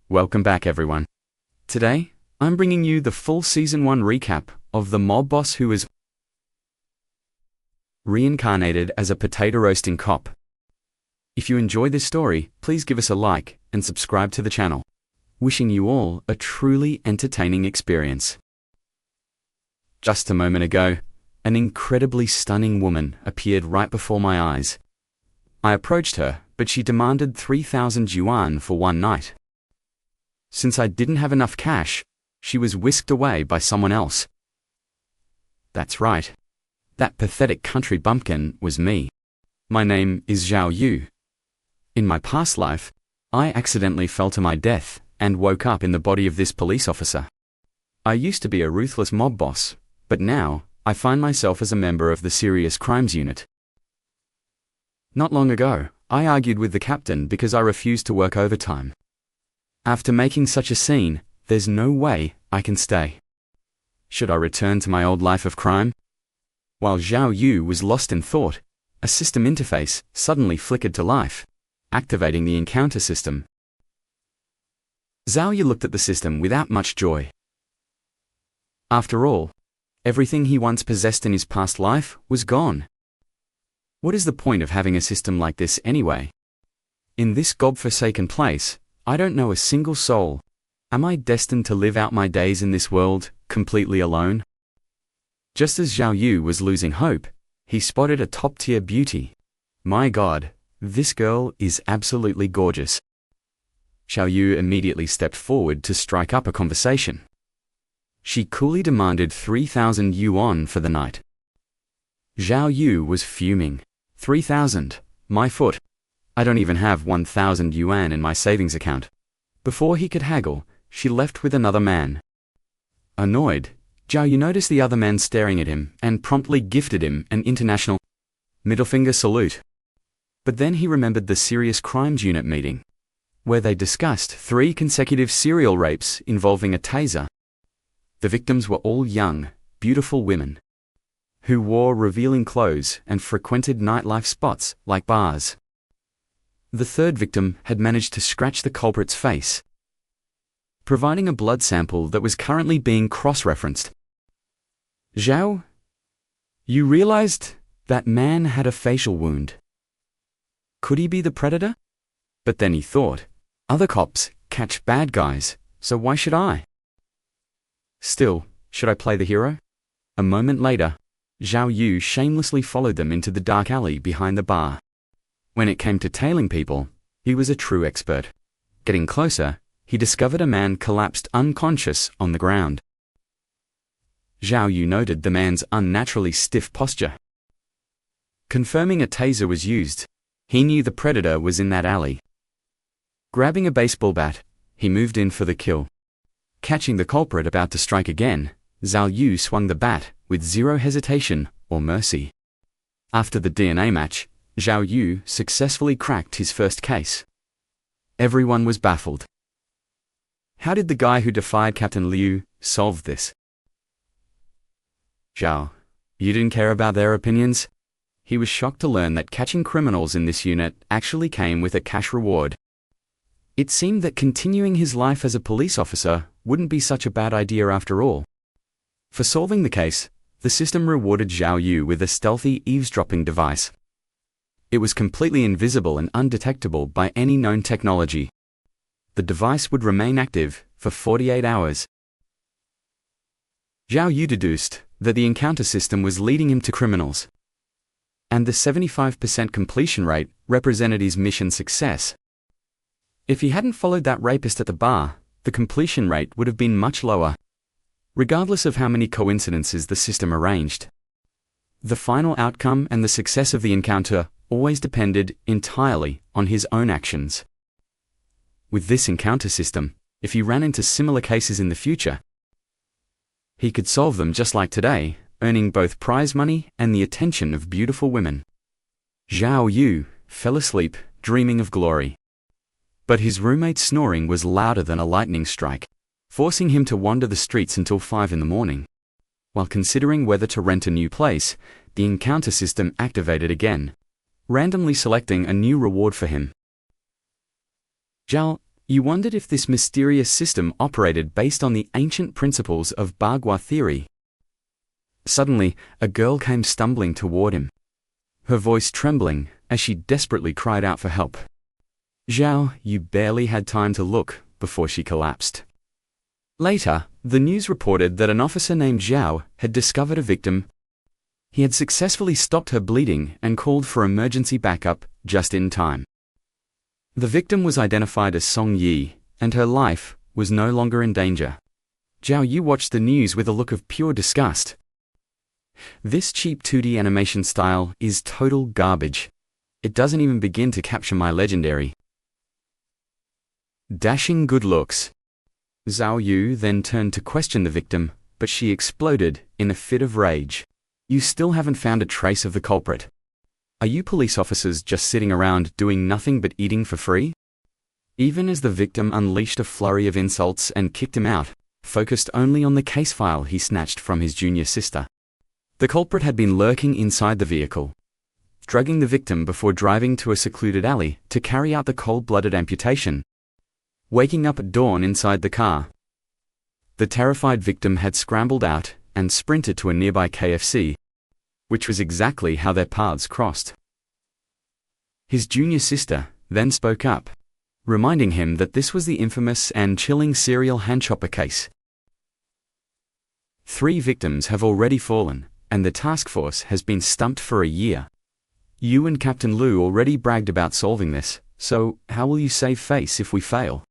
Welcome back everyone. Today, I'm bringing you the full Season 1 recap of the mob boss who was reincarnated as a potato roasting cop. If you enjoy this story, please give us a like and subscribe to the channel. Wishing you all a truly entertaining experience. Just a moment ago, an incredibly stunning woman appeared right before my eyes. I approached her, but she demanded 3,000 yuan for one night. Since I didn't have enough cash, she was whisked away by someone else. That's right. That pathetic country bumpkin was me. My name is Zhao Yu. In my past life, I accidentally fell to my death and woke up in the body of this police officer. I used to be a ruthless mob boss, but now I find myself as a member of the Serious Crimes Unit. Not long ago, I argued with the captain because I refused to work overtime. After making such a scene, there's no way I can stay. Should I return to my old life of crime? While Zhao Yu was lost in thought, a system interface suddenly flickered to life, activating the encounter system. Zhao Yu looked at the system without much joy. After all, everything he once possessed in his past life was gone. What is the point of having a system like this anyway? In this godforsaken place, I don't know a single soul. Am I destined to live out my days in this world, completely alone? Just as Zhao Yu was losing hope, he spotted a top-tier beauty. My God, this girl is absolutely gorgeous. Zhao Yu immediately stepped forward to strike up a conversation. She coolly demanded 3,000 yuan for the night. Zhao Yu was fuming. 3,000, my foot. I don't even have 1,000 yuan in my savings account. Before he could haggle, she left with another man. Annoyed, Zhao Yu noticed the other man staring at him and promptly gifted him an international middle finger salute. But then he remembered the Serious Crimes Unit meeting, where they discussed 3 consecutive serial rapes involving a taser. The victims were all young, beautiful women, who wore revealing clothes and frequented nightlife spots like bars. The third victim had managed to scratch the culprit's face, providing a blood sample that was currently being cross-referenced. Zhao, you realized that man had a facial wound. Could he be the predator? But then he thought, other cops catch bad guys, so why should I? Still, should I play the hero? A moment later, Zhao Yu shamelessly followed them into the dark alley behind the bar. When it came to tailing people, he was a true expert. Getting closer, he discovered a man collapsed unconscious on the ground. Zhao Yu noted the man's unnaturally stiff posture. Confirming a taser was used, he knew the predator was in that alley. Grabbing a baseball bat, he moved in for the kill. Catching the culprit about to strike again, Zhao Yu swung the bat with zero hesitation or mercy. After the DNA match, Zhao Yu successfully cracked his first case. Everyone was baffled. How did the guy who defied Captain Liu solve this? Zhao, you didn't care about their opinions? He was shocked to learn that catching criminals in this unit actually came with a cash reward. It seemed that continuing his life as a police officer wouldn't be such a bad idea after all. For solving the case, the system rewarded Zhao Yu with a stealthy eavesdropping device. It was completely invisible and undetectable by any known technology. The device would remain active for 48 hours. Zhao Yu deduced that the encounter system was leading him to criminals, and the 75% completion rate represented his mission success. If he hadn't followed that rapist at the bar, the completion rate would have been much lower, regardless of how many coincidences the system arranged. The final outcome and the success of the encounter always depended entirely on his own actions. With this encounter system, if he ran into similar cases in the future, he could solve them just like today, earning both prize money and the attention of beautiful women. Zhao Yu fell asleep, dreaming of glory. But his roommate's snoring was louder than a lightning strike, forcing him to wander the streets until 5 in the morning. While considering whether to rent a new place, the encounter system activated again, randomly selecting a new reward for him. Zhao, You wondered if this mysterious system operated based on the ancient principles of Bagua theory. Suddenly, a girl came stumbling toward him, her voice trembling as she desperately cried out for help. Zhao Yu barely had time to look before she collapsed. Later, the news reported that an officer named Zhao had discovered a victim. He had successfully stopped her bleeding and called for emergency backup just in time. The victim was identified as Song Yi, and her life was no longer in danger. Zhao Yu watched the news with a look of pure disgust. This cheap 2D animation style is total garbage. It doesn't even begin to capture my legendary dashing good looks. Zhao Yu then turned to question the victim, but she exploded in a fit of rage. You still haven't found a trace of the culprit. Are you police officers just sitting around doing nothing but eating for free? Even as the victim unleashed a flurry of insults and kicked him out, focused only on the case file he snatched from his junior sister. The culprit had been lurking inside the vehicle, drugging the victim before driving to a secluded alley to carry out the cold-blooded amputation. Waking up at dawn inside the car, the terrified victim had scrambled out and sprinted to a nearby KFC, which was exactly how their paths crossed. His junior sister then spoke up, reminding him that this was the infamous and chilling serial handchopper case. 3 victims have already fallen, and the task force has been stumped for a year. You and Captain Lu already bragged about solving this, so how will you save face if we fail?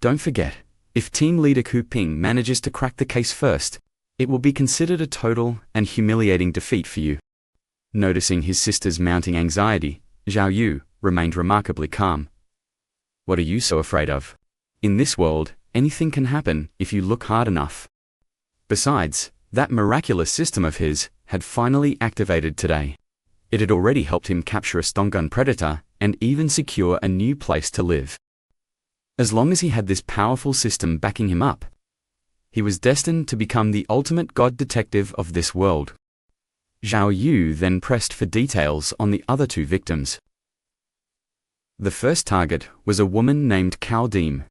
Don't forget, if Team Leader Ku Ping manages to crack the case first, it will be considered a total and humiliating defeat for you. Noticing his sister's mounting anxiety, Zhao Yu remained remarkably calm. What are you so afraid of? In this world, anything can happen if you look hard enough. Besides, that miraculous system of his had finally activated today. It had already helped him capture a Stongun predator and even secure a new place to live. As long as he had this powerful system backing him up, he was destined to become the ultimate god detective of this world. Zhao Yu then pressed for details on the other 2 victims. The first target was a woman named Cao Deem.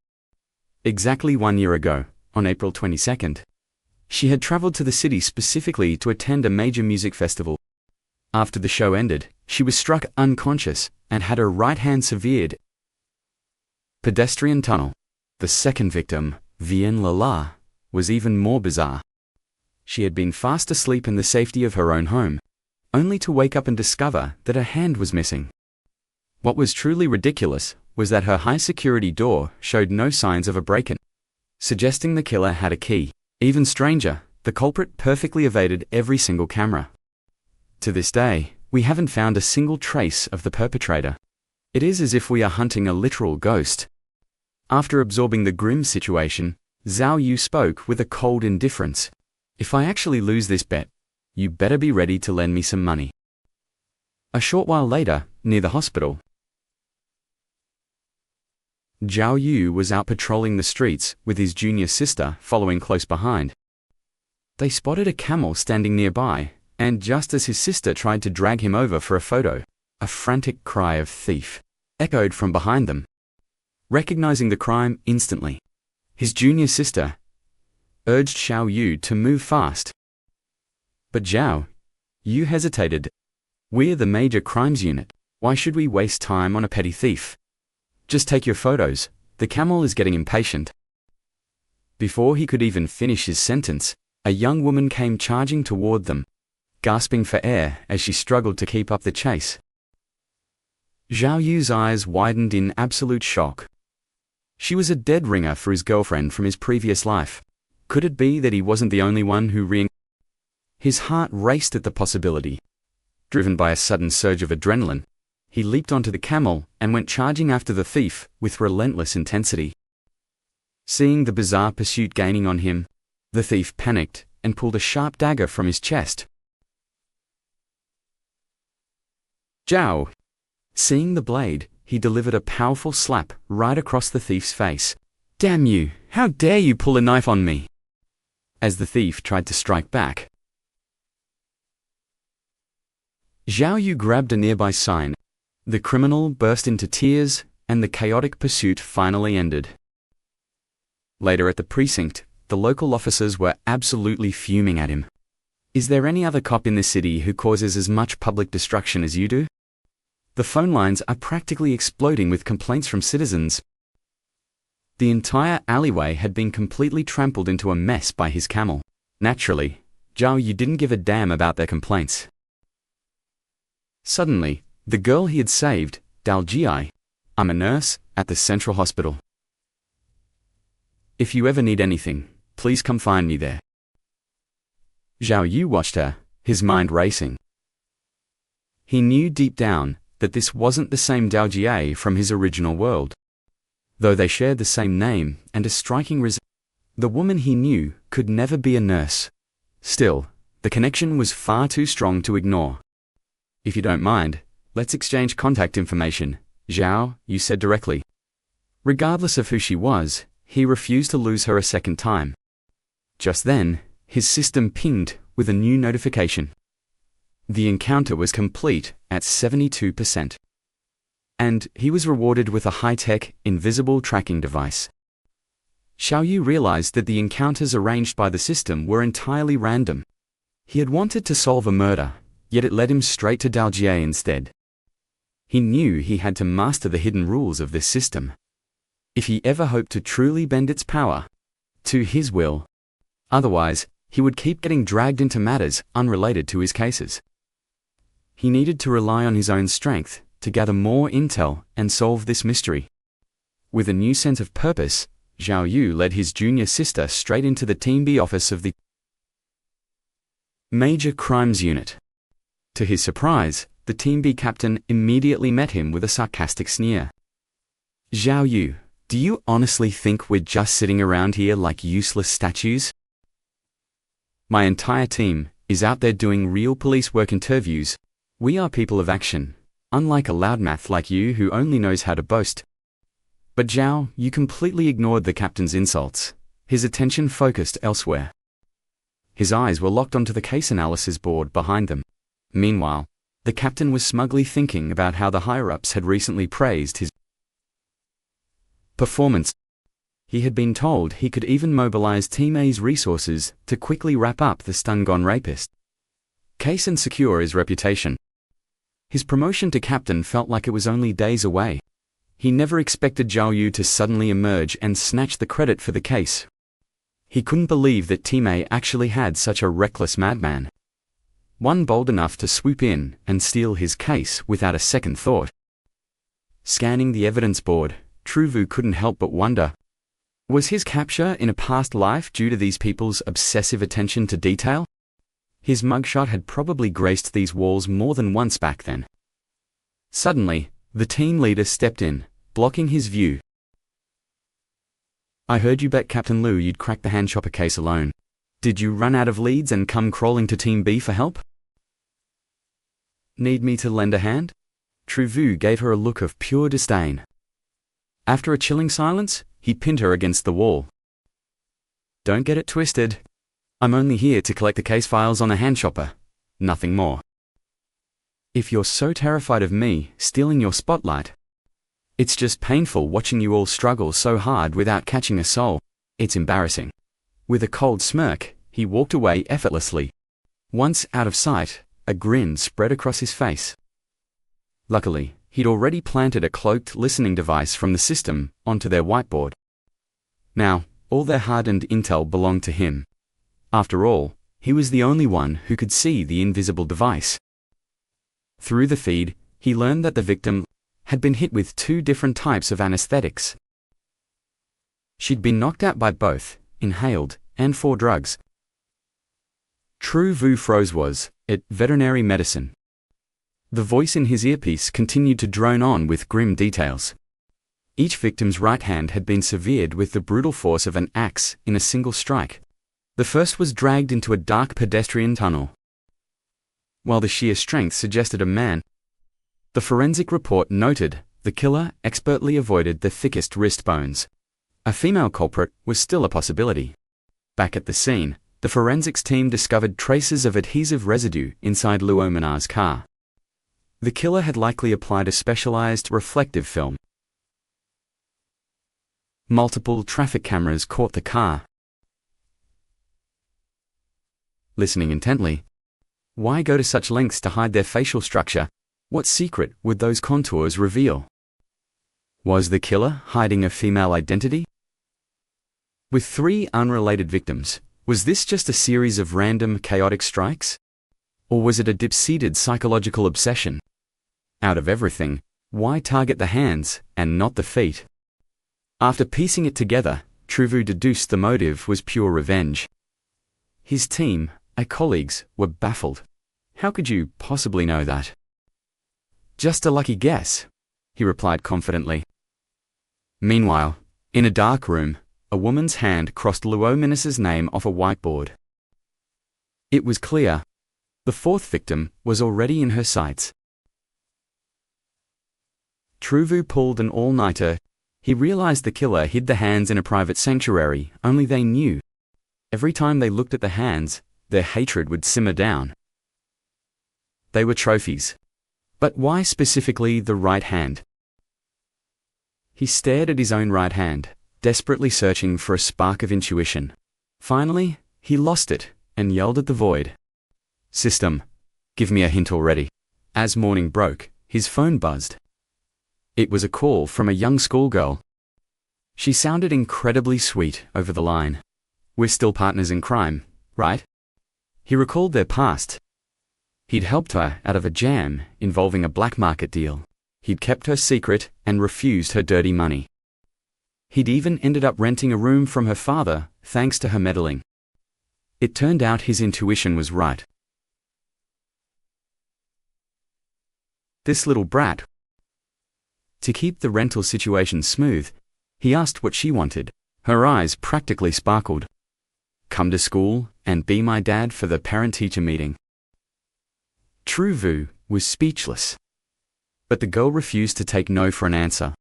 Exactly 1 year ago, on April 22nd, she had traveled to the city specifically to attend a major music festival. After the show ended, she was struck unconscious and had her right hand severed. Pedestrian tunnel. The second victim, Vian Lala, was even more bizarre. She had been fast asleep in the safety of her own home, only to wake up and discover that her hand was missing. What was truly ridiculous was that her high-security door showed no signs of a break-in, suggesting the killer had a key. Even stranger, the culprit perfectly evaded every single camera. To this day, we haven't found a single trace of the perpetrator. It is as if we are hunting a literal ghost. After absorbing the grim situation, Zhao Yu spoke with a cold indifference. If I actually lose this bet, you better be ready to lend me some money. A short while later, near the hospital, Zhao Yu was out patrolling the streets with his junior sister following close behind. They spotted a camel standing nearby, and just as his sister tried to drag him over for a photo, a frantic cry of "thief" echoed from behind them. Recognizing the crime instantly, his junior sister urged Zhao Yu to move fast. But Zhao Yu hesitated. We're the major crimes unit. Why should we waste time on a petty thief? Just take your photos. The camel is getting impatient. Before he could even finish his sentence, a young woman came charging toward them, gasping for air as she struggled to keep up the chase. Zhao Yu's eyes widened in absolute shock. She was a dead ringer for his girlfriend from his previous life. Could it be that he wasn't the only one who reincarnated? His heart raced at the possibility. Driven by a sudden surge of adrenaline, he leaped onto the camel and went charging after the thief with relentless intensity. Seeing the bizarre pursuit gaining on him, the thief panicked and pulled a sharp dagger from his chest. Zhao. Seeing the blade, he delivered a powerful slap right across the thief's face. Damn you! How dare you pull a knife on me? As the thief tried to strike back, Zhao Yu grabbed a nearby sign. The criminal burst into tears and the chaotic pursuit finally ended. Later at the precinct, the local officers were absolutely fuming at him. Is there any other cop in this city who causes as much public destruction as you do? The phone lines are practically exploding with complaints from citizens. The entire alleyway had been completely trampled into a mess by his camel. Naturally, Zhao Yu didn't give a damn about their complaints. Suddenly, the girl he had saved, Daljie, I'm a nurse at the central hospital. If you ever need anything, please come find me there. Zhao Yu watched her, his mind racing. He knew deep down that this wasn't the same Daljie from his original world. Though they shared the same name and a striking resemblance, the woman he knew could never be a nurse. Still, the connection was far too strong to ignore. If you don't mind, let's exchange contact information, Zhao Yu said directly. Regardless of who she was, he refused to lose her a second time. Just then, his system pinged with a new notification. The encounter was complete at 72%. And he was rewarded with a high-tech, invisible tracking device. Xiao Yu realized that the encounters arranged by the system were entirely random. He had wanted to solve a murder, yet it led him straight to Daljie instead. He knew he had to master the hidden rules of this system, if he ever hoped to truly bend its power to his will. Otherwise, he would keep getting dragged into matters unrelated to his cases. He needed to rely on his own strength to gather more intel and solve this mystery. With a new sense of purpose, Zhao Yu led his junior sister straight into the Team B office of the Major Crimes Unit. To his surprise, the Team B captain immediately met him with a sarcastic sneer. Zhao Yu, do you honestly think we're just sitting around here like useless statues? My entire team is out there doing real police work interviews. We are people of action, unlike a loudmouth like you who only knows how to boast. But Zhao Yu completely ignored the captain's insults, his attention focused elsewhere. His eyes were locked onto the case analysis board behind them. Meanwhile, the captain was smugly thinking about how the higher-ups had recently praised his performance. He had been told he could even mobilize Team A's resources to quickly wrap up the stun-gone rapist case and secure his reputation. His promotion to captain felt like it was only days away. He never expected Zhao Yu to suddenly emerge and snatch the credit for the case. He couldn't believe that Team A actually had such a reckless madman. One bold enough to swoop in and steal his case without a second thought. Scanning the evidence board, Truvu couldn't help but wonder. Was his capture in a past life due to these people's obsessive attention to detail? His mugshot had probably graced these walls more than once back then. Suddenly, the team leader stepped in, blocking his view. I heard you bet Captain Liu you'd crack the handchopper case alone. Did you run out of leads and come crawling to Team B for help? Need me to lend a hand? Truvu gave her a look of pure disdain. After a chilling silence, he pinned her against the wall. Don't get it twisted. I'm only here to collect the case files on a handchopper, nothing more. If you're so terrified of me stealing your spotlight, it's just painful watching you all struggle so hard without catching a soul. It's embarrassing. With a cold smirk, he walked away effortlessly. Once out of sight, a grin spread across his face. Luckily, he'd already planted a cloaked listening device from the system onto their whiteboard. Now, all their hardened intel belonged to him. After all, he was the only one who could see the invisible device. Through the feed, he learned that the victim had been hit with 2 different types of anesthetics. She'd been knocked out by both, inhaled, and 4 drugs. True Vu froze was, it veterinary medicine. The voice in his earpiece continued to drone on with grim details. Each victim's right hand had been severed with the brutal force of an axe in a single strike. The first was dragged into a dark pedestrian tunnel, while the sheer strength suggested a man. The forensic report noted the killer expertly avoided the thickest wrist bones. A female culprit was still a possibility. Back at the scene, the forensics team discovered traces of adhesive residue inside Luo Minar's car. The killer had likely applied a specialized reflective film. Multiple traffic cameras caught the car. Listening intently. Why go to such lengths to hide their facial structure? What secret would those contours reveal? Was the killer hiding a female identity? With 3 unrelated victims, was this just a series of random, chaotic strikes? Or was it a deep-seated psychological obsession? Out of everything, why target the hands and not the feet? After piecing it together, Truvu deduced the motive was pure revenge. His team, colleagues, were baffled. How could you possibly know that? Just a lucky guess, he replied confidently. Meanwhile, in a dark room, a woman's hand crossed Luominus's name off a whiteboard. It was clear. The 4th victim was already in her sights. Truvu pulled an all-nighter. He realized the killer hid the hands in a private sanctuary, only they knew. Every time they looked at the hands, their hatred would simmer down. They were trophies. But why specifically the right hand? He stared at his own right hand, desperately searching for a spark of intuition. Finally, he lost it and yelled at the void. System, give me a hint already. As morning broke, his phone buzzed. It was a call from a young schoolgirl. She sounded incredibly sweet over the line. We're still partners in crime, right? He recalled their past. He'd helped her out of a jam involving a black market deal. He'd kept her secret and refused her dirty money. He'd even ended up renting a room from her father, thanks to her meddling. It turned out his intuition was right. This little brat. To keep the rental situation smooth, he asked what she wanted. Her eyes practically sparkled. Come to school and be my dad for the parent-teacher meeting. Truvu was speechless. But the girl refused to take no for an answer.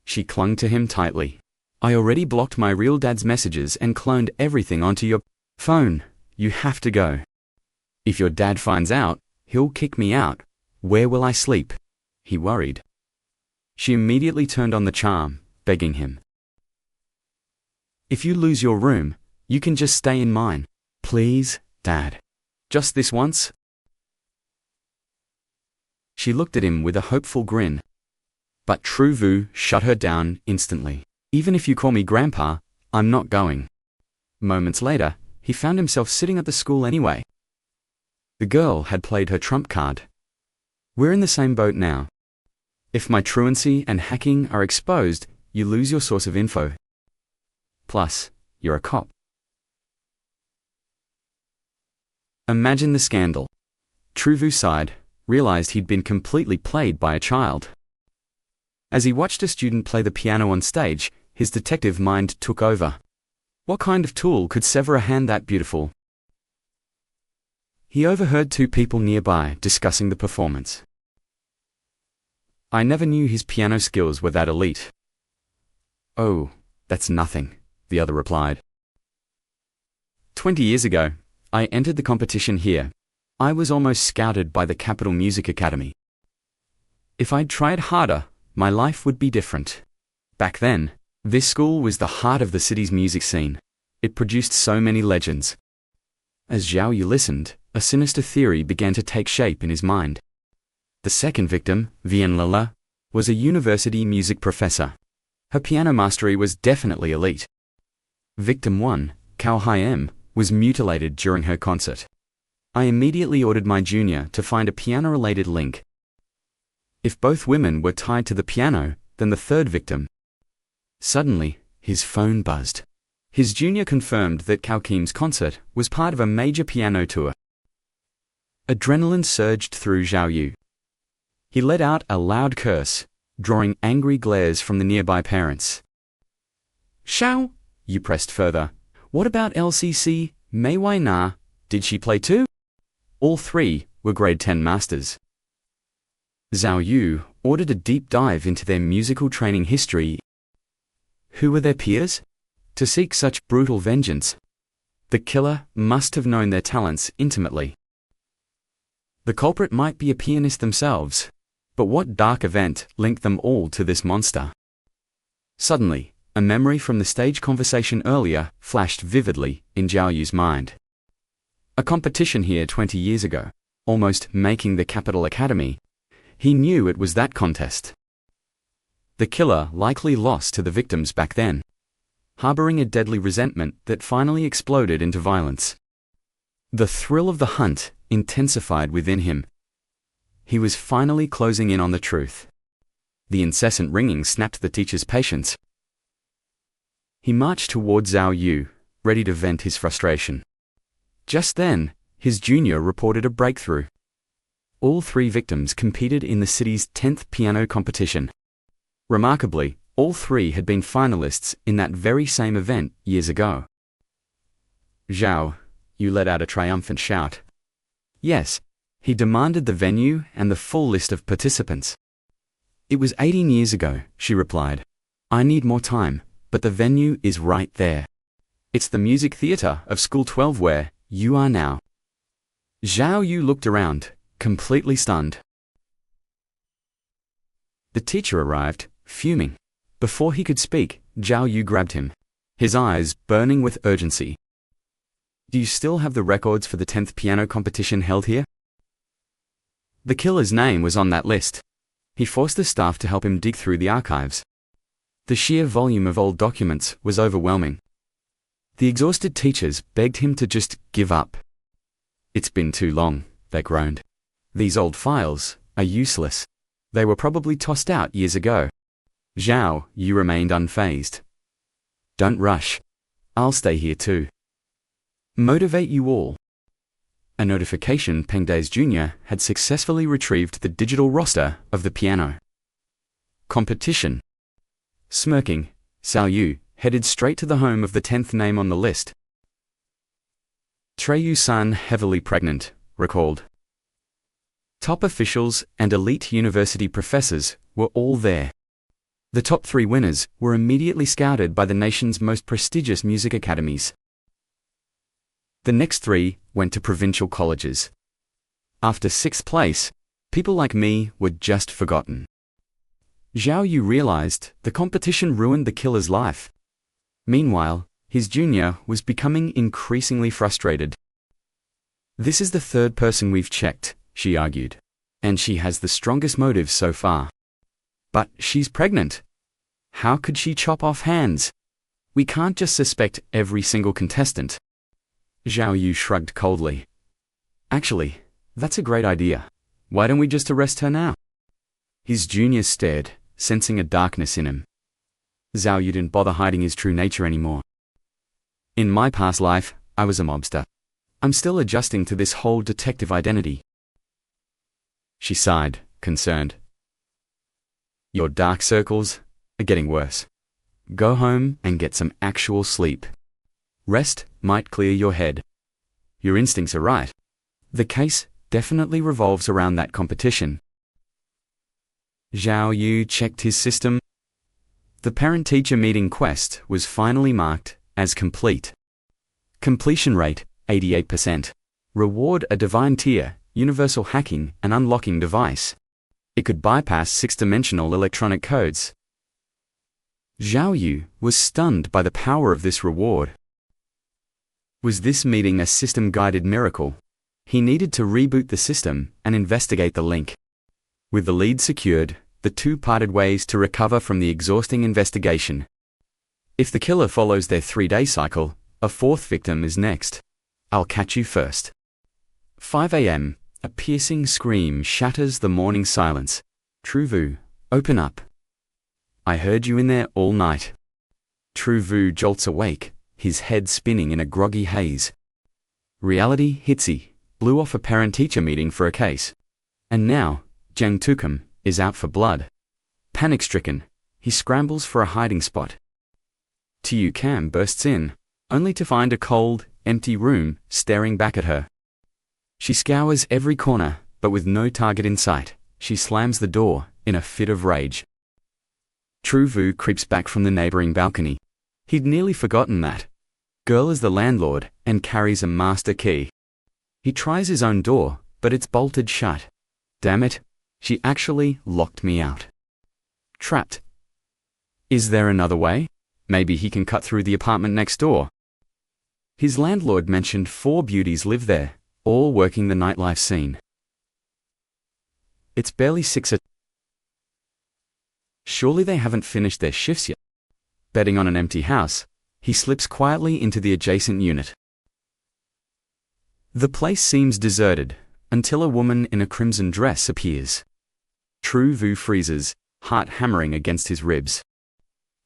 She clung to him tightly. I already blocked my real dad's messages and cloned everything onto your phone. You have to go. If your dad finds out, he'll kick me out. Where will I sleep? He worried. She immediately turned on the charm, begging him. If you lose your room, you can just stay in mine. Please, Dad. Just this once? She looked at him with a hopeful grin. But Truvu shut her down instantly. Even if you call me Grandpa, I'm not going. Moments later, he found himself sitting at the school anyway. The girl had played her trump card. We're in the same boat now. If my truancy and hacking are exposed, you lose your source of info. Plus, you're a cop. Imagine the scandal. Truvu sighed, realized he'd been completely played by a child. As he watched a student play the piano on stage, his detective mind took over. What kind of tool could sever a hand that beautiful? He overheard 2 people nearby discussing the performance. I never knew his piano skills were that elite. Oh, that's nothing, the other replied. 20 years ago, I entered the competition here. I was almost scouted by the Capital Music Academy. If I'd tried harder, my life would be different. Back then, this school was the heart of the city's music scene. It produced so many legends. As Zhao Yu listened, a sinister theory began to take shape in his mind. The second victim, Vian Lala, was a university music professor. Her piano mastery was definitely elite. Victim 1, Cao Hai-em, was mutilated during her concert. I immediately ordered my junior to find a piano-related link. If both women were tied to the piano, then the third victim. Suddenly, his phone buzzed. His junior confirmed that Cao Kim's concert was part of a major piano tour. Adrenaline surged through Zhao Yu. He let out a loud curse, drawing angry glares from the nearby parents. Zhao Yu pressed further. What about LCC, Mei Wai Na? Did she play too? All 3 were grade 10 masters. Zhao Yu ordered a deep dive into their musical training history. Who were their peers? To seek such brutal vengeance, the killer must have known their talents intimately. The culprit might be a pianist themselves, but what dark event linked them all to this monster? Suddenly, a memory from the stage conversation earlier flashed vividly in Zhao Yu's mind. A competition here 20 years ago, almost making the Capital Academy. He knew it was that contest. The killer likely lost to the victims back then, harboring a deadly resentment that finally exploded into violence. The thrill of the hunt intensified within him. He was finally closing in on the truth. The incessant ringing snapped the teacher's patience. He marched toward Zhao Yu, ready to vent his frustration. Just then, his junior reported a breakthrough. All 3 victims competed in the city's 10th piano competition. Remarkably, all 3 had been finalists in that very same event years ago. Zhao Yu let out a triumphant shout. Yes, he demanded the venue and the full list of participants. It was 18 years ago, she replied. I need more time, but the venue is right there. It's the music theater of School 12 where you are now. Zhao Yu looked around, completely stunned. The teacher arrived, fuming. Before he could speak, Zhao Yu grabbed him, his eyes burning with urgency. Do you still have the records for the 10th piano competition held here? The killer's name was on that list. He forced the staff to help him dig through the archives. The sheer volume of old documents was overwhelming. The exhausted teachers begged him to just give up. It's been too long, they groaned. These old files are useless. They were probably tossed out years ago. Zhao Yu remained unfazed. Don't rush. I'll stay here too. Motivate you all. A notification Peng Dai's junior had successfully retrieved the digital roster of the piano competition. Smirking, Zhao Yu headed straight to the home of the 10th name on the list. Treyu-san, heavily pregnant, recalled. Top officials and elite university professors were all there. The top 3 winners were immediately scouted by the nation's most prestigious music academies. The next 3 went to provincial colleges. After 6th place, people like me were just forgotten. Zhao Yu realized the competition ruined the killer's life. Meanwhile, his junior was becoming increasingly frustrated. This is the 3rd person we've checked, she argued, and she has the strongest motives so far. But she's pregnant. How could she chop off hands? We can't just suspect every single contestant. Zhao Yu shrugged coldly. Actually, that's a great idea. Why don't we just arrest her now? His junior stared, sensing a darkness in him. Zhao Yu didn't bother hiding his true nature anymore. In my past life, I was a mobster. I'm still adjusting to this whole detective identity. She sighed, concerned. Your dark circles are getting worse. Go home and get some actual sleep. Rest might clear your head. Your instincts are right. The case definitely revolves around that competition. Zhao Yu checked his system. The parent-teacher meeting quest was finally marked as complete. Completion rate, 88%. Reward a divine tier, universal hacking and unlocking device. It could bypass 6-dimensional electronic codes. Zhao Yu was stunned by the power of this reward. Was this meeting a system-guided miracle? He needed to reboot the system and investigate the link. With the lead secured, the 2 parted ways to recover from the exhausting investigation. If the killer follows their 3-day cycle, a 4th victim is next. I'll catch you first. 5 a.m., a piercing scream shatters the morning silence. True Vu, open up. I heard you in there all night. True Vu jolts awake, his head spinning in a groggy haze. Reality Hitzi blew off a parent-teacher meeting for a case. And now, Jang Tukum is out for blood. Panic-stricken, he scrambles for a hiding spot. Tu Cam bursts in, only to find a cold, empty room staring back at her. She scours every corner, but with no target in sight, she slams the door in a fit of rage. True Vu creeps back from the neighboring balcony. He'd nearly forgotten that. Girl is the landlord and carries a master key. He tries his own door, but it's bolted shut. Damn it, she actually locked me out. Trapped. Is there another way? Maybe he can cut through the apartment next door. His landlord mentioned 4 beauties live there, all working the nightlife scene. It's barely 6 o'clock. Surely they haven't finished their shifts yet. Betting on an empty house, he slips quietly into the adjacent unit. The place seems deserted, until a woman in a crimson dress appears. True Vu freezes, heart hammering against his ribs.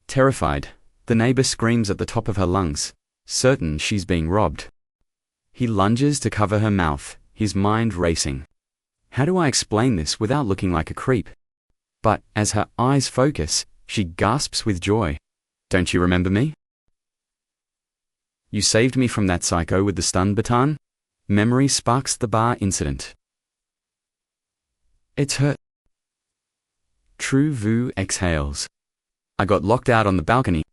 Terrified, the neighbor screams at the top of her lungs, certain she's being robbed. He lunges to cover her mouth, his mind racing. How do I explain this without looking like a creep? But as her eyes focus, she gasps with joy. Don't you remember me? You saved me from that psycho with the stun baton? Memory sparks the bar incident. It's her. True Vu exhales. I got locked out on the balcony.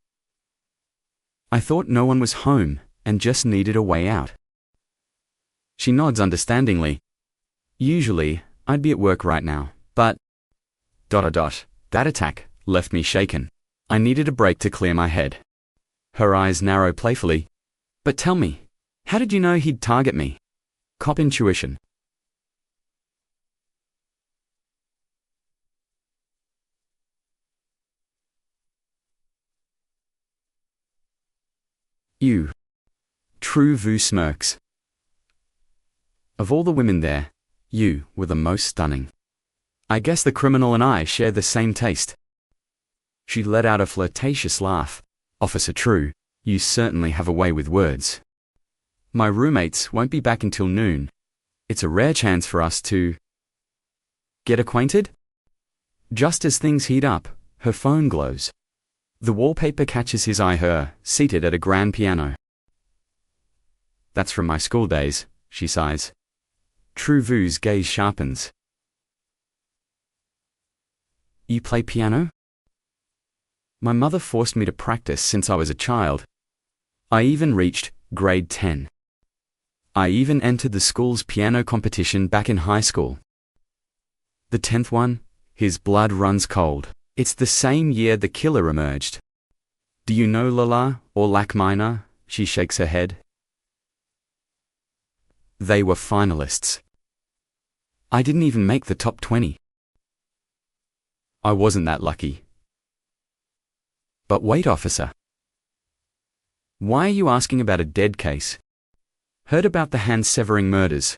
I thought no one was home and just needed a way out. She nods understandingly. Usually, I'd be at work right now, but... That attack left me shaken. I needed a break to clear my head. Her eyes narrow playfully. But tell me, how did you know he'd target me? Cop intuition. You. True Vu smirks. Of all the women there, you were the most stunning. I guess the criminal and I share the same taste. She let out a flirtatious laugh. Officer True, you certainly have a way with words. My roommates won't be back until noon. It's a rare chance for us to... get acquainted? Just as things heat up, her phone glows. The wallpaper catches his eye, her, seated at a grand piano. That's from my school days, she sighs. True Vu's gaze sharpens. You play piano? My mother forced me to practice since I was a child. I even reached grade 10. I even entered the school's piano competition back in high school. The 10th one, his blood runs cold. It's the same year the killer emerged. Do you know Lala or Lac Minor? She shakes her head. They were finalists. I didn't even make the top 20. I wasn't that lucky. But wait, officer. Why are you asking about a dead case? Heard about the hand-severing murders?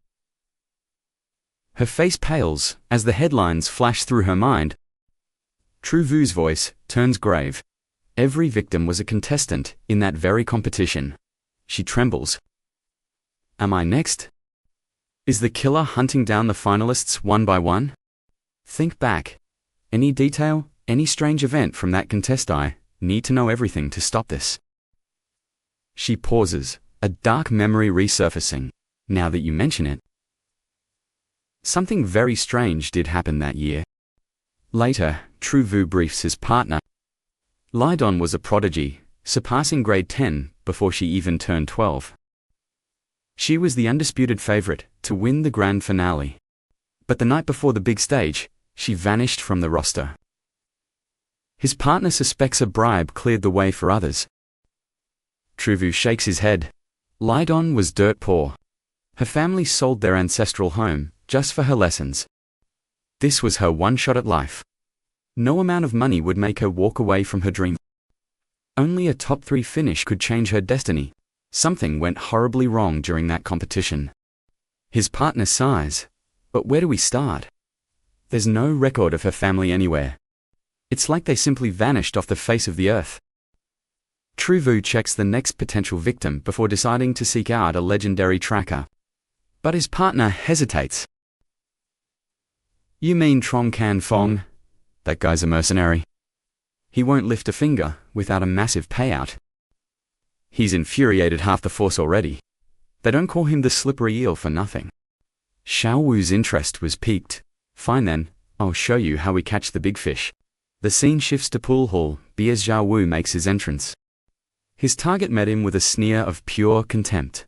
Her face pales as the headlines flash through her mind. True Vu's voice turns grave. Every victim was a contestant in that very competition. She trembles. Am I next? Is the killer hunting down the finalists one by one? Think back. Any detail, any strange event from that contest? I need to know everything to stop this. She pauses, a dark memory resurfacing. Now that you mention it. Something very strange did happen that year. Later, True Vu briefs his partner. Lydon was a prodigy, surpassing grade 10 before she even turned 12. She was the undisputed favorite to win the grand finale. But the night before the big stage, she vanished from the roster. His partner suspects a bribe cleared the way for others. True Vu shakes his head. Lydon was dirt poor. Her family sold their ancestral home just for her lessons. This was her one shot at life. No amount of money would make her walk away from her dream. Only a top 3 finish could change her destiny. Something went horribly wrong during that competition. His partner sighs. But where do we start? There's no record of her family anywhere. It's like they simply vanished off the face of the earth. True Vu checks the next potential victim before deciding to seek out a legendary tracker. But his partner hesitates. You mean Trong Can Fong? That guy's a mercenary. He won't lift a finger without a massive payout. He's infuriated half the force already. They don't call him the slippery eel for nothing. Xiao Wu's interest was piqued. Fine then, I'll show you how we catch the big fish. The scene shifts to pool hall, as Xiao Wu makes his entrance. His target met him with a sneer of pure contempt.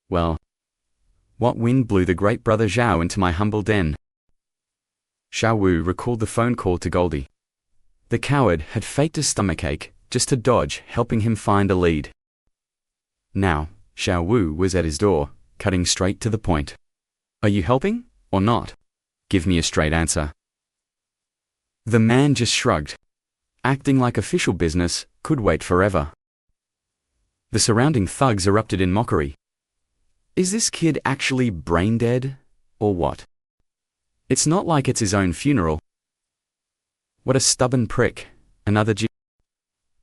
Well, what wind blew the great brother Zhao into my humble den? Xiao Wu recalled the phone call to Goldie. The coward had faked a stomachache just to dodge helping him find a lead. Now, Xiao Wu was at his door, cutting straight to the point. Are you helping, or not? Give me a straight answer. The man just shrugged. Acting like official business could wait forever. The surrounding thugs erupted in mockery. Is this kid actually brain dead, or what? It's not like it's his own funeral. What a stubborn prick, another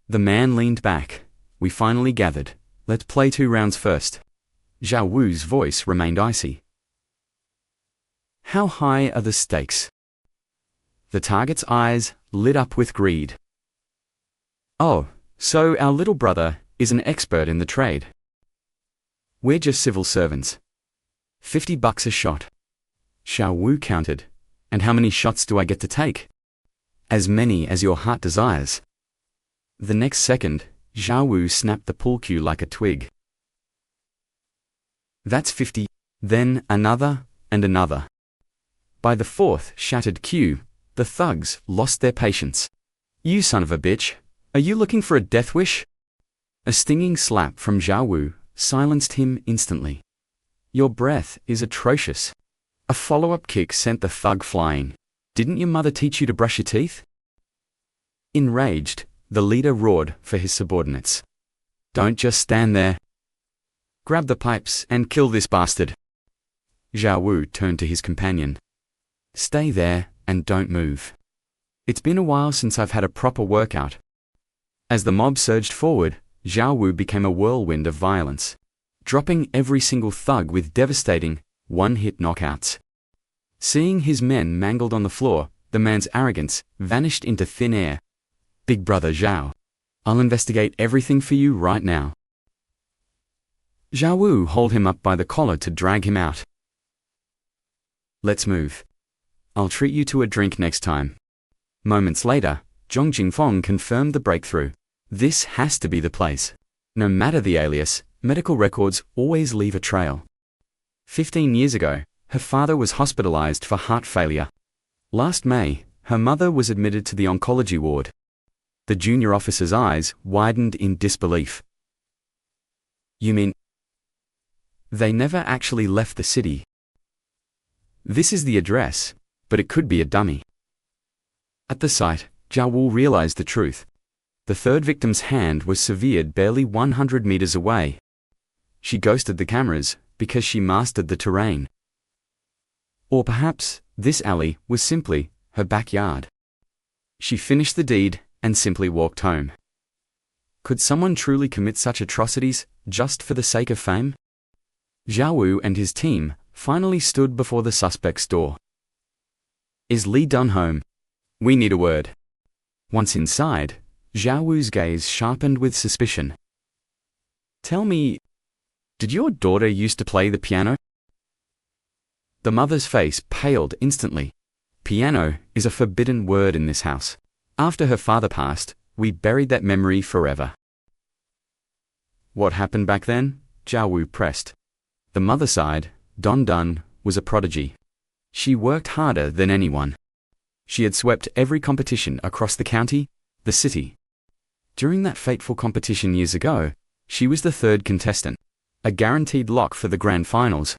The man leaned back. We finally gathered. Let's play 2 rounds first. Xiao Wu's voice remained icy. How high are the stakes? The target's eyes lit up with greed. Oh, so our little brother is an expert in the trade. We're just civil servants. $50 a shot. Xiao Wu countered. And how many shots do I get to take? As many as your heart desires. The next second, Xiao Wu snapped the pool cue like a twig. That's 50, then another, and another. By the 4th shattered cue, the thugs lost their patience. You son of a bitch, are you looking for a death wish? A stinging slap from Xiao Wu silenced him instantly. Your breath is atrocious. A follow-up kick sent the thug flying. Didn't your mother teach you to brush your teeth? Enraged, the leader roared for his subordinates. Don't just stand there. Grab the pipes and kill this bastard. Xiao Wu turned to his companion. Stay there and don't move. It's been a while since I've had a proper workout. As the mob surged forward, Xiao Wu became a whirlwind of violence, dropping every single thug with devastating, one-hit knockouts. Seeing his men mangled on the floor, the man's arrogance vanished into thin air. Big brother Zhao, I'll investigate everything for you right now. Xiao Wu hauled him up by the collar to drag him out. Let's move. I'll treat you to a drink next time. Moments later, Zhong Jingfeng confirmed the breakthrough. This has to be the place. No matter the alias, medical records always leave a trail. 15 years ago, her father was hospitalized for heart failure. Last May, her mother was admitted to the oncology ward. The junior officer's eyes widened in disbelief. You mean they never actually left the city? This is the address, but it could be a dummy. At the sight, Zhao Wu realized the truth. The 3rd victim's hand was severed barely 100 meters away. She ghosted the cameras because she mastered the terrain. Or perhaps this alley was simply her backyard. She finished the deed and simply walked home. Could someone truly commit such atrocities just for the sake of fame? Xiao Wu and his team finally stood before the suspect's door. Is Li Dun home? We need a word. Once inside, Xiao Wu's gaze sharpened with suspicion. Tell me, did your daughter used to play the piano? The mother's face paled instantly. Piano is a forbidden word in this house. After her father passed, we buried that memory forever. What happened back then? Zhao Wu pressed. The mother side, Don Dun, was a prodigy. She worked harder than anyone. She had swept every competition across the county, the city. During that fateful competition years ago, she was the 3rd contestant, a guaranteed lock for the grand finals.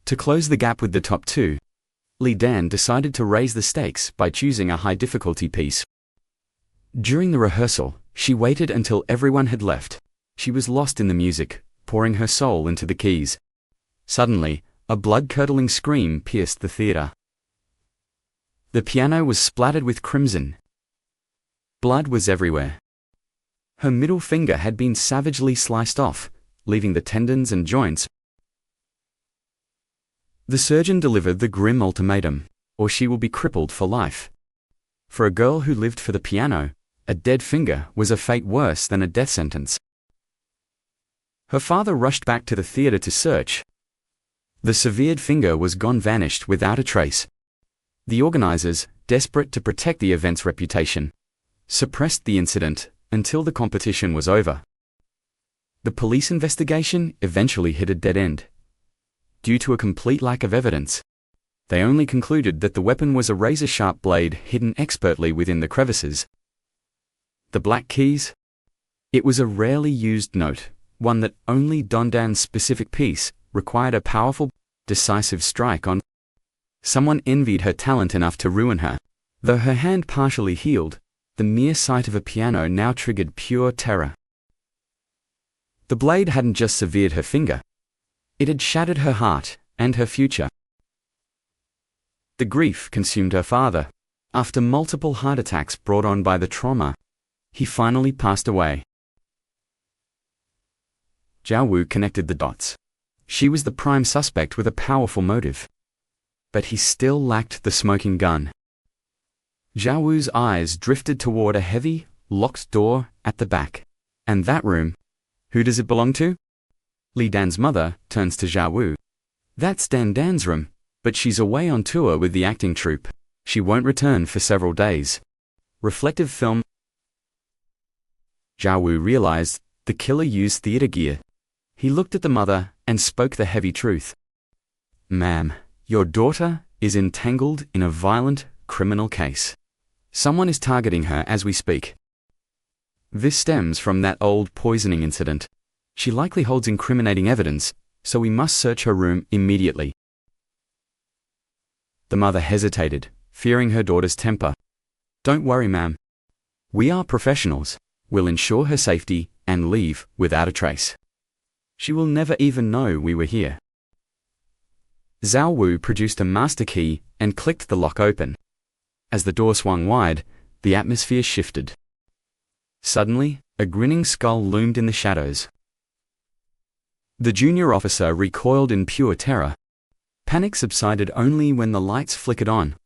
To close the gap with the top 2, Li Dan decided to raise the stakes by choosing a high-difficulty piece. During the rehearsal, she waited until everyone had left. She was lost in the music, pouring her soul into the keys. Suddenly, a blood-curdling scream pierced the theater. The piano was splattered with crimson. Blood was everywhere. Her middle finger had been savagely sliced off, leaving the tendons and joints. The surgeon delivered the grim ultimatum, or she will be crippled for life. For a girl who lived for the piano, a dead finger was a fate worse than a death sentence. Her father rushed back to the theater to search. The severed finger was gone, vanished without a trace. The organizers, desperate to protect the event's reputation, suppressed the incident until the competition was over. The police investigation eventually hit a dead end, due to a complete lack of evidence. They only concluded that the weapon was a razor-sharp blade hidden expertly within the crevices. The black keys? It was a rarely used note, one that only Dondan's specific piece required a powerful, decisive strike on. Someone envied her talent enough to ruin her. Though her hand partially healed, the mere sight of a piano now triggered pure terror. The blade hadn't just severed her finger. It had shattered her heart and her future. The grief consumed her father. After multiple heart attacks brought on by the trauma, he finally passed away. Zhao Wu connected the dots. She was the prime suspect with a powerful motive. But he still lacked the smoking gun. Zhao Wu's eyes drifted toward a heavy, locked door at the back. And that room? Who does it belong to? Li Dan's mother turns to Zhao Wu. That's Dan's room, but she's away on tour with the acting troupe. She won't return for several days. Reflective film. Zhao Wu realized the killer used theater gear. He looked at the mother and spoke the heavy truth. Ma'am, your daughter is entangled in a violent criminal case. Someone is targeting her as we speak. This stems from that old poisoning incident. She likely holds incriminating evidence, so we must search her room immediately. The mother hesitated, fearing her daughter's temper. Don't worry, ma'am. We are professionals. We'll ensure her safety and leave without a trace. She will never even know we were here. Zhao Wu produced a master key and clicked the lock open. As the door swung wide, the atmosphere shifted. Suddenly, a grinning skull loomed in the shadows. The junior officer recoiled in pure terror. Panic subsided only when the lights flickered on.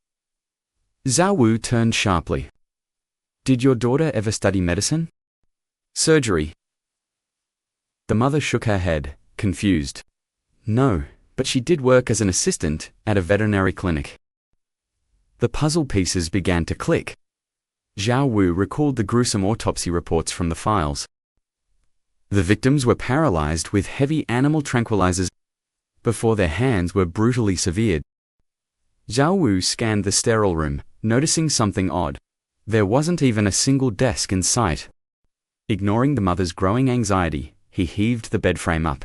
Zhao Wu turned sharply. Did your daughter ever study medicine? Surgery. The mother shook her head, confused. No, but she did work as an assistant at a veterinary clinic. The puzzle pieces began to click. Zhao Wu recalled the gruesome autopsy reports from the files. The victims were paralyzed with heavy animal tranquilizers before their hands were brutally severed. Zhao Wu scanned the sterile room, noticing something odd. There wasn't even a single desk in sight. Ignoring the mother's growing anxiety, he heaved the bed frame up.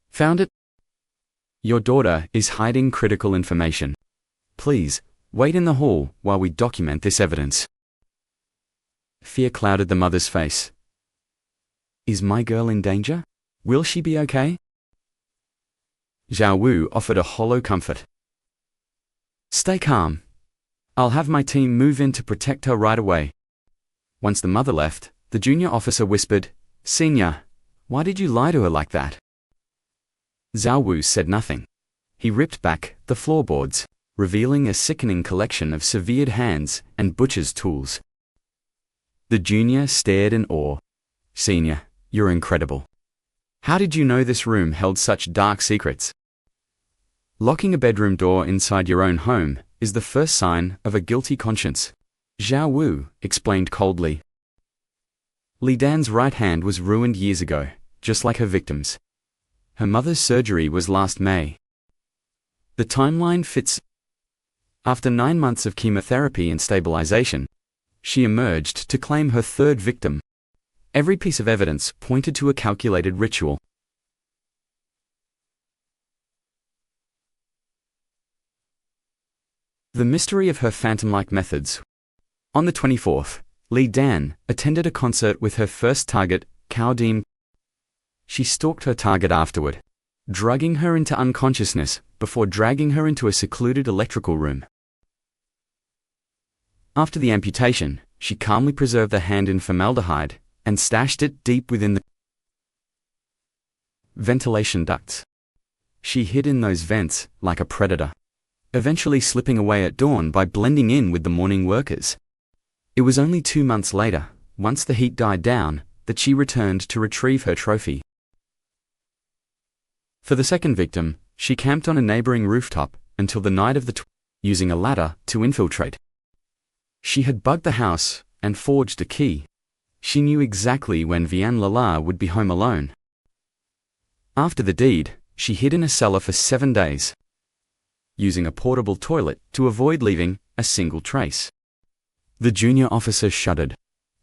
Found it? Your daughter is hiding critical information. Please, wait in the hall while we document this evidence. Fear clouded the mother's face. Is my girl in danger? Will she be okay? Zhao Wu offered a hollow comfort. Stay calm. I'll have my team move in to protect her right away. Once the mother left, the junior officer whispered, Senior, why did you lie to her like that? Zhao Wu said nothing. He ripped back the floorboards, revealing a sickening collection of severed hands and butcher's tools. The junior stared in awe. Senior, you're incredible. How did you know this room held such dark secrets? Locking a bedroom door inside your own home is the first sign of a guilty conscience, Zhao Wu explained coldly. Li Dan's right hand was ruined years ago, just like her victims. Her mother's surgery was last May. The timeline fits. After 9 months of chemotherapy and stabilization, she emerged to claim her third victim. Every piece of evidence pointed to a calculated ritual. The mystery of her phantom-like methods. On the 24th, Li Dan attended a concert with her first target, Cao Dim. She stalked her target afterward, drugging her into unconsciousness before dragging her into a secluded electrical room. After the amputation, she calmly preserved the hand in formaldehyde and stashed it deep within the ventilation ducts. She hid in those vents like a predator, eventually slipping away at dawn by blending in with the morning workers. It was only 2 months later, once the heat died down, that she returned to retrieve her trophy. For the second victim, she camped on a neighboring rooftop until the night of the using a ladder to infiltrate. She had bugged the house and forged a key. She knew exactly when Vian Lala would be home alone. After the deed, she hid in a cellar for 7 days. using a portable toilet to avoid leaving a single trace. The junior officer shuddered.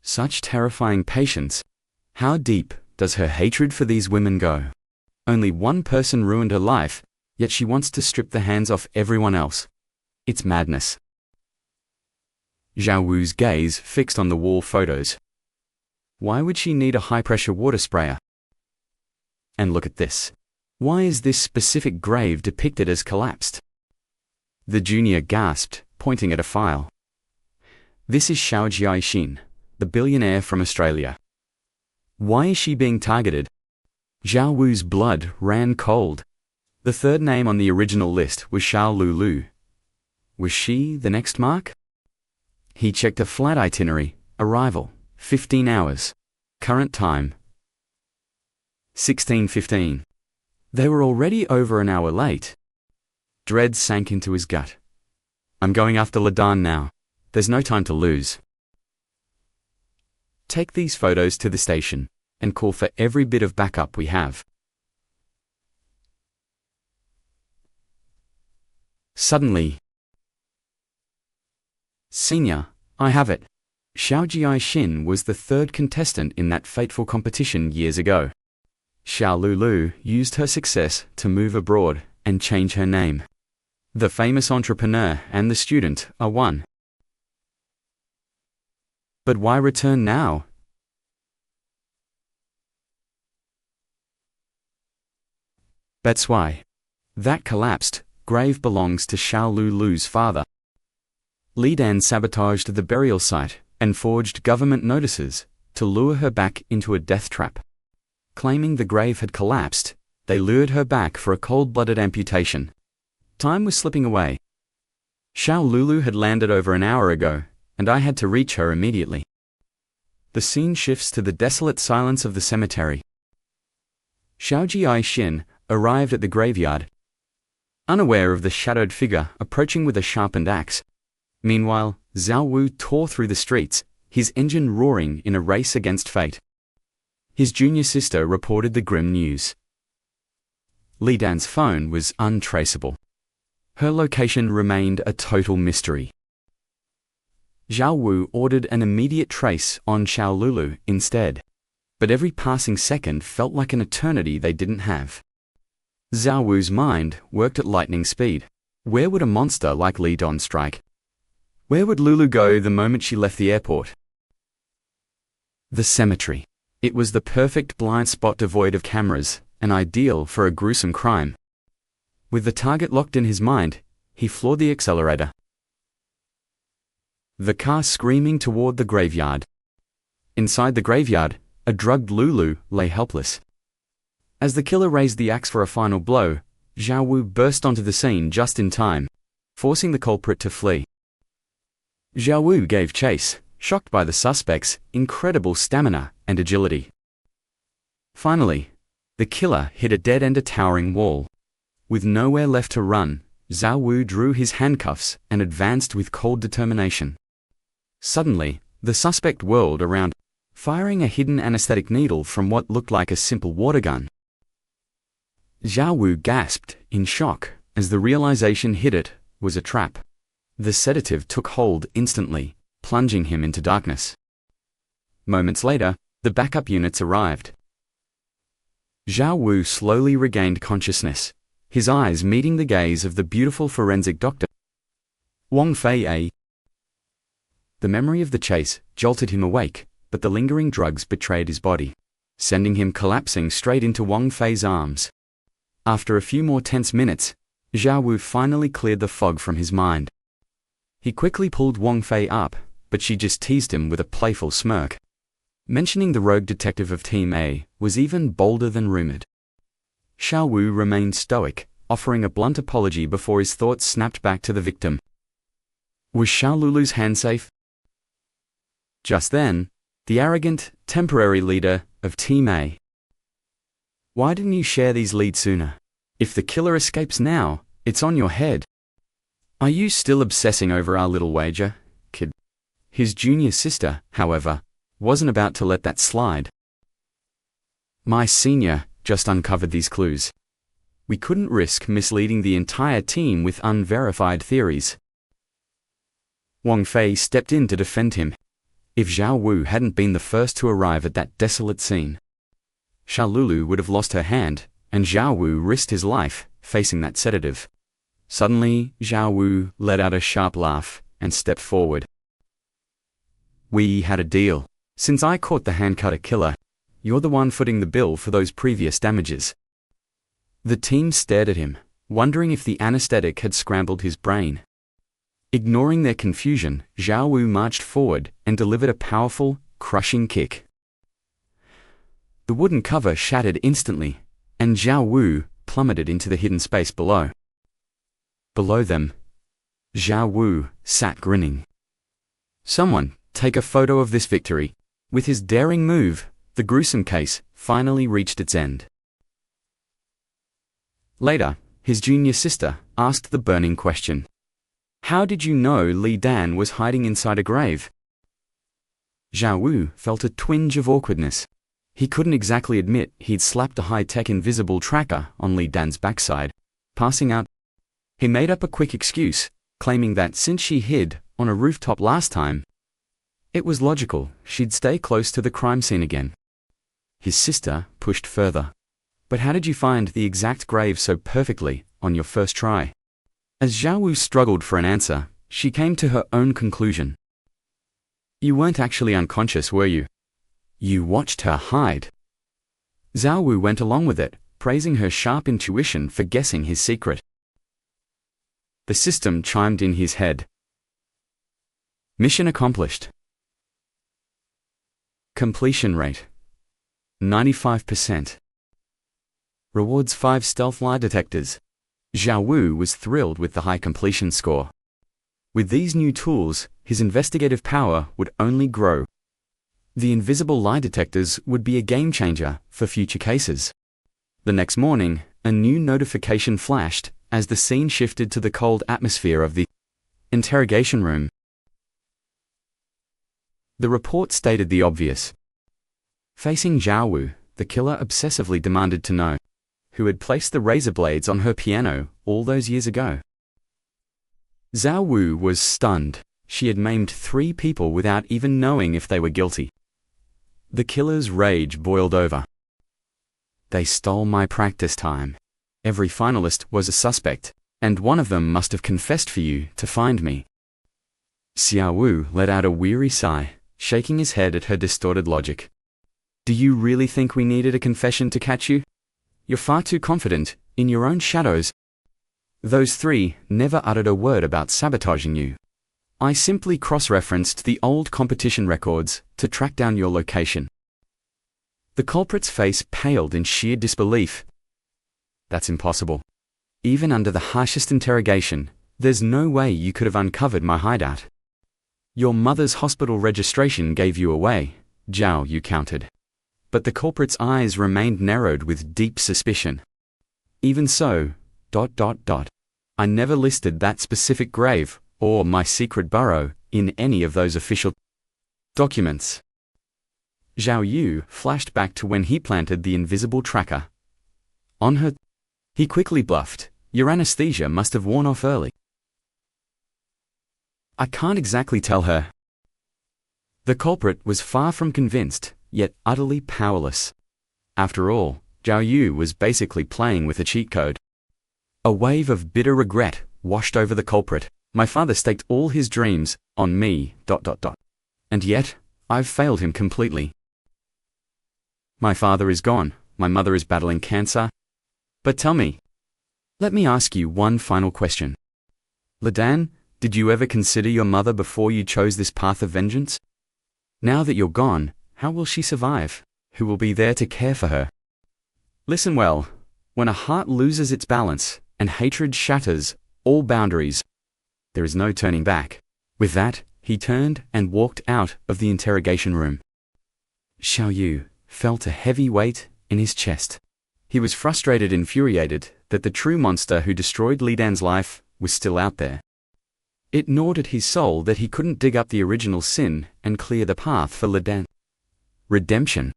Such terrifying patience. How deep does her hatred for these women go? Only one person ruined her life, yet she wants to strip the hands off everyone else. It's madness. Zhao Wu's gaze fixed on the wall photos. Why would she need a high-pressure water sprayer? And look at this. Why is this specific grave depicted as collapsed? The junior gasped, pointing at a file. This is Xiao Jiaixin, the billionaire from Australia. Why is she being targeted? Zhao Wu's blood ran cold. The third name on the original list was Xiao Lulu. Was she the next mark? He checked a flat itinerary. Arrival, 15 hours. Current time, 16:15. They were already over an hour late. Dread sank into his gut. I'm going after Ladan now. There's no time to lose. Take these photos to the station and call for every bit of backup we have. Suddenly, Senior, I have it. Xiao Jiaixin was the third contestant in that fateful competition years ago. Xiao Lulu used her success to move abroad and change her name. The famous entrepreneur and the student are one. But why return now? That's why. That collapsed grave belongs to Xiao Lulu's father. Li Dan sabotaged the burial site and forged government notices to lure her back into a death trap. Claiming the grave had collapsed, they lured her back for a cold-blooded amputation. Time was slipping away. Xiao Lulu had landed over an hour ago, and I had to reach her immediately. The scene shifts to the desolate silence of the cemetery. Xiao Jiaixin arrived at the graveyard, unaware of the shadowed figure approaching with a sharpened axe. Meanwhile, Zhao Wu tore through the streets, his engine roaring in a race against fate. His junior sister reported the grim news. Li Dan's phone was untraceable. Her location remained a total mystery. Zhao Wu ordered an immediate trace on Xiao Lulu instead, but every passing second felt like an eternity they didn't have. Zhao Wu's mind worked at lightning speed. Where would a monster like Li Dan strike? Where would Lulu go the moment she left the airport? The cemetery. It was the perfect blind spot devoid of cameras, and ideal for a gruesome crime. With the target locked in his mind, he floored the accelerator. The car screaming toward the graveyard. Inside the graveyard, a drugged Lulu lay helpless. As the killer raised the axe for a final blow, Zhao Wu burst onto the scene just in time, forcing the culprit to flee. Zhao Wu gave chase, shocked by the suspect's incredible stamina and agility. Finally, the killer hit a dead-end towering wall. With nowhere left to run, Zhao Wu drew his handcuffs and advanced with cold determination. Suddenly, the suspect whirled around, firing a hidden anesthetic needle from what looked like a simple water gun. Zhao Wu gasped in shock as the realization hit it was a trap. The sedative took hold instantly, plunging him into darkness. Moments later, the backup units arrived. Zhao Wu slowly regained consciousness, his eyes meeting the gaze of the beautiful forensic doctor, Wang Fei. The memory of the chase jolted him awake, but the lingering drugs betrayed his body, sending him collapsing straight into Wang Fei's arms. After a few more tense minutes, Zhao Wu finally cleared the fog from his mind. He quickly pulled Wang Fei up, but she just teased him with a playful smirk. Mentioning the rogue detective of Team A was even bolder than rumored. Xiao Wu remained stoic, offering a blunt apology before his thoughts snapped back to the victim. Was Xiao Lulu's hand safe? Just then, the arrogant, temporary leader of Team A. Why didn't you share these leads sooner? If the killer escapes now, it's on your head. Are you still obsessing over our little wager, kid? His junior sister, however, wasn't about to let that slide. My senior just uncovered these clues. We couldn't risk misleading the entire team with unverified theories. Wang Fei stepped in to defend him. If Zhao Wu hadn't been the first to arrive at that desolate scene, Shalulu would have lost her hand, and Zhao Wu risked his life facing that sedative. Suddenly, Zhao Wu let out a sharp laugh and stepped forward. We had a deal. Since I caught the hand-cutter killer, you're the one footing the bill for those previous damages. The team stared at him, wondering if the anesthetic had scrambled his brain. Ignoring their confusion, Zhao Wu marched forward and delivered a powerful, crushing kick. The wooden cover shattered instantly, and Zhao Wu plummeted into the hidden space below. Below them, Zhao Wu sat grinning. Someone take a photo of this victory. With his daring move, the gruesome case finally reached its end. Later, his junior sister asked the burning question. How did you know Li Dan was hiding inside a grave? Zhao Wu felt a twinge of awkwardness. He couldn't exactly admit he'd slapped a high-tech invisible tracker on Li Dan's backside, passing out. He made up a quick excuse, claiming that since she hid on a rooftop last time, it was logical she'd stay close to the crime scene again. His sister pushed further. But how did you find the exact grave so perfectly on your first try? As Zhao Wu struggled for an answer, she came to her own conclusion. You weren't actually unconscious, were you? You watched her hide. Zhao Wu went along with it, praising her sharp intuition for guessing his secret. The system chimed in his head. Mission accomplished. Completion rate 95%. Rewards 5 stealth lie detectors. Zhao Wu was thrilled with the high completion score. With these new tools, his investigative power would only grow. The invisible lie detectors would be a game changer for future cases. The next morning, a new notification flashed as the scene shifted to the cold atmosphere of the interrogation room. The report stated the obvious. Facing Zhao Wu, the killer obsessively demanded to know who had placed the razor blades on her piano all those years ago. Zhao Wu was stunned. She had maimed 3 people without even knowing if they were guilty. The killer's rage boiled over. They stole my practice time. Every finalist was a suspect, and one of them must have confessed for you to find me. Xiao Wu let out a weary sigh, shaking his head at her distorted logic. Do you really think we needed a confession to catch you? You're far too confident in your own shadows. Those 3 never uttered a word about sabotaging you. I simply cross-referenced the old competition records to track down your location. The culprit's face paled in sheer disbelief. That's impossible. Even under the harshest interrogation, there's no way you could have uncovered my hideout. Your mother's hospital registration gave you away, Zhao Yu countered. But the culprit's eyes remained narrowed with deep suspicion. Even so, ... I never listed that specific grave or my secret burrow in any of those official documents. Zhao Yu flashed back to when he planted the invisible tracker on her. He quickly bluffed. Your anesthesia must have worn off early. I can't exactly tell her. The culprit was far from convinced, yet utterly powerless. After all, Zhao Yu was basically playing with a cheat code. A wave of bitter regret washed over the culprit. My father staked all his dreams on me... And yet, I've failed him completely. My father is gone, my mother is battling cancer. But tell me, let me ask you one final question. Li Dan, did you ever consider your mother before you chose this path of vengeance? Now that you're gone, how will she survive? Who will be there to care for her? Listen well, when a heart loses its balance and hatred shatters all boundaries, there is no turning back. With that, he turned and walked out of the interrogation room. Xiao Yu felt a heavy weight in his chest. He was frustrated and infuriated that the true monster who destroyed Li Dan's life was still out there. It gnawed at his soul that he couldn't dig up the original sin and clear the path for Li Dan. Redemption.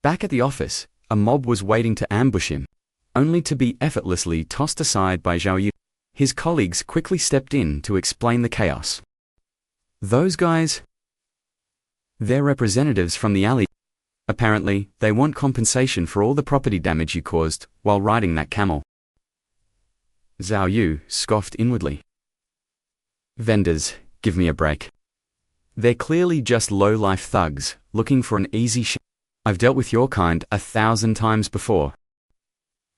Back at the office, a mob was waiting to ambush him. only to be effortlessly tossed aside by Zhao Yu. His colleagues quickly stepped in to explain the chaos. Those guys? They're representatives from the alley. Apparently, they want compensation for all the property damage you caused while riding that camel. Zhao Yu scoffed inwardly. Vendors, give me a break. They're clearly just low-life thugs, looking for an easy I've dealt with your kind 1,000 times before.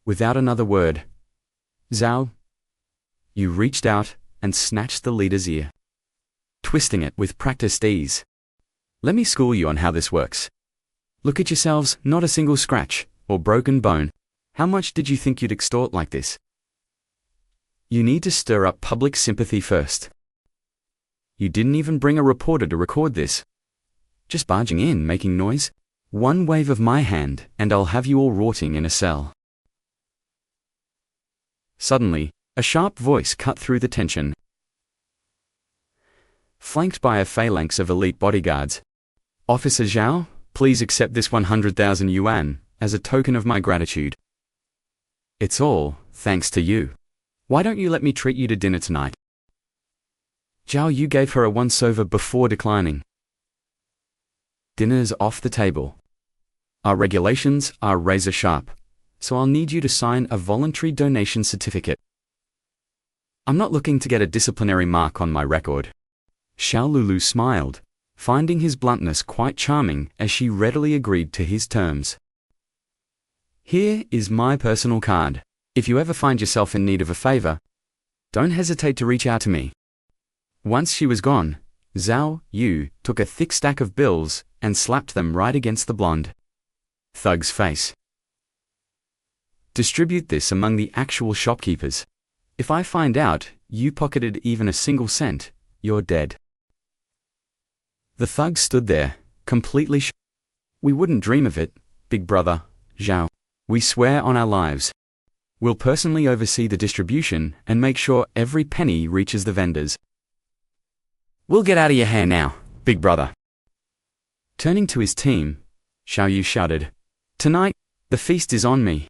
Without another word, Zhao Yu reached out and snatched the leader's ear, twisting it with practiced ease. Let me school you on how this works. Look at yourselves, not a single scratch or broken bone. How much did you think you'd extort like this? You need to stir up public sympathy first. You didn't even bring a reporter to record this. Just barging in, making noise. One wave of my hand, and I'll have you all rotting in a cell. Suddenly, a sharp voice cut through the tension. Flanked by a phalanx of elite bodyguards. Officer Zhao, please accept this 100,000 yuan as a token of my gratitude. It's all thanks to you. Why don't you let me treat you to dinner tonight? Zhao Yu gave her a once-over before declining. Dinner's off the table. Our regulations are razor-sharp, so I'll need you to sign a voluntary donation certificate. I'm not looking to get a disciplinary mark on my record. Xiao Lulu smiled, finding his bluntness quite charming as she readily agreed to his terms. Here is my personal card. If you ever find yourself in need of a favor, don't hesitate to reach out to me. Once she was gone, Zhao Yu took a thick stack of bills and slapped them right against the blonde thug's face. Distribute this among the actual shopkeepers. If I find out you pocketed even a single cent, you're dead. The thug stood there, completely We wouldn't dream of it, big brother, Zhao. We swear on our lives. We'll personally oversee the distribution and make sure every penny reaches the vendors. We'll get out of your hair now, big brother. Turning to his team, Xiao Yu shouted, Tonight, the feast is on me.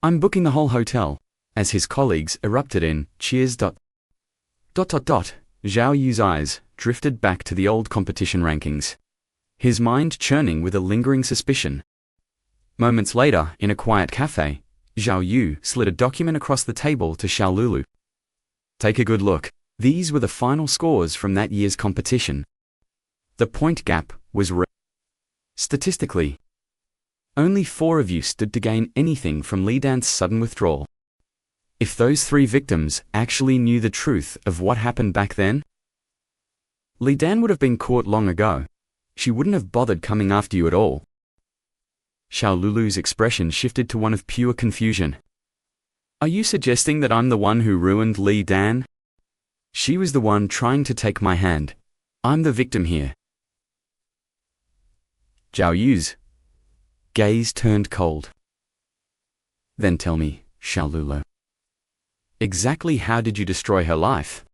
I'm booking the whole hotel, as his colleagues erupted in cheers. Zhao Yu's eyes drifted back to the old competition rankings, his mind churning with a lingering suspicion. Moments later, in a quiet cafe, Zhao Yu slid a document across the table to Xiao Lulu. Take a good look. These were the final scores from that year's competition. The point gap was statistically, only 4 of you stood to gain anything from Li Dan's sudden withdrawal. If those 3 victims actually knew the truth of what happened back then, Li Dan would have been caught long ago. She wouldn't have bothered coming after you at all. Xiao Lulu's expression shifted to one of pure confusion. Are you suggesting that I'm the one who ruined Li Dan? She was the one trying to take my hand. I'm the victim here. Zhao Yu's gaze turned cold. Then tell me, Xiao Lulu, exactly how did you destroy her life?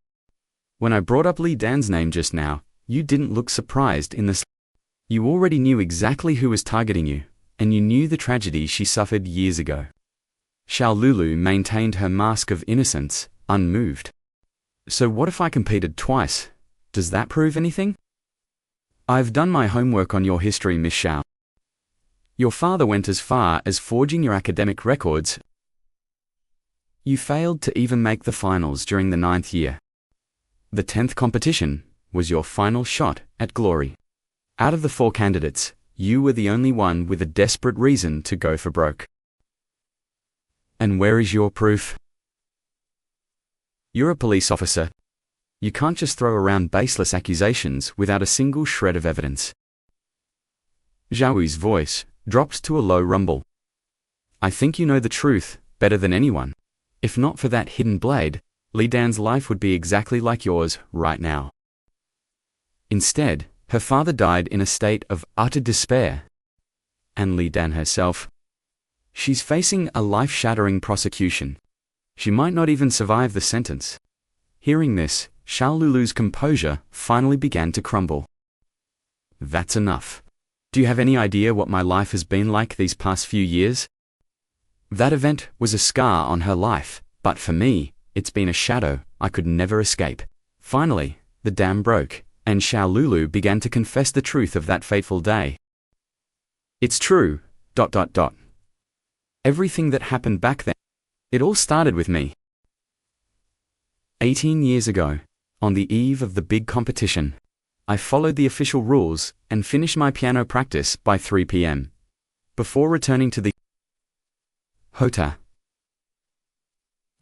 When I brought up Li Dan's name just now, you didn't look surprised in the You already knew exactly who was targeting you, and you knew the tragedy she suffered years ago. Xiao Lulu maintained her mask of innocence, unmoved. So what if I competed twice? Does that prove anything? I've done my homework on your history, Miss Xiao. Your father went as far as forging your academic records. You failed to even make the finals during the 9th year. The 10th competition was your final shot at glory. Out of the 4 candidates, you were the only one with a desperate reason to go for broke. And where is your proof? You're a police officer. You can't just throw around baseless accusations without a single shred of evidence. Zhao Yu's voice dropped to a low rumble. I think you know the truth better than anyone. If not for that hidden blade, Li Dan's life would be exactly like yours right now. Instead, her father died in a state of utter despair. And Li Dan herself, she's facing a life-shattering prosecution. She might not even survive the sentence. Hearing this, Xiao Lulu's composure finally began to crumble. That's enough. Do you have any idea what my life has been like these past few years? That event was a scar on her life, but for me, it's been a shadow I could never escape. Finally, the dam broke, and Xiao Lulu began to confess the truth of that fateful day. It's true, ... Everything that happened back then, it all started with me. 18 years ago, on the eve of the big competition, I followed the official rules and finished my piano practice by 3 p.m. before returning to the hotel.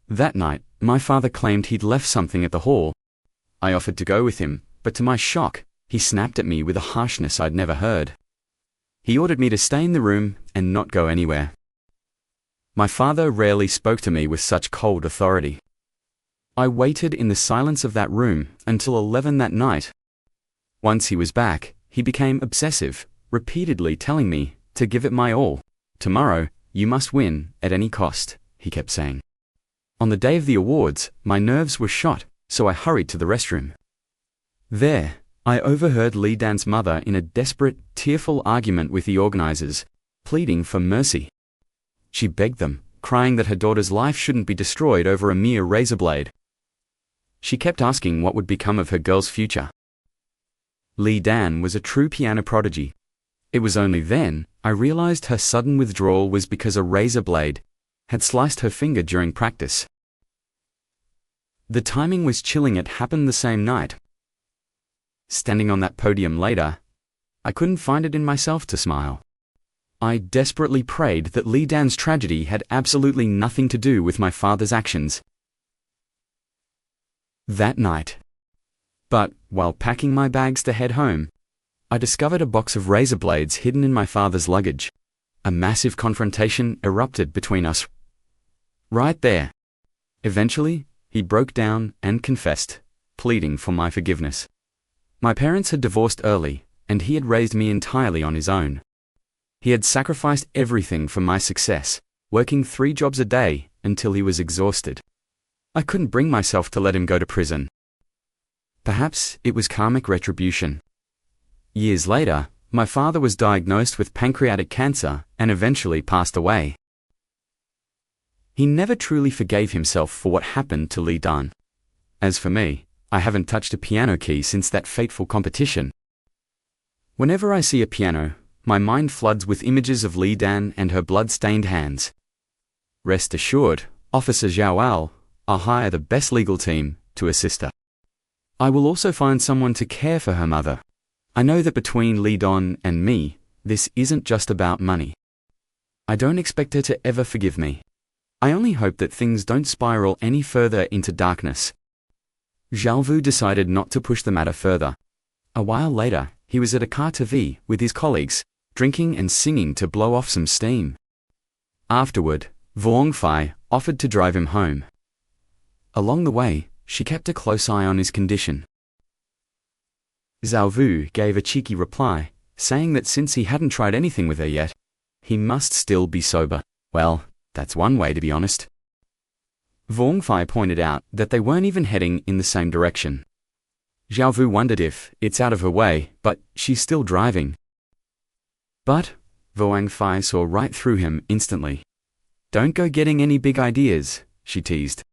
That night, my father claimed he'd left something at the hall. I offered to go with him, but to my shock, he snapped at me with a harshness I'd never heard. He ordered me to stay in the room and not go anywhere. My father rarely spoke to me with such cold authority. I waited in the silence of that room until 11 that night. Once he was back, he became obsessive, repeatedly telling me to give it my all. Tomorrow, you must win at any cost, he kept saying. On the day of the awards, my nerves were shot, so I hurried to the restroom. There, I overheard Li Dan's mother in a desperate, tearful argument with the organizers, pleading for mercy. She begged them, crying that her daughter's life shouldn't be destroyed over a mere razor blade. She kept asking what would become of her girl's future. Li Dan was a true piano prodigy. It was only then I realized her sudden withdrawal was because a razor blade had sliced her finger during practice. The timing was chilling. It happened the same night. Standing on that podium later, I couldn't find it in myself to smile. I desperately prayed that Li Dan's tragedy had absolutely nothing to do with my father's actions that night. But, while packing my bags to head home, I discovered a box of razor blades hidden in my father's luggage. A massive confrontation erupted between us right there. Eventually, he broke down and confessed, pleading for my forgiveness. My parents had divorced early, and he had raised me entirely on his own. He had sacrificed everything for my success, working 3 jobs a day until he was exhausted. I couldn't bring myself to let him go to prison. Perhaps it was karmic retribution. Years later, my father was diagnosed with pancreatic cancer and eventually passed away. He never truly forgave himself for what happened to Li Dan. As for me, I haven't touched a piano key since that fateful competition. Whenever I see a piano, my mind floods with images of Li Dan and her blood-stained hands. Rest assured, Officer Zhao, I'll hire the best legal team to assist her. I will also find someone to care for her mother. I know that between Li Dan and me, this isn't just about money. I don't expect her to ever forgive me. I only hope that things don't spiral any further into darkness. Zhao Vu decided not to push the matter further. A while later, he was at a car TV with his colleagues, drinking and singing to blow off some steam. Afterward, Vuong Fai offered to drive him home. Along the way, she kept a close eye on his condition. Zhao Vu gave a cheeky reply, saying that since he hadn't tried anything with her yet, he must still be sober. Well, that's one way to be honest. Vuong Fai pointed out that they weren't even heading in the same direction. Zhao Vu wondered if it's out of her way, but she's still driving. But Vuong Fai saw right through him instantly. Don't go getting any big ideas, she teased.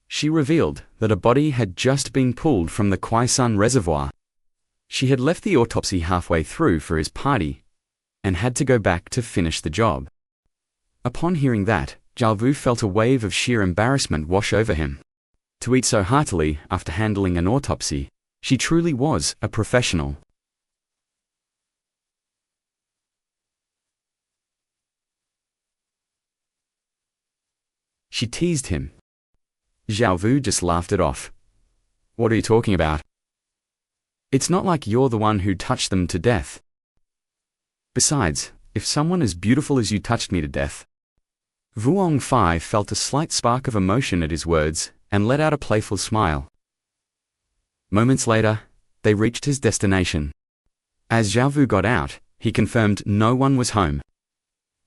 She revealed that a body had just been pulled from the Kwaisan reservoir. She had left the autopsy halfway through for his party and had to go back to finish the job. Upon hearing that, Zhao Vu felt a wave of sheer embarrassment wash over him. To eat so heartily after handling an autopsy, she truly was a professional. She teased him. Zhao Vu just laughed it off. What are you talking about? It's not like you're the one who touched them to death. Besides, if someone as beautiful as you touched me to death. Vuong Fai felt a slight spark of emotion at his words and let out a playful smile. Moments later, they reached his destination. As Zhao Vu got out, he confirmed no one was home.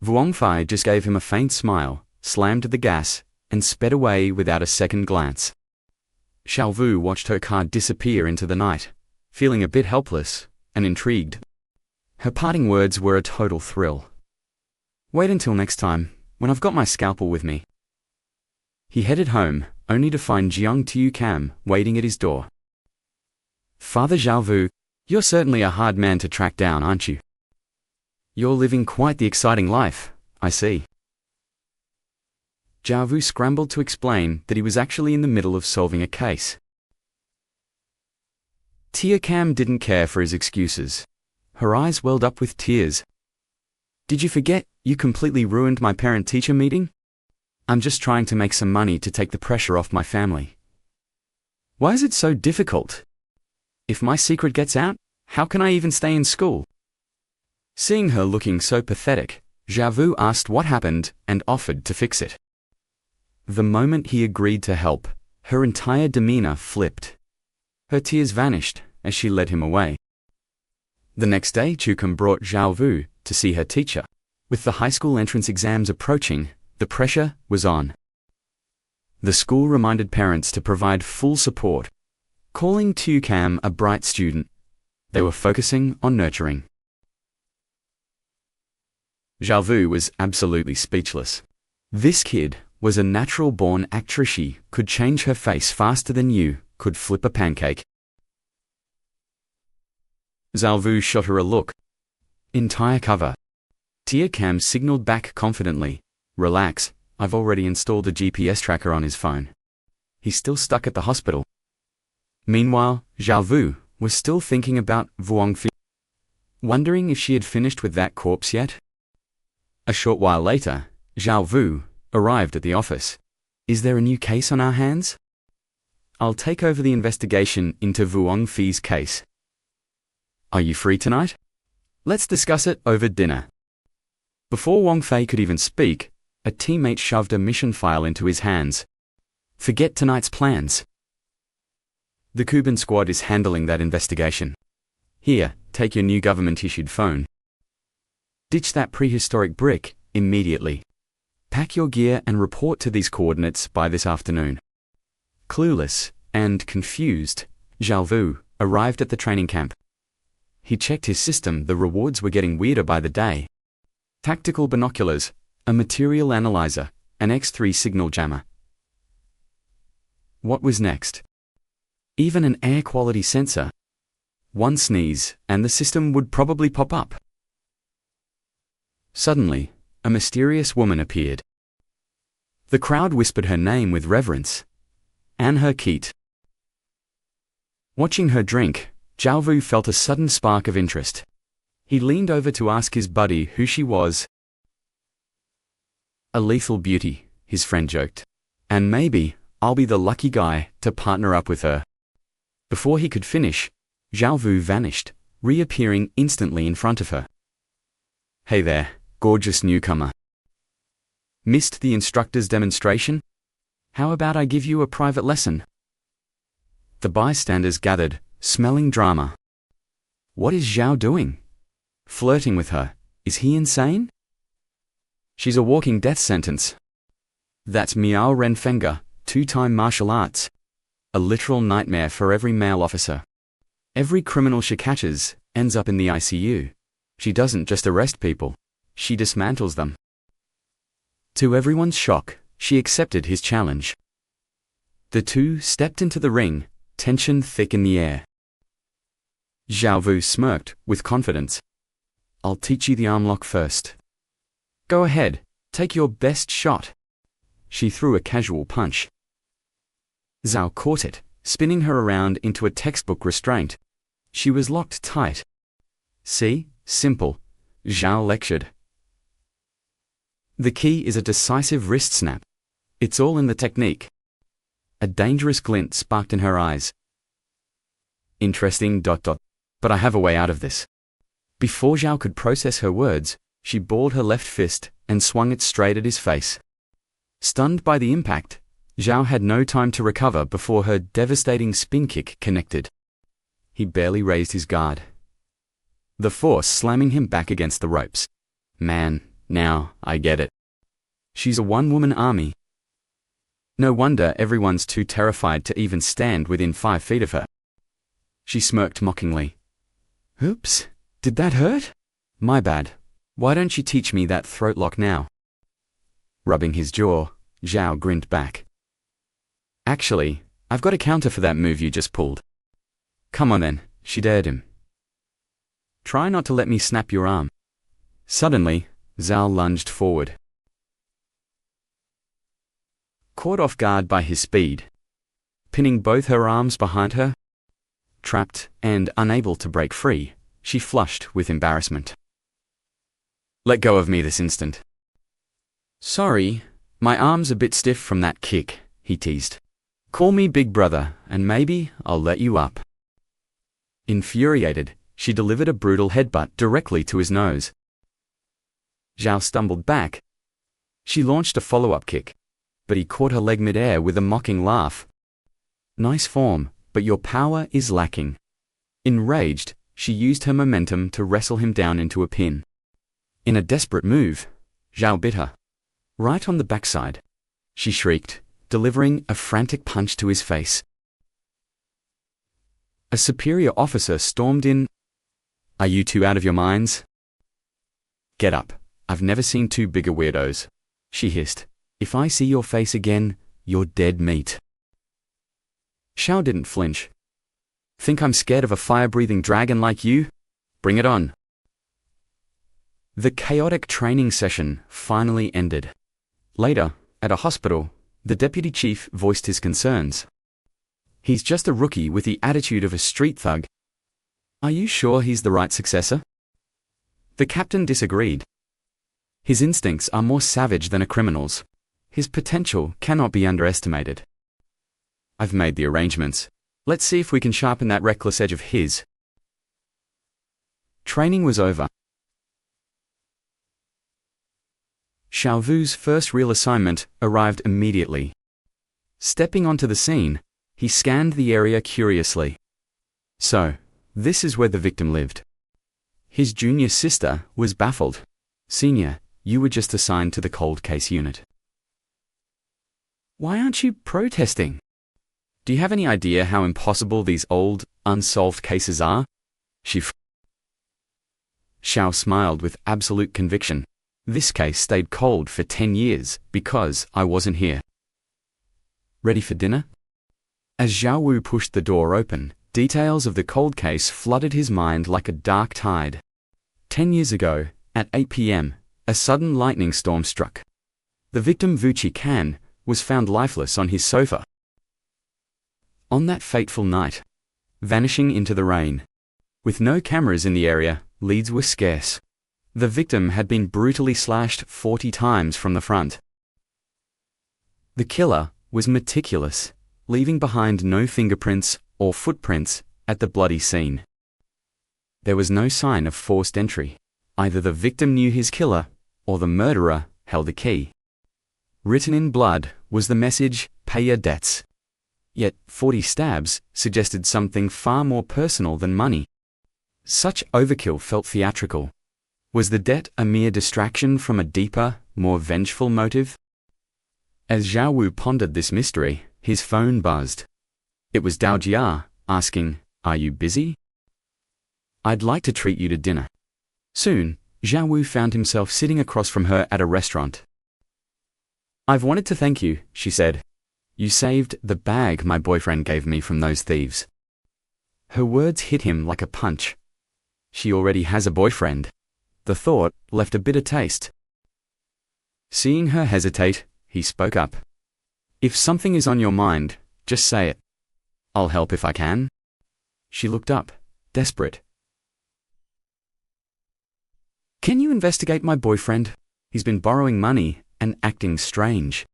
Vuong Fai just gave him a faint smile, slammed the gas, and sped away without a second glance. Xiao Vu watched her car disappear into the night, feeling a bit helpless and intrigued. Her parting words were a total thrill. Wait until next time, when I've got my scalpel with me. He headed home, only to find Jiang Tiukam waiting at his door. Father Zhaovu, you're certainly a hard man to track down, aren't you? You're living quite the exciting life, I see. Zhaovu scrambled to explain that he was actually in the middle of solving a case. Tiukam didn't care for his excuses. Her eyes welled up with tears. Did you forget you completely ruined my parent-teacher meeting? I'm just trying to make some money to take the pressure off my family. Why is it so difficult? If my secret gets out, how can I even stay in school? Seeing her looking so pathetic, Zhaovu asked what happened and offered to fix it. The moment he agreed to help, her entire demeanor flipped. Her tears vanished as she led him away. The next day, Chukam brought Zhaovu to see her teacher. With the high school entrance exams approaching, the pressure was on. The school reminded parents to provide full support, calling Tiukam a bright student. They were focusing on nurturing. Zhaovu was absolutely speechless. This kid was a natural-born actress. She could change her face faster than you could flip a pancake. Zhaovu shot her a look. Entire cover. Tiukam signaled back confidently. Relax, I've already installed a GPS tracker on his phone. He's still stuck at the hospital. Meanwhile, Zhaovu was still thinking about Vuongfi, wondering if she had finished with that corpse yet. A short while later, Zhaovu arrived at the office. Is there a new case on our hands? I'll take over the investigation into Vuongfi's case. Are you free tonight? Let's discuss it over dinner. Before Wang Fei could even speak, a teammate shoved a mission file into his hands. Forget tonight's plans. The Kuban squad is handling that investigation. Here, take your new government-issued phone. Ditch that prehistoric brick immediately. Pack your gear and report to these coordinates by this afternoon. Clueless and confused, Zhaovu arrived at the training camp. He checked his system. The rewards were getting weirder by the day. Tactical binoculars, a material analyzer, an X3 signal jammer. What was next? Even an air quality sensor. One sneeze, and the system would probably pop up. Suddenly, a mysterious woman appeared. The crowd whispered her name with reverence. Anhe Keat. Watching her drink, Zhaovu felt a sudden spark of interest. He leaned over to ask his buddy who she was. A lethal beauty, his friend joked. And maybe I'll be the lucky guy to partner up with her. Before he could finish, Zhaovu vanished, reappearing instantly in front of her. Hey there, gorgeous newcomer. Missed the instructor's demonstration? How about I give you a private lesson? The bystanders gathered, smelling drama. What is Zhao doing? Flirting with her. Is he insane? She's a walking death sentence. That's Miao Renfenga, 2-time martial arts. A literal nightmare for every male officer. Every criminal she catches ends up in the ICU. She doesn't just arrest people, she dismantles them. To everyone's shock, she accepted his challenge. The two stepped into the ring, tension thick in the air. Zhaovu smirked with confidence. I'll teach you the arm lock first. Go ahead, take your best shot. She threw a casual punch. Zhao caught it, spinning her around into a textbook restraint. She was locked tight. See, simple, Zhao lectured. The key is a decisive wrist snap. It's all in the technique. A dangerous glint sparked in her eyes. Interesting. But I have a way out of this. Before Zhao could process her words, she balled her left fist and swung it straight at his face. Stunned by the impact, Zhao had no time to recover before her devastating spin kick connected. He barely raised his guard, the force slamming him back against the ropes. Man, now I get it. She's a one-woman army. No wonder everyone's too terrified to even stand within 5 feet of her. She smirked mockingly. Oops, did that hurt? My bad. Why don't you teach me that throat lock now? Rubbing his jaw, Zhao grinned back. Actually, I've got a counter for that move you just pulled. Come on then, she dared him. Try not to let me snap your arm. Suddenly, Zhao lunged forward. Caught off guard by his speed, pinning both her arms behind her, trapped and unable to break free, she flushed with embarrassment. Let go of me this instant. Sorry, my arm's a bit stiff from that kick, he teased. Call me Big Brother, and maybe I'll let you up. Infuriated, she delivered a brutal headbutt directly to his nose. Zhao stumbled back. She launched a follow-up kick, but he caught her leg mid-air with a mocking laugh. Nice form, but your power is lacking. Enraged, she used her momentum to wrestle him down into a pin. In a desperate move, Zhao bit her. Right on the backside. She shrieked, delivering a frantic punch to his face. A superior officer stormed in. Are you two out of your minds? Get up. I've never seen two bigger weirdos, she hissed. If I see your face again, you're dead meat. Zhao didn't flinch. Think I'm scared of a fire-breathing dragon like you? Bring it on. The chaotic training session finally ended. Later, at a hospital, the deputy chief voiced his concerns. He's just a rookie with the attitude of a street thug. Are you sure he's the right successor? The captain disagreed. His instincts are more savage than a criminal's. His potential cannot be underestimated. I've made the arrangements. Let's see if we can sharpen that reckless edge of his. Training was over. Xiao Vu's first real assignment arrived immediately. Stepping onto the scene, he scanned the area curiously. So, this is where the victim lived. His junior sister was baffled. Senior, you were just assigned to the cold case unit. Why aren't you protesting? Do you have any idea how impossible these old, unsolved cases are? Xiao smiled with absolute conviction. This case stayed cold for 10 years because I wasn't here. Ready for dinner? As Zhao Wu pushed the door open, details of the cold case flooded his mind like a dark tide. 10 years ago, at 8 p.m., a sudden lightning storm struck. The victim Vuchi Kan was found lifeless on his sofa. On that fateful night, vanishing into the rain. With no cameras in the area, leads were scarce. The victim had been brutally slashed 40 times from the front. The killer was meticulous, leaving behind no fingerprints or footprints at the bloody scene. There was no sign of forced entry. Either the victim knew his killer, or the murderer held a key. Written in blood was the message, "Pay your debts." Yet 40 stabs suggested something far more personal than money. Such overkill felt theatrical. Was the debt a mere distraction from a deeper, more vengeful motive? As Zhao Wu pondered this mystery, his phone buzzed. It was Dao Jia, asking, "Are you busy? I'd like to treat you to dinner." Soon, Zhao Wu found himself sitting across from her at a restaurant. "I've wanted to thank you," she said. "You saved the bag my boyfriend gave me from those thieves." Her words hit him like a punch. She already has a boyfriend. The thought left a bitter taste. Seeing her hesitate, he spoke up. "If something is on your mind, just say it. I'll help if I can." She looked up, desperate. "Can you investigate my boyfriend? He's been borrowing money and acting strange."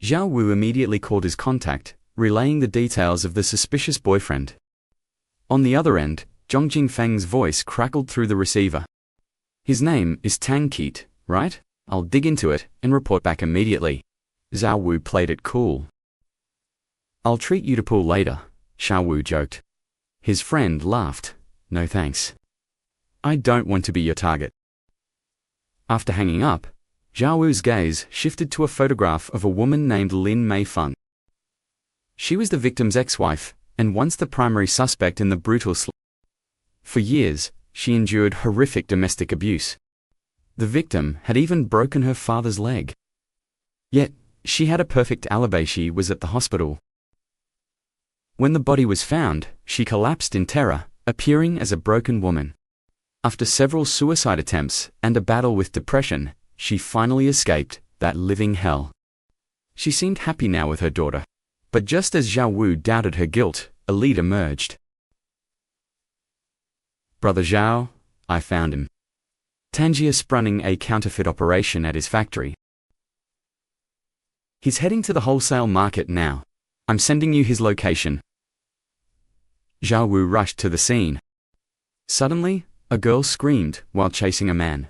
Zhao Wu immediately called his contact, relaying the details of the suspicious boyfriend. On the other end, Zhong Jingfeng's voice crackled through the receiver. "His name is Tang Keat, right? I'll dig into it and report back immediately." Zhao Wu played it cool. "I'll treat you to pool later," Zhao Wu joked. His friend laughed. "No thanks. I don't want to be your target." After hanging up, Zhao Wu's gaze shifted to a photograph of a woman named Lin Mei Feng. She was the victim's ex-wife, and once the primary suspect in the brutal For years, she endured horrific domestic abuse. The victim had even broken her father's leg. Yet, she had a perfect alibi. She was at the hospital. When the body was found, she collapsed in terror, appearing as a broken woman. After several suicide attempts and a battle with depression, she finally escaped that living hell. She seemed happy now with her daughter. But just as Zhao Wu doubted her guilt, a lead emerged. "Brother Zhao, I found him. Tangier running a counterfeit operation at his factory. He's heading to the wholesale market now. I'm sending you his location." Zhao Wu rushed to the scene. Suddenly, a girl screamed while chasing a man.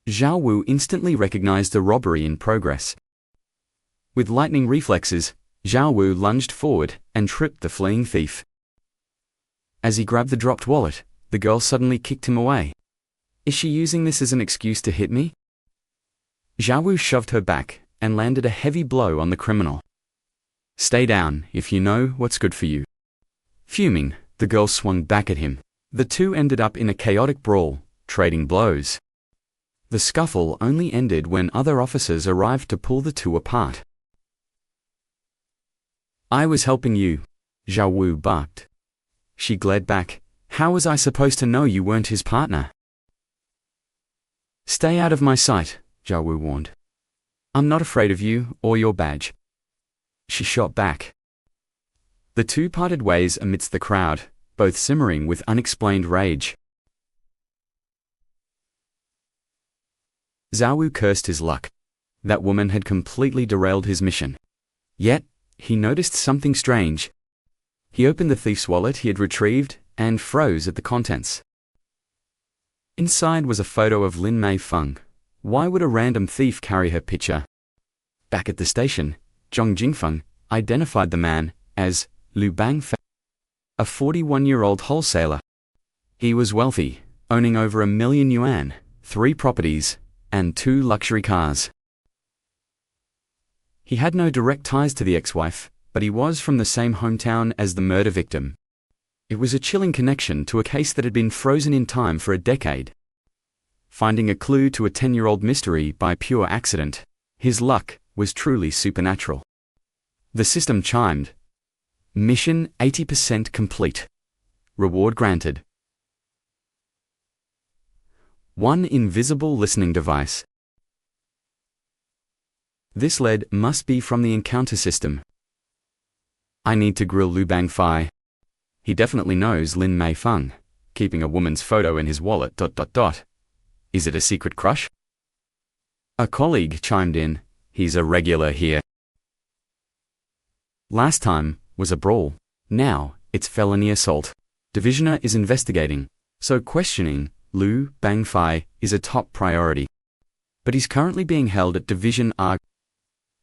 Zhao Wu instantly recognized the robbery in progress. With lightning reflexes, Zhao Wu lunged forward and tripped the fleeing thief. As he grabbed the dropped wallet, the girl suddenly kicked him away. "Is she using this as an excuse to hit me?" Zhao Wu shoved her back and landed a heavy blow on the criminal. "Stay down if you know what's good for you." Fuming, the girl swung back at him. The two ended up in a chaotic brawl, trading blows. The scuffle only ended when other officers arrived to pull the two apart. "I was helping you," Zhao Wu barked. She glared back. "How was I supposed to know you weren't his partner?" "Stay out of my sight," Zhao Wu warned. "I'm not afraid of you or your badge." She shot back. The two parted ways amidst the crowd, both simmering with unexplained rage. Zhao Wu cursed his luck. That woman had completely derailed his mission. Yet, he noticed something strange. He opened the thief's wallet he had retrieved and froze at the contents. Inside was a photo of Lin Mei Feng. Why would a random thief carry her picture? Back at the station, Zhong Jingfeng identified the man as Liu Bangfei, a 41-year-old wholesaler. He was wealthy, owning over 1 million yuan, 3 properties, and 2 luxury cars. He had no direct ties to the ex-wife, but he was from the same hometown as the murder victim. It was a chilling connection to a case that had been frozen in time for a decade. Finding a clue to a 10-year-old mystery by pure accident, his luck was truly supernatural. The system chimed. "Mission 80% complete. Reward granted." One invisible listening device. This lead must be from the encounter system. I need to grill Liu Bangfei. He definitely knows Lin Mei Feng, keeping a woman's photo in his wallet. Is it a secret crush? A colleague chimed in. He's a regular here. Last time was a brawl. Now it's felony assault. Divisioner is investigating, so questioning Liu Bangfei is a top priority. But he's currently being held at Division R.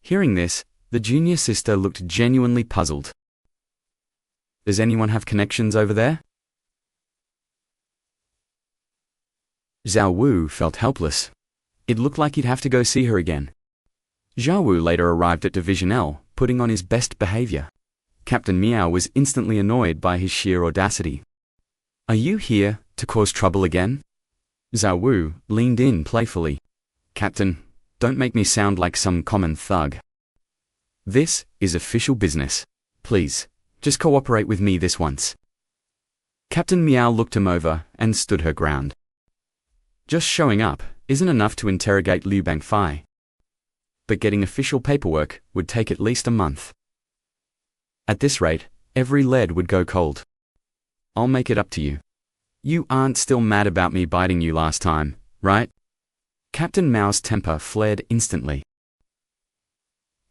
Hearing this, the junior sister looked genuinely puzzled. Does anyone have connections over there? Zhao Wu felt helpless. It looked like he'd have to go see her again. Zhao Wu later arrived at Division L, putting on his best behavior. Captain Miao was instantly annoyed by his sheer audacity. "Are you here to cause trouble again?" Zhao Wu leaned in playfully. "Captain, don't make me sound like some common thug. This is official business. Please, just cooperate with me this once." Captain Miao looked him over and stood her ground. Just showing up isn't enough to interrogate Liu Bangfei. But getting official paperwork would take at least a month. At this rate, every lead would go cold. "I'll make it up to you. You aren't still mad about me biting you last time, right?" Captain Miao's temper flared instantly.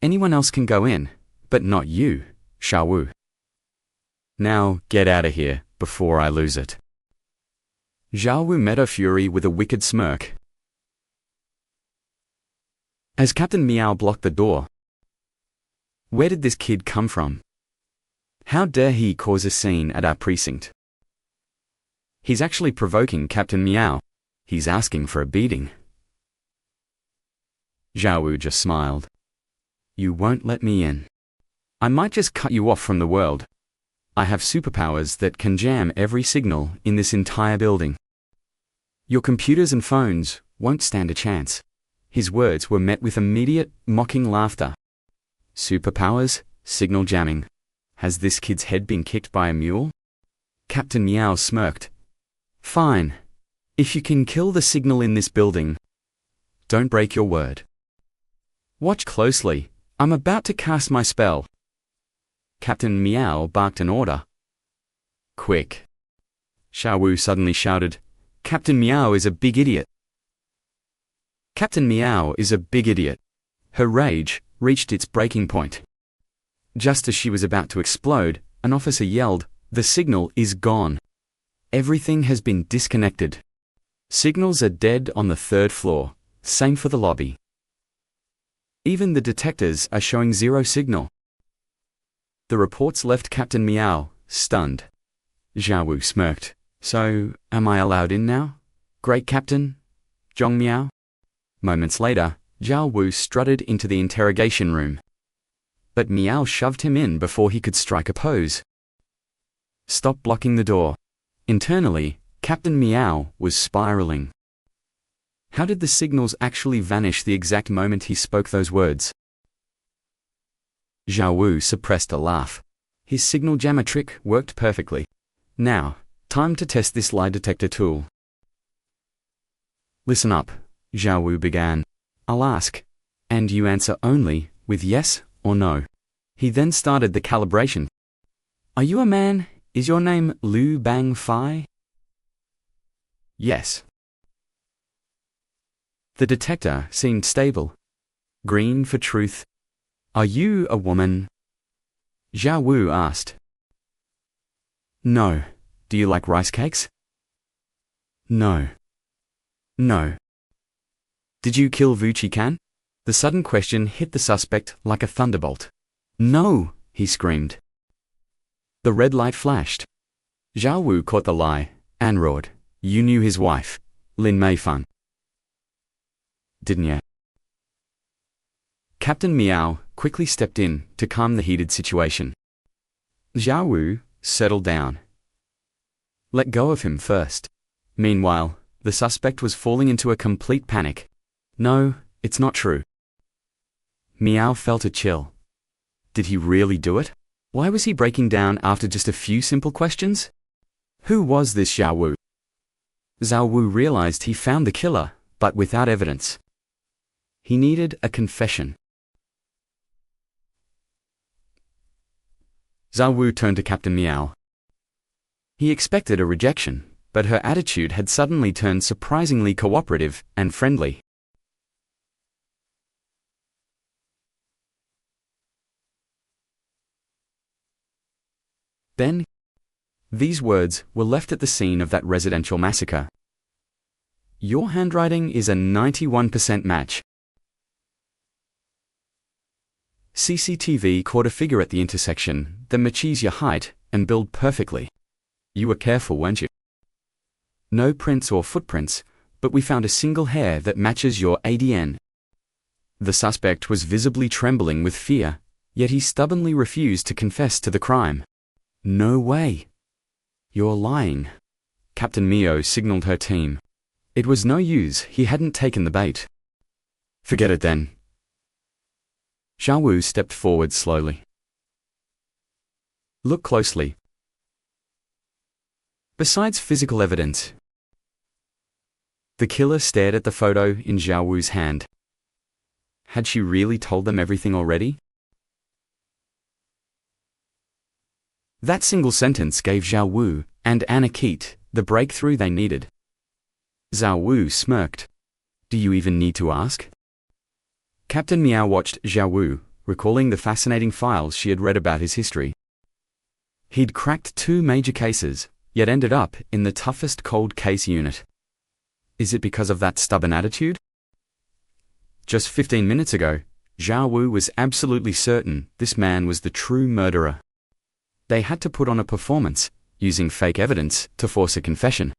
"Anyone else can go in, but not you, Zhao Wu. Now get out of here before I lose it." Zhao Wu met her fury with a wicked smirk. As Captain Miao blocked the door, "Where did this kid come from? How dare he cause a scene at our precinct? He's actually provoking Captain Miao. He's asking for a beating." Zhao Wu just smiled. "You won't let me in. I might just cut you off from the world. I have superpowers that can jam every signal in this entire building. Your computers and phones Won't stand a chance. His words were met with immediate, mocking laughter. Superpowers? Signal jamming. Has this kid's head been kicked by a mule? Captain Meow smirked. Fine. If you can kill the signal in this building, don't break your word. Watch closely. I'm about to cast my spell. Captain Meow barked an order. Quick. Xiaowu suddenly shouted. Captain Meow is a big idiot. Captain Meow is a big idiot. Her rage reached its breaking point. Just as she was about to explode, an officer yelled, The signal is gone. Everything has been disconnected. Signals are dead on the 3rd floor. Same for the lobby. Even the detectors are showing 0 signal. The reports left Captain Meow stunned. Xiaowu smirked. So, am I allowed in now? Great Captain? Zhong Miao? Moments later, Zhao Wu strutted into the interrogation room. But Miao shoved him in before he could strike a pose. Stop blocking the door. Internally, Captain Meow was spiraling. How did the signals actually vanish the exact moment he spoke those words? Zhao Wu suppressed a laugh. His signal jammer trick worked perfectly. Now, time to test this lie detector tool. Listen up, Zhao Wu began. I'll ask, and you answer only with yes or no. He then started the calibration. Are you a man? Is your name Lu Bang Fai? Yes. The detector seemed stable. Green for truth. Are you a woman? Zhao Wu asked. No. Do you like rice cakes? No. No. Did you kill Wu Qi-kan? The sudden question hit the suspect like a thunderbolt. No, he screamed. The red light flashed. Zhao Wu caught the lie and roared. You knew his wife, Lin Meifan. Didn't you? Captain Meow quickly stepped in to calm the heated situation. Zhao Wu, settle down. Let go of him first. Meanwhile, the suspect was falling into a complete panic. No, it's not true. Meow felt a chill. Did he really do it? Why was he breaking down after just a few simple questions? Who was this Zhao Wu? Zhao Wu realized he found the killer, but without evidence. He needed a confession. Zhao Wu turned to Captain Meow. He expected a rejection, but her attitude had suddenly turned surprisingly cooperative and friendly. Then, these words were left at the scene of that residential massacre. Your handwriting is a 91% match. CCTV caught a figure at the intersection that matches your height and build perfectly. You were careful, weren't you? No prints or footprints, but we found a single hair that matches your ADN. The suspect was visibly trembling with fear, yet he stubbornly refused to confess to the crime. No way. You're lying. Captain Mio signaled her team. It was no use, he hadn't taken the bait. Forget it then. Zhao Wu stepped forward slowly. Look closely. Besides physical evidence, the killer stared at the photo in Zhao Wu's hand. Had she really told them everything already? That single sentence gave Zhao Wu and Anna Keat the breakthrough they needed. Zhao Wu smirked. Do you even need to ask? Captain Meow watched Zhao Wu, recalling the fascinating files she had read about his history. He'd cracked 2 major cases, yet ended up in the toughest cold case unit. Is it because of that stubborn attitude? Just 15 minutes ago, Zhao Wu was absolutely certain this man was the true murderer. They had to put on a performance, using fake evidence to force a confession.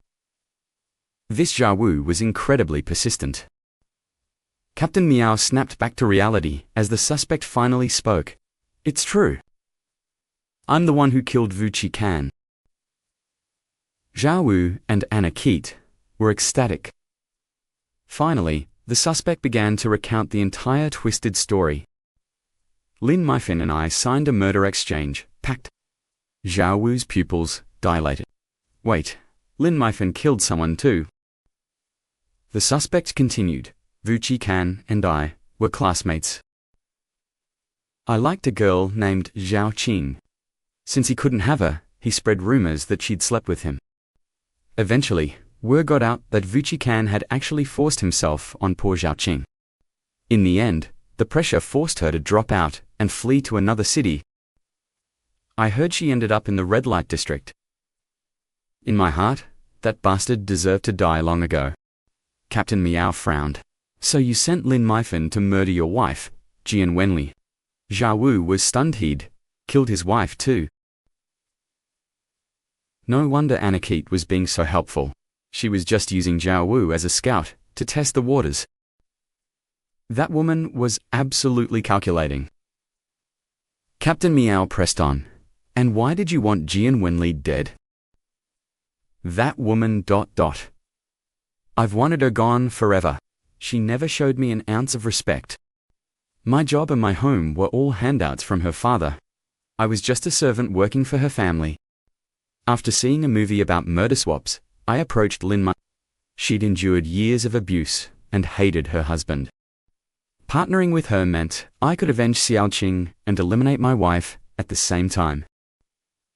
This Zhao Wu was incredibly persistent. Captain Meow snapped back to reality as the suspect finally spoke. It's true. I'm the one who killed Wu Qi-kan. Zhao Wu and Anna Keat were ecstatic. Finally, the suspect began to recount the entire twisted story. Lin Maifin and I signed a murder exchange pact. Zhao Wu's pupils dilated. Wait, Lin Maifin killed someone too. The suspect continued. Wu Qikan and I were classmates. I liked a girl named Zhao Qing. Since he couldn't have her, he spread rumors that she'd slept with him. Eventually, word got out that Wu Qikan had actually forced himself on poor Zhao Qing. In the end, the pressure forced her to drop out and flee to another city. I heard she ended up in the red light district. In my heart, that bastard deserved to die long ago. Captain Miao frowned. So you sent Lin Maifin to murder your wife, Jian Wenli. Zhao Wu was stunned. He'd killed his wife too. No wonder Anakit was being so helpful. She was just using Zhao Wu as a scout to test the waters. That woman was absolutely calculating. Captain Miao pressed on. And why did you want Jian Wenli dead? That woman ... I've wanted her gone forever. She never showed me an ounce of respect. My job and my home were all handouts from her father. I was just a servant working for her family. After seeing a movie about murder swaps, I approached Lin Maifin. She'd endured years of abuse and hated her husband. Partnering with her meant I could avenge Xiao Qing and eliminate my wife at the same time.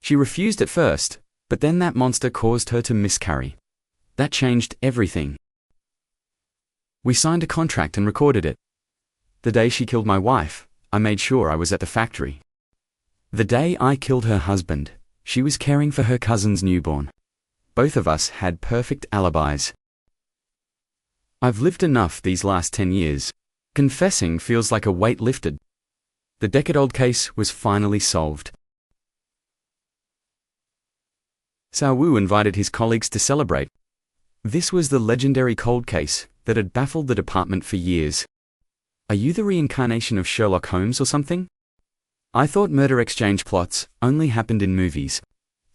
She refused at first, but then that monster caused her to miscarry. That changed everything. We signed a contract and recorded it. The day she killed my wife, I made sure I was at the factory. The day I killed her husband, she was caring for her cousin's newborn. Both of us had perfect alibis. I've lived enough these last 10 years. Confessing feels like a weight lifted. The decade-old case was finally solved. Zhao Wu invited his colleagues to celebrate. This was the legendary cold case that had baffled the department for years. Are you the reincarnation of Sherlock Holmes or something? I thought murder exchange plots only happened in movies.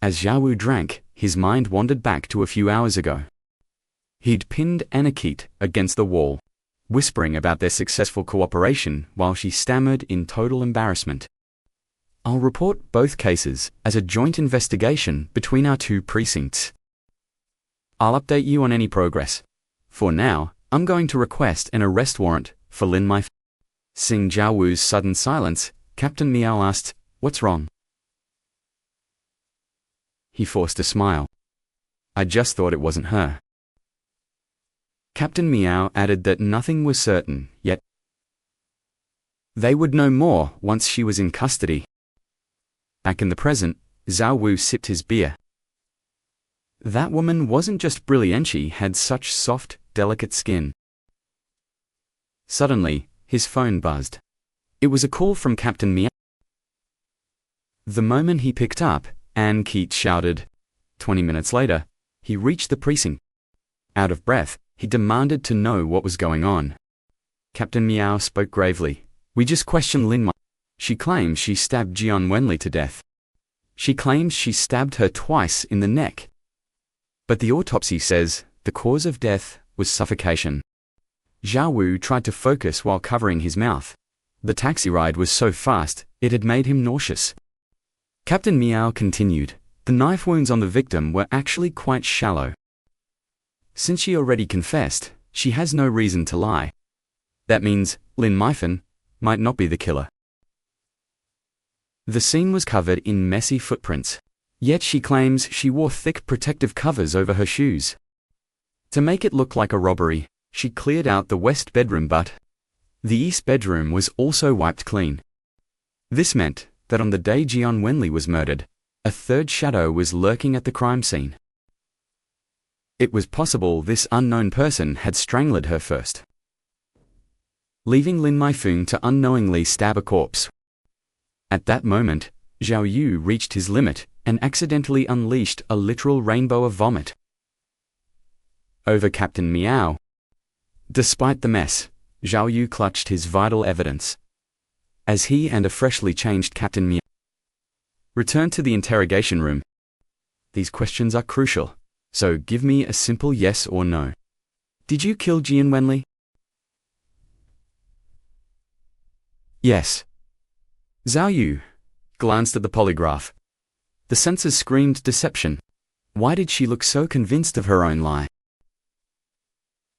As Zhao Wu drank, his mind wandered back to a few hours ago. He'd pinned Anakit against the wall, whispering about their successful cooperation while she stammered in total embarrassment. I'll report both cases as a joint investigation between our two precincts. I'll update you on any progress. For now, I'm going to request an arrest warrant for Lin Maifin. Seeing Zhao Wu's sudden silence, Captain Miao asked, "What's wrong?" He forced a smile. I just thought it wasn't her. Captain Miao added that nothing was certain yet. They would know more once she was in custody. Back in the present, Zhao Wu sipped his beer. That woman wasn't just brilliant, she had such soft, delicate skin. Suddenly, his phone buzzed. It was a call from Captain Miao. The moment he picked up, Anakit shouted. 20 minutes later, he reached the precinct. Out of breath, he demanded to know what was going on. Captain Miao spoke gravely. We just questioned Lin Maifin. She claims she stabbed Jian Wenli to death. She claims she stabbed her twice in the neck. But the autopsy says the cause of death was suffocation. Zhao Wu tried to focus while covering his mouth. The taxi ride was so fast, it had made him nauseous. Captain Miao continued. The knife wounds on the victim were actually quite shallow. Since she already confessed, she has no reason to lie. That means Lin Maifin might not be the killer. The scene was covered in messy footprints. Yet she claims she wore thick protective covers over her shoes. To make it look like a robbery, she cleared out the west bedroom, but the east bedroom was also wiped clean. This meant that on the day Jian Wenli was murdered, a third shadow was lurking at the crime scene. It was possible this unknown person had strangled her first, leaving Lin Maifin to unknowingly stab a corpse. At that moment, Zhao Yu reached his limit and accidentally unleashed a literal rainbow of vomit over Captain Miao. Despite the mess, Zhao Yu clutched his vital evidence. As he and a freshly changed Captain Miao returned to the interrogation room. These questions are crucial, so give me a simple yes or no. Did you kill Jian Wenli? Yes. Zhao Yu glanced at the polygraph. The sensors screamed deception. Why did she look so convinced of her own lie?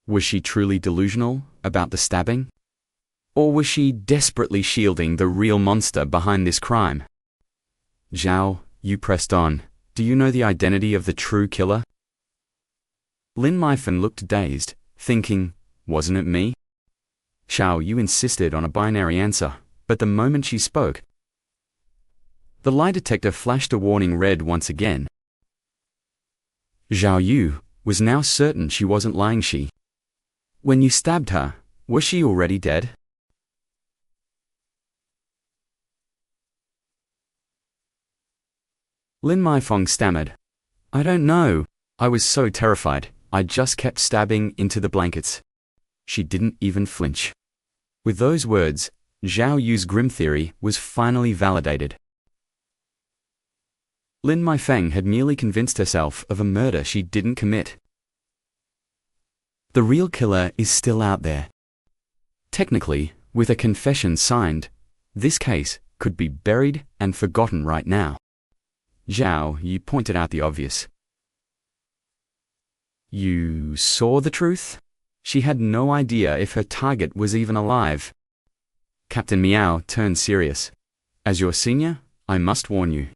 Was she truly delusional about the stabbing? Or was she desperately shielding the real monster behind this crime? Zhao Yu pressed on. Do you know the identity of the true killer? Lin Meifen looked dazed, thinking, wasn't it me? Zhao Yu insisted on a binary answer, but the moment she spoke, the lie detector flashed a warning red once again. Zhao Yu was now certain she wasn't lying. When you stabbed her, was she already dead? Lin Maifeng stammered. I don't know. I was so terrified, I just kept stabbing into the blankets. She didn't even flinch. With those words, Zhao Yu's grim theory was finally validated. Lin Maifeng had merely convinced herself of a murder she didn't commit. The real killer is still out there. Technically, with a confession signed, this case could be buried and forgotten right now. Zhao Yu pointed out the obvious. You saw the truth? She had no idea if her target was even alive. Captain Miao turned serious. As your senior, I must warn you.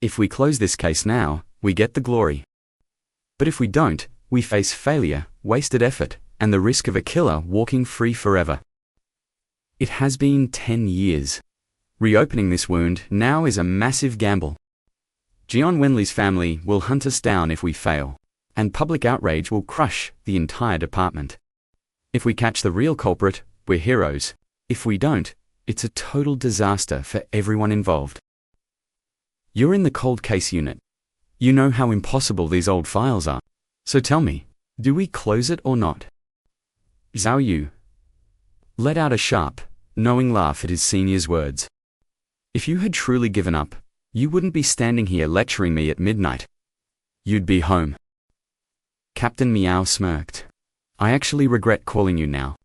If we close this case now, we get the glory. But if we don't, we face failure, wasted effort, and the risk of a killer walking free forever. It has been 10 years. Reopening this wound now is a massive gamble. Jian Wenli's family will hunt us down if we fail, and public outrage will crush the entire department. If we catch the real culprit, we're heroes. If we don't, it's a total disaster for everyone involved. You're in the cold case unit. You know how impossible these old files are. So tell me, do we close it or not? Zhao Yu let out a sharp, knowing laugh at his senior's words. If you had truly given up, you wouldn't be standing here lecturing me at midnight. You'd be home. Captain Miao smirked. I actually regret calling you now,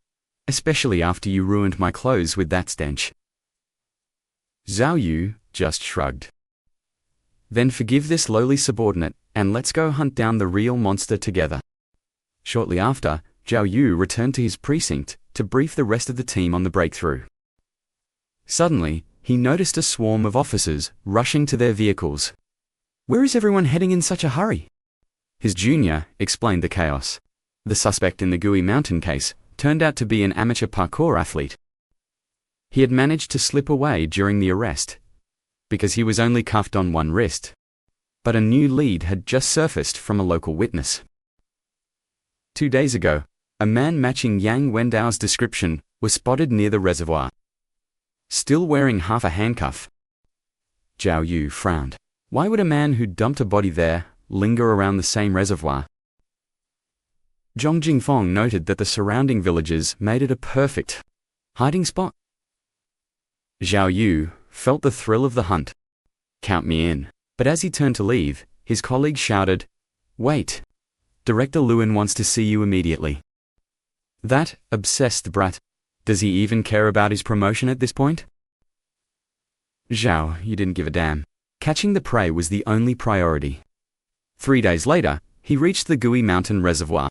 especially after you ruined my clothes with that stench. Zhao Yu just shrugged. Then forgive this lowly subordinate, and let's go hunt down the real monster together. Shortly after, Zhao Yu returned to his precinct to brief the rest of the team on the breakthrough. Suddenly, he noticed a swarm of officers rushing to their vehicles. Where is everyone heading in such a hurry? His junior explained the chaos. The suspect in the Gui Mountain case turned out to be an amateur parkour athlete. He had managed to slip away during the arrest, because he was only cuffed on one wrist. But a new lead had just surfaced from a local witness. 2 days ago, a man matching Yang Wendao's description was spotted near the reservoir, still wearing half a handcuff. Zhao Yu frowned. Why would a man who dumped a body there linger around the same reservoir? Zhong Jingfeng noted that the surrounding villages made it a perfect hiding spot. Zhao Yu felt the thrill of the hunt. Count me in. But as he turned to leave, his colleague shouted, Wait! Director Lewin wants to see you immediately. That obsessed brat. Does he even care about his promotion at this point? Zhao, you didn't give a damn. Catching the prey was the only priority. 3 days later, he reached the Gui Mountain Reservoir.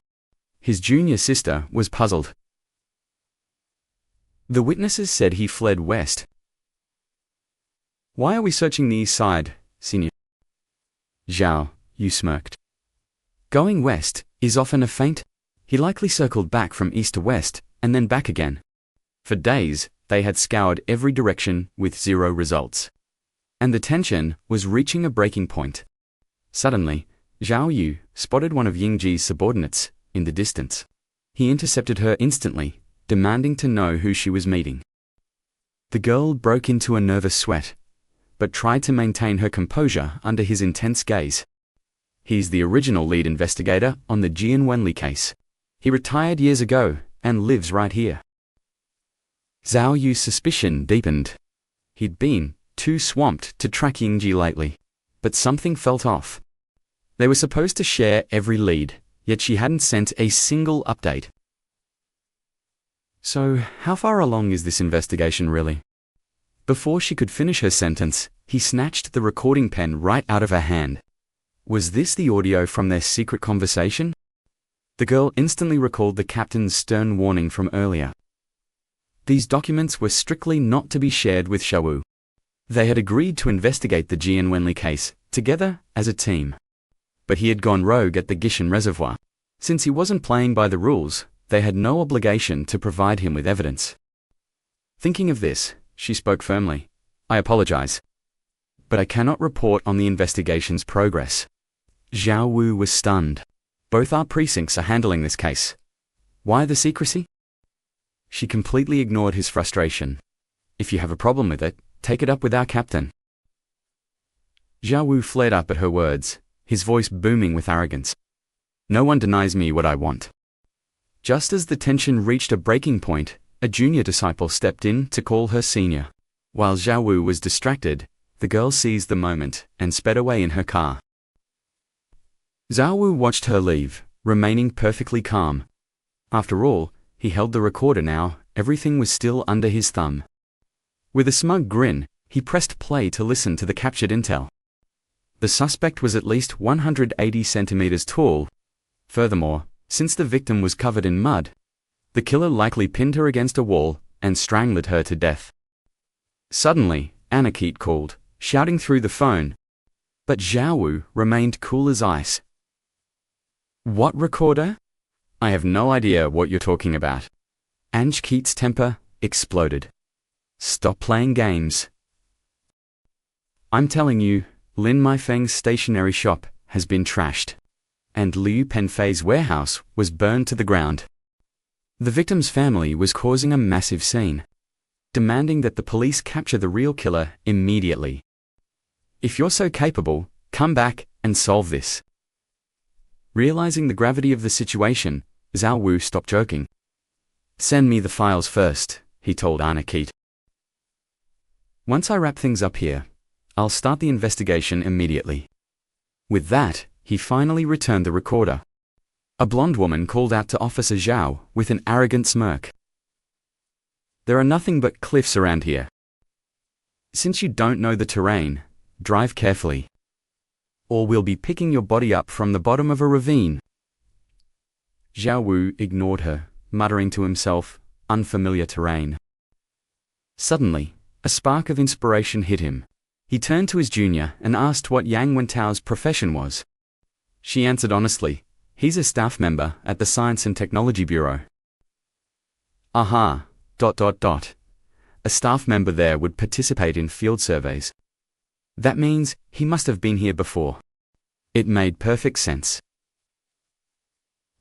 His junior sister was puzzled. The witnesses said he fled west. Why are we searching the east side, senior? Zhao Yu smirked. Going west is often a feint. He likely circled back from east to west, and then back again. For days, they had scoured every direction with 0 results. And the tension was reaching a breaking point. Suddenly, Zhao Yu spotted one of Yingji's subordinates in the distance. He intercepted her instantly, demanding to know who she was meeting. The girl broke into a nervous sweat, but tried to maintain her composure under his intense gaze. He's the original lead investigator on the Jian Wenli case. He retired years ago and lives right here. Zhao Yu's suspicion deepened. He'd been too swamped to track Yingji lately, but something felt off. They were supposed to share every lead, yet she hadn't sent a single update. So, how far along is this investigation really? Before she could finish her sentence, he snatched the recording pen right out of her hand. Was this the audio from their secret conversation? The girl instantly recalled the captain's stern warning from earlier. These documents were strictly not to be shared with Xiaowu. They had agreed to investigate the Jian Wenli case, together, as a team. But he had gone rogue at the Gishan Reservoir. Since he wasn't playing by the rules, they had no obligation to provide him with evidence. Thinking of this, she spoke firmly. I apologize. But I cannot report on the investigation's progress. Zhao Wu was stunned. Both our precincts are handling this case. Why the secrecy? She completely ignored his frustration. If you have a problem with it, take it up with our captain. Zhao Wu flared up at her words, his voice booming with arrogance. No one denies me what I want. Just as the tension reached a breaking point, a junior disciple stepped in to call her senior. While Zhao Wu was distracted, the girl seized the moment and sped away in her car. Zhao Wu watched her leave, remaining perfectly calm. After all, he held the recorder now, everything was still under his thumb. With a smug grin, he pressed play to listen to the captured intel. The suspect was at least 180 centimeters tall. Furthermore, since the victim was covered in mud, the killer likely pinned her against a wall and strangled her to death. Suddenly, Anakit called, shouting through the phone. But Zhao Wu remained cool as ice. What recorder? I have no idea what you're talking about. Anakit's temper exploded. Stop playing games. I'm telling you, Lin Maifeng's stationery shop has been trashed, and Liu Penfei's warehouse was burned to the ground. The victim's family was causing a massive scene, demanding that the police capture the real killer immediately. If you're so capable, come back and solve this. Realizing the gravity of the situation, Zhao Wu stopped joking. Send me the files first, he told Anakit. Once I wrap things up here, I'll start the investigation immediately. With that, he finally returned the recorder. A blonde woman called out to Officer Zhao with an arrogant smirk. There are nothing but cliffs around here. Since you don't know the terrain, drive carefully, or we'll be picking your body up from the bottom of a ravine. Zhao Wu ignored her, muttering to himself, unfamiliar terrain. Suddenly, a spark of inspiration hit him. He turned to his junior and asked what Yang Wentao's profession was. She answered honestly, he's a staff member at the Science and Technology Bureau. Aha, ... A staff member there would participate in field surveys. That means he must have been here before. It made perfect sense.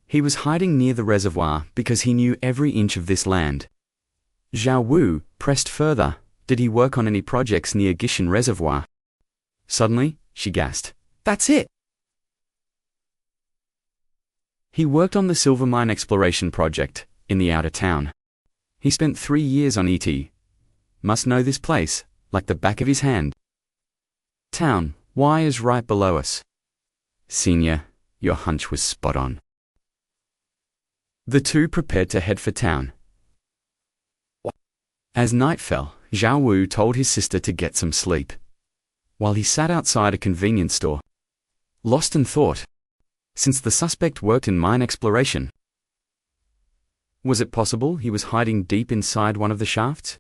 He was hiding near the reservoir because he knew every inch of this land. Zhao Wu pressed further. Did he work on any projects near Gishan Reservoir? Suddenly, she gasped. That's it! He worked on the silver mine exploration project, in the outer town. He spent 3 years on ET. Must know this place, like the back of his hand. Town, Y is right below us. Senior, your hunch was spot on. The two prepared to head for town. As night fell, Zhao Wu told his sister to get some sleep, while he sat outside a convenience store, lost in thought. Since the suspect worked in mine exploration, was it possible he was hiding deep inside one of the shafts?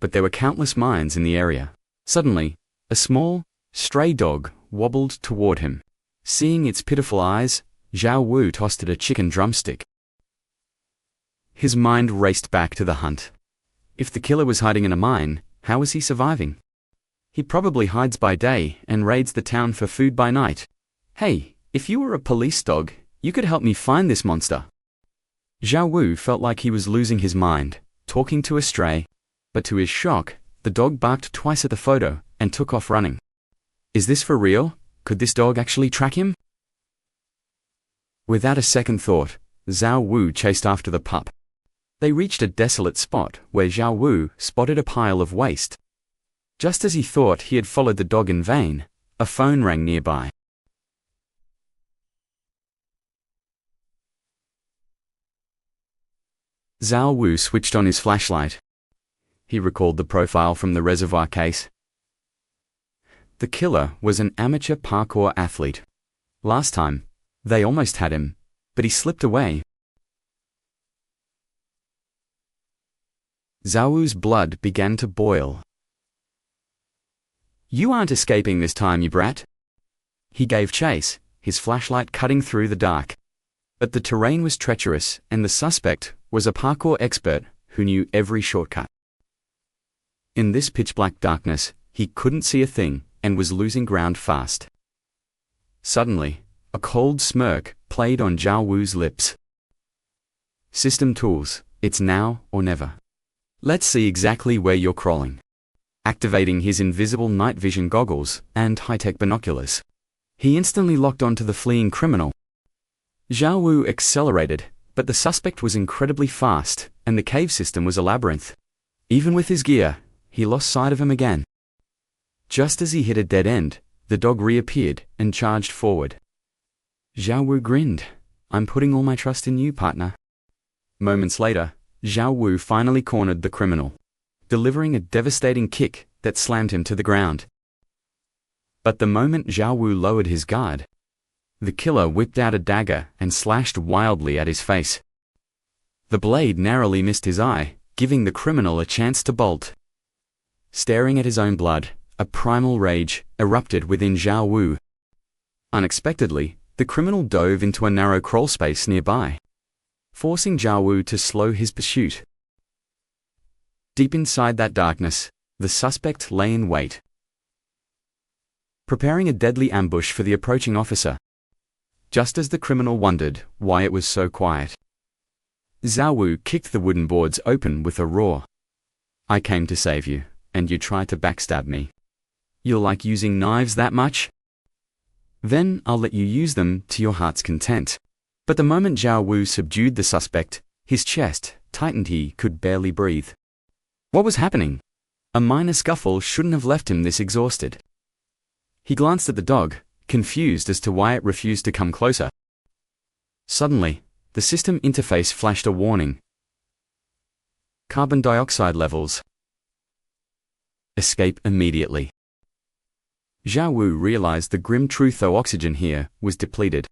But there were countless mines in the area. Suddenly, a small, stray dog wobbled toward him. Seeing its pitiful eyes, Zhao Wu tossed it a chicken drumstick. His mind raced back to the hunt. If the killer was hiding in a mine, how was he surviving? He probably hides by day and raids the town for food by night. Hey, if you were a police dog, you could help me find this monster. Zhao Wu felt like he was losing his mind, talking to a stray, but to his shock, the dog barked twice at the photo and took off running. Is this for real? Could this dog actually track him? Without a second thought, Zhao Wu chased after the pup. They reached a desolate spot where Zhao Wu spotted a pile of waste. Just as he thought he had followed the dog in vain, a phone rang nearby. Zhao Wu switched on his flashlight. He recalled the profile from the reservoir case. The killer was an amateur parkour athlete. Last time, they almost had him, but he slipped away. Zhao Wu's blood began to boil. "You aren't escaping this time, you brat." He gave chase, his flashlight cutting through the dark. But the terrain was treacherous, and the suspect was a parkour expert who knew every shortcut. In this pitch-black darkness, he couldn't see a thing and was losing ground fast. Suddenly, a cold smirk played on Zhao Wu's lips. "System tools, it's now or never. Let's see exactly where you're crawling." Activating his invisible night vision goggles and high-tech binoculars, he instantly locked onto the fleeing criminal. Zhao Wu accelerated, but the suspect was incredibly fast, and the cave system was a labyrinth. Even with his gear, he lost sight of him again. Just as he hit a dead end, the dog reappeared and charged forward. Zhao Wu grinned. "I'm putting all my trust in you, partner." Moments later, Zhao Wu finally cornered the criminal, delivering a devastating kick that slammed him to the ground. But the moment Zhao Wu lowered his guard, the killer whipped out a dagger and slashed wildly at his face. The blade narrowly missed his eye, giving the criminal a chance to bolt. Staring at his own blood, a primal rage erupted within Zhao Wu. Unexpectedly, the criminal dove into a narrow crawl space nearby, forcing Zhao Wu to slow his pursuit. Deep inside that darkness, the suspect lay in wait, preparing a deadly ambush for the approaching officer. Just as the criminal wondered why it was so quiet, Zhao Wu kicked the wooden boards open with a roar. "I came to save you, and you tried to backstab me. You like using knives that much? Then I'll let you use them to your heart's content." But the moment Zhao Wu subdued the suspect, his chest tightened. He could barely breathe. What was happening? A minor scuffle shouldn't have left him this exhausted. He glanced at the dog, confused as to why it refused to come closer. Suddenly, the system interface flashed a warning. "Carbon dioxide levels. Escape immediately." Zhao Wu realized the grim truth, though oxygen here was depleted.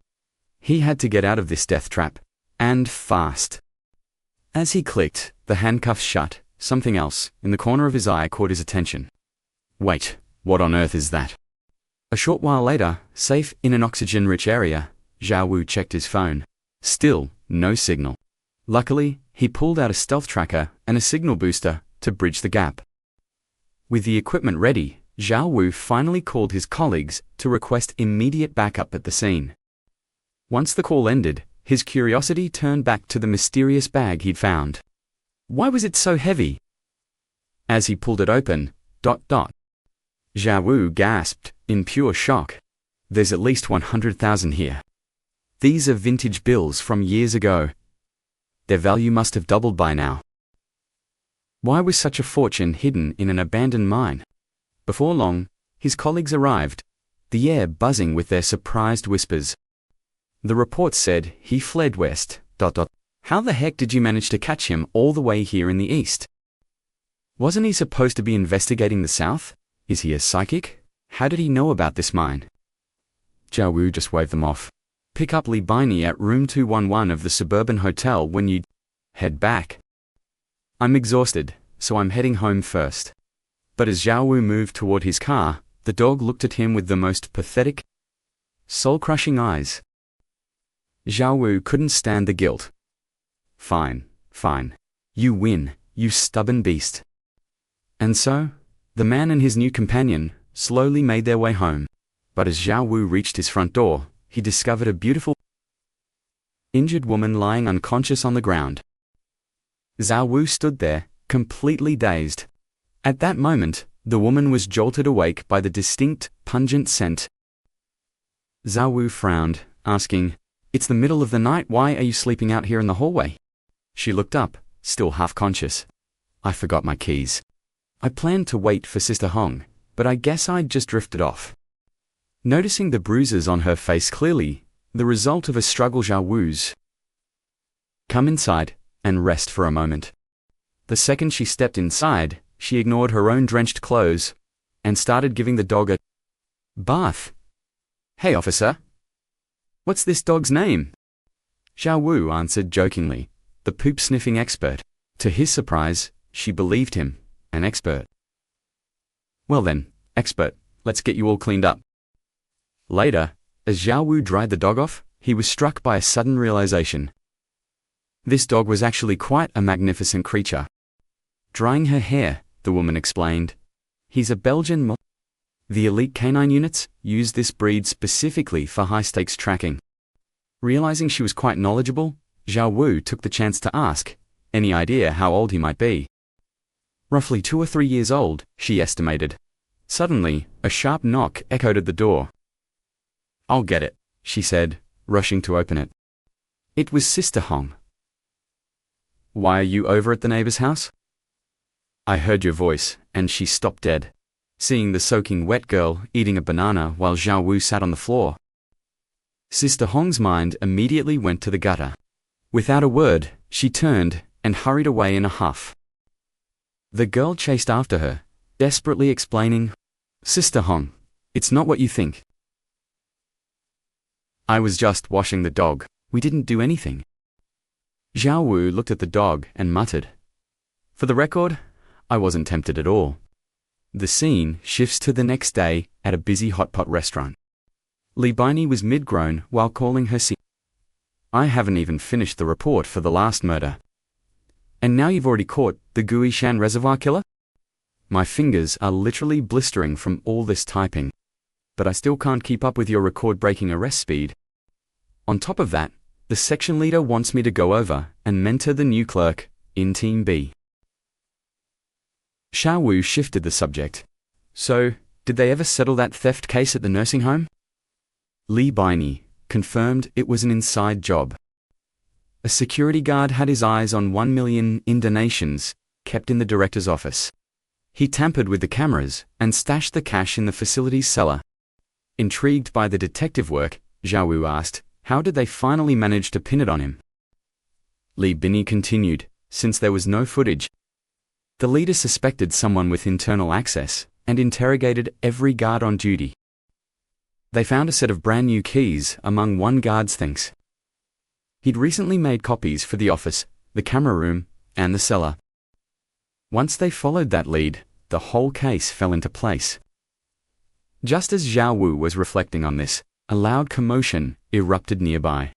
He had to get out of this death trap, and fast. As he clicked, the handcuffs shut. Something else in the corner of his eye caught his attention. "Wait, what on earth is that?" A short while later, safe in an oxygen-rich area, Zhao Wu checked his phone. Still, no signal. Luckily, he pulled out a stealth tracker and a signal booster to bridge the gap. With the equipment ready, Zhao Wu finally called his colleagues to request immediate backup at the scene. Once the call ended, his curiosity turned back to the mysterious bag he'd found. Why was it so heavy? As he pulled it open, Zhao Wu gasped in pure shock. "There's at least 100,000 here. These are vintage bills from years ago. Their value must have doubled by now. Why was such a fortune hidden in an abandoned mine?" Before long, his colleagues arrived, the air buzzing with their surprised whispers. The report said he fled west. How the heck did you manage to catch him all the way here in the east? Wasn't he supposed to be investigating the south? Is he a psychic? How did he know about this mine? Zhao Wu just waved them off. "Pick up Li Baini at room 211 of the suburban hotel when you head back. I'm exhausted, so I'm heading home first." But as Zhao Wu moved toward his car, the dog looked at him with the most pathetic, soul-crushing eyes. Zhao Wu couldn't stand the guilt. Fine. You win, you stubborn beast." And so, the man and his new companion slowly made their way home. But as Zhao Wu reached his front door, he discovered a beautiful, injured woman lying unconscious on the ground. Zhao Wu stood there, completely dazed. At that moment, the woman was jolted awake by the distinct, pungent scent. Zhao Wu frowned, asking, "It's the middle of the night, why are you sleeping out here in the hallway?" She looked up, still half-conscious. "I forgot my keys. I planned to wait for Sister Hong, but I guess I'd just drifted off." Noticing the bruises on her face clearly, the result of a struggle, Zhao Wu's. "Come inside, and rest for a moment. The second she stepped inside, she ignored her own drenched clothes and started giving the dog a bath. "Hey, officer. What's this dog's name?" Zhao Wu answered jokingly, "The poop-sniffing expert." To his surprise, she believed him, an expert. "Well then, expert, let's get you all cleaned up." Later, as Zhao Wu dried the dog off, he was struck by a sudden realization. This dog was actually quite a magnificent creature. Drying her hair, the woman explained. "He's a Belgian The elite canine units use this breed specifically for high-stakes tracking." Realizing she was quite knowledgeable, Zhao Wu took the chance to ask, any idea how old he might be. Roughly 2 or 3 years old, she estimated. Suddenly, a sharp knock echoed at the door. "I'll get it," she said, rushing to open it. It was Sister Hong. "Why are you over at the neighbor's house?" "I heard your voice," and she stopped dead, seeing the soaking wet girl eating a banana while Zhao Wu sat on the floor. Sister Hong's mind immediately went to the gutter. Without a word, she turned and hurried away in a huff. The girl chased after her, desperately explaining, "Sister Hong, it's not what you think. I was just washing the dog. We didn't do anything." Zhao Wu looked at the dog and muttered, "For the record, I wasn't tempted at all." The scene shifts to the next day at a busy hot pot restaurant. Li Baini was mid-groan while calling her "I haven't even finished the report for the last murder. And now you've already caught the Gui Shan reservoir killer? My fingers are literally blistering from all this typing. But I still can't keep up with your record-breaking arrest speed. On top of that, the section leader wants me to go over and mentor the new clerk in Team B." Zhao Wu shifted the subject. "So, did they ever settle that theft case at the nursing home?" Li Baini confirmed it was an inside job. A security guard had his eyes on 1 million in donations kept in the director's office. He tampered with the cameras and stashed the cash in the facility's cellar. Intrigued by the detective work, Zhao Wu asked, how did they finally manage to pin it on him? Li Baini continued, since there was no footage. The leader suspected someone with internal access and interrogated every guard on duty. They found a set of brand new keys among one guard's things. He'd recently made copies for the office, the camera room, and the cellar. Once they followed that lead, the whole case fell into place. Just as Zhao Wu was reflecting on this, a loud commotion erupted nearby.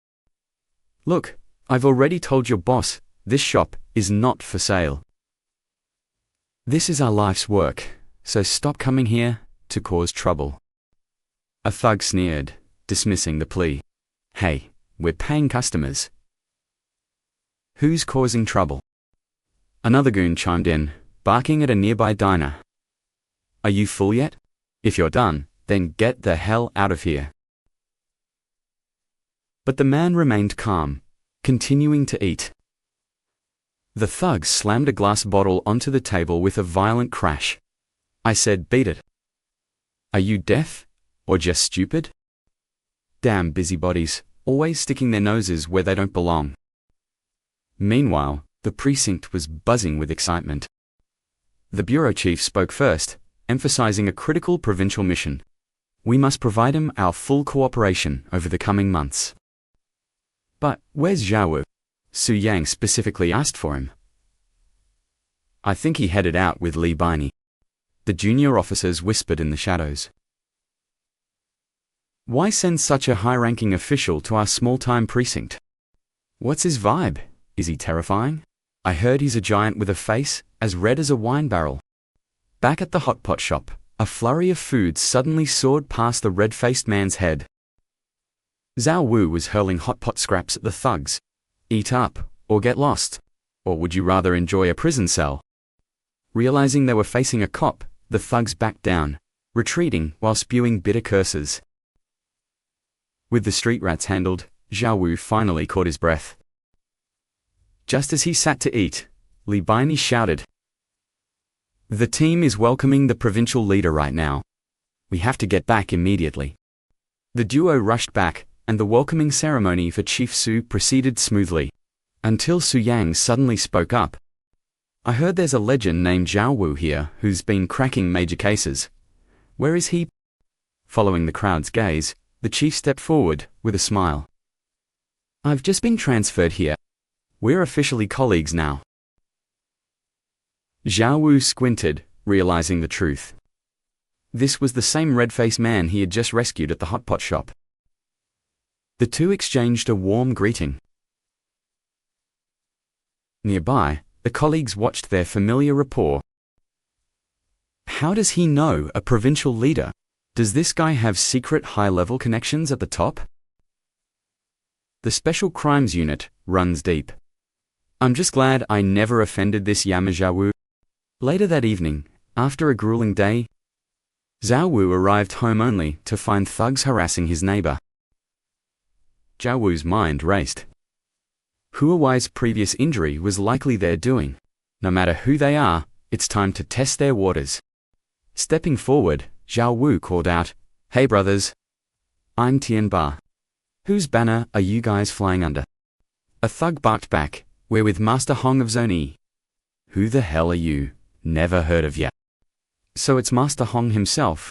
"Look, I've already told your boss, this shop is not for sale. This is our life's work, so stop coming here to cause trouble." A thug sneered, dismissing the plea. "Hey, we're paying customers. Who's causing trouble?" Another goon chimed in, barking at a nearby diner. "Are you full yet? If you're done, then get the hell out of here." But the man remained calm, continuing to eat. The thug slammed a glass bottle onto the table with a violent crash. I said, "Beat it. Are you deaf? Or just stupid? Damn busybodies, always sticking their noses where they don't belong." Meanwhile, the precinct was buzzing with excitement. The bureau chief spoke first, emphasizing a critical provincial mission. "We must provide him our full cooperation over the coming months." "But where's Zhao Wu?" Su Yang specifically asked for him. "I think he headed out with Li Baini." The junior officers whispered in the shadows. "Why send such a high-ranking official to our small-time precinct? What's his vibe? Is he terrifying? I heard he's a giant with a face as red as a wine barrel." Back at the hot pot shop, a flurry of food suddenly soared past the red-faced man's head. Zhao Wu was hurling hot pot scraps at the thugs. "Eat up, or get lost. Or would you rather enjoy a prison cell?" Realizing they were facing a cop, the thugs backed down, retreating while spewing bitter curses. With the street rats handled, Zhao Wu finally caught his breath. Just as he sat to eat, Li Baini shouted, "The team is welcoming the provincial leader right now. We have to get back immediately." The duo rushed back, and the welcoming ceremony for Chief Su proceeded smoothly. Until Su Yang suddenly spoke up. I heard there's a legend named Zhao Wu here who's been cracking major cases. Where is he? Following the crowd's gaze, the chief stepped forward with a smile. I've just been transferred here. We're officially colleagues now. Zhao Wu squinted, realizing the truth. This was the same red-faced man he had just rescued at the hot pot shop. The two exchanged a warm greeting. Nearby, the colleagues watched their familiar rapport. How does he know a provincial leader? Does this guy have secret high-level connections at the top? The Special Crimes Unit runs deep. I'm just glad I never offended this Yama Zhao Wu. Later that evening, after a grueling day, Zhao Wu arrived home only to find thugs harassing his neighbor. Zhao Wu's mind raced. Huawei's previous injury was likely their doing. No matter who they are, it's time to test their waters. Stepping forward, Zhao Wu called out, "Hey brothers, I'm Tian Ba. Whose banner are you guys flying under?" A thug barked back, "We're with Master Hong of Zone E." "Who the hell are you? Never heard of ya." "So it's Master Hong himself."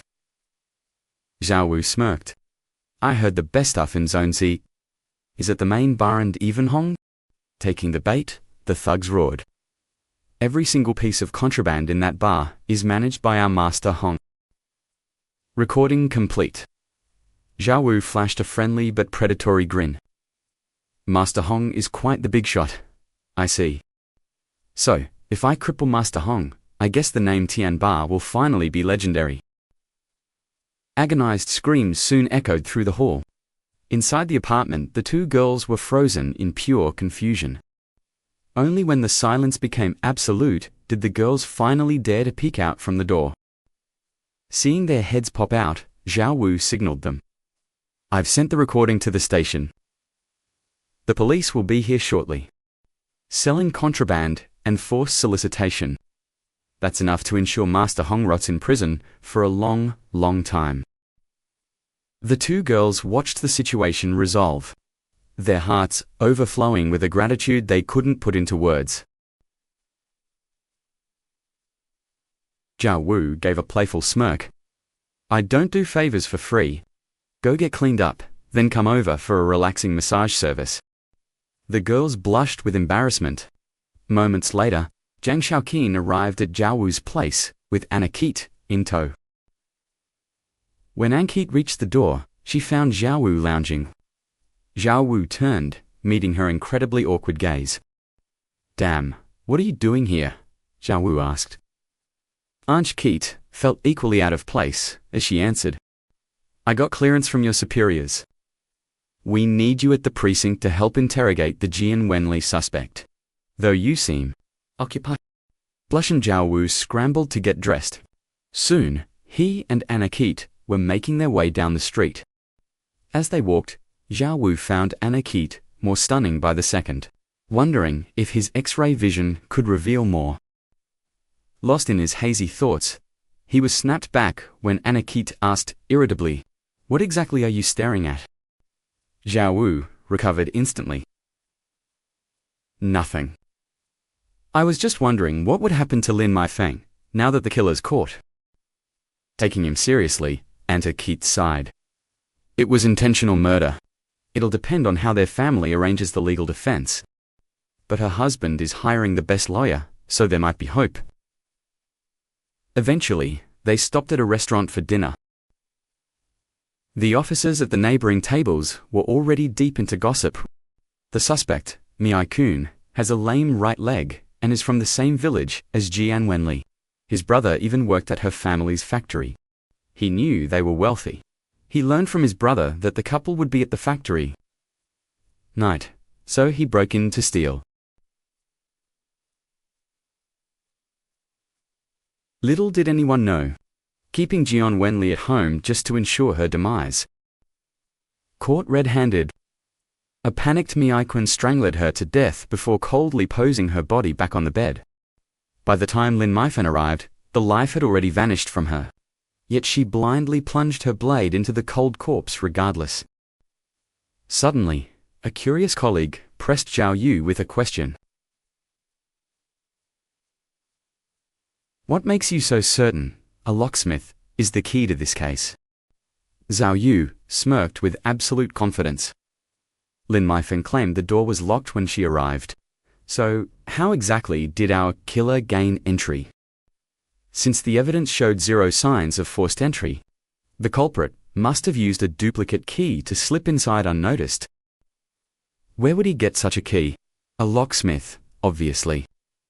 Zhao Wu smirked. "I heard the best stuff in Zone C. Is it the main bar and even Hong?" Taking the bait, the thugs roared. "Every single piece of contraband in that bar is managed by our Master Hong." Recording complete. Zhao Wu flashed a friendly but predatory grin. "Master Hong is quite the big shot. I see. So, if I cripple Master Hong, I guess the name Tian Ba will finally be legendary." Agonized screams soon echoed through the hall. Inside the apartment, the two girls were frozen in pure confusion. Only when the silence became absolute did the girls finally dare to peek out from the door. Seeing their heads pop out, Zhao Wu signaled them. "I've sent the recording to the station. The police will be here shortly. Selling contraband and forced solicitation. That's enough to ensure Master Hong rots in prison for a long, long time." The two girls watched the situation resolve, their hearts overflowing with a gratitude they couldn't put into words. Zhao Wu gave a playful smirk. "I don't do favors for free. Go get cleaned up, then come over for a relaxing massage service." The girls blushed with embarrassment. Moments later, Jang Shan arrived at Zhao Wu's place, with Anakit in tow. When Ankit reached the door, she found Zhao Wu lounging. Zhao Wu turned, meeting her incredibly awkward gaze. "Damn, what are you doing here?" Zhao Wu asked. Ankit felt equally out of place as she answered, "I got clearance from your superiors. We need you at the precinct to help interrogate the Jian Wenli suspect. Though you seem occupied." Blushing Zhao Wu scrambled to get dressed. Soon, he and Anakit were making their way down the street. As they walked, Zhao Wu found Anakit more stunning by the second, wondering if his X-ray vision could reveal more. Lost in his hazy thoughts, he was snapped back when Anakit asked irritably, "What exactly are you staring at?" Zhao Wu recovered instantly. "Nothing. I was just wondering what would happen to Lin Maifeng now that the killer's caught." Taking him seriously, Anakit sighed. "It was intentional murder. It'll depend on how their family arranges the legal defense. But her husband is hiring the best lawyer, so there might be hope." Eventually, they stopped at a restaurant for dinner. The officers at the neighboring tables were already deep into gossip. The suspect, Miai-kun, has a lame right leg and is from the same village as Jian Wenli. His brother even worked at her family's factory. He knew they were wealthy. He learned from his brother that the couple would be at the factory night, so he broke in to steal. Little did anyone know, keeping Jian Wenli at home just to ensure her demise. Caught red-handed, a panicked Miai-kun strangled her to death before coldly posing her body back on the bed. By the time Lin Maifeng arrived, the life had already vanished from her. Yet she blindly plunged her blade into the cold corpse regardless. Suddenly, a curious colleague pressed Zhao Yu with a question. What makes you so certain a locksmith is the key to this case? Zhao Yu smirked with absolute confidence. Lin Meifeng claimed the door was locked when she arrived. So, how exactly did our killer gain entry? Since the evidence showed zero signs of forced entry, the culprit must have used a duplicate key to slip inside unnoticed. Where would he get such a key? A locksmith, obviously.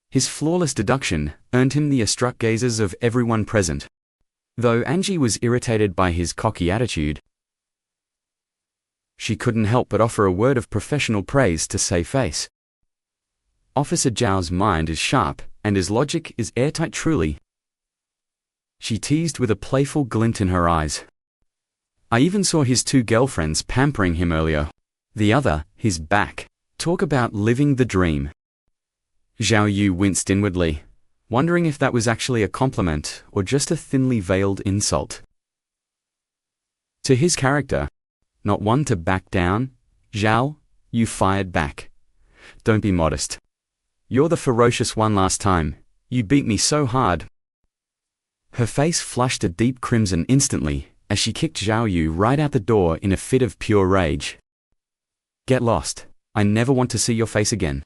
His flawless deduction earned him the awestruck gazes of everyone present. Though Angie was irritated by his cocky attitude, she couldn't help but offer a word of professional praise to save face. Officer Zhao's mind is sharp, and his logic is airtight truly. She teased with a playful glint in her eyes. I even saw his two girlfriends pampering him earlier. The other, his back. Talk about living the dream. Zhao Yu winced inwardly, wondering if that was actually a compliment or just a thinly veiled insult. To his character, not one to back down, Zhao, you fired back. Don't be modest. You're the ferocious one last time. You beat me so hard. Her face flushed a deep crimson instantly as she kicked Zhao Yu right out the door in a fit of pure rage. Get lost. I never want to see your face again.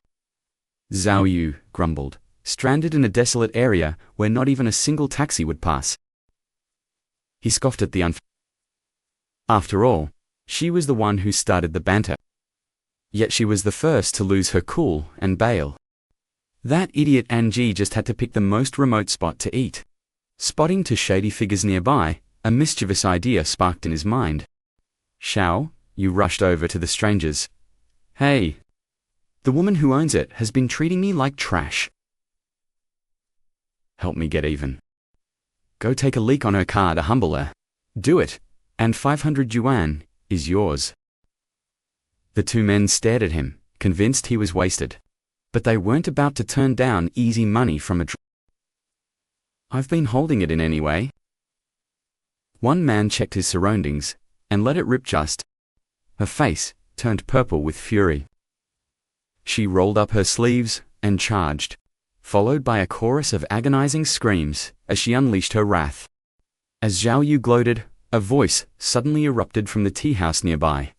Zhao Yu grumbled, stranded in a desolate area where not even a single taxi would pass. He scoffed at the After all, she was the one who started the banter. Yet she was the first to lose her cool and bail. That idiot Angie just had to pick the most remote spot to eat. Spotting two shady figures nearby, a mischievous idea sparked in his mind. Shao, you rushed over to the strangers. Hey. The woman who owns it has been treating me like trash. Help me get even. Go take a leak on her car to humble her. Do it, and 500 yuan is yours. The two men stared at him, convinced he was wasted. But they weren't about to turn down easy money from a I've been holding it in anyway. One man checked his surroundings and let it rip just. Her face turned purple with fury. She rolled up her sleeves and charged, followed by a chorus of agonizing screams as she unleashed her wrath. As Zhao Yu gloated, a voice suddenly erupted from the tea house nearby.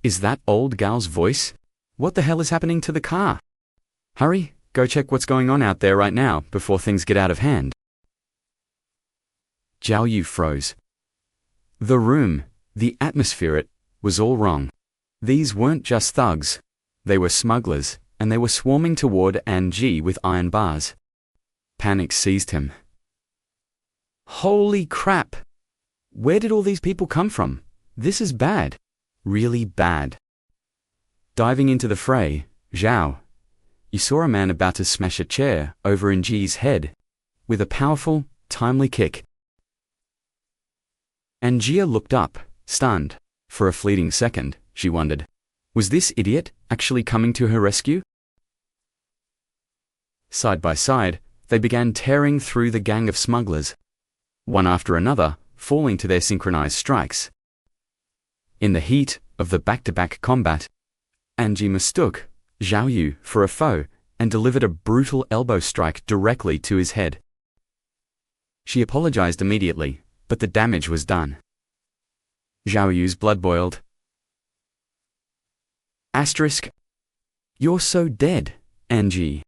Is that old gal's voice? What the hell is happening to the car? Hurry, go check what's going on out there right now before things get out of hand. Zhao Yu froze. The room, the atmosphere, it was all wrong. These weren't just thugs. They were smugglers, and they were swarming toward Angie with iron bars. Panic seized him. Holy crap! Where did all these people come from? This is bad. Really bad. Diving into the fray, Zhao, you saw a man about to smash a chair over Angie's head with a powerful, timely kick. Angie looked up, stunned. For a fleeting second, she wondered, was this idiot actually coming to her rescue? Side by side, they began tearing through the gang of smugglers, one after another, falling to their synchronized strikes. In the heat of the back-to-back combat, Angie mistook Zhao Yu for a foe and delivered a brutal elbow strike directly to his head. She apologized immediately, but the damage was done. Zhao Yu's blood boiled. Asterisk. You're so dead, Angie.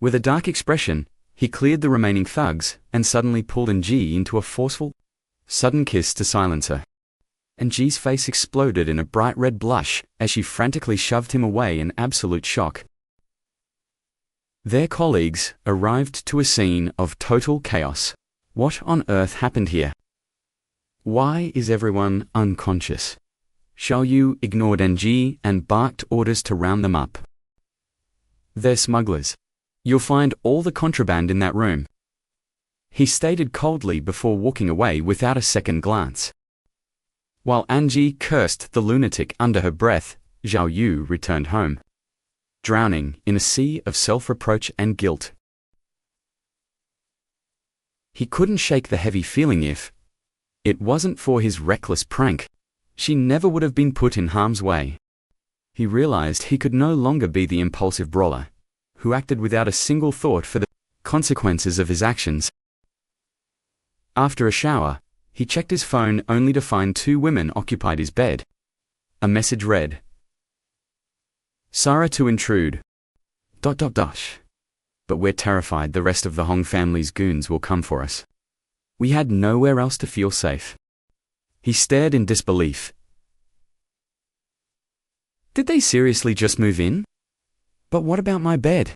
With a dark expression, he cleared the remaining thugs and suddenly pulled Angie into a forceful, sudden kiss to silence her. Angie's face exploded in a bright red blush as she frantically shoved him away in absolute shock. Their colleagues arrived to a scene of total chaos. What on earth happened here? Why is everyone unconscious? Zhao Yu ignored Angie and barked orders to round them up. They're smugglers. You'll find all the contraband in that room. He stated coldly before walking away without a second glance. While Angie cursed the lunatic under her breath, Zhao Yu returned home, drowning in a sea of self-reproach and guilt. He couldn't shake the heavy feeling if it wasn't for his reckless prank. She never would have been put in harm's way. He realized he could no longer be the impulsive brawler, who acted without a single thought for the consequences of his actions. After a shower, he checked his phone only to find 2 women occupied his bed. A message read, "Sarah to intrude. ... But we're terrified the rest of the Hong family's goons will come for us. We had nowhere else to feel safe." He stared in disbelief. Did they seriously just move in? But what about my bed?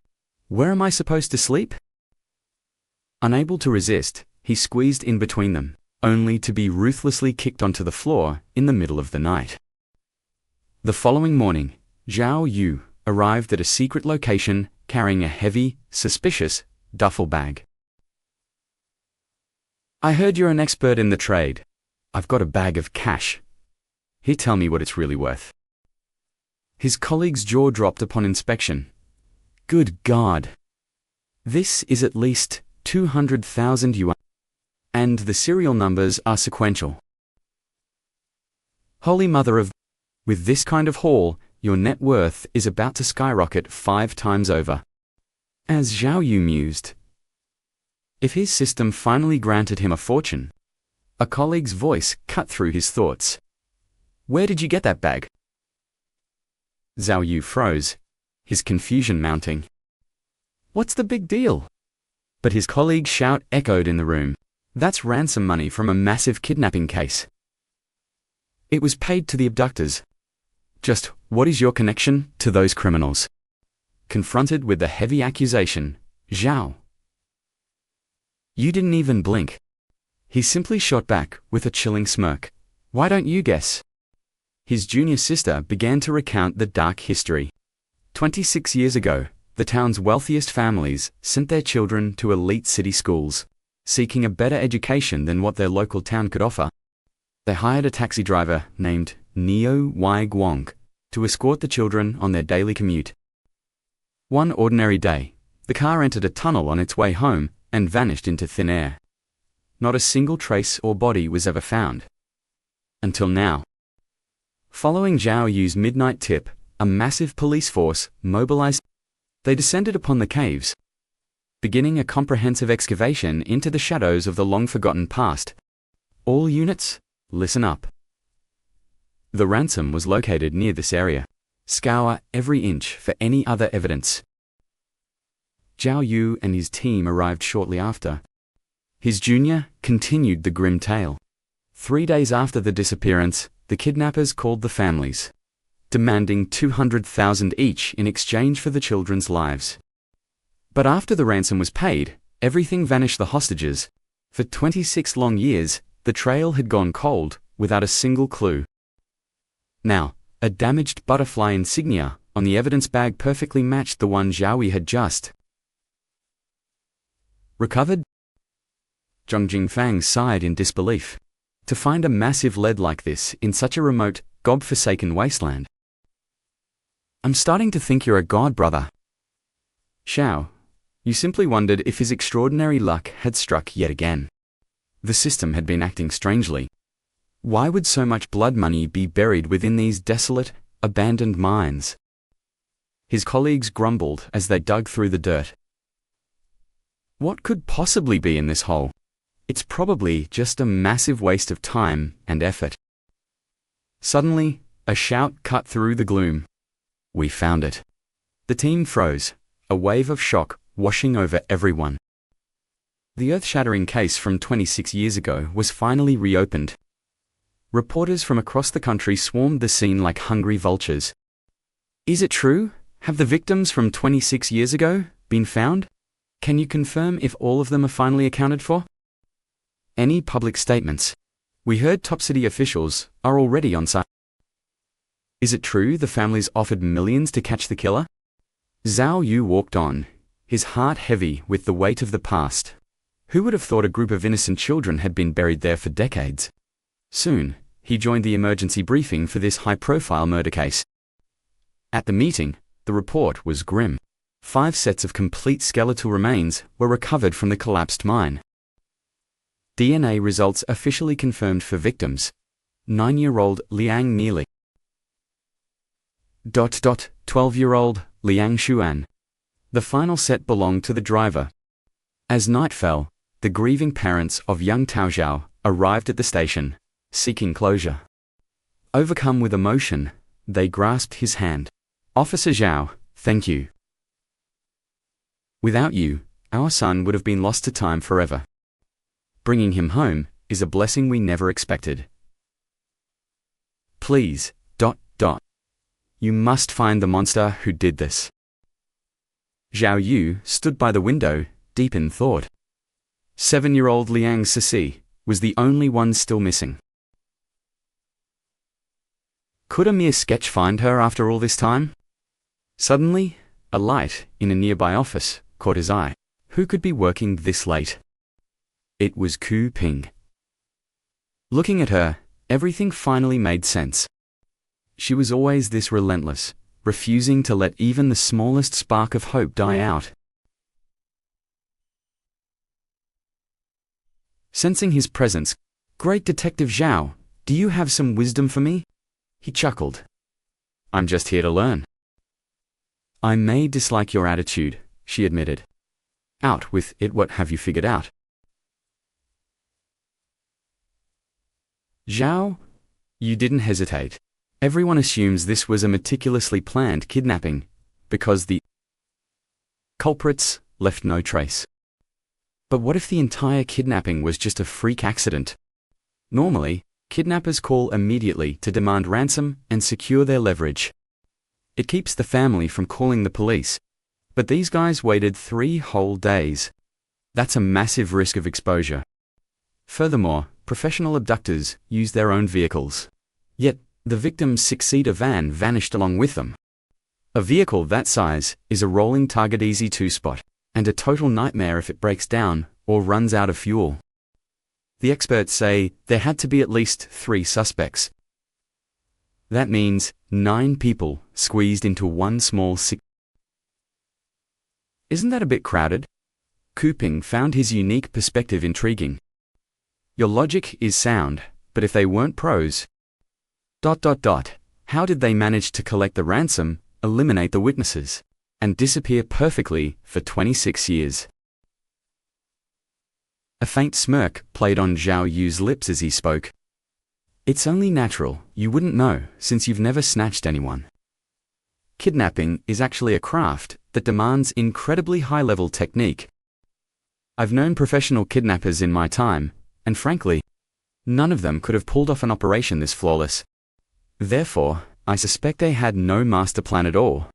Where am I supposed to sleep? Unable to resist, he squeezed in between them, only to be ruthlessly kicked onto the floor in the middle of the night. The following morning, Zhao Yu arrived at a secret location carrying a heavy, suspicious duffel bag. "I heard you're an expert in the trade. I've got a bag of cash. Here, tell me what it's really worth." His colleague's jaw dropped upon inspection. Good God! This is at least 200,000 yuan. And the serial numbers are sequential. Holy Mother of... With this kind of haul, your net worth is about to skyrocket 5 times over. As Zhao Yu mused, if his system finally granted him a fortune, a colleague's voice cut through his thoughts. "Where did you get that bag?" Zhao Yu froze, his confusion mounting. "What's the big deal?" But his colleague's shout echoed in the room. "That's ransom money from a massive kidnapping case. It was paid to the abductors. Just what is your connection to those criminals?" Confronted with the heavy accusation, Zhao Yu didn't even blink. He simply shot back with a chilling smirk. "Why don't you guess?" His junior sister began to recount the dark history. 26 years ago, the town's wealthiest families sent their children to elite city schools, seeking a better education than what their local town could offer. They hired a taxi driver named Neo Wai Guang to escort the children on their daily commute. One ordinary day, the car entered a tunnel on its way home and vanished into thin air. Not a single trace or body was ever found. Until now. Following Zhao Yu's midnight tip, a massive police force mobilized. They descended upon the caves, beginning a comprehensive excavation into the shadows of the long-forgotten past. All units, listen up. The ransom was located near this area. Scour every inch for any other evidence. Zhao Yu and his team arrived shortly after. His junior continued the grim tale. 3 days after the disappearance, the kidnappers called the families, demanding 200,000 each in exchange for the children's lives. But after the ransom was paid, everything vanished. The hostages. For 26 long years, the trail had gone cold, without a single clue. Now, a damaged butterfly insignia on the evidence bag perfectly matched the one Zhao Yu had just recovered. Zhang Jingfang sighed in disbelief. To find a massive lead like this in such a remote, God-forsaken wasteland. "I'm starting to think you're a god, brother." Xiao, you simply wondered if his extraordinary luck had struck yet again. The system had been acting strangely. Why would so much blood money be buried within these desolate, abandoned mines? His colleagues grumbled as they dug through the dirt. What could possibly be in this hole? It's probably just a massive waste of time and effort. Suddenly, a shout cut through the gloom. "We found it." The team froze, a wave of shock washing over everyone. The earth-shattering case from 26 years ago was finally reopened. Reporters from across the country swarmed the scene like hungry vultures. "Is it true? Have the victims from 26 years ago been found? Can you confirm if all of them are finally accounted for? Any public statements? We heard top city officials are already on site. Is it true the families offered millions to catch the killer?" Zhao Yu walked on, his heart heavy with the weight of the past. Who would have thought a group of innocent children had been buried there for decades? Soon, he joined the emergency briefing for this high-profile murder case. At the meeting, the report was grim. 5 sets of complete skeletal remains were recovered from the collapsed mine. DNA results officially confirmed for victims. 9-year-old Liang Neely. 12-year-old Liang Xuan. The final set belonged to the driver. As night fell, the grieving parents of young Tao Zhao arrived at the station, seeking closure. Overcome with emotion, they grasped his hand. "Officer Zhao, thank you. Without you, our son would have been lost to time forever. Bringing him home is a blessing we never expected. Please, ... You must find the monster who did this." Zhao Yu stood by the window, deep in thought. 7-year-old Liang Sisi was the only one still missing. Could a mere sketch find her after all this time? Suddenly, a light in a nearby office caught his eye. Who could be working this late? It was Ku Ping. Looking at her, everything finally made sense. She was always this relentless, refusing to let even the smallest spark of hope die out. Sensing his presence, "Great Detective Zhao, do you have some wisdom for me?" He chuckled. "I'm just here to learn." "I may dislike your attitude," she admitted. "Out with it, what have you figured out?" Zhao, you didn't hesitate. Everyone assumes this was a meticulously planned kidnapping, because the culprits left no trace. But what if the entire kidnapping was just a freak accident? Normally, kidnappers call immediately to demand ransom and secure their leverage. It keeps the family from calling the police. But these guys waited 3 whole days. That's a massive risk of exposure. Furthermore, professional abductors use their own vehicles. Yet, the victim's 6-seater van vanished along with them. A vehicle that size is a rolling target easy to spot, and a total nightmare if it breaks down or runs out of fuel. The experts say there had to be at least 3 suspects. That means 9 people squeezed into one small Isn't that a bit crowded? Ku Ping found his unique perspective intriguing. Your logic is sound, but if they weren't pros... How did they manage to collect the ransom, eliminate the witnesses, and disappear perfectly for 26 years? A faint smirk played on Zhao Yu's lips as he spoke. It's only natural, you wouldn't know, since you've never snatched anyone. Kidnapping is actually a craft that demands incredibly high-level technique. I've known professional kidnappers in my time, and frankly, none of them could have pulled off an operation this flawless. Therefore, I suspect they had no master plan at all.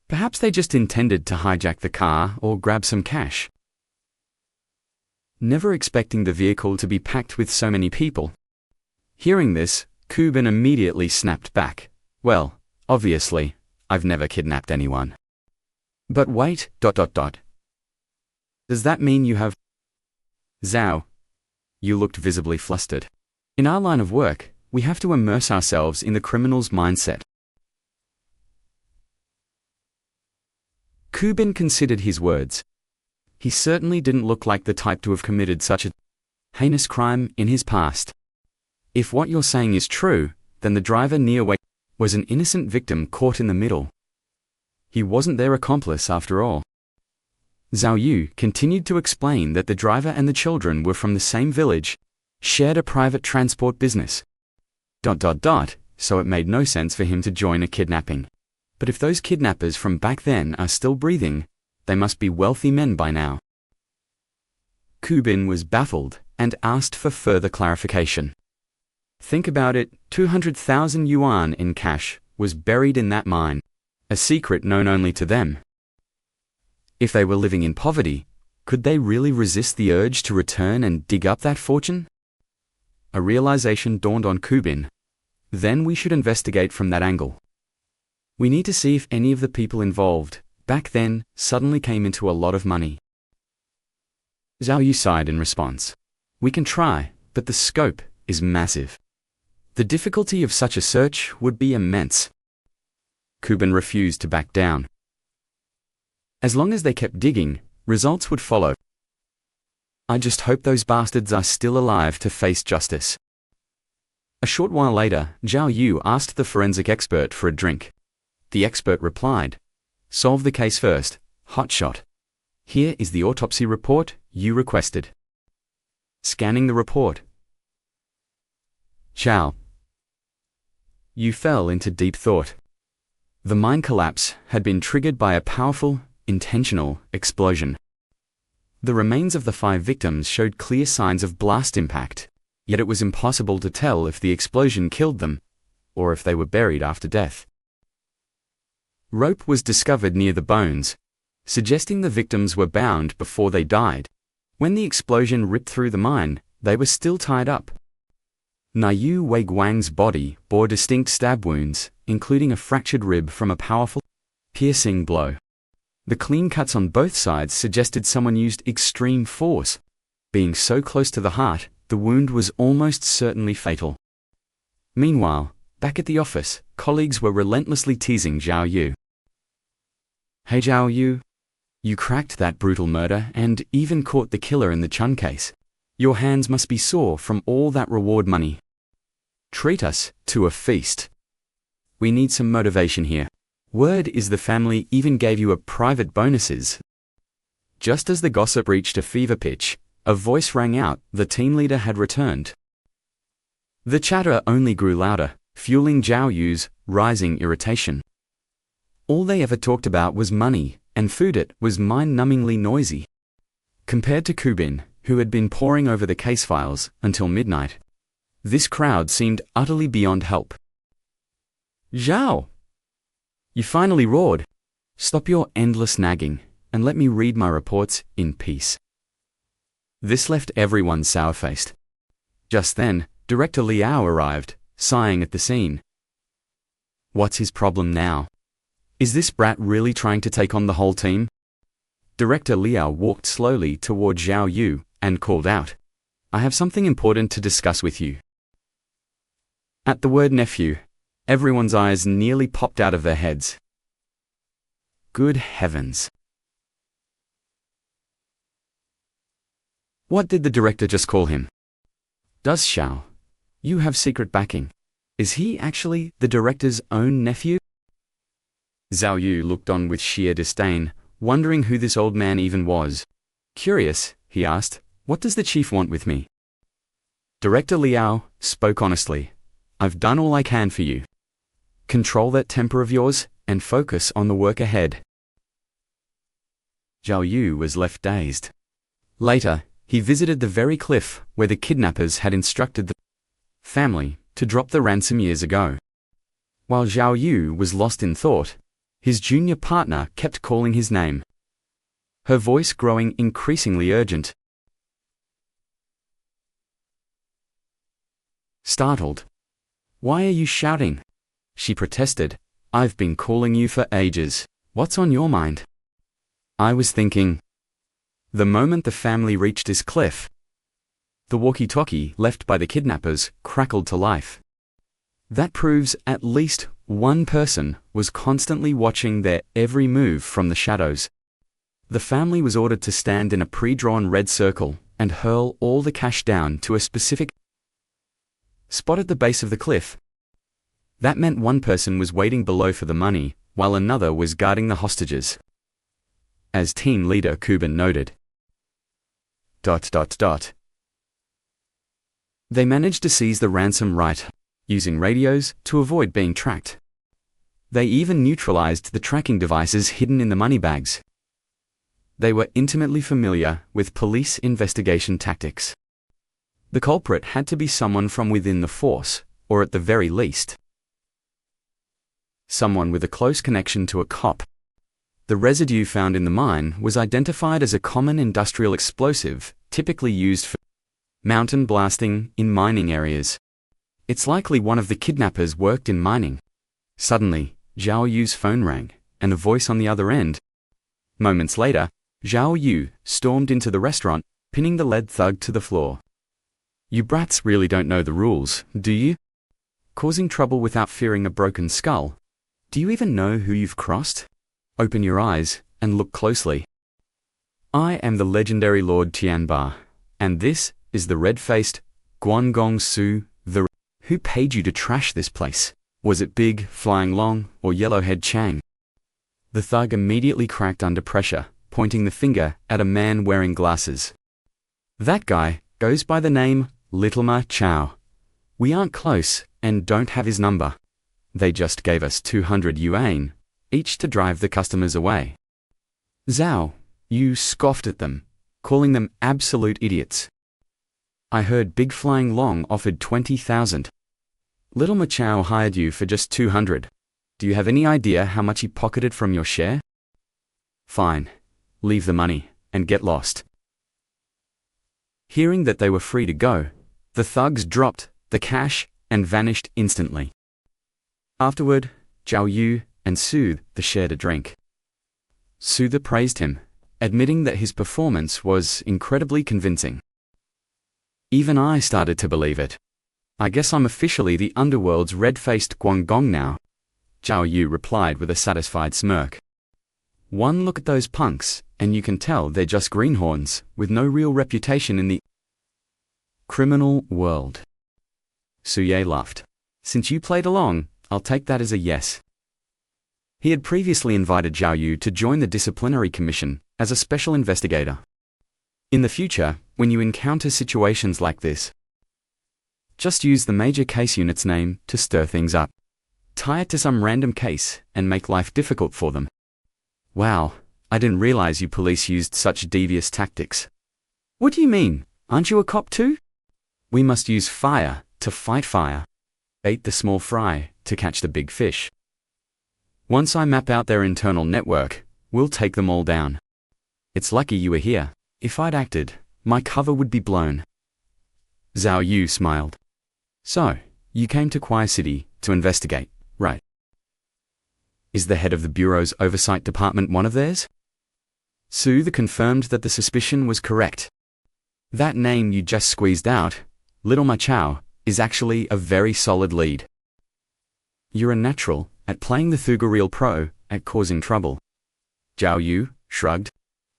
Perhaps they just intended to hijack the car or grab some cash. Never expecting the vehicle to be packed with so many people. Hearing this, Ku Ping immediately snapped back. Well, obviously, I've never kidnapped anyone. But wait, ... Does that mean you have... Zhao, you looked visibly flustered. In our line of work, we have to immerse ourselves in the criminal's mindset. Ku Ping considered his words. He certainly didn't look like the type to have committed such a heinous crime in his past. If what you're saying is true, then the driver near was an innocent victim caught in the middle. He wasn't their accomplice after all. Zhao Yu continued to explain that the driver and the children were from the same village, shared a private transport business. ... So it made no sense for him to join a kidnapping. But if those kidnappers from back then are still breathing, they must be wealthy men by now. Ku Ping was baffled and asked for further clarification. Think about it, 200,000 yuan in cash was buried in that mine, a secret known only to them. If they were living in poverty, could they really resist the urge to return and dig up that fortune? A realization dawned on Ku Ping. Then we should investigate from that angle. We need to see if any of the people involved, back then, suddenly came into a lot of money. Zhao Yu sighed in response. We can try, but the scope is massive. The difficulty of such a search would be immense. Ku Ping refused to back down. As long as they kept digging, results would follow. I just hope those bastards are still alive to face justice. A short while later, Zhao Yu asked the forensic expert for a drink. The expert replied, "Solve the case first, hotshot. Here is the autopsy report you requested." Scanning the report. Zhao Yu fell into deep thought. The mine collapse had been triggered by a powerful, intentional explosion. The remains of the 5 victims showed clear signs of blast impact, yet it was impossible to tell if the explosion killed them, or if they were buried after death. Rope was discovered near the bones, suggesting the victims were bound before they died. When the explosion ripped through the mine, they were still tied up. Naiyu Weiguang's body bore distinct stab wounds, including a fractured rib from a powerful, piercing blow. The clean cuts on both sides suggested someone used extreme force. Being so close to the heart, the wound was almost certainly fatal. Meanwhile, back at the office, colleagues were relentlessly teasing Zhao Yu. "Hey Zhao Yu, you cracked that brutal murder and even caught the killer in the Chun case. Your hands must be sore from all that reward money. Treat us to a feast. We need some motivation here. Word is the family even gave you a private bonuses." Just as the gossip reached a fever pitch, a voice rang out. The team leader had returned. The chatter only grew louder, fueling Zhao Yu's rising irritation. All they ever talked about was money, and food. It was mind-numbingly noisy. Compared to Kubin, who had been poring over the case files until midnight, this crowd seemed utterly beyond help. "Zhao! You finally roared. Stop your endless nagging, and let me read my reports in peace." This left everyone sour-faced. Just then, Director Liao arrived, sighing at the scene. What's his problem now? Is this brat really trying to take on the whole team? Director Liao walked slowly toward Zhao Yu and called out, "I have something important to discuss with you." At the word nephew, everyone's eyes nearly popped out of their heads. Good heavens. What did the director just call him? Does Zhao Yu have secret backing? Is he actually the director's own nephew? Zhao Yu looked on with sheer disdain, wondering who this old man even was. Curious, he asked, "What does the chief want with me?" Director Liao spoke honestly. "I've done all I can for you. Control that temper of yours and focus on the work ahead." Zhao Yu was left dazed. Later, he visited the very cliff where the kidnappers had instructed the family to drop the ransom years ago. While Zhao Yu was lost in thought, his junior partner kept calling his name, her voice growing increasingly urgent. Startled, "Why are you shouting?" she protested. "I've been calling you for ages. What's on your mind?" "I was thinking." The moment the family reached this cliff, the walkie-talkie left by the kidnappers crackled to life. That proves at least one person was constantly watching their every move from the shadows. The family was ordered to stand in a pre-drawn red circle and hurl all the cash down to a specific spot at the base of the cliff. That meant one person was waiting below for the money, while another was guarding the hostages. As team leader Kubin noted. They managed to seize the ransom right, using radios to avoid being tracked. They even neutralized the tracking devices hidden in the money bags. They were intimately familiar with police investigation tactics. The culprit had to be someone from within the force, or at the very least, someone with a close connection to a cop. The residue found in the mine was identified as a common industrial explosive, typically used for mountain blasting in mining areas. It's likely one of the kidnappers worked in mining. Suddenly, Zhao Yu's phone rang, and a voice on the other end. Moments later, Zhao Yu stormed into the restaurant, pinning the lead thug to the floor. "You brats really don't know the rules, do you? Causing trouble without fearing a broken skull. Do you even know who you've crossed? Open your eyes and look closely. I am the legendary Lord Tianba, and this is the red-faced Guangong Su, the Who paid you to trash this place? Was it Big, Flying Long, or Yellowhead Chang? The thug immediately cracked under pressure, pointing the finger at a man wearing glasses. That guy goes by the name Little Ma Chow. We aren't close and don't have his number. They just gave us 200 yuan, each to drive the customers away. Zhao, you scoffed at them, calling them absolute idiots. I heard Big Flying Long offered 20,000. Little Ma Chow hired you for just 200. Do you have any idea how much he pocketed from your share? Fine. Leave the money and get lost. Hearing that they were free to go, the thugs dropped the cash and vanished instantly. Afterward, Zhao Yu and Su shared a drink. Su praised him, admitting that his performance was incredibly convincing. Even I started to believe it. I guess I'm officially the underworld's red-faced Guangdong now, Zhao Yu replied with a satisfied smirk. One look at those punks, and you can tell they're just greenhorns, with no real reputation in the criminal world. Su Ye laughed. Since you played along, I'll take that as a yes. He had previously invited Zhao Yu to join the disciplinary commission as a special investigator. In the future, when you encounter situations like this, just use the major case unit's name to stir things up. Tie it to some random case and make life difficult for them. Wow, I didn't realize you police used such devious tactics. What do you mean? Aren't you a cop too? We must use fire to fight fire. Bait the small fry to catch the big fish. Once I map out their internal network, we'll take them all down. It's lucky you were here. If I'd acted, my cover would be blown. Zhao Yu smiled. So, you came to Kuai City to investigate, right? Is the head of the Bureau's oversight department one of theirs? Su confirmed that the suspicion was correct. That name you just squeezed out, Little Ma Chow, is actually a very solid lead. You're a natural at playing the Thuga real pro at causing trouble. Zhao Yu shrugged.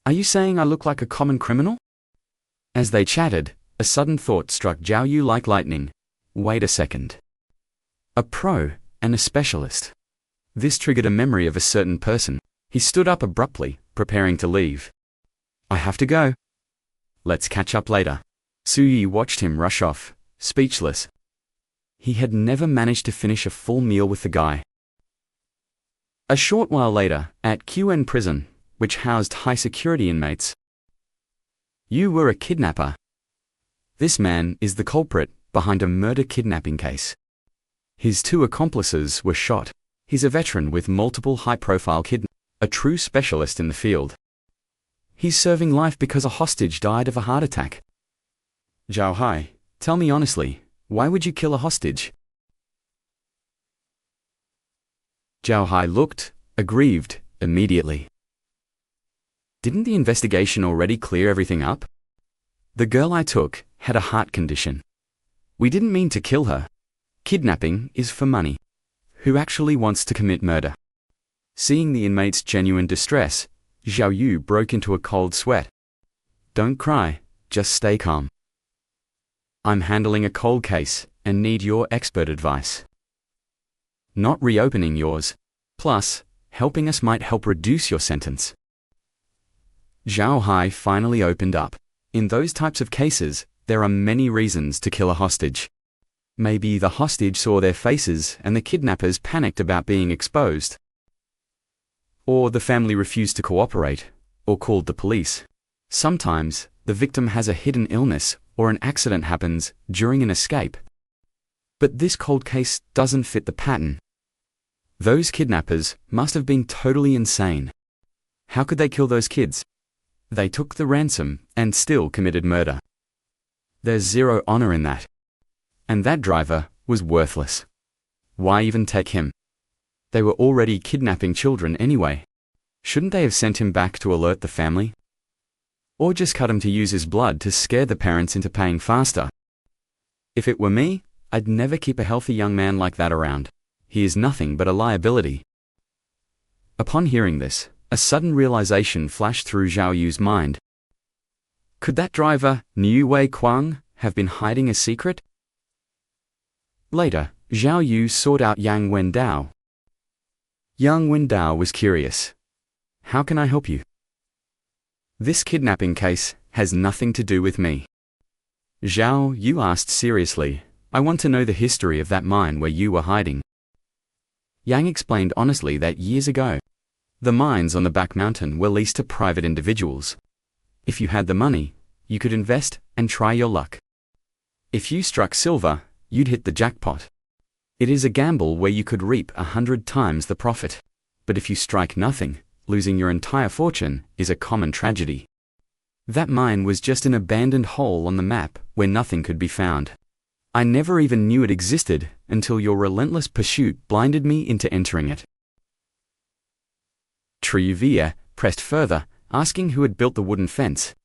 Are you saying I look like a common criminal? As they chatted, a sudden thought struck Zhao Yu like lightning. Wait a second. A pro and a specialist. This triggered a memory of a certain person. He stood up abruptly, preparing to leave. I have to go. Let's catch up later. Su Yi watched him rush off, speechless. He had never managed to finish a full meal with the guy. A short while later, at QN prison, which housed high-security inmates. You were a kidnapper. This man is the culprit behind a murder-kidnapping case. His two accomplices were shot. He's a veteran with multiple high-profile kidnappings, a true specialist in the field. He's serving life because a hostage died of a heart attack. Zhao Hai, tell me honestly, why would you kill a hostage? Zhao Hai looked aggrieved immediately. Didn't the investigation already clear everything up? The girl I took had a heart condition. We didn't mean to kill her. Kidnapping is for money. Who actually wants to commit murder? Seeing the inmate's genuine distress, Zhao Yu broke into a cold sweat. Don't cry, just stay calm. I'm handling a cold case and need your expert advice. Not reopening yours. Plus, helping us might help reduce your sentence. Zhao Hai finally opened up. In those types of cases, there are many reasons to kill a hostage. Maybe the hostage saw their faces and the kidnappers panicked about being exposed. Or the family refused to cooperate, or called the police. Sometimes, the victim has a hidden illness or an accident happens during an escape. But this cold case doesn't fit the pattern. Those kidnappers must have been totally insane. How could they kill those kids? They took the ransom and still committed murder. There's zero honor in that. And that driver was worthless. Why even take him? They were already kidnapping children anyway. Shouldn't they have sent him back to alert the family? Or just cut him to use his blood to scare the parents into paying faster? If it were me, I'd never keep a healthy young man like that around. He is nothing but a liability. Upon hearing this, a sudden realization flashed through Zhao Yu's mind. Could that driver, Niu Wei Kuang, have been hiding a secret? Later, Zhao Yu sought out Yang Wendao. Yang Wendao was curious. How can I help you? This kidnapping case has nothing to do with me. Zhao Yu asked seriously. I want to know the history of that mine where you were hiding. Yang explained honestly that years ago, the mines on the back mountain were leased to private individuals. If you had the money, you could invest and try your luck. If you struck silver, you'd hit the jackpot. It is a gamble where you could reap 100 times the profit. But if you strike nothing, losing your entire fortune is a common tragedy. That mine was just an abandoned hole on the map where nothing could be found. I never even knew it existed until your relentless pursuit blinded me into entering it. Triuvia pressed further, asking who had built the wooden fence.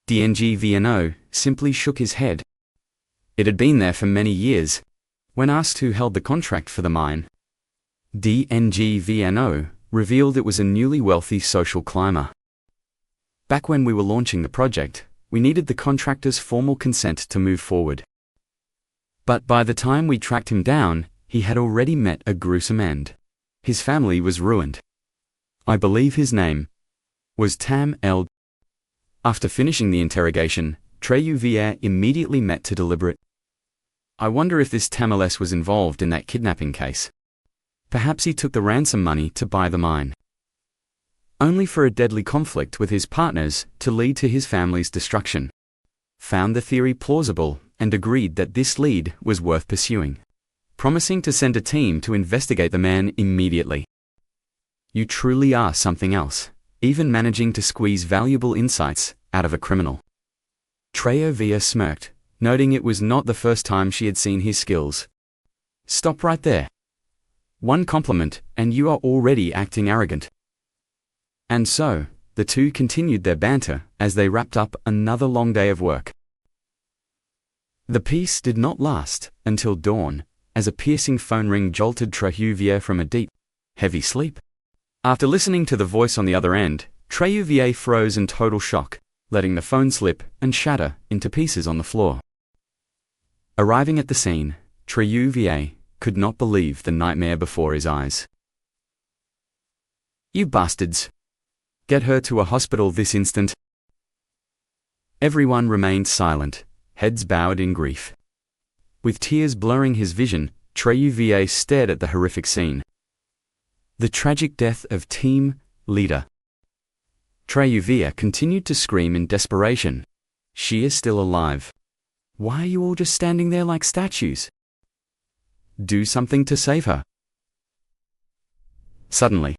DNG simply shook his head. It had been there for many years. When asked who held the contract for the mine, DNG revealed it was a newly wealthy social climber. Back when we were launching the project, we needed the contractor's formal consent to move forward. But by the time we tracked him down, he had already met a gruesome end. His family was ruined. I believe his name was Tam L. After finishing the interrogation, Triuvia immediately met to deliberate. I wonder if this Tam LS was involved in that kidnapping case. Perhaps he took the ransom money to buy the mine, only for a deadly conflict with his partners to lead to his family's destruction. Found the theory plausible and agreed that this lead was worth pursuing, promising to send a team to investigate the man immediately. You truly are something else, even managing to squeeze valuable insights out of a criminal. Triuvia smirked, noting it was not the first time she had seen his skills. Stop right there. One compliment and you are already acting arrogant. And so, the two continued their banter as they wrapped up another long day of work. The peace did not last until dawn, as a piercing phone ring jolted Triuvia from a deep, heavy sleep. After listening to the voice on the other end, Triuvia froze in total shock, letting the phone slip and shatter into pieces on the floor. Arriving at the scene, Triuvia could not believe the nightmare before his eyes. You bastards! Get her to a hospital this instant. Everyone remained silent, heads bowed in grief. With tears blurring his vision, Triuvia stared at the horrific scene. The tragic death of team leader. Triuvia continued to scream in desperation. She is still alive. Why are you all just standing there like statues? Do something to save her. Suddenly,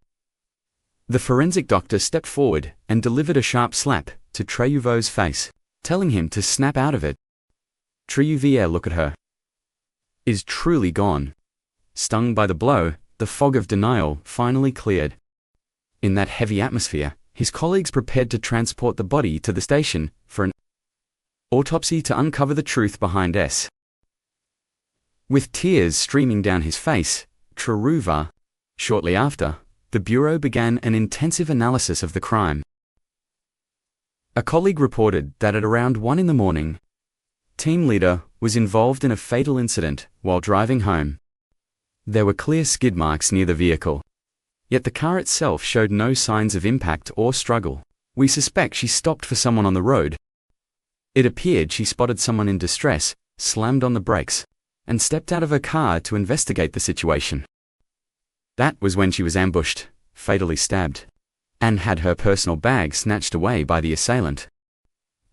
the forensic doctor stepped forward and delivered a sharp slap to Triuvo's face, telling him to snap out of it. Triuvia looked at her. Is truly gone. Stung by the blow, the fog of denial finally cleared. In that heavy atmosphere, his colleagues prepared to transport the body to the station for an autopsy to uncover the truth behind S. With tears streaming down his face, Triuva, shortly after, the Bureau began an intensive analysis of the crime. A colleague reported that at around 1 a.m, team leader was involved in a fatal incident while driving home. There were clear skid marks near the vehicle. Yet the car itself showed no signs of impact or struggle. We suspect she stopped for someone on the road. It appeared she spotted someone in distress, slammed on the brakes, and stepped out of her car to investigate the situation. That was when she was ambushed, fatally stabbed, and had her personal bag snatched away by the assailant.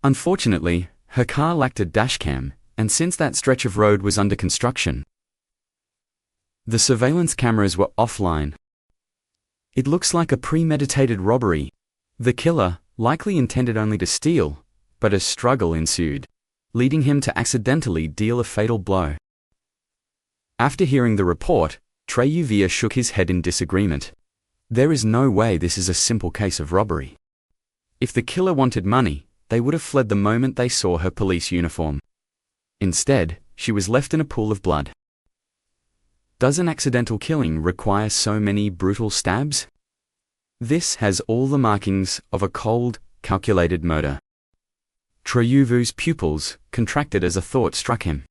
Unfortunately, her car lacked a dashcam, and since that stretch of road was under construction, the surveillance cameras were offline. It looks like a premeditated robbery. The killer likely intended only to steal, but a struggle ensued, leading him to accidentally deal a fatal blow. After hearing the report, Triuvia shook his head in disagreement. There is no way this is a simple case of robbery. If the killer wanted money, they would have fled the moment they saw her police uniform. Instead, she was left in a pool of blood. Does an accidental killing require so many brutal stabs? This has all the markings of a cold, calculated murder. Triuvu's pupils contracted as a thought struck him.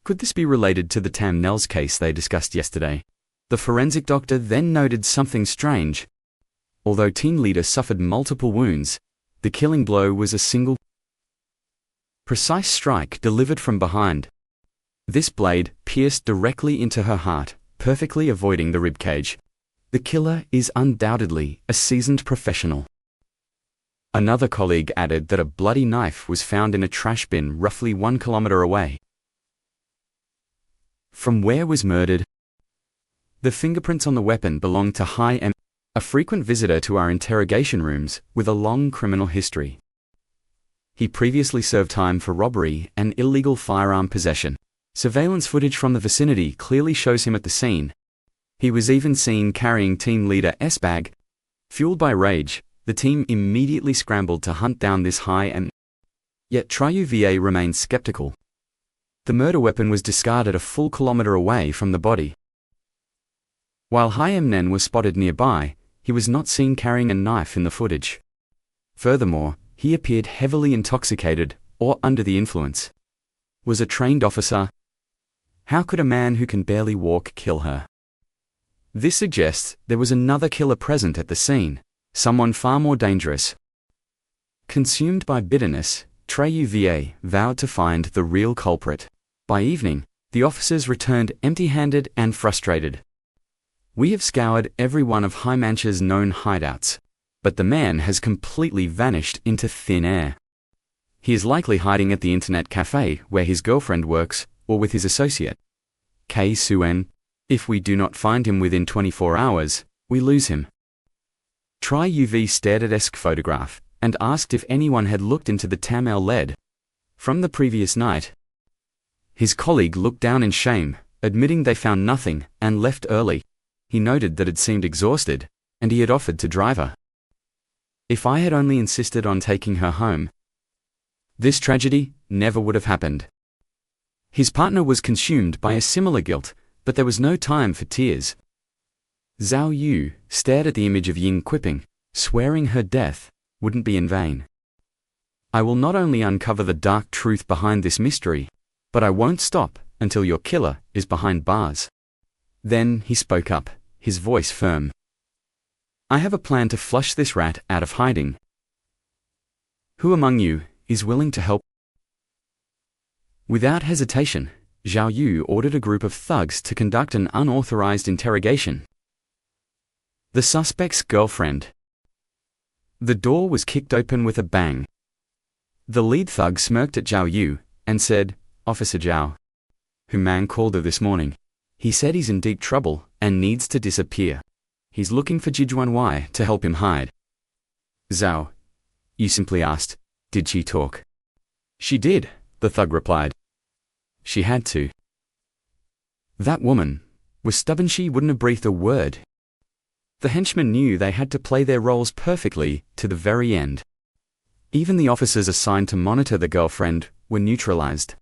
Could this be related to the Tam Nels case they discussed yesterday? The forensic doctor then noted something strange. Although team leader suffered multiple wounds, the killing blow was a single, precise strike delivered from behind. This blade pierced directly into her heart, perfectly avoiding the ribcage. The killer is undoubtedly a seasoned professional. Another colleague added that a bloody knife was found in a trash bin roughly 1 kilometer away from where was murdered. The fingerprints on the weapon belonged to Hai M, a frequent visitor to our interrogation rooms with a long criminal history. He previously served time for robbery and illegal firearm possession. Surveillance footage from the vicinity clearly shows him at the scene. He was even seen carrying team leader S bag. Fueled by rage, the team immediately scrambled to hunt down this Hai M. Yet TriUVA remained skeptical. The murder weapon was discarded a full kilometer away from the body. While Hai M Nen was spotted nearby, he was not seen carrying a knife in the footage. Furthermore, he appeared heavily intoxicated or under the influence. Was a trained officer. How could a man who can barely walk kill her? This suggests there was another killer present at the scene, someone far more dangerous. Consumed by bitterness, TriUVA vowed to find the real culprit. By evening, the officers returned empty-handed and frustrated. We have scoured every one of Hai Mancha's known hideouts, but the man has completely vanished into thin air. He is likely hiding at the internet cafe where his girlfriend works, or with his associate, K. Suen. If we do not find him within 24 hours, we lose him. TriUV stared at Esk photograph and asked if anyone had looked into the Tamil lead from the previous night. His colleague looked down in shame, admitting they found nothing, and left early. He noted that it seemed exhausted, and he had offered to drive her. If I had only insisted on taking her home, this tragedy never would have happened. His partner was consumed by a similar guilt, but there was no time for tears. Zhao Yu stared at the image of Ying quipping, swearing her death wouldn't be in vain. I will not only uncover the dark truth behind this mystery, but I won't stop until your killer is behind bars. Then he spoke up, his voice firm. I have a plan to flush this rat out of hiding. Who among you is willing to help? Without hesitation, Zhao Yu ordered a group of thugs to conduct an unauthorized interrogation. The suspect's girlfriend. The door was kicked open with a bang. The lead thug smirked at Zhao Yu and said, Officer Zhao, who man called her this morning. He said he's in deep trouble and needs to disappear. He's looking for Jijuan to help him hide. Zhao, you simply asked, did she talk? She did, the thug replied. She had to. That woman was stubborn. She wouldn't have breathed a word. The henchmen knew they had to play their roles perfectly to the very end. Even the officers assigned to monitor the girlfriend were neutralized.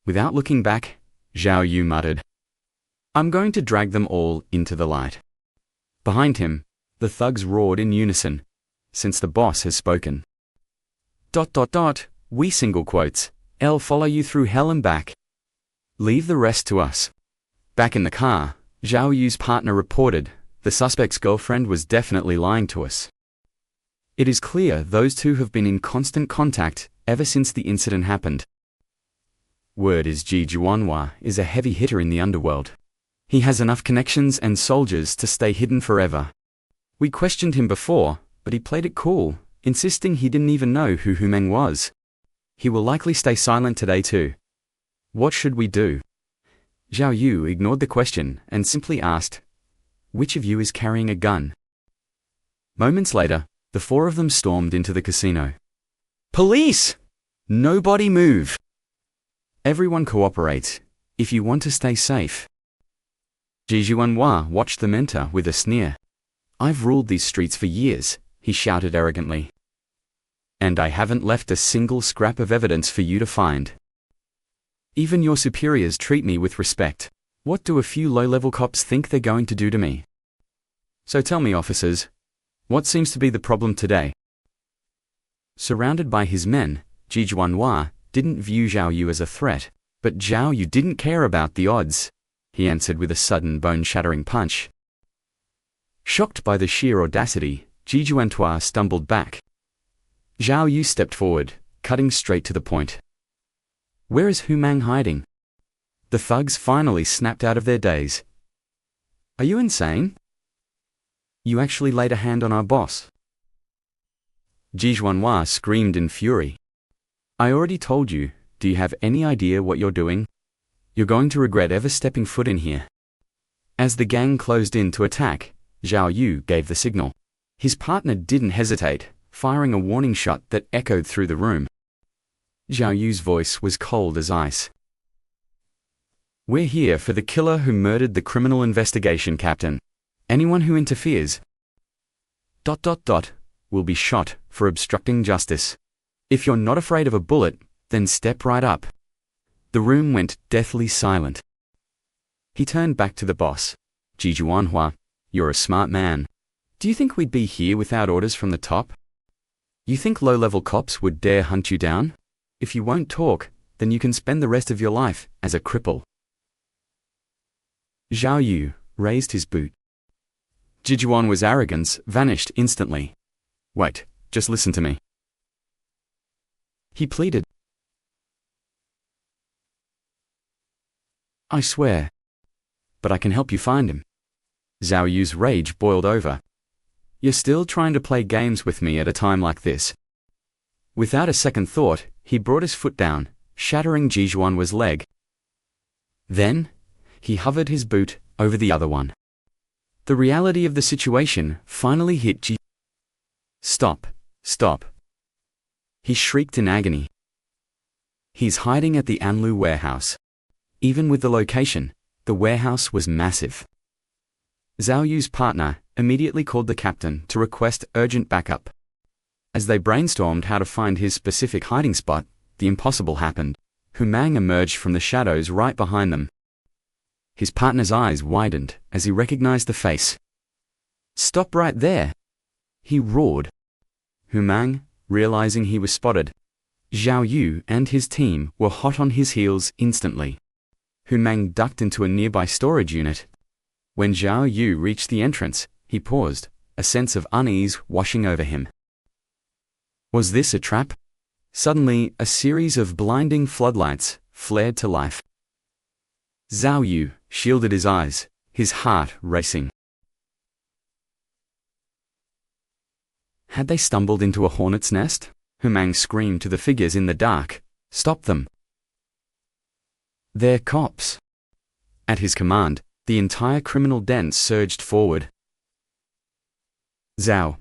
Without looking back, Zhao Yu muttered, I'm going to drag them all into the light. Behind him, the thugs roared in unison, since the boss has spoken. ... we single quotes, I'll follow you through hell and back. Leave the rest to us. Back in the car, Zhao Yu's partner reported, the suspect's girlfriend was definitely lying to us. It is clear those two have been in constant contact ever since the incident happened. Word is Ji Juanhua is a heavy hitter in the underworld. He has enough connections and soldiers to stay hidden forever. We questioned him before, but he played it cool, insisting he didn't even know who Hu Meng was. He will likely stay silent today too. What should we do? Zhao Yu ignored the question and simply asked, which of you is carrying a gun? Moments later, the four of them stormed into the casino. Police! Nobody move! Everyone cooperate, if you want to stay safe. Ji Juanhua watched them enter with a sneer. I've ruled these streets for years, he shouted arrogantly. And I haven't left a single scrap of evidence for you to find. Even your superiors treat me with respect. What do a few low-level cops think they're going to do to me? So tell me, officers, what seems to be the problem today? Surrounded by his men, Ji Juanhua didn't view Zhao Yu as a threat, But Zhao Yu didn't care about the odds, he answered with a sudden bone-shattering punch. Shocked by the sheer audacity, Ji Juantua stumbled back. Zhao Yu stepped forward, cutting straight to the point. Where is Hu Mang hiding? The thugs finally snapped out of their daze. Are you insane? You actually laid a hand on our boss. Ji Juanhua screamed in fury. I already told you, do you have any idea what you're doing? You're going to regret ever stepping foot in here. As the gang closed in to attack, Zhao Yu gave the signal. His partner didn't hesitate, firing a warning shot that echoed through the room. Zhao Yu's voice was cold as ice. We're here for the killer who murdered the criminal investigation captain. Anyone who interferes will be shot for obstructing justice. If you're not afraid of a bullet, then step right up. The room went deathly silent. He turned back to the boss. Ji Juanhua, you're a smart man. Do you think we'd be here without orders from the top? You think low-level cops would dare hunt you down? If you won't talk, then you can spend the rest of your life as a cripple. Zhao Yu raised his boot. Ji Juanhua's arrogance vanished instantly. Wait, just listen to me. He pleaded. I swear. But I can help you find him. Zhao Yu's rage boiled over. You're still trying to play games with me at a time like this. Without a second thought, he brought his foot down, shattering Ji Juanhua's leg. Then, he hovered his boot over the other one. The reality of the situation finally hit Ji. Stop, stop. He shrieked in agony. He's hiding at the Anlu warehouse. Even with the location, the warehouse was massive. Zhao Yu's partner immediately called the captain to request urgent backup. As they brainstormed how to find his specific hiding spot, the impossible happened. Hu Mang emerged from the shadows right behind them. His partner's eyes widened as he recognized the face. Stop right there! He roared. Hu Mang, realizing he was spotted. Zhao Yu and his team were hot on his heels instantly. Hu Mang ducked into a nearby storage unit. When Zhao Yu reached the entrance, he paused, a sense of unease washing over him. Was this a trap? Suddenly, a series of blinding floodlights flared to life. Zhao Yu shielded his eyes, his heart racing. Had they stumbled into a hornet's nest? Hu Mang screamed to the figures in the dark. Stop them! They're cops. At his command, the entire criminal den surged forward. Zhao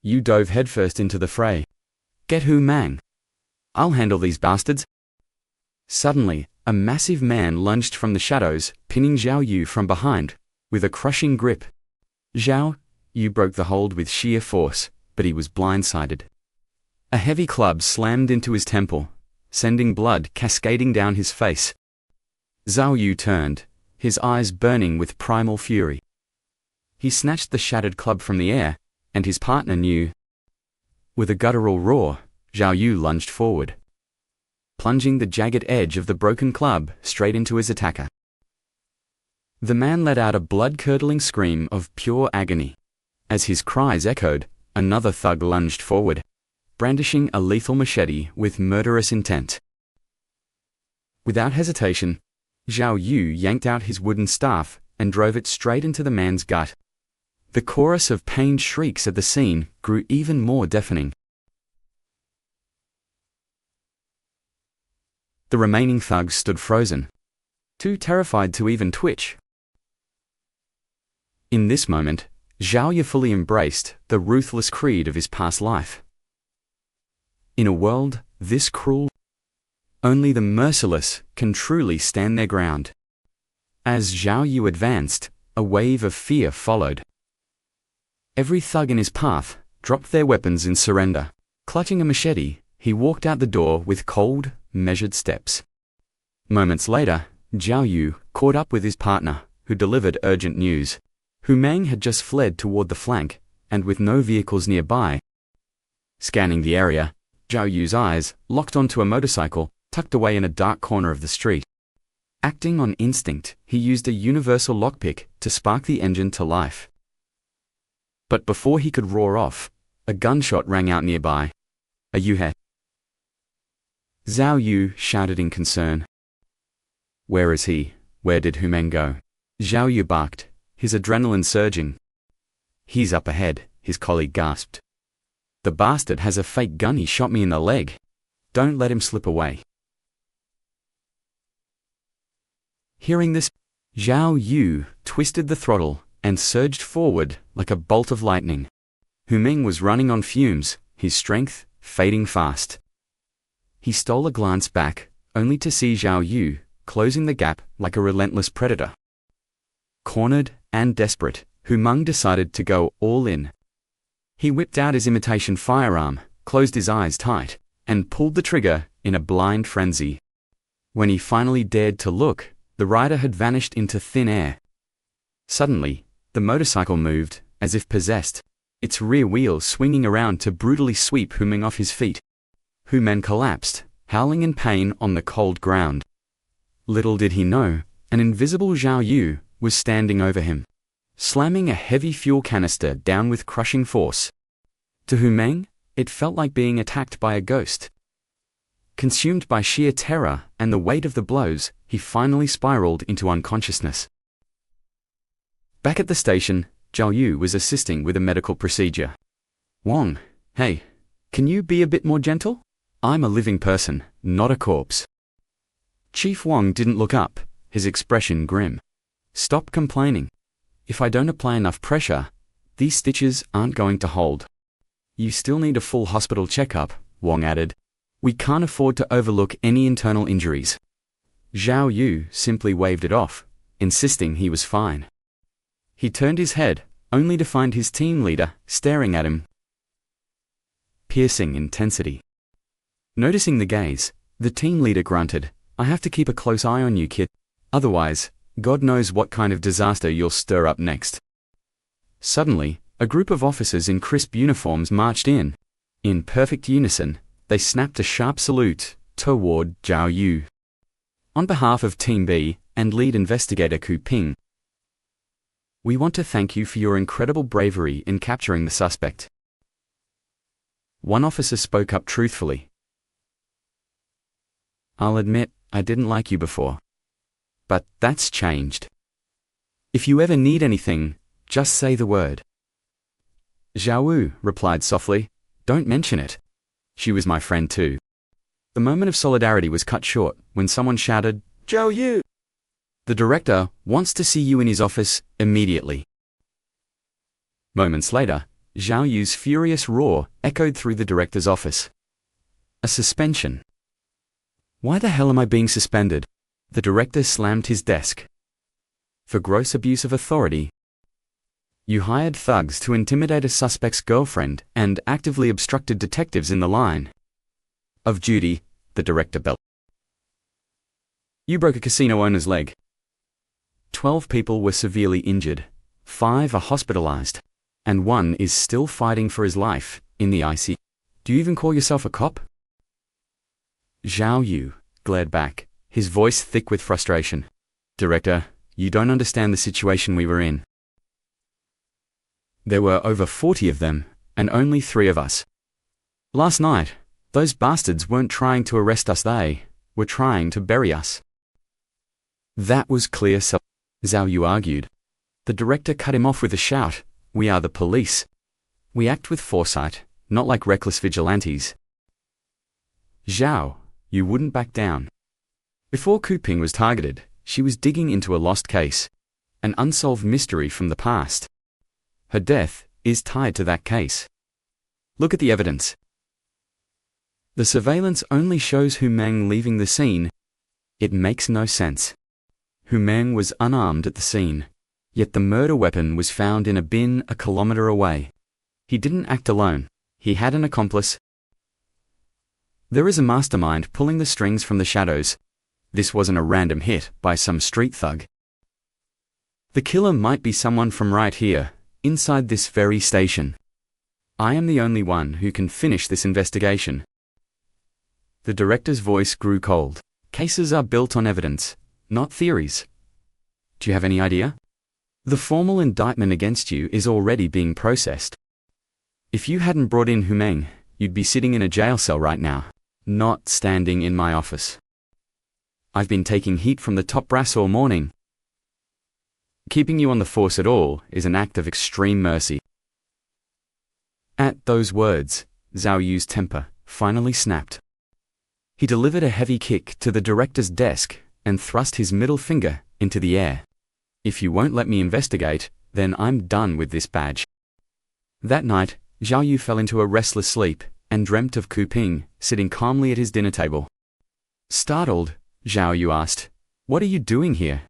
Yu dove headfirst into the fray. Get Hu Mang. I'll handle these bastards. Suddenly, a massive man lunged from the shadows, pinning Zhao Yu from behind, with a crushing grip. Zhao Yu broke the hold with sheer force, but he was blindsided. A heavy club slammed into his temple, sending blood cascading down his face. Zhao Yu turned, his eyes burning with primal fury. He snatched the shattered club from the air, and his partner knew. With a guttural roar, Zhao Yu lunged forward, plunging the jagged edge of the broken club straight into his attacker. The man let out a blood-curdling scream of pure agony. As his cries echoed, another thug lunged forward, brandishing a lethal machete with murderous intent. Without hesitation, Zhao Yu yanked out his wooden staff and drove it straight into the man's gut. The chorus of pained shrieks at the scene grew even more deafening. The remaining thugs stood frozen, too terrified to even twitch. In this moment, Zhao Yu fully embraced the ruthless creed of his past life. In a world this cruel, only the merciless can truly stand their ground. As Zhao Yu advanced, a wave of fear followed. Every thug in his path dropped their weapons in surrender. Clutching a machete, he walked out the door with cold, measured steps. Moments later, Zhao Yu caught up with his partner, who delivered urgent news. Hu Mang had just fled toward the flank, and with no vehicles nearby. Scanning the area, Zhao Yu's eyes locked onto a motorcycle tucked away in a dark corner of the street. Acting on instinct, he used a universal lockpick to spark the engine to life. But before he could roar off, a gunshot rang out nearby. "Are you hit?" Zhao Yu shouted in concern. "Where is he? Where did Hu Meng go?" Zhao Yu barked, his adrenaline surging. "He's up ahead," his colleague gasped. "The bastard has a fake gun. He shot me in the leg. Don't let him slip away." Hearing this, Zhao Yu twisted the throttle and surged forward like a bolt of lightning. Hu Meng was running on fumes, his strength fading fast. He stole a glance back, only to see Zhao Yu closing the gap like a relentless predator. Cornered and desperate, Hu Meng decided to go all in. He whipped out his imitation firearm, closed his eyes tight, and pulled the trigger in a blind frenzy. When he finally dared to look, the rider had vanished into thin air. Suddenly, the motorcycle moved, as if possessed, its rear wheels swinging around to brutally sweep Hu Meng off his feet. Hu Meng collapsed, howling in pain on the cold ground. Little did he know, an invisible Zhao Yu was standing over him, slamming a heavy fuel canister down with crushing force. To Hu Meng, it felt like being attacked by a ghost. Consumed by sheer terror and the weight of the blows, he finally spiraled into unconsciousness. Back at the station, Zhao Yu was assisting with a medical procedure. "Wang, hey, can you be a bit more gentle? I'm a living person, not a corpse." Chief Wang didn't look up, his expression grim. "Stop complaining. If I don't apply enough pressure, these stitches aren't going to hold." "You still need a full hospital checkup," Wang added. "We can't afford to overlook any internal injuries." Zhao Yu simply waved it off, insisting he was fine. He turned his head, only to find his team leader staring at him. Piercing intensity. Noticing the gaze, the team leader grunted, "I have to keep a close eye on you, kid. Otherwise, God knows what kind of disaster you'll stir up next." Suddenly, a group of officers in crisp uniforms marched in. In perfect unison, they snapped a sharp salute toward Zhao Yu. "On behalf of Team B and lead investigator Ku Ping, we want to thank you for your incredible bravery in capturing the suspect." One officer spoke up truthfully. "I'll admit, I didn't like you before. But that's changed. If you ever need anything, just say the word." Zhao Wu replied softly, "Don't mention it. She was my friend too." The moment of solidarity was cut short when someone shouted, "Zhao Yu! The director wants to see you in his office immediately." Moments later, Zhao Yu's furious roar echoed through the director's office. "A suspension. Why the hell am I being suspended?" The director slammed his desk. "For gross abuse of authority. You hired thugs to intimidate a suspect's girlfriend and actively obstructed detectives in the line of duty," the director bellowed. "You broke a casino owner's leg. 12 people were severely injured, 5 are hospitalized, and 1 is still fighting for his life in the ICU. Do you even call yourself a cop?" Zhao Yu glared back, his voice thick with frustration. "Director, you don't understand the situation we were in. There were over 40 of them, and only 3 of us. Last night, those bastards weren't trying to arrest us, they were trying to bury us." That was clear, Zhao Yu argued. The director cut him off with a shout, "We are the police. We act with foresight, not like reckless vigilantes." Zhao, you wouldn't back down. Before Ku Ping was targeted, she was digging into a lost case, an unsolved mystery from the past. Her death is tied to that case. Look at the evidence. The surveillance only shows Hu Meng leaving the scene. It makes no sense. Hu Meng was unarmed at the scene, yet the murder weapon was found in a bin a kilometer away. He didn't act alone. He had an accomplice. There is a mastermind pulling the strings from the shadows. This wasn't a random hit by some street thug. The killer might be someone from right here, inside this very station. I am the only one who can finish this investigation. The director's voice grew cold. Cases are built on evidence, not theories. Do you have any idea? The formal indictment against you is already being processed. If you hadn't brought in Humeng, you'd be sitting in a jail cell right now, not standing in my office. I've been taking heat from the top brass all morning. Keeping you on the force at all is an act of extreme mercy. At those words, Zhao Yu's temper finally snapped. He delivered a heavy kick to the director's desk and thrust his middle finger into the air. If you won't let me investigate, then I'm done with this badge. That night, Zhao Yu fell into a restless sleep and dreamt of Ku Ping sitting calmly at his dinner table. Startled, Zhao Yu asked, "What are you doing here?"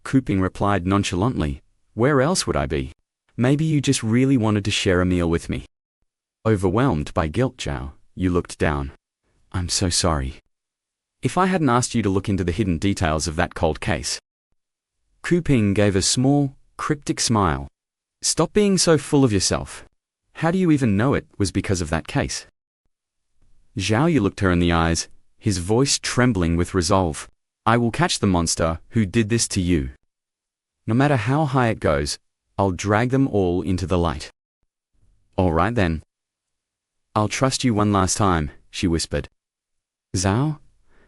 Ku Ping replied nonchalantly, "Where else would I be? Maybe you just really wanted to share a meal with me." Overwhelmed by guilt, Zhao Yu looked down. "I'm so sorry. If I hadn't asked you to look into the hidden details of that cold case." Ku Ping gave a small, cryptic smile. "Stop being so full of yourself. How do you even know it was because of that case?" Zhao Yu looked her in the eyes, his voice trembling with resolve. "I will catch the monster who did this to you. No matter how high it goes, I'll drag them all into the light." "All right then. I'll trust you one last time," she whispered. Zhao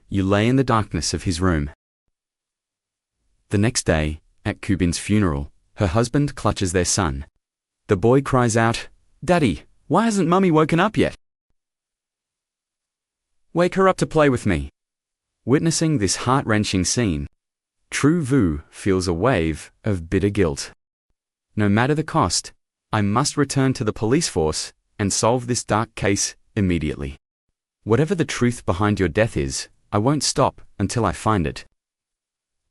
Yu lay in the darkness of his room. The next day, at Ku Bin's funeral, her husband clutches their son. The boy cries out, "Daddy, why hasn't Mummy woken up yet? Wake her up to play with me." Witnessing this heart-wrenching scene, Tru Vu feels a wave of bitter guilt. No matter the cost, I must return to the police force and solve this dark case immediately. Whatever the truth behind your death is, I won't stop until I find it.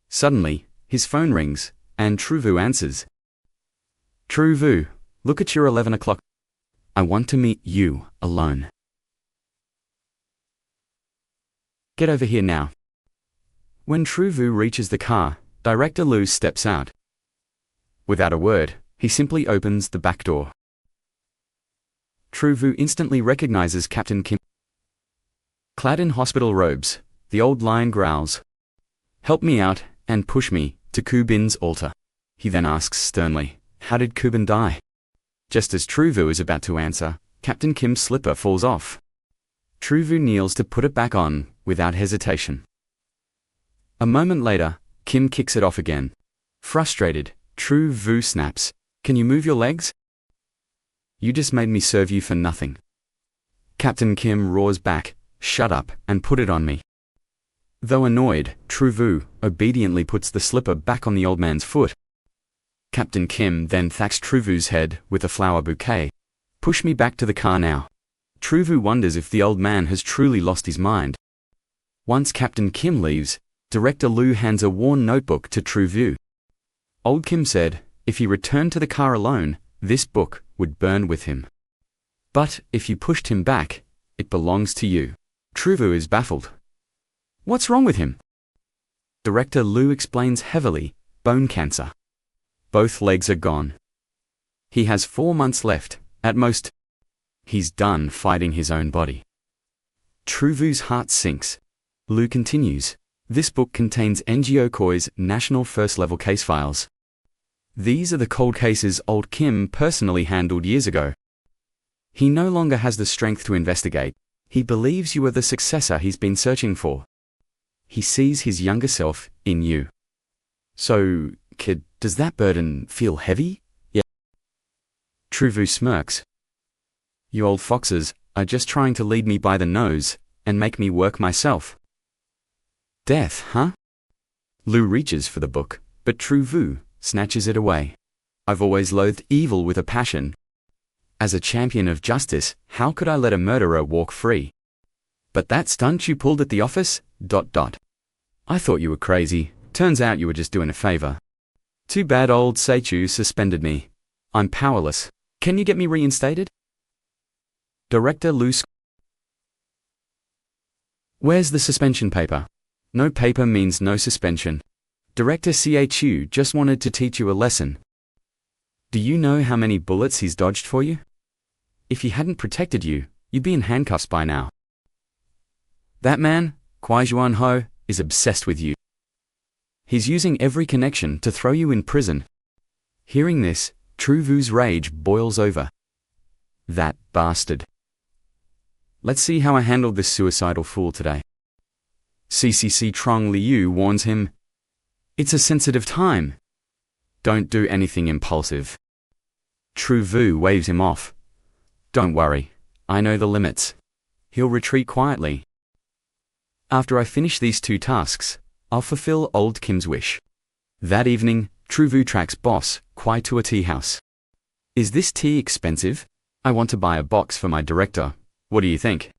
Suddenly, his phone rings, and Tru Vu answers. "Tru Vu, look at your 11 o'clock. I want to meet you alone. Get over here now." When Tru Vu reaches the car, Director Lu steps out. Without a word, he simply opens the back door. Tru Vu instantly recognizes Captain Kim. Clad in hospital robes, the old lion growls, "Help me out and push me to Ku Bin's altar." He then asks sternly, "How did Ku Bin die?" Just as Tru Vu is about to answer, Captain Kim's slipper falls off. Tru Vu kneels to put it back on without hesitation. A moment later, Kim kicks it off again. Frustrated, Tru Vu snaps, "Can you move your legs? You just made me serve you for nothing." Captain Kim roars back, "Shut up and put it on me." Though annoyed, Tru Vu obediently puts the slipper back on the old man's foot. Captain Kim then thacks Tru Vu's head with a flower bouquet. "Push me back to the car now." Tru Vu wonders if the old man has truly lost his mind. Once Captain Kim leaves, Director Lu hands a worn notebook to Tru Vu. Old Kim said, if he returned to the car alone, this book would burn with him. But if you pushed him back, it belongs to you. Tru Vu is baffled. What's wrong with him? Director Lu explains heavily, bone cancer. Both legs are gone. He has 4 months left, at most. He's done fighting his own body. Tru Vu's heart sinks. Lu continues, this book contains NGO Koi's national first-level case files. These are the cold cases old Kim personally handled years ago. He no longer has the strength to investigate. He believes you are the successor he's been searching for. He sees his younger self in you. So, kid, does that burden feel heavy? Yeah. Tru Vu smirks. You old foxes are just trying to lead me by the nose and make me work myself. Death, huh? Lu reaches for the book, but Tru Vu snatches it away. I've always loathed evil with a passion. As a champion of justice, how could I let a murderer walk free? But that stunt you pulled at the office, ... I thought you were crazy. Turns out you were just doing a favor. Too bad old Seichu suspended me. I'm powerless. Can you get me reinstated? Director Lu. Where's the suspension paper? No paper means no suspension. Director Chu just wanted to teach you a lesson. Do you know how many bullets he's dodged for you? If he hadn't protected you, you'd be in handcuffs by now. That man, Kuai Ho, is obsessed with you. He's using every connection to throw you in prison. Hearing this, Tru Vu's rage boils over. That bastard. Let's see how I handled this suicidal fool today. CCC Trong Liu warns him. It's a sensitive time. Don't do anything impulsive. Tru Vu waves him off. Don't worry, I know the limits. He'll retreat quietly. After I finish these 2 tasks, I'll fulfill old Kim's wish. That evening, Tru Vu tracks boss Kuai to a tea house. Is this tea expensive? I want to buy a box for my director. What do you think?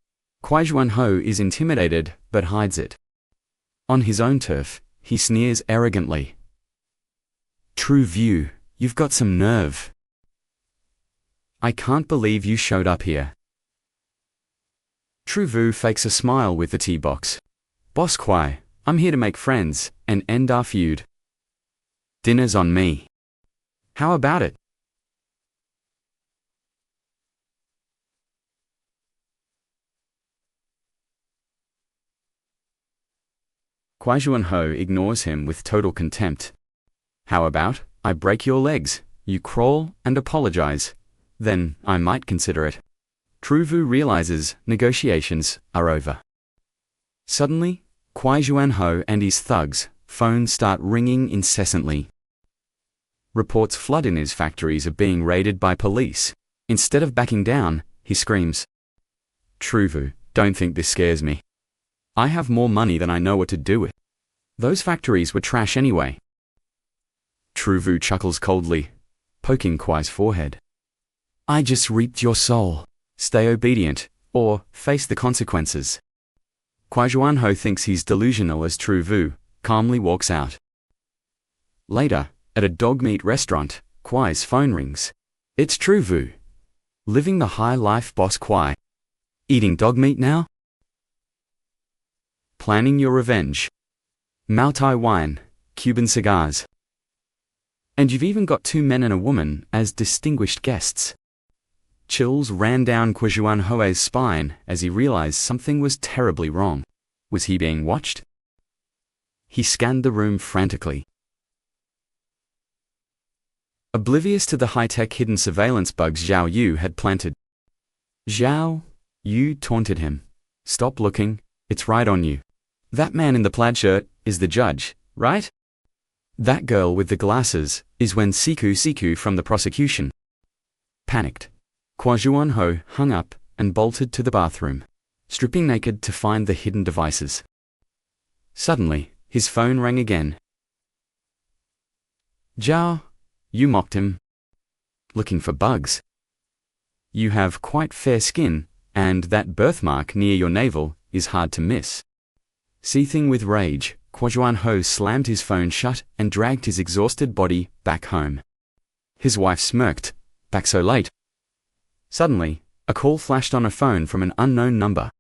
Kuai Ho is intimidated but hides it. On his own turf, he sneers arrogantly. Tru Vu, you've got some nerve. I can't believe you showed up here. Tru Vu fakes a smile with the tea box. Boss Kuai, I'm here to make friends and end our feud. Dinner's on me. How about it? Kuai Ho ignores him with total contempt. How about I break your legs, you crawl and apologize? Then I might consider it. Tru Vu realizes negotiations are over. Suddenly, Kuai Ho and his thugs' phones start ringing incessantly. Reports flood in his factories of being raided by police. Instead of backing down, he screams. Tru Vu, don't think this scares me. I have more money than I know what to do with. Those factories were trash anyway. Tru Vu chuckles coldly, poking Kuai's forehead. I just reaped your soul. Stay obedient, or face the consequences. Kuai Ho thinks he's delusional as Tru Vu calmly walks out. Later, at a dog meat restaurant, Kuai's phone rings. It's Tru Vu. Living the high life, boss Kuai. Eating dog meat now? Planning your revenge. Maotai wine, Cuban cigars. And you've even got 2 men and a woman as distinguished guests. Chills ran down Kuai Ho's spine as he realized something was terribly wrong. Was he being watched? He scanned the room frantically. Oblivious to the high-tech hidden surveillance bugs Zhao Yu had planted. Zhao Yu taunted him. Stop looking, it's right on you. That man in the plaid shirt is the judge, right? That girl with the glasses is Wen Siku from the prosecution. Panicked, Kuai Ho hung up and bolted to the bathroom, stripping naked to find the hidden devices. Suddenly, his phone rang again. Zhao, you mocked him. Looking for bugs. You have quite fair skin, and that birthmark near your navel is hard to miss. Seething with rage, Kuai Ho slammed his phone shut and dragged his exhausted body back home. His wife smirked. Back so late? Suddenly, a call flashed on a phone from an unknown number.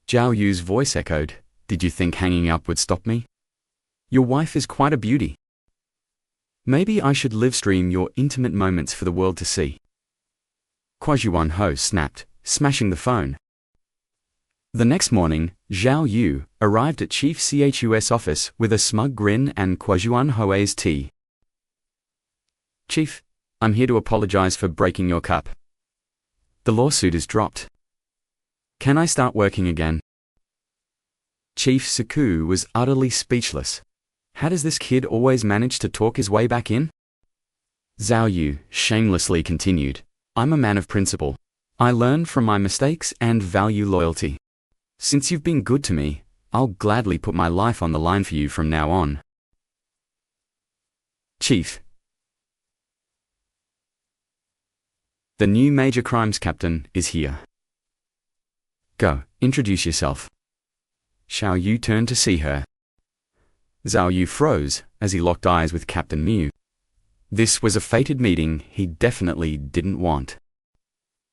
Zhao Yu's voice echoed. Did you think hanging up would stop me? Your wife is quite a beauty. Maybe I should live-stream your intimate moments for the world to see. Kuai Ho snapped, smashing the phone. The next morning, Zhao Yu arrived at Chief CHUS office with a smug grin and Kuai Ho's tea. Chief, I'm here to apologize for breaking your cup. The lawsuit is dropped. Can I start working again? Chief Saku was utterly speechless. How does this kid always manage to talk his way back in? Zhao Yu shamelessly continued. I'm a man of principle. I learn from my mistakes and value loyalty. Since you've been good to me, I'll gladly put my life on the line for you from now on. Chief. The new major crimes captain is here. Go, introduce yourself. Xiao Yu turned to see her. Zhao Yu froze as he locked eyes with Captain Miu. This was a fated meeting he definitely didn't want.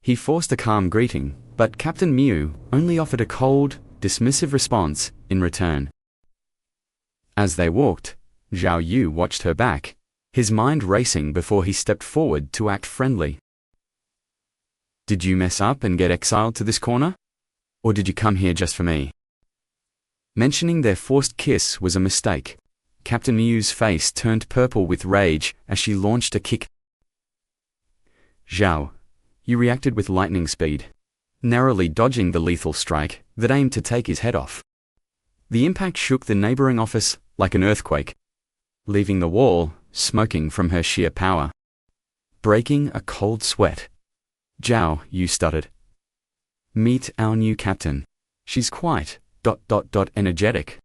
He forced a calm greeting, but Captain Miu only offered a cold, dismissive response in return. As they walked, Zhao Yu watched her back, his mind racing before he stepped forward to act friendly. Did you mess up and get exiled to this corner? Or did you come here just for me? Mentioning their forced kiss was a mistake. Captain Miu's face turned purple with rage as she launched a kick. Zhao, you reacted with lightning speed, narrowly dodging the lethal strike that aimed to take his head off. The impact shook the neighboring office like an earthquake, leaving the wall smoking from her sheer power. Breaking a cold sweat. Zhao, you stuttered. Meet our new captain. She's quite ... energetic.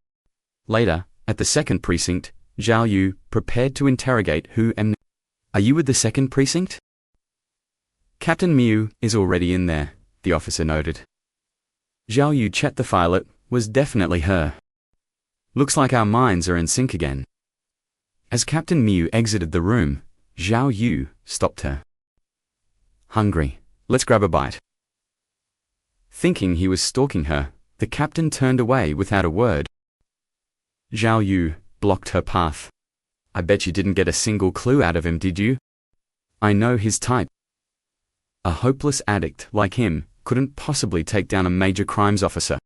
Later, at the second precinct, Zhao Yu prepared to interrogate Are you with the second precinct? Captain Miu is already in there, the officer noted. Zhao Yu checked the file. It was definitely her. Looks like our minds are in sync again. As Captain Miu exited the room, Zhao Yu stopped her. Hungry. Let's grab a bite. Thinking he was stalking her, the captain turned away without a word. Zhao Yu blocked her path. I bet you didn't get a single clue out of him, did you? I know his type. A hopeless addict like him couldn't possibly take down a major crimes officer.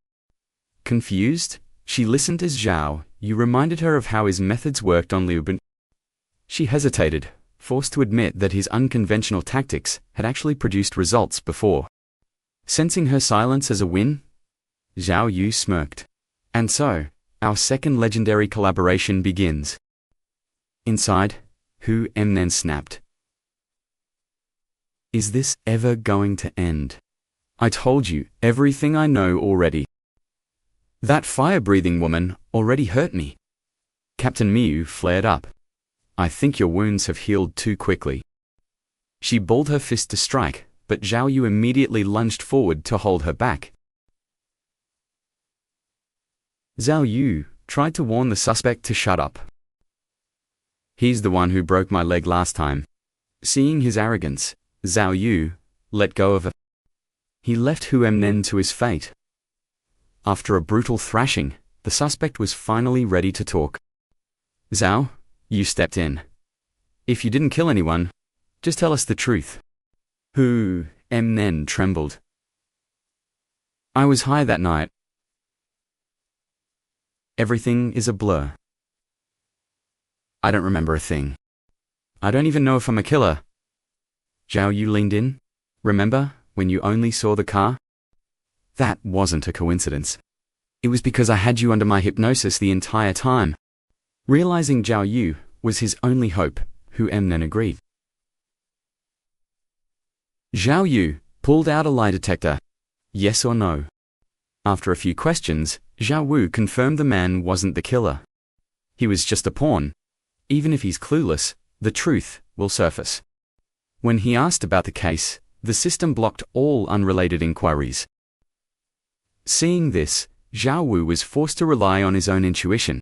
Confused, she listened as Zhao Yu reminded her of how his methods worked on Liu Bin. She hesitated, forced to admit that his unconventional tactics had actually produced results before. Sensing her silence as a win, Zhao Yu smirked. And so, our second legendary collaboration begins. Inside, Hu Mnen snapped. Is this ever going to end? I told you everything I know already. That fire-breathing woman already hurt me. Captain Miu flared up. I think your wounds have healed too quickly. She balled her fist to strike, but Zhao Yu immediately lunged forward to hold her back. Zhao Yu tried to warn the suspect to shut up. He's the one who broke my leg last time. Seeing his arrogance, Zhao Yu let go of her. He left Hu Mnen to his fate. After a brutal thrashing, the suspect was finally ready to talk. Zhao, you stepped in. If you didn't kill anyone, just tell us the truth. Hu Mnen trembled. I was high that night. Everything is a blur. I don't remember a thing. I don't even know if I'm a killer. Zhao Yu leaned in. Remember when you only saw the car? That wasn't a coincidence. It was because I had you under my hypnosis the entire time. Realizing Zhao Yu was his only hope, Hu Mnen agreed. Zhao Yu pulled out a lie detector. Yes or no? After a few questions, Zhao Wu confirmed the man wasn't the killer. He was just a pawn. Even if he's clueless, the truth will surface. When he asked about the case, the system blocked all unrelated inquiries. Seeing this, Zhao Wu was forced to rely on his own intuition.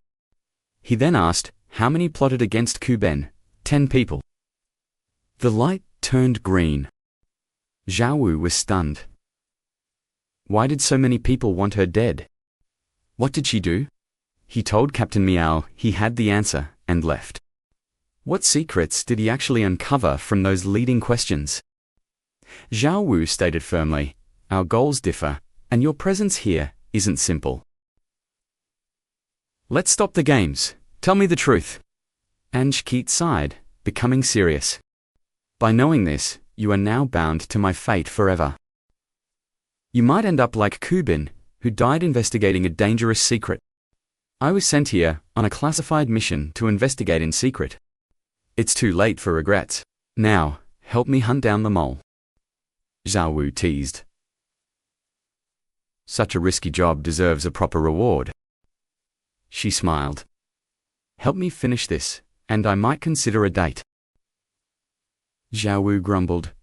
He then asked, how many plotted against Kuben? 10 people. The light turned green. Zhao Wu was stunned. Why did so many people want her dead? What did she do? He told Captain Miao he had the answer and left. What secrets did he actually uncover from those leading questions? Zhao Wu stated firmly, our goals differ, and your presence here isn't simple. Let's stop the games. Tell me the truth. Anj-Keat sighed, becoming serious. By knowing this, you are now bound to my fate forever. You might end up like Kubin, who died investigating a dangerous secret. I was sent here on a classified mission to investigate in secret. It's too late for regrets. Now, help me hunt down the mole. Zhao Wu teased. Such a risky job deserves a proper reward. She smiled. Help me finish this, and I might consider a date. Zhao Wu grumbled.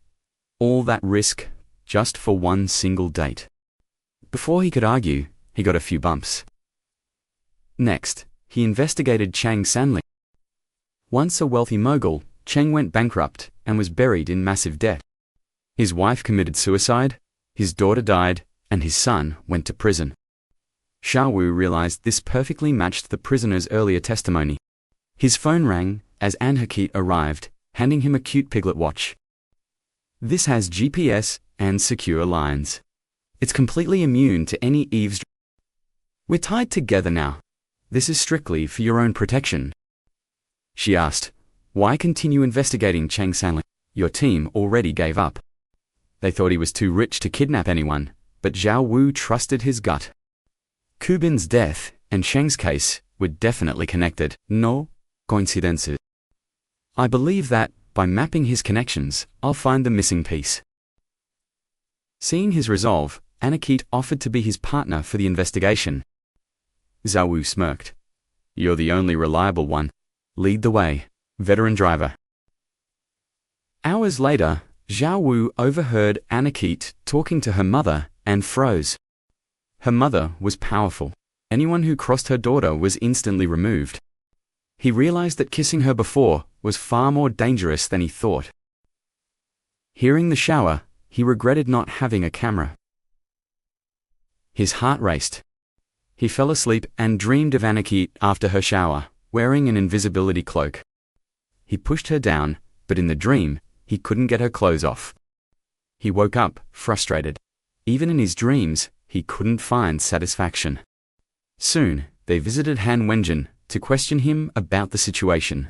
All that risk, just for one single date. Before he could argue, he got a few bumps. Next, he investigated Chang Sanli. Once a wealthy mogul, Cheng went bankrupt and was buried in massive debt. His wife committed suicide, his daughter died, and his son went to prison. Zhao Wu realized this perfectly matched the prisoner's earlier testimony. His phone rang as Anj-Keat arrived, handing him a cute piglet watch. This has GPS and secure lines. It's completely immune to any eavesdropping. We're tied together now. This is strictly for your own protection. She asked, why continue investigating Jang Shan? Your team already gave up. They thought he was too rich to kidnap anyone, but Zhao Wu trusted his gut. Kubin's death and Sheng's case were definitely connected. No coincidences. I believe that, by mapping his connections, I'll find the missing piece. Seeing his resolve, Anakit offered to be his partner for the investigation. Zhao Wu smirked. You're the only reliable one. Lead the way, veteran driver. Hours later, Zhao Wu overheard Anakit talking to her mother and froze. Her mother was powerful. Anyone who crossed her daughter was instantly removed. He realized that kissing her before was far more dangerous than he thought. Hearing the shower, he regretted not having a camera. His heart raced. He fell asleep and dreamed of Anakit after her shower, wearing an invisibility cloak. He pushed her down, but in the dream, he couldn't get her clothes off. He woke up, frustrated. Even in his dreams, he couldn't find satisfaction. Soon, they visited Han Wenjin to question him about the situation.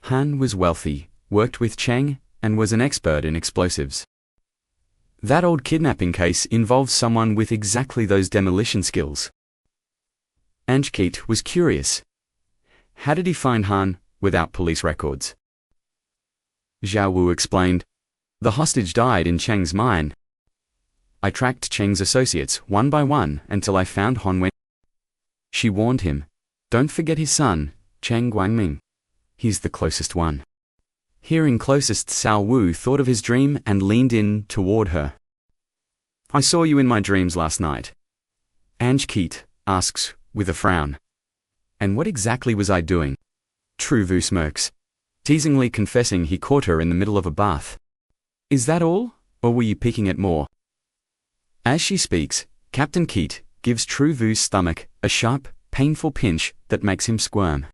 Han was wealthy, worked with Cheng, and was an expert in explosives. That old kidnapping case involved someone with exactly those demolition skills. Anchkeet was curious. How did he find Han without police records? Zhao Wu explained, the hostage died in Cheng's mine. I tracked Cheng's associates one by one until I found Han Wen. She warned him, don't forget his son, Cheng Guangming. He's the closest one. Hearing closest, Zhao Wu thought of his dream and leaned in toward her. I saw you in my dreams last night. Anchkeet asks, with a frown. And what exactly was I doing? True Vu smirks, teasingly confessing he caught her in the middle of a bath. Is that all, or were you peeking at more? As she speaks, Captain Keet gives True Vu's stomach a sharp, painful pinch that makes him squirm.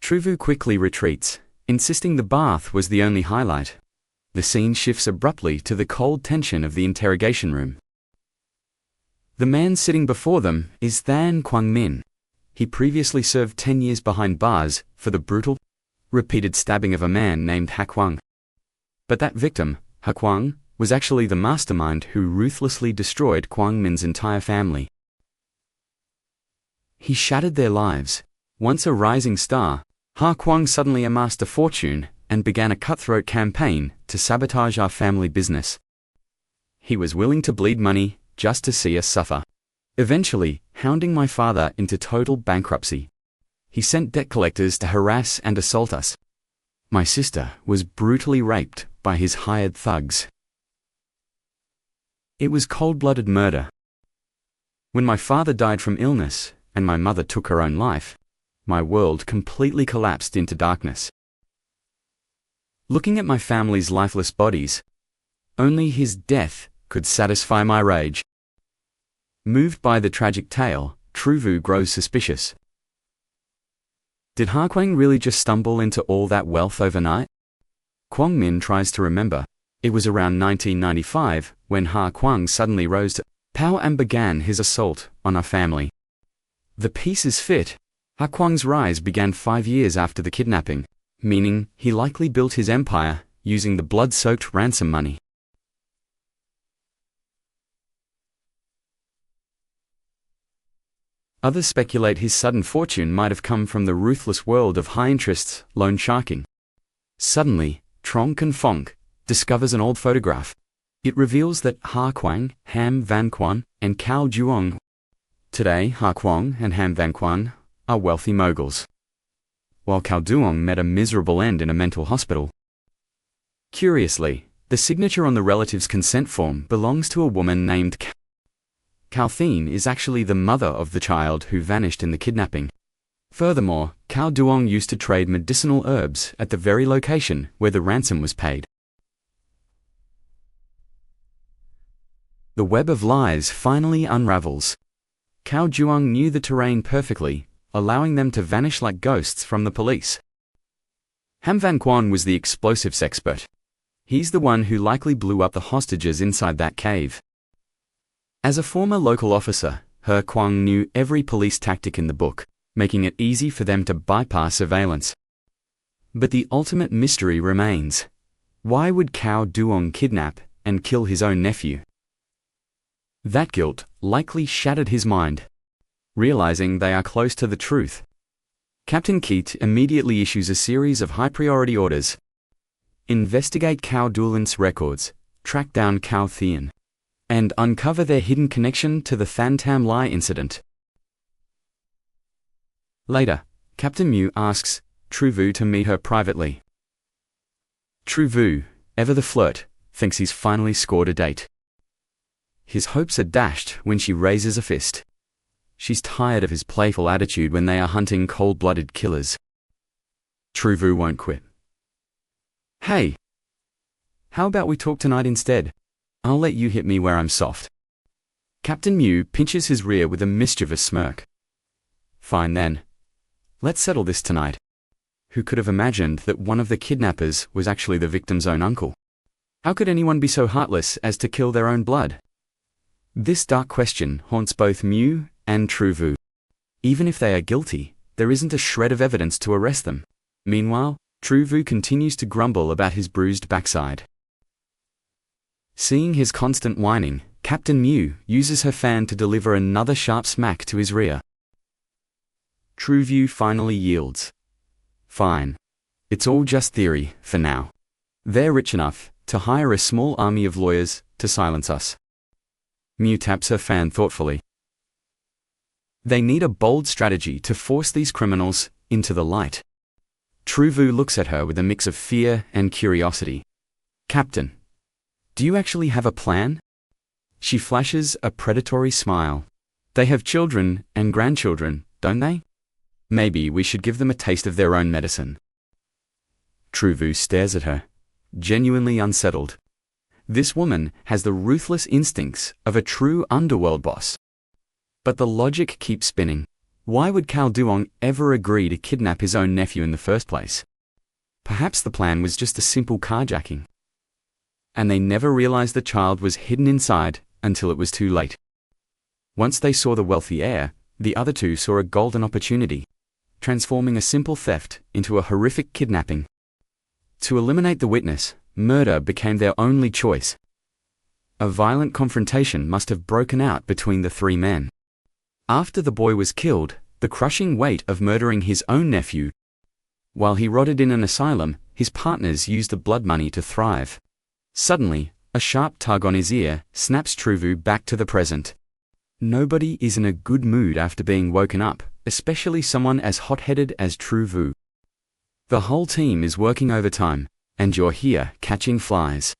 True Vu quickly retreats, insisting the bath was the only highlight. The scene shifts abruptly to the cold tension of the interrogation room. The man sitting before them is Than Kwang-min. He previously served 10 years behind bars for the brutal, repeated stabbing of a man named Ha Kwang. But that victim, Ha Kwang, was actually the mastermind who ruthlessly destroyed Kwang-min's entire family. He shattered their lives. Once a rising star, Ha Kwang suddenly amassed a fortune and began a cutthroat campaign to sabotage our family business. He was willing to bleed money just to see us suffer, eventually hounding my father into total bankruptcy. He sent debt collectors to harass and assault us. My sister was brutally raped by his hired thugs. It was cold-blooded murder. When my father died from illness and my mother took her own life, my world completely collapsed into darkness. Looking at my family's lifeless bodies, only his death could satisfy my rage. Moved by the tragic tale, True Vu grows suspicious. Did Ha Kwang really just stumble into all that wealth overnight? Kwang Min tries to remember. It was around 1995 when Ha Kwang suddenly rose to power and began his assault on our family. The pieces fit. Ha Kwang's rise began 5 years after the kidnapping, meaning he likely built his empire using the blood-soaked ransom money. Others speculate his sudden fortune might have come from the ruthless world of high-interest loan sharking. Suddenly, Trong Can Fonk discovers an old photograph. It reveals that Ha Kwang, Ham Van Quan, and Cao Juong. Today, Ha Kwang and Ham Van Quan are wealthy moguls, while Cao Duong met a miserable end in a mental hospital. Curiously, the signature on the relative's consent form belongs to a woman named Cao Thien is actually the mother of the child who vanished in the kidnapping. Furthermore, Cao Duong used to trade medicinal herbs at the very location where the ransom was paid. The web of lies finally unravels. Cao Duong knew the terrain perfectly, allowing them to vanish like ghosts from the police. Ham Van Quan was the explosives expert. He's the one who likely blew up the hostages inside that cave. As a former local officer, He Kuang knew every police tactic in the book, making it easy for them to bypass surveillance. But the ultimate mystery remains. Why would Cao Duong kidnap and kill his own nephew? That guilt likely shattered his mind. Realizing they are close to the truth, Captain Keat immediately issues a series of high-priority orders. Investigate Cao Duolin's records, track down Cao Thian, and uncover their hidden connection to the Than Tam Lai incident. Later, Captain Mew asks Tru Vu to meet her privately. Tru Vu, ever the flirt, thinks he's finally scored a date. His hopes are dashed when she raises a fist. She's tired of his playful attitude when they are hunting cold-blooded killers. Tru Vu won't quit. Hey, how about we talk tonight instead? I'll let you hit me where I'm soft. Captain Mew pinches his rear with a mischievous smirk. Fine then. Let's settle this tonight. Who could have imagined that one of the kidnappers was actually the victim's own uncle? How could anyone be so heartless as to kill their own blood? This dark question haunts both Mew and Tru Vu. Even if they are guilty, there isn't a shred of evidence to arrest them. Meanwhile, Tru Vu continues to grumble about his bruised backside. Seeing his constant whining, Captain Mew uses her fan to deliver another sharp smack to his rear. Tru Vu finally yields. Fine. It's all just theory, for now. They're rich enough to hire a small army of lawyers to silence us. Mew taps her fan thoughtfully. They need a bold strategy to force these criminals into the light. Tru Vu looks at her with a mix of fear and curiosity. Captain, do you actually have a plan? She flashes a predatory smile. They have children and grandchildren, don't they? Maybe we should give them a taste of their own medicine. Tru Vu stares at her, genuinely unsettled. This woman has the ruthless instincts of a true underworld boss. But the logic keeps spinning. Why would Cao Duong ever agree to kidnap his own nephew in the first place? Perhaps the plan was just a simple carjacking. And they never realized the child was hidden inside until it was too late. Once they saw the wealthy heir, the other two saw a golden opportunity, transforming a simple theft into a horrific kidnapping. To eliminate the witness, murder became their only choice. A violent confrontation must have broken out between the three men. After the boy was killed, the crushing weight of murdering his own nephew. While he rotted in an asylum, his partners used the blood money to thrive. Suddenly, a sharp tug on his ear snaps Tru Vu back to the present. Nobody is in a good mood after being woken up, especially someone as hot-headed as Tru Vu. The whole team is working overtime, and you're here catching flies.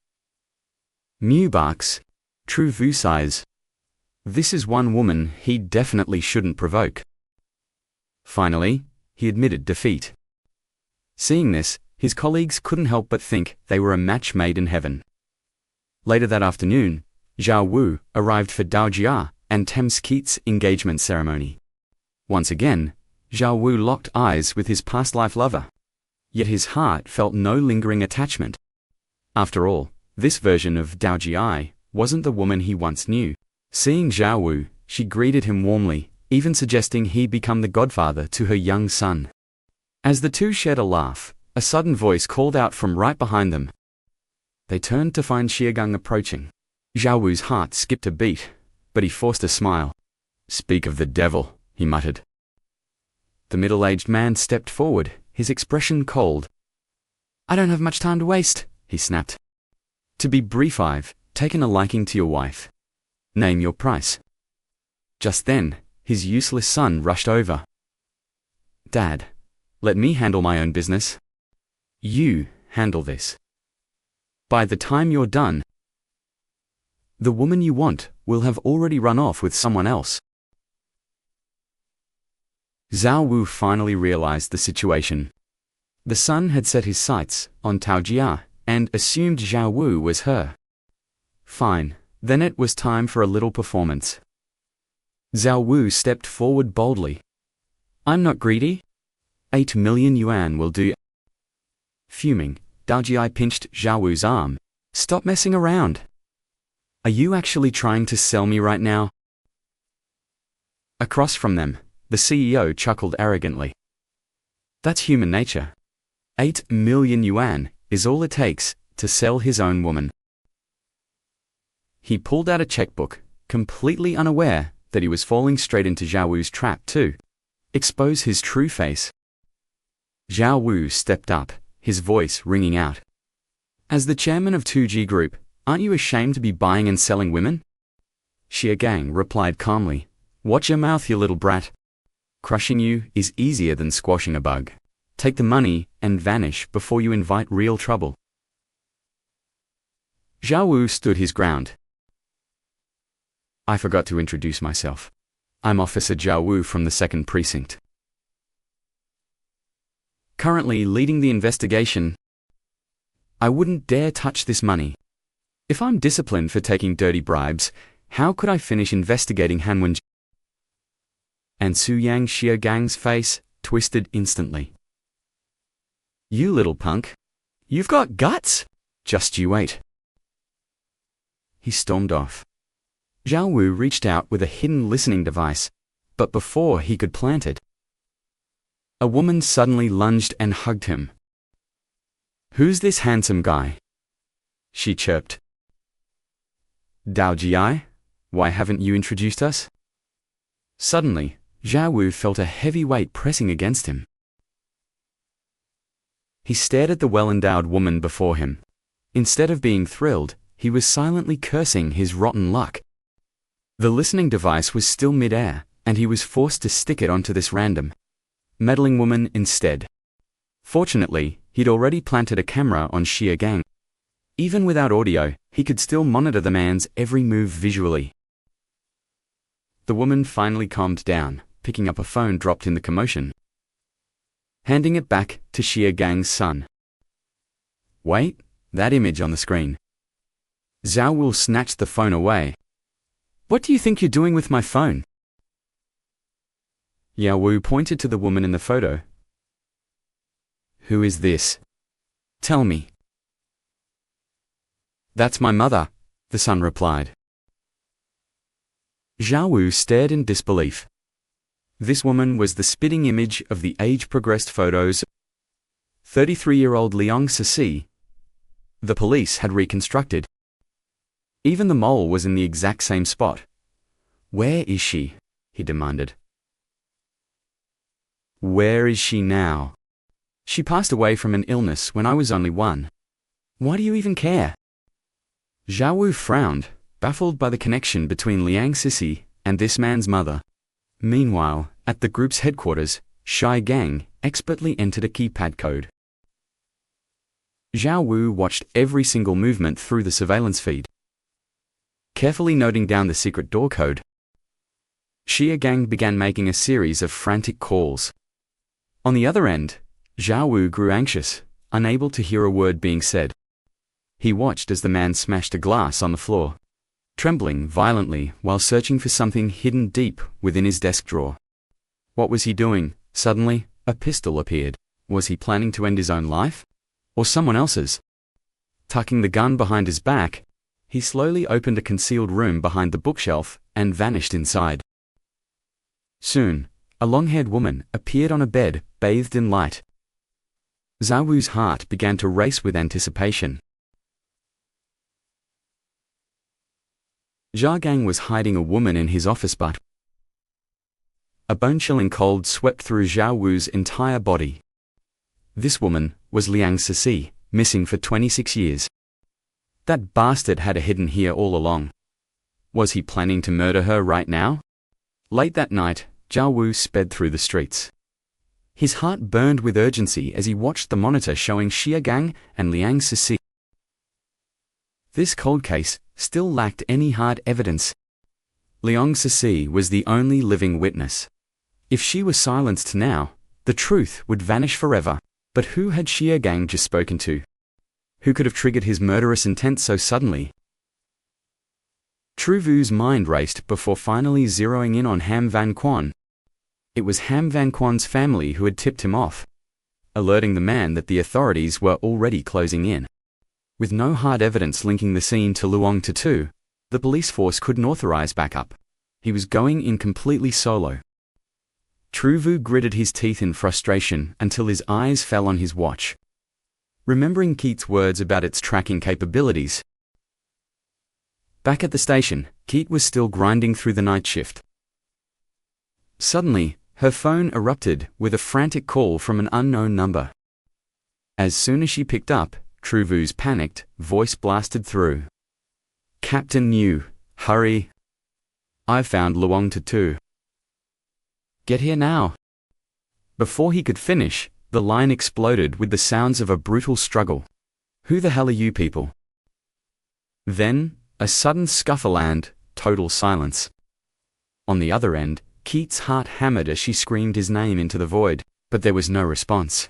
Mew barks. Tru Vu sighs. This is one woman he definitely shouldn't provoke. Finally, he admitted defeat. Seeing this, his colleagues couldn't help but think they were a match made in heaven. Later that afternoon, Zhao Wu arrived for Dao Jia and Thames Keats' engagement ceremony. Once again, Zhao Wu locked eyes with his past life lover. Yet his heart felt no lingering attachment. After all, this version of Dao Jia wasn't the woman he once knew. Seeing Zhao Wu, she greeted him warmly, even suggesting he become the godfather to her young son. As the two shared a laugh, a sudden voice called out from right behind them. They turned to find Xiagang approaching. Zhao Wu's heart skipped a beat, but he forced a smile. Speak of the devil, he muttered. The middle-aged man stepped forward, his expression cold. I don't have much time to waste, he snapped. To be brief, I've taken a liking to your wife. Name your price. Just then, his useless son rushed over. Dad, let me handle my own business. You handle this. By the time you're done, the woman you want will have already run off with someone else. Zhao Wu finally realized the situation. The son had set his sights on Tao Jia and assumed Zhao Wu was her. Fine, then it was time for a little performance. Zhao Wu stepped forward boldly. I'm not greedy. 8 million yuan will do. Fuming, Dao Jia pinched Zhao Wu's arm. Stop messing around. Are you actually trying to sell me right now? Across from them, the CEO chuckled arrogantly. That's human nature. 8 million yuan is all it takes to sell his own woman. He pulled out a checkbook, completely unaware that he was falling straight into Zhao Wu's trap to expose his true face. Zhao Wu stepped up, his voice ringing out. As the chairman of 2G Group, aren't you ashamed to be buying and selling women? Xie Gang replied calmly, watch your mouth, you little brat. Crushing you is easier than squashing a bug. Take the money and vanish before you invite real trouble. Zhao Wu stood his ground. I forgot to introduce myself. I'm Officer Zhao Wu from the 2nd Precinct. Currently leading the investigation. I wouldn't dare touch this money. If I'm disciplined for taking dirty bribes, how could I finish investigating Hanwen? And Su Yang Xie Gang's face twisted instantly. You little punk. You've got guts? Just you wait. He stormed off. Zhao Wu reached out with a hidden listening device, but before he could plant it, a woman suddenly lunged and hugged him. Who's this handsome guy? She chirped. Dao Ji, why haven't you introduced us? Suddenly, Zhao Wu felt a heavy weight pressing against him. He stared at the well-endowed woman before him. Instead of being thrilled, he was silently cursing his rotten luck. The listening device was still mid-air, and he was forced to stick it onto this random, meddling woman instead. Fortunately, he'd already planted a camera on Xie Gang. Even without audio, he could still monitor the man's every move visually. The woman finally calmed down, picking up a phone dropped in the commotion, handing it back to Xie Gang's son. Wait, that image on the screen. Zhao Wu snatched the phone away. What do you think you're doing with my phone? Yao Wu pointed to the woman in the photo. Who is this? Tell me. That's my mother, the son replied. Zhao Wu stared in disbelief. This woman was the spitting image of the age-progressed photos. 33-year-old Liang Sisi. The police had reconstructed. Even the mole was in the exact same spot. Where is she? He demanded. Where is she now? She passed away from an illness when I was only 1. Why do you even care? Zhao Wu frowned, baffled by the connection between Liang Sisi and this man's mother. Meanwhile, at the group's headquarters, Xie Gang expertly entered a keypad code. Zhao Wu watched every single movement through the surveillance feed, carefully noting down the secret door code. Xie Gang began making a series of frantic calls. On the other end, Zhao Wu grew anxious, unable to hear a word being said. He watched as the man smashed a glass on the floor, trembling violently while searching for something hidden deep within his desk drawer. What was he doing? Suddenly, a pistol appeared. Was he planning to end his own life? Or someone else's? Tucking the gun behind his back, he slowly opened a concealed room behind the bookshelf and vanished inside. Soon, a long-haired woman appeared on a bed, bathed in light. Zhao Wu's heart began to race with anticipation. Xie Gang was hiding a woman in his office, but a bone-chilling cold swept through Zhao Wu's entire body. This woman was Liang Sisi, missing for 26 years. That bastard had her hidden here all along. Was he planning to murder her right now? Late that night, Zhao Wu sped through the streets. His heart burned with urgency as he watched the monitor showing Xie Gang and Liang Sisi. This cold case still lacked any hard evidence. Liang Sisi was the only living witness. If she was silenced now, the truth would vanish forever. But who had Xie Gang just spoken to? Who could have triggered his murderous intent so suddenly? Tru Vu's mind raced before finally zeroing in on Ham Van Quan. It was Ham Van Quan's family who had tipped him off, alerting the man that the authorities were already closing in. With no hard evidence linking the scene to Luong Tatu, the police force couldn't authorize backup. He was going in completely solo. Truvu gritted his teeth in frustration until his eyes fell on his watch, remembering Keith's words about its tracking capabilities. Back at the station, Keith was still grinding through the night shift. Suddenly, her phone erupted with a frantic call from an unknown number. As soon as she picked up, Truvu's panicked voice blasted through. "Captain New, hurry. I've found Luong Tutu. Get here now." Before he could finish, the line exploded with the sounds of a brutal struggle. "Who the hell are you people?" Then, a sudden scuffle and total silence. On the other end, Keith's heart hammered as she screamed his name into the void, but there was no response.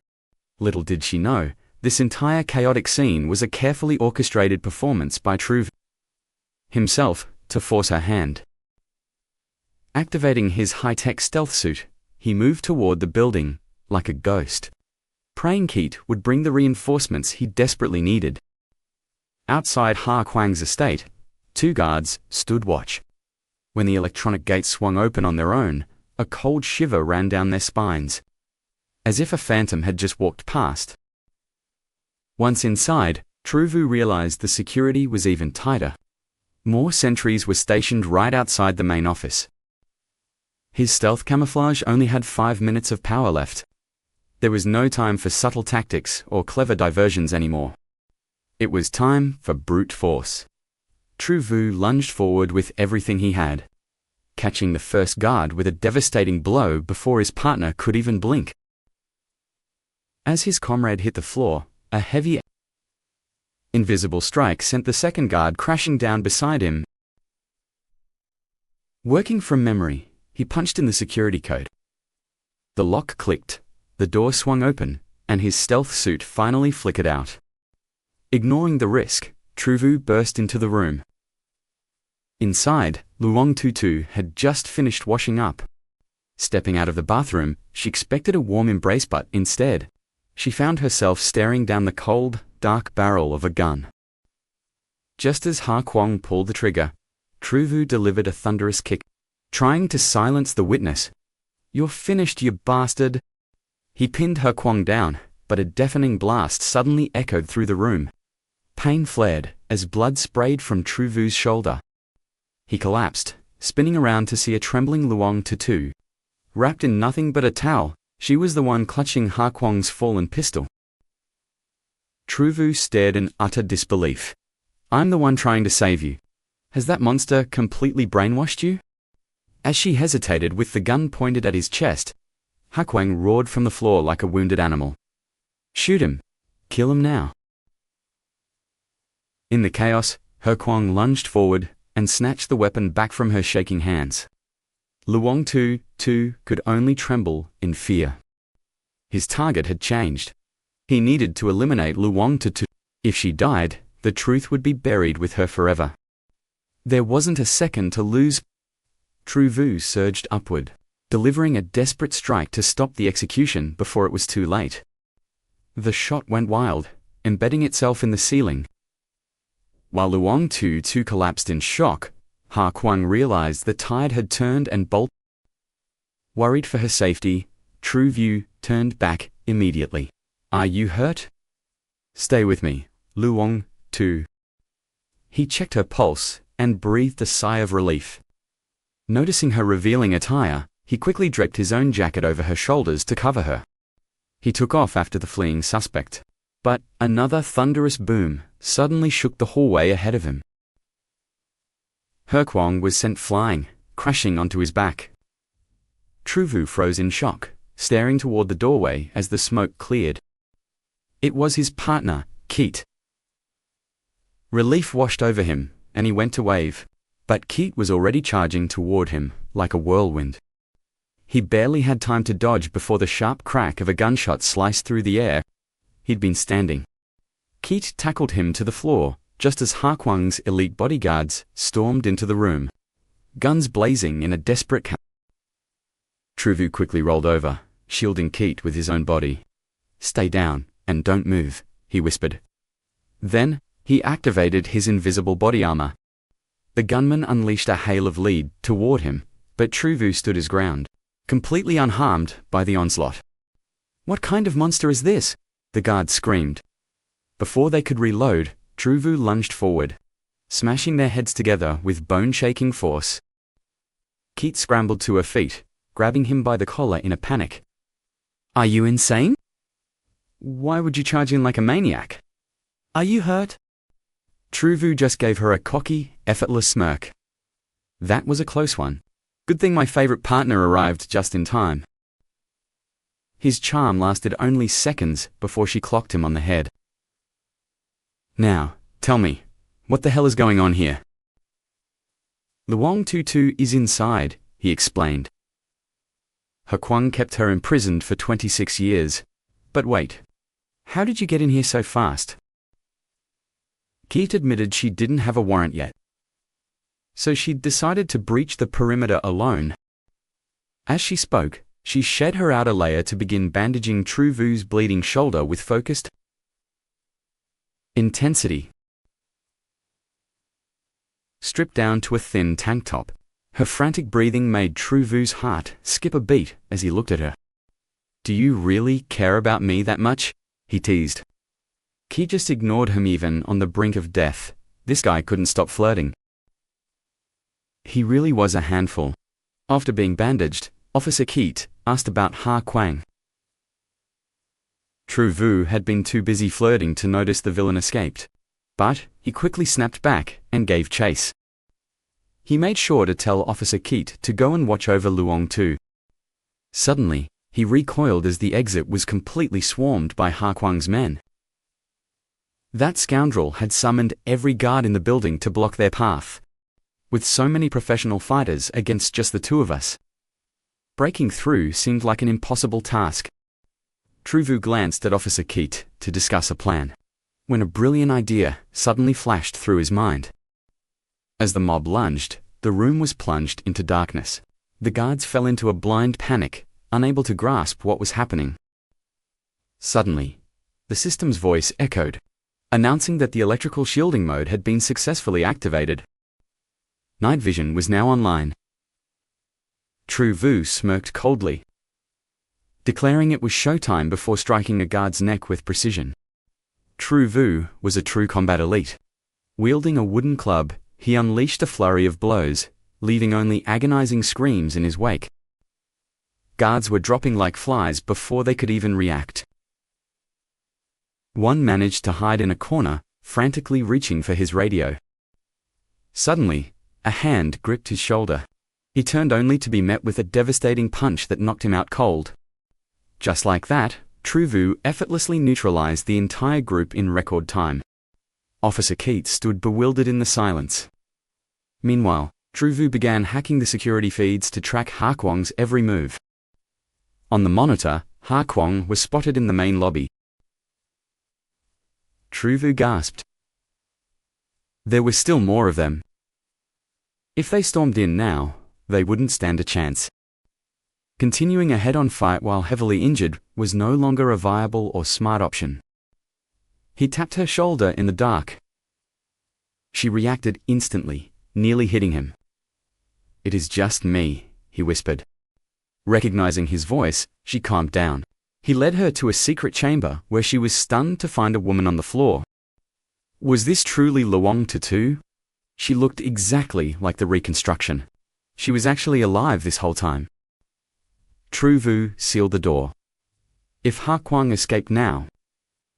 Little did she know, this entire chaotic scene was a carefully orchestrated performance by Truvu himself to force her hand. Activating his high-tech stealth suit, he moved toward the building like a ghost, praying Keith would bring the reinforcements he desperately needed. Outside Ha Kuang's estate, 2 guards stood watch. When the electronic gates swung open on their own, a cold shiver ran down their spines, as if a phantom had just walked past. Once inside, Truvu realized the security was even tighter. More sentries were stationed right outside the main office. His stealth camouflage only had 5 minutes of power left. There was no time for subtle tactics or clever diversions anymore. It was time for brute force. Truvu lunged forward with everything he had, catching the first guard with a devastating blow before his partner could even blink. As his comrade hit the floor, a heavy, invisible strike sent the second guard crashing down beside him. Working from memory, he punched in the security code. The lock clicked, the door swung open, and his stealth suit finally flickered out. Ignoring the risk, Truvu burst into the room. Inside, Luong Tutu had just finished washing up. Stepping out of the bathroom, she expected a warm embrace, but instead, she found herself staring down the cold, dark barrel of a gun. Just as Ha Kuang pulled the trigger, Truvu delivered a thunderous kick, trying to silence the witness. "You're finished, you bastard!" He pinned Ha Kuang down, but a deafening blast suddenly echoed through the room. Pain flared as blood sprayed from Truvu's shoulder. He collapsed, spinning around to see a trembling Luong Tutu. Wrapped in nothing but a towel, she was the one clutching Ha Kuang's fallen pistol. Truvu stared in utter disbelief. "I'm the one trying to save you. Has that monster completely brainwashed you?" As she hesitated with the gun pointed at his chest, Ha Kuang roared from the floor like a wounded animal. "Shoot him! Kill him now!" In the chaos, Ha Kuang lunged forward and snatched the weapon back from her shaking hands. Luong Tutu could only tremble in fear. His target had changed. He needed to eliminate Luong Tutu. If she died, the truth would be buried with her forever. There wasn't a second to lose. Truvu surged upward, delivering a desperate strike to stop the execution before it was too late. The shot went wild, embedding itself in the ceiling. While Luong Tutu collapsed in shock, Ha Kuang realized the tide had turned and bolted. Worried for her safety, Truvu turned back immediately. "Are you hurt?" "Stay with me, Luong Tutu." He checked her pulse and breathed a sigh of relief. Noticing her revealing attire, he quickly draped his own jacket over her shoulders to cover her. He took off after the fleeing suspect. But another thunderous boom suddenly shook the hallway ahead of him. Ha Kuang was sent flying, crashing onto his back. Truvu froze in shock, staring toward the doorway as the smoke cleared. It was his partner, Keith. Relief washed over him, and he went to wave, but Keith was already charging toward him like a whirlwind. He barely had time to dodge before the sharp crack of a gunshot sliced through the air. He'd been standing. Keith tackled him to the floor, just as Ha Kuang's elite bodyguards stormed into the room, guns blazing in a desperate Truvu quickly rolled over, shielding Keith with his own body. "Stay down, and don't move," he whispered. Then, he activated his invisible body armor. The gunman unleashed a hail of lead toward him, but Truvu stood his ground, completely unharmed by the onslaught. "What kind of monster is this?" the guards screamed. Before they could reload, Truvu lunged forward, smashing their heads together with bone-shaking force. Keat scrambled to her feet, grabbing him by the collar in a panic. "Are you insane? Why would you charge in like a maniac? Are you hurt?" Truvu just gave her a cocky, effortless smirk. "That was a close one. Good thing my favorite partner arrived just in time." His charm lasted only seconds before she clocked him on the head. "Now, tell me, what the hell is going on here?" "Luong Tutu is inside," he explained. Hakwang kept her imprisoned for 26 years. But wait, how did you get in here so fast? Keat admitted she didn't have a warrant yet, so she'd decided to breach the perimeter alone. As she spoke, she shed her outer layer to begin bandaging Truvu's bleeding shoulder with focused intensity. Stripped down to a thin tank top, her frantic breathing made Truvu's heart skip a beat as he looked at her. "Do you really care about me that much?" he teased. Keat just ignored him even on the brink of death. This guy couldn't stop flirting. He really was a handful. After being bandaged, Officer Keat asked about Ha Kwang. Truvu had been too busy flirting to notice the villain escaped, but he quickly snapped back and gave chase. He made sure to tell Officer Keat to go and watch over Luong too. Suddenly, he recoiled as the exit was completely swarmed by Ha Kwang's men. That scoundrel had summoned every guard in the building to block their path. With so many professional fighters against just the two of us, breaking through seemed like an impossible task. Truvu glanced at Officer Keat to discuss a plan, when a brilliant idea suddenly flashed through his mind. As the mob lunged, the room was plunged into darkness. The guards fell into a blind panic, unable to grasp what was happening. Suddenly, the system's voice echoed, announcing that the electrical shielding mode had been successfully activated. Night vision was now online. Truvu smirked coldly, declaring it was showtime before striking a guard's neck with precision. Truvu was a true combat elite. Wielding a wooden club, he unleashed a flurry of blows, leaving only agonizing screams in his wake. Guards were dropping like flies before they could even react. One managed to hide in a corner, frantically reaching for his radio. Suddenly, a hand gripped his shoulder. He turned only to be met with a devastating punch that knocked him out cold. Just like that, Truvu effortlessly neutralized the entire group in record time. Officer Keat stood bewildered in the silence. Meanwhile, Truvu began hacking the security feeds to track Ha Kwang's every move. On the monitor, Ha Kwang was spotted in the main lobby. Truvu gasped. There were still more of them. If they stormed in now, they wouldn't stand a chance. Continuing a head-on fight while heavily injured was no longer a viable or smart option. He tapped her shoulder in the dark. She reacted instantly, nearly hitting him. "It is just me," he whispered. Recognizing his voice, she calmed down. He led her to a secret chamber where she was stunned to find a woman on the floor. Was this truly Luong Tutu? She looked exactly like the reconstruction. She was actually alive this whole time. Truvu sealed the door. If Ha Kwang escaped now,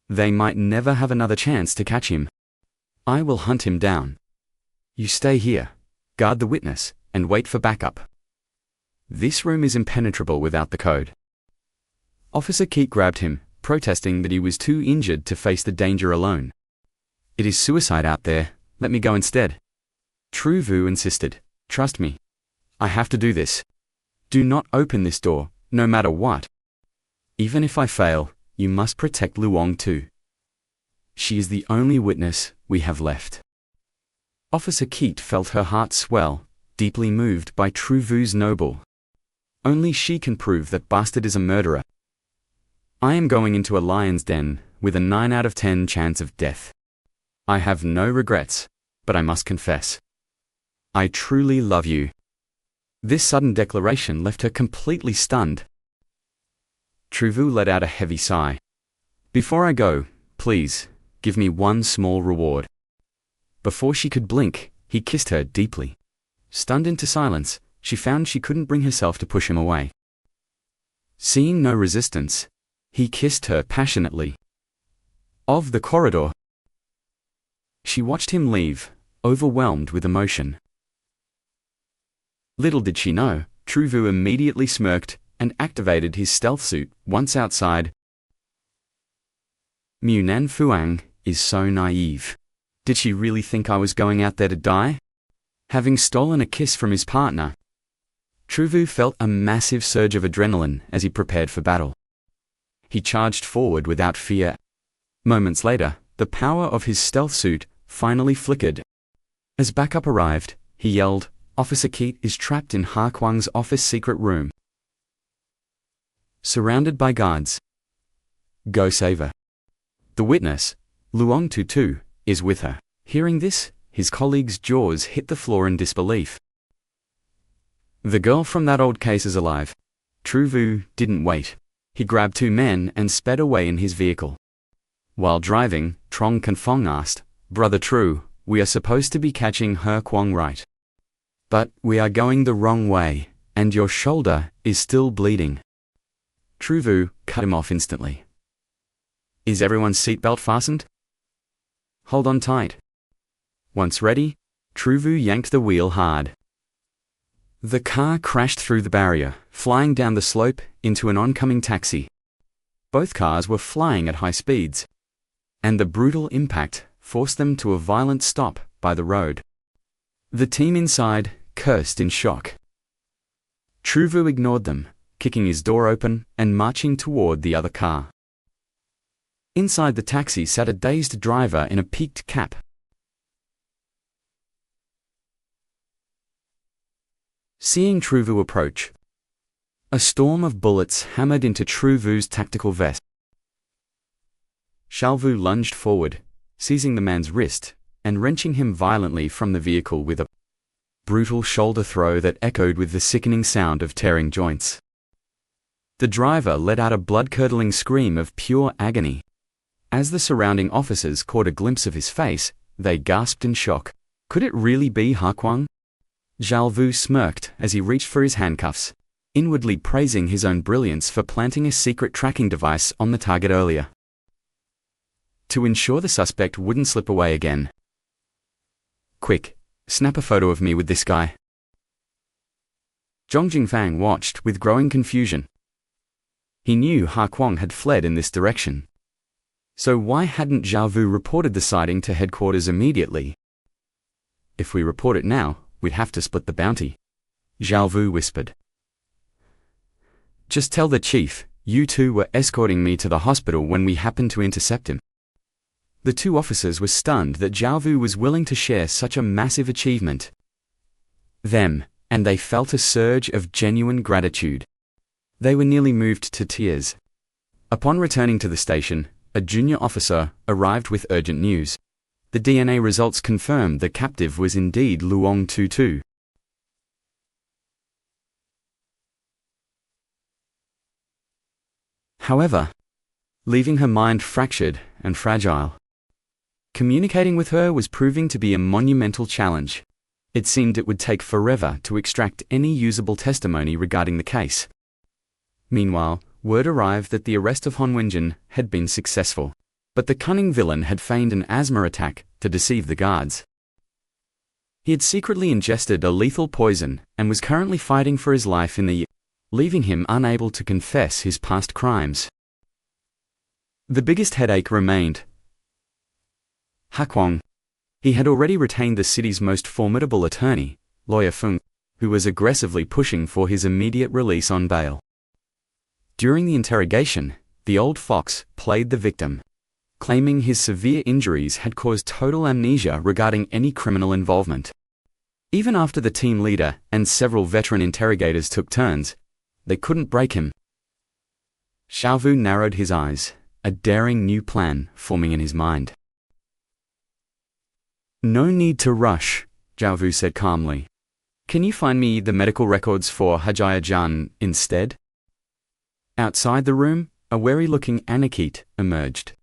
they might never have another chance to catch him. "I will hunt him down. You stay here, guard the witness, and wait for backup. This room is impenetrable without the code." Officer Keat grabbed him, protesting that he was too injured to face the danger alone. "It is suicide out there, let me go instead." Truvu insisted. "Trust me. I have to do this. Do not open this door, no matter what. Even if I fail, you must protect Luong too. She is the only witness we have left." Officer Keat felt her heart swell, deeply moved by Truvu's noble. Only she can prove that bastard is a murderer. "I am going into a lion's den with a 9 out of 10 chance of death. I have no regrets, but I must confess. I truly love you." This sudden declaration left her completely stunned. Truvu let out a heavy sigh. "Before I go, please, give me one small reward." Before she could blink, he kissed her deeply. Stunned into silence, she found she couldn't bring herself to push him away. Seeing no resistance, he kissed her passionately. Of the corridor, she watched him leave, overwhelmed with emotion. Little did she know, Truvu immediately smirked and activated his stealth suit. Once outside, Mu Nan Fuang is so naive. Did she really think I was going out there to die? Having stolen a kiss from his partner, Truvu felt a massive surge of adrenaline as he prepared for battle. He charged forward without fear. Moments later, the power of his stealth suit finally flickered. As backup arrived, he yelled, "Officer Keat is trapped in Ha Kuang's office secret room, surrounded by guards. Go save her." The witness, Luong Tutu, is with her. Hearing this, his colleague's jaws hit the floor in disbelief. The girl from that old case is alive. Truvu didn't wait. He grabbed two men and sped away in his vehicle. While driving, Trong Kanfong asked, "Brother Tru, we are supposed to be catching He Kuang, right? But we are going the wrong way, and your shoulder is still bleeding." Truvu cut him off instantly. "Is everyone's seatbelt fastened? Hold on tight." Once ready, Truvu yanked the wheel hard. The car crashed through the barrier, flying down the slope into an oncoming taxi. Both cars were flying at high speeds, and the brutal impact forced them to a violent stop by the road. The team inside cursed in shock. Truvu ignored them, kicking his door open and marching toward the other car. Inside the taxi sat a dazed driver in a peaked cap. Seeing Truvu approach, a storm of bullets hammered into Truvu's tactical vest. Shalvu lunged forward, seizing the man's wrist and wrenching him violently from the vehicle with a brutal shoulder throw that echoed with the sickening sound of tearing joints. The driver let out a blood-curdling scream of pure agony. As the surrounding officers caught a glimpse of his face, they gasped in shock. Could it really be Ha Kuang? Zhalvu smirked as he reached for his handcuffs, inwardly praising his own brilliance for planting a secret tracking device on the target earlier, to ensure the suspect wouldn't slip away again. "Quick, snap a photo of me with this guy." Zhong Jingfang watched with growing confusion. He knew Ha Kuang had fled in this direction. So why hadn't Zhalvu reported the sighting to headquarters immediately? "If we report it now, we'd have to split the bounty," Zhalvu whispered. "Just tell the chief, you two were escorting me to the hospital when we happened to intercept him." The two officers were stunned that Zhalvu was willing to share such a massive achievement. And they felt a surge of genuine gratitude. They were nearly moved to tears. Upon returning to the station, a junior officer arrived with urgent news. The DNA results confirmed the captive was indeed Luong Tutu. However, leaving her mind fractured and fragile, communicating with her was proving to be a monumental challenge. It seemed it would take forever to extract any usable testimony regarding the case. Meanwhile, word arrived that the arrest of Hon Wenjin had been successful, but the cunning villain had feigned an asthma attack to deceive the guards. He had secretly ingested a lethal poison and was currently fighting for his life in the leaving him unable to confess his past crimes. The biggest headache remained Ha Kuang. He had already retained the city's most formidable attorney, Lawyer Feng, who was aggressively pushing for his immediate release on bail. During the interrogation, the old fox played the victim, claiming his severe injuries had caused total amnesia regarding any criminal involvement. Even after the team leader and several veteran interrogators took turns, they couldn't break him. Xiaovu narrowed his eyes, a daring new plan forming in his mind. "No need to rush," Zhao Vu said calmly. Can you find me the medical records for Hajia Jan instead? Outside the room, a wary-looking Anakit emerged.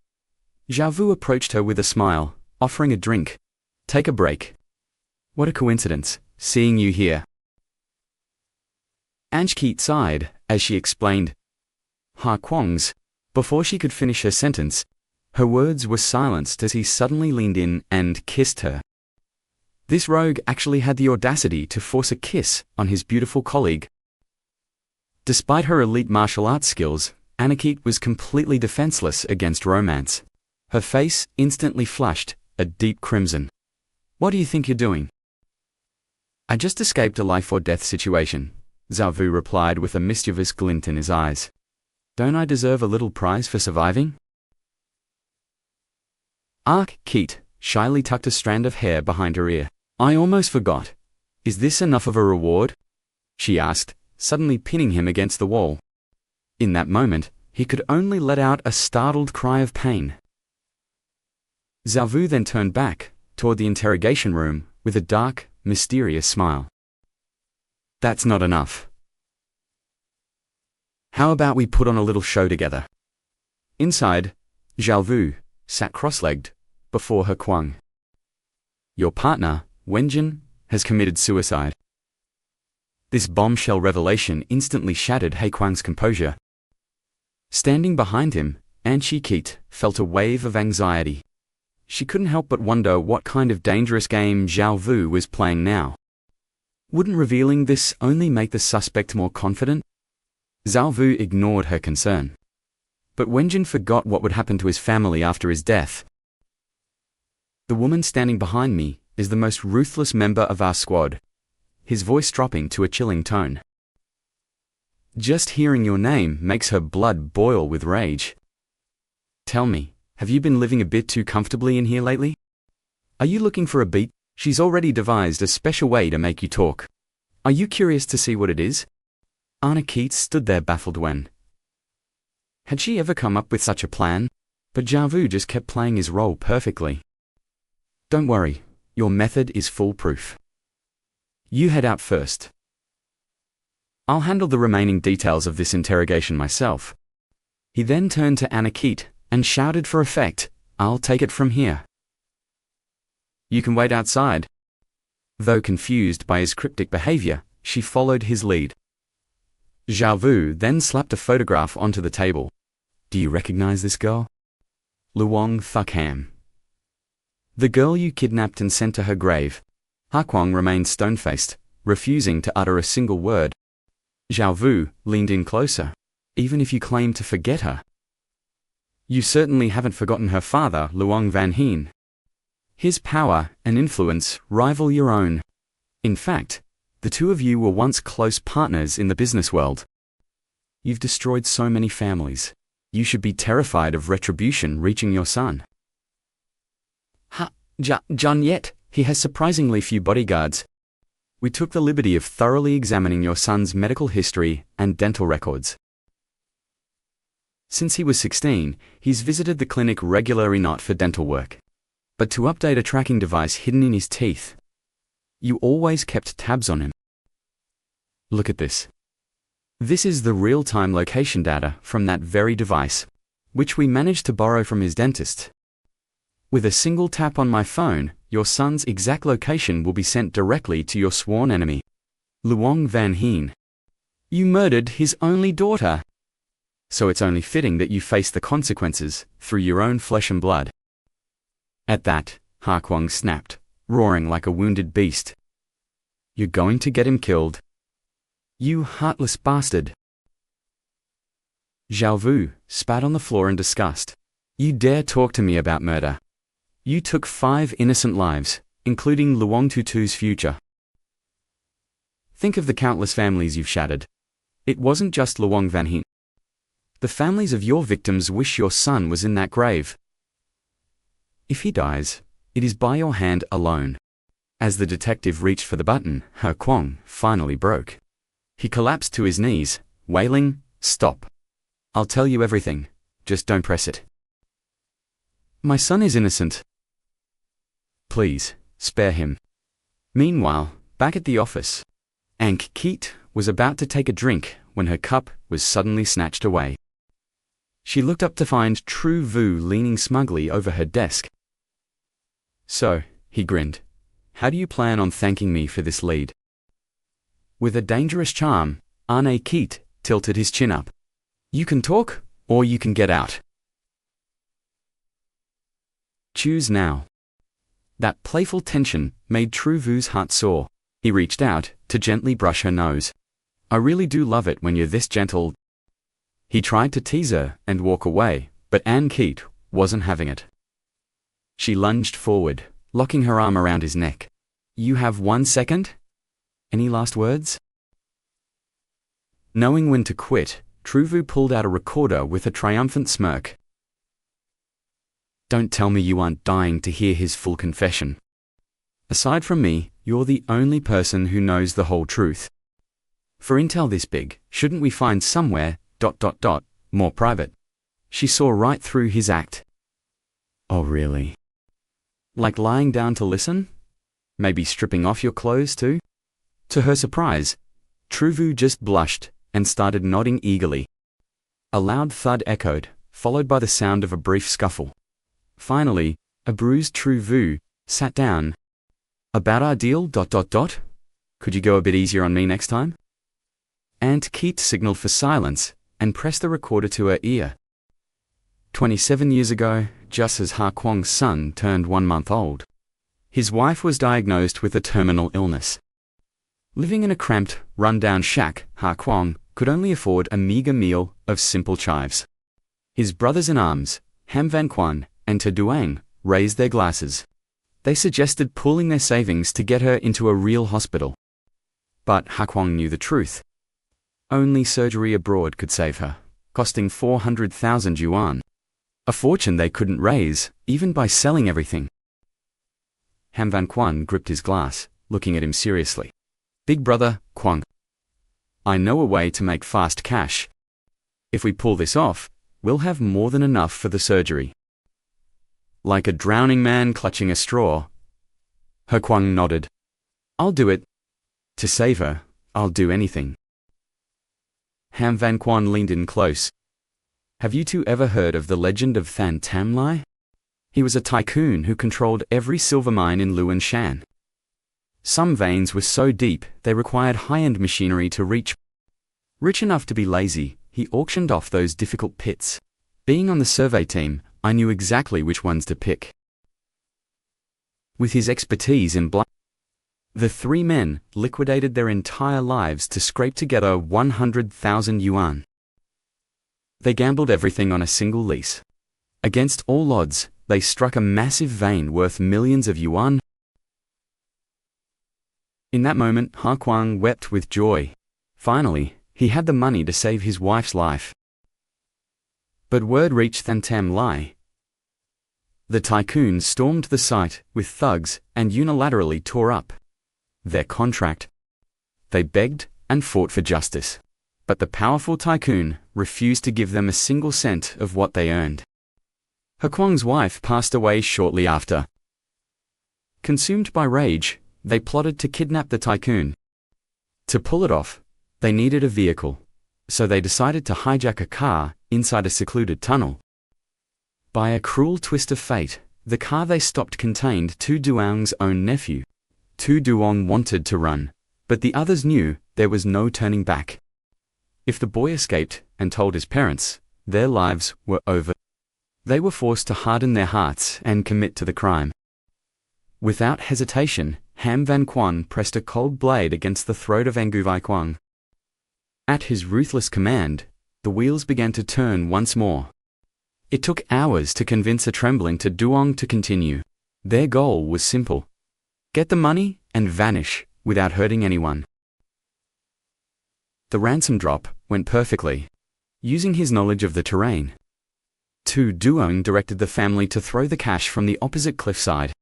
Zhao Vu approached her with a smile, offering a drink. Take a break. What a coincidence, seeing you here. Anakit sighed as she explained. Ha Kwang's. Before she could finish her sentence, her words were silenced as he suddenly leaned in and kissed her. This rogue actually had the audacity to force a kiss on his beautiful colleague. Despite her elite martial arts skills, Anakit was completely defenseless against romance. Her face instantly flushed a deep crimson. What do you think you're doing? I just escaped a life-or-death situation, Zhao Vu replied with a mischievous glint in his eyes. Don't I deserve a little prize for surviving? Anakit shyly tucked a strand of hair behind her ear. I almost forgot. Is this enough of a reward? She asked, suddenly pinning him against the wall. In that moment, he could only let out a startled cry of pain. Zhao Vu then turned back, toward the interrogation room, with a dark, mysterious smile. That's not enough. How about we put on a little show together? Inside, Zhao Vu sat cross-legged before He Kuang. Your partner, Wenjin, has committed suicide. This bombshell revelation instantly shattered He Kuang's composure. Standing behind him, Anakit felt a wave of anxiety. She couldn't help but wonder what kind of dangerous game Zhao Vu was playing now. Wouldn't revealing this only make the suspect more confident? Zhao Vu ignored her concern. But Wenjin forgot what would happen to his family after his death. The woman standing behind me is the most ruthless member of our squad, his voice dropping to a chilling tone. Just hearing your name makes her blood boil with rage. Tell me, have you been living a bit too comfortably in here lately? Are you looking for a beat? She's already devised a special way to make you talk. Are you curious to see what it is? Anakit stood there baffled when. Had she ever come up with such a plan? But Zhao Vu just kept playing his role perfectly. Don't worry, your method is foolproof. You head out first. I'll handle the remaining details of this interrogation myself. He then turned to Anakit and shouted for effect, I'll take it from here. You can wait outside. Though confused by his cryptic behavior, she followed his lead. Zhao Vu then slapped a photograph onto the table. Do you recognize this girl? Luong Thukham. The girl you kidnapped and sent to her grave. He Kuang remained stone-faced, refusing to utter a single word. Zhao Vu leaned in closer. Even if you claim to forget her. You certainly haven't forgotten her father, Luong Van Heen. His power and influence rival your own. In fact, the two of you were once close partners in the business world. You've destroyed so many families. You should be terrified of retribution reaching your son. John yet, he has surprisingly few bodyguards. We took the liberty of thoroughly examining your son's medical history and dental records. Since he was 16, he's visited the clinic regularly not for dental work, but to update a tracking device hidden in his teeth. You always kept tabs on him. Look at this. This is the real-time location data from that very device, which we managed to borrow from his dentist. With a single tap on my phone, your son's exact location will be sent directly to your sworn enemy, Luong Van Heen. You murdered his only daughter. So it's only fitting that you face the consequences through your own flesh and blood. At that, He Kuang snapped, roaring like a wounded beast. You're going to get him killed. You heartless bastard. Zhao Vu spat on the floor in disgust. You dare talk to me about murder. You took 5 innocent lives, including Luong Tutu's future. Think of the countless families you've shattered. It wasn't just Luong Van Heen. The families of your victims wish your son was in that grave. If he dies, it is by your hand alone. As the detective reached for the button, He Kuang finally broke. He collapsed to his knees, wailing, Stop. I'll tell you everything, just don't press it. My son is innocent. Please, spare him. Meanwhile, back at the office, Ank Keat was about to take a drink when her cup was suddenly snatched away. She looked up to find True Vu leaning smugly over her desk. "So," he grinned, "how do you plan on thanking me for this lead?" With a dangerous charm, Arne Keat tilted his chin up. "You can talk, or you can get out. Choose now." That playful tension made True Vu's heart sore. He reached out to gently brush her nose. "I really do love it when you're this gentle." He tried to tease her and walk away, but Anne Keat wasn't having it. She lunged forward, locking her arm around his neck. "You have 1 second? Any last words?" Knowing when to quit, True Vu pulled out a recorder with a triumphant smirk. "Don't tell me you aren't dying to hear his full confession. Aside from me, you're the only person who knows the whole truth. For intel this big, shouldn't we find somewhere, more private?" She saw right through his act. "Oh really? Like lying down to listen? Maybe stripping off your clothes too?" To her surprise, True Vu just blushed and started nodding eagerly. A loud thud echoed, followed by the sound of a brief scuffle. Finally, a bruised True Vu sat down. "About our deal, Could you go a bit easier on me next time?" Aunt Keat signaled for silence and pressed the recorder to her ear. 27 years ago, just as Ha Kwong's son turned 1 month old, his wife was diagnosed with a terminal illness. Living in a cramped, run-down shack, Ha Kwong could only afford a meager meal of simple chives. His brothers-in-arms, Ham Van Quan and To Duang, raised their glasses. They suggested pooling their savings to get her into a real hospital. But Ha Kwong knew the truth. Only surgery abroad could save her, costing 400,000 yuan. A fortune they couldn't raise, even by selling everything. Ham Van Quan gripped his glass, looking at him seriously. "Big brother, Kwong. I know a way to make fast cash. If we pull this off, we'll have more than enough for the surgery." Like a drowning man clutching a straw, He Kwong nodded. "I'll do it. To save her, I'll do anything." Ham Van Quan leaned in close. "Have you two ever heard of the legend of Than Tam Lai? He was a tycoon who controlled every silver mine in Luan Shan. Some veins were so deep they required high-end machinery to reach. Rich enough to be lazy, he auctioned off those difficult pits. Being on the survey team, I knew exactly which ones to pick." With his expertise in blood, the 3 men liquidated their entire lives to scrape together 100,000 yuan. They gambled everything on a single lease. Against all odds, they struck a massive vein worth millions of yuan. In that moment, Ha Kwong wept with joy. Finally, he had the money to save his wife's life. But word reached Than Tam Lai. The tycoons stormed the site with thugs and unilaterally tore up their contract. They begged and fought for justice, but the powerful tycoon refused to give them a single cent of what they earned. He Kwong's wife passed away shortly after. Consumed by rage, they plotted to kidnap the tycoon. To pull it off, they needed a vehicle, so they decided to hijack a car inside a secluded tunnel. By a cruel twist of fate, the car they stopped contained Tu Duong's own nephew. Tu Duong wanted to run, but the others knew there was no turning back. If the boy escaped and told his parents, their lives were over. They were forced to harden their hearts and commit to the crime. Without hesitation, Ham Van Quan pressed a cold blade against the throat of Ngu Vai Quang. At his ruthless command, the wheels began to turn once more. It took hours to convince a trembling Tu Duong to continue. Their goal was simple: get the money and vanish without hurting anyone. The ransom drop went perfectly. Using his knowledge of the terrain, Tu Duong directed the family to throw the cash from the opposite cliffside.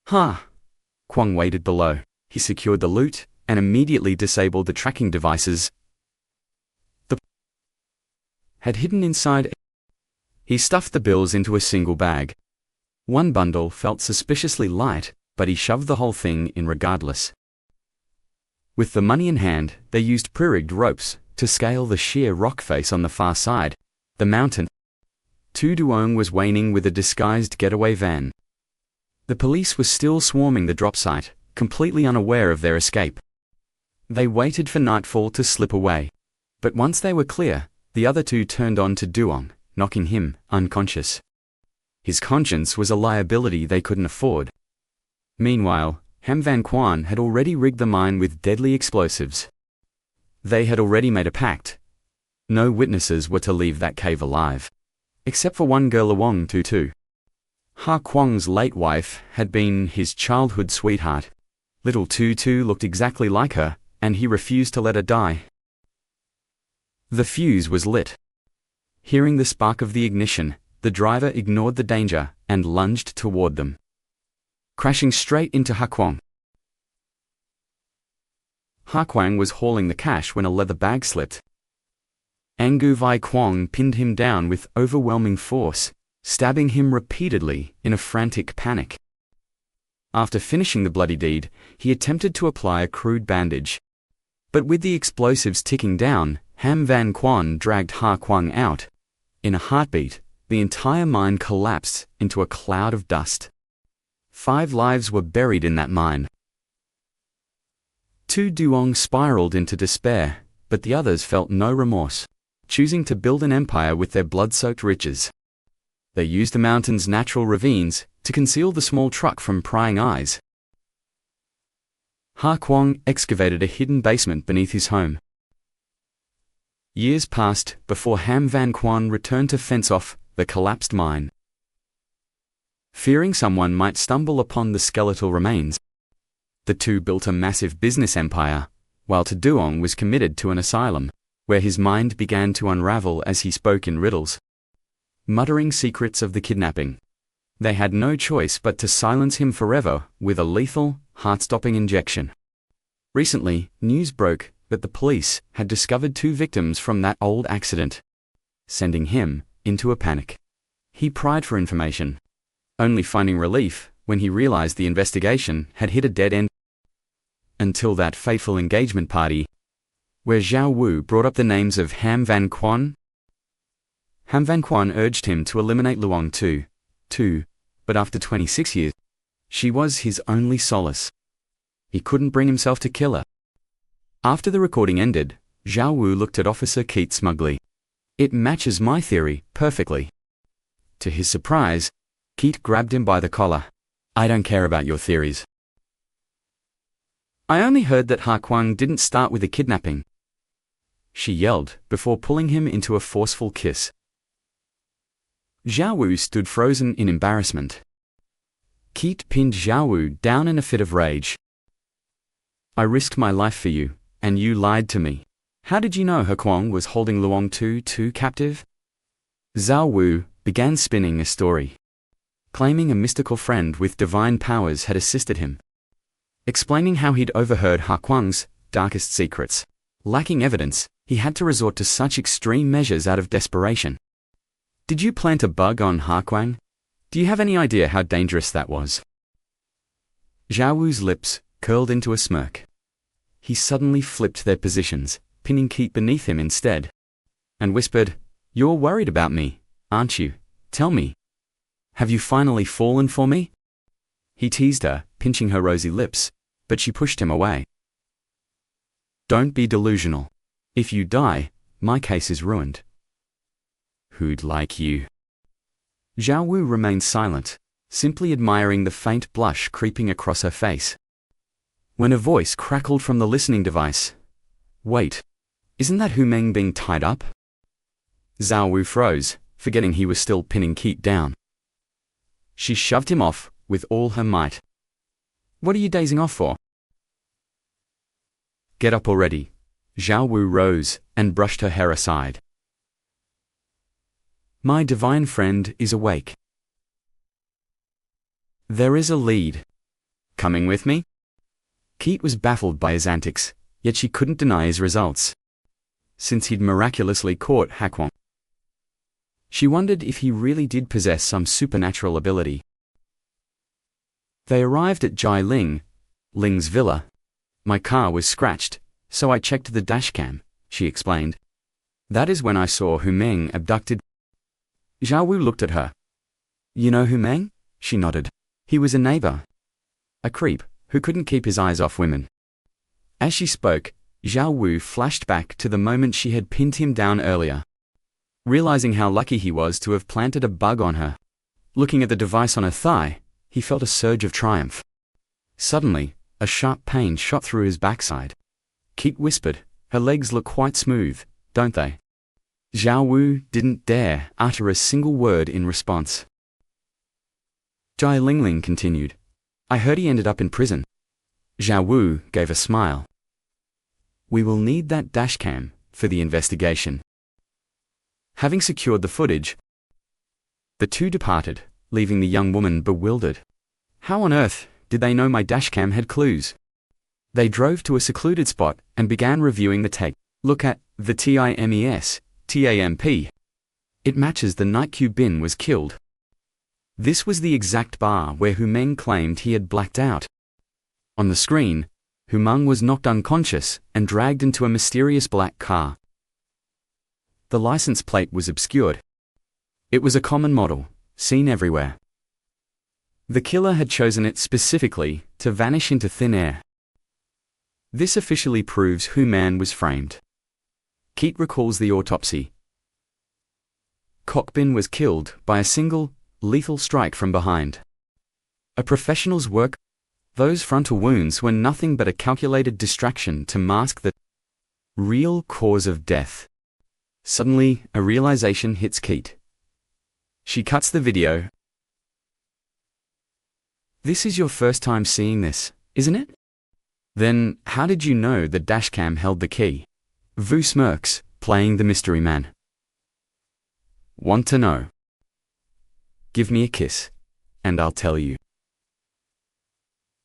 Kwong waited below. He secured the loot and immediately disabled the tracking devices had hidden inside. He stuffed the bills into a single bag. One bundle felt suspiciously light, but he shoved the whole thing in regardless. With the money in hand, they used pre-rigged ropes to scale the sheer rock face on the far side, the mountain. Tu Duong was waning with a disguised getaway van. The police were still swarming the drop site, completely unaware of their escape. They waited for nightfall to slip away, but once they were clear, the other two turned on to Duong, knocking him unconscious. His conscience was a liability they couldn't afford. Meanwhile, Ham Van Quan had already rigged the mine with deadly explosives. They had already made a pact. No witnesses were to leave that cave alive, except for one girl, Luong Tu. Ha Kwang's late wife had been his childhood sweetheart. Little Tu looked exactly like her, and he refused to let her die. The fuse was lit. Hearing the spark of the ignition, the driver ignored the danger and lunged toward them, crashing straight into Ha Kwang. Ha Kwang was hauling the cash when a leather bag slipped. Angu Vai Kwang pinned him down with overwhelming force, stabbing him repeatedly in a frantic panic. After finishing the bloody deed, he attempted to apply a crude bandage. But with the explosives ticking down, Ham Van Quan dragged Ha Kwang out. In a heartbeat, the entire mine collapsed into a cloud of dust. 5 lives were buried in that mine. Tu Duong spiraled into despair, but the others felt no remorse, choosing to build an empire with their blood-soaked riches. They used the mountain's natural ravines to conceal the small truck from prying eyes. Ha Kwang excavated a hidden basement beneath his home. Years passed before Ham Van Quan returned to fence off the collapsed mine. Fearing someone might stumble upon the skeletal remains, the two built a massive business empire, while Tu Duong was committed to an asylum, where his mind began to unravel as he spoke in riddles, muttering secrets of the kidnapping. They had no choice but to silence him forever with a lethal, heart-stopping injection. Recently, news broke that the police had discovered 2 victims from that old accident, sending him into a panic. He pried for information, only finding relief when he realized the investigation had hit a dead end. Until that fateful engagement party, where Zhao Wu brought up the names of Ham Van Quan. Ham Van Quan urged him to eliminate Luong Tu, but after 26 years, she was his only solace. He couldn't bring himself to kill her. After the recording ended, Zhao Wu looked at Officer Keat smugly. "It matches my theory perfectly." To his surprise, Keat grabbed him by the collar. "I don't care about your theories. I only heard that Ha Kwang didn't start with a kidnapping," she yelled before pulling him into a forceful kiss. Zhao Wu stood frozen in embarrassment. Keat pinned Zhao Wu down in a fit of rage. "I risked my life for you, and you lied to me. How did you know Ha Kwang was holding Luong Tu captive?" Zhao Wu began spinning a story, claiming a mystical friend with divine powers had assisted him, explaining how he'd overheard Ha Kwang's darkest secrets. Lacking evidence, he had to resort to such extreme measures out of desperation. "Did you plant a bug on Ha Kwang? Do you have any idea how dangerous that was?" Zhao Wu's lips curled into a smirk. He suddenly flipped their positions, pinning Keat beneath him instead, and whispered, "You're worried about me, aren't you? Tell me. Have you finally fallen for me?" He teased her, pinching her rosy lips, but she pushed him away. "Don't be delusional. If you die, my case is ruined." "Who'd like you?" Zhao Wu remained silent, simply admiring the faint blush creeping across her face. When a voice crackled from the listening device. "Wait, isn't that Hu Meng being tied up?" Zhao Wu froze, forgetting he was still pinning Keat down. She shoved him off with all her might. "What are you dazing off for?" "Get up already." Zhao Wu rose and brushed her hair aside. "My divine friend is awake. There is a lead. Coming with me?" Keat was baffled by his antics, yet she couldn't deny his results. Since he'd miraculously caught Ha Kwang, she wondered if he really did possess some supernatural ability. They arrived at Jai Ling's villa. My car was scratched, so I checked the dashcam, she explained. That is when I saw Hu Meng abducted. Zhao Wu looked at her. You know Hu Meng? She nodded. He was a neighbor. A creep, who couldn't keep his eyes off women. As she spoke, Zhao Wu flashed back to the moment she had pinned him down earlier. Realizing how lucky he was to have planted a bug on her. Looking at the device on her thigh, he felt a surge of triumph. Suddenly, a sharp pain shot through his backside. Keat whispered, her legs look quite smooth, don't they? Zhao Wu didn't dare utter a single word in response. Jai Lingling continued. I heard he ended up in prison. Zhao Wu gave a smile. We will need that dashcam for the investigation. Having secured the footage, the two departed, leaving the young woman bewildered. How on earth did they know my dashcam had clues? They drove to a secluded spot and began reviewing the tape. Look at the TAMP. It matches the night Q Bin was killed. This was the exact bar where Hu Meng claimed he had blacked out. On the screen, Hu Meng was knocked unconscious and dragged into a mysterious black car. The license plate was obscured. It was a common model, seen everywhere. The killer had chosen it specifically to vanish into thin air. This officially proves Hu Man was framed. Keat recalls the autopsy. Bin was killed by a single, lethal strike from behind. A professional's work. Those frontal wounds were nothing but a calculated distraction to mask the real cause of death. Suddenly, a realization hits Keat. She cuts the video. This is your first time seeing this, isn't it? Then, how did you know the dashcam held the key? Vu smirks, playing the mystery man. Want to know? Give me a kiss, and I'll tell you.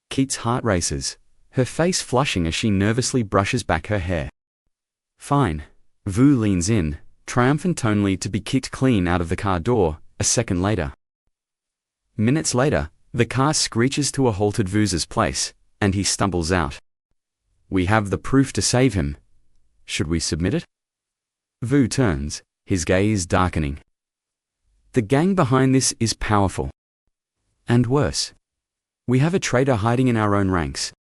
Keat's heart races, her face flushing as she nervously brushes back her hair. Fine. Vu leans in, triumphant tonally to be kicked clean out of the car door, a second later. Minutes later, the car screeches to a halt at Vu's place, and he stumbles out. We have the proof to save him. Should we submit it? Vu turns, his gaze darkening. The gang behind this is powerful. And worse. We have a traitor hiding in our own ranks.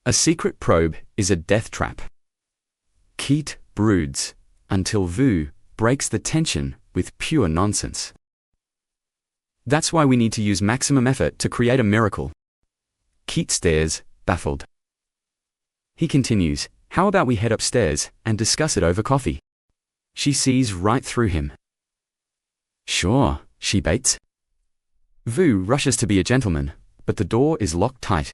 A secret probe is a death trap. Keat broods, until Vu breaks the tension with pure nonsense. That's why we need to use maximum effort to create a miracle. Keat stares, baffled. He continues, how about we head upstairs and discuss it over coffee? She sees right through him. Sure, she baits. Vu rushes to be a gentleman, but the door is locked tight.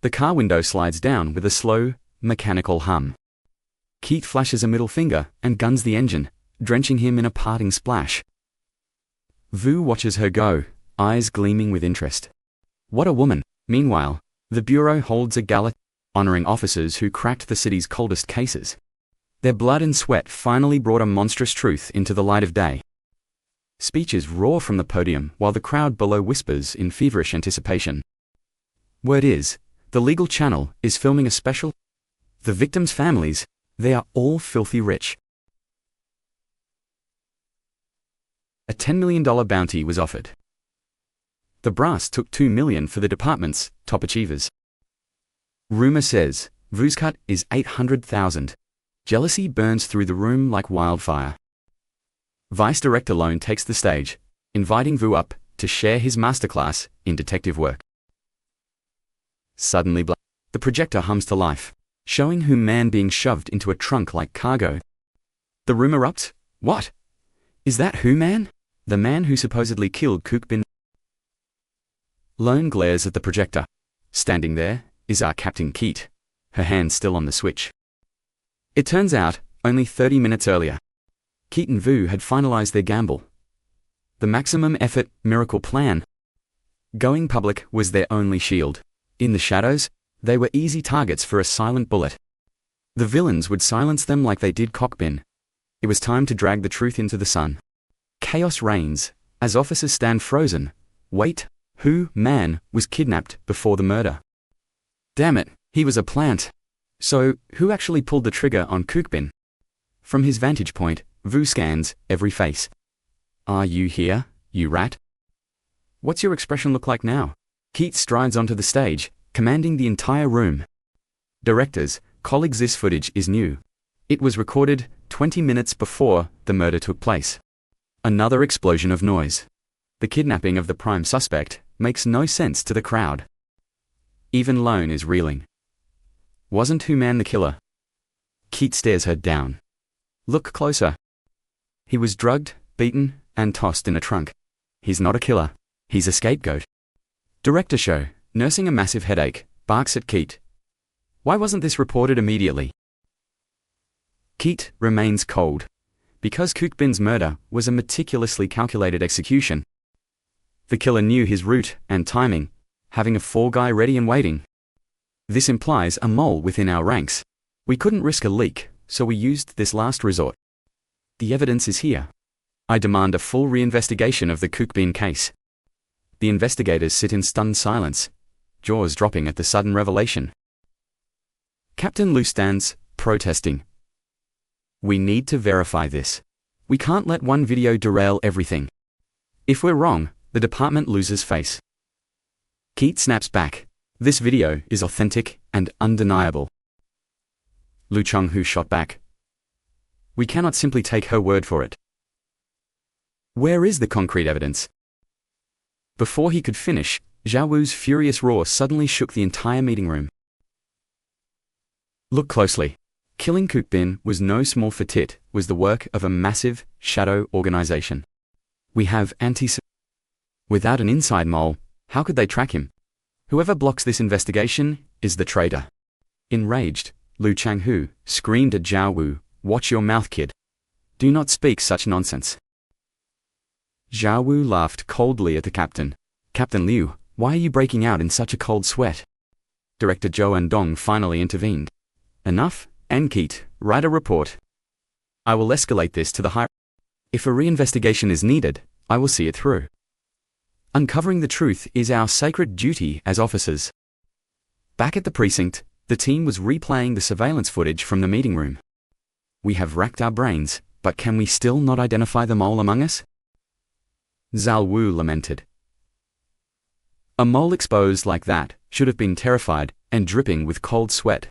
The car window slides down with a slow, mechanical hum. Keat flashes a middle finger and guns the engine, drenching him in a parting splash. Vu watches her go, eyes gleaming with interest. What a woman! Meanwhile, the Bureau holds a gala, honoring officers who cracked the city's coldest cases. Their blood and sweat finally brought a monstrous truth into the light of day. Speeches roar from the podium while the crowd below whispers in feverish anticipation. Word is, the legal channel is filming a special. The victims' families, they are all filthy rich. A $10 million bounty was offered. The brass took $2 million for the department's top achievers. Rumor says, Vu's cut is $800,000. Jealousy burns through the room like wildfire. Vice Director Lone takes the stage, inviting Vu up to share his masterclass in detective work. Suddenly, the projector hums to life, showing Hu Man being shoved into a trunk like cargo. The room erupts. What? Is that Hu Man? The man who supposedly killed Kook Bin? Lone glares at the projector. Standing there is our Captain Keat, her hand still on the switch. It turns out, only 30 minutes earlier, Keat and Vu had finalized their gamble. The maximum effort miracle plan. Going public was their only shield. In the shadows, they were easy targets for a silent bullet. The villains would silence them like they did Kook Bin. It was time to drag the truth into the sun. Chaos reigns, as officers stand frozen. Wait, Who, man, was kidnapped before the murder? Damn it, he was a plant. So, who actually pulled the trigger on Kookbin? From his vantage point, Vu scans every face. Are you here, you rat? What's your expression look like now? Keith strides onto the stage, commanding the entire room. Directors, colleagues, this footage is new. It was recorded 20 minutes before the murder took place. Another explosion of noise. The kidnapping of the prime suspect makes no sense to the crowd. Even Lone is reeling. Wasn't Who Man the killer? Keith stares her down. Look closer. He was drugged, beaten, and tossed in a trunk. He's not a killer. He's a scapegoat. Director Show, nursing a massive headache, barks at Keith. Why wasn't this reported immediately? Keith remains cold. Because Kookbin's murder was a meticulously calculated execution. The killer knew his route and timing, having a fall guy ready and waiting. This implies a mole within our ranks. We couldn't risk a leak, so we used this last resort. The evidence is here. I demand a full reinvestigation of the Kookbin case. The investigators sit in stunned silence, jaws dropping at the sudden revelation. Captain Liu stands, protesting. We need to verify this. We can't let one video derail everything. If we're wrong, the department loses face. Keith snaps back. This video is authentic and undeniable. Lu Chenghu shot back. We cannot simply take her word for it. Where is the concrete evidence? Before he could finish, Zhao Wu's furious roar suddenly shook the entire meeting room. Look closely. Killing Kookbin was no small feat. It was the work of a massive, shadow organization. We have Without an inside mole, how could they track him? Whoever blocks this investigation is the traitor. Enraged, Lu Chenghu screamed at Zhao Wu, watch your mouth, kid. Do not speak such nonsense. Zhao Wu laughed coldly at the captain. Captain Liu, why are you breaking out in such a cold sweat? Director Zhou Andong finally intervened. Enough, Keith, write a report. I will escalate this to the high. If a reinvestigation is needed, I will see it through. Uncovering the truth is our sacred duty as officers. Back at the precinct, the team was replaying the surveillance footage from the meeting room. We have racked our brains, but can we still not identify the mole among us? Zhao Wu lamented. A mole exposed like that should have been terrified and dripping with cold sweat.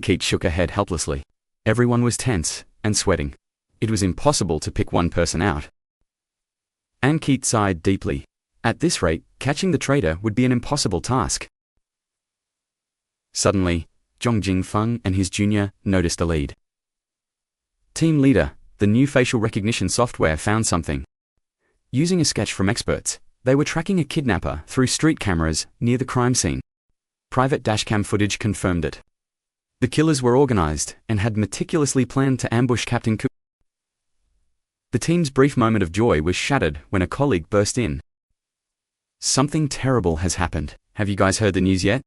Keith shook her head helplessly. Everyone was tense and sweating. It was impossible to pick one person out. Keith sighed deeply. At this rate, catching the traitor would be an impossible task. Suddenly, Zhong Jingfeng and his junior noticed a lead. Team leader, the new facial recognition software found something. Using a sketch from experts, they were tracking a kidnapper through street cameras near the crime scene. Private dashcam footage confirmed it. The killers were organized and had meticulously planned to ambush Captain Cook. The team's brief moment of joy was shattered when a colleague burst in. Something terrible has happened. Have you guys heard the news yet?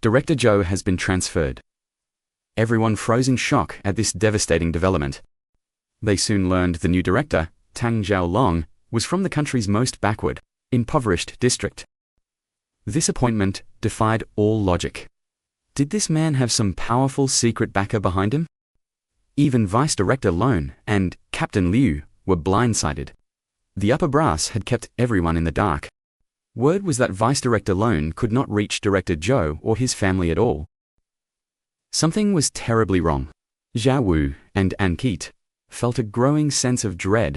Director Zhou has been transferred. Everyone froze in shock at this devastating development. They soon learned the new director, Tang Xiaolong, was from the country's most backward, impoverished district. This appointment defied all logic. Did this man have some powerful secret backer behind him? Even Vice Director Lone and Captain Liu were blindsided. The upper brass had kept everyone in the dark. Word was that Vice Director Lone could not reach Director Zhou or his family at all. Something was terribly wrong. Zhao Wu and Keith felt a growing sense of dread.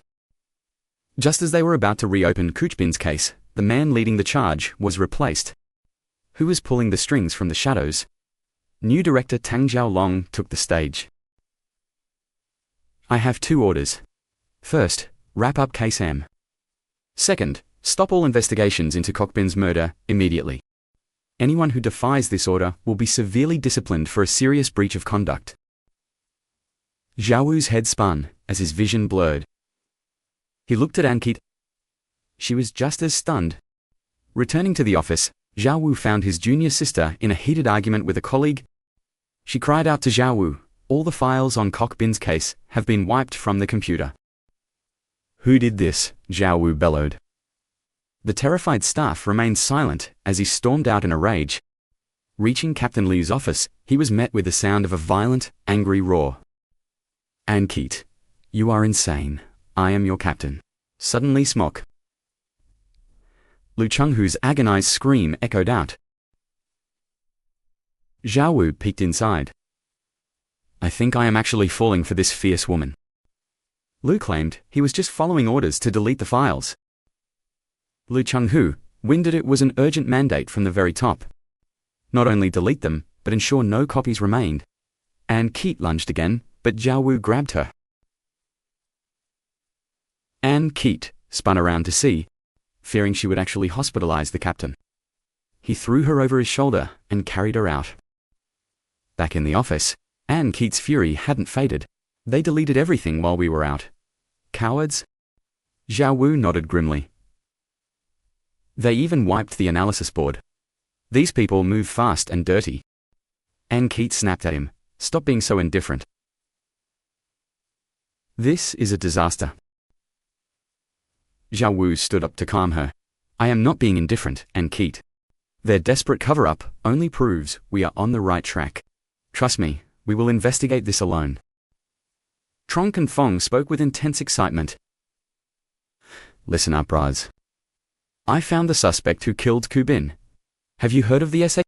Just as they were about to reopen Kookbin's case, the man leading the charge was replaced. Who was pulling the strings from the shadows? New director Tang Xiaolong took the stage. I have 2 orders. First, wrap up Case M. Second, stop all investigations into Kookbin's murder immediately. Anyone who defies this order will be severely disciplined for a serious breach of conduct. Zhao Wu's head spun as his vision blurred. He looked at Ankit. She was just as stunned. Returning to the office, Zhao Wu found his junior sister in a heated argument with a colleague. She cried out to Zhao Wu, all the files on Kookbin's case have been wiped from the computer. Who did this? Zhao Wu bellowed. The terrified staff remained silent as he stormed out in a rage. Reaching Captain Liu's office, he was met with the sound of a violent, angry roar. "Ankeet, you are insane. I am your captain. Suddenly smock." Lu Chenghu's agonized scream echoed out. Zhao Wu peeked inside. "I think I am actually falling for this fierce woman." Lu claimed he was just following orders to delete the files. Lu Chenghu winded it was an urgent mandate from the very top. Not only delete them, but ensure no copies remained. Ankeet lunged again, but Zhao Wu grabbed her. Ankeet spun around to see, fearing she would actually hospitalize the captain. He threw her over his shoulder and carried her out. Back in the office, Ankeet's fury hadn't faded. "They deleted everything while we were out. Cowards?" Zhao Wu nodded grimly. "They even wiped the analysis board. These people move fast and dirty." Ankeet snapped at him. "Stop being so indifferent. This is a disaster." Zhao Wu stood up to calm her. "I am not being indifferent, Ankeet. Their desperate cover-up only proves we are on the right track. Trust me, we will investigate this alone." Tronk and Fong spoke with intense excitement. "Listen up, Raz. I found the suspect who killed Kubin. Have you heard of the SA?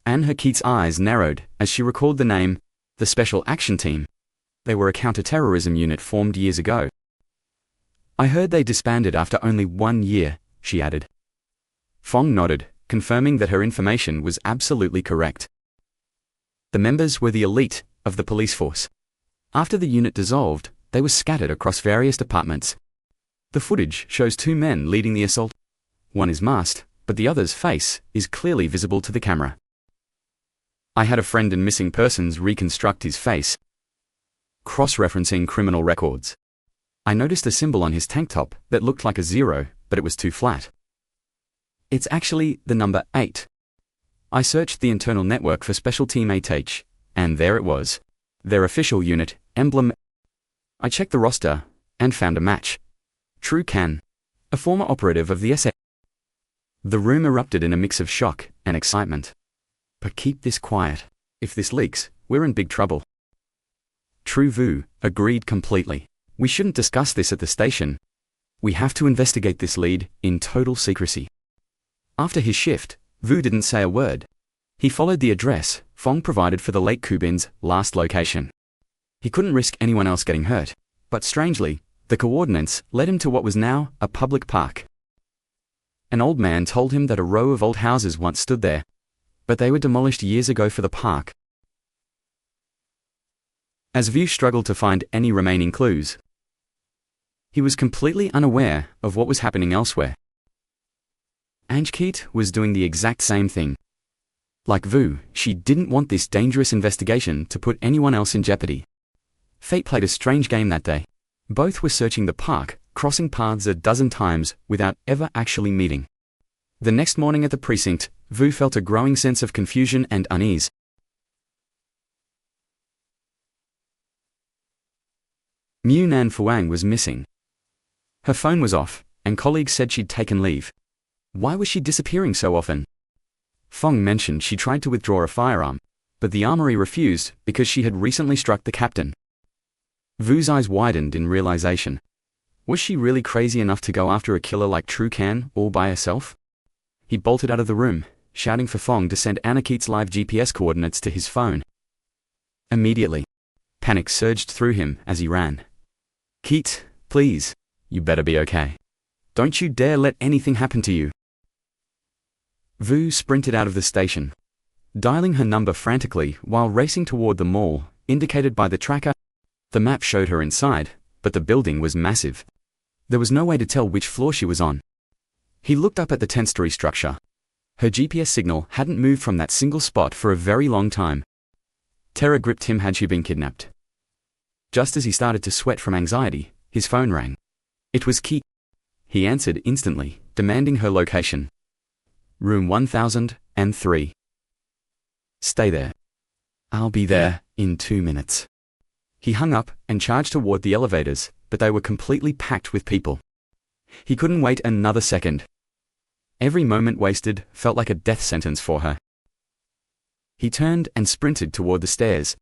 Ankeet's eyes narrowed as she recalled the name, the Special Action Team. They were a counter-terrorism unit formed years ago. "I heard they disbanded after only 1 year, she added. Fong nodded, confirming that her information was absolutely correct. The members were the elite of the police force. After the unit dissolved, they were scattered across various departments. The footage shows 2 men leading the assault. One is masked, but the other's face is clearly visible to the camera. I had a friend in missing persons reconstruct his face, cross-referencing criminal records. I noticed a symbol on his tank top that looked like a 0, but it was too flat. It's actually the number 8. I searched the internal network for Special Team 8H, and there it was. Their official unit, emblem. I checked the roster, and found a match. True Can, a former operative of the SA. The room erupted in a mix of shock and excitement. But keep this quiet. If this leaks, we're in big trouble. True Vu agreed completely. We shouldn't discuss this at the station. We have to investigate this lead in total secrecy. After his shift, Vu didn't say a word. He followed the address Fong provided for the late Kubin's last location. He couldn't risk anyone else getting hurt, but strangely, the coordinates led him to what was now a public park. An old man told him that a row of old houses once stood there, but they were demolished years ago for the park. As Vu struggled to find any remaining clues, he was completely unaware of what was happening elsewhere. Ankeet was doing the exact same thing. Like Vu, she didn't want this dangerous investigation to put anyone else in jeopardy. Fate played a strange game that day. Both were searching the park, crossing paths a dozen times without ever actually meeting. The next morning at the precinct, Vu felt a growing sense of confusion and unease. Mu Nan Fuang was missing. Her phone was off, and colleagues said she'd taken leave. Why was she disappearing so often? Fong mentioned she tried to withdraw a firearm, but the armory refused because she had recently struck the captain. Vu's eyes widened in realization. Was she really crazy enough to go after a killer like True Can all by herself? He bolted out of the room, shouting for Fong to send Ankeet's live GPS coordinates to his phone. Immediately, panic surged through him as he ran. Keet, please, you better be okay. Don't you dare let anything happen to you. Vu sprinted out of the station, dialing her number frantically while racing toward the mall, indicated by the tracker. The map showed her inside, but the building was massive. There was no way to tell which floor she was on. He looked up at the 10-story structure. Her GPS signal hadn't moved from that single spot for a very long time. Terror gripped him. Had she been kidnapped? Just as he started to sweat from anxiety, his phone rang. It was Keet. He answered instantly, demanding her location. Room 1003. Stay there. I'll be there in 2 minutes. He hung up and charged toward the elevators, but they were completely packed with people. He couldn't wait another second. Every moment wasted felt like a death sentence for her. He turned and sprinted toward the stairs,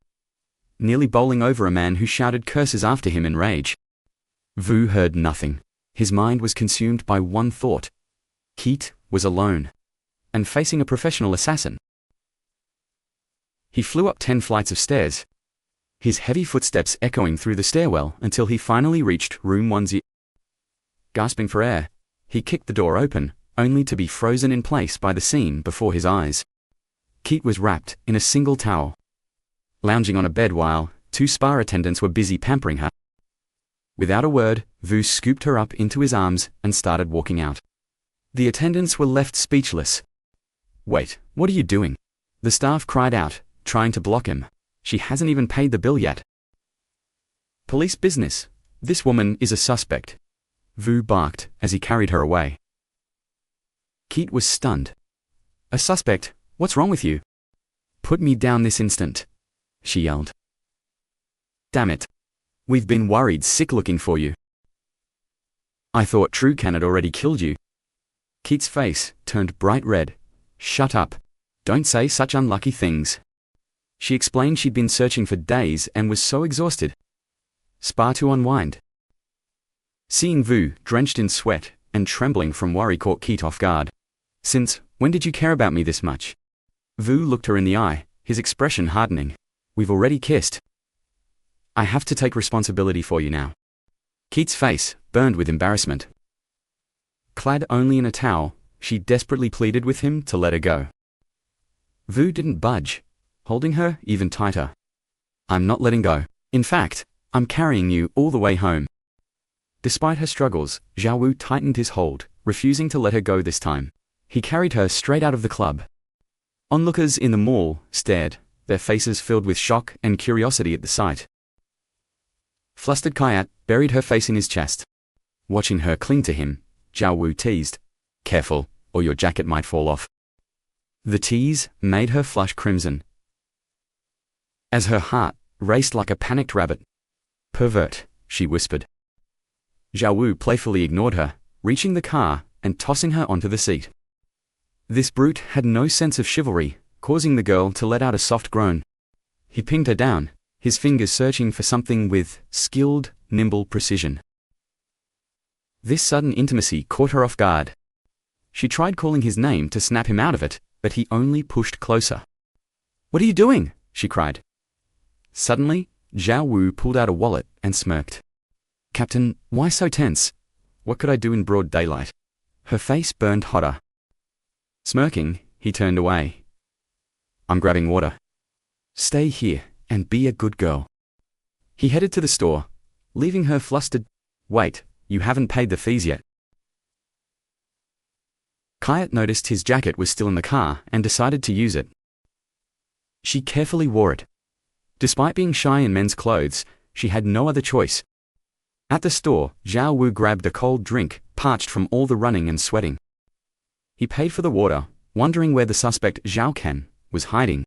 nearly bowling over a man who shouted curses after him in rage. Vu heard nothing. His mind was consumed by one thought. Keat was alone, and facing a professional assassin. He flew up 10 flights of stairs, his heavy footsteps echoing through the stairwell until he finally reached room 10. Gasping for air, he kicked the door open, only to be frozen in place by the scene before his eyes. Keat was wrapped in a single towel, lounging on a bed while 2 spa attendants were busy pampering her. Without a word, Vu scooped her up into his arms and started walking out. The attendants were left speechless. "Wait, what are you doing?" The staff cried out, trying to block him. "She hasn't even paid the bill yet." "Police business. This woman is a suspect," Vu barked as he carried her away. Keat was stunned. "A suspect? What's wrong with you?" "Put me down this instant," she yelled. "Damn it. We've been worried sick looking for you." "I thought Trucan had already killed you." Keat's face turned bright red. "Shut up. Don't say such unlucky things." She explained she'd been searching for days and was so exhausted. Spa to unwind. Seeing Vu drenched in sweat and trembling from worry caught Keat off guard. "Since when did you care about me this much?" Vu looked her in the eye, his expression hardening. "We've already kissed. I have to take responsibility for you now." Keat's face burned with embarrassment. Clad only in a towel, she desperately pleaded with him to let her go. Vu didn't budge, holding her even tighter. "I'm not letting go. In fact, I'm carrying you all the way home." Despite her struggles, Zhao Wu tightened his hold, refusing to let her go this time. He carried her straight out of the club. Onlookers in the mall stared, their faces filled with shock and curiosity at the sight. Flustered Kayat buried her face in his chest. Watching her cling to him, Zhao Wu teased, "Careful, or your jacket might fall off." The tease made her flush crimson, as her heart raced like a panicked rabbit. "Pervert," she whispered. Zhao Wu playfully ignored her, reaching the car and tossing her onto the seat. This brute had no sense of chivalry, causing the girl to let out a soft groan. He pinned her down, his fingers searching for something with skilled, nimble precision. This sudden intimacy caught her off guard. She tried calling his name to snap him out of it, but he only pushed closer. "What are you doing?" she cried. Suddenly, Zhao Wu pulled out a wallet and smirked. "Captain, why so tense? What could I do in broad daylight?" Her face burned hotter. Smirking, he turned away. "I'm grabbing water. Stay here and be a good girl." He headed to the store, leaving her flustered. "Wait, you haven't paid the fees yet." Kayat noticed his jacket was still in the car and decided to use it. She carefully wore it. Despite being shy in men's clothes, she had no other choice. At the store, Zhao Wu grabbed a cold drink, parched from all the running and sweating. He paid for the water, wondering where the suspect Zhao Can was hiding.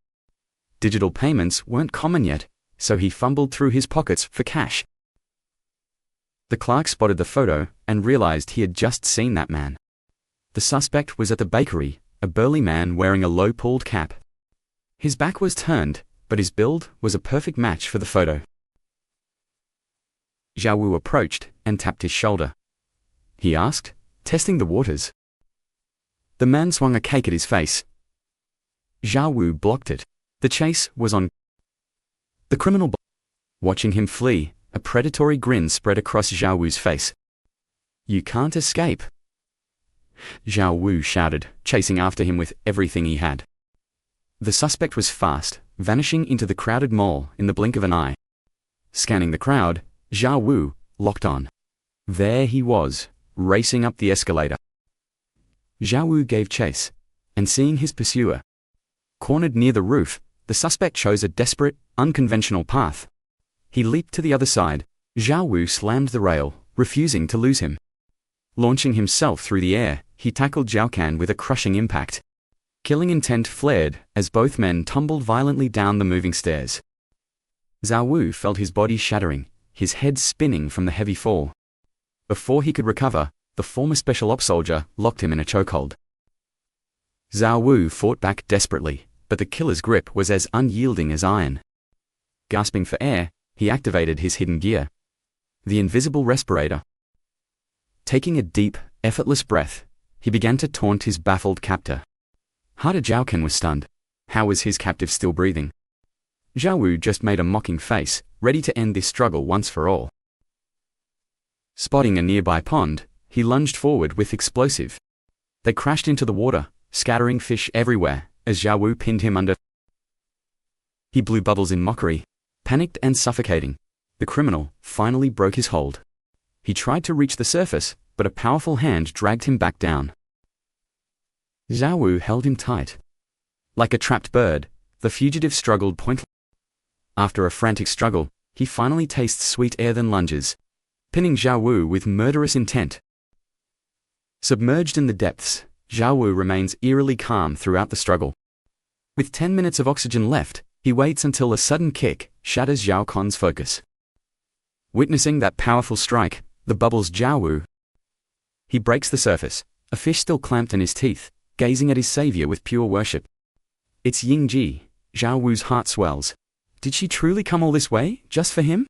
Digital payments weren't common yet, so he fumbled through his pockets for cash. The clerk spotted the photo and realized he had just seen that man. The suspect was at the bakery, a burly man wearing a low-pulled cap. His back was turned, but his build was a perfect match for the photo. Zhao Wu approached and tapped his shoulder. He asked, testing the waters. The man swung a cake at his face. Zhao Wu blocked it. The chase was on. The criminal. Watching him flee, a predatory grin spread across Zhao Wu's face. "You can't escape," Zhao Wu shouted, chasing after him with everything he had. The suspect was fast, vanishing into the crowded mall in the blink of an eye. Scanning the crowd, Zhao Wu locked on. There he was, racing up the escalator. Zhao Wu gave chase, and seeing his pursuer cornered near the roof, the suspect chose a desperate, unconventional path. He leaped to the other side. Zhao Wu slammed the rail, refusing to lose him. Launching himself through the air, he tackled Zhao Can with a crushing impact. Killing intent flared as both men tumbled violently down the moving stairs. Zhao Wu felt his body shattering, his head spinning from the heavy fall. Before he could recover, the former special ops soldier locked him in a chokehold. Zhao Wu fought back desperately, but the killer's grip was as unyielding as iron. Gasping for air, he activated his hidden gear, the invisible respirator. Taking a deep, effortless breath, he began to taunt his baffled captor. Hada Zhaokan was stunned. How was his captive still breathing? Zhao Wu just made a mocking face, ready to end this struggle once for all. Spotting a nearby pond, he lunged forward with explosive. They crashed into the water, scattering fish everywhere, as Zhao Wu pinned him under. He blew bubbles in mockery. Panicked and suffocating, the criminal finally broke his hold. He tried to reach the surface, but a powerful hand dragged him back down. Zhao Wu held him tight. Like a trapped bird, the fugitive struggled pointlessly. After a frantic struggle, he finally tastes sweet air then lunges, pinning Zhao Wu with murderous intent. Submerged in the depths, Zhao Wu remains eerily calm throughout the struggle. With 10 minutes of oxygen left, he waits until a sudden kick shatters Zhao Kan's focus. Witnessing that powerful strike, the bubbles Zhao Wu. He breaks the surface, a fish still clamped in his teeth, gazing at his savior with pure worship. It's Ying Ji. Zhao Wu's heart swells. Did she truly come all this way, just for him?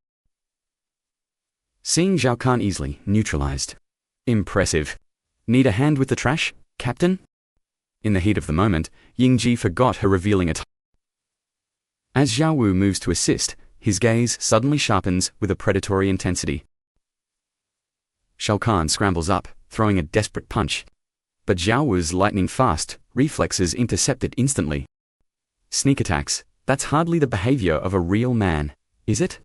Seeing Zhao Kan easily neutralized. Impressive. Need a hand with the trash, Captain? In the heat of the moment, Ying Ji forgot her revealing attire. As Zhao Wu moves to assist, his gaze suddenly sharpens with a predatory intensity. Zhao Kan scrambles up, throwing a desperate punch. But Zhao Wu's lightning-fast reflexes intercept it instantly. Sneak attacks, that's hardly the behavior of a real man, is it?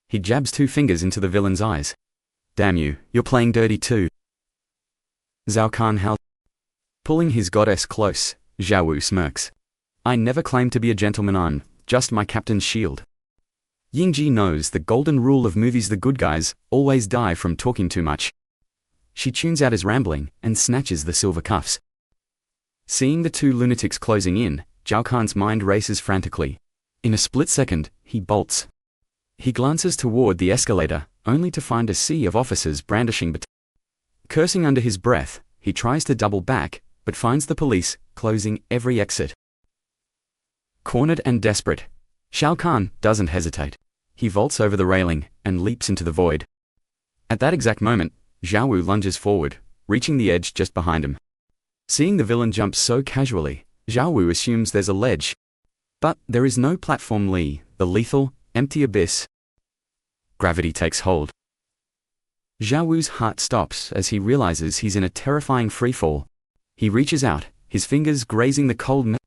He jabs 2 fingers into the villain's eyes. Damn you, you're playing dirty too. Zhao Kan howls. Pulling his goddess close, Zhao Wu smirks. I never claimed to be a gentleman, I'm just my captain's shield. Ying Ji knows the golden rule of movies: the good guys always die from talking too much. She tunes out his rambling and snatches the silver cuffs. Seeing the 2 lunatics closing in, Zhao Kan's mind races frantically. In a split second, he bolts. He glances toward the escalator, only to find a sea of officers brandishing batons. Cursing under his breath, he tries to double back, but finds the police closing every exit. Cornered and desperate, Zhao Kan doesn't hesitate. He vaults over the railing and leaps into the void. At that exact moment, Zhao Wu lunges forward, reaching the edge just behind him. Seeing the villain jump so casually, Zhao Wu assumes there's a ledge. But there is no platform. The lethal, empty abyss. Gravity takes hold. Zhao Wu's heart stops as he realizes he's in a terrifying freefall. He reaches out, his fingers grazing the cold metal.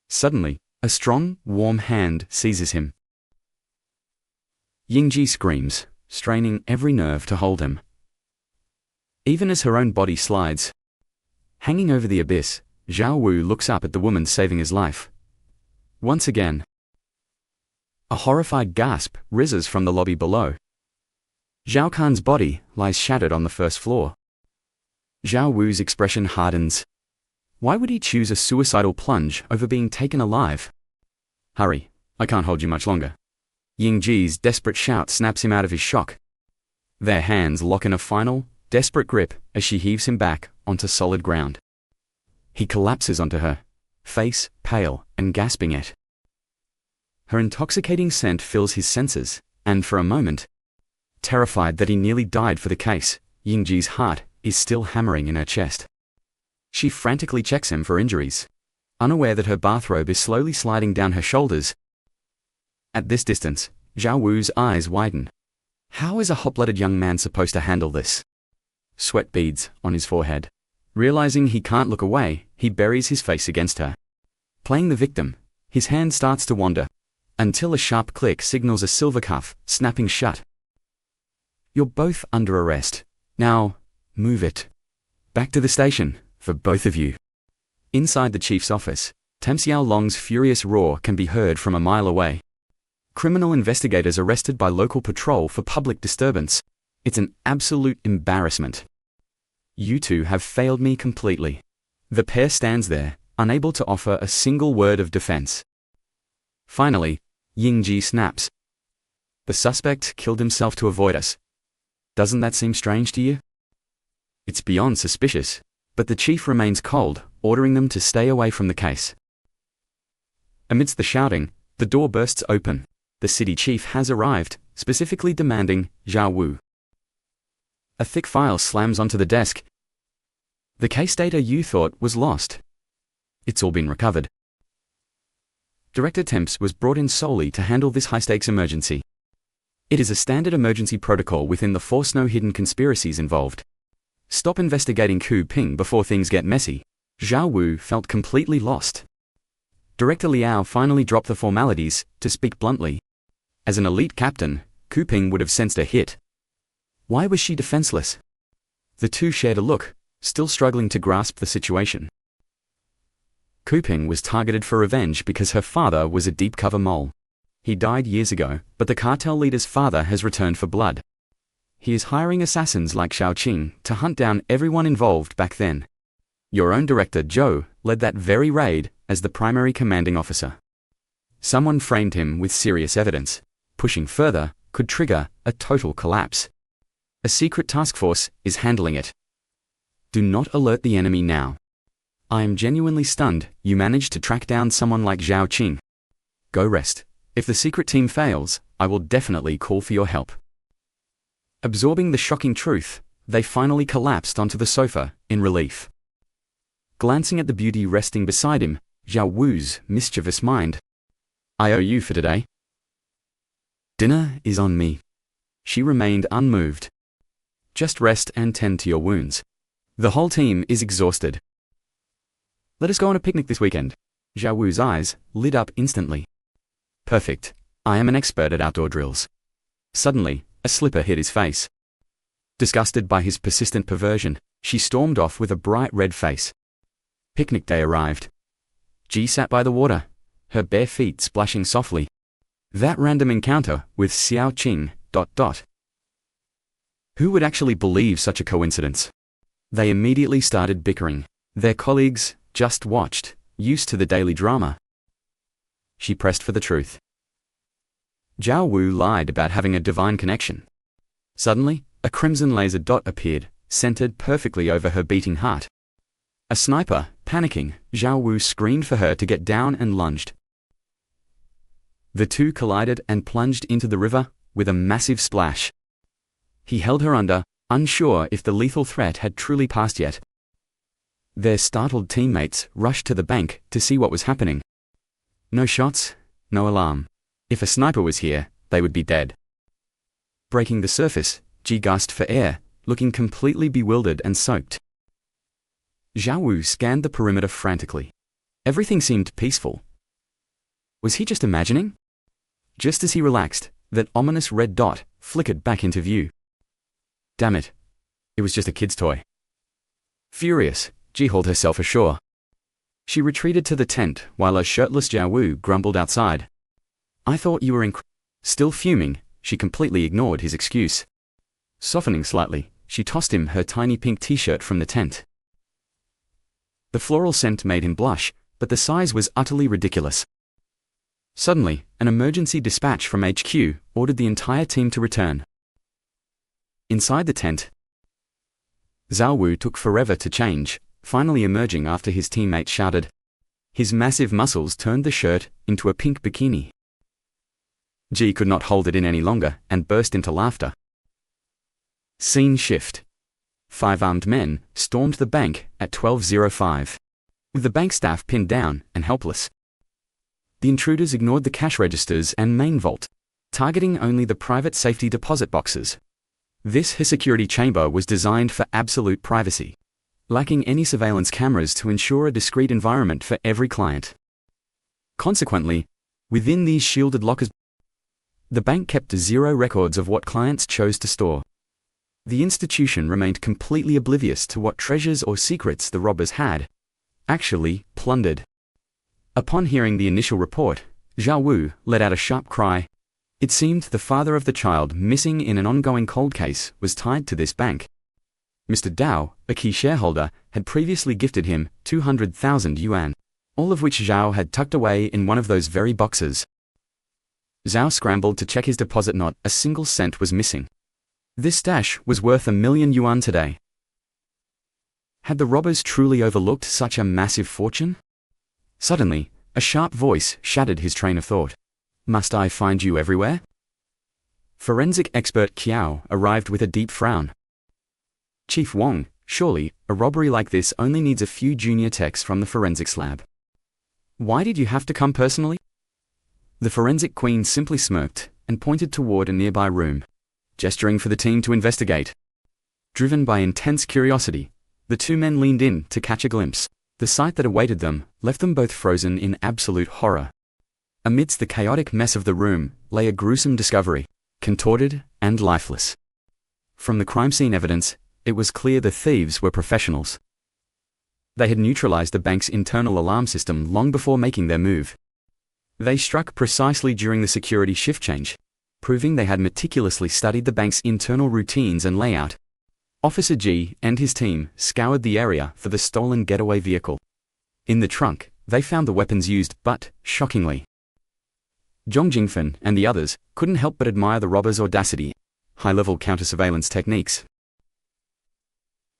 Suddenly, a strong, warm hand seizes him. Ying Ji screams, straining every nerve to hold him. Even as her own body slides. Hanging over the abyss, Zhao Wu looks up at the woman saving his life. Once again. A horrified gasp rises from the lobby below. Zhao Kan's body lies shattered on the first floor. Zhao Wu's expression hardens. Why would he choose a suicidal plunge over being taken alive? Hurry, I can't hold you much longer. Ying Ji's desperate shout snaps him out of his shock. Their hands lock in a final, desperate grip as she heaves him back onto solid ground. He collapses onto her, face pale and gasping at. Her intoxicating scent fills his senses, and for a moment, terrified that he nearly died for the case, Ying Ji's heart is still hammering in her chest. She frantically checks him for injuries, unaware that her bathrobe is slowly sliding down her shoulders. At this distance, Zhao Wu's eyes widen. How is a hot-blooded young man supposed to handle this? Sweat beads on his forehead. Realizing he can't look away, he buries his face against her. Playing the victim, his hand starts to wander, until a sharp click signals a silver cuff snapping shut. You're both under arrest. Now, move it. Back to the station, for both of you. Inside the chief's office, Tam Xiao Long's furious roar can be heard from a mile away. Criminal investigators arrested by local patrol for public disturbance. It's an absolute embarrassment. You 2 have failed me completely. The pair stands there, unable to offer a single word of defense. Finally, Ying Ji snaps. The suspect killed himself to avoid us. Doesn't that seem strange to you? It's beyond suspicious. But the chief remains cold, ordering them to stay away from the case. Amidst the shouting, the door bursts open. The city chief has arrived, specifically demanding Zhao Wu. A thick file slams onto the desk. The case data you thought was lost. It's all been recovered. Director Temps was brought in solely to handle this high-stakes emergency. It is a standard emergency protocol within the force. No hidden conspiracies involved. Stop investigating Ku Ping before things get messy. Zhao Wu felt completely lost. Director Liao finally dropped the formalities, to speak bluntly. As an elite captain, Ku Ping would have sensed a hit. Why was she defenseless? The two shared a look, still struggling to grasp the situation. Ku Ping was targeted for revenge because her father was a deep-cover mole. He died years ago, but the cartel leader's father has returned for blood. He is hiring assassins like Xiao Qing to hunt down everyone involved back then. Your own director, Zhou, led that very raid as the primary commanding officer. Someone framed him with serious evidence. Pushing further could trigger a total collapse. A secret task force is handling it. Do not alert the enemy now. I am genuinely stunned you managed to track down someone like Xiao Qing. Go rest. If the secret team fails, I will definitely call for your help. Absorbing the shocking truth, they finally collapsed onto the sofa, in relief. Glancing at the beauty resting beside him, Zhao Wu's mischievous mind. I owe you for today. Dinner is on me. She remained unmoved. Just rest and tend to your wounds. The whole team is exhausted. Let us go on a picnic this weekend. Zhao Wu's eyes lit up instantly. Perfect. I am an expert at outdoor drills. Suddenly, a slipper hit his face. Disgusted by his persistent perversion, she stormed off with a bright red face. Picnic day arrived. Ji sat by the water, her bare feet splashing softly. That random encounter with Xiao Qing... Who would actually believe such a coincidence? They immediately started bickering. Their colleagues just watched, used to the daily drama. She pressed for the truth. Zhao Wu lied about having a divine connection. Suddenly, a crimson laser dot appeared, centered perfectly over her beating heart. A sniper, panicking, Zhao Wu screamed for her to get down and lunged. The two collided and plunged into the river, with a massive splash. He held her under, unsure if the lethal threat had truly passed yet. Their startled teammates rushed to the bank to see what was happening. No shots, no alarm. If a sniper was here, they would be dead. Breaking the surface, Ji gasped for air, looking completely bewildered and soaked. Zhao Wu scanned the perimeter frantically. Everything seemed peaceful. Was he just imagining? Just as he relaxed, that ominous red dot flickered back into view. Damn it. It was just a kid's toy. Furious, Ji hauled herself ashore. She retreated to the tent while a shirtless Zhao Wu grumbled outside. I thought you were Still fuming, she completely ignored his excuse. Softening slightly, she tossed him her tiny pink t-shirt from the tent. The floral scent made him blush, but the size was utterly ridiculous. Suddenly, an emergency dispatch from HQ ordered the entire team to return. Inside the tent, Zhao Wu took forever to change, finally emerging after his teammate shouted. His massive muscles turned the shirt into a pink bikini. Ji could not hold it in any longer and burst into laughter. Scene shift. 5 armed men stormed the bank at 12:05, with the bank staff pinned down and helpless. The intruders ignored the cash registers and main vault, targeting only the private safety deposit boxes. This security chamber was designed for absolute privacy, lacking any surveillance cameras to ensure a discreet environment for every client. Consequently, within these shielded lockers, the bank kept 0 records of what clients chose to store. The institution remained completely oblivious to what treasures or secrets the robbers had actually plundered. Upon hearing the initial report, Zhao Wu let out a sharp cry. It seemed the father of the child missing in an ongoing cold case was tied to this bank. Mr. Dao, a key shareholder, had previously gifted him 200,000 yuan, all of which Zhao had tucked away in one of those very boxes. Zhao scrambled to check his deposit. Not a single cent was missing. This stash was worth 1 million yuan today. Had the robbers truly overlooked such a massive fortune? Suddenly, a sharp voice shattered his train of thought. Must I find you everywhere? Forensic expert Kiao arrived with a deep frown. Chief Wong, surely, a robbery like this only needs a few junior techs from the forensics lab. Why did you have to come personally? The forensic queen simply smirked and pointed toward a nearby room, gesturing for the team to investigate. Driven by intense curiosity, the two men leaned in to catch a glimpse. The sight that awaited them left them both frozen in absolute horror. Amidst the chaotic mess of the room lay a gruesome discovery, contorted and lifeless. From the crime scene evidence, it was clear the thieves were professionals. They had neutralized the bank's internal alarm system long before making their move. They struck precisely during the security shift change, proving they had meticulously studied the bank's internal routines and layout. Officer G and his team scoured the area for the stolen getaway vehicle. In the trunk, they found the weapons used, but, shockingly, Zhong Jingfen and the others couldn't help but admire the robbers' audacity, high-level counter-surveillance techniques.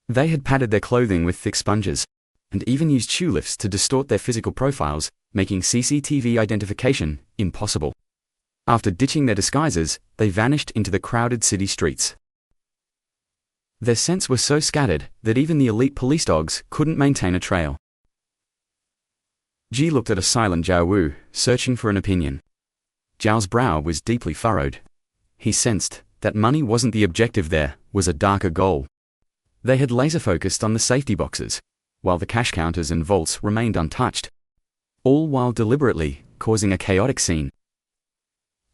They had padded their clothing with thick sponges, and even used shoe lifts to distort their physical profiles, making CCTV identification impossible. After ditching their disguises, they vanished into the crowded city streets. Their scents were so scattered that even the elite police dogs couldn't maintain a trail. Ji looked at a silent Zhao Wu, searching for an opinion. Zhao's brow was deeply furrowed. He sensed that money wasn't the objective, there was a darker goal. They had laser-focused on the safety boxes, while the cash counters and vaults remained untouched, all while deliberately causing a chaotic scene.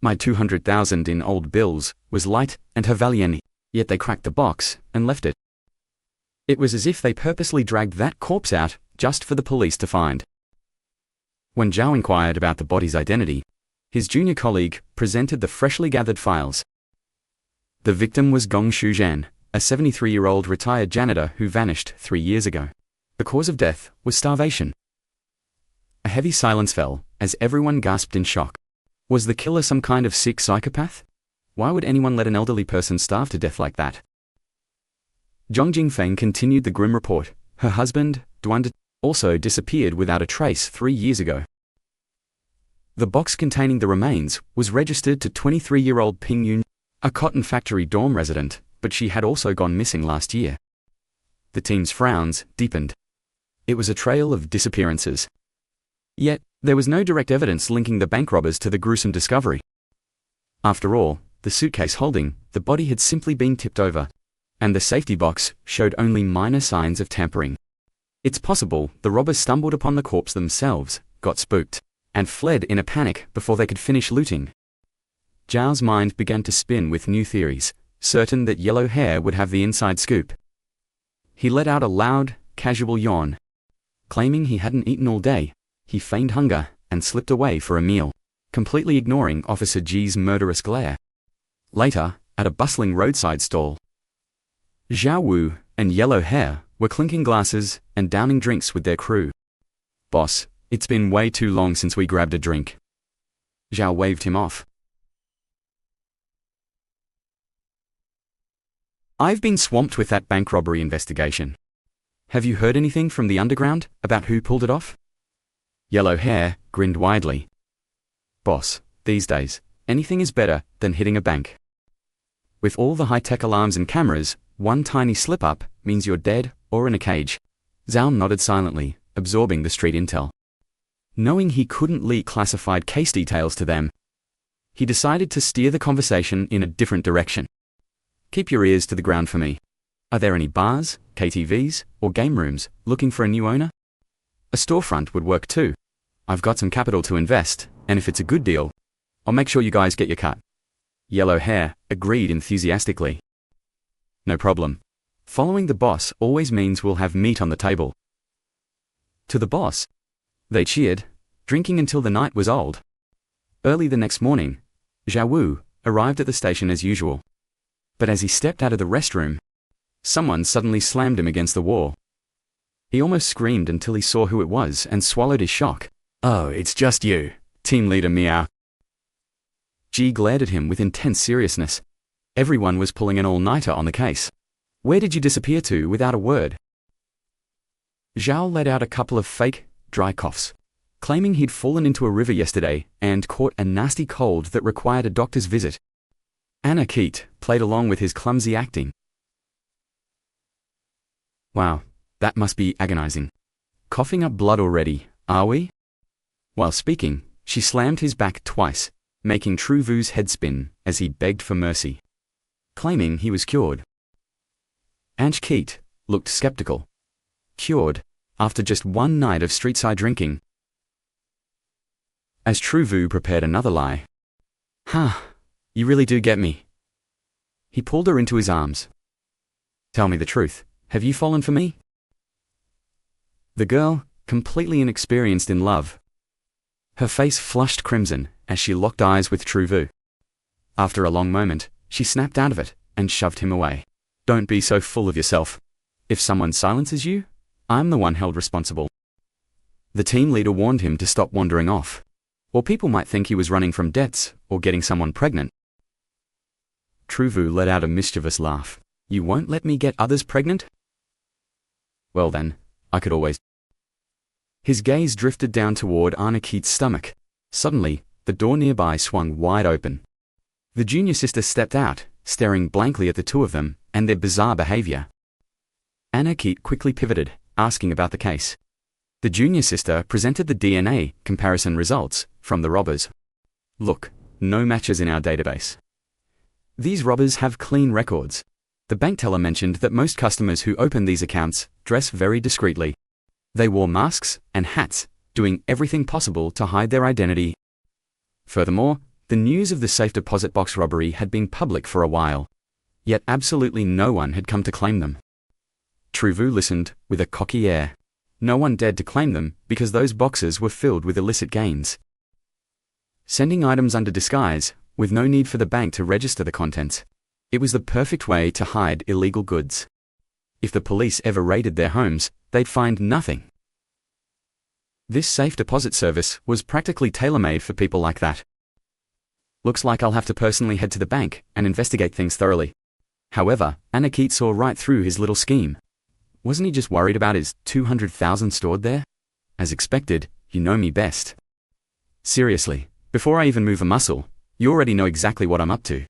My 200,000 in old bills was light and Havalian, yet they cracked the box and left it. It was as if they purposely dragged that corpse out just for the police to find. When Zhao inquired about the body's identity, his junior colleague presented the freshly gathered files. The victim was Gong Shuzhan, a 73-year-old retired janitor who vanished 3 years ago. The cause of death was starvation. A heavy silence fell as everyone gasped in shock. Was the killer some kind of sick psychopath? Why would anyone let an elderly person starve to death like that? Zhong Jingfeng continued the grim report. Her husband, Duan, also disappeared without a trace 3 years ago. The box containing the remains was registered to 23-year-old Ping Yun, a cotton factory dorm resident, but she had also gone missing last year. The team's frowns deepened. It was a trail of disappearances. Yet, there was no direct evidence linking the bank robbers to the gruesome discovery. After all, the suitcase holding the body had simply been tipped over, and the safety box showed only minor signs of tampering. It's possible the robbers stumbled upon the corpse themselves, got spooked, and fled in a panic before they could finish looting. Zhao's mind began to spin with new theories, certain that yellow hair would have the inside scoop. He let out a loud, casual yawn. Claiming he hadn't eaten all day, he feigned hunger and slipped away for a meal, completely ignoring Officer G's murderous glare. Later, at a bustling roadside stall, Zhao Wu and Yellow Hair were clinking glasses and downing drinks with their crew. "Boss, it's been way too long since we grabbed a drink." Zhao waved him off. "I've been swamped with that bank robbery investigation. Have you heard anything from the underground about who pulled it off?" Yellow Hair grinned widely. "Boss, these days, anything is better than hitting a bank. With all the high-tech alarms and cameras, one tiny slip-up means you're dead or in a cage." Zhao nodded silently, absorbing the street intel. Knowing he couldn't leak classified case details to them, he decided to steer the conversation in a different direction. "Keep your ears to the ground for me. Are there any bars, KTVs, or game rooms looking for a new owner? A storefront would work too. I've got some capital to invest, and if it's a good deal, I'll make sure you guys get your cut." Yellow Hair agreed enthusiastically. "No problem. Following the boss always means we'll have meat on the table." To the boss, they cheered, drinking until the night was old. Early the next morning, Zhao Wu arrived at the station as usual. But as he stepped out of the restroom, someone suddenly slammed him against the wall. He almost screamed until he saw who it was and swallowed his shock. "Oh, it's just you, team leader Miao." Ji glared at him with intense seriousness. Everyone was pulling an all-nighter on the case. "Where did you disappear to without a word?" Zhao let out a couple of fake, dry coughs, claiming he'd fallen into a river yesterday and caught a nasty cold that required a doctor's visit. Anarchite played along with his clumsy acting. Wow, that must be agonizing. Coughing up blood already, are we? While speaking, she slammed his back twice, making True Vu's head spin as he begged for mercy, claiming he was cured. Anarchite looked skeptical. Cured, after just one night of street-side drinking. As True Vu prepared another lie. You really do get me. He pulled her into his arms. Tell me the truth, have you fallen for me? The girl, completely inexperienced in love. Her face flushed crimson as she locked eyes with True Vu. After a long moment, she snapped out of it and shoved him away. Don't be so full of yourself. If someone silences you, I'm the one held responsible. The team leader warned him to stop wandering off, or people might think he was running from debts or getting someone pregnant. True Vu let out a mischievous laugh. You won't let me get others pregnant? Well then, I could always. His gaze drifted down toward Anarchite's stomach. Suddenly, the door nearby swung wide open. The junior sister stepped out, staring blankly at the two of them and their bizarre behavior. Anarchite quickly pivoted, asking about the case. The junior sister presented the DNA comparison results from the robbers. Look, no matches in our database. These robbers have clean records. The bank teller mentioned that most customers who open these accounts dress very discreetly. They wore masks and hats, doing everything possible to hide their identity. Furthermore, the news of the safe deposit box robbery had been public for a while, yet absolutely no one had come to claim them. True Vu listened with a cocky air. No one dared to claim them because those boxes were filled with illicit gains. Sending items under disguise, with no need for the bank to register the contents. It was the perfect way to hide illegal goods. If the police ever raided their homes, they'd find nothing. This safe deposit service was practically tailor-made for people like that. Looks like I'll have to personally head to the bank and investigate things thoroughly. However, Anarchite saw right through his little scheme. Wasn't he just worried about his 200,000 stored there? As expected, you know me best. Seriously, before I even move a muscle, you already know exactly what I'm up to.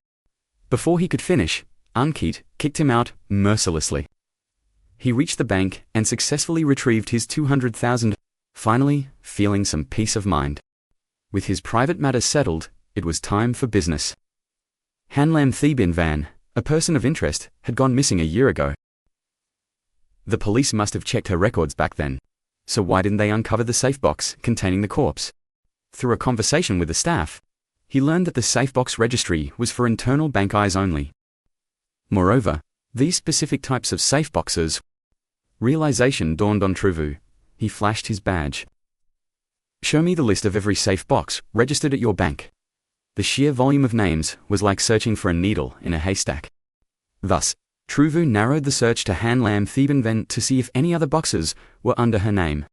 Before he could finish, Anarchite kicked him out mercilessly. He reached the bank and successfully retrieved his 200,000, finally feeling some peace of mind. With his private matters settled, it was time for business. Hanlam Thebin Van, a person of interest, had gone missing a year ago. The police must have checked her records back then. So why didn't they uncover the safe box containing the corpse? Through a conversation with the staff, he learned that the safe box registry was for internal bank eyes only. Moreover, these specific types of safe boxes. Realization dawned on True Vu. He flashed his badge. Show me the list of every safe box registered at your bank. The sheer volume of names was like searching for a needle in a haystack. Thus, True Vu narrowed the search to Hanlam Thebin Van to see if any other boxes were under her name.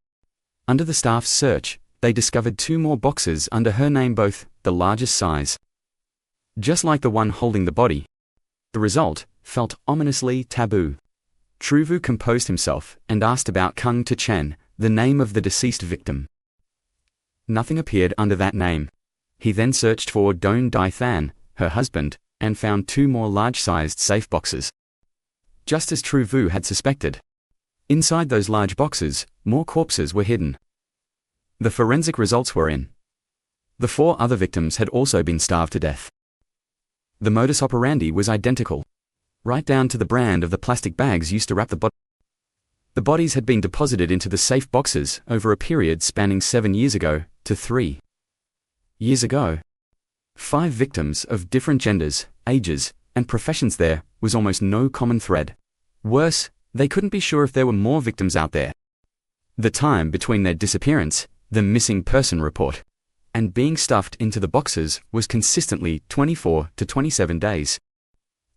Under the staff's search, they discovered 2 more boxes under her name, both the largest size. Just like the one holding the body. The result felt ominously taboo. True Vu composed himself and asked about Kung To Chen, the name of the deceased victim. Nothing appeared under that name. He then searched for Don Dai Than, her husband, and found 2 more large-sized safe boxes. Just as True Vu had suspected. Inside those large boxes, more corpses were hidden. The forensic results were in. The 4 other victims had also been starved to death. The modus operandi was identical, right down to the brand of the plastic bags used to wrap the body. The bodies had been deposited into the safe boxes over a period spanning 7 years ago to 3 years ago. 5 victims of different genders, ages, and professions. There was almost no common thread. Worse, they couldn't be sure if there were more victims out there. The time between their disappearance, the missing person report, and being stuffed into the boxes was consistently 24 to 27 days.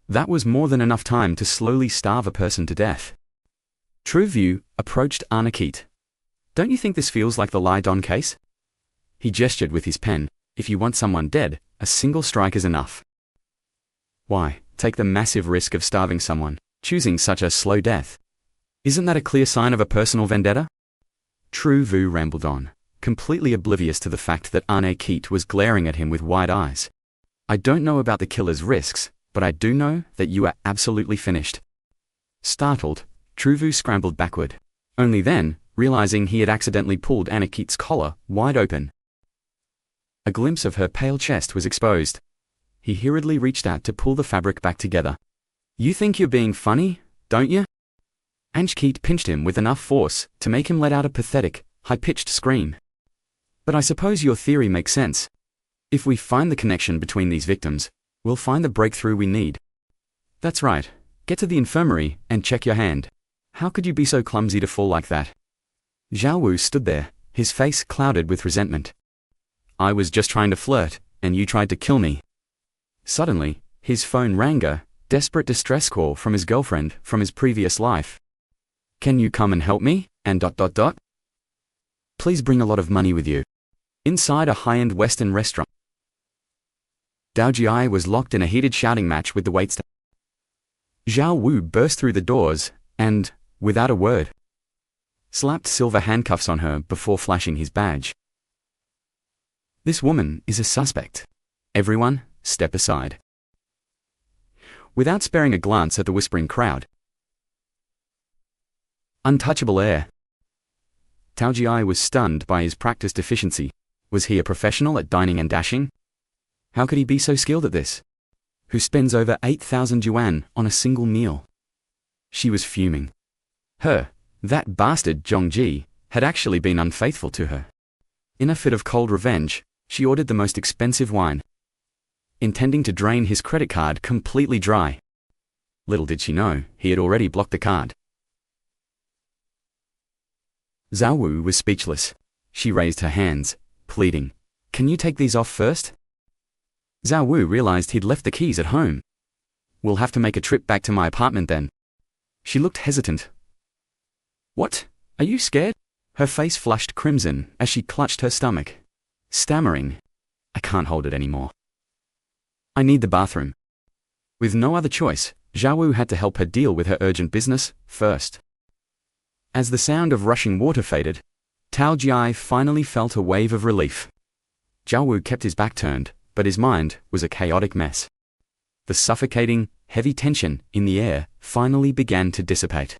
That was more than enough time to slowly starve a person to death. True Vu approached Anarchite. Don't you think this feels like the Lai Don case? He gestured with his pen. If you want someone dead, a single strike is enough. Why take the massive risk of starving someone, choosing such a slow death? Isn't that a clear sign of a personal vendetta? True Vu rambled on, completely oblivious to the fact that Arne Keat was glaring at him with wide eyes. I don't know about the killer's risks, but I do know that you are absolutely finished. Startled, True Vu scrambled backward. Only then, realizing he had accidentally pulled Anna Keat's collar wide open. A glimpse of her pale chest was exposed. He hurriedly reached out to pull the fabric back together. You think you're being funny, don't you? Ange Keat pinched him with enough force to make him let out a pathetic, high-pitched scream. But I suppose your theory makes sense. If we find the connection between these victims, we'll find the breakthrough we need. That's right. Get to the infirmary and check your hand. How could you be so clumsy to fall like that? Zhao Wu stood there, his face clouded with resentment. I was just trying to flirt, and you tried to kill me. Suddenly, his phone rang a desperate distress call from his girlfriend from his previous life. Can you come and help me? And ... Please bring a lot of money with you. Inside a high-end Western restaurant. Dao Jia was locked in a heated shouting match with the waitstaff. Zhao Wu burst through the doors and, without a word, slapped silver handcuffs on her before flashing his badge. This woman is a suspect. Everyone, step aside. Without sparing a glance at the whispering crowd. Untouchable air. Tao Jia was stunned by his practiced efficiency. Was he a professional at dining and dashing? How could he be so skilled at this? Who spends over 8,000 yuan on a single meal? She was fuming. That bastard Zhongji had actually been unfaithful to her. In a fit of cold revenge, she ordered the most expensive wine, intending to drain his credit card completely dry. Little did she know, he had already blocked the card. Zhao Wu was speechless. She raised her hands, pleading, Can you take these off first? Zhao Wu realized he'd left the keys at home. We'll have to make a trip back to my apartment then. She looked hesitant. What? Are you scared? Her face flushed crimson as she clutched her stomach, stammering, I can't hold it anymore. I need the bathroom. With no other choice, Zhao Wu had to help her deal with her urgent business first. As the sound of rushing water faded, Tao Jia finally felt a wave of relief. Zhao Wu kept his back turned, but his mind was a chaotic mess. The suffocating, heavy tension in the air finally began to dissipate.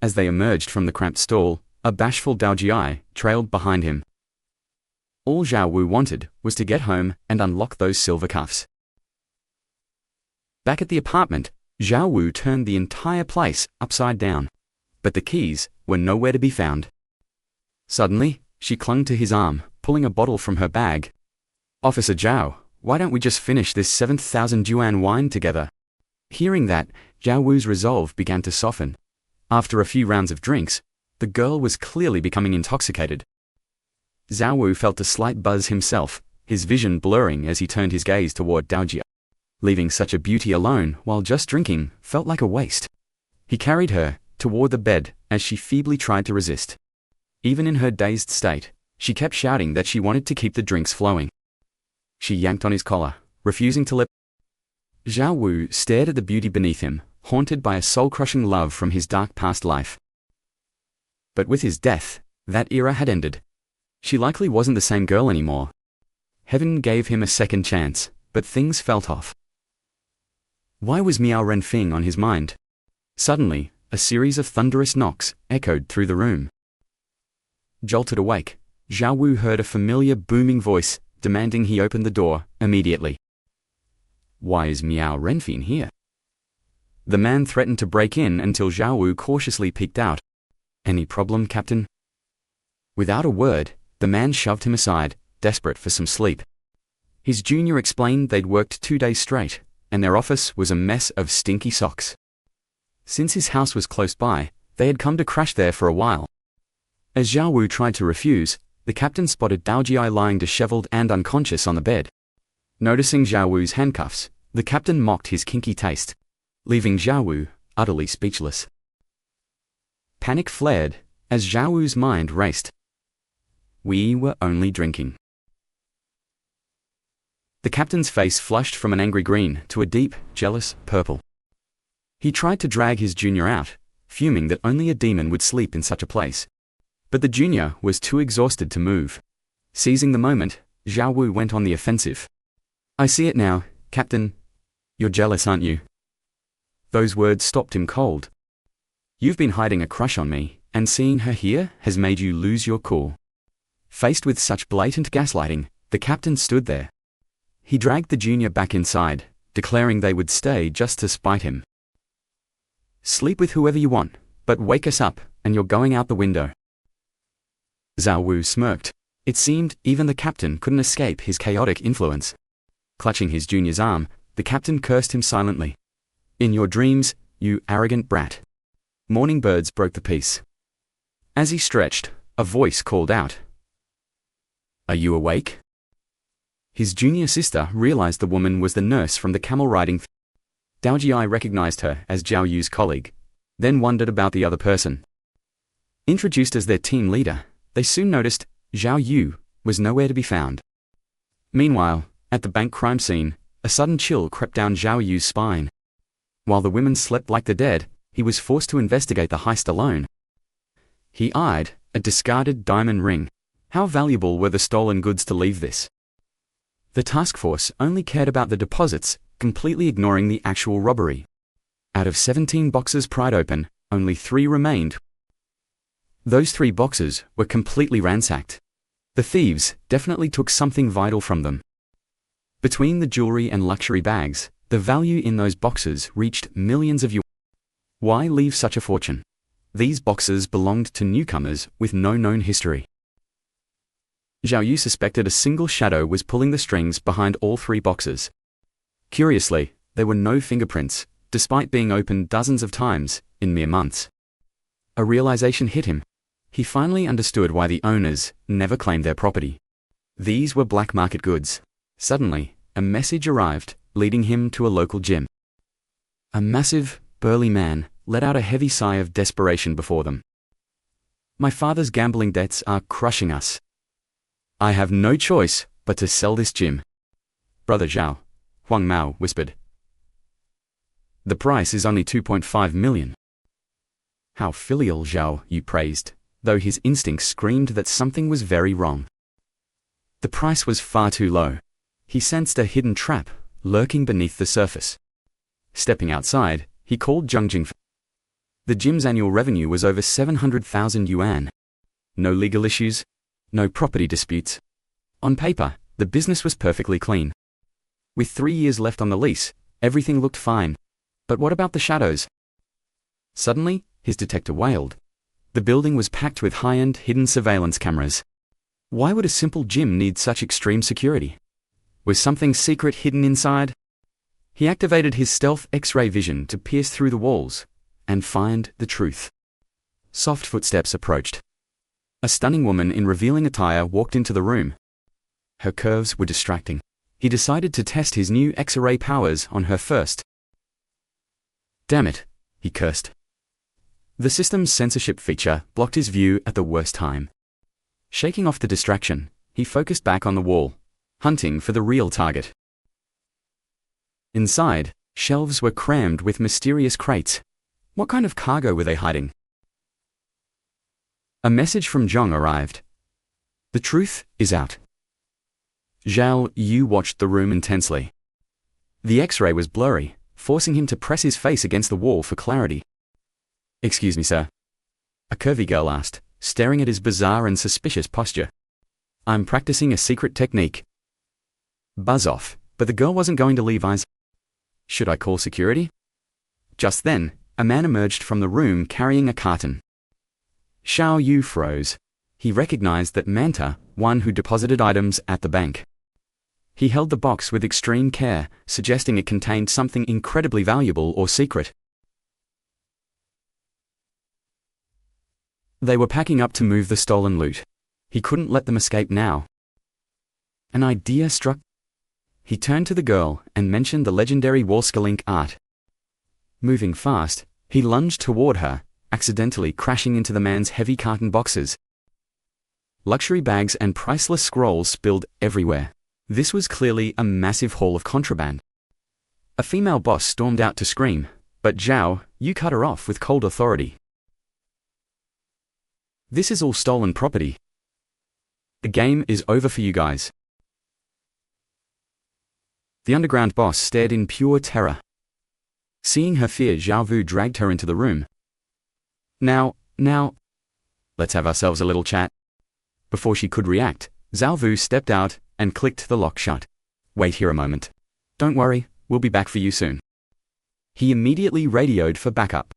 As they emerged from the cramped stall, a bashful Dao Jia trailed behind him. All Zhao Wu wanted was to get home and unlock those silver cuffs. Back at the apartment, Zhao Wu turned the entire place upside down. But the keys were nowhere to be found. Suddenly, she clung to his arm, pulling a bottle from her bag. Officer Zhao, why don't we just finish this 7,000 yuan wine together? Hearing that, Zhao Wu's resolve began to soften. After a few rounds of drinks, the girl was clearly becoming intoxicated. Zhao Wu felt a slight buzz himself, his vision blurring as he turned his gaze toward Dao Jia. Leaving such a beauty alone while just drinking felt like a waste. He carried her toward the bed as she feebly tried to resist. Even in her dazed state, she kept shouting that she wanted to keep the drinks flowing. She yanked on his collar, refusing to let. Zhao Wu stared at the beauty beneath him, haunted by a soul-crushing love from his dark past life. But with his death, that era had ended. She likely wasn't the same girl anymore. Heaven gave him a second chance, but things felt off. Why was Miao Renfeng on his mind? Suddenly, a series of thunderous knocks echoed through the room. Jolted awake, Zhao Wu heard a familiar booming voice demanding he open the door immediately. Why is Miao Renfeng here? The man threatened to break in until Zhao Wu cautiously peeked out. Any problem, Captain? Without a word, the man shoved him aside, desperate for some sleep. His junior explained they'd worked 2 days straight, and their office was a mess of stinky socks. Since his house was close by, they had come to crash there for a while. As Zhao Wu tried to refuse, the captain spotted Dao Jia lying disheveled and unconscious on the bed. Noticing Zhao Wu's handcuffs, the captain mocked his kinky taste, leaving Zhao Wu utterly speechless. Panic flared as Zhao Wu's mind raced. We were only drinking. The captain's face flushed from an angry green to a deep, jealous purple. He tried to drag his junior out, fuming that only a demon would sleep in such a place. But the junior was too exhausted to move. Seizing the moment, Zhao Wu went on the offensive. "I see it now, Captain. You're jealous, aren't you?" Those words stopped him cold. "You've been hiding a crush on me, and seeing her here has made you lose your cool." Faced with such blatant gaslighting, the captain stood there. He dragged the junior back inside, declaring they would stay just to spite him. "Sleep with whoever you want, but wake us up, and you're going out the window." Zhao Wu smirked. It seemed even the captain couldn't escape his chaotic influence. Clutching his junior's arm, the captain cursed him silently. "In your dreams, you arrogant brat." Morning birds broke the peace. As he stretched, a voice called out, "Are you awake?" His junior sister realized the woman was the nurse from the camel riding. Dao Jia recognized her as Zhao Yu's colleague, then wondered about the other person. Introduced as their team leader, they soon noticed Zhao Yu was nowhere to be found. Meanwhile, at the bank crime scene, a sudden chill crept down Zhao Yu's spine. While the women slept like the dead, he was forced to investigate the heist alone. He eyed a discarded diamond ring. How valuable were the stolen goods to leave this? The task force only cared about the deposits, completely ignoring the actual robbery. Out of 17 boxes pried open, only 3 remained. Those 3 boxes were completely ransacked. The thieves definitely took something vital from them. Between the jewelry and luxury bags, the value in those boxes reached millions of yuan. Why leave such a fortune? These boxes belonged to newcomers with no known history. Zhao Yu suspected a single shadow was pulling the strings behind all 3 boxes. Curiously, there were no fingerprints, despite being opened dozens of times in mere months. A realization hit him. He finally understood why the owners never claimed their property. These were black market goods. Suddenly, a message arrived, leading him to a local gym. A massive, burly man let out a heavy sigh of desperation before them. "My father's gambling debts are crushing us. I have no choice but to sell this gym." "Brother Zhao," Huang Mao whispered. "The price is only 2.5 million. How filial, Zhao Yu praised, though his instincts screamed that something was very wrong. The price was far too low. He sensed a hidden trap lurking beneath the surface. Stepping outside, he called Zhang Jing. The gym's annual revenue was over 700,000 yuan. No legal issues, no property disputes. On paper, the business was perfectly clean. With 3 years left on the lease, everything looked fine. But what about the shadows? Suddenly, his detector wailed. The building was packed with high-end hidden surveillance cameras. Why would a simple gym need such extreme security? Was something secret hidden inside? He activated his stealth X-ray vision to pierce through the walls and find the truth. Soft footsteps approached. A stunning woman in revealing attire walked into the room. Her curves were distracting. He decided to test his new X-ray powers on her first. "Damn it," he cursed. The system's censorship feature blocked his view at the worst time. Shaking off the distraction, he focused back on the wall, hunting for the real target. Inside, shelves were crammed with mysterious crates. What kind of cargo were they hiding? A message from Zhang arrived. "The truth is out." Zhao Yu watched the room intensely. The X-ray was blurry, forcing him to press his face against the wall for clarity. "Excuse me, sir," a curvy girl asked, staring at his bizarre and suspicious posture. "I'm practicing a secret technique." Buzz off, but the girl wasn't going to leave eyes. "Should I call security?" Just then, a man emerged from the room carrying a carton. Zhao Yu froze. He recognized that Manta, one who deposited items at the bank. He held the box with extreme care, suggesting it contained something incredibly valuable or secret. They were packing up to move the stolen loot. He couldn't let them escape now. An idea struck. He turned to the girl and mentioned the legendary Warskalink art. Moving fast, he lunged toward her, accidentally crashing into the man's heavy carton boxes. Luxury bags and priceless scrolls spilled everywhere. This was clearly a massive haul of contraband. A female boss stormed out to scream, but Zhao Yu cut her off with cold authority. This is all stolen property. The game is over for you guys. The underground boss stared in pure terror. Seeing her fear, Zhao Vu dragged her into the room. Now, let's have ourselves a little chat. Before she could react, Zhao Vu stepped out and clicked the lock shut. Wait here a moment. Don't worry, we'll be back for you soon. He immediately radioed for backup.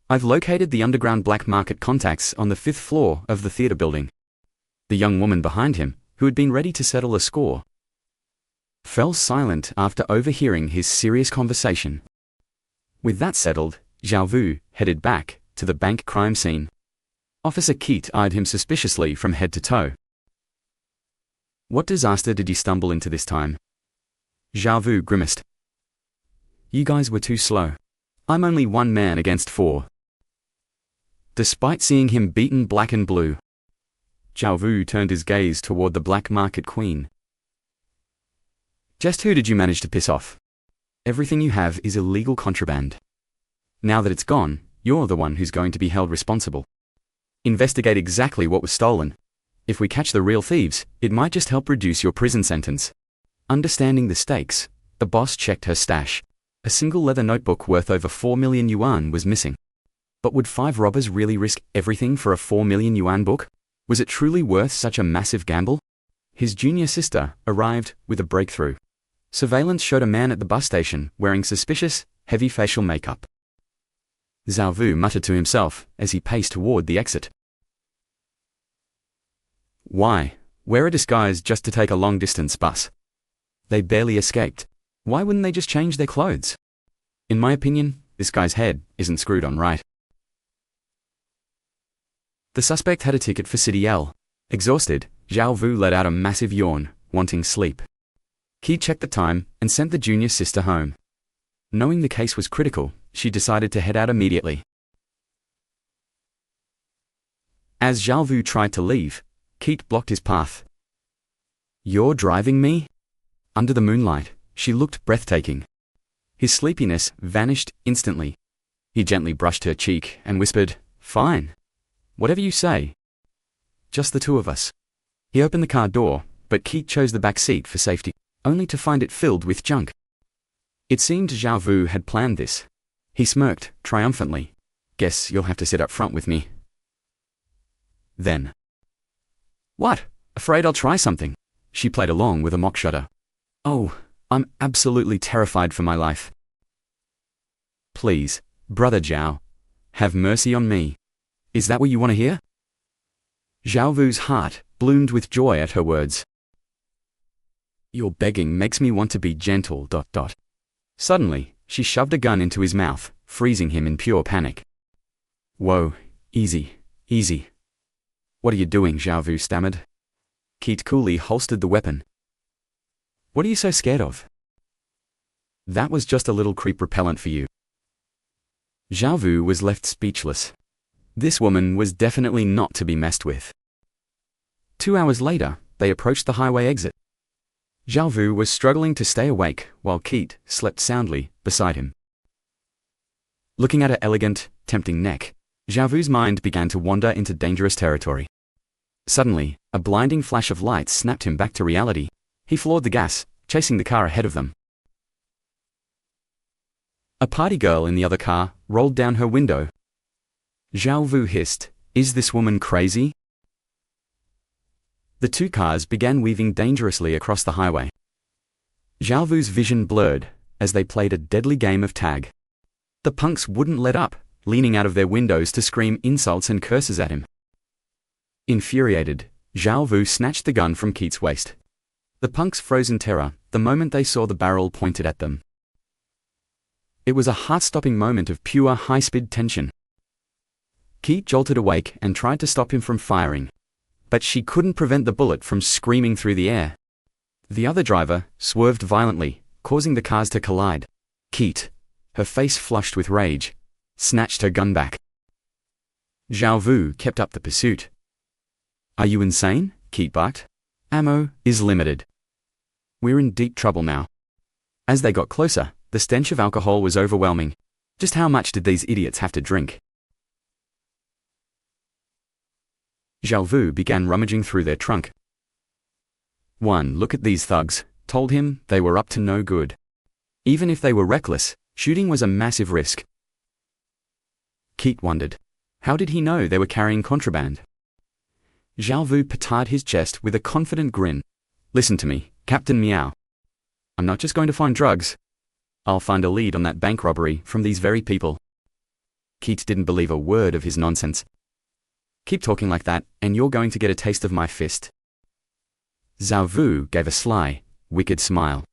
I've located the underground black market contacts on the 5th floor of the theater building. The young woman behind him, who had been ready to settle a score, fell silent after overhearing his serious conversation. With that settled, Zhao Vu headed back to the bank crime scene. Officer Keat eyed him suspiciously from head to toe. What disaster did you stumble into this time? Zhao Vu grimaced. You guys were too slow. I'm only one man against 4. Despite seeing him beaten black and blue, Zhao Vu turned his gaze toward the black market queen. Just who did you manage to piss off? Everything you have is illegal contraband. Now that it's gone, you're the one who's going to be held responsible. Investigate exactly what was stolen. If we catch the real thieves, it might just help reduce your prison sentence. Understanding the stakes, the boss checked her stash. A single leather notebook worth over 4 million yuan was missing. But would 5 robbers really risk everything for a 4 million yuan book? Was it truly worth such a massive gamble? His junior sister arrived with a breakthrough. Surveillance showed a man at the bus station wearing suspicious, heavy facial makeup. Zhao Vu muttered to himself as he paced toward the exit. Why wear a disguise just to take a long-distance bus? They barely escaped. Why wouldn't they just change their clothes? In my opinion, this guy's head isn't screwed on right. The suspect had a ticket for City L. Exhausted, Zhao Vu let out a massive yawn, wanting sleep. He checked the time and sent the junior sister home. Knowing the case was critical, she decided to head out immediately. As Zhao Vu tried to leave, Keat blocked his path. You're driving me? Under the moonlight, she looked breathtaking. His sleepiness vanished instantly. He gently brushed her cheek and whispered, Fine. Whatever you say. Just the two of us. He opened the car door, but Keat chose the back seat for safety, only to find it filled with junk. It seemed Zhao Vu had planned this. He smirked triumphantly. Guess you'll have to sit up front with me. Then. What? Afraid I'll try something? She played along with a mock shudder. Oh, I'm absolutely terrified for my life. Please, brother Zhao, have mercy on me. Is that what you want to hear? Zhao Vu's heart bloomed with joy at her words. Your begging makes me want to be gentle. Suddenly, she shoved a gun into his mouth, freezing him in pure panic. Whoa, easy. What are you doing? Zhao Vu stammered. Keat coolly holstered the weapon. What are you so scared of? That was just a little creep repellent for you. Zhao Vu was left speechless. This woman was definitely not to be messed with. 2 hours later, they approached the highway exit. Zhao Vu was struggling to stay awake while Keat slept soundly beside him. Looking at her elegant, tempting neck, Zhao Vu's mind began to wander into dangerous territory. Suddenly, a blinding flash of light snapped him back to reality. He floored the gas, chasing the car ahead of them. A party girl in the other car rolled down her window. Zhao Vu hissed, Is this woman crazy? The 2 cars began weaving dangerously across the highway. Zhao Vu's vision blurred as they played a deadly game of tag. The punks wouldn't let up, leaning out of their windows to scream insults and curses at him. Infuriated, Zhao Vu snatched the gun from Keat's waist. The punks froze in terror the moment they saw the barrel pointed at them. It was a heart-stopping moment of pure high-speed tension. Keat jolted awake and tried to stop him from firing, but she couldn't prevent the bullet from screaming through the air. The other driver swerved violently, causing the cars to collide. Keat, her face flushed with rage, snatched her gun back. Zhao Vu kept up the pursuit. Are you insane? Keat barked. Ammo is limited. We're in deep trouble now. As they got closer, the stench of alcohol was overwhelming. Just how much did these idiots have to drink? Zhao Wu began rummaging through their trunk. One look at these thugs told him they were up to no good. Even if they were reckless, shooting was a massive risk. Keith wondered, how did he know they were carrying contraband? Zhao Wu patted his chest with a confident grin. Listen to me, Captain Meow. I'm not just going to find drugs. I'll find a lead on that bank robbery from these very people. Keith didn't believe a word of his nonsense. Keep talking like that, and you're going to get a taste of my fist. Zhao Wu gave a sly, wicked smile.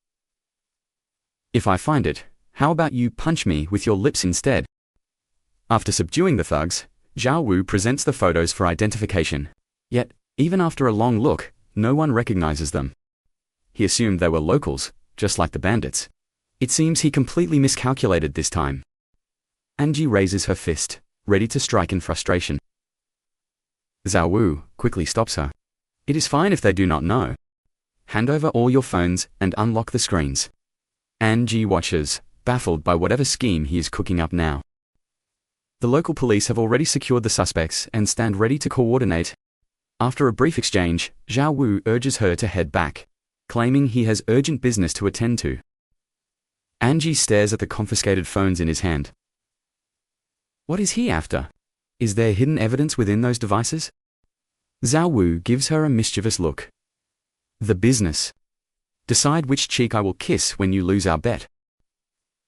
If I find it, how about you punch me with your lips instead? After subduing the thugs, Zhao Wu presents the photos for identification. Yet, even after a long look, no one recognizes them. He assumed they were locals, just like the bandits. It seems he completely miscalculated this time. Angie raises her fist, ready to strike in frustration. Zhao Wu quickly stops her. It is fine if they do not know. Hand over all your phones and unlock the screens. Angie watches, baffled by whatever scheme he is cooking up now. The local police have already secured the suspects and stand ready to coordinate. After a brief exchange, Zhao Wu urges her to head back, claiming he has urgent business to attend to. Angie stares at the confiscated phones in his hand. What is he after? Is there hidden evidence within those devices? Zhao Wu gives her a mischievous look. The business. Decide which cheek I will kiss when you lose our bet.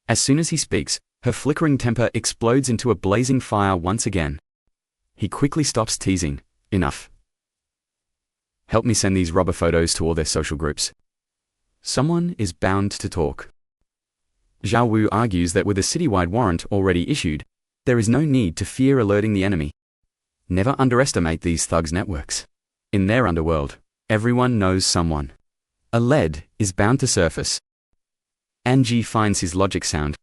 As soon as he speaks, her flickering temper explodes into a blazing fire once again. He quickly stops teasing. Enough. Help me send these robber photos to all their social groups. Someone is bound to talk. Zhao Wu argues that with a citywide warrant already issued, there is no need to fear alerting the enemy. Never underestimate these thugs' networks. In their underworld, everyone knows someone. A lead is bound to surface. Angie finds his logic sound.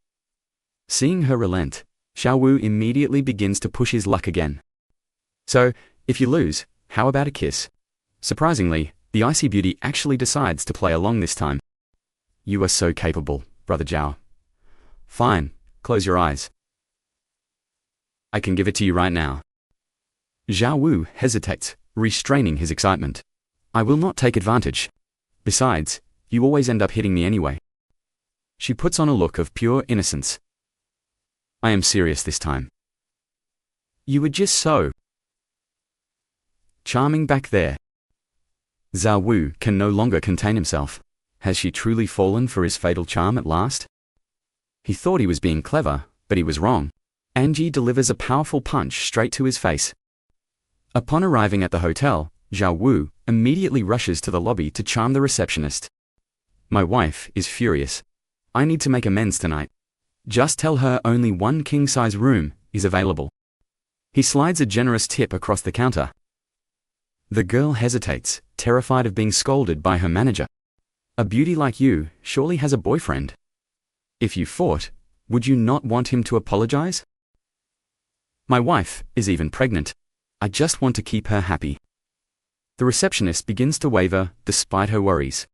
Seeing her relent, Zhao Wu immediately begins to push his luck again. So, if you lose, how about a kiss? Surprisingly, the icy beauty actually decides to play along this time. You are so capable, Brother Zhao. Fine, close your eyes. I can give it to you right now. Zhao Wu hesitates, restraining his excitement. I will not take advantage. Besides, you always end up hitting me anyway. She puts on a look of pure innocence. I am serious this time. You were just so charming back there. Zhao Wu can no longer contain himself. Has she truly fallen for his fatal charm at last? He thought he was being clever, but he was wrong. Angie delivers a powerful punch straight to his face. Upon arriving at the hotel, Zhao Wu immediately rushes to the lobby to charm the receptionist. My wife is furious. I need to make amends tonight. Just tell her only one king-size room is available. He slides a generous tip across the counter. The girl hesitates, terrified of being scolded by her manager. A beauty like you surely has a boyfriend. If you fought, would you not want him to apologize? My wife is even pregnant. I just want to keep her happy. The receptionist begins to waver despite her worries.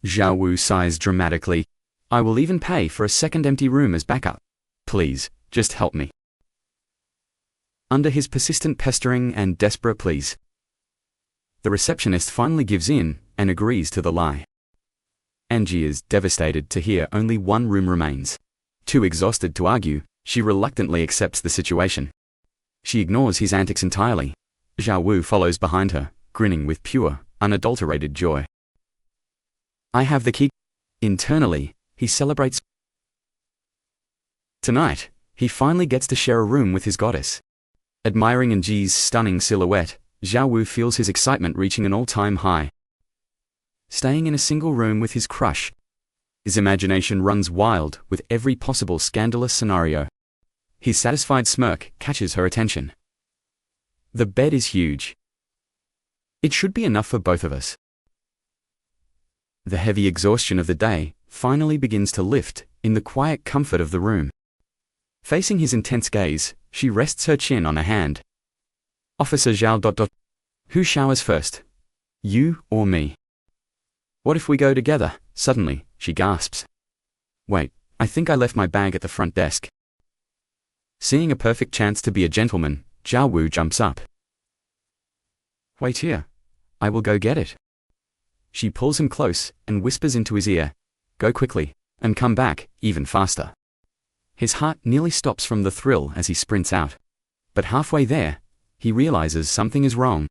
Zhao Wu sighs dramatically. I will even pay for a second empty room as backup. Please, just help me. Under his persistent pestering and desperate pleas, the receptionist finally gives in and agrees to the lie. Angie is devastated to hear only one room remains. Too exhausted to argue, she reluctantly accepts the situation. She ignores his antics entirely. Zhao Wu follows behind her, grinning with pure, unadulterated joy. I have the key. Internally, he celebrates. Tonight, he finally gets to share a room with his goddess. Admiring Angie's stunning silhouette, Zhao Wu feels his excitement reaching an all-time high. Staying in a single room with his crush. His imagination runs wild with every possible scandalous scenario. His satisfied smirk catches her attention. The bed is huge. It should be enough for both of us. The heavy exhaustion of the day finally begins to lift in the quiet comfort of the room. Facing his intense gaze, she rests her chin on a hand. Officer Zhao. Who showers first? You or me? What if we go together? Suddenly, she gasps. Wait, I think I left my bag at the front desk. Seeing a perfect chance to be a gentleman, Zhao Wu jumps up. Wait here. I will go get it. She pulls him close and whispers into his ear, go quickly, and come back, even faster. His heart nearly stops from the thrill as he sprints out. But halfway there, he realizes something is wrong.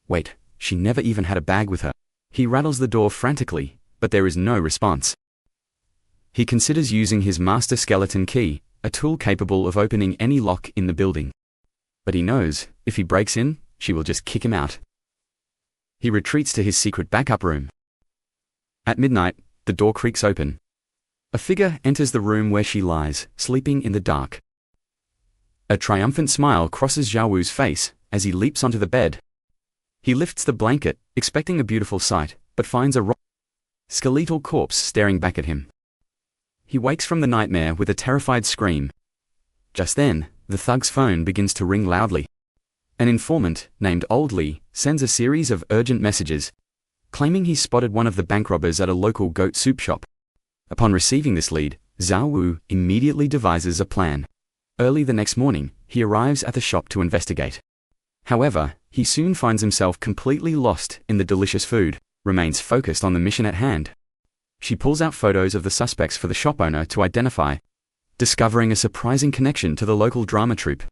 Wait, she never even had a bag with her. He rattles the door frantically, but there is no response. He considers using his master skeleton key, a tool capable of opening any lock in the building. But he knows, if he breaks in, she will just kick him out. He retreats to his secret backup room. At midnight, the door creaks open. A figure enters the room where she lies, sleeping in the dark. A triumphant smile crosses Xiao Wu's face as he leaps onto the bed. He lifts the blanket, expecting a beautiful sight, but finds a skeletal corpse staring back at him. He wakes from the nightmare with a terrified scream. Just then, the thug's phone begins to ring loudly. An informant, named Old Lee, sends a series of urgent messages, claiming he spotted one of the bank robbers at a local goat soup shop. Upon receiving this lead, Xiao Wu immediately devises a plan. Early the next morning, he arrives at the shop to investigate. However, he soon finds himself completely lost in the delicious food, remains focused on the mission at hand. She pulls out photos of the suspects for the shop owner to identify, discovering a surprising connection to the local drama troupe.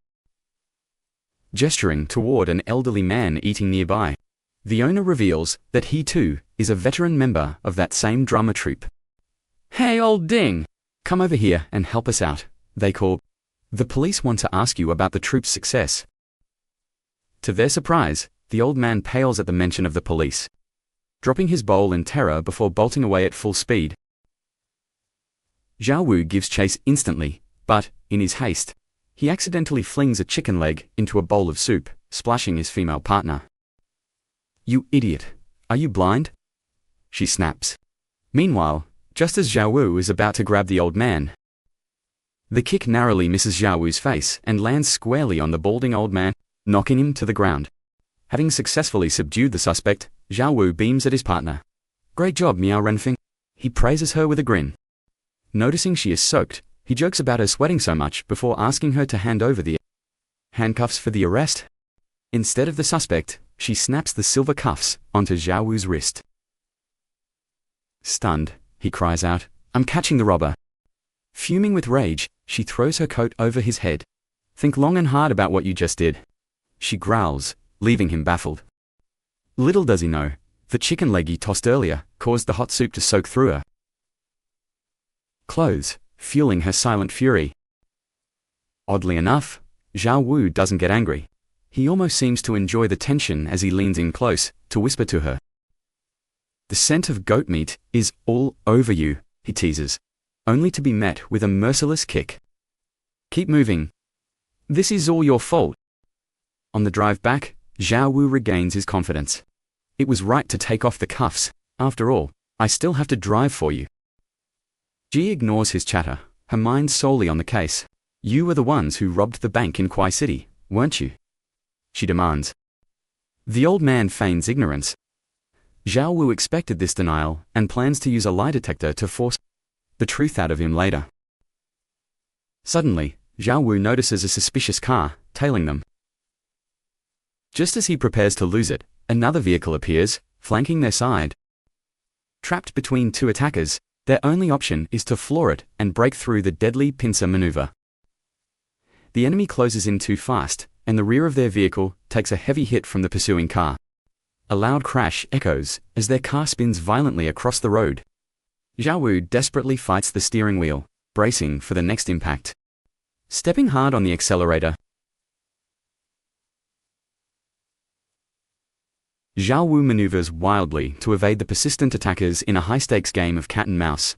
Gesturing toward an elderly man eating nearby, the owner reveals that he too is a veteran member of that same drama troupe. Hey old ding! Come over here and help us out, they call. The police want to ask you about the troupe's success. To their surprise, the old man pales at the mention of the police, dropping his bowl in terror before bolting away at full speed. Xiao Wu gives chase instantly, but, in his haste, he accidentally flings a chicken leg into a bowl of soup, splashing his female partner. You idiot! Are you blind? She snaps. Meanwhile, just as Xiao Wu is about to grab the old man, the kick narrowly misses Xiao Wu's face and lands squarely on the balding old man, knocking him to the ground. Having successfully subdued the suspect, Xiao Wu beams at his partner. Great job, Miao Renfeng. He praises her with a grin. Noticing she is soaked, he jokes about her sweating so much before asking her to hand over the handcuffs for the arrest. Instead of the suspect, she snaps the silver cuffs onto Xiao Wu's wrist. Stunned, he cries out, I'm catching the robber. Fuming with rage, she throws her coat over his head. Think long and hard about what you just did. She growls, leaving him baffled. Little does he know, the chicken leg he tossed earlier caused the hot soup to soak through her clothes, fueling her silent fury. Oddly enough, Xiao Wu doesn't get angry. He almost seems to enjoy the tension as he leans in close, to whisper to her. The scent of goat meat is all over you, he teases, only to be met with a merciless kick. Keep moving. This is all your fault. On the drive back, Xiao Wu regains his confidence. It was right to take off the cuffs. After all, I still have to drive for you. Ji ignores his chatter, her mind solely on the case. You were the ones who robbed the bank in Kuai City, weren't you? She demands. The old man feigns ignorance. Xiao Wu expected this denial and plans to use a lie detector to force the truth out of him later. Suddenly, Xiao Wu notices a suspicious car, tailing them. Just as he prepares to lose it, another vehicle appears, flanking their side. Trapped between two attackers, their only option is to floor it and break through the deadly pincer maneuver. The enemy closes in too fast, and the rear of their vehicle takes a heavy hit from the pursuing car. A loud crash echoes as their car spins violently across the road. Xiao Wu desperately fights the steering wheel, bracing for the next impact. Stepping hard on the accelerator, Xiao Wu maneuvers wildly to evade the persistent attackers in a high-stakes game of cat and mouse.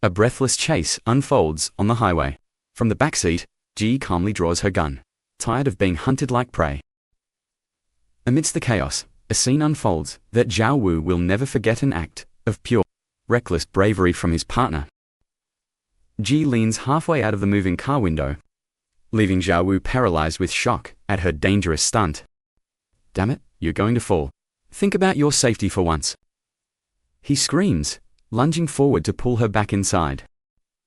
A breathless chase unfolds on the highway. From the backseat, Ji calmly draws her gun, tired of being hunted like prey. Amidst the chaos, a scene unfolds that Xiao Wu will never forget, an act of pure, reckless bravery from his partner. Ji leans halfway out of the moving car window, leaving Xiao Wu paralyzed with shock at her dangerous stunt. Damn it, you're going to fall. Think about your safety for once. He screams, lunging forward to pull her back inside.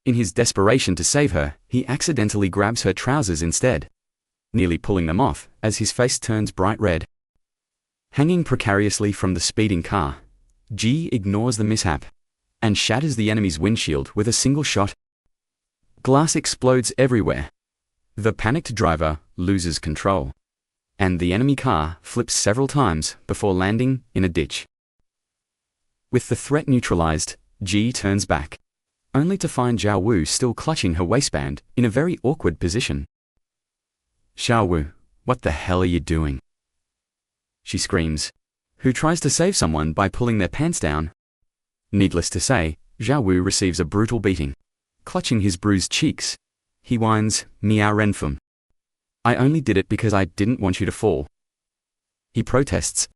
In his desperation to save her, he accidentally grabs her trousers instead, nearly pulling them off as his face turns bright red. Hanging precariously from the speeding car, Ji ignores the mishap and shatters the enemy's windshield with a single shot. Glass explodes everywhere. The panicked driver loses control, and the enemy car flips several times before landing in a ditch. With the threat neutralized, Ji turns back, only to find Zhao Wu still clutching her waistband in a very awkward position. "Zhao Wu, what the hell are you doing?" she screams, who tries to save someone by pulling their pants down. Needless to say, Zhao Wu receives a brutal beating. Clutching his bruised cheeks, he whines, "Miao Renfeng. I only did it because I didn't want you to fall." He protests.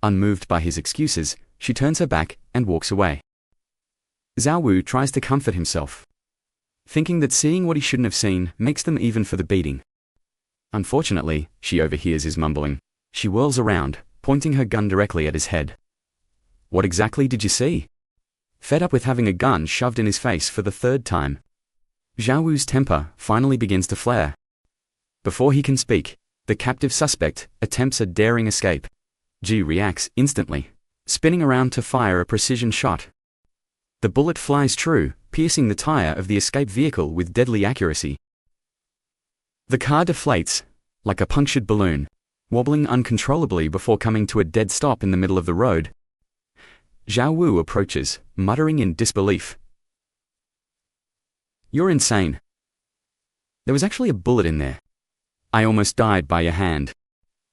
Unmoved by his excuses, she turns her back and walks away. Zhao Wu tries to comfort himself, thinking that seeing what he shouldn't have seen makes them even for the beating. Unfortunately, she overhears his mumbling. She whirls around, pointing her gun directly at his head. "What exactly did you see?" Fed up with having a gun shoved in his face for the third time, Zhao Wu's temper finally begins to flare. Before he can speak, the captive suspect attempts a daring escape. Ji reacts instantly, spinning around to fire a precision shot. The bullet flies true, piercing the tire of the escape vehicle with deadly accuracy. The car deflates, like a punctured balloon, wobbling uncontrollably before coming to a dead stop in the middle of the road. Zhao Wu approaches, muttering in disbelief. "You're insane. There was actually a bullet in there. I almost died by your hand."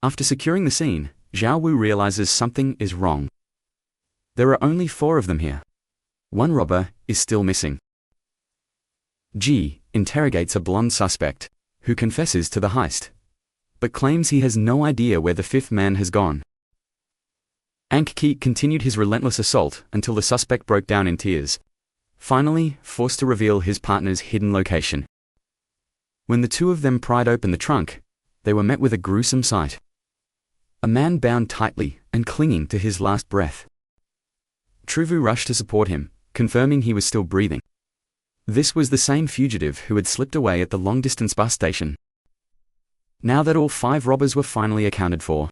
After securing the scene, Zhao Wu realizes something is wrong. There are only 4 of them here. One robber is still missing. Ji interrogates a blonde suspect, who confesses to the heist, but claims he has no idea where the 5th man has gone. Ankh-Keat continued his relentless assault until the suspect broke down in tears, finally forced to reveal his partner's hidden location. When the 2 of them pried open the trunk, they were met with a gruesome sight. A man bound tightly and clinging to his last breath. Truvu rushed to support him, confirming he was still breathing. This was the same fugitive who had slipped away at the long-distance bus station. Now that all 5 robbers were finally accounted for,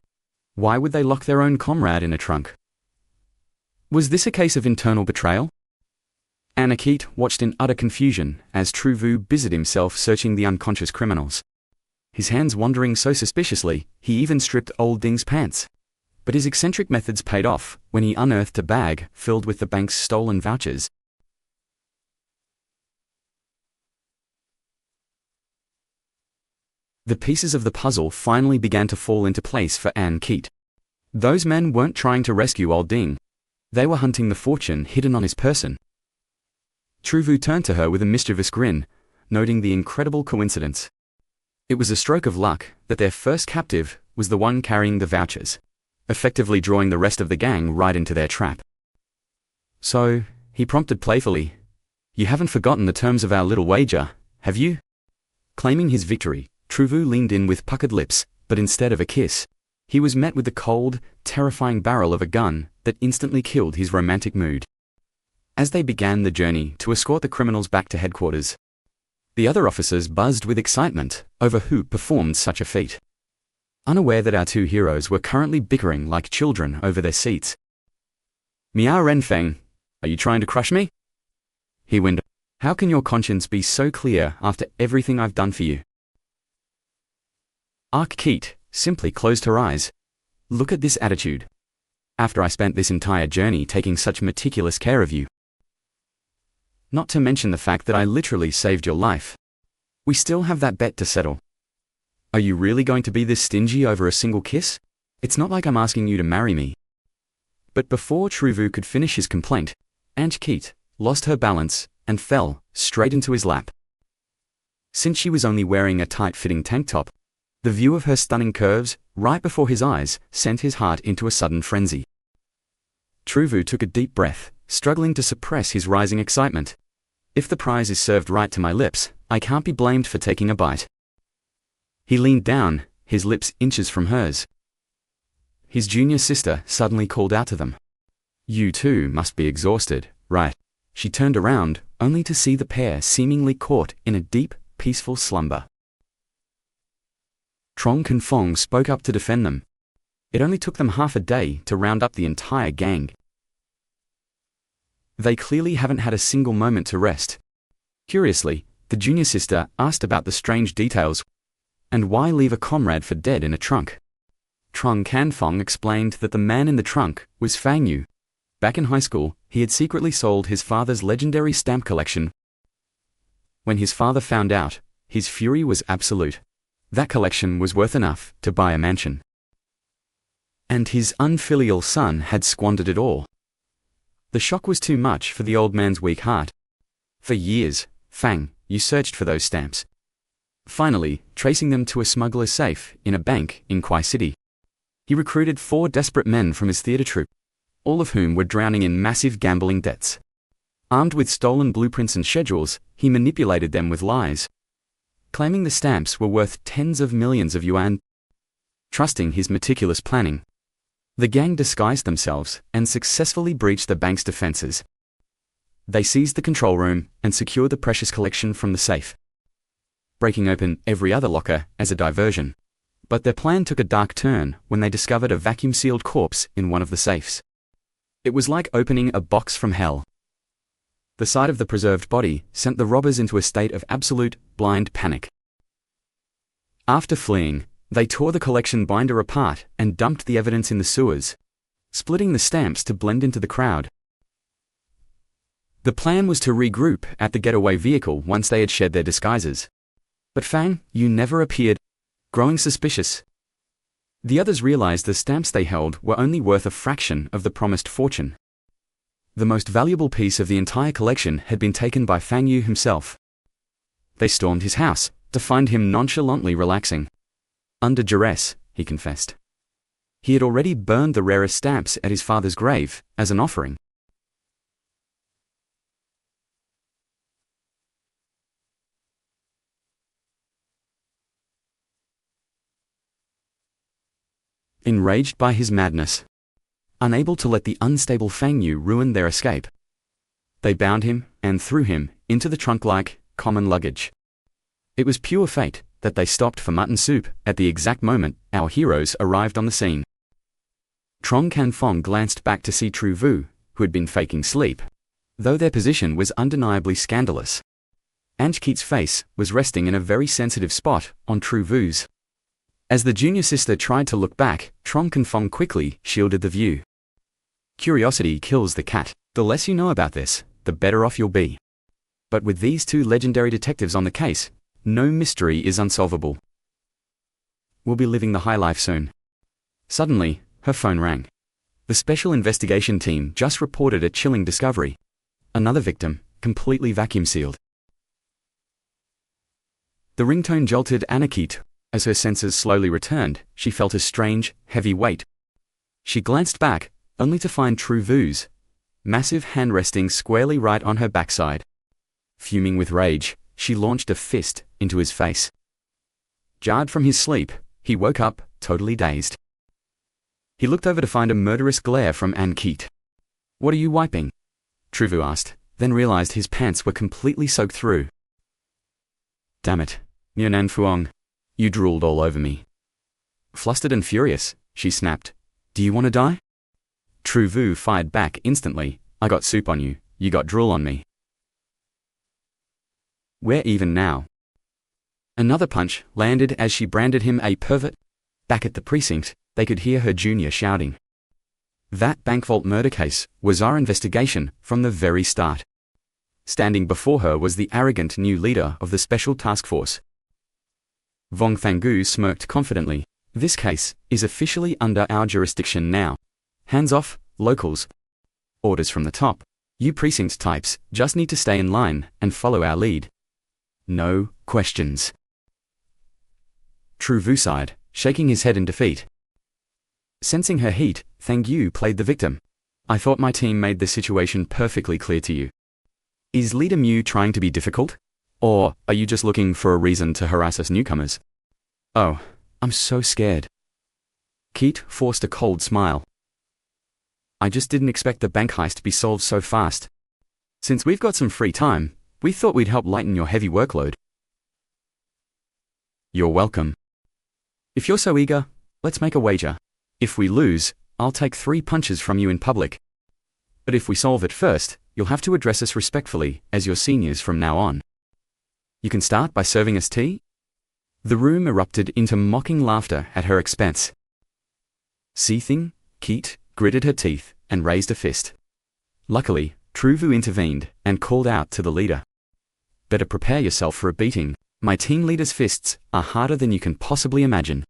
why would they lock their own comrade in a trunk? Was this a case of internal betrayal? Ankh-Keat watched in utter confusion as Truvu busied himself searching the unconscious criminals. His hands wandering so suspiciously, he even stripped old Ding's pants. But his eccentric methods paid off when he unearthed a bag filled with the bank's stolen vouchers. The pieces of the puzzle finally began to fall into place for Ankh-Keat. Those men weren't trying to rescue old Ding. They were hunting the fortune hidden on his person. Truvu turned to her with a mischievous grin, noting the incredible coincidence. It was a stroke of luck that their first captive was the one carrying the vouchers, effectively drawing the rest of the gang right into their trap. "So," he prompted playfully, "you haven't forgotten the terms of our little wager, have you?" Claiming his victory, Truvu leaned in with puckered lips, but instead of a kiss, he was met with the cold, terrifying barrel of a gun that instantly killed his romantic mood. As they began the journey to escort the criminals back to headquarters, the other officers buzzed with excitement over who performed such a feat, unaware that our 2 heroes were currently bickering like children over their seats. "Miao Renfeng, are you trying to crush me?" he whined. "How can your conscience be so clear after everything I've done for you?" Ankh-Keat simply closed her eyes. "Look at this attitude. After I spent this entire journey taking such meticulous care of you. Not to mention the fact that I literally saved your life. We still have that bet to settle. Are you really going to be this stingy over a single kiss? It's not like I'm asking you to marry me." But before Truvu could finish his complaint, Ankh-Keat lost her balance and fell straight into his lap. Since she was only wearing a tight-fitting tank top, the view of her stunning curves right before his eyes sent his heart into a sudden frenzy. Truvu took a deep breath, struggling to suppress his rising excitement. "If the prize is served right to my lips, I can't be blamed for taking a bite." He leaned down, his lips inches from hers. His junior sister suddenly called out to them. "You two must be exhausted, right?" She turned around, only to see the pair seemingly caught in a deep, peaceful slumber. Trong Kan Fong spoke up to defend them. It only took them half a day to round up the entire gang. They clearly haven't had a single moment to rest. Curiously, the junior sister asked about the strange details and why leave a comrade for dead in a trunk. Trung Canfong explained that the man in the trunk was Fang Yu. Back in high school, he had secretly sold his father's legendary stamp collection. When his father found out, his fury was absolute. That collection was worth enough to buy a mansion. And his unfilial son had squandered it all. The shock was too much for the old man's weak heart. For years, Fang Yu searched for those stamps. Finally, tracing them to a smuggler's safe in a bank in Kwai City. He recruited 4 desperate men from his theater troupe, all of whom were drowning in massive gambling debts. Armed with stolen blueprints and schedules, he manipulated them with lies, claiming the stamps were worth tens of millions of yuan. Trusting his meticulous planning, the gang disguised themselves and successfully breached the bank's defenses. They seized the control room and secured the precious collection from the safe, breaking open every other locker as a diversion. But their plan took a dark turn when they discovered a vacuum-sealed corpse in one of the safes. It was like opening a box from hell. The sight of the preserved body sent the robbers into a state of absolute, blind panic. After fleeing, they tore the collection binder apart and dumped the evidence in the sewers, splitting the stamps to blend into the crowd. The plan was to regroup at the getaway vehicle once they had shed their disguises. But Fang Yu never appeared, growing suspicious. The others realized the stamps they held were only worth a fraction of the promised fortune. The most valuable piece of the entire collection had been taken by Fang Yu himself. They stormed his house to find him nonchalantly relaxing. Under duress, he confessed. He had already burned the rarest stamps at his father's grave as an offering. Enraged by his madness, unable to let the unstable Fang Yu ruin their escape, they bound him and threw him into the trunk like common luggage. It was pure fate that they stopped for mutton soup at the exact moment our heroes arrived on the scene. Trung Canfong glanced back to see Tru Vu, who had been faking sleep, though their position was undeniably scandalous. Anchkeet's face was resting in a very sensitive spot on Tru Vu's. As the junior sister tried to look back, Trung Canfong quickly shielded the view. Curiosity kills the cat. The less you know about this, the better off you'll be. But with these 2 legendary detectives on the case, no mystery is unsolvable. We'll be living the high life soon. Suddenly, her phone rang. The special investigation team just reported a chilling discovery. Another victim, completely vacuum-sealed. The ringtone jolted Anchkeet. As her senses slowly returned, she felt a strange, heavy weight. She glanced back, only to find Tru Vu's massive hand resting squarely right on her backside. Fuming with rage, she launched a fist into his face. Jarred from his sleep, he woke up, totally dazed. He looked over to find a murderous glare from Anchkeet. "What are you wiping?" Tru Vu asked, then realized his pants were completely soaked through. "Damn it, Nyonan Fuong. You drooled all over me." Flustered and furious, she snapped, "Do you want to die?" Tru Vu fired back instantly, "I got soup on you, you got drool on me. We're even now." Another punch landed as she branded him a pervert. Back at the precinct, they could hear her junior shouting. That bank vault murder case was our investigation from the very start. Standing before her was the arrogant new leader of the Special Task Force. Vong Fangu smirked confidently. "This case is officially under our jurisdiction now. Hands off, locals. Orders from the top. You precinct types just need to stay in line and follow our lead. No questions." Tru Vu sighed, shaking his head in defeat. Sensing her heat, Fang Yu played the victim. "I thought my team made the situation perfectly clear to you. Is Leader Mu trying to be difficult? Or are you just looking for a reason to harass us newcomers?" "Oh, I'm so scared." Keet forced a cold smile. "I just didn't expect the bank heist to be solved so fast. Since we've got some free time, we thought we'd help lighten your heavy workload." "You're welcome. If you're so eager, let's make a wager. If we lose, I'll take 3 punches from you in public. But if we solve it first, you'll have to address us respectfully as your seniors from now on. You can start by serving us tea." The room erupted into mocking laughter at her expense. Seething, Keat gritted her teeth and raised a fist. Luckily, Truvu intervened and called out to the leader. "Better prepare yourself for a beating. My team leader's fists are harder than you can possibly imagine.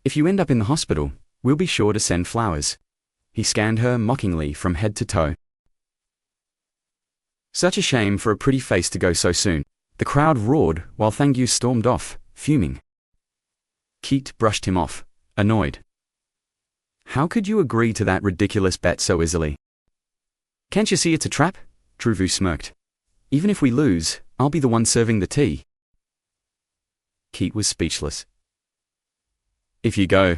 If you end up in the hospital, we'll be sure to send flowers." He scanned her mockingly from head to toe. Such a shame for a pretty face to go so soon. The crowd roared while Thangyu stormed off, fuming. Keat brushed him off, annoyed. "How could you agree to that ridiculous bet so easily?" "Can't you see it's a trap?" Truvu smirked. "Even if we lose, I'll be the one serving the tea." Keat was speechless. "If you go,"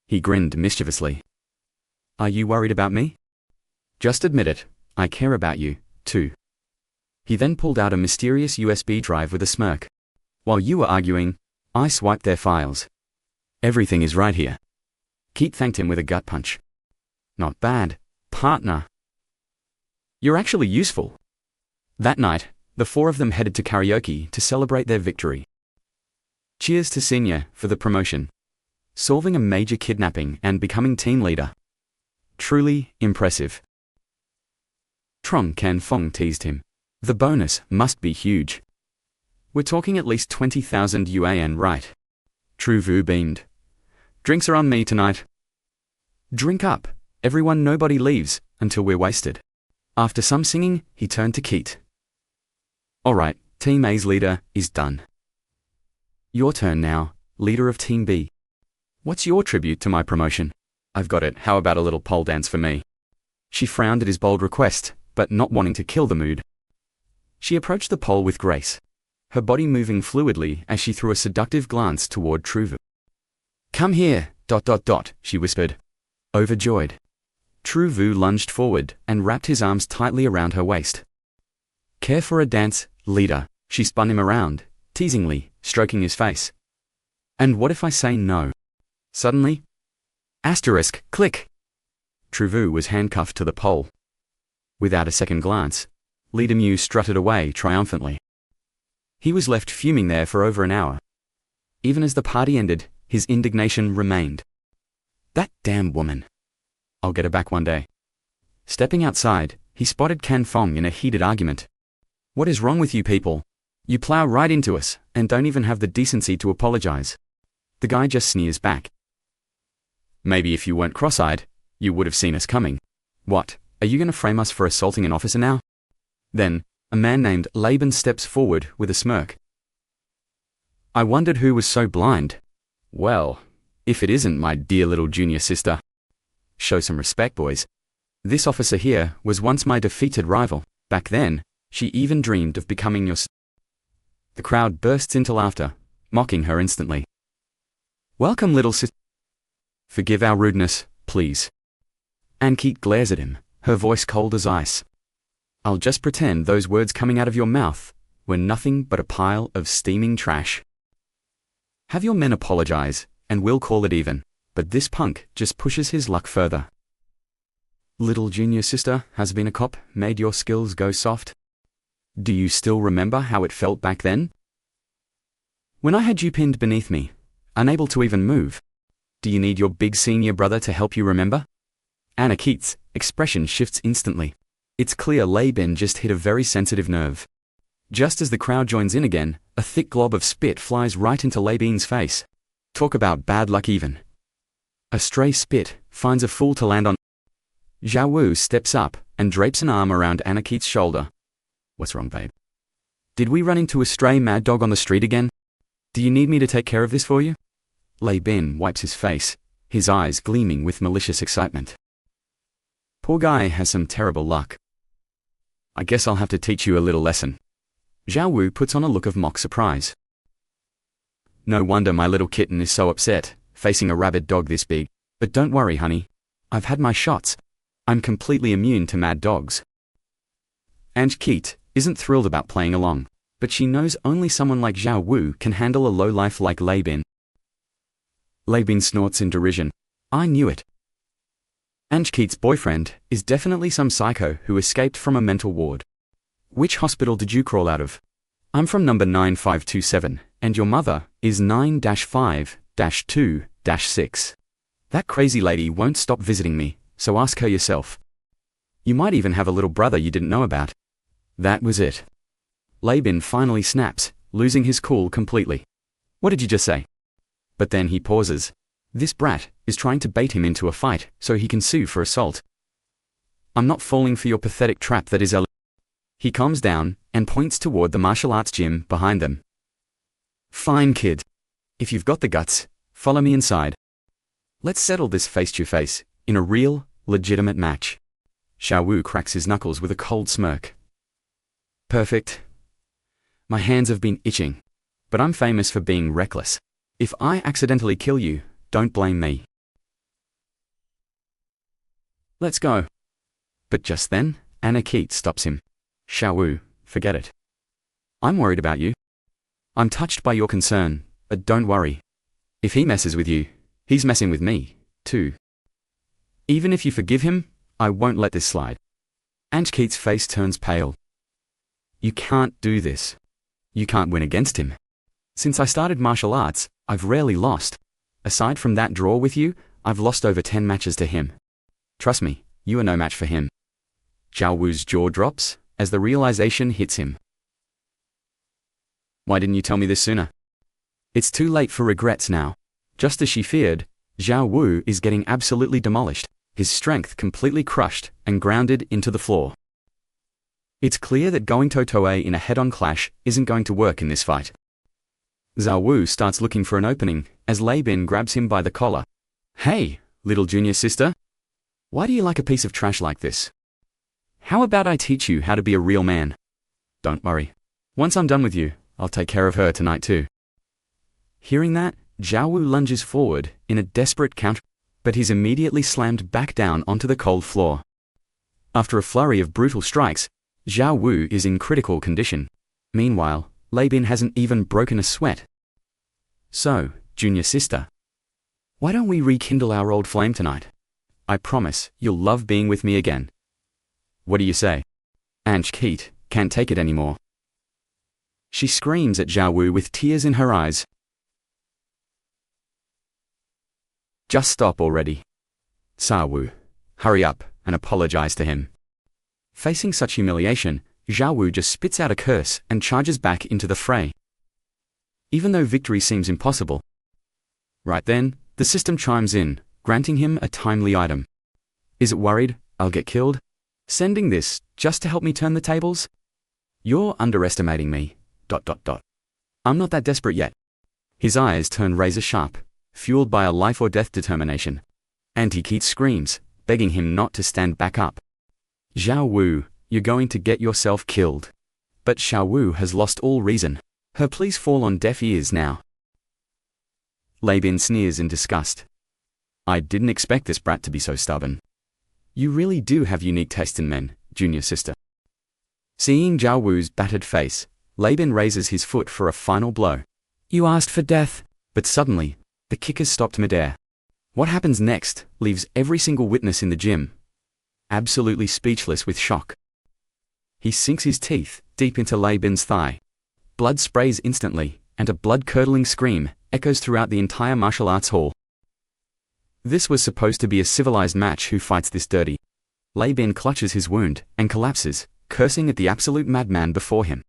he grinned mischievously. "Are you worried about me?" "Just admit it, I care about you, too." He then pulled out a mysterious USB drive with a smirk. "While you were arguing, I swiped their files. Everything is right here." Keat thanked him with a gut punch. "Not bad, partner. You're actually useful." That night, the 4 of them headed to karaoke to celebrate their victory. Cheers to Senior for the promotion. Solving a major kidnapping and becoming team leader. Truly impressive. Trong Can Fong teased him. "The bonus must be huge. We're talking at least 20,000 yuan, right?" Truvu beamed. "Drinks are on me tonight." "Drink up, everyone, nobody leaves until we're wasted." After some singing, he turned to Keat. "Alright, Team A's leader is done. Your turn now, leader of Team B. What's your tribute to my promotion?" "I've got it, how about a little pole dance for me?" She frowned at his bold request, but not wanting to kill the mood. She approached the pole with grace, her body moving fluidly as she threw a seductive glance toward Truvu. "Come here, ... she whispered, overjoyed. Truvu lunged forward and wrapped his arms tightly around her waist. "Care for a dance, leader?" She spun him around, teasingly, stroking his face. "And what if I say no?" Suddenly, click! Truvu was handcuffed to the pole. Without a second glance, Leader Mew strutted away triumphantly. He was left fuming there for over an hour. Even as the party ended, his indignation remained. "That damn woman. I'll get her back one day." Stepping outside, he spotted Can Fong in a heated argument. "What is wrong with you people? You plow right into us, and don't even have the decency to apologize." The guy just sneers back. "Maybe if you weren't cross-eyed, you would have seen us coming. What, are you going to frame us for assaulting an officer now?" Then, a man named Laban steps forward with a smirk. "I wondered who was so blind. Well, if it isn't my dear little junior sister. Show some respect, boys. This officer here was once my defeated rival. Back then, she even dreamed of becoming your..." The crowd bursts into laughter, mocking her instantly. "Welcome, little sister. Forgive our rudeness, please." And Keat glares at him, her voice cold as ice. "I'll just pretend those words coming out of your mouth were nothing but a pile of steaming trash. Have your men apologize, and we'll call it even. But this punk just pushes his luck further." "Little junior sister, has been a cop made your skills go soft? Do you still remember how it felt back then? When I had you pinned beneath me, unable to even move? Do you need your big senior brother to help you remember?" Anna Keat's expression shifts instantly. It's clear Lei Bin just hit a very sensitive nerve. Just as the crowd joins in again, a thick glob of spit flies right into Lei Bin's face. Talk about bad luck even. A stray spit finds a fool to land on. Zhao Wu steps up and drapes an arm around Anna Keat's shoulder. "What's wrong, babe? Did we run into a stray mad dog on the street again? Do you need me to take care of this for you?" Lei Bin wipes his face, his eyes gleaming with malicious excitement. "Poor guy has some terrible luck. I guess I'll have to teach you a little lesson." Zhao Wu puts on a look of mock surprise. "No wonder my little kitten is so upset, facing a rabid dog this big. But don't worry, honey. I've had my shots. I'm completely immune to mad dogs." And Keat isn't thrilled about playing along, but she knows only someone like Zhao Wu can handle a lowlife like Lei Bin. Lei Bin snorts in derision. I knew it. Anchkeet's boyfriend is definitely some psycho who escaped from a mental ward. Which hospital did you crawl out of? I'm from number 9527, and your mother is 9-5-2-6. That crazy lady won't stop visiting me, so ask her yourself. You might even have a little brother you didn't know about. That was it. Laban finally snaps, losing his cool completely. What did you just say? But then he pauses. This brat is trying to bait him into a fight so he can sue for assault. I'm not falling for your pathetic trap that is a... He calms down and points toward the martial arts gym behind them. Fine, kid. If you've got the guts, follow me inside. Let's settle this face-to-face, in a real, legitimate match. Xiao Wu cracks his knuckles with a cold smirk. Perfect. My hands have been itching, but I'm famous for being reckless. If I accidentally kill you, don't blame me. Let's go. But just then, Anchkeet stops him. Xiao Wu, forget it. I'm worried about you. I'm touched by your concern, but don't worry. If he messes with you, he's messing with me, too. Even if you forgive him, I won't let this slide. Anchkeet's face turns pale. You can't do this. You can't win against him. Since I started martial arts, I've rarely lost. Aside from that draw with you, I've lost over 10 matches to him. Trust me, you are no match for him. Xiao Wu's jaw drops as the realization hits him. Why didn't you tell me this sooner? It's too late for regrets now. Just as she feared, Xiao Wu is getting absolutely demolished, his strength completely crushed and grounded into the floor. It's clear that going toe-to-toe in a head-on clash isn't going to work in this fight. Xiao Wu starts looking for an opening as Laban grabs him by the collar. Hey, little junior sister. Why do you like a piece of trash like this? How about I teach you how to be a real man? Don't worry. Once I'm done with you, I'll take care of her tonight too. Hearing that, Xiao Wu lunges forward in a desperate counter, but he's immediately slammed back down onto the cold floor. After a flurry of brutal strikes, Xiao Wu is in critical condition. Meanwhile, Laban hasn't even broken a sweat. So, junior sister, why don't we rekindle our old flame tonight? I promise you'll love being with me again. What do you say? Anchkeet can't take it anymore. She screams at Xiao Wu with tears in her eyes. Just stop already. Xiao Wu, hurry up and apologize to him. Facing such humiliation, Xiao Wu just spits out a curse and charges back into the fray. Even though victory seems impossible. Right then, the system chimes in, granting him a timely item. Is it worried I'll get killed? Sending this just to help me turn the tables? You're underestimating me. ... I'm not that desperate yet. His eyes turn razor sharp, fueled by a life or death determination. Anchkeet screams, begging him not to stand back up. Xiao Wu, you're going to get yourself killed. But Xiao Wu has lost all reason. Her pleas fall on deaf ears now. Laban sneers in disgust. I didn't expect this brat to be so stubborn. You really do have unique taste in men, junior sister. Seeing Xiao Wu's battered face, Laban raises his foot for a final blow. You asked for death. But suddenly, the kickers stopped midair. What happens next leaves every single witness in the gym absolutely speechless with shock. He sinks his teeth deep into Laban's thigh. Blood sprays instantly, and a blood-curdling scream echoes throughout the entire martial arts hall. This was supposed to be a civilized match. Who fights this dirty? Laban clutches his wound and collapses, cursing at the absolute madman before him.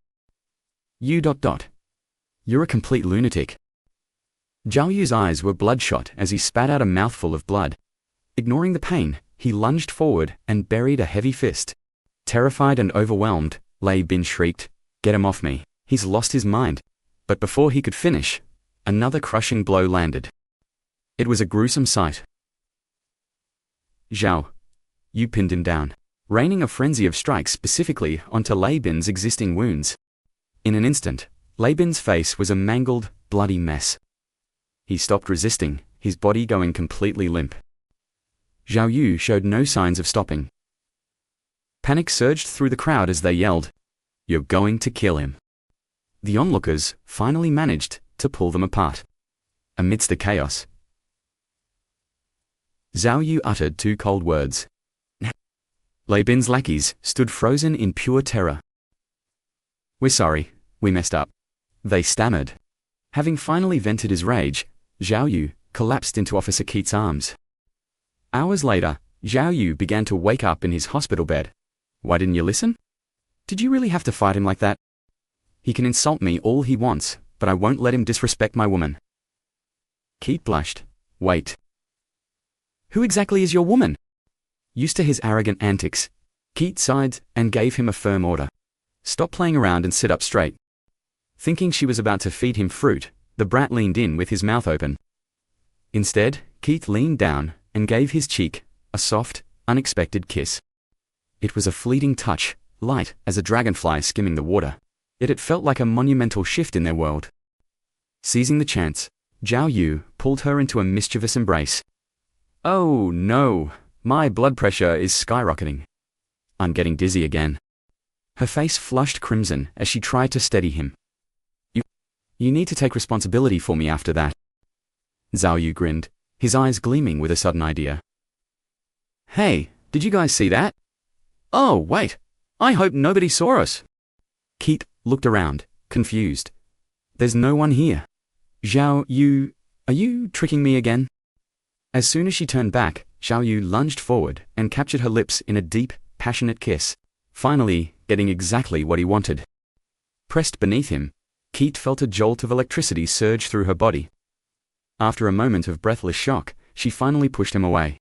You're a complete lunatic. Zhao Yu's eyes were bloodshot as he spat out a mouthful of blood. Ignoring the pain, he lunged forward and buried a heavy fist. Terrified and overwhelmed, Laban shrieked, "Get him off me, he's lost his mind." But before he could finish, another crushing blow landed. It was a gruesome sight. Zhao, you pinned him down, raining a frenzy of strikes specifically onto Laban's existing wounds. In an instant, Laban's face was a mangled, bloody mess. He stopped resisting, his body going completely limp. Zhao Yu showed no signs of stopping. Panic surged through the crowd as they yelled, "You're going to kill him." The onlookers finally managed to pull them apart. Amidst the chaos, Zhao Yu uttered two cold words. Lei Bin's lackeys stood frozen in pure terror. "We're sorry, we messed up," they stammered. Having finally vented his rage, Zhao Yu collapsed into Officer Keith's arms. Hours later, Zhao Yu began to wake up in his hospital bed. "Why didn't you listen? Did you really have to fight him like that? He can insult me all he wants, but I won't let him disrespect my woman." Keith blushed. "Wait. Who exactly is your woman?" Used to his arrogant antics, Keith sighed and gave him a firm order. "Stop playing around and sit up straight." Thinking she was about to feed him fruit, the brat leaned in with his mouth open. Instead, Keith leaned down and gave his cheek a soft, unexpected kiss. It was a fleeting touch, light as a dragonfly skimming the water, yet it felt like a monumental shift in their world. Seizing the chance, Zhao Yu pulled her into a mischievous embrace. "Oh no, my blood pressure is skyrocketing. I'm getting dizzy again." Her face flushed crimson as she tried to steady him. You need to take responsibility for me after that." Zhao Yu grinned, his eyes gleaming with a sudden idea. "Hey, did you guys see that? Oh, wait, I hope nobody saw us." Keith looked around, confused. "There's no one here. Zhao Yu, are you tricking me again?" As soon as she turned back, Zhao Yu lunged forward and captured her lips in a deep, passionate kiss, finally getting exactly what he wanted. Pressed beneath him, Keith felt a jolt of electricity surge through her body. After a moment of breathless shock, she finally pushed him away.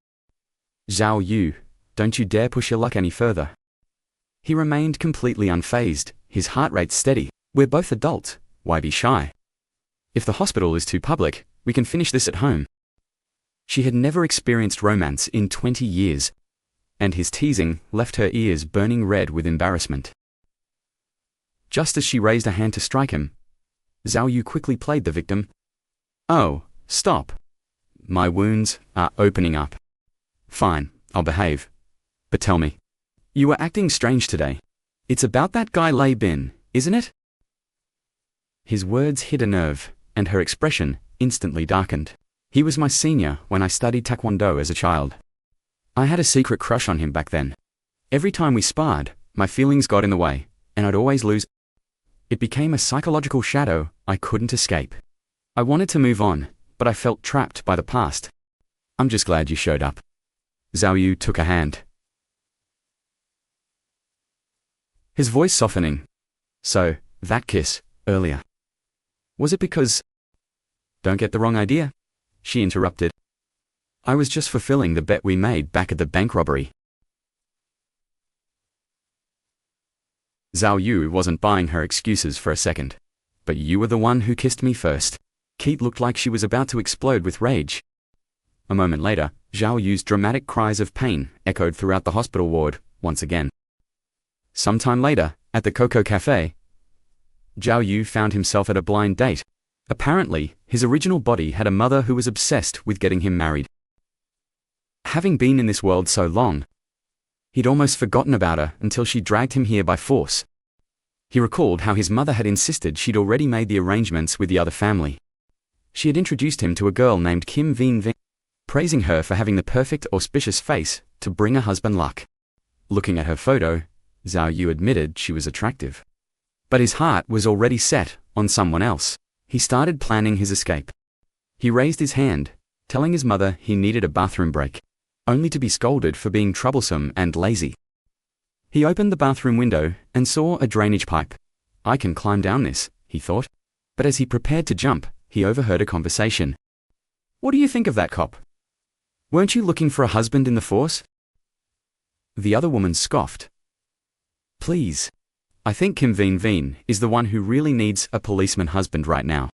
"Zhao Yu, don't you dare push your luck any further." He remained completely unfazed, his heart rate steady. "We're both adults, why be shy? If the hospital is too public, we can finish this at home." She had never experienced romance in 20 years, and his teasing left her ears burning red with embarrassment. Just as she raised a hand to strike him, Zhao Yu quickly played the victim. "Oh, stop. My wounds are opening up. Fine, I'll behave. But tell me, you were acting strange today. It's about that guy Lei Bin, isn't it?" His words hit a nerve, and her expression instantly darkened. "He was my senior when I studied Taekwondo as a child. I had a secret crush on him back then. Every time we sparred, my feelings got in the way, and I'd always lose. It became a psychological shadow I couldn't escape. I wanted to move on, but I felt trapped by the past. I'm just glad you showed up." Zhao Yu took a hand, his voice softening. "So, that kiss, earlier. Was it because—" "Don't get the wrong idea," she interrupted. "I was just fulfilling the bet we made back at the bank robbery." Zhao Yu wasn't buying her excuses for a second. "But you were the one who kissed me first." Keith looked like she was about to explode with rage. A moment later, Zhao Yu's dramatic cries of pain echoed throughout the hospital ward once again. Sometime later, at the Coco Cafe, Zhao Yu found himself at a blind date. Apparently, his original body had a mother who was obsessed with getting him married. Having been in this world so long, he'd almost forgotten about her until she dragged him here by force. He recalled how his mother had insisted she'd already made the arrangements with the other family. She had introduced him to a girl named Kim Veen Veen, praising her for having the perfect auspicious face to bring a husband luck. Looking at her photo, Zhao Yu admitted she was attractive. But his heart was already set on someone else. He started planning his escape. He raised his hand, telling his mother he needed a bathroom break, only to be scolded for being troublesome and lazy. He opened the bathroom window and saw a drainage pipe. "I can climb down this," he thought. But as he prepared to jump, he overheard a conversation. "What do you think of that cop? Weren't you looking for a husband in the force?" The other woman scoffed. "Please. I think Kim Veen Veen is the one who really needs a policeman husband right now.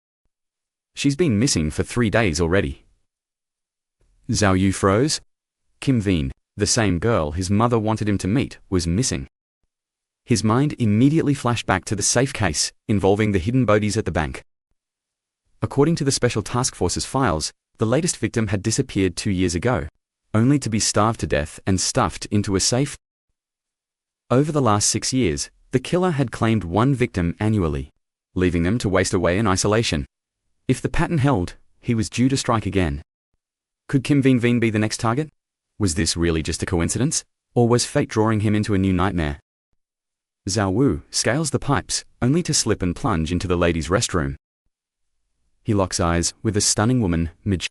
She's been missing for 3 days already." Zhao Yu froze. Kim Veen, the same girl his mother wanted him to meet, was missing. His mind immediately flashed back to the safe case involving the hidden bodies at the bank. According to the Special Task Force's files, the latest victim had disappeared 2 years ago, only to be starved to death and stuffed into a safe. Over the last 6 years, the killer had claimed 1 victim annually, leaving them to waste away in isolation. If the pattern held, he was due to strike again. Could Kim Veen Veen be the next target? Was this really just a coincidence? Or was fate drawing him into a new nightmare? Zhao Wu scales the pipes, only to slip and plunge into the ladies' restroom. He locks eyes with a stunning woman mid.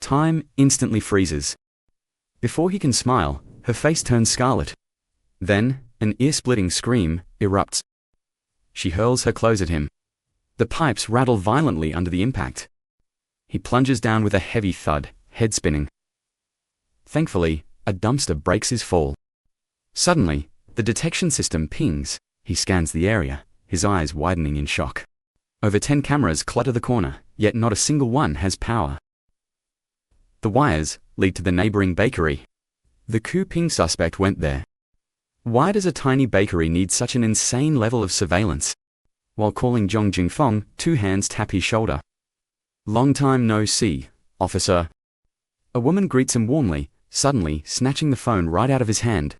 Time instantly freezes. Before he can smile, her face turns scarlet. Then, an ear-splitting scream erupts. She hurls her clothes at him. The pipes rattle violently under the impact. He plunges down with a heavy thud, head spinning. Thankfully, a dumpster breaks his fall. Suddenly, the detection system pings. He scans the area, his eyes widening in shock. Over 10 cameras clutter the corner, yet not a single one has power. The wires lead to the neighboring bakery. The Ku Ping suspect went there. Why does a tiny bakery need such an insane level of surveillance? While calling Zhong Jingfeng, 2 hands tap his shoulder. Long time no see, officer. A woman greets him warmly, suddenly snatching the phone right out of his hand.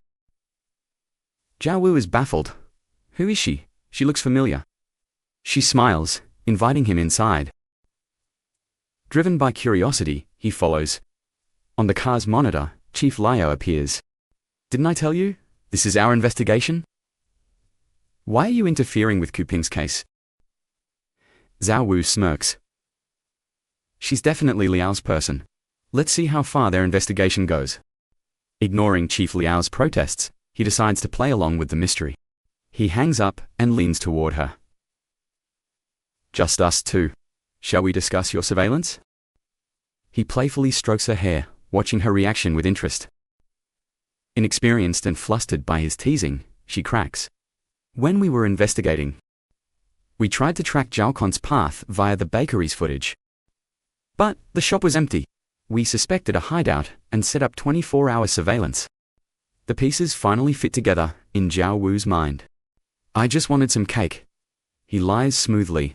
Zhao Wu is baffled. Who is she? She looks familiar. She smiles, inviting him inside. Driven by curiosity, he follows. On the car's monitor, Chief Liao appears. Didn't I tell you? This is our investigation? Why are you interfering with Ku Ping's case? Zhao Wu smirks. She's definitely Liao's person. Let's see how far their investigation goes. Ignoring Chief Liao's protests, he decides to play along with the mystery. He hangs up and leans toward her. Just us two. Shall we discuss your surveillance? He playfully strokes her hair, watching her reaction with interest. Inexperienced and flustered by his teasing, she cracks. When we were investigating, we tried to track Zhao Con's path via the bakery's footage. But the shop was empty. We suspected a hideout and set up 24-hour surveillance. The pieces finally fit together in Zhao Wu's mind. I just wanted some cake. He lies smoothly.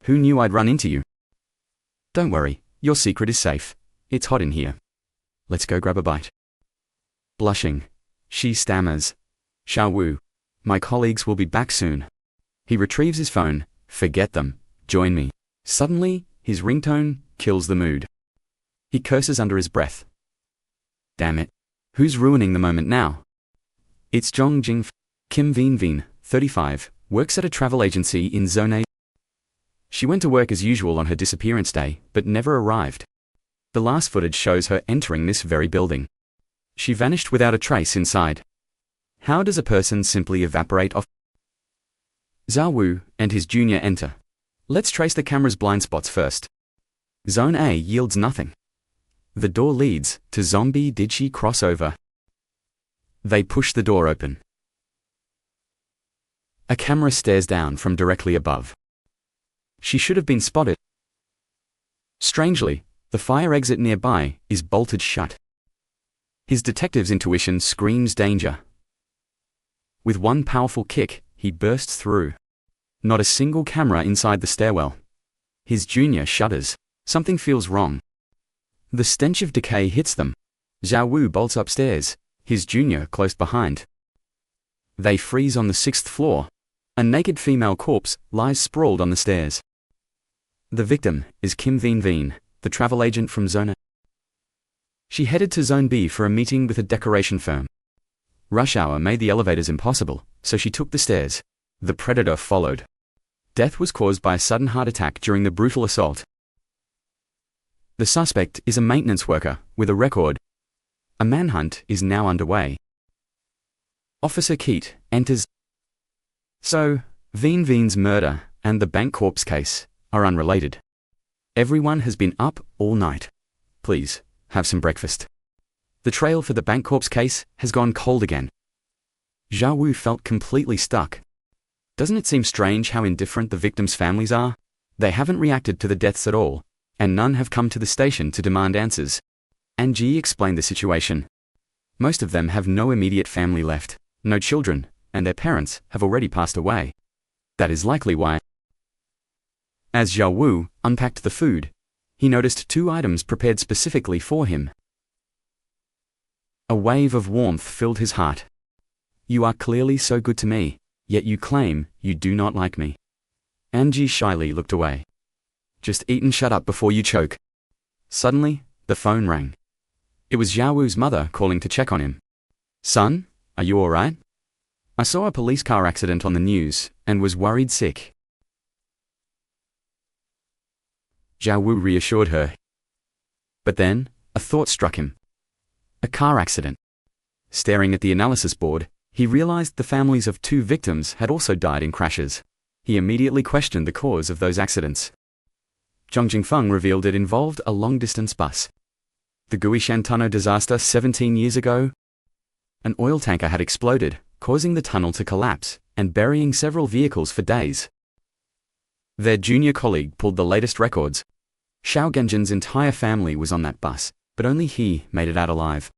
Who knew I'd run into you? Don't worry, your secret is safe. It's hot in here. Let's go grab a bite. Blushing, she stammers. Zhao Wu, my colleagues will be back soon. He retrieves his phone. Forget them. Join me. Suddenly, his ringtone kills the mood. He curses under his breath. Damn it. Who's ruining the moment now? It's Zhong Jing. Kim Veen Veen, 35, works at a travel agency in Zone A. She went to work as usual on her disappearance day, but never arrived. The last footage shows her entering this very building. She vanished without a trace inside. How does a person simply evaporate off? Zhao Wu and his junior enter. Let's trace the camera's blind spots first. Zone A yields nothing. The door leads to zombie digi crossover. They push the door open. A camera stares down from directly above. She should have been spotted. Strangely, the fire exit nearby is bolted shut. His detective's intuition screams danger. With one powerful kick, he bursts through. Not a single camera inside the stairwell. His junior shudders. Something feels wrong. The stench of decay hits them. Zhao Wu bolts upstairs, his junior close behind. They freeze on the 6th floor. A naked female corpse lies sprawled on the stairs. The victim is Kim Veen Veen, the travel agent from Zone A. She headed to Zone B for a meeting with a decoration firm. Rush hour made the elevators impossible, so she took the stairs. The predator followed. Death was caused by a sudden heart attack during the brutal assault. The suspect is a maintenance worker with a record. A manhunt is now underway. Officer Keat enters. So, Veen Veen's murder and the bank corpse case are unrelated. Everyone has been up all night. Please, have some breakfast. The trail for the bank corpse case has gone cold again. Zhao Wu felt completely stuck. Doesn't it seem strange how indifferent the victims' families are? They haven't reacted to the deaths at all, and none have come to the station to demand answers. Anji explained the situation. Most of them have no immediate family left, no children, and their parents have already passed away. That is likely why. As Zhao Wu unpacked the food, he noticed 2 items prepared specifically for him. A wave of warmth filled his heart. You are clearly so good to me, yet you claim you do not like me. Anji shyly looked away. Just eat and shut up before you choke. Suddenly, the phone rang. It was Xiao Wu's mother calling to check on him. "Son, are you alright? I saw a police car accident on the news and was worried sick." Xiao Wu reassured her. But then, a thought struck him. A car accident. Staring at the analysis board, he realized the families of 2 victims had also died in crashes. He immediately questioned the cause of those accidents. Zhang Jingfeng revealed it involved a long-distance bus. The Guishan tunnel disaster 17 years ago, an oil tanker had exploded, causing the tunnel to collapse and burying several vehicles for days. Their junior colleague pulled the latest records. Xiao Genjin's entire family was on that bus, but only he made it out alive.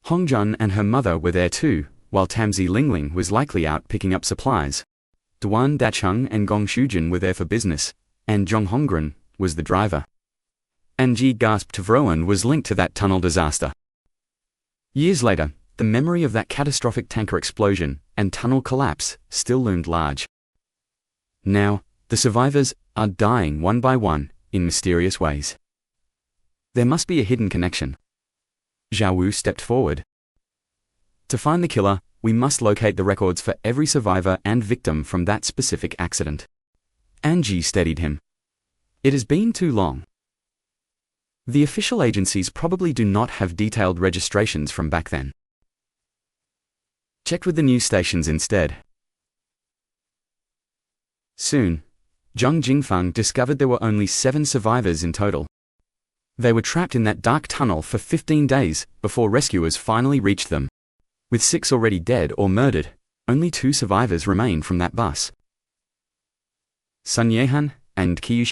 Hong Jun and her mother were there too, while Tamzi Lingling was likely out picking up supplies. Duan Dacheng and Gong Shujin were there for business, and Zhong Hongren was the driver. Anji gasped Tavroan was linked to that tunnel disaster. Years later, the memory of that catastrophic tanker explosion and tunnel collapse still loomed large. Now, the survivors are dying one by one in mysterious ways. There must be a hidden connection. Xiao Wu stepped forward. To find the killer, we must locate the records for every survivor and victim from that specific accident. Anji steadied him. It has been too long. The official agencies probably do not have detailed registrations from back then. Check with the news stations instead. Soon, Zhang Jingfeng discovered there were only 7 survivors in total. They were trapped in that dark tunnel for 15 days before rescuers finally reached them. With 6 already dead or murdered, only 2 survivors remained from that bus. Sun Yehan and Qiyu.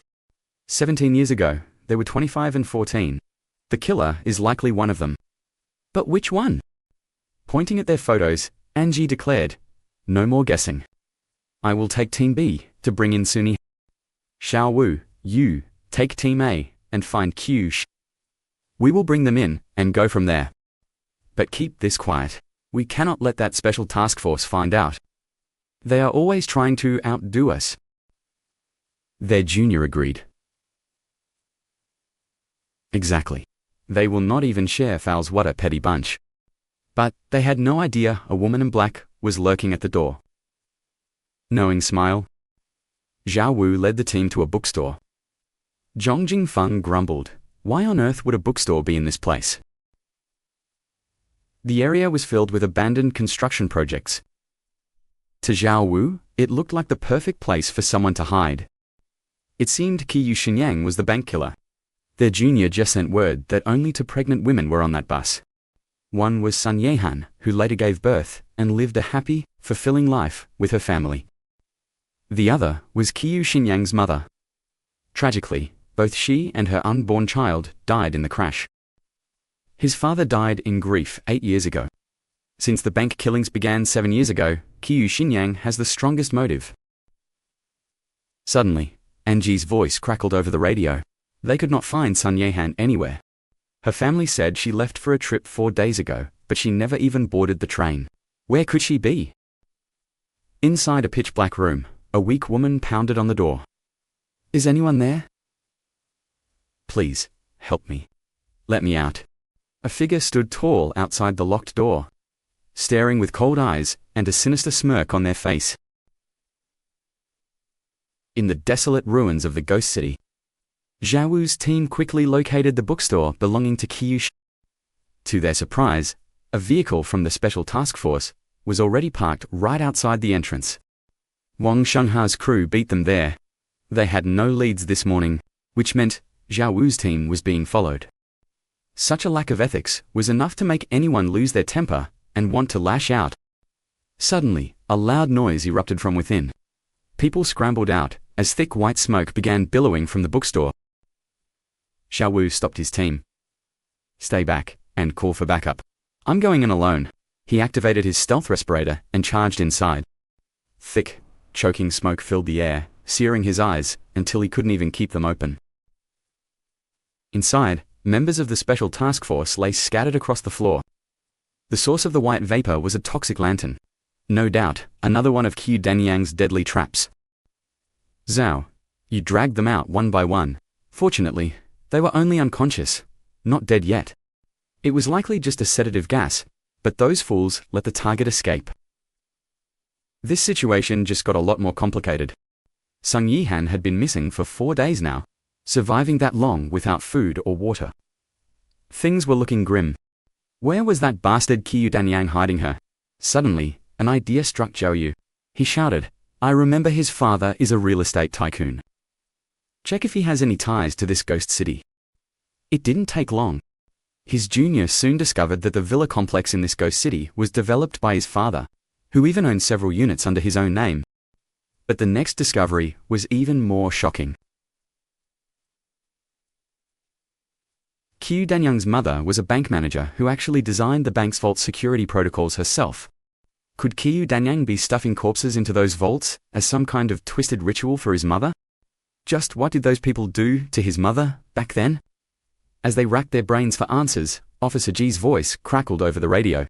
17 years ago, they were 25 and 14. The killer is likely one of them. But which one? Pointing at their photos, Anji declared, "No more guessing. I will take Team B to bring in Suni. Xiao Wu, you take Team A and find Qiyu. We will bring them in and go from there. But keep this quiet. We cannot let that special task force find out. They are always trying to outdo us." Their junior agreed. Exactly. They will not even share Fao's what a petty bunch. But they had no idea a woman in black was lurking at the door. Knowing smile, Xiao Wu led the team to a bookstore. Zhang Jingfeng grumbled, "Why on earth would a bookstore be in this place?" The area was filled with abandoned construction projects. To Xiao Wu, it looked like the perfect place for someone to hide. It seemed Qiyu Xinyang was the bank killer. Their junior just sent word that only 2 pregnant women were on that bus. One was Sun Yehan, who later gave birth and lived a happy, fulfilling life with her family. The other was Qiyu Xinyang's mother. Tragically, both she and her unborn child died in the crash. His father died in grief 8 years ago. Since the bank killings began 7 years ago, Qiyu Xinyang has the strongest motive. Suddenly, Anji's voice crackled over the radio. They could not find Sun Yehan anywhere. Her family said she left for a trip 4 days ago, but she never even boarded the train. Where could she be? Inside a pitch-black room, a weak woman pounded on the door. "Is anyone there? Please, help me. Let me out." A figure stood tall outside the locked door, staring with cold eyes and a sinister smirk on their face. In the desolate ruins of the ghost city, Xiao Wu's team quickly located the bookstore belonging to Qiyu. To their surprise, a vehicle from the special task force was already parked right outside the entrance. Wang Shengha's crew beat them there. They had no leads this morning, which meant Xiao Wu's team was being followed. Such a lack of ethics was enough to make anyone lose their temper and want to lash out. Suddenly, a loud noise erupted from within. People scrambled out as thick white smoke began billowing from the bookstore. Xiao Wu stopped his team. "Stay back and call for backup. I'm going in alone." He activated his stealth respirator and charged inside. Thick, choking smoke filled the air, searing his eyes until he couldn't even keep them open. Inside, members of the special task force lay scattered across the floor. The source of the white vapor was a toxic lantern. No doubt, another one of Qiyu Danyang's deadly traps. "Zhao, you dragged them out one by one. Fortunately, They were only unconscious, not dead yet. It was likely just a sedative gas, but those fools let the target escape. This situation just got a lot more complicated. Sung Yihan had been missing for 4 days now, surviving that long without food or water. Things were looking grim. Where was that bastard Qiu Danyang hiding her? Suddenly, an idea struck Zhao Yu. He shouted, "I remember his father is a real estate tycoon. Check if he has any ties to this ghost city." It didn't take long. His junior soon discovered that the villa complex in this ghost city was developed by his father, who even owned several units under his own name. But the next discovery was even more shocking. Qiu Danyang's mother was a bank manager who actually designed the bank's vault security protocols herself. Could Qiu Danyang be stuffing corpses into those vaults as some kind of twisted ritual for his mother? Just what did those people do to his mother back then? As they racked their brains for answers, Officer Ji's voice crackled over the radio.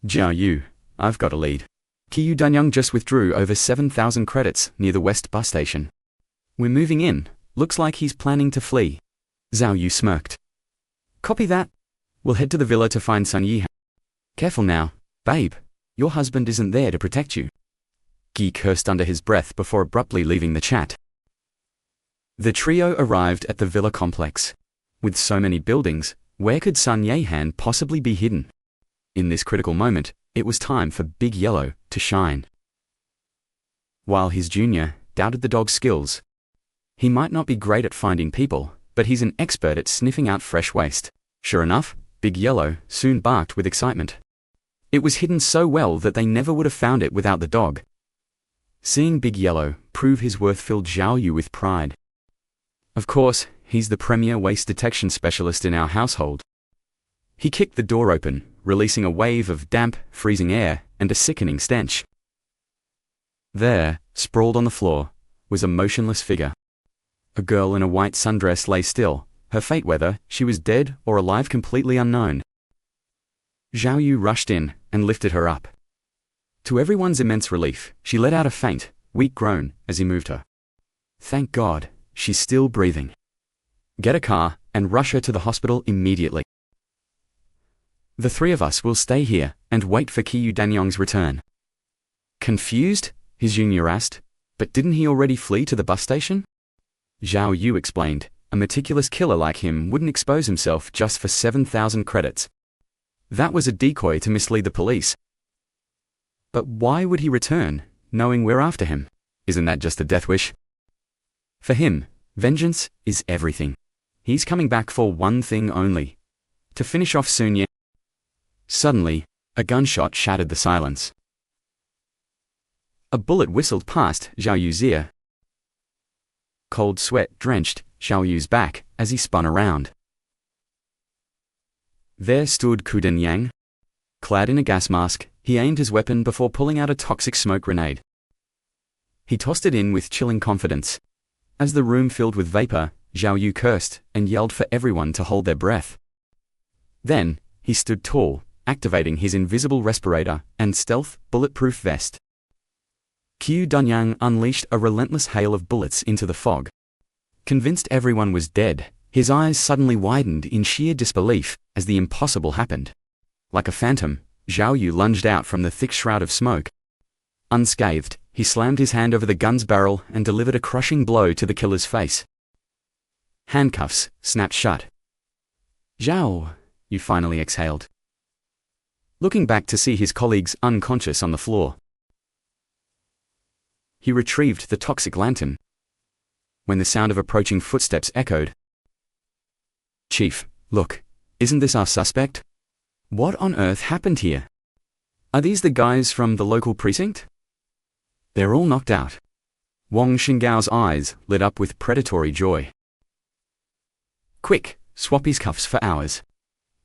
"Zhao Yu, I've got a lead. Qiu Danyang just withdrew over 7,000 credits near the West bus station. We're moving in. Looks like he's planning to flee." Zhao Yu smirked. "Copy that. We'll head to the villa to find Sun Yihan. Careful now, babe. Your husband isn't there to protect you." Qi cursed under his breath before abruptly leaving the chat. The trio arrived at the villa complex. With so many buildings, where could Sun Yihan possibly be hidden? In this critical moment, it was time for Big Yellow to shine. While his junior doubted the dog's skills. He might not be great at finding people, but he's an expert at sniffing out fresh waste. Sure enough, Big Yellow soon barked with excitement. It was hidden so well that they never would have found it without the dog. Seeing Big Yellow prove his worth filled Zhao Yu with pride. Of course, he's the premier waste detection specialist in our household. He kicked the door open, releasing a wave of damp, freezing air and a sickening stench. There, sprawled on the floor, was a motionless figure. A girl in a white sundress lay still, her fate whether she was dead or alive completely unknown. Zhao Yu rushed in and lifted her up. To everyone's immense relief, she let out a faint, weak groan as he moved her. "Thank God, she's still breathing. Get a car and rush her to the hospital immediately. The three of us will stay here and wait for Qiu Danyang's return." Confused, his junior asked, "But didn't he already flee to the bus station?" Zhao Yu explained, a meticulous killer like him wouldn't expose himself just for 7,000 credits. That was a decoy to mislead the police. But why would he return, knowing we're after him? Isn't that just a death wish? For him, vengeance is everything. He's coming back for one thing only: to finish off Sun Ye. Suddenly, a gunshot shattered the silence. A bullet whistled past Zhao Yu's ear. Cold sweat drenched Zhao Yu's back as he spun around. There stood Qiu Danyang. Clad in a gas mask, he aimed his weapon before pulling out a toxic smoke grenade. He tossed it in with chilling confidence. As the room filled with vapor, Zhao Yu cursed and yelled for everyone to hold their breath. Then, he stood tall, activating his invisible respirator and stealth bulletproof vest. Qiu Danyang unleashed a relentless hail of bullets into the fog. Convinced everyone was dead, his eyes suddenly widened in sheer disbelief as the impossible happened. Like a phantom, Zhao Yu lunged out from the thick shroud of smoke. Unscathed, he slammed his hand over the gun's barrel and delivered a crushing blow to the killer's face. Handcuffs snapped shut. "Zhao," Yu finally exhaled, looking back to see his colleagues unconscious on the floor. He retrieved the toxic lantern. When the sound of approaching footsteps echoed. "Chief, look, isn't this our suspect? What on earth happened here? Are these the guys from the local precinct? They're all knocked out." Wang Xinggao's eyes lit up with predatory joy. "Quick, swap his cuffs for ours.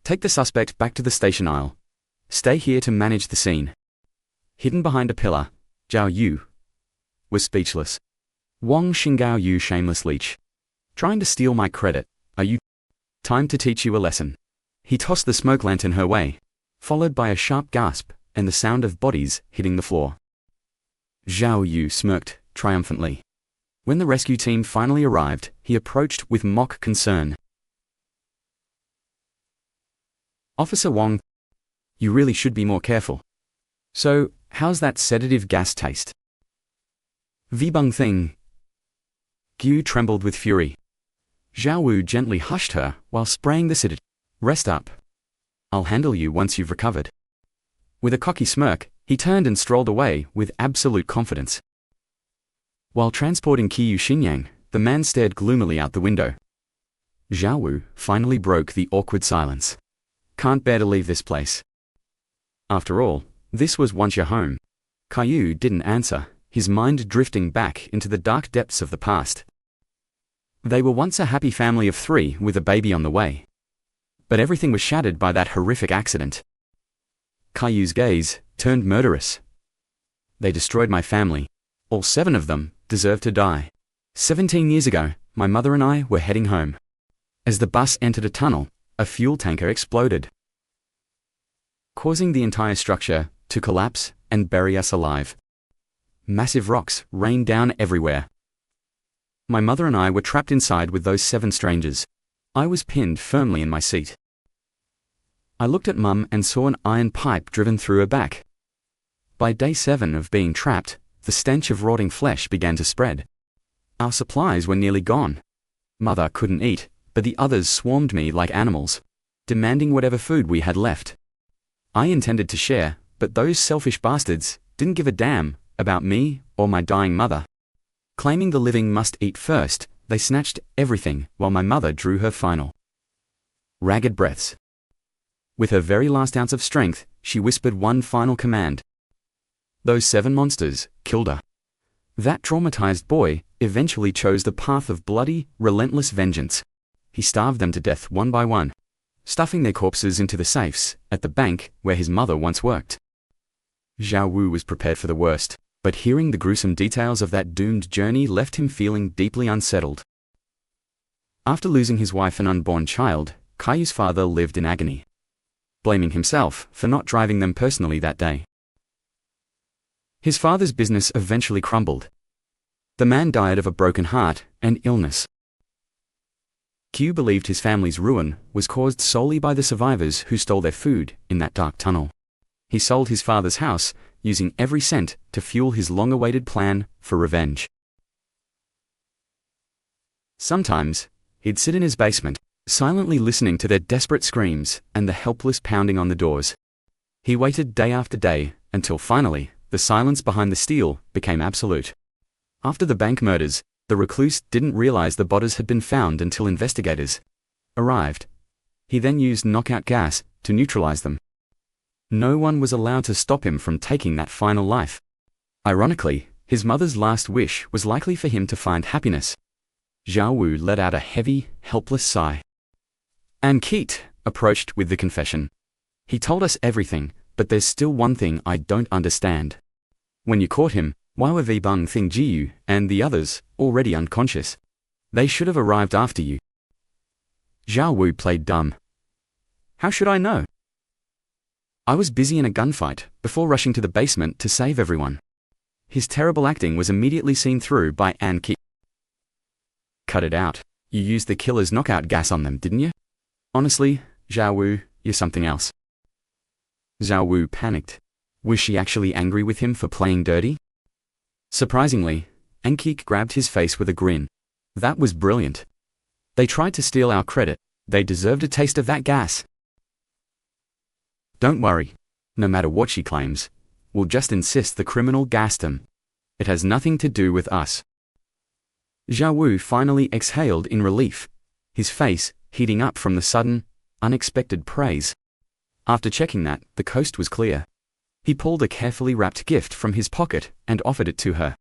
Take the suspect back to the station aisle. Stay here to manage the scene." Hidden behind a pillar, Zhao Yu was speechless. "Wang Xinggao, you shameless leech. Trying to steal my credit, are you? Time to teach you a lesson." He tossed the smoke lantern her way, followed by a sharp gasp and the sound of bodies hitting the floor. Zhao Yu smirked triumphantly. When the rescue team finally arrived, he approached with mock concern. "Officer Wong, you really should be more careful. So, how's that sedative gas taste?" "Vibung thing." Gyu trembled with fury. Zhao Wu gently hushed her while spraying the sedative. "Rest up. I'll handle you once you've recovered." With a cocky smirk, he turned and strolled away with absolute confidence. While transporting Qiyu Xinyang, the man stared gloomily out the window. Zhao Wu finally broke the awkward silence. "Can't bear to leave this place." After all, this was once your home. Qiyu didn't answer, his mind drifting back into the dark depths of the past. They were once a happy family of 3 with a baby on the way. But everything was shattered by that horrific accident. Qiyu's gaze turned murderous. "They destroyed my family. All 7 of them deserve to die. 17 years ago, my mother and I were heading home. As the bus entered a tunnel, a fuel tanker exploded, causing the entire structure to collapse and bury us alive. Massive rocks rained down everywhere. My mother and I were trapped inside with those 7 strangers. I was pinned firmly in my seat. I looked at Mum and saw an iron pipe driven through her back. By day 7 of being trapped, the stench of rotting flesh began to spread. Our supplies were nearly gone. Mother couldn't eat, but the others swarmed me like animals, demanding whatever food we had left. I intended to share, but those selfish bastards didn't give a damn about me or my dying mother. Claiming the living must eat first, they snatched everything while my mother drew her final ragged breaths. With her very last ounce of strength, she whispered one final command. Those 7 monsters killed her. That traumatized boy eventually chose the path of bloody, relentless vengeance. He starved them to death one by one, stuffing their corpses into the safes at the bank where his mother once worked. Zhao Wu was prepared for the worst, but hearing the gruesome details of that doomed journey left him feeling deeply unsettled. After losing his wife and unborn child, Kaiyu's father lived in agony, blaming himself for not driving them personally that day. His father's business eventually crumbled. The man died of a broken heart and illness. Q believed his family's ruin was caused solely by the survivors who stole their food in that dark tunnel. He sold his father's house, using every cent to fuel his long-awaited plan for revenge. Sometimes, he'd sit in his basement, silently listening to their desperate screams and the helpless pounding on the doors. He waited day after day, until finally, the silence behind the steel became absolute. After the bank murders, the recluse didn't realize the bodies had been found until investigators arrived. He then used knockout gas to neutralize them. No one was allowed to stop him from taking that final life. Ironically, his mother's last wish was likely for him to find happiness. Zhao Wu let out a heavy, helpless sigh. And Keat approached with the confession. He told us everything, but there's still one thing I don't understand. When you caught him, why were Vibung Thing Jiyu and the others already unconscious? They should have arrived after you. Zhao Wu played dumb. How should I know? I was busy in a gunfight before rushing to the basement to save everyone. His terrible acting was immediately seen through by An Ki. Cut it out. You used the killer's knockout gas on them, didn't you? Honestly, Zhao Wu, you're something else. Zhao Wu panicked. Was she actually angry with him for playing dirty? Surprisingly, Ankik grabbed his face with a grin. That was brilliant. They tried to steal our credit. They deserved a taste of that gas. Don't worry. No matter what she claims, we'll just insist the criminal gassed them. It has nothing to do with us. Zhao Wu finally exhaled in relief, his face heating up from the sudden, unexpected praise. After checking that, the coast was clear. He pulled a carefully wrapped gift from his pocket and offered it to her.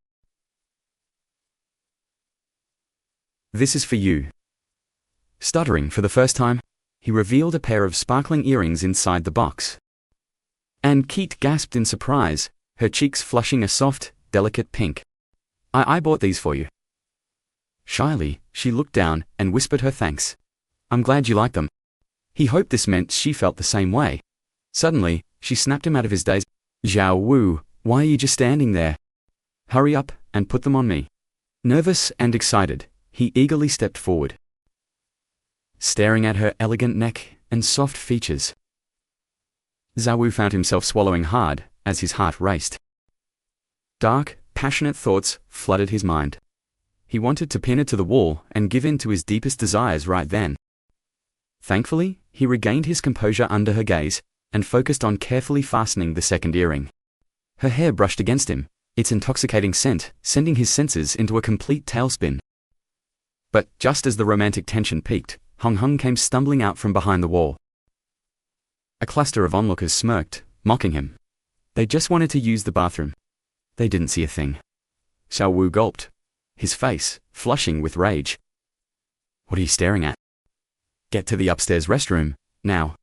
This is for you. Stuttering for the first time, he revealed a pair of sparkling earrings inside the box. And Keat gasped in surprise, her cheeks flushing a soft, delicate pink. I bought these for you. Shyly, she looked down and whispered her thanks. I'm glad you like them. He hoped this meant she felt the same way. Suddenly, she snapped him out of his daze. Zhao Wu, why are you just standing there? Hurry up and put them on me. Nervous and excited, he eagerly stepped forward, staring at her elegant neck and soft features. Zhao Wu found himself swallowing hard as his heart raced. Dark, passionate thoughts flooded his mind. He wanted to pin her to the wall and give in to his deepest desires right then. Thankfully, he regained his composure under her gaze and focused on carefully fastening the second earring. Her hair brushed against him, its intoxicating scent sending his senses into a complete tailspin. But just as the romantic tension peaked, Hong Hong came stumbling out from behind the wall. A cluster of onlookers smirked, mocking him. They just wanted to use the bathroom. They didn't see a thing. Zhao Wu gulped, his face flushing with rage. What are you staring at? Get to the upstairs restroom, now.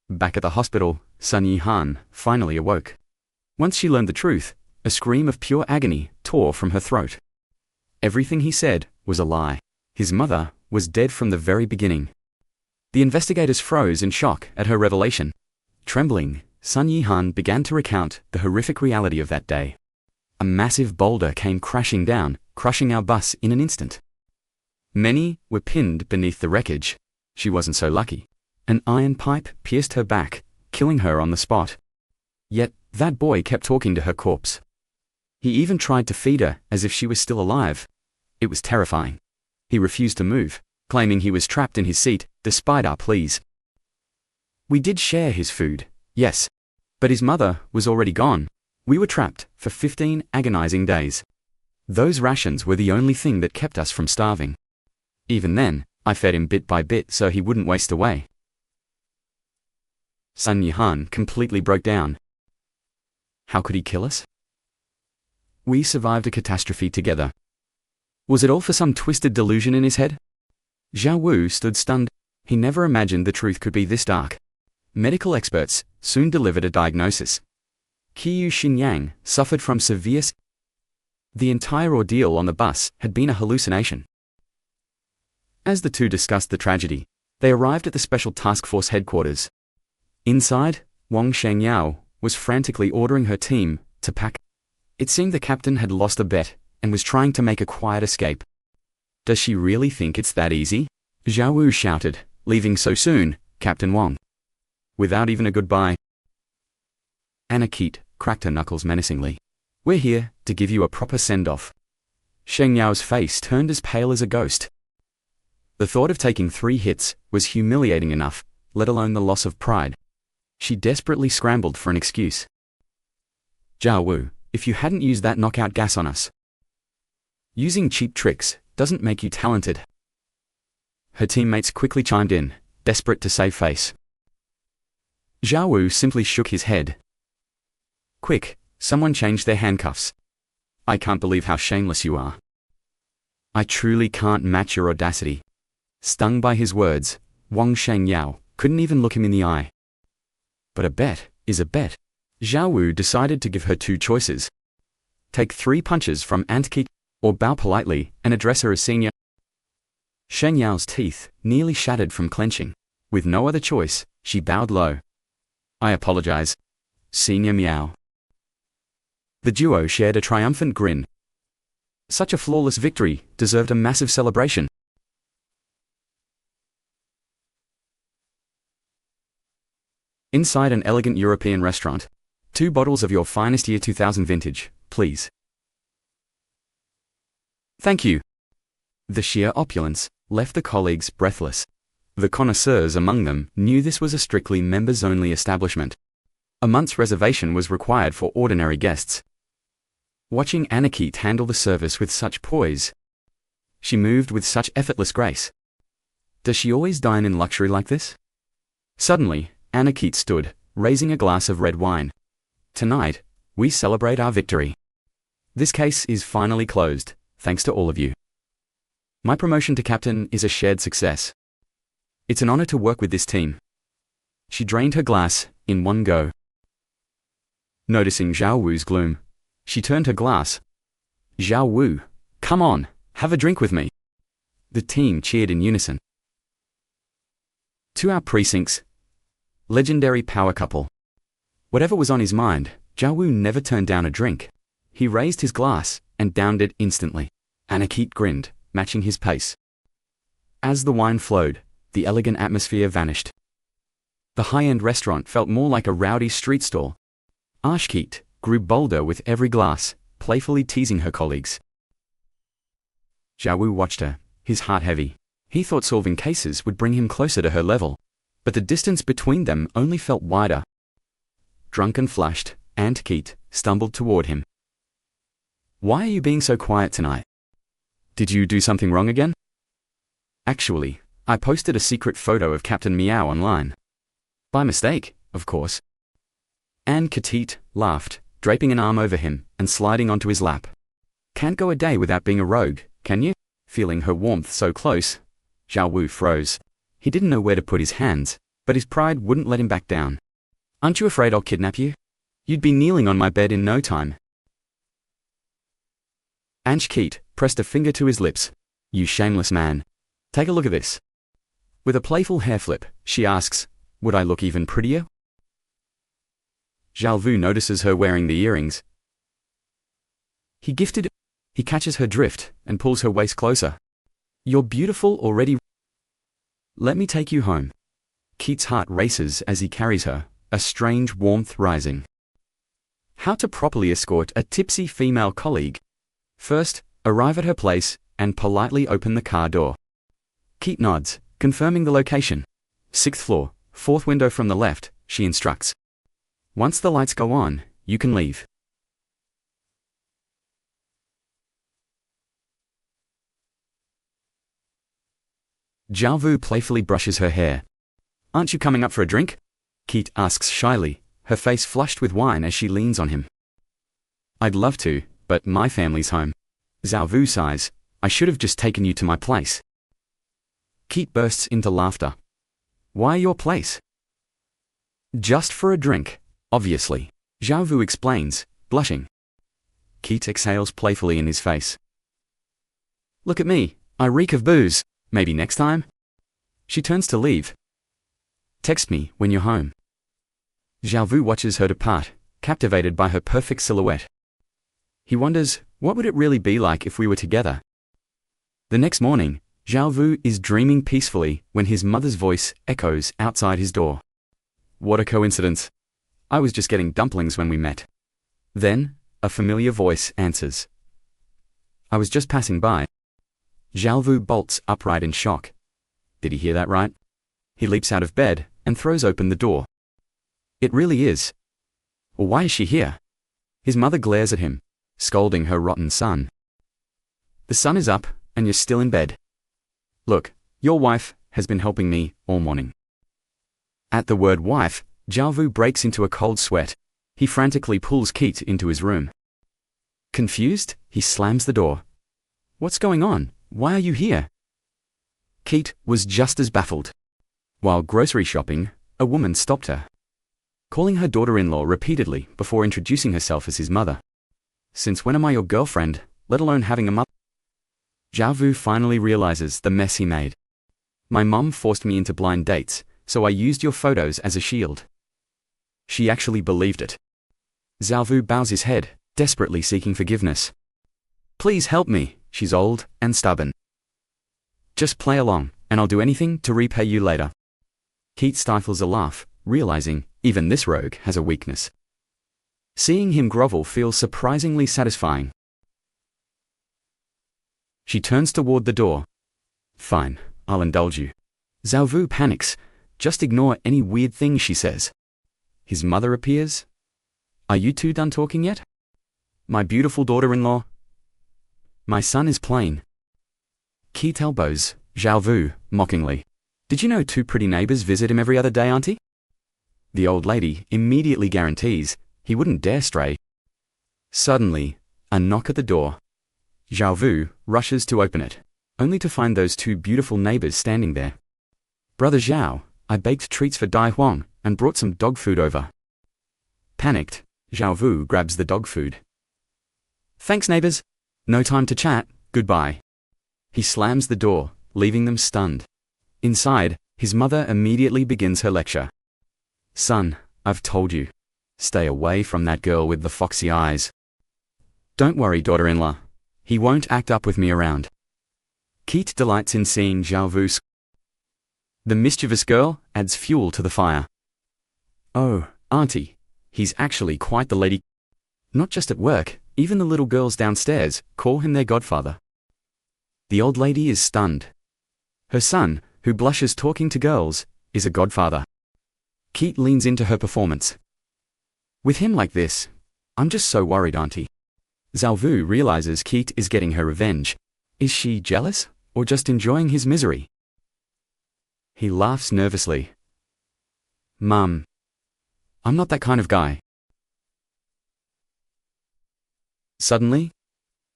Back at the hospital, Sun Yihan finally awoke. Once she learned the truth, a scream of pure agony tore from her throat. Everything he said was a lie. His mother was dead from the very beginning. The investigators froze in shock at her revelation. Trembling, Sun Yihan began to recount the horrific reality of that day. A massive boulder came crashing down, crushing our bus in an instant. Many were pinned beneath the wreckage. She wasn't so lucky. An iron pipe pierced her back, killing her on the spot. Yet, that boy kept talking to her corpse. He even tried to feed her as if she was still alive. It was terrifying. He refused to move, claiming he was trapped in his seat, despite our pleas. We did share his food, yes. But his mother was already gone. We were trapped for 15 agonizing days. Those rations were the only thing that kept us from starving. Even then, I fed him bit by bit so he wouldn't waste away. Sun Yihan completely broke down. How could he kill us? We survived a catastrophe together. Was it all for some twisted delusion in his head? Zhao Wu stood stunned. He never imagined the truth could be this dark. Medical experts soon delivered a diagnosis. Qiyu Xinyang suffered from severe. The entire ordeal on the bus had been a hallucination. As the two discussed the tragedy, they arrived at the Special Task Force headquarters. Inside, Wang Shengyao was frantically ordering her team to pack. It seemed the captain had lost a bet and was trying to make a quiet escape. Does she really think it's that easy? Zhao Wu shouted, leaving so soon, Captain Wang. Without even a goodbye. Anna Keat cracked her knuckles menacingly. We're here to give you a proper send-off. Sheng Yao's face turned as pale as a ghost. The thought of taking 3 hits was humiliating enough, let alone the loss of pride. She desperately scrambled for an excuse. Zhao Wu, if you hadn't used that knockout gas on us. Using cheap tricks doesn't make you talented. Her teammates quickly chimed in, desperate to save face. Zhao Wu simply shook his head. Quick, someone change their handcuffs. I can't believe how shameless you are. I truly can't match your audacity. Stung by his words, Wang Shengyao couldn't even look him in the eye. But a bet is a bet. Zhao Wu decided to give her 2 choices. Take 3 punches from Aunt Keat, or bow politely and address her as senior. Sheng Yao's teeth nearly shattered from clenching. With no other choice, she bowed low. I apologize, Senior Miao. The duo shared a triumphant grin. Such a flawless victory deserved a massive celebration. Inside an elegant European restaurant. 2 bottles of your finest year 2000 vintage, please. Thank you. The sheer opulence left the colleagues breathless. The connoisseurs among them knew this was a strictly members-only establishment. A month's reservation was required for ordinary guests. Watching Anna Keat handle the service with such poise. She moved with such effortless grace. Does she always dine in luxury like this? Suddenly, Anna Keat stood, raising a glass of red wine. Tonight, we celebrate our victory. This case is finally closed, thanks to all of you. My promotion to captain is a shared success. It's an honor to work with this team. She drained her glass in one go. Noticing Zhao Wu's gloom, she turned her glass. Zhao Wu, come on, have a drink with me. The team cheered in unison. To our precincts. Legendary power couple. Whatever was on his mind, Zhao Wu never turned down a drink. He raised his glass and downed it instantly. Anakit grinned, matching his pace. As the wine flowed, the elegant atmosphere vanished. The high-end restaurant felt more like a rowdy street stall. Ashkeet grew bolder with every glass, playfully teasing her colleagues. Xiaowu watched her, his heart heavy. He thought solving cases would bring him closer to her level, but the distance between them only felt wider. Drunk and flushed, Anakit stumbled toward him. "Why are you being so quiet tonight? Did you do something wrong again?" "Actually, I posted a secret photo of Captain Meow online. By mistake, of course." Anakit laughed, draping an arm over him and sliding onto his lap. "Can't go a day without being a rogue, can you?" Feeling her warmth so close, Xiaowu froze. He didn't know where to put his hands, but his pride wouldn't let him back down. "Aren't you afraid I'll kidnap you? You'd be kneeling on my bed in no time." Anakit pressed a finger to his lips. "You shameless man. Take a look at this." With a playful hair flip, she asks, "Would I look even prettier?" Xiaowu notices her wearing the earrings. He catches her drift and pulls her waist closer. "You're beautiful already. Let me take you home." Keat's heart races as he carries her, a strange warmth rising. How to properly escort a tipsy female colleague. First, arrive at her place and politely open the car door. Keat nods, confirming the location. 6th floor, 4th window from the left, she instructs. "Once the lights go on, you can leave." Xiaowu playfully brushes her hair. "Aren't you coming up for a drink?" Keat asks shyly, her face flushed with wine as she leans on him. "I'd love to, but my family's home." Xiaowu sighs, "I should have just taken you to my place." Keat bursts into laughter. "Why your place?" "Just for a drink, obviously," Xiaowu explains, blushing. Keat exhales playfully in his face. "Look at me, I reek of booze. Maybe next time?" She turns to leave. "Text me when you're home." Xiaowu watches her depart, captivated by her perfect silhouette. He wonders, what would it really be like if we were together? The next morning, Xiaowu is dreaming peacefully when his mother's voice echoes outside his door. What a coincidence. I was just getting dumplings when we met. Then, a familiar voice answers. "I was just passing by." Xiaowu bolts upright in shock. Did he hear that right? He leaps out of bed and throws open the door. It really is. Well, why is she here? His mother glares at him, scolding her rotten son. "The sun is up, and you're still in bed. Look, your wife has been helping me all morning." At the word wife, Xiaowu breaks into a cold sweat. He frantically pulls Keat into his room. Confused, he slams the door. "What's going on? Why are you here?" Keat was just as baffled. While grocery shopping, a woman stopped her, calling her daughter-in-law repeatedly before introducing herself as his mother. "Since when am I your girlfriend, let alone having a mother?" Xiaowu finally realizes the mess he made. "My mom forced me into blind dates, so I used your photos as a shield." She actually believed it. Xiaowu bows his head, desperately seeking forgiveness. "Please help me, she's old and stubborn. Just play along, and I'll do anything to repay you later." Keat stifles a laugh, realizing even this rogue has a weakness. Seeing him grovel feels surprisingly satisfying. She turns toward the door. "Fine, I'll indulge you." Xiaowu panics. "Just ignore any weird thing she says." His mother appears. "Are you two done talking yet?" "My beautiful daughter-in-law." "My son is plain." Keat elbows Xiaowu mockingly. "Did you know 2 pretty neighbors visit him every other day, auntie?" The old lady immediately guarantees he wouldn't dare stray. Suddenly, a knock at the door. Xiaowu rushes to open it, only to find those 2 beautiful neighbors standing there. "Brother Zhao, I baked treats for Dai Huang and brought some dog food over." Panicked, Xiaowu grabs the dog food. "Thanks, neighbors. No time to chat, goodbye." He slams the door, leaving them stunned. Inside, his mother immediately begins her lecture. "Son, I've told you. Stay away from that girl with the foxy eyes." "Don't worry, daughter-in-law. He won't act up with me around. Keat delights in seeing Zhao Wu. The mischievous girl adds fuel to the fire. Oh, auntie, he's actually quite the lady. Not just at work, even the little girls downstairs call him their godfather. The old lady is stunned. Her son, who blushes talking to girls, is a godfather. Keat leans into her performance. With him like this, I'm just so worried, auntie. Zhao Wu realizes Keat is getting her revenge. Is she jealous, or just enjoying his misery? He laughs nervously. Mum, I'm not that kind of guy. Suddenly,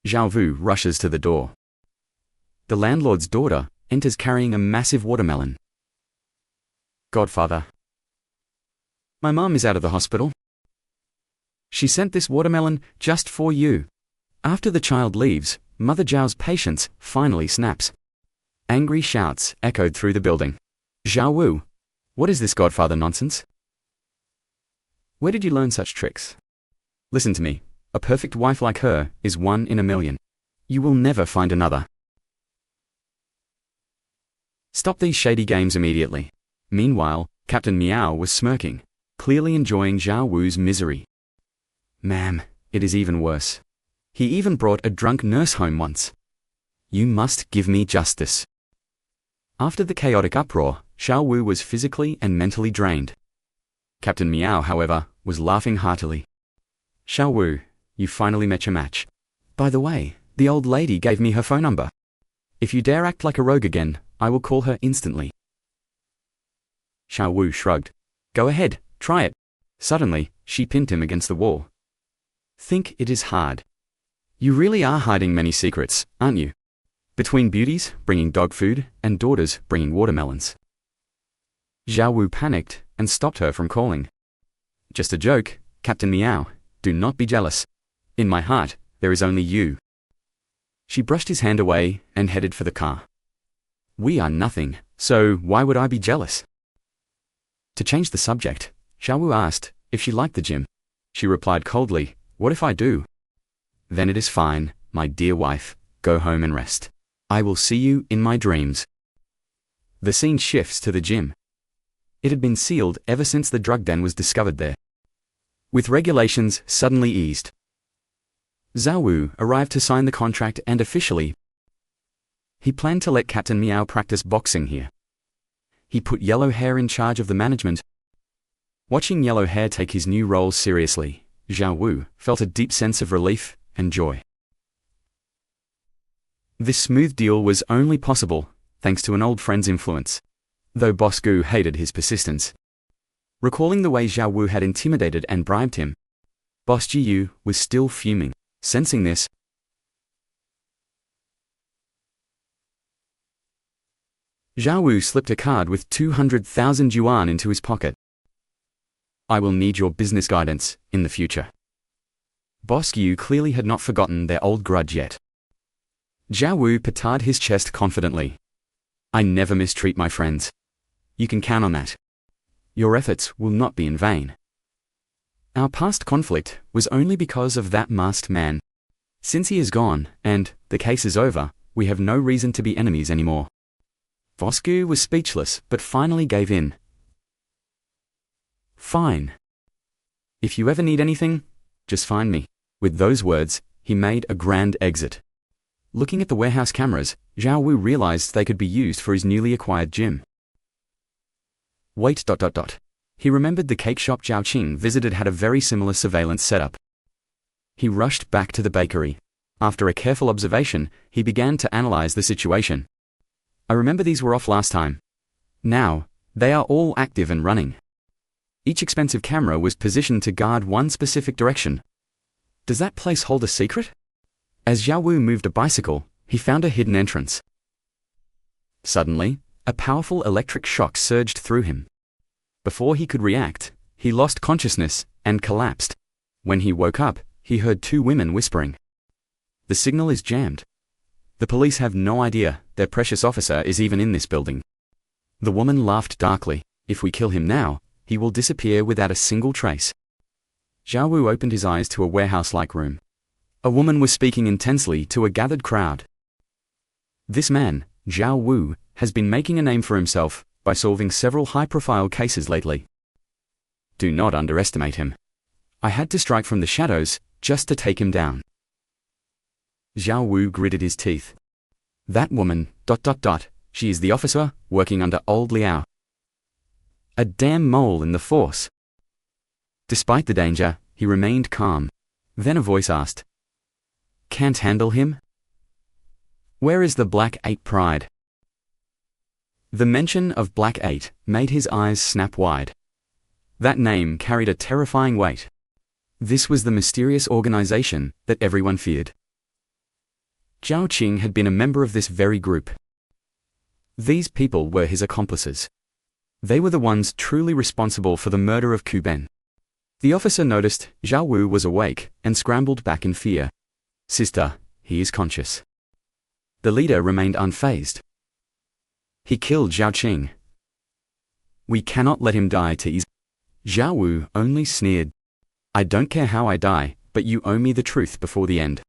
Zhao Wu rushes to the door. The landlord's daughter enters carrying a massive watermelon. Godfather. My mum is out of the hospital. She sent this watermelon just for you. After the child leaves, Mother Zhao's patience finally snaps. Angry shouts echoed through the building. Zhao Wu, what is this godfather nonsense? Where did you learn such tricks? Listen to me. A perfect wife like her is 1 in a million. You will never find another. Stop these shady games immediately. Meanwhile, Captain Meow was smirking, clearly enjoying Zhao Wu's misery. Ma'am, it is even worse. He even brought a drunk nurse home once. You must give me justice. After the chaotic uproar, Zhao Wu was physically and mentally drained. Captain Meow, however, was laughing heartily. Zhao Wu, you finally met your match. By the way, the old lady gave me her phone number. If you dare act like a rogue again, I will call her instantly. Zhao Wu shrugged. Go ahead, try it. Suddenly, she pinned him against the wall. Think it is hard. You really are hiding many secrets, aren't you? Between beauties, bringing dog food, and daughters, bringing watermelons. Zhao Wu panicked and stopped her from calling. Just a joke, Captain Meow, do not be jealous. In my heart, there is only you. She brushed his hand away and headed for the car. We are nothing, so why would I be jealous? To change the subject, Zhao Wu asked if she liked the gym. She replied coldly, what if I do? Then it is fine, my dear wife, go home and rest. I will see you in my dreams. The scene shifts to the gym. It had been sealed ever since the drug den was discovered there. With regulations suddenly eased, Zhao Wu arrived to sign the contract and officially, he planned to let Captain Meow practice boxing here. He put Yellow Hair in charge of the management. Watching Yellow Hair take his new role seriously, Zhao Wu felt a deep sense of relief and joy. This smooth deal was only possible thanks to an old friend's influence, though Boss Gu hated his persistence. Recalling the way Zhao Wu had intimidated and bribed him, Boss Jiyu was still fuming. Sensing this, Zhao Wu slipped a card with 200,000 yuan into his pocket. I will need your business guidance in the future. Boss Yu clearly had not forgotten their old grudge yet. Zhao Wu petarded his chest confidently. I never mistreat my friends. You can count on that. Your efforts will not be in vain. Our past conflict was only because of that masked man. Since he is gone, and the case is over, we have no reason to be enemies anymore. Vosku was speechless, but finally gave in. Fine. If you ever need anything, just find me. With those words, he made a grand exit. Looking at the warehouse cameras, Zhao Wu realized they could be used for his newly acquired gym. Wait. He remembered the cake shop Zhao Qing visited had a very similar surveillance setup. He rushed back to the bakery. After a careful observation, he began to analyze the situation. I remember these were off last time. Now, they are all active and running. Each expensive camera was positioned to guard one specific direction. Does that place hold a secret? As Zhao Wu moved a bicycle, he found a hidden entrance. Suddenly, a powerful electric shock surged through him. Before he could react, he lost consciousness and collapsed. When he woke up, he heard two women whispering. The signal is jammed. The police have no idea their precious officer is even in this building. The woman laughed darkly. If we kill him now, he will disappear without a single trace. Zhao Wu opened his eyes to a warehouse-like room. A woman was speaking intensely to a gathered crowd. This man, Zhao Wu, has been making a name for himself by solving several high-profile cases lately. Do not underestimate him. I had to strike from the shadows just to take him down. Zhao Wu gritted his teeth. That woman, ... She is the officer working under old Liao. A damn mole in the force. Despite the danger, he remained calm. Then a voice asked, "Can't handle him? Where is the Black 8 pride?" The mention of Black 8 made his eyes snap wide. That name carried a terrifying weight. This was the mysterious organization that everyone feared. Zhao Qing had been a member of this very group. These people were his accomplices. They were the ones truly responsible for the murder of Kuben. The officer noticed Zhao Wu was awake and scrambled back in fear. "Sister, he is conscious." The leader remained unfazed. "He killed Zhao Qing. We cannot let him die to ease." Zhao Wu only sneered. "I don't care how I die, but you owe me the truth before the end."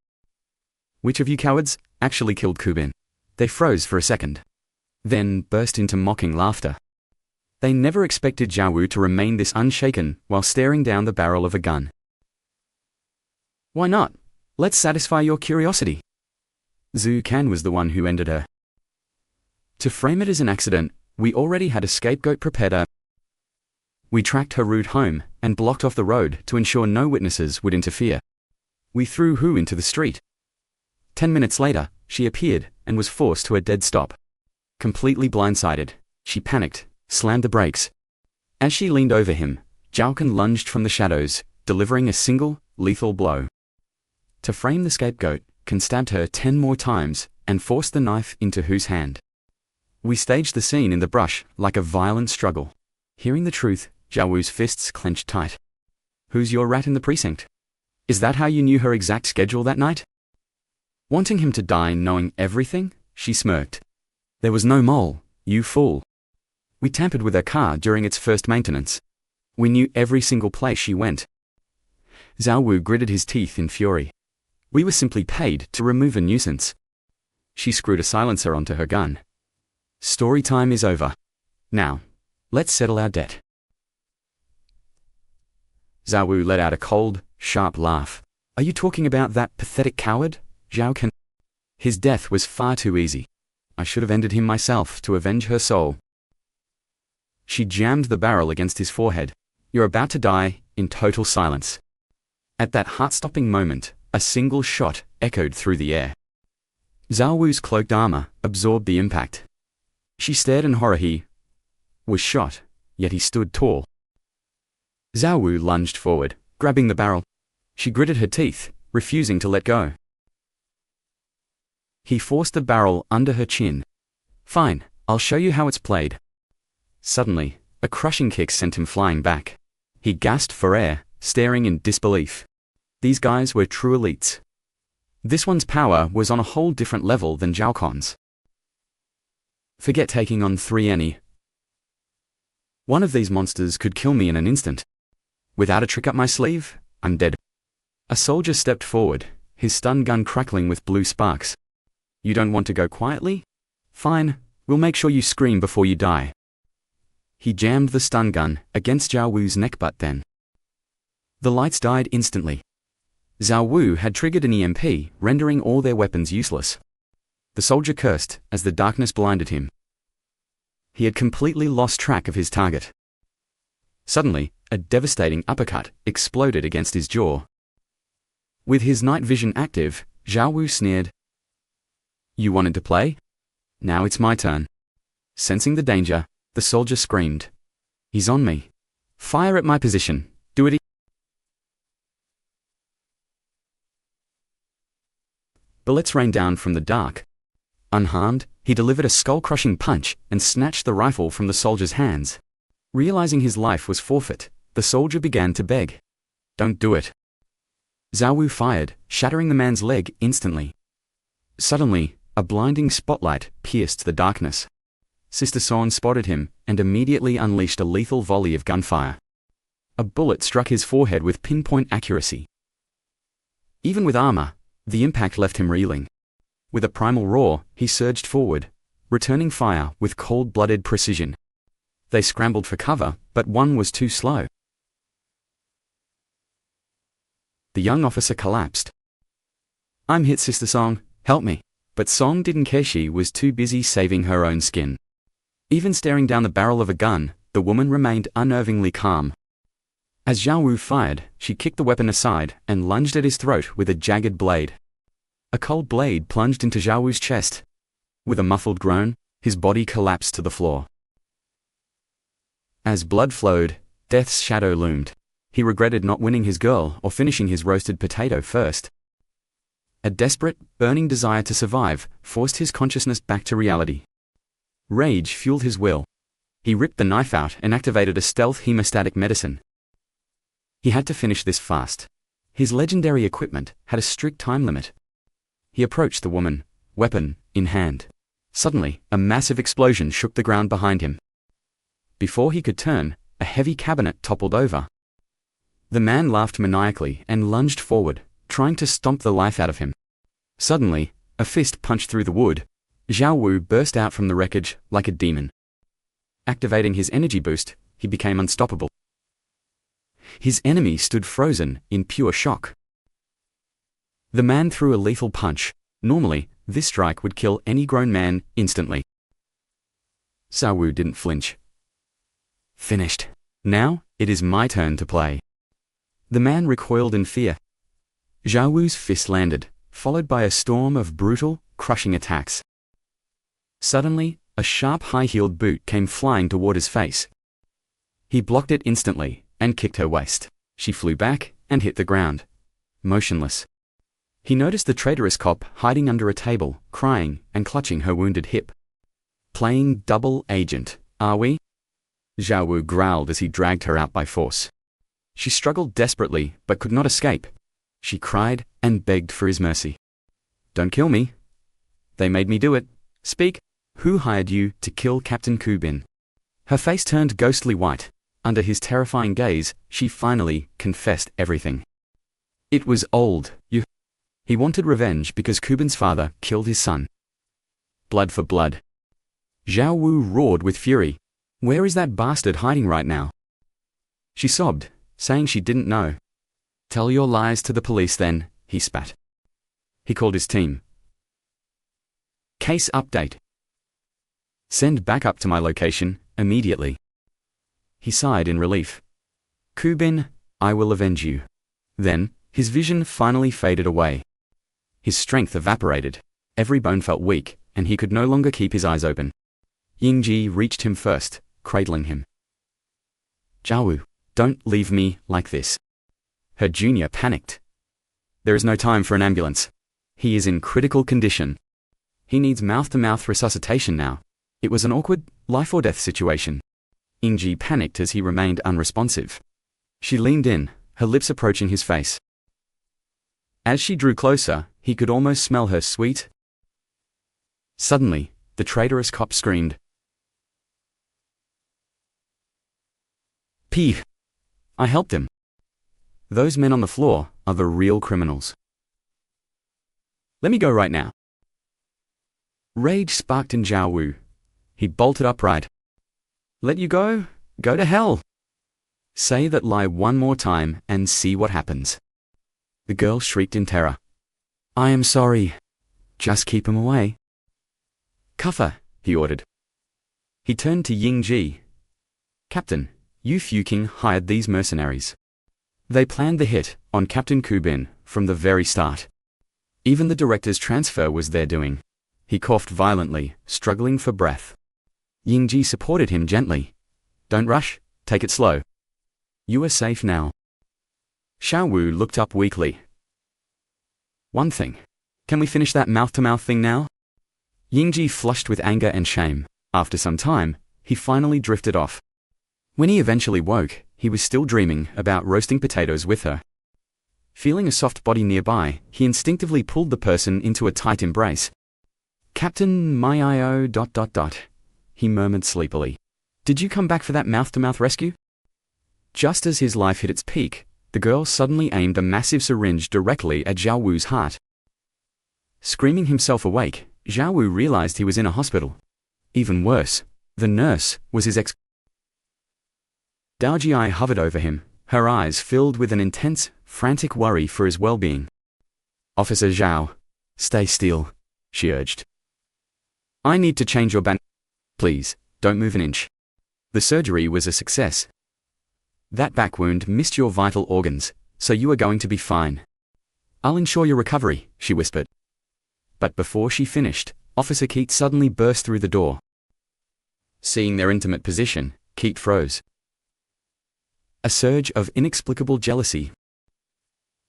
"Which of you cowards actually killed Kuben?" They froze for a second, then burst into mocking laughter. They never expected Zhao Wu to remain this unshaken while staring down the barrel of a gun. "Why not? Let's satisfy your curiosity." Zhu Kan was the one who ended her. "To frame it as an accident, we already had a scapegoat prepared. We tracked her route home and blocked off the road to ensure no witnesses would interfere. We threw Hu into the street. 10 minutes later, she appeared and was forced to a dead stop. Completely blindsided, she panicked, slammed the brakes. As she leaned over him, Zhao Kan lunged from the shadows, delivering a single, lethal blow. To frame the scapegoat, Kan stabbed her 10 more times and forced the knife into Hu's hand. We staged the scene in the brush like a violent struggle. Hearing the truth, Zhao Wu's fists clenched tight. "Who's your rat in the precinct? Is that how you knew her exact schedule that night?" Wanting him to die knowing everything, she smirked. "There was no mole, you fool. We tampered with her car during its first maintenance. We knew every single place she went." Zhao Wu gritted his teeth in fury. "We were simply paid to remove a nuisance." She screwed a silencer onto her gun. "Story time is over. Now, let's settle our debt." Zhao Wu let out a cold, sharp laugh. "Are you talking about that pathetic coward, Zhao Kan? His death was far too easy. I should have ended him myself to avenge her soul." She jammed the barrel against his forehead. "You're about to die in total silence." At that heart-stopping moment, a single shot echoed through the air. Zhao Wu's cloaked armor absorbed the impact. She stared in horror. He was shot, yet he stood tall. Zhao Wu lunged forward, grabbing the barrel. She gritted her teeth, refusing to let go. He forced the barrel under her chin. "Fine, I'll show you how it's played." Suddenly, a crushing kick sent him flying back. He gasped for air, staring in disbelief. These guys were true elites. This one's power was on a whole different level than Zhao Kan's. Forget taking on 3 any. One of these monsters could kill me in an instant. Without a trick up my sleeve, I'm dead. A soldier stepped forward, his stun gun crackling with blue sparks. "You don't want to go quietly? Fine, we'll make sure you scream before you die." He jammed the stun gun against Zhao Wu's neck butt then. The lights died instantly. Zhao Wu had triggered an EMP, rendering all their weapons useless. The soldier cursed as the darkness blinded him. He had completely lost track of his target. Suddenly, a devastating uppercut exploded against his jaw. With his night vision active, Zhao Wu sneered. "You wanted to play? Now it's my turn." Sensing the danger, the soldier screamed. "He's on me. Fire at my position. Do it." Bullets rained down from the dark. Unharmed, he delivered a skull-crushing punch and snatched the rifle from the soldier's hands. Realizing his life was forfeit, the soldier began to beg. "Don't do it." Zhao Wu fired, shattering the man's leg instantly. Suddenly, a blinding spotlight pierced the darkness. Sister Son spotted him and immediately unleashed a lethal volley of gunfire. A bullet struck his forehead with pinpoint accuracy. Even with armor, The impact left him reeling. With a primal roar, he surged forward, returning fire with cold-blooded precision. They scrambled for cover, but one was too slow. The young officer collapsed. "I'm hit, Sister Song, help me." But Song didn't care. She was too busy saving her own skin. Even staring down the barrel of a gun, the woman remained unnervingly calm. As Zhao Wu fired, she kicked the weapon aside and lunged at his throat with a jagged blade. A cold blade plunged into Zhao Wu's chest. With a muffled groan, his body collapsed to the floor. As blood flowed, death's shadow loomed. He regretted not winning his girl or finishing his roasted potato first. A desperate, burning desire to survive forced his consciousness back to reality. Rage fueled his will. He ripped the knife out and activated a stealth hemostatic medicine. He had to finish this fast. His legendary equipment had a strict time limit. He approached the woman, weapon in hand. Suddenly, a massive explosion shook the ground behind him. Before he could turn, a heavy cabinet toppled over. The man laughed maniacally and lunged forward, trying to stomp the life out of him. Suddenly, a fist punched through the wood. Zhao Wu burst out from the wreckage like a demon. Activating his energy boost, he became unstoppable. His enemy stood frozen in pure shock. The man threw a lethal punch. Normally, this strike would kill any grown man instantly. Zhao Wu didn't flinch. Finished. Now, it is my turn to play. The man recoiled in fear. Zhao Wu's fist landed, followed by a storm of brutal, crushing attacks. Suddenly, a sharp high-heeled boot came flying toward his face. He blocked it instantly and kicked her waist. She flew back and hit the ground, motionless. He noticed the traitorous cop hiding under a table, crying and clutching her wounded hip. "Playing double agent, are we?" Zhao Wu growled as he dragged her out by force. She struggled desperately but could not escape. She cried and begged for his mercy. "Don't kill me. They made me do it. Speak. Who hired you to kill Captain Kubin?" Her face turned ghostly white. Under his terrifying gaze, she finally confessed everything. "It was old, you." He wanted revenge because Kubin's father killed his son. Blood for blood. Zhao Wu roared with fury. "Where is that bastard hiding right now?" She sobbed, saying she didn't know. "Tell your lies to the police then," he spat. He called his team. "Case update. Send backup to my location, immediately." He sighed in relief. "Kubin, I will avenge you." Then, his vision finally faded away. His strength evaporated. Every bone felt weak, and he could no longer keep his eyes open. Yingji reached him first, cradling him. "Zhao Wu, don't leave me like this." Her junior panicked. "There is no time for an ambulance. He is in critical condition. He needs mouth-to-mouth resuscitation now." It was an awkward, life-or-death situation. Yingji panicked as he remained unresponsive. She leaned in, her lips approaching his face. As she drew closer, he could almost smell her sweet. Suddenly, the traitorous cop screamed. "P. I helped him. Those men on the floor are the real criminals. Let me go right now." Rage sparked in Zhao Wu. He bolted upright. "Let you go? Go to hell. Say that lie one more time and see what happens." The girl shrieked in terror. "I am sorry. Just keep him away." "Cuff her," he ordered. He turned to Yingji. "Captain, you Fuking hired these mercenaries. They planned the hit on Captain Kubin from the very start. Even the director's transfer was their doing." He coughed violently, struggling for breath. Yingji supported him gently. "Don't rush, take it slow. You are safe now." Zhao Wu looked up weakly. "One thing. Can we finish that mouth-to-mouth thing now?" Yingji flushed with anger and shame. After some time, he finally drifted off. When he eventually woke, he was still dreaming about roasting potatoes with her. Feeling a soft body nearby, he instinctively pulled the person into a tight embrace. "Captain Myo ... he murmured sleepily. "Did you come back for that mouth-to-mouth rescue?" Just as his life hit its peak, the girl suddenly aimed a massive syringe directly at Zhao Wu's heart. Screaming himself awake, Zhao Wu realized he was in a hospital. Even worse, the nurse was his ex. Dao Ji hovered over him, her eyes filled with an intense, frantic worry for his well-being. "Officer Zhao, stay still," she urged. "I need to change your Please, don't move an inch." The surgery was a success. That back wound missed your vital organs, so you are going to be fine. "I'll ensure your recovery," she whispered. But before she finished, Officer Keat suddenly burst through the door. Seeing their intimate position, Keat froze. A surge of inexplicable jealousy.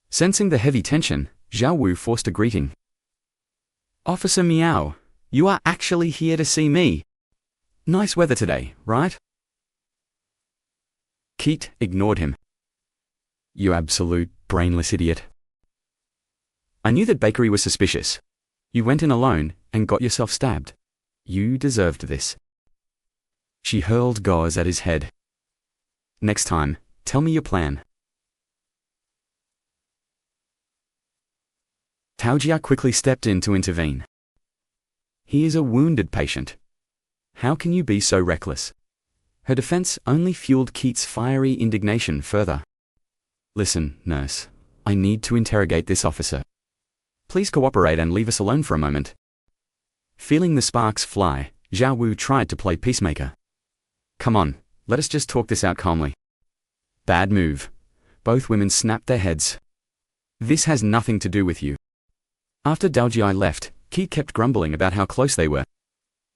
Sensing the heavy tension, Zhao Wu forced a greeting. "Officer Miao, you are actually here to see me. Nice weather today, right?" Keat ignored him. "You absolute brainless idiot. I knew that bakery was suspicious. You went in alone and got yourself stabbed. You deserved this." She hurled gauze at his head. "Next time, tell me your plan." Tao Jia quickly stepped in to intervene. "He is a wounded patient. How can you be so reckless?" Her defense only fueled Keat's fiery indignation further. "Listen, nurse, I need to interrogate this officer. Please cooperate and leave us alone for a moment." Feeling the sparks fly, Zhao Wu tried to play peacemaker. "Come on, let us just talk this out calmly." "Bad move." Both women snapped their heads. "This has nothing to do with you." After Dao Ji left, Keat kept grumbling about how close they were.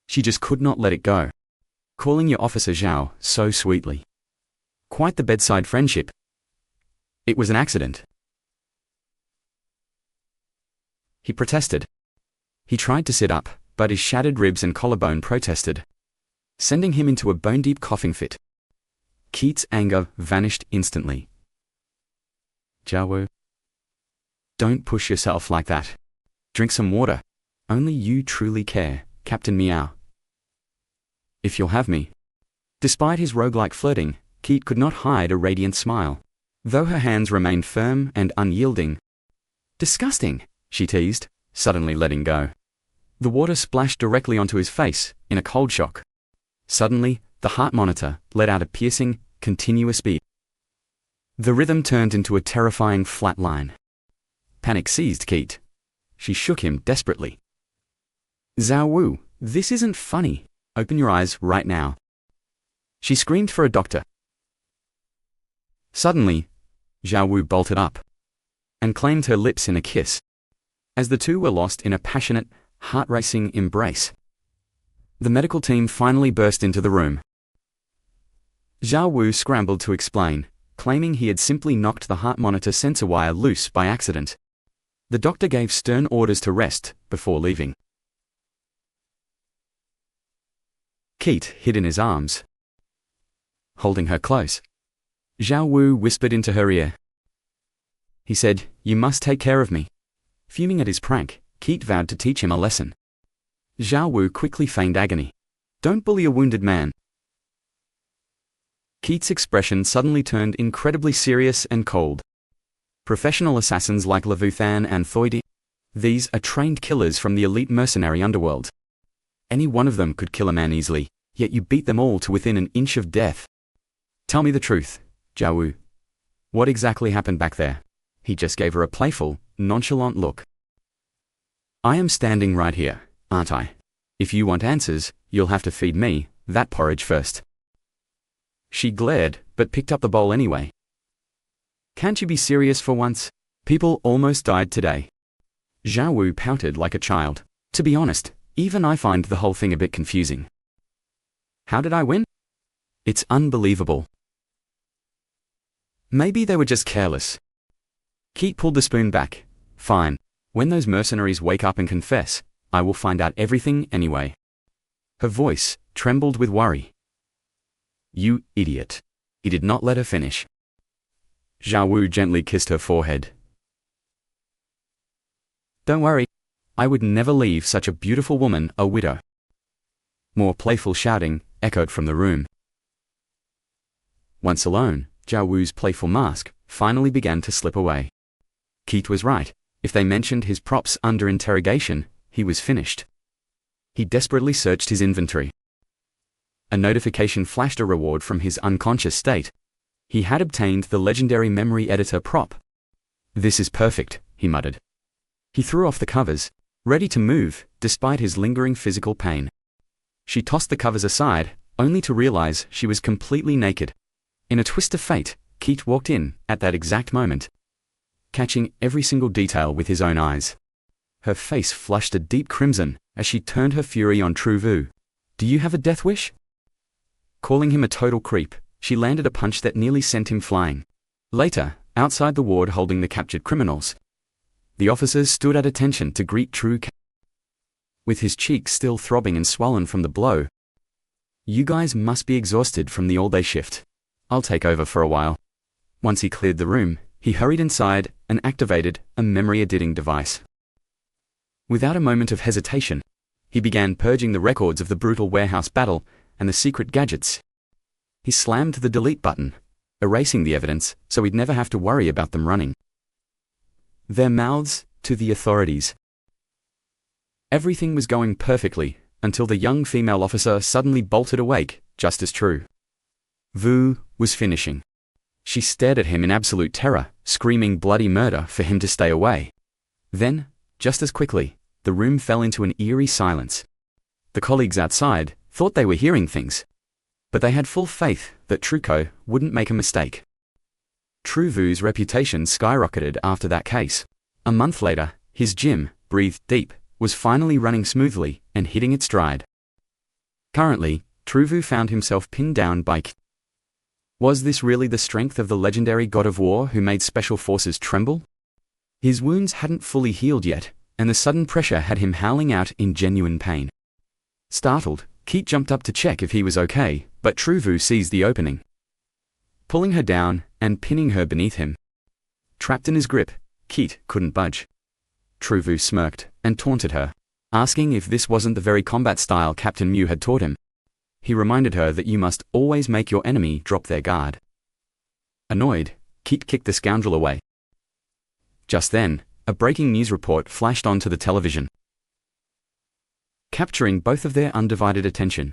She just could not let it go. Calling your Officer Zhao so sweetly. Quite the bedside friendship. It was an accident. He protested. He tried to sit up, but his shattered ribs and collarbone protested, sending him into a bone-deep coughing fit. Keat's anger vanished instantly. "Zhao Wu, don't push yourself like that. Drink some water. Only you truly care, Captain Miao. If you'll have me." Despite his roguelike flirting, Keat could not hide a radiant smile, though her hands remained firm and unyielding. "Disgusting," she teased, suddenly letting go. The water splashed directly onto his face, in a cold shock. Suddenly, the heart monitor let out a piercing, continuous beat. The rhythm turned into a terrifying flat line. Panic seized Keat. She shook him desperately. "Zhao Wu, this isn't funny. Open your eyes right now." She screamed for a doctor. Suddenly, Zhao Wu bolted up and claimed her lips in a kiss, as the two were lost in a passionate, heart-racing embrace. The medical team finally burst into the room. Zhao Wu scrambled to explain, claiming he had simply knocked the heart monitor sensor wire loose by accident. The doctor gave stern orders to rest before leaving. Keat hid in his arms, holding her close. Zhao Wu whispered into her ear. He said, "You must take care of me." Fuming at his prank, Keat vowed to teach him a lesson. Zhao Wu quickly feigned agony. "Don't bully a wounded man." Keat's expression suddenly turned incredibly serious and cold. Professional assassins like Levuthan and Thoidi. These are trained killers from the elite mercenary underworld. Any one of them could kill a man easily, yet you beat them all to within an inch of death. "Tell me the truth, Zhao Wu. What exactly happened back there?" He just gave her a playful, nonchalant look. "I am standing right here, aren't I? If you want answers, you'll have to feed me that porridge first." She glared, but picked up the bowl anyway. "Can't you be serious for once? People almost died today." Zhao Wu pouted like a child. "To be honest, even I find the whole thing a bit confusing." "How did I win? It's unbelievable." "Maybe they were just careless." Keat pulled the spoon back. "Fine. When those mercenaries wake up and confess, I will find out everything anyway." Her voice trembled with worry. "You idiot." He did not let her finish. Zhao Wu gently kissed her forehead. "Don't worry. I would never leave such a beautiful woman a widow." More playful shouting echoed from the room. Once alone, Zhao Wu's playful mask finally began to slip away. Keat was right. If they mentioned his props under interrogation, he was finished. He desperately searched his inventory. A notification flashed a reward from his unconscious state. He had obtained the legendary memory editor prop. "This is perfect," he muttered. He threw off the covers, ready to move, despite his lingering physical pain. She tossed the covers aside, only to realize she was completely naked. In a twist of fate, Keat walked in at that exact moment, catching every single detail with his own eyes. Her face flushed a deep crimson as she turned her fury on True Vu. "Do you have a death wish?" Calling him a total creep, she landed a punch that nearly sent him flying. Later, outside the ward holding the captured criminals, the officers stood at attention to greet True K. With his cheeks still throbbing and swollen from the blow. "You guys must be exhausted from the all-day shift. I'll take over for a while." Once he cleared the room, he hurried inside and activated a memory editing device. Without a moment of hesitation, he began purging the records of the brutal warehouse battle and the secret gadgets. He slammed the delete button, erasing the evidence so he'd never have to worry about them running their mouths to the authorities. Everything was going perfectly until the young female officer suddenly bolted awake, just as True Vu was finishing. She stared at him in absolute terror, screaming bloody murder for him to stay away. Then, just as quickly, the room fell into an eerie silence. The colleagues outside thought they were hearing things, but they had full faith that Truco wouldn't make a mistake. True Vu's reputation skyrocketed after that case. A month later, his gym, Breathe Deep, was finally running smoothly and hitting its stride. Currently, True Vu found himself pinned down by K. Was this really the strength of the legendary god of war who made special forces tremble? His wounds hadn't fully healed yet, and the sudden pressure had him howling out in genuine pain. Startled, Keat jumped up to check if he was okay, but True Vu seized the opening, pulling her down and pinning her beneath him. Trapped in his grip, Keat couldn't budge. True Vu smirked and taunted her, asking if this wasn't the very combat style Captain Mew had taught him. He reminded her that you must always make your enemy drop their guard. Annoyed, Keat kicked the scoundrel away. Just then, a breaking news report flashed onto the television, capturing both of their undivided attention.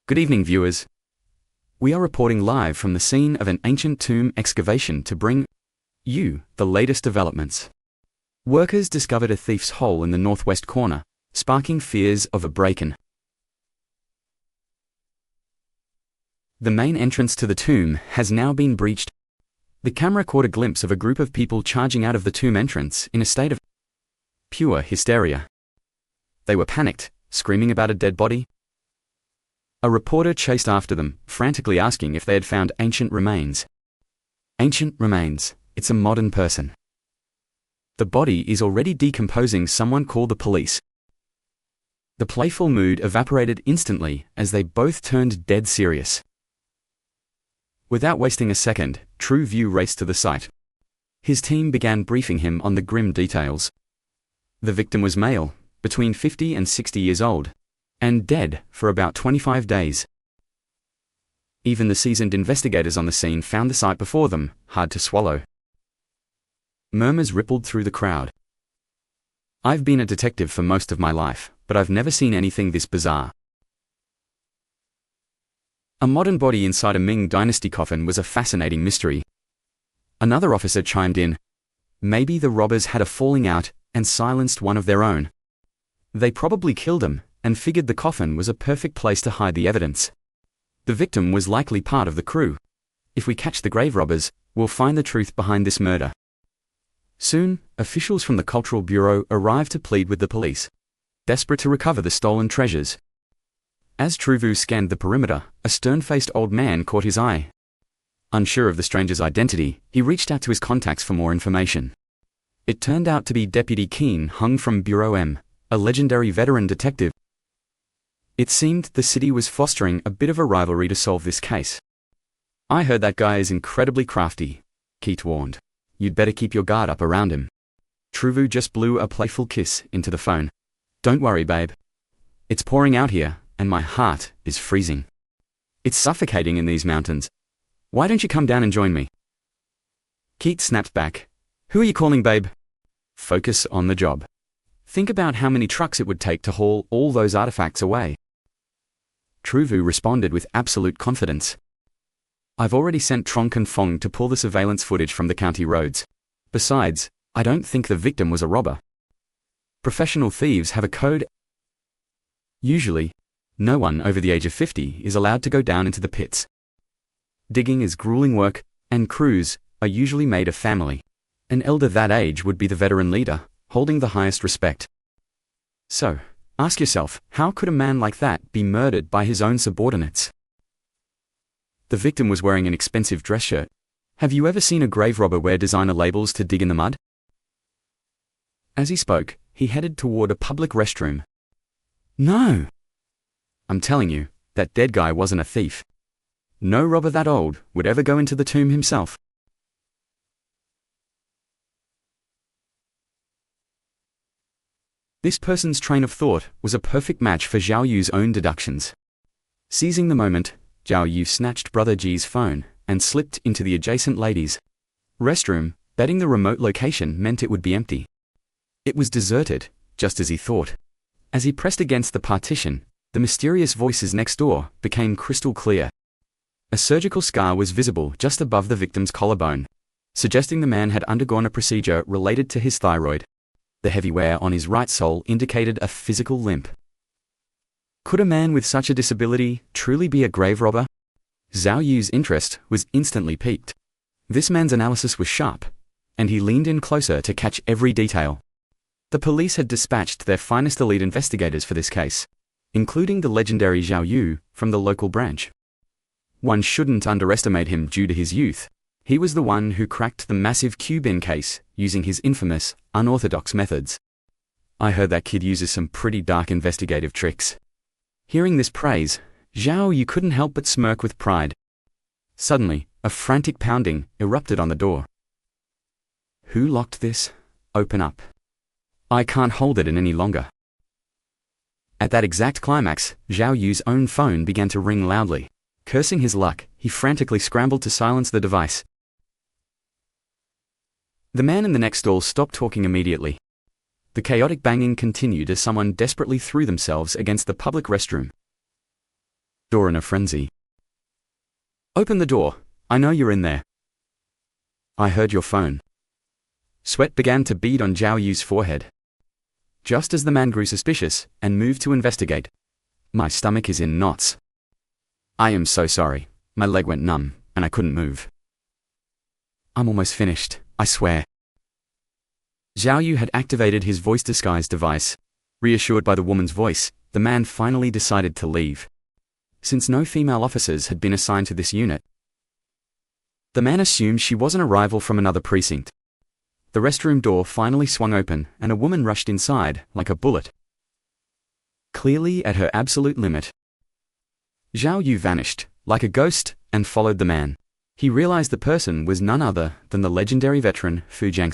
"Good evening, viewers. We are reporting live from the scene of an ancient tomb excavation to bring you the latest developments. Workers discovered a thief's hole in the northwest corner, sparking fears of a break-in. The main entrance to the tomb has now been breached." The camera caught a glimpse of a group of people charging out of the tomb entrance in a state of pure hysteria. They were panicked, screaming about a dead body. A reporter chased after them, frantically asking if they had found ancient remains. "Ancient remains. It's a modern person. The body is already decomposing. Someone call the police." The playful mood evaporated instantly as they both turned dead serious. Without wasting a second, True Vu raced to the site. His team began briefing him on the grim details. The victim was male, between 50 and 60 years old, and dead for about 25 days. Even the seasoned investigators on the scene found the sight before them hard to swallow. Murmurs rippled through the crowd. "I've been a detective for most of my life, but I've never seen anything this bizarre." A modern body inside a Ming Dynasty coffin was a fascinating mystery. Another officer chimed in. Maybe the robbers had a falling out and silenced one of their own. They probably killed him and figured the coffin was a perfect place to hide the evidence. The victim was likely part of the crew. If we catch the grave robbers, we'll find the truth behind this murder. Soon, officials from the Cultural Bureau arrived to plead with the police, desperate to recover the stolen treasures. As True Vu scanned the perimeter, a stern-faced old man caught his eye. Unsure of the stranger's identity, he reached out to his contacts for more information. It turned out to be Deputy Keen Hung from Bureau M, a legendary veteran detective. It seemed the city was fostering a bit of a rivalry to solve this case. "I heard that guy is incredibly crafty," Keat warned. "You'd better keep your guard up around him." True Vu just blew a playful kiss into the phone. "Don't worry, babe. It's pouring out here, and my heart is freezing. It's suffocating in these mountains. Why don't you come down and join me?" Keat snapped back. "Who are you calling, babe?" Focus on the job. Think about how many trucks it would take to haul all those artifacts away. Truvu responded with absolute confidence. I've already sent Tronk and Fong to pull the surveillance footage from the county roads. Besides, I don't think the victim was a robber. Professional thieves have a code. Usually, no one over the age of 50 is allowed to go down into the pits. Digging is grueling work, and crews are usually made of family. An elder that age would be the veteran leader, holding the highest respect. So, ask yourself, how could a man like that be murdered by his own subordinates? The victim was wearing an expensive dress shirt. Have you ever seen a grave robber wear designer labels to dig in the mud? As he spoke, he headed toward a public restroom. No! I'm telling you, that dead guy wasn't a thief. No robber that old would ever go into the tomb himself. This person's train of thought was a perfect match for Zhao Yu's own deductions. Seizing the moment, Zhao Yu snatched Brother Ji's phone and slipped into the adjacent ladies' restroom, betting the remote location meant it would be empty. It was deserted, just as he thought. As he pressed against the partition, the mysterious voices next door became crystal clear. A surgical scar was visible just above the victim's collarbone, suggesting the man had undergone a procedure related to his thyroid. The heavy wear on his right sole indicated a physical limp. Could a man with such a disability truly be a grave robber? Zhao Yu's interest was instantly piqued. This man's analysis was sharp, and he leaned in closer to catch every detail. The police had dispatched their finest elite investigators for this case, including the legendary Zhao Yu from the local branch. One shouldn't underestimate him due to his youth. He was the one who cracked the massive Q-bin case using his infamous, unorthodox methods. I heard that kid uses some pretty dark investigative tricks. Hearing this praise, Zhao Yu couldn't help but smirk with pride. Suddenly, a frantic pounding erupted on the door. Who locked this? Open up. I can't hold it in any longer. At that exact climax, Zhao Yu's own phone began to ring loudly. Cursing his luck, he frantically scrambled to silence the device. The man in the next stall stopped talking immediately. The chaotic banging continued as someone desperately threw themselves against the public restroom door in a frenzy. Open the door. I know you're in there. I heard your phone. Sweat began to bead on Zhao Yu's forehead. Just as the man grew suspicious and moved to investigate. My stomach is in knots. I am so sorry. My leg went numb, and I couldn't move. I'm almost finished, I swear. Zhao Yu had activated his voice disguise device. Reassured by the woman's voice, the man finally decided to leave. Since no female officers had been assigned to this unit, the man assumed she wasn't a rival from another precinct. The restroom door finally swung open, and a woman rushed inside, like a bullet. Clearly at her absolute limit. Zhao Yu vanished, like a ghost, and followed the man. He realized the person was none other than the legendary veteran Fu Jang.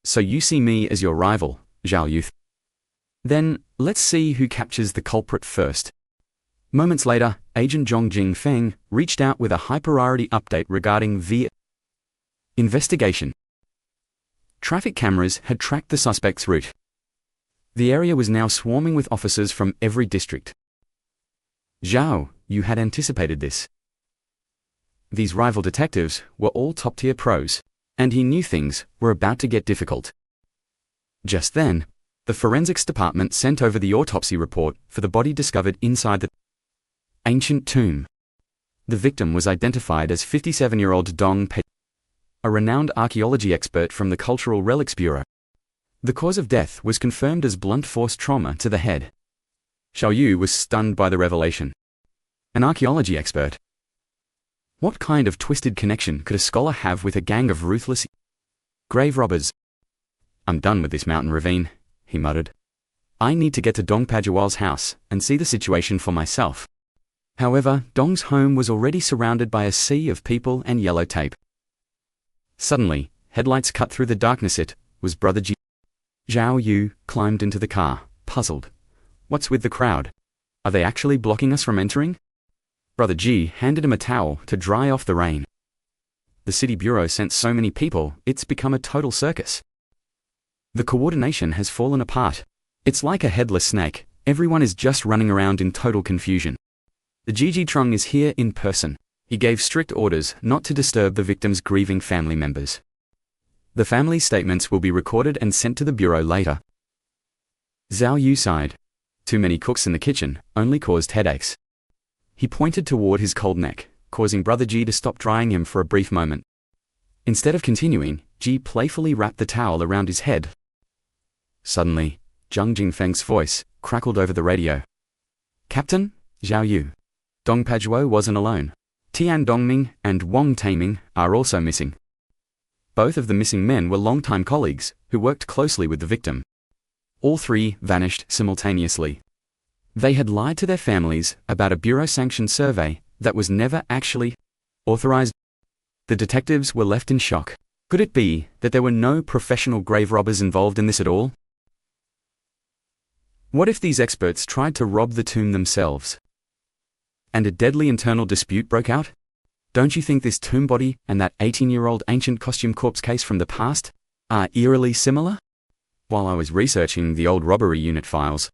So you see me as your rival, Zhao Yu. Then, let's see who captures the culprit first. Moments later, Agent Zhong Jingfeng reached out with a high-priority update regarding the investigation. Traffic cameras had tracked the suspect's route. The area was now swarming with officers from every district. Zhao, you had anticipated this. These rival detectives were all top-tier pros, and he knew things were about to get difficult. Just then, the forensics department sent over the autopsy report for the body discovered inside the ancient tomb. The victim was identified as 57-year-old Dong Pei, a renowned archaeology expert from the Cultural Relics Bureau. The cause of death was confirmed as blunt force trauma to the head. Zhao Yu was stunned by the revelation. An archaeology expert? What kind of twisted connection could a scholar have with a gang of ruthless grave robbers? I'm done with this mountain ravine, he muttered. I need to get to Dong Pajual's house and see the situation for myself. However, Dong's home was already surrounded by a sea of people and yellow tape. Suddenly, headlights cut through the darkness. It was Brother Ji. Zhao Yu climbed into the car, puzzled. What's with the crowd? Are they actually blocking us from entering? Brother Ji handed him a towel to dry off the rain. The city bureau sent so many people, it's become a total circus. The coordination has fallen apart. It's like a headless snake. Everyone is just running around in total confusion. The GG Trung is here in person. He gave strict orders not to disturb the victim's grieving family members. The family's statements will be recorded and sent to the bureau later. Zhao Yu sighed. Too many cooks in the kitchen only caused headaches. He pointed toward his cold neck, causing Brother Ji to stop drying him for a brief moment. Instead of continuing, Ji playfully wrapped the towel around his head. Suddenly, Zhang Jingfeng's voice crackled over the radio. Captain, Zhao Yu. Dong Pajuo wasn't alone. Tian Dongming and Wang Taiming are also missing. Both of the missing men were longtime colleagues who worked closely with the victim. All three vanished simultaneously. They had lied to their families about a bureau-sanctioned survey that was never actually authorized. The detectives were left in shock. Could it be that there were no professional grave robbers involved in this at all? What if these experts tried to rob the tomb themselves? And a deadly internal dispute broke out? Don't you think this tomb body and that 18-year-old ancient costume corpse case from the past are eerily similar? While I was researching the old robbery unit files,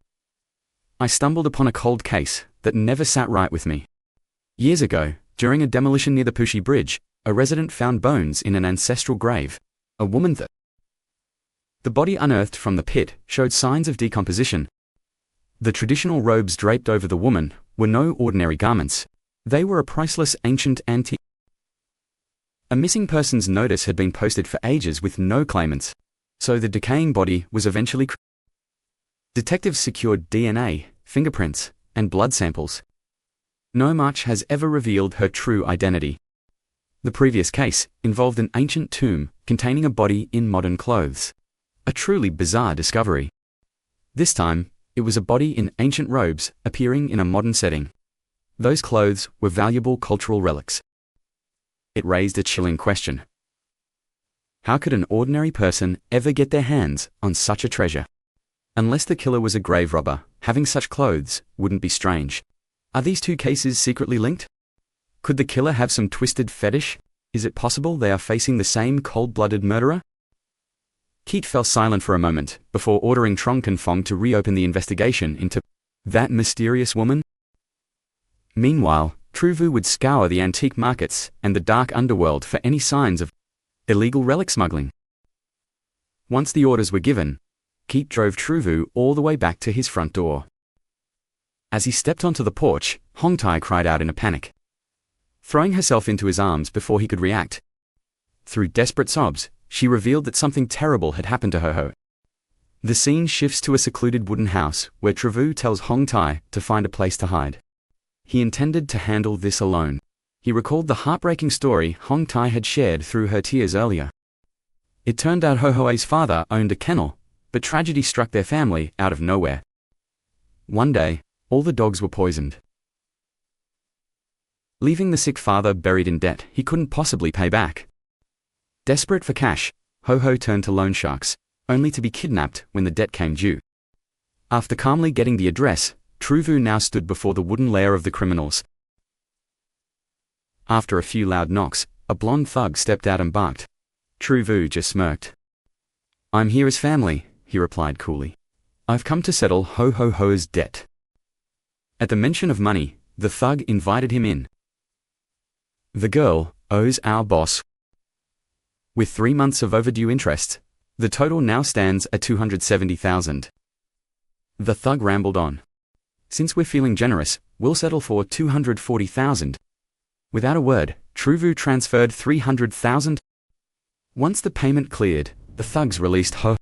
I stumbled upon a cold case that never sat right with me. Years ago, during a demolition near the Puxi Bridge, a resident found bones in an ancestral grave, a woman that. The body unearthed from the pit showed signs of decomposition. The traditional robes draped over the woman were no ordinary garments. They were a priceless ancient antique. A missing persons notice had been posted for ages with no claimants, so the decaying body was eventually. Detectives secured DNA, fingerprints, and blood samples. No much has ever revealed her true identity. The previous case involved an ancient tomb containing a body in modern clothes. A truly bizarre discovery. This time, it was a body in ancient robes appearing in a modern setting. Those clothes were valuable cultural relics. It raised a chilling question. How could an ordinary person ever get their hands on such a treasure? Unless the killer was a grave robber, having such clothes wouldn't be strange. Are these two cases secretly linked? Could the killer have some twisted fetish? Is it possible they are facing the same cold-blooded murderer? Keat fell silent for a moment before ordering Trong and Fong to reopen the investigation into that mysterious woman. Meanwhile, Truvu would scour the antique markets and the dark underworld for any signs of illegal relic smuggling. Once the orders were given, Keat drove Truvu all the way back to his front door. As he stepped onto the porch, Hongtai cried out in a panic, throwing herself into his arms before he could react. Through desperate sobs, she revealed that something terrible had happened to her. The scene shifts to a secluded wooden house where Truvu tells Hongtai to find a place to hide. He intended to handle this alone. He recalled the heartbreaking story Hongtai had shared through her tears earlier. It turned out Hohoe's father owned a kennel, but tragedy struck their family out of nowhere. One day, all the dogs were poisoned. Leaving the sick father buried in debt he couldn't possibly pay back. Desperate for cash, Ho-Ho turned to loan sharks, only to be kidnapped when the debt came due. After calmly getting the address, Truvu now stood before the wooden lair of the criminals. After a few loud knocks, a blonde thug stepped out and barked. Truvu just smirked. "I'm here as family," he replied coolly. "I've come to settle Ho-Ho-Ho's debt." At the mention of money, the thug invited him in. "The girl owes our boss. With 3 months of overdue interest, the total now stands at 270,000. The thug rambled on. "Since we're feeling generous, we'll settle for 240,000. Without a word, Truvu transferred 300,000. Once the payment cleared, the thugs released Ho,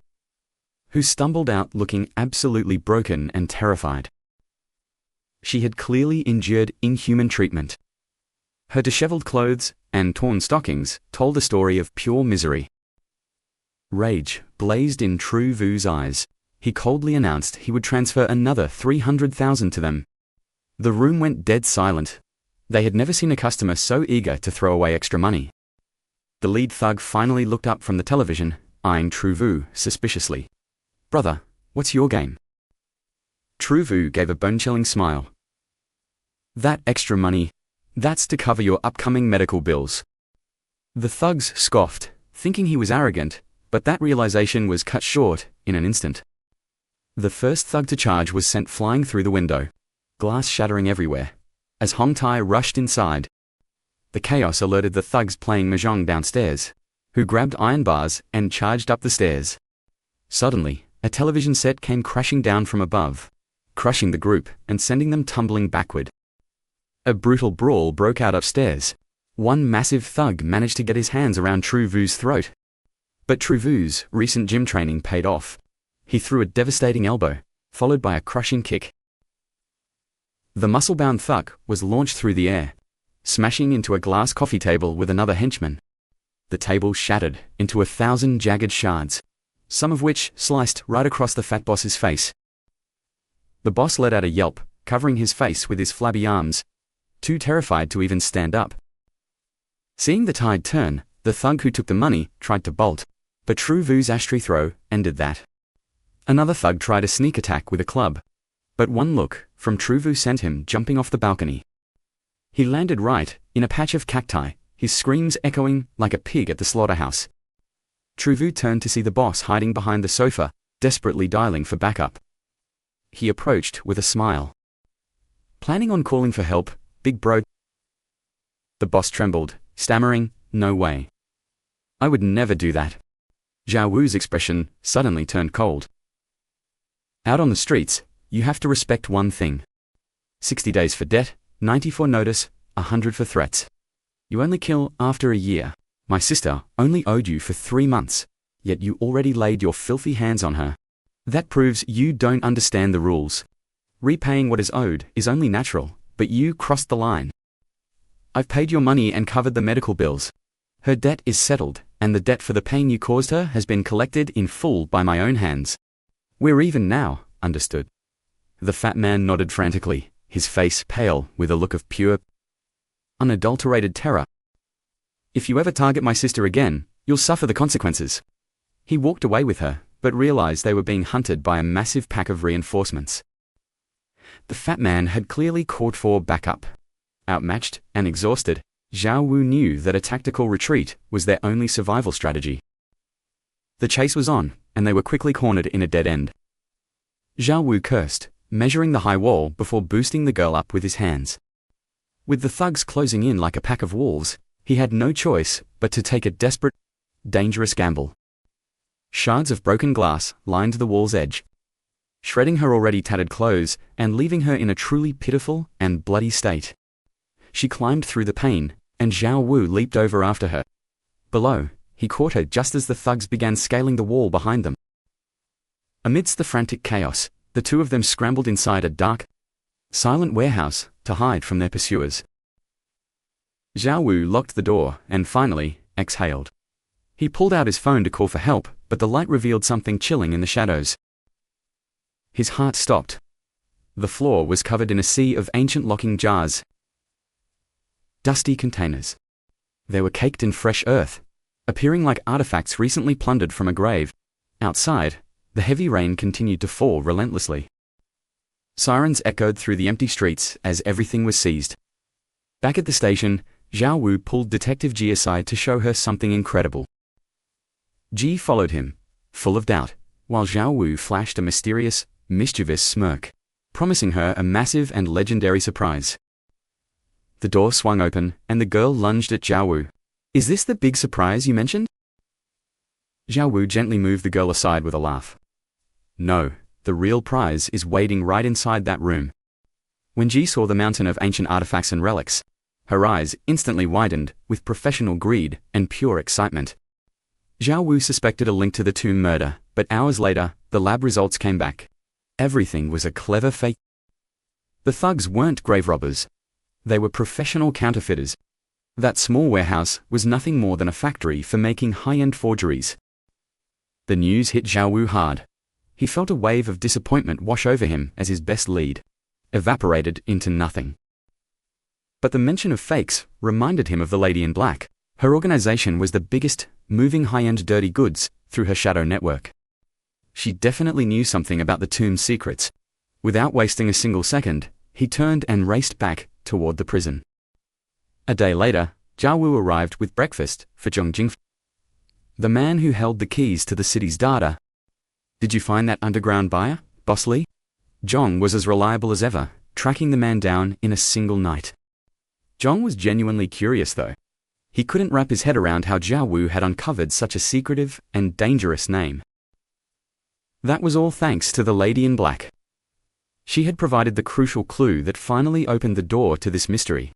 who stumbled out looking absolutely broken and terrified. She had clearly endured inhuman treatment. Her disheveled clothes and torn stockings told a story of pure misery. Rage blazed in Truvu's eyes. He coldly announced he would transfer another 300,000 to them. The room went dead silent. They had never seen a customer so eager to throw away extra money. The lead thug finally looked up from the television, eyeing Truvu suspiciously. "Brother, what's your game?" Truvu gave a bone-chilling smile. "That extra money, that's to cover your upcoming medical bills." The thugs scoffed, thinking he was arrogant, But that realization was cut short in an instant. The first thug to charge was sent flying through the window, glass shattering everywhere, as Hong Tai rushed inside. The chaos alerted the thugs playing mahjong downstairs, who grabbed iron bars and charged up the stairs. Suddenly, a television set came crashing down from above, crushing the group and sending them tumbling backward. A brutal brawl broke out upstairs. One massive thug managed to get his hands around Tru Vu's throat. But Tru Vu's recent gym training paid off. He threw a devastating elbow, followed by a crushing kick. The muscle-bound thug was launched through the air, smashing into a glass coffee table with another henchman. The table shattered into 1,000 jagged shards, some of which sliced right across the fat boss's face. The boss let out a yelp, covering his face with his flabby arms, too terrified to even stand up. Seeing the tide turn, the thug who took the money tried to bolt, but Tru Vu's ashtray throw ended that. Another thug tried a sneak attack with a club, but one look from Tru Vu sent him jumping off the balcony. He landed right in a patch of cacti, his screams echoing like a pig at the slaughterhouse. Tru Vu turned to see the boss hiding behind the sofa, desperately dialing for backup. He approached with a smile. "Planning on calling for help, big bro?" The boss trembled, stammering, "No way. I would never do that." Zhao Wu's expression suddenly turned cold. "Out on the streets, you have to respect one thing. 60 days for debt, 90 for notice, 100 for threats. You only kill after a year. My sister only owed you for 3 months, yet you already laid your filthy hands on her. That proves you don't understand the rules. Repaying what is owed is only natural, but you crossed the line. I've paid your money and covered the medical bills. Her debt is settled, and the debt for the pain you caused her has been collected in full by my own hands. We're even now, understood?" The fat man nodded frantically, his face pale with a look of pure, unadulterated terror. "If you ever target my sister again, you'll suffer the consequences." He walked away with her, but realized they were being hunted by a massive pack of reinforcements. The fat man had clearly called for backup. Outmatched and exhausted, Zhao Wu knew that a tactical retreat was their only survival strategy. The chase was on, and they were quickly cornered in a dead end. Zhao Wu cursed, measuring the high wall before boosting the girl up with his hands. With the thugs closing in like a pack of wolves, he had no choice but to take a desperate, dangerous gamble. Shards of broken glass lined the wall's edge, shredding her already tattered clothes and leaving her in a truly pitiful and bloody state. She climbed through the pain, and Zhao Wu leaped over after her. Below, he caught her just as the thugs began scaling the wall behind them. Amidst the frantic chaos, the two of them scrambled inside a dark, silent warehouse to hide from their pursuers. Zhao Wu locked the door and finally exhaled. He pulled out his phone to call for help, but the light revealed something chilling in the shadows. His heart stopped. The floor was covered in a sea of ancient locking jars, dusty containers. They were caked in fresh earth, appearing like artifacts recently plundered from a grave. Outside, the heavy rain continued to fall relentlessly. Sirens echoed through the empty streets as everything was seized. Back at the station, Zhao Wu pulled Detective Ji aside to show her something incredible. Ji followed him, full of doubt, while Zhao Wu flashed a mysterious, mischievous smirk, promising her a massive and legendary surprise. The door swung open, and the girl lunged at Zhao Wu. "Is this the big surprise you mentioned?" Zhao Wu gently moved the girl aside with a laugh. "No, the real prize is waiting right inside that room." When Ji saw the mountain of ancient artifacts and relics, her eyes instantly widened with professional greed and pure excitement. Zhao Wu suspected a link to the tomb murder, but hours later, the lab results came back. Everything was a clever fake. The thugs weren't grave robbers. They were professional counterfeiters. That small warehouse was nothing more than a factory for making high-end forgeries. The news hit Zhao Wu hard. He felt a wave of disappointment wash over him as his best lead evaporated into nothing. But the mention of fakes reminded him of the Lady in Black. Her organization was the biggest, moving high-end dirty goods through her shadow network. She definitely knew something about the tomb's secrets. Without wasting a single second, he turned and raced back toward the prison. A day later, Zhao Wu arrived with breakfast for Zhongjing. the man who held the keys to the city's data. Did you find that underground buyer, Boss Lee? Jong was as reliable as ever, tracking the man down in a single night. Jong was genuinely curious though. He couldn't wrap his head around how Zhao Wu had uncovered such a secretive and dangerous name. That was all thanks to the lady in black. She had provided the crucial clue that finally opened the door to this mystery.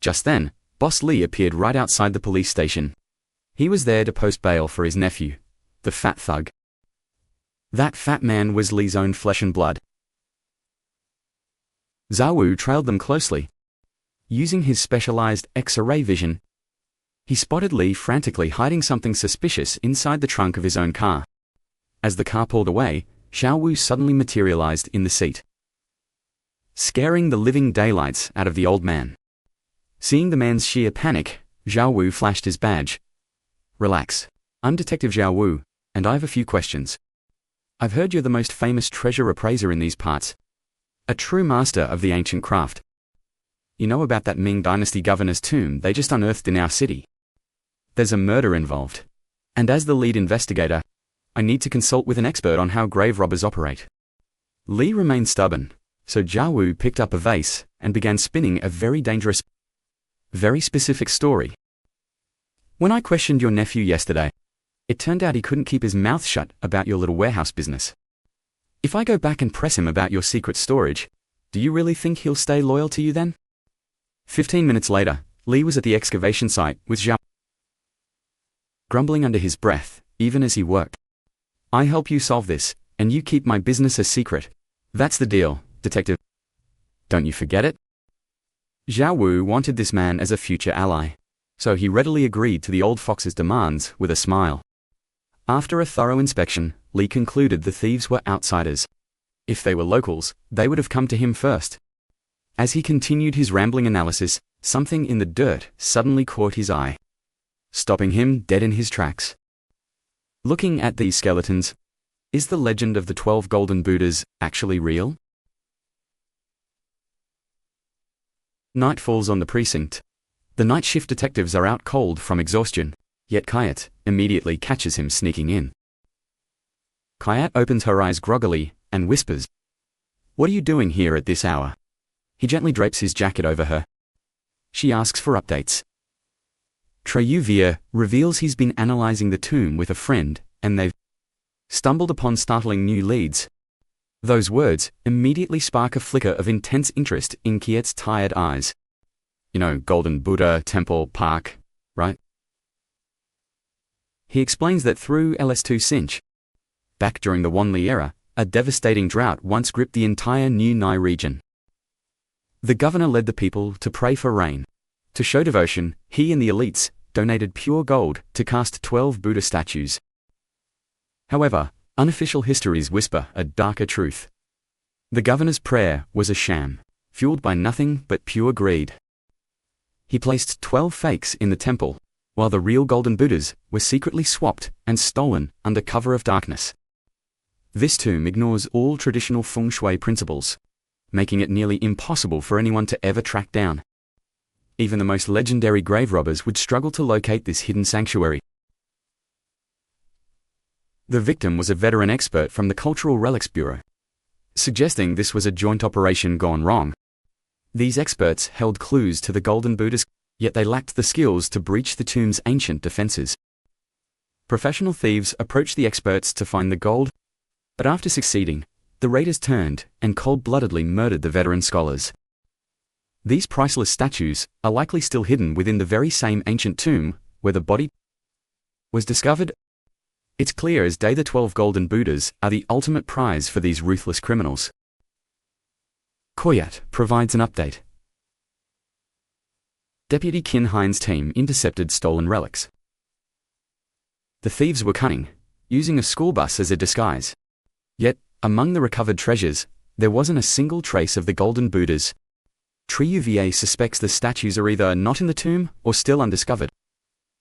Just then, Boss Lee appeared right outside the police station. He was there to post bail for his nephew, the fat thug. That fat man was Lee's own flesh and blood. Zhao Wu trailed them closely. Using his specialized X-ray vision, he spotted Lee frantically hiding something suspicious inside the trunk of his own car. As the car pulled away, Zhao Wu suddenly materialized in the seat, scaring the living daylights out of the old man. Seeing the man's sheer panic, Zhao Wu flashed his badge. Relax. I'm Detective Zhao Wu, and I have a few questions. I've heard you're the most famous treasure appraiser in these parts. A true master of the ancient craft. You know about that Ming Dynasty governor's tomb they just unearthed in our city? There's a murder involved. And as the lead investigator, I need to consult with an expert on how grave robbers operate. Lee remained stubborn, so Zhao Wu picked up a vase and began spinning a very dangerous, very specific story. When I questioned your nephew yesterday, it turned out he couldn't keep his mouth shut about your little warehouse business. If I go back and press him about your secret storage, do you really think he'll stay loyal to you then? 15 minutes later, Lee was at the excavation site with Zhao, grumbling under his breath, even as he worked. I help you solve this, and you keep my business a secret. That's the deal, Detective. Don't you forget it? Zhao Wu wanted this man as a future ally, so he readily agreed to the old fox's demands with a smile. After a thorough inspection, Lee concluded the thieves were outsiders. If they were locals, they would have come to him first. As he continued his rambling analysis, something in the dirt suddenly caught his eye, stopping him dead in his tracks. Looking at these skeletons, is the legend of the 12 golden Buddhas actually real? Night falls on the precinct. The night shift detectives are out cold from exhaustion, yet Kayat immediately catches him sneaking in. Kayat opens her eyes groggily and whispers, "What are you doing here at this hour?" He gently drapes his jacket over her. She asks for updates. Treyuvia reveals he's been analyzing the tomb with a friend, and they've stumbled upon startling new leads. Those words immediately spark a flicker of intense interest in Kayat's tired eyes. You know, Golden Buddha, Temple, Park, right? He explains that through LS2 Cinch, back during the Wanli era, a devastating drought once gripped the entire New Nai region. The governor led the people to pray for rain. To show devotion, he and the elites donated pure gold to cast 12 Buddha statues. However, unofficial histories whisper a darker truth. The governor's prayer was a sham, fueled by nothing but pure greed. He placed 12 fakes in the temple, while the real golden Buddhas were secretly swapped and stolen under cover of darkness. This tomb ignores all traditional feng shui principles, making it nearly impossible for anyone to ever track down. Even the most legendary grave robbers would struggle to locate this hidden sanctuary. The victim was a veteran expert from the Cultural Relics Bureau, suggesting this was a joint operation gone wrong. These experts held clues to the golden Buddhas, yet they lacked the skills to breach the tomb's ancient defenses. Professional thieves approached the experts to find the gold, but after succeeding, the raiders turned and cold-bloodedly murdered the veteran scholars. These priceless statues are likely still hidden within the very same ancient tomb where the body was discovered. It's clear as day the 12 golden Buddhas are the ultimate prize for these ruthless criminals. Koyat provides an update. Deputy Kin Hein's team intercepted stolen relics. The thieves were cunning, using a school bus as a disguise. Yet, among the recovered treasures, there wasn't a single trace of the golden Buddhas. Treyuvia suspects the statues are either not in the tomb or still undiscovered.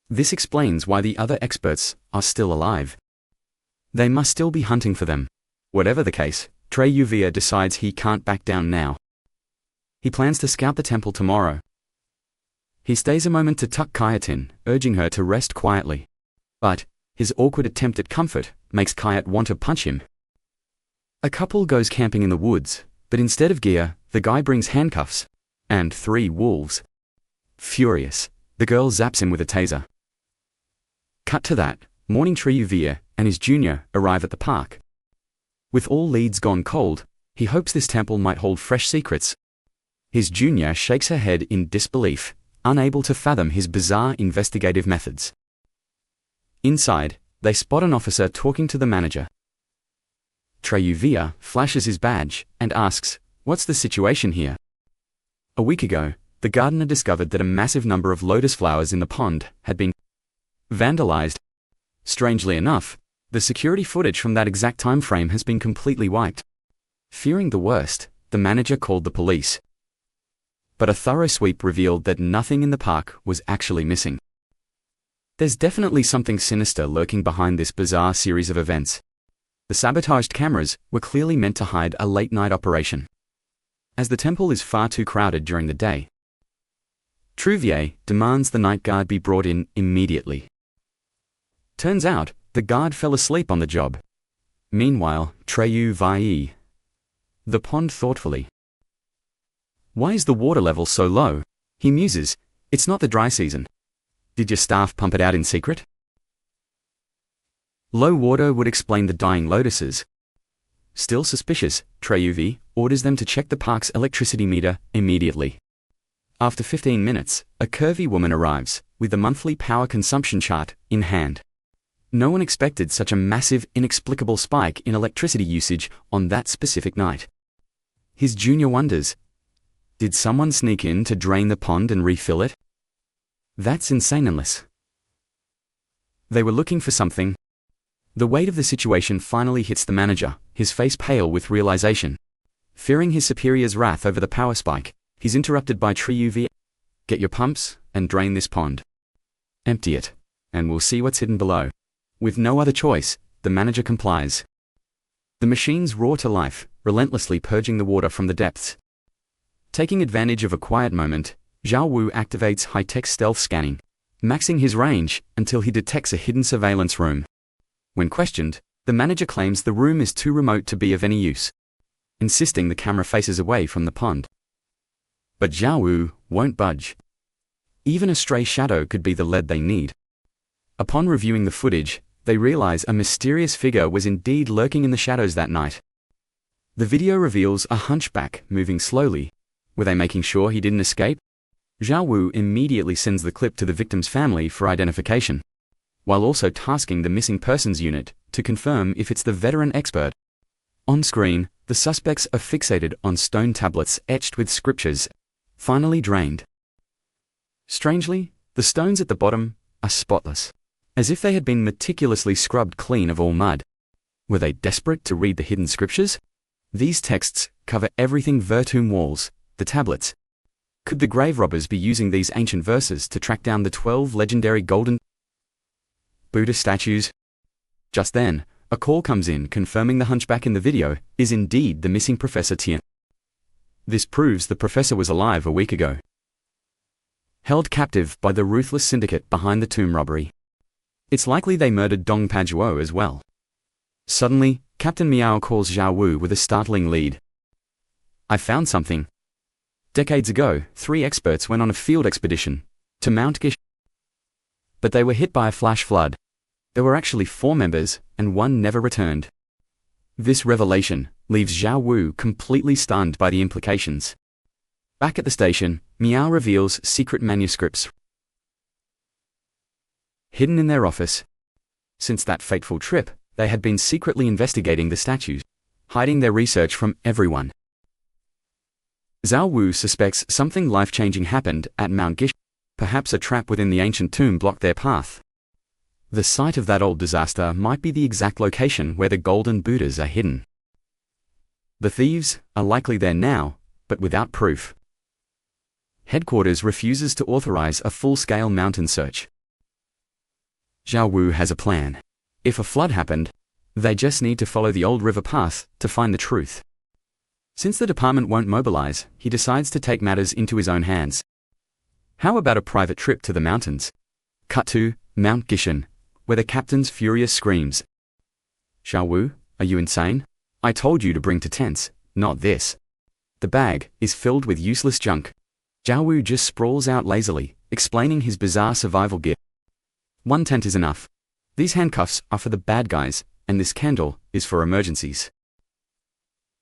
This explains why the other experts are still alive. They must still be hunting for them. Whatever the case, Treyuvia decides he can't back down now. He plans to scout the temple tomorrow. He stays a moment to tuck Kayat in, urging her to rest quietly. But his awkward attempt at comfort makes Kayat want to punch him. A couple goes camping in the woods, but instead of gear, the guy brings handcuffs and 3 wolves. Furious, the girl zaps him with a taser. Cut to that, morning Treyuvia and his junior arrive at the park. With all leads gone cold, he hopes this temple might hold fresh secrets. His junior shakes her head in disbelief, unable to fathom his bizarre investigative methods. Inside, they spot an officer talking to the manager. Treyuvia flashes his badge and asks, "What's the situation here?" A week ago, the gardener discovered that a massive number of lotus flowers in the pond had been vandalized. Strangely enough, the security footage from that exact time frame has been completely wiped. Fearing the worst, the manager called the police. But a thorough sweep revealed that nothing in the park was actually missing. There's definitely something sinister lurking behind this bizarre series of events. The sabotaged cameras were clearly meant to hide a late-night operation. As the temple is far too crowded during the day, Treyuvia demands the night guard be brought in immediately. Turns out, the guard fell asleep on the job. Meanwhile, Treyuvia the pond thoughtfully. "Why is the water level so low?" he muses. "It's not the dry season. Did your staff pump it out in secret?" Low water would explain the dying lotuses. Still suspicious, Treyuvia orders them to check the park's electricity meter immediately. After 15 minutes, a curvy woman arrives, with the monthly power consumption chart in hand. No one expected such a massive, inexplicable spike in electricity usage on that specific night. His junior wonders, did someone sneak in to drain the pond and refill it? That's insaneness. They were looking for something. The weight of the situation finally hits the manager, his face pale with realization. Fearing his superior's wrath over the power spike, he's interrupted by Treyuvia. "Get your pumps and drain this pond. Empty it, and we'll see what's hidden below." With no other choice, the manager complies. The machines roar to life, relentlessly purging the water from the depths. Taking advantage of a quiet moment, Zhao Wu activates high-tech stealth scanning, maxing his range until he detects a hidden surveillance room. When questioned, the manager claims the room is too remote to be of any use, insisting the camera faces away from the pond. But Zhao Wu won't budge. Even a stray shadow could be the lead they need. Upon reviewing the footage, they realize a mysterious figure was indeed lurking in the shadows that night. The video reveals a hunchback moving slowly. Were they making sure he didn't escape? Zhao Wu immediately sends the clip to the victim's family for identification, while also tasking the missing persons unit to confirm if it's the veteran expert. On screen, the suspects are fixated on stone tablets etched with scriptures, finally drained. Strangely, the stones at the bottom are spotless, as if they had been meticulously scrubbed clean of all mud. Were they desperate to read the hidden scriptures? These texts cover everything Virtum walls, the tablets. Could the grave robbers be using these ancient verses to track down the 12 legendary golden Buddha statues? Just then, a call comes in confirming the hunchback in the video is indeed the missing Professor Tian. This proves the professor was alive a week ago, held captive by the ruthless syndicate behind the tomb robbery. It's likely they murdered Dong Pajuo as well. Suddenly, Captain Miao calls Zhao Wu with a startling lead. "I found something. Decades ago, 3 experts went on a field expedition to Mount Gish, but they were hit by a flash flood. There were actually 4 members, and 1 never returned." This revelation leaves Zhao Wu completely stunned by the implications. Back at the station, Miao reveals secret manuscripts hidden in their office. Since that fateful trip, they had been secretly investigating the statues, hiding their research from everyone. Zhao Wu suspects something life-changing happened at Mount Gish. Perhaps a trap within the ancient tomb blocked their path. The site of that old disaster might be the exact location where the golden Buddhas are hidden. The thieves are likely there now, but without proof. Headquarters refuses to authorize a full-scale mountain search. Zhao Wu has a plan. If a flood happened, they just need to follow the old river path to find the truth. Since the department won't mobilize, he decides to take matters into his own hands. How about a private trip to the mountains? Cut to Mount Gishan, where the captain's furious screams. Xiao Wu, are you insane? I told you to bring to tents, not this. The bag is filled with useless junk. Xiao Wu just sprawls out lazily, explaining his bizarre survival gear. One tent is enough. These handcuffs are for the bad guys, and this candle is for emergencies.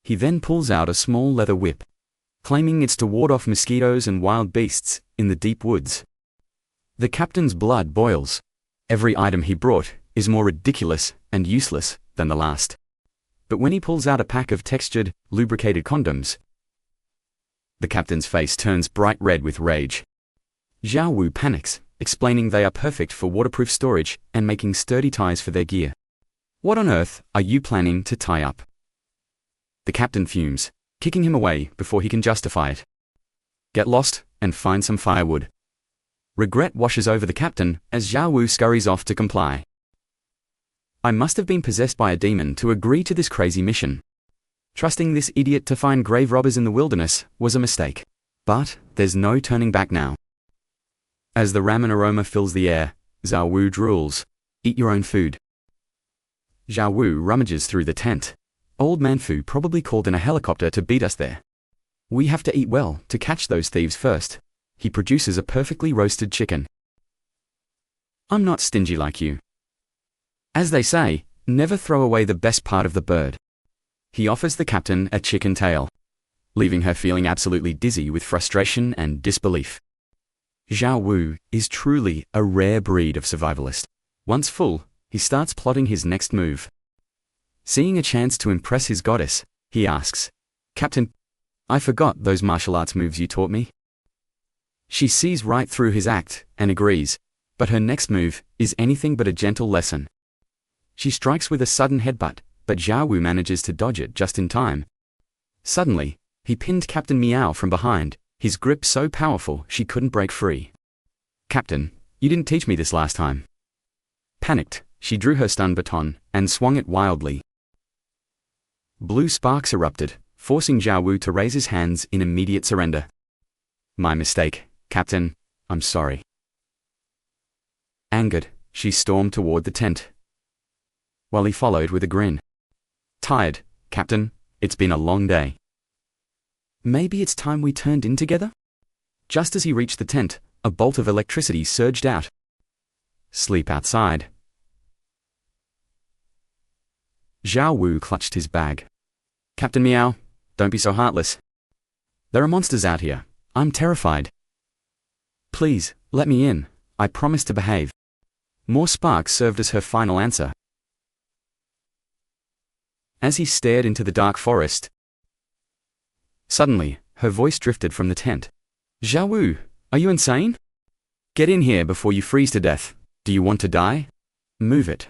He then pulls out a small leather whip, claiming it's to ward off mosquitoes and wild beasts in the deep woods. The captain's blood boils. Every item he brought is more ridiculous and useless than the last. But when he pulls out a pack of textured, lubricated condoms, the captain's face turns bright red with rage. Xiao Wu panics, explaining they are perfect for waterproof storage and making sturdy ties for their gear. What on earth are you planning to tie up? The captain fumes, kicking him away before he can justify it. Get lost and find some firewood. Regret washes over the captain as Xiao Wu scurries off to comply. I must have been possessed by a demon to agree to this crazy mission. Trusting this idiot to find grave robbers in the wilderness was a mistake. But there's no turning back now. As the ramen aroma fills the air, Xiao Wu drools. Eat your own food. Xiao Wu rummages through the tent. Old Man Fu probably called in a helicopter to beat us there. We have to eat well to catch those thieves first. He produces a perfectly roasted chicken. I'm not stingy like you. As they say, never throw away the best part of the bird. He offers the captain a chicken tail, leaving her feeling absolutely dizzy with frustration and disbelief. Xiao Wu is truly a rare breed of survivalist. Once full, he starts plotting his next move. Seeing a chance to impress his goddess, he asks, Captain, I forgot those martial arts moves you taught me. She sees right through his act and agrees, but her next move is anything but a gentle lesson. She strikes with a sudden headbutt, but Xiao Wu manages to dodge it just in time. Suddenly, he pinned Captain Meow from behind, his grip so powerful she couldn't break free. Captain, you didn't teach me this last time. Panicked, she drew her stun baton and swung it wildly. Blue sparks erupted, forcing Xiao Wu to raise his hands in immediate surrender. My mistake, Captain, I'm sorry. Angered, she stormed toward the tent, while he followed with a grin. Tired, Captain, it's been a long day. Maybe it's time we turned in together? Just as he reached the tent, a bolt of electricity surged out. Sleep outside. Xiao Wu clutched his bag. Captain Meow, don't be so heartless. There are monsters out here. I'm terrified. Please, let me in. I promise to behave. More sparks served as her final answer. As he stared into the dark forest, suddenly, her voice drifted from the tent. Xiao Wu, are you insane? Get in here before you freeze to death. Do you want to die? Move it.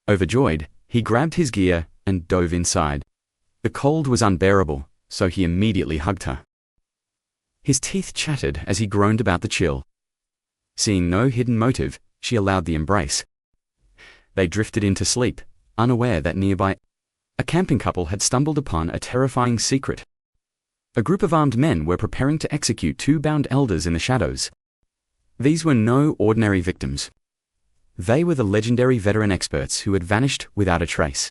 Overjoyed, he grabbed his gear and dove inside. The cold was unbearable, so he immediately hugged her. His teeth chattered as he groaned about the chill. Seeing no hidden motive, she allowed the embrace. They drifted into sleep, unaware that nearby, a camping couple had stumbled upon a terrifying secret. A group of armed men were preparing to execute two bound elders in the shadows. These were no ordinary victims. They were the legendary veteran experts who had vanished without a trace.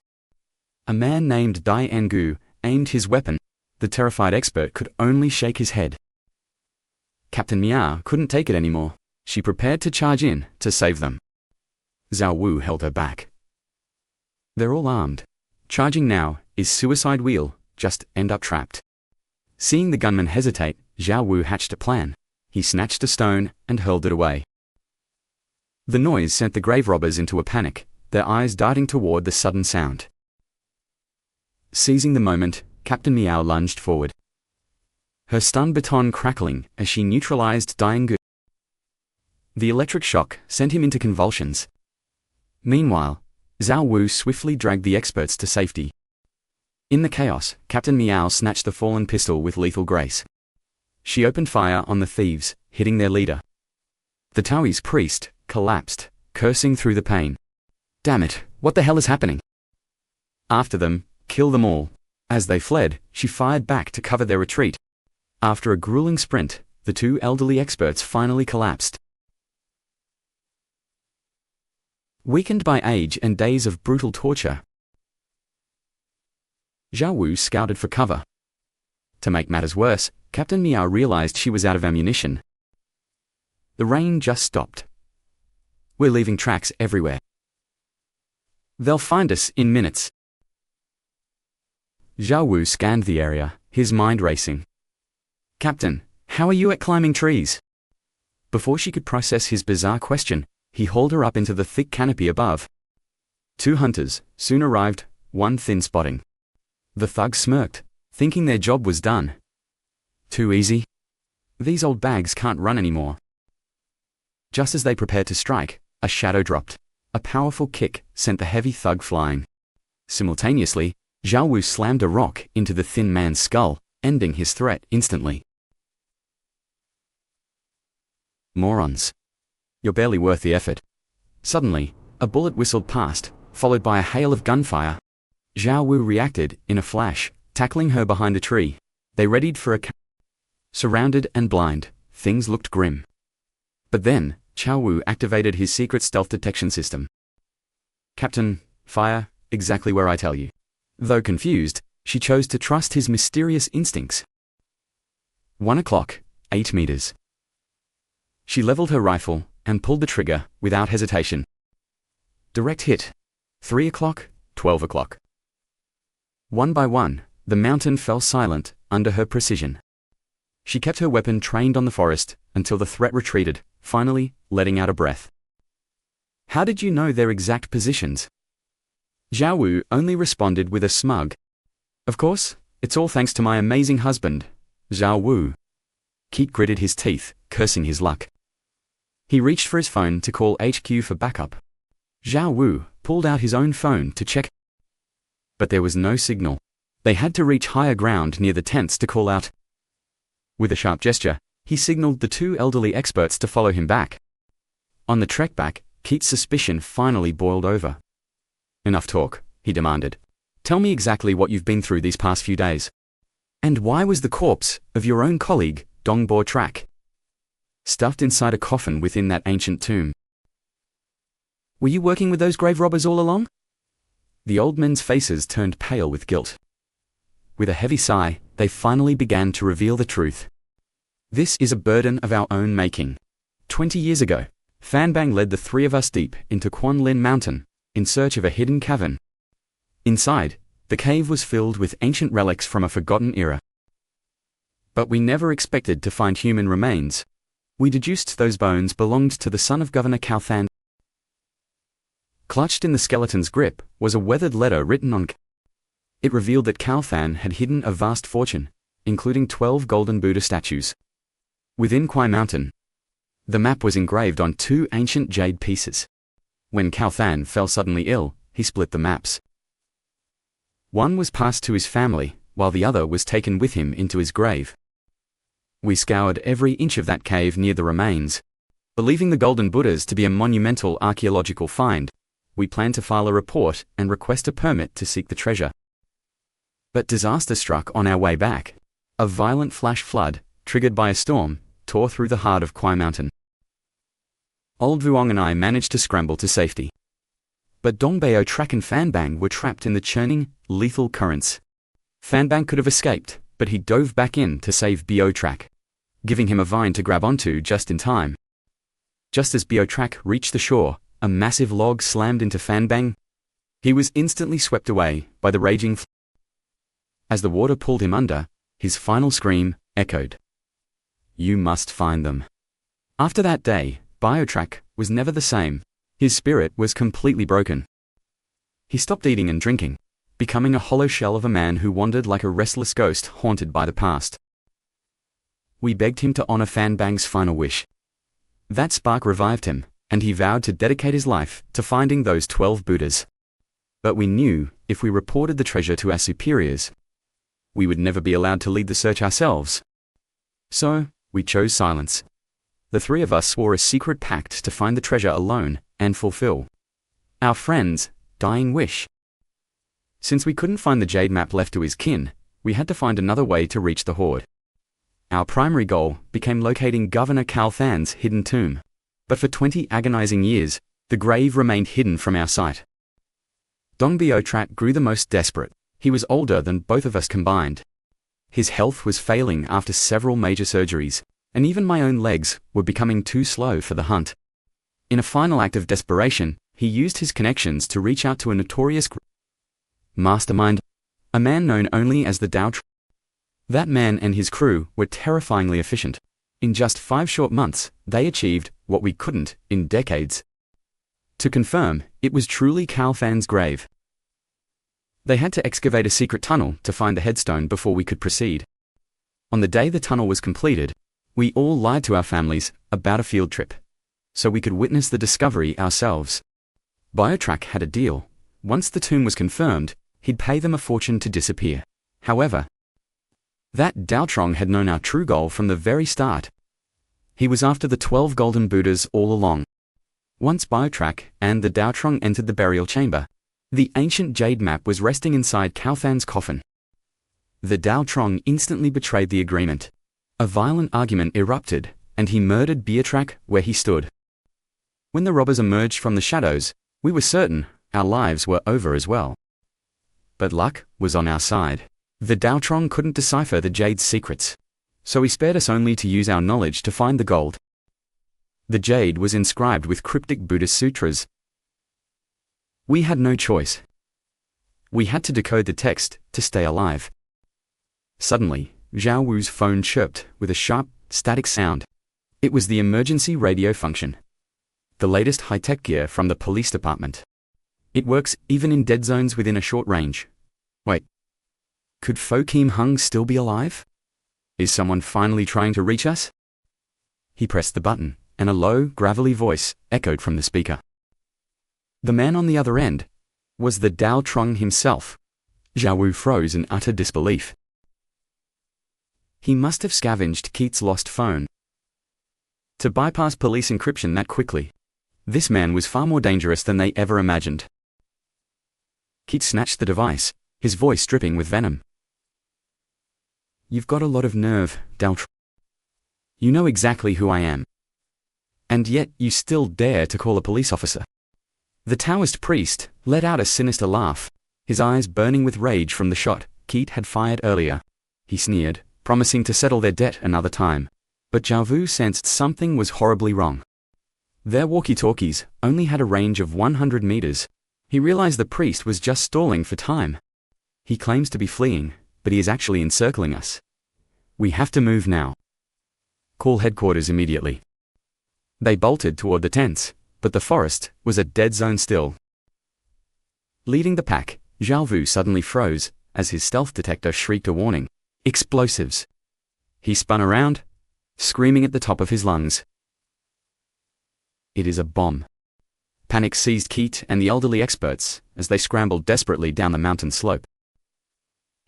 A man named Dai Engu aimed his weapon. The terrified expert could only shake his head. Captain Meow couldn't take it anymore. She prepared to charge in to save them. Xiao Wu held her back. They're all armed. Charging now is suicide wheel, just end up trapped. Seeing the gunman hesitate, Xiao Wu hatched a plan. He snatched a stone and hurled it away. The noise sent the grave robbers into a panic, their eyes darting toward the sudden sound. Seizing the moment, Captain Meow lunged forward, her stun baton crackling as she neutralized Daingu. The electric shock sent him into convulsions. Meanwhile, Xiao Wu swiftly dragged the experts to safety. In the chaos, Captain Meow snatched the fallen pistol with lethal grace. She opened fire on the thieves, hitting their leader. The Taoist priest collapsed, cursing through the pain. Damn it, what the hell is happening? After them, kill them all. As they fled, she fired back to cover their retreat. After a grueling sprint, the two elderly experts finally collapsed. Weakened by age and days of brutal torture, Zhao Wu scouted for cover. To make matters worse, Captain Miao realized she was out of ammunition. The rain just stopped. We're leaving tracks everywhere. They'll find us in minutes. Zhao Wu scanned the area, his mind racing. Captain, how are you at climbing trees? Before she could process his bizarre question, he hauled her up into the thick canopy above. 2 hunters soon arrived, 1 thin spotting. The thugs smirked, thinking their job was done. Too easy? These old bags can't run anymore. Just as they prepared to strike, a shadow dropped. A powerful kick sent the heavy thug flying. Simultaneously, Zhao Wu slammed a rock into the thin man's skull, ending his threat instantly. Morons. You're barely worth the effort. Suddenly, a bullet whistled past, followed by a hail of gunfire. Zhao Wu reacted in a flash, tackling her behind a tree. They readied for a Surrounded and blind, things looked grim. But then, Zhao Wu activated his secret stealth detection system. Captain, fire, exactly where I tell you. Though confused, she chose to trust his mysterious instincts. 1 o'clock, 8 meters. She leveled her rifle and pulled the trigger without hesitation. Direct hit. 3 o'clock, 12 o'clock. One by one, the mountain fell silent under her precision. She kept her weapon trained on the forest until the threat retreated, finally letting out a breath. How did you know their exact positions? Zhao Wu only responded with a smug. Of course, it's all thanks to my amazing husband, Zhao Wu. Keith gritted his teeth, cursing his luck. He reached for his phone to call HQ for backup. Zhao Wu pulled out his own phone to check. But there was no signal. They had to reach higher ground near the tents to call out. With a sharp gesture, he signaled the 2 elderly experts to follow him back. On the trek back, Keith's suspicion finally boiled over. Enough talk, he demanded. Tell me exactly what you've been through these past few days. And why was the corpse of your own colleague, Dongbo Trak, stuffed inside a coffin within that ancient tomb? Were you working with those grave robbers all along? The old men's faces turned pale with guilt. With a heavy sigh, they finally began to reveal the truth. This is a burden of our own making. 20 years ago, Fanbang led the 3 of us deep into Quanlin Mountain, in search of a hidden cavern. Inside, the cave was filled with ancient relics from a forgotten era. But we never expected to find human remains. We deduced those bones belonged to the son of Governor Caothan. Clutched in the skeleton's grip was a weathered letter written on. It revealed that Caothan had hidden a vast fortune, including 12 golden Buddha statues. Within Kwai Mountain, the map was engraved on 2 ancient jade pieces. When Caothan fell suddenly ill, he split the maps. One was passed to his family, while the other was taken with him into his grave. We scoured every inch of that cave near the remains. Believing the golden Buddhas to be a monumental archaeological find, we planned to file a report and request a permit to seek the treasure. But disaster struck on our way back. A violent flash flood, triggered by a storm, tore through the heart of Kwai Mountain. Old Vuong and I managed to scramble to safety. But Dongbeo Trak and Fanbang were trapped in the churning, lethal currents. Fanbang could have escaped, but he dove back in to save Bo Trak, giving him a vine to grab onto just in time. Just as Bo Trak reached the shore, a massive log slammed into Fanbang. He was instantly swept away by the raging flood. As the water pulled him under, his final scream echoed. You must find them. After that day, Biotrak was never the same. His spirit was completely broken. He stopped eating and drinking, becoming a hollow shell of a man who wandered like a restless ghost haunted by the past. We begged him to honor Fanbang's final wish. That spark revived him, and he vowed to dedicate his life to finding those 12 Buddhas. But we knew, if we reported the treasure to our superiors, we would never be allowed to lead the search ourselves. So, we chose silence. The 3 of us swore a secret pact to find the treasure alone and fulfill our friend's dying wish. Since we couldn't find the jade map left to his kin, we had to find another way to reach the hoard. Our primary goal became locating Governor Caothan's hidden tomb. But for 20 agonizing years, The grave remained hidden from our sight. Dong Biotrat grew the most desperate. He was older than both of us combined. His health was failing after several major surgeries, and even my own legs were becoming too slow for the hunt. In a final act of desperation, he used his connections to reach out to a notorious mastermind, a man known only as the Dao. That man and his crew were terrifyingly efficient. In just 5 short months, they achieved what we couldn't in decades. To confirm, it was truly Cao Fan's grave. They had to excavate a secret tunnel to find the headstone before we could proceed. On the day the tunnel was completed, we all lied to our families about a field trip, so we could witness the discovery ourselves. Biotrack had a deal. Once the tomb was confirmed, he'd pay them a fortune to disappear. However, that Daotrong had known our true goal from the very start. He was after the 12 golden Buddhas all along. Once Biotrack and the Daotrong entered the burial chamber, the ancient jade map was resting inside Cao Fan's coffin. The Daotrong instantly betrayed the agreement. A violent argument erupted, and he murdered Biotrack where he stood. When the robbers emerged from the shadows, we were certain our lives were over as well. But luck was on our side. The Daotrong couldn't decipher the jade's secrets, so he spared us only to use our knowledge to find the gold. The jade was inscribed with cryptic Buddhist sutras. We had no choice. We had to decode the text to stay alive. Suddenly, Zhao Wu's phone chirped with a sharp, static sound. It was the emergency radio function. The latest high-tech gear from the police department. It works even in dead zones within a short range. Wait. Could Fo Kim Hung still be alive? Is someone finally trying to reach us? He pressed the button, and a low, gravelly voice echoed from the speaker. The man on the other end was the Daotrong himself. Zhao Wu froze in utter disbelief. He must have scavenged Keith's lost phone. To bypass police encryption that quickly, this man was far more dangerous than they ever imagined. Keith snatched the device, his voice dripping with venom. You've got a lot of nerve, Daotrong. You know exactly who I am. And yet you still dare to call a police officer. The Taoist priest let out a sinister laugh, his eyes burning with rage from the shot Keith had fired earlier. He sneered, promising to settle their debt another time. But Zhao Wu sensed something was horribly wrong. Their walkie-talkies only had a range of 100 meters. He realized the priest was just stalling for time. He claims to be fleeing, but he is actually encircling us. We have to move now. Call headquarters immediately. They bolted toward the tents, but the forest was a dead zone still. Leading the pack, Zhao Wu suddenly froze as his stealth detector shrieked a warning. Explosives. He spun around, screaming at the top of his lungs. It is a bomb. Panic seized Keith and the elderly experts as they scrambled desperately down the mountain slope.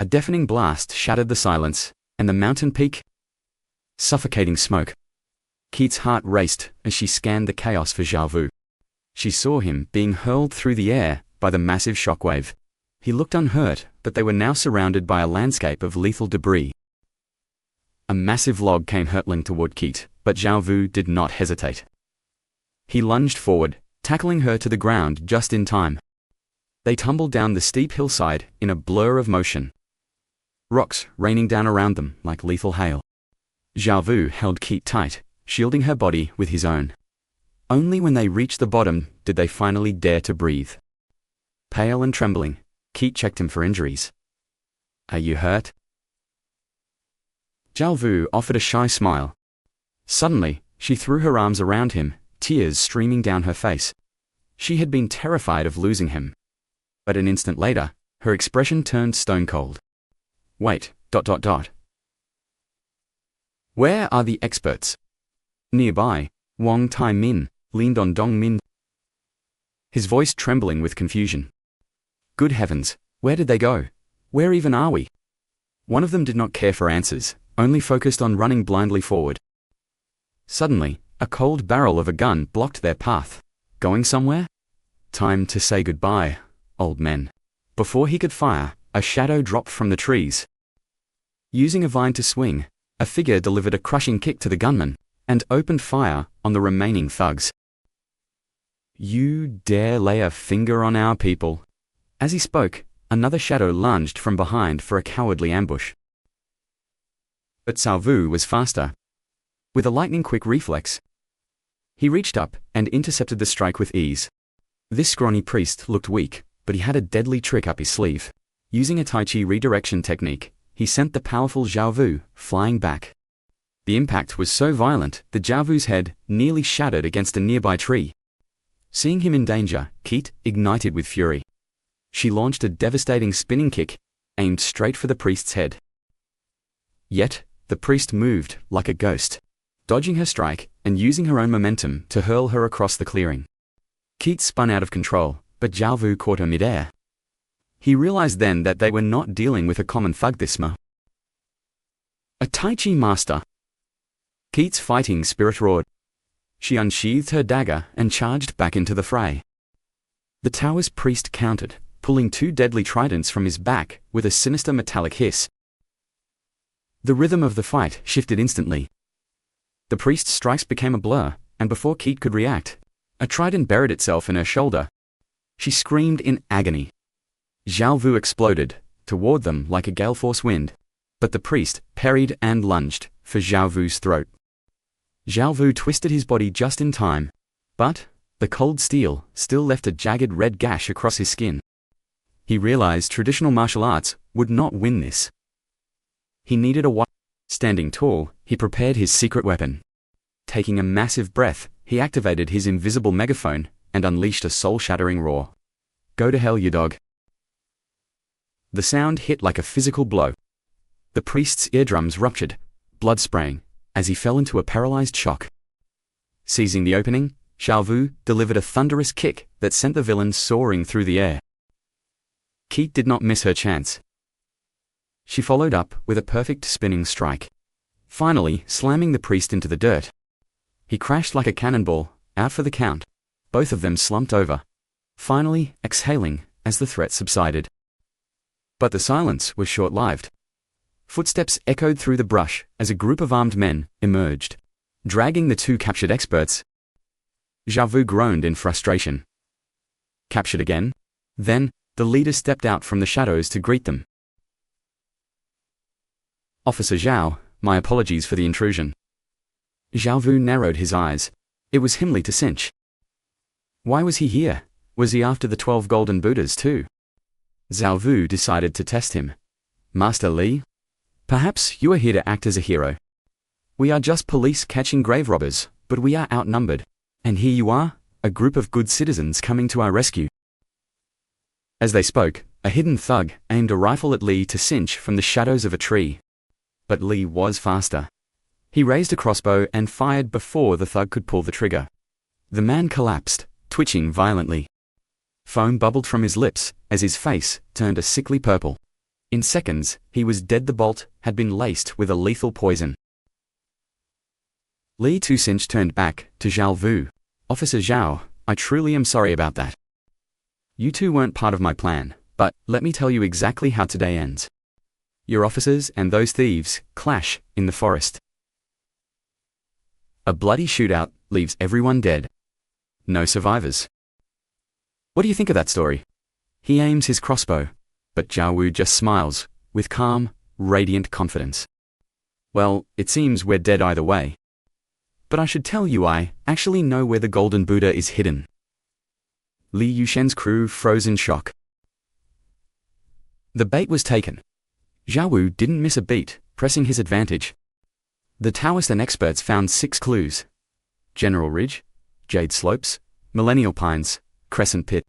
A deafening blast shattered the silence, and the mountain peak, suffocating smoke. Keith's heart raced as she scanned the chaos for Zhao Wu. She saw him being hurled through the air by the massive shockwave. He looked unhurt, but they were now surrounded by a landscape of lethal debris. A massive log came hurtling toward Keith, but Zhao Wu did not hesitate. He lunged forward, tackling her to the ground just in time. They tumbled down the steep hillside in a blur of motion. Rocks raining down around them like lethal hail. Zhao Wu held Keith tight, shielding her body with his own. Only when they reached the bottom did they finally dare to breathe. Pale and trembling, Keith checked him for injuries. Are you hurt? Zhao Wu offered a shy smile. Suddenly, she threw her arms around him, tears streaming down her face. She had been terrified of losing him. But an instant later, her expression turned stone cold. Wait, ... Where are the experts? Nearby, Wang Tai Min leaned on Dong Min, his voice trembling with confusion. Good heavens, where did they go? Where even are we? One of them did not care for answers, only focused on running blindly forward. Suddenly, a cold barrel of a gun blocked their path. Going somewhere? Time to say goodbye, old men. Before he could fire, a shadow dropped from the trees. Using a vine to swing, a figure delivered a crushing kick to the gunman and opened fire on the remaining thugs. You dare lay a finger on our people? As he spoke, another shadow lunged from behind for a cowardly ambush. But Cao Vu was faster. With a lightning-quick reflex, he reached up and intercepted the strike with ease. This scrawny priest looked weak, but he had a deadly trick up his sleeve. Using a Tai Chi redirection technique, he sent the powerful Cao Vu flying back. The impact was so violent that Cao Vu's head nearly shattered against a nearby tree. Seeing him in danger, Keat ignited with fury. She launched a devastating spinning kick, aimed straight for the priest's head. Yet, the priest moved like a ghost, dodging her strike and using her own momentum to hurl her across the clearing. Keat spun out of control, but Cao Vu caught her midair. He realized then that they were not dealing with a common thug this time. A Tai Chi master. Keat's fighting spirit roared. She unsheathed her dagger and charged back into the fray. The Taoist priest countered, pulling 2 deadly tridents from his back with a sinister metallic hiss. The rhythm of the fight shifted instantly. The priest's strikes became a blur, and before Keat could react, a trident buried itself in her shoulder. She screamed in agony. Cao Vu exploded toward them like a gale-force wind, but the priest parried and lunged for Cao Vu's throat. Cao Vu twisted his body just in time, but the cold steel still left a jagged red gash across his skin. He realized traditional martial arts would not win this. He needed a weapon. Standing tall, he prepared his secret weapon. Taking a massive breath, he activated his invisible megaphone and unleashed a soul-shattering roar. Go to hell, you dog. The sound hit like a physical blow. The priest's eardrums ruptured, blood spraying, as he fell into a paralyzed shock. Seizing the opening, Cao Vu delivered a thunderous kick that sent the villain soaring through the air. Keat did not miss her chance. She followed up with a perfect spinning strike, finally slamming the priest into the dirt. He crashed like a cannonball, out for the count. Both of them slumped over, finally exhaling as the threat subsided. But the silence was short-lived. Footsteps echoed through the brush as a group of armed men emerged, dragging the 2 captured experts. Cao Vu groaned in frustration. Captured again? Then, the leader stepped out from the shadows to greet them. Officer Zhao, my apologies for the intrusion. Cao Vu narrowed his eyes. It was Himli to cinch. Why was he here? Was he after the 12 golden Buddhas too? Cao Vu decided to test him. Master Li? Perhaps you are here to act as a hero. We are just police catching grave robbers, but we are outnumbered. And here you are, a group of good citizens coming to our rescue. As they spoke, a hidden thug aimed a rifle at Li to cinch from the shadows of a tree. But Li was faster. He raised a crossbow and fired before the thug could pull the trigger. The man collapsed, twitching violently. Foam bubbled from his lips as his face turned a sickly purple. In seconds, he was dead. The bolt had been laced with a lethal poison. Li Tucinch turned back to Cao Vu. Officer Zhao, I truly am sorry about that. You two weren't part of my plan, but let me tell you exactly how today ends. Your officers and those thieves clash in the forest. A bloody shootout leaves everyone dead. No survivors. What do you think of that story? He aims his crossbow, but Cao Vu just smiles, with calm, radiant confidence. Well, it seems we're dead either way. But I should tell you I actually know where the Golden Buddha is hidden. Li Yushen's crew froze in shock. The bait was taken. Cao Vu didn't miss a beat, pressing his advantage. The Taoists and experts found 6 clues. General Ridge, Jade Slopes, Millennial Pines, Crescent Pit,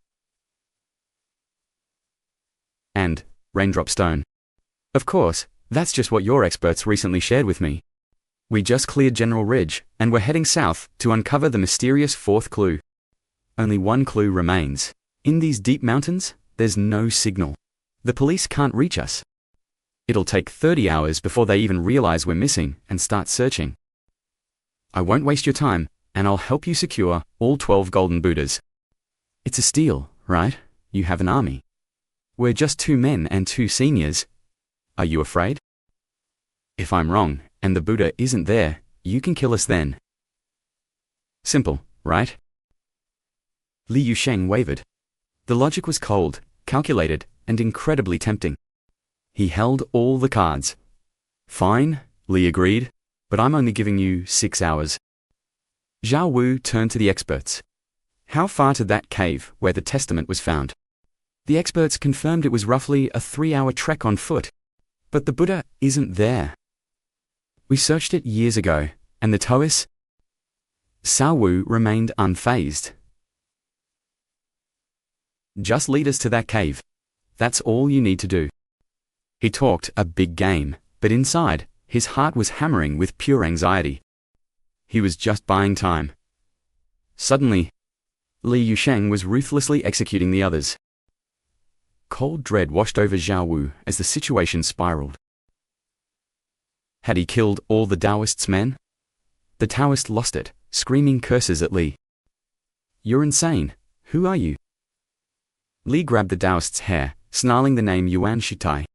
and Raindrop Stone. Of course, that's just what your experts recently shared with me. We just cleared General Ridge, and we're heading south to uncover the mysterious 4th clue. Only one clue remains. In these deep mountains, there's no signal. The police can't reach us. It'll take 30 hours before they even realize we're missing and start searching. I won't waste your time, and I'll help you secure all 12 Golden Buddhas. It's a steal, right? You have an army. We're just 2 men and 2 seniors. Are you afraid? If I'm wrong, and the Buddha isn't there, you can kill us then. Simple, right? Li Yusheng wavered. The logic was cold, calculated, and incredibly tempting. He held all the cards. Fine, Li agreed, but I'm only giving you 6 hours. Zhao Wu turned to the experts. How far to that cave where the testament was found? The experts confirmed it was roughly a 3-hour trek on foot. But the Buddha isn't there. We searched it years ago, and the Taoists? Zhao Wu remained unfazed. Just lead us to that cave. That's all you need to do. He talked a big game, but inside, his heart was hammering with pure anxiety. He was just buying time. Suddenly, Li Yusheng was ruthlessly executing the others. Cold dread washed over Zhao Wu as the situation spiraled. Had he killed all the Taoists' men? The Taoist lost it, screaming curses at Li. You're insane. Who are you? Li grabbed the Taoist's hair, snarling the name Yuan Shitai.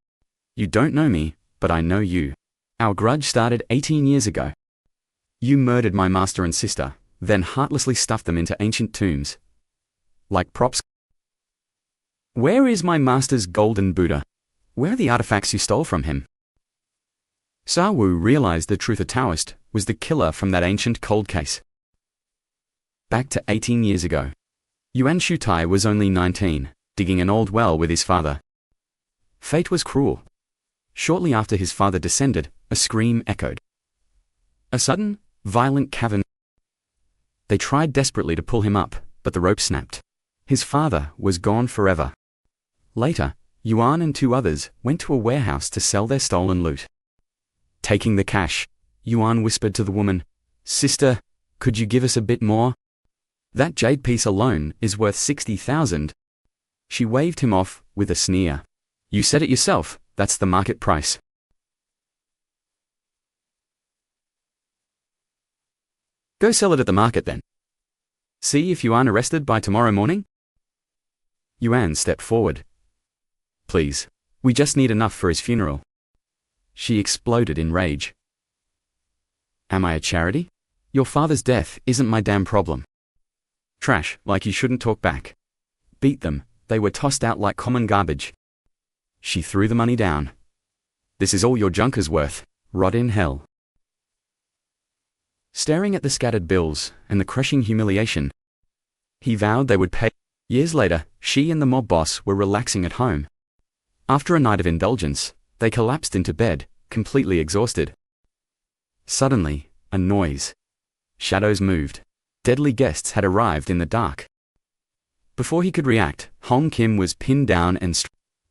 You don't know me, but I know you. Our grudge started 18 years ago. You murdered my master and sister, then heartlessly stuffed them into ancient tombs. Like props. Where is my master's golden Buddha? Where are the artifacts you stole from him? Zhao Wu realized the truther Taoist was the killer from that ancient cold case. Back to 18 years ago. Yuan Shutai was only 19, digging an old well with his father. Fate was cruel. Shortly after his father descended, a scream echoed. A sudden, violent cavern. They tried desperately to pull him up, but the rope snapped. His father was gone forever. Later, Yuan and 2 others went to a warehouse to sell their stolen loot. Taking the cash, Yuan whispered to the woman, "Sister, could you give us a bit more? That jade piece alone is worth 60,000. She waved him off with a sneer. You said it yourself, that's the market price. Go sell it at the market then. See if you aren't arrested by tomorrow morning? Yuan stepped forward. Please, we just need enough for his funeral. She exploded in rage. Am I a charity? Your father's death isn't my damn problem. Trash, like you shouldn't talk back. Beat them, they were tossed out like common garbage. She threw the money down. This is all your junk is worth, rot in hell. Staring at the scattered bills and the crushing humiliation, he vowed they would pay. Years later, she and the mob boss were relaxing at home. After a night of indulgence, they collapsed into bed, completely exhausted. Suddenly, a noise. Shadows moved. Deadly guests had arrived in the dark. Before he could react, Hong Kim was pinned down and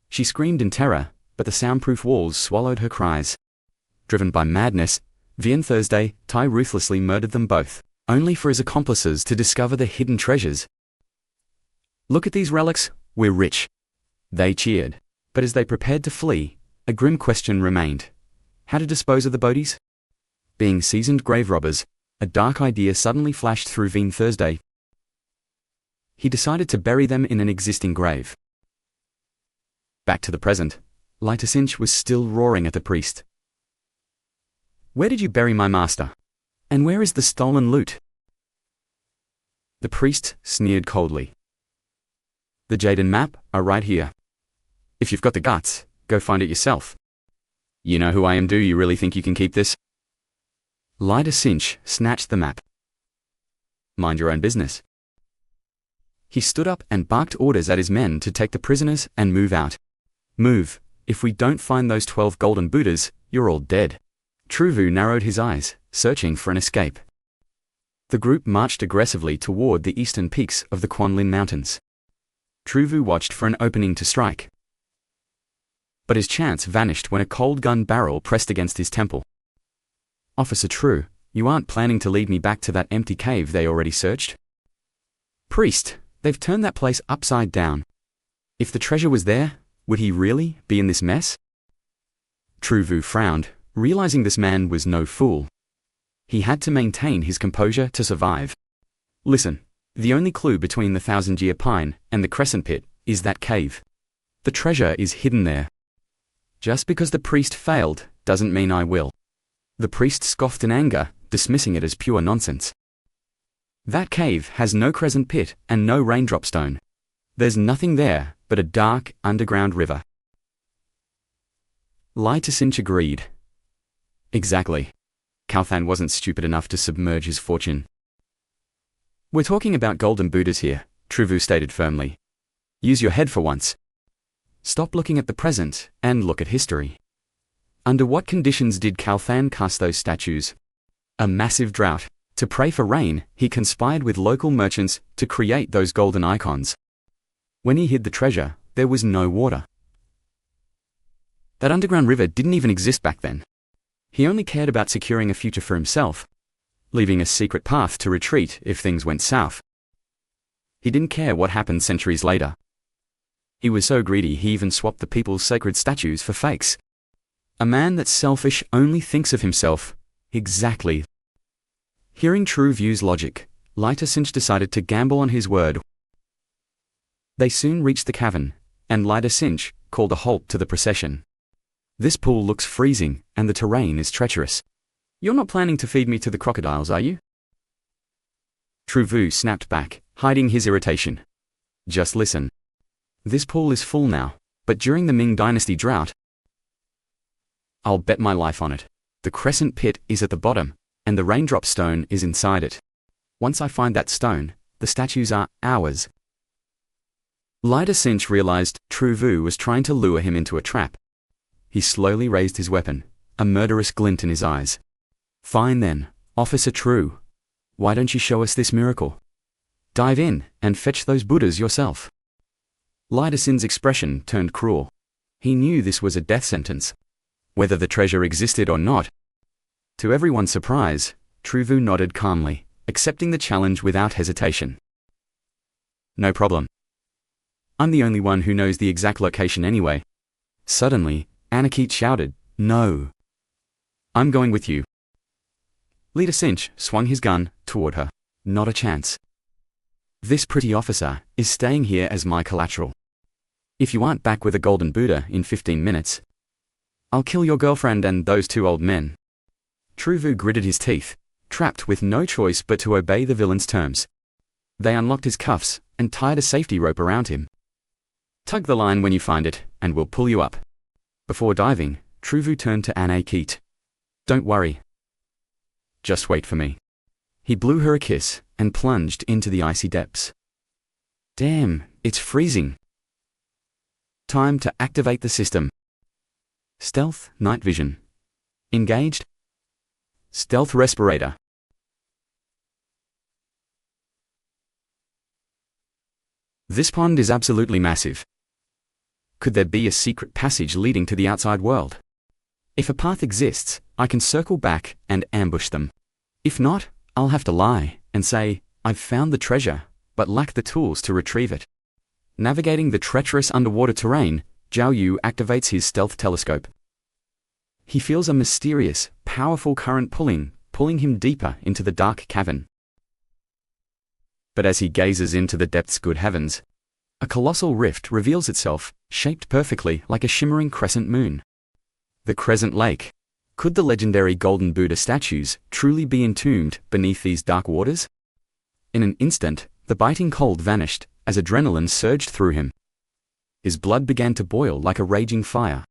she screamed in terror, but the soundproof walls swallowed her cries. Driven by madness, Vian Thursday, Tai ruthlessly murdered them both, only for his accomplices to discover the hidden treasures. Look at these relics, we're rich. They cheered, but as they prepared to flee, a grim question remained. How to dispose of the bodies? Being seasoned grave robbers, a dark idea suddenly flashed through Vian Thursday. He decided to bury them in an existing grave. Back to the present, Lightercinch was still roaring at the priest. Where did you bury my master? And where is the stolen loot? The priest sneered coldly. The Jaden map are right here. If you've got the guts, go find it yourself. You know who I am, do you really think you can keep this? Lightercinch snatched the map. Mind your own business. He stood up and barked orders at his men to take the prisoners and move out. Move, if we don't find those 12 golden Buddhas, you're all dead. Truvu narrowed his eyes, searching for an escape. The group marched aggressively toward the eastern peaks of the Quanlin Mountains. Truvu watched for an opening to strike. But his chance vanished when a cold gun barrel pressed against his temple. Officer Tru, you aren't planning to lead me back to that empty cave they already searched? Priest, they've turned that place upside down. If the treasure was there, would he really be in this mess? Truvu frowned, realizing this man was no fool. He had to maintain his composure to survive. Listen, the only clue between the 1000-year pine and the crescent pit is that cave. The treasure is hidden there. Just because the priest failed doesn't mean I will. The priest scoffed in anger, dismissing it as pure nonsense. That cave has no crescent pit and no raindrop stone. There's nothing there but a dark, underground river. Lita Sinch agreed. Exactly. Kauthan wasn't stupid enough to submerge his fortune. We're talking about golden Buddhas here, Truvu stated firmly. Use your head for once. Stop looking at the present and look at history. Under what conditions did Kauthan cast those statues? A massive drought. To pray for rain, he conspired with local merchants to create those golden icons. When he hid the treasure, there was no water. That underground river didn't even exist back then. He only cared about securing a future for himself, leaving a secret path to retreat if things went south. He didn't care what happened centuries later. He was so greedy he even swapped the people's sacred statues for fakes. A man that's selfish only thinks of himself. Exactly. Hearing Truvu's logic, Lita Sinch decided to gamble on his word. They soon reached the cavern, and Lita Sinch called a halt to the procession. This pool looks freezing, and the terrain is treacherous. You're not planning to feed me to the crocodiles, are you? Truvu snapped back, hiding his irritation. Just listen. This pool is full now, but during the Ming Dynasty drought, I'll bet my life on it. The crescent pit is at the bottom, and the raindrop stone is inside it. Once I find that stone, the statues are ours. Lita Sinch realized Truvu was trying to lure him into a trap. He slowly raised his weapon, a murderous glint in his eyes. Fine then, Officer Tru. Why don't you show us this miracle? Dive in and fetch those Buddhas yourself. Lita Sinch's expression turned cruel. He knew this was a death sentence, whether the treasure existed or not. To everyone's surprise, Truvu nodded calmly, accepting the challenge without hesitation. No problem. I'm the only one who knows the exact location anyway. Suddenly, Anakit shouted, No. I'm going with you. Lita Sinch swung his gun toward her. Not a chance. This pretty officer is staying here as my collateral. If you aren't back with a golden Buddha in 15 minutes, I'll kill your girlfriend and those two old men. Truvu gritted his teeth, trapped with no choice but to obey the villain's terms. They unlocked his cuffs and tied a safety rope around him. Tug the line when you find it, and we'll pull you up. Before diving, Truvu turned to Anakit. Don't worry. Just wait for me. He blew her a kiss and plunged into the icy depths. Damn, it's freezing. Time to activate the system. Stealth night vision. Engaged. Stealth respirator. This pond is absolutely massive. Could there be a secret passage leading to the outside world? If a path exists, I can circle back and ambush them. If not, I'll have to lie and say, I've found the treasure, but lack the tools to retrieve it. Navigating the treacherous underwater terrain, Zhao Yu activates his stealth telescope. He feels a mysterious, powerful current pulling him deeper into the dark cavern. But as he gazes into the depths' good heavens, a colossal rift reveals itself, shaped perfectly like a shimmering crescent moon. The Crescent Lake. Could the legendary golden Buddha statues truly be entombed beneath these dark waters? In an instant, the biting cold vanished as adrenaline surged through him. His blood began to boil like a raging fire.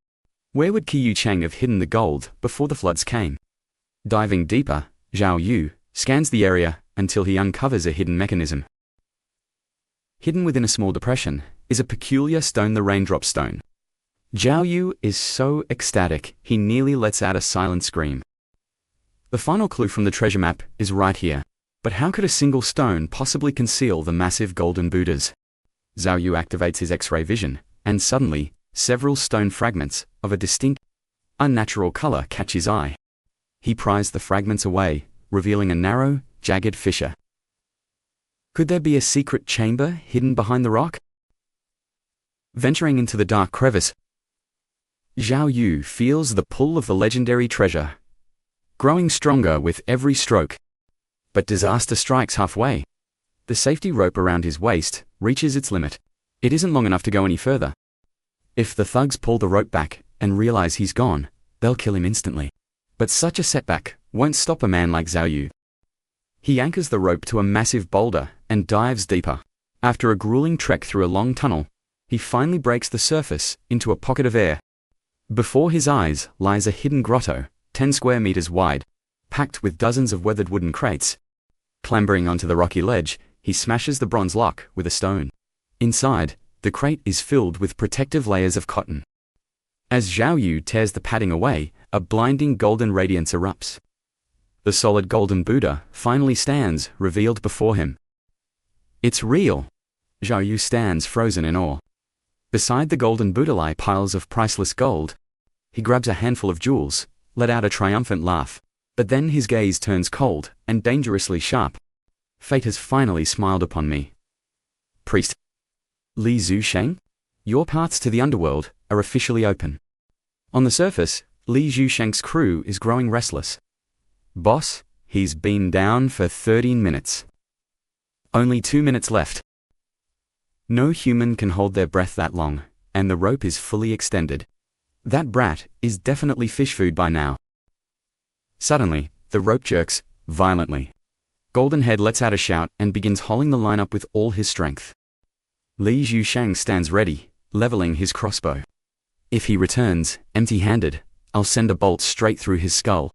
Where would Qiyu Chang have hidden the gold before the floods came? Diving deeper, Zhao Yu scans the area until he uncovers a hidden mechanism. Hidden within a small depression is a peculiar stone, the raindrop stone. Zhao Yu is so ecstatic he nearly lets out a silent scream. The final clue from the treasure map is right here. But how could a single stone possibly conceal the massive golden Buddhas? Zhao Yu activates his X-ray vision, and suddenly, several stone fragments of a distinct, unnatural color catch his eye. He pries the fragments away, revealing a narrow, jagged fissure. Could there be a secret chamber hidden behind the rock? Venturing into the dark crevice, Zhao Yu feels the pull of the legendary treasure, growing stronger with every stroke. But disaster strikes halfway. The safety rope around his waist reaches its limit. It isn't long enough to go any further. If the thugs pull the rope back and realize he's gone, they'll kill him instantly. But such a setback won't stop a man like Zhao Yu. He anchors the rope to a massive boulder and dives deeper. After a grueling trek through a long tunnel, he finally breaks the surface into a pocket of air. Before his eyes lies a hidden grotto, 10 square meters wide, packed with dozens of weathered wooden crates. Clambering onto the rocky ledge, he smashes the bronze lock with a stone. Inside, the crate is filled with protective layers of cotton. As Zhao Yu tears the padding away, a blinding golden radiance erupts. The solid golden Buddha finally stands, revealed before him. It's real! Zhao Yu stands frozen in awe. Beside the golden Buddha lie piles of priceless gold. He grabs a handful of jewels, let out a triumphant laugh, but then his gaze turns cold and dangerously sharp. Fate has finally smiled upon me. Priest Li Zusheng, your paths to the underworld are officially open. On the surface, Li Zusheng's crew is growing restless. Boss, he's been down for 13 minutes. Only 2 minutes left. No human can hold their breath that long, and the rope is fully extended. That brat is definitely fish food by now. Suddenly, the rope jerks violently. Goldenhead lets out a shout and begins hauling the line up with all his strength. Li Zusheng stands ready, leveling his crossbow. If he returns, empty-handed, I'll send a bolt straight through his skull.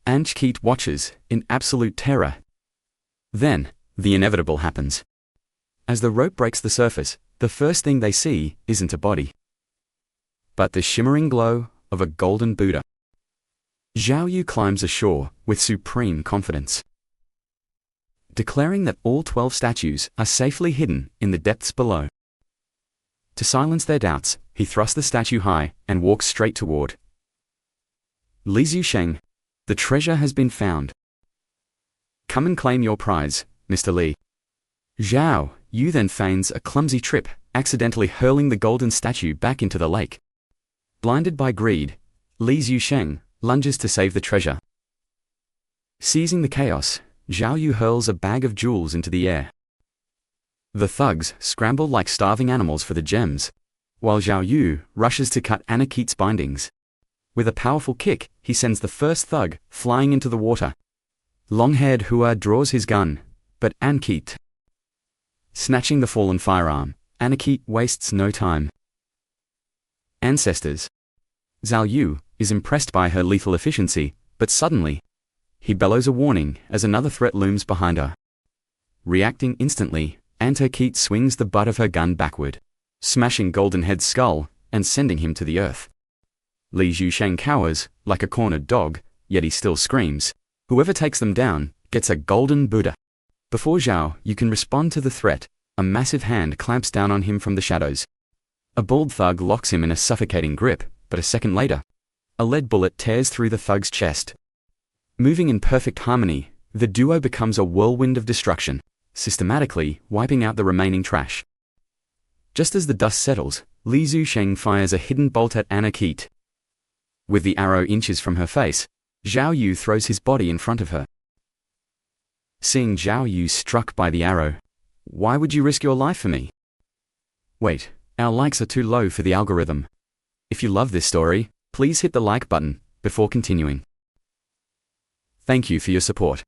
Anchkeet watches, in absolute terror. Then, the inevitable happens. As the rope breaks the surface, the first thing they see isn't a body, but the shimmering glow of a golden Buddha. Zhao Yu climbs ashore with supreme confidence, declaring that all 12 statues are safely hidden in the depths below. To silence their doubts, he thrusts the statue high and walks straight toward Li Zusheng. The treasure has been found. Come and claim your prize, Mr. Li. Zhao Yu then feigns a clumsy trip, accidentally hurling the golden statue back into the lake. Blinded by greed, Li Zusheng lunges to save the treasure. Seizing the chaos, Zhao Yu hurls a bag of jewels into the air. The thugs scramble like starving animals for the gems, while Zhao Yu rushes to cut Anchkeet's bindings. With a powerful kick, he sends the first thug flying into the water. Long-haired Hua draws his gun, but Anchkeet. Snatching the fallen firearm, Anchkeet wastes no time. Ancestors. Zhao Yu is impressed by her lethal efficiency, but suddenly, he bellows a warning as another threat looms behind her. Reacting instantly, Anchkeet swings the butt of her gun backward, smashing Goldenhead's skull and sending him to the earth. Li Zusheng cowers, like a cornered dog, yet he still screams. Whoever takes them down gets a golden Buddha. Before Zhao Yu can respond to the threat, a massive hand clamps down on him from the shadows. A bald thug locks him in a suffocating grip, but a second later, a lead bullet tears through the thug's chest. Moving in perfect harmony, the duo becomes a whirlwind of destruction, systematically wiping out the remaining trash. Just as the dust settles, Li Zusheng fires a hidden bolt at Anchkeet. With the arrow inches from her face, Zhao Yu throws his body in front of her. Seeing Zhao Yu struck by the arrow, why would you risk your life for me? Wait, our likes are too low for the algorithm. If you love this story, please hit the like button before continuing. Thank you for your support.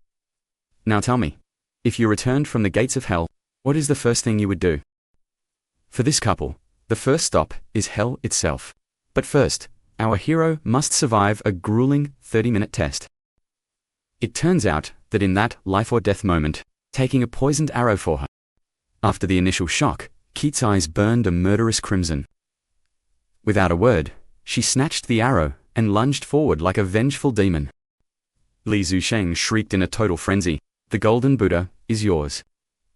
Now tell me, if you returned from the gates of hell, what is the first thing you would do? For this couple, the first stop is hell itself. But first, our hero must survive a grueling 30-minute test. It turns out that in that life-or-death moment, taking a poisoned arrow for her. After the initial shock, Keet's eyes burned a murderous crimson. Without a word, she snatched the arrow and lunged forward like a vengeful demon. Li Zusheng shrieked in a total frenzy, "The golden Buddha is yours.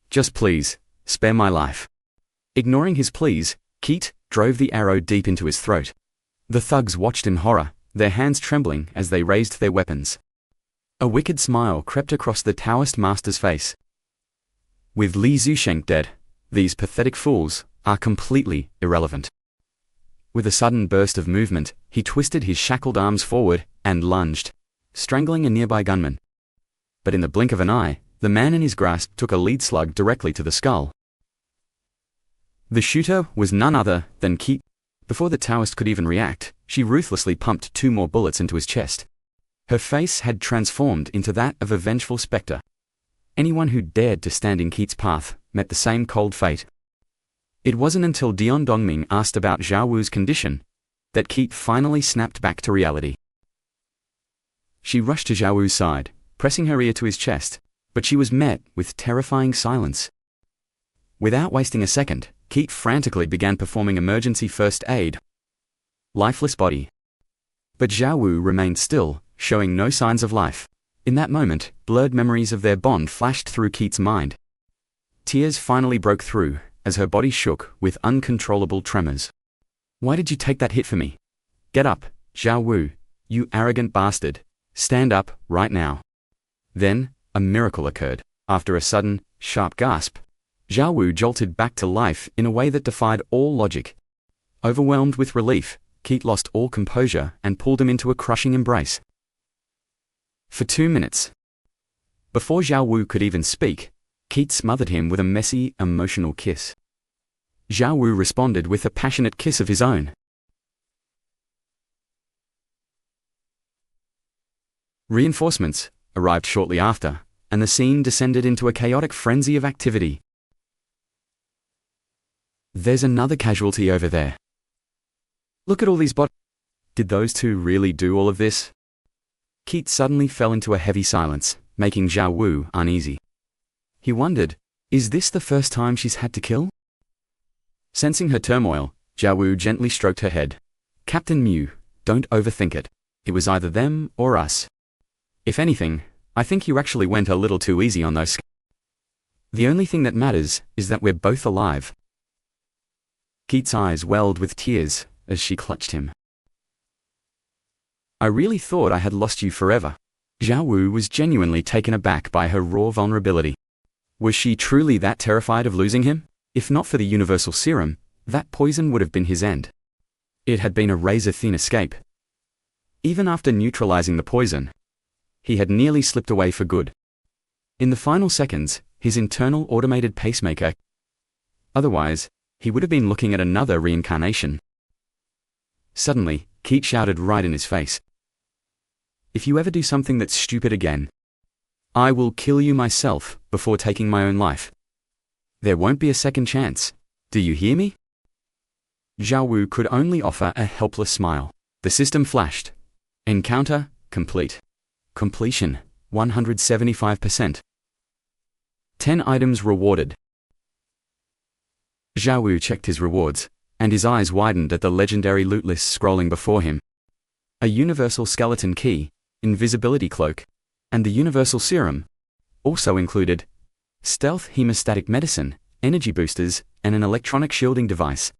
Just please, spare my life." Ignoring his pleas, Keet drove the arrow deep into his throat. The thugs watched in horror, their hands trembling as they raised their weapons. A wicked smile crept across the Taoist master's face. With Li Zusheng dead, these pathetic fools are completely irrelevant. With a sudden burst of movement, he twisted his shackled arms forward and lunged, strangling a nearby gunman. But in the blink of an eye, the man in his grasp took a lead slug directly to the skull. The shooter was none other than Keet. Before the Taoist could even react, she ruthlessly pumped 2 more bullets into his chest. Her face had transformed into that of a vengeful spectre. Anyone who dared to stand in Keith's path met the same cold fate. It wasn't until Dion Dongming asked about Zhao Wu's condition that Keith finally snapped back to reality. She rushed to Zhao Wu's side, pressing her ear to his chest, but she was met with terrifying silence. Without wasting a second, Keith frantically began performing emergency first aid. Lifeless body. But Zhao Wu remained still, showing no signs of life. In that moment, blurred memories of their bond flashed through Keith's mind. Tears finally broke through, as her body shook with uncontrollable tremors. Why did you take that hit for me? Get up, Zhao Wu, you arrogant bastard. Stand up, right now. Then, a miracle occurred. After a sudden, sharp gasp, Zhao Wu jolted back to life in a way that defied all logic. Overwhelmed with relief, Keith lost all composure and pulled him into a crushing embrace. For 2 minutes. Before Zhao Wu could even speak, Keith smothered him with a messy, emotional kiss. Zhao Wu responded with a passionate kiss of his own. Reinforcements arrived shortly after, and the scene descended into a chaotic frenzy of activity. There's another casualty over there. Look at all these bodies. Did those two really do all of this? Keith suddenly fell into a heavy silence, making Zhao Wu uneasy. He wondered, is this the first time she's had to kill? Sensing her turmoil, Zhao Wu gently stroked her head. Captain Mu, don't overthink it. It was either them or us. If anything, I think you actually went a little too easy on those. The only thing that matters is that we're both alive. Keith's eyes welled with tears as she clutched him. I really thought I had lost you forever. Zhao Wu was genuinely taken aback by her raw vulnerability. Was she truly that terrified of losing him? If not for the universal serum, that poison would have been his end. It had been a razor-thin escape. Even after neutralizing the poison, he had nearly slipped away for good. In the final seconds, his internal automated pacemaker. Otherwise, he would have been looking at another reincarnation. Suddenly, Keith shouted right in his face. If you ever do something that's stupid again, I will kill you myself before taking my own life. There won't be a second chance. Do you hear me? Zhao Wu could only offer a helpless smile. The system flashed. Encounter complete. Completion 175%. 10 items rewarded. Zhao Wu checked his rewards, and his eyes widened at the legendary loot list scrolling before him. A universal skeleton key, invisibility cloak, and the universal serum also included stealth hemostatic medicine, energy boosters, and an electronic shielding device,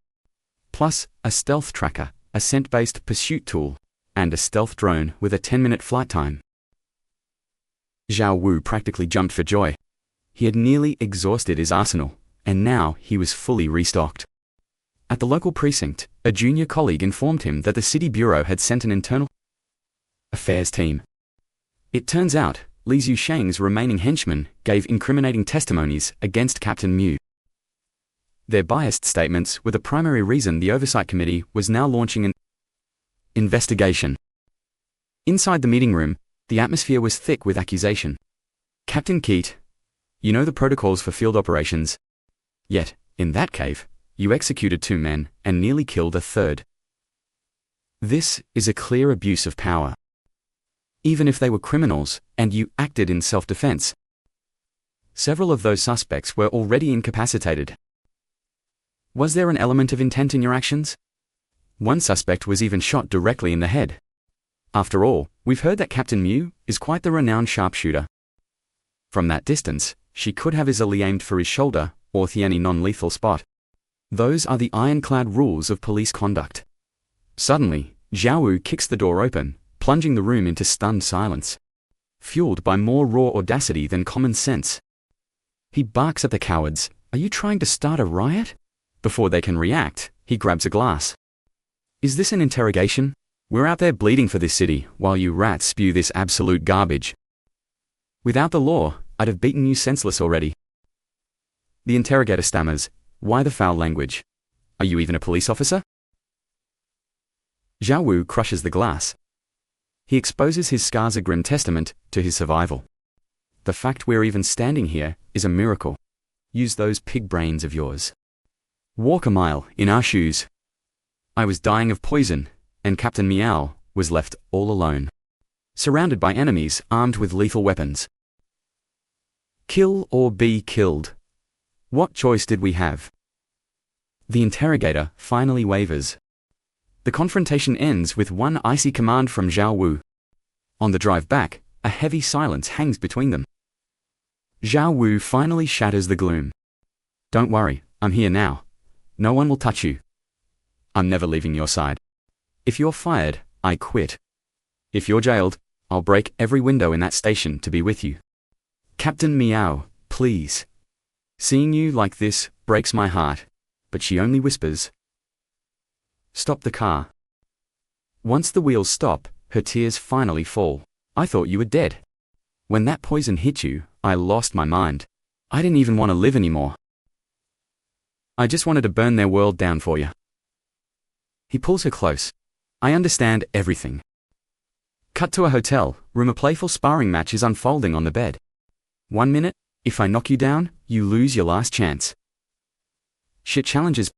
plus a stealth tracker, a scent-based pursuit tool, and a stealth drone with a 10-minute flight time. Zhao Wu practically jumped for joy. He had nearly exhausted his arsenal, and now he was fully restocked. At the local precinct, a junior colleague informed him that the city bureau had sent an internal affairs team. It turns out, Li Zhusheng's remaining henchmen gave incriminating testimonies against Captain Mu. Their biased statements were the primary reason the Oversight Committee was now launching an investigation. Inside the meeting room, the atmosphere was thick with accusation. Captain Keith, you know the protocols for field operations. Yet, in that cave, you executed 2 men and nearly killed a third. This is a clear abuse of power. Even if they were criminals, and you acted in self-defense. Several of those suspects were already incapacitated. Was there an element of intent in your actions? One suspect was even shot directly in the head. After all, we've heard that Captain Mu is quite the renowned sharpshooter. From that distance, she could have easily aimed for his shoulder, or any non-lethal spot. Those are the ironclad rules of police conduct. Suddenly, Zhao Wu kicks the door open, plunging the room into stunned silence. Fueled by more raw audacity than common sense. He barks at the cowards, "Are you trying to start a riot?" Before they can react, he grabs a glass. "Is this an interrogation? We're out there bleeding for this city, while you rats spew this absolute garbage. Without the law, I'd have beaten you senseless already." The interrogator stammers, "Why the foul language? Are you even a police officer?" Zhao Wu crushes the glass. He exposes his scars, a grim testament to his survival. The fact we're even standing here is a miracle. Use those pig brains of yours. Walk a mile in our shoes. I was dying of poison, and Captain Meow was left all alone, surrounded by enemies armed with lethal weapons. Kill or be killed. What choice did we have? The interrogator finally wavers. The confrontation ends with one icy command from Zhao Wu. On the drive back, a heavy silence hangs between them. Zhao Wu finally shatters the gloom. Don't worry, I'm here now. No one will touch you. I'm never leaving your side. If you're fired, I quit. If you're jailed, I'll break every window in that station to be with you. Captain Meow, please. Seeing you like this breaks my heart, but she only whispers. Stop the car. Once the wheels stop, her tears finally fall. I thought you were dead. When that poison hit you, I lost my mind. I didn't even want to live anymore. I just wanted to burn their world down for you. He pulls her close. I understand everything. Cut to a hotel room. A playful sparring match is unfolding on the bed. 1 minute, if I knock you down, you lose your last chance. Shit challenges.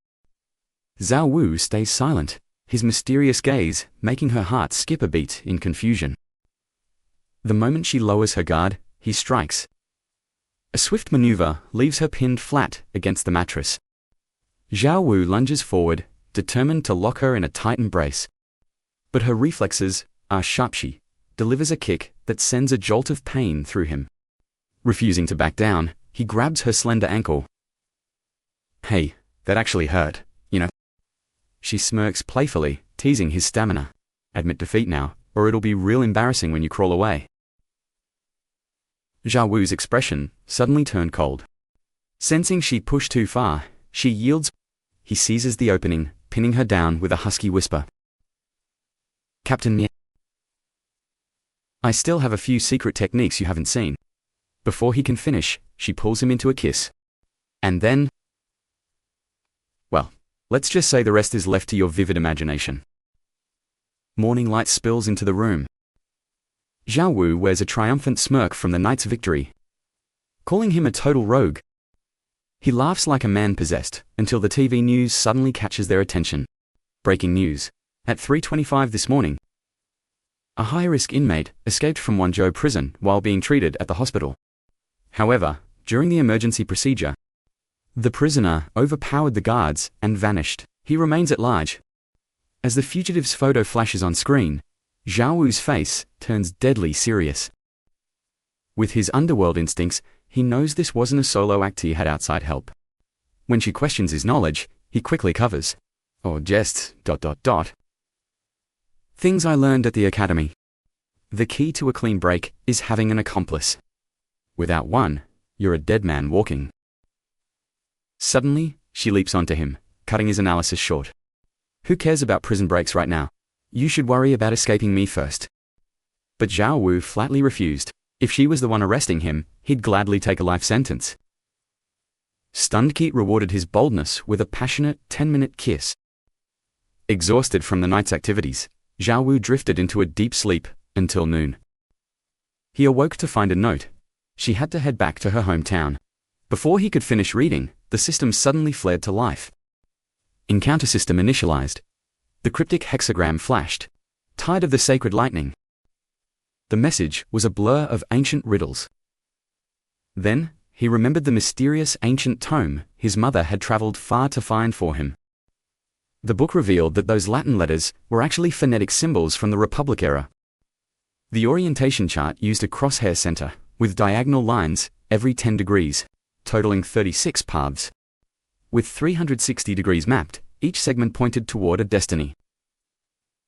Zhao Wu stays silent, his mysterious gaze making her heart skip a beat in confusion. The moment she lowers her guard, he strikes. A swift maneuver leaves her pinned flat against the mattress. Zhao Wu lunges forward, determined to lock her in a tight embrace. But her reflexes are sharp. She delivers a kick that sends a jolt of pain through him. Refusing to back down, he grabs her slender ankle. Hey, that actually hurt, you know. She smirks playfully, teasing his stamina. Admit defeat now, or it'll be real embarrassing when you crawl away. Zhao Wu's expression suddenly turned cold. Sensing she pushed too far, she yields. He seizes the opening, pinning her down with a husky whisper. Captain Meow. I still have a few secret techniques you haven't seen. Before he can finish, she pulls him into a kiss. And then... well, let's just say the rest is left to your vivid imagination. Morning light spills into the room. Zhao Wu wears a triumphant smirk from the night's victory, calling him a total rogue. He laughs like a man possessed, until the TV news suddenly catches their attention. Breaking news. At 3:25 this morning, a high-risk inmate escaped from Wanzhou prison while being treated at the hospital. However, during the emergency procedure, the prisoner overpowered the guards and vanished. He remains at large. As the fugitive's photo flashes on screen, Zhao Wu's face turns deadly serious. With his underworld instincts, he knows this wasn't a solo act. He had outside help. When she questions his knowledge, he quickly covers. Or jests, ... Things I learned at the academy. The key to a clean break is having an accomplice. Without one, you're a dead man walking. Suddenly, she leaps onto him, cutting his analysis short. Who cares about prison breaks right now? You should worry about escaping me first. But Zhao Wu flatly refused. If she was the one arresting him, he'd gladly take a life sentence. Stunned Keat rewarded his boldness with a passionate 10-minute kiss. Exhausted from the night's activities, Zhao Wu drifted into a deep sleep until noon. He awoke to find a note. She had to head back to her hometown. Before he could finish reading, the system suddenly flared to life. Encounter system initialized. The cryptic hexagram flashed. Tide of the sacred lightning. The message was a blur of ancient riddles. Then, he remembered the mysterious ancient tome his mother had traveled far to find for him. The book revealed that those Latin letters were actually phonetic symbols from the Republic era. The orientation chart used a crosshair center, with diagonal lines every 10 degrees, totaling 36 paths. With 360 degrees mapped, each segment pointed toward a destiny.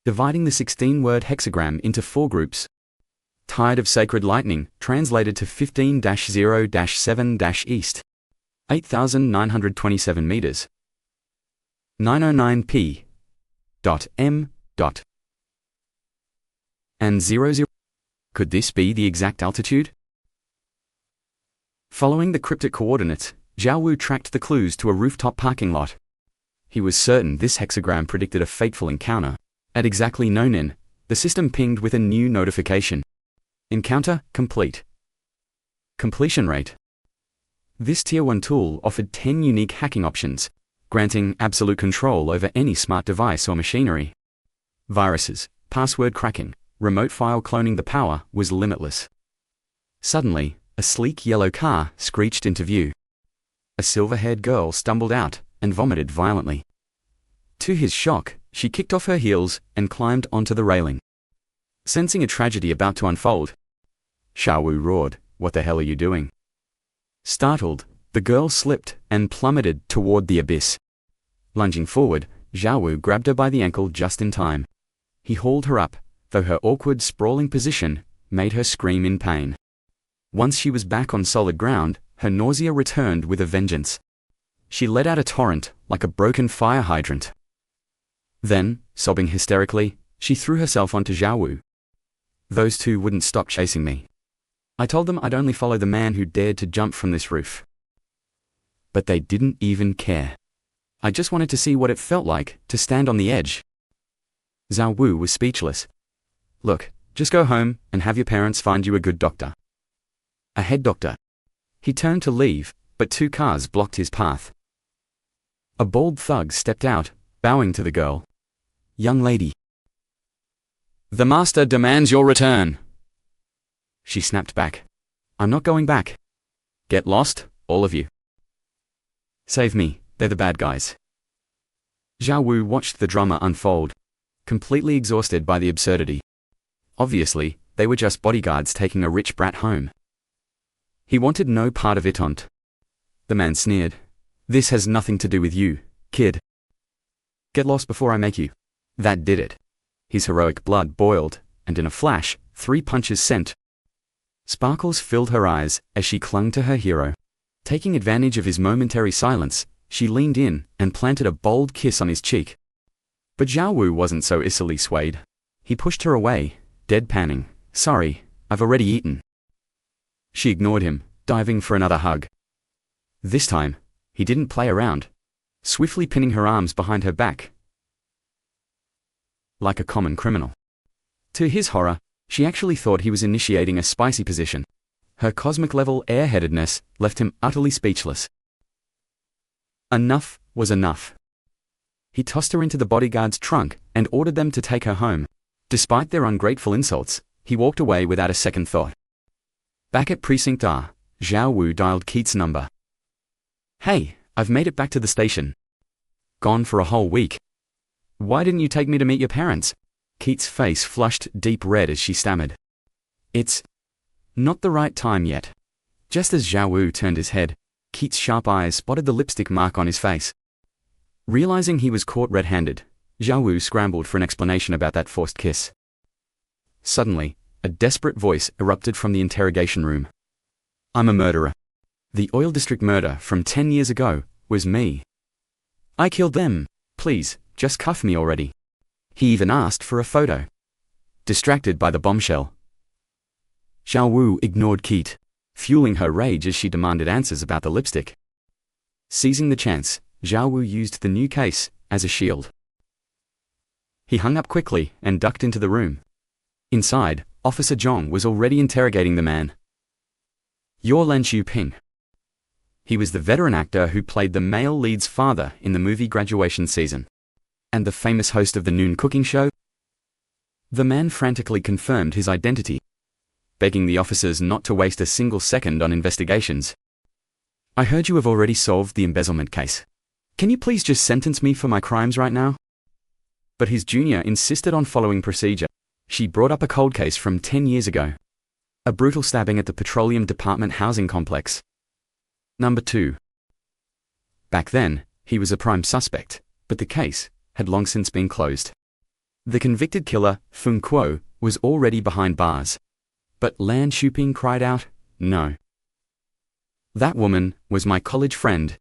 Dividing the 16-word hexagram into 4 groups. Tide of Sacred Lightning, translated to 15-0-7-east. 8,927 meters. 909 p. M. And 00. Could this be the exact altitude? Following the cryptic coordinates, Zhao Wu tracked the clues to a rooftop parking lot. He was certain this hexagram predicted a fateful encounter. At exactly noon, the system pinged with a new notification. Encounter complete. Completion rate. This Tier 1 tool offered 10 unique hacking options, granting absolute control over any smart device or machinery. Viruses, password cracking, remote file cloning, the power was limitless. Suddenly, a sleek yellow car screeched into view. A silver-haired girl stumbled out and vomited violently. To his shock, she kicked off her heels and climbed onto the railing. Sensing a tragedy about to unfold, Xiaowu roared, "What the hell are you doing?" Startled, the girl slipped and plummeted toward the abyss. Lunging forward, Xiaowu grabbed her by the ankle just in time. He hauled her up, though her awkward, sprawling position made her scream in pain. Once she was back on solid ground, her nausea returned with a vengeance. She let out a torrent like a broken fire hydrant. Then, sobbing hysterically, she threw herself onto Xiaowu. "Those two wouldn't stop chasing me. I told them I'd only follow the man who dared to jump from this roof. But they didn't even care. I just wanted to see what it felt like to stand on the edge." Zhao Wu was speechless. "Look, just go home and have your parents find you a good doctor." A head doctor. He turned to leave, but two cars blocked his path. A bald thug stepped out, bowing to the girl. "Young lady." "The master demands your return." She snapped back. "I'm not going back. Get lost, all of you. Save me, they're the bad guys." Zhao Wu watched the drama unfold, completely exhausted by the absurdity. Obviously, they were just bodyguards taking a rich brat home. He wanted no part of it. The man sneered. "This has nothing to do with you, kid. Get lost before I make you." That did it. His heroic blood boiled, and in a flash, 3 punches sent. Sparkles filled her eyes as she clung to her hero. Taking advantage of his momentary silence, she leaned in and planted a bold kiss on his cheek. But Zhao Wu wasn't so easily swayed. He pushed her away, deadpanning, "Sorry, I've already eaten." She ignored him, diving for another hug. This time, he didn't play around, swiftly pinning her arms behind her back like a common criminal. To his horror, she actually thought he was initiating a spicy position. Her cosmic-level airheadedness left him utterly speechless. Enough was enough. He tossed her into the bodyguard's trunk and ordered them to take her home. Despite their ungrateful insults, he walked away without a second thought. Back at Precinct R, Zhao Wu dialed Keith's number. "Hey, I've made it back to the station. Gone for a whole week. Why didn't you take me to meet your parents?" Keith's face flushed deep red as she stammered. "It's not the right time yet." Just as Zhao Wu turned his head, Keith's sharp eyes spotted the lipstick mark on his face. Realizing he was caught red-handed, Zhao Wu scrambled for an explanation about that forced kiss. Suddenly, a desperate voice erupted from the interrogation room. "I'm a murderer. The oil district murder from 10 years ago was me. I killed them. Please, just cuff me already." He even asked for a photo. Distracted by the bombshell, Zhao Wu ignored Keith, fueling her rage as she demanded answers about the lipstick. Seizing the chance, Zhao Wu used the new case as a shield. He hung up quickly and ducked into the room. Inside, Officer Zhong was already interrogating the man. "You're Lan Xiuping." He was the veteran actor who played the male lead's father in the movie Graduation season, and the famous host of the noon cooking show. The man frantically confirmed his identity, begging the officers not to waste a single second on investigations. "I heard you have already solved the embezzlement case. Can you please just sentence me for my crimes right now?" But his junior insisted on following procedure. She brought up a cold case from 10 years ago. A brutal stabbing at the Petroleum Department housing complex. Number 2. Back then, he was a prime suspect, but the case had long since been closed. The convicted killer, Feng Kuo, was already behind bars. But Lan Xiuping cried out, "No. That woman was my college friend.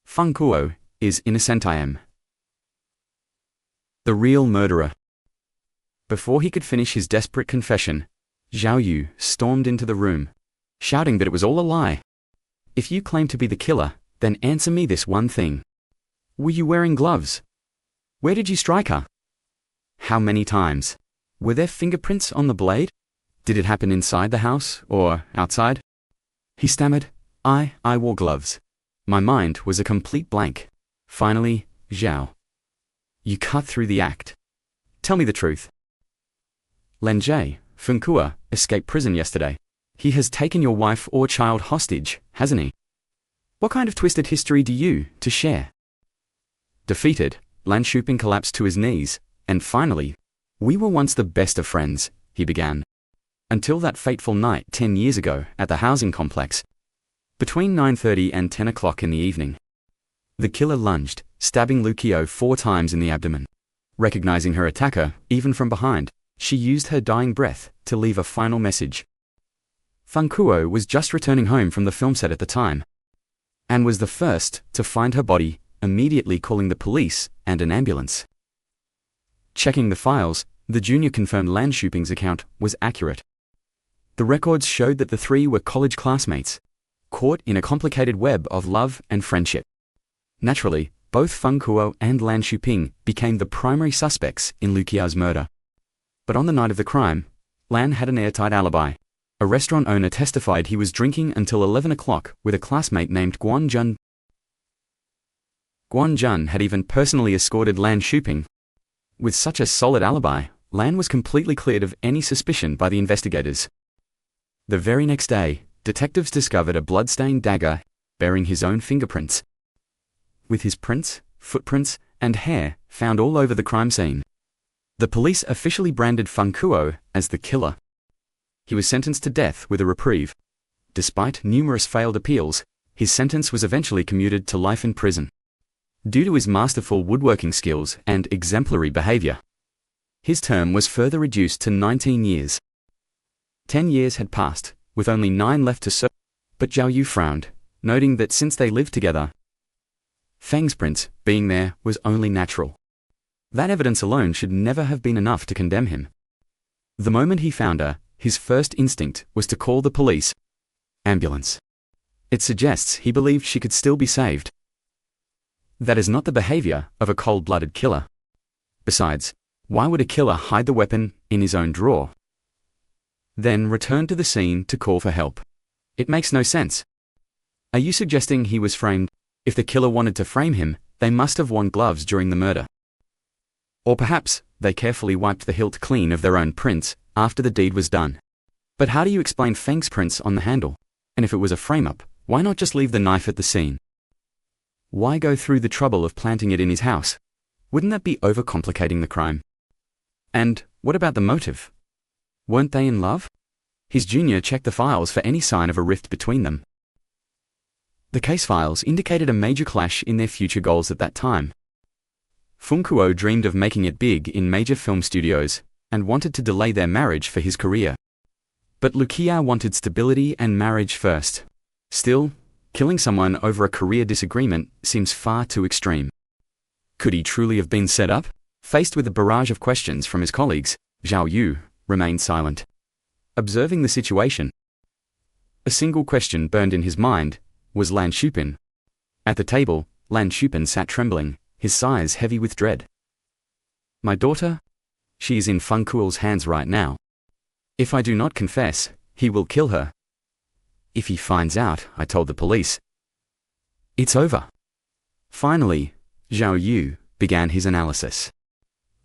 Feng Kuo is innocent. I am the real murderer." Before he could finish his desperate confession, Zhao Yu stormed into the room, shouting that it was all a lie. "If you claim to be the killer, then answer me this one thing. Were you wearing gloves? Where did you strike her?" How many times? Were there fingerprints on the blade? Did it happen inside the house or outside? He stammered. I wore gloves. My mind was a complete blank. Finally, Zhao. You cut through the act. Tell me the truth. Len Jie, Funkua, escaped prison yesterday. He has taken your wife or child hostage, hasn't he? What kind of twisted history do you to share? Defeated, Lan Shuping collapsed to his knees, and finally, we were once the best of friends, he began. Until that fateful night 10 years ago at the housing complex. Between 9:30 and 10 o'clock in the evening. The killer lunged, stabbing Lu Qiu 4 times in the abdomen. Recognizing her attacker, even from behind, she used her dying breath to leave a final message. Funkuo was just returning home from the film set at the time, and was the first to find her body, immediately calling the police and an ambulance. Checking the files, the junior confirmed Lan Shuping's account was accurate. The records showed that the three were college classmates, caught in a complicated web of love and friendship. Naturally, both Funkuo and Lan Shuping became the primary suspects in Lu Qiu's murder. But on the night of the crime, Lan had an airtight alibi. A restaurant owner testified he was drinking until 11 o'clock with a classmate named Guan Jun. Guan Jun had even personally escorted Lan Shuping. With such a solid alibi, Lan was completely cleared of any suspicion by the investigators. The very next day, detectives discovered a blood-stained dagger bearing his own fingerprints, with his prints, footprints, and hair found all over the crime scene. The police officially branded Funkuo as the killer. He was sentenced to death with a reprieve. Despite numerous failed appeals, his sentence was eventually commuted to life in prison. Due to his masterful woodworking skills and exemplary behavior, his term was further reduced to 19 years. 10 years had passed, with only 9 left to serve, but Zhao Yu frowned, noting that since they lived together, Feng's print being there was only natural. That evidence alone should never have been enough to condemn him. The moment he found her, his first instinct was to call the police. Ambulance. It suggests he believed she could still be saved. That is not the behavior of a cold-blooded killer. Besides, why would a killer hide the weapon in his own drawer, then return to the scene to call for help? It makes no sense. Are you suggesting he was framed? If the killer wanted to frame him, they must have worn gloves during the murder. Or perhaps, they carefully wiped the hilt clean of their own prints after the deed was done. But how do you explain Feng's prints on the handle? And if it was a frame-up, why not just leave the knife at the scene? Why go through the trouble of planting it in his house? Wouldn't that be overcomplicating the crime? And what about the motive? Weren't they in love? His junior checked the files for any sign of a rift between them. The case files indicated a major clash in their future goals at that time. Funkuo dreamed of making it big in major film studios and wanted to delay their marriage for his career. But Lu Qiu wanted stability and marriage first. Still, killing someone over a career disagreement seems far too extreme. Could he truly have been set up? Faced with a barrage of questions from his colleagues, Zhao Yu remained silent, observing the situation. A single question burned in his mind: was Lan Shuping? At the table, Lan Shuping sat trembling, his sighs heavy with dread. My daughter? She is in Funkuo's hands right now. If I do not confess, he will kill her. If he finds out, I told the police, it's over. Finally, Zhao Yu began his analysis.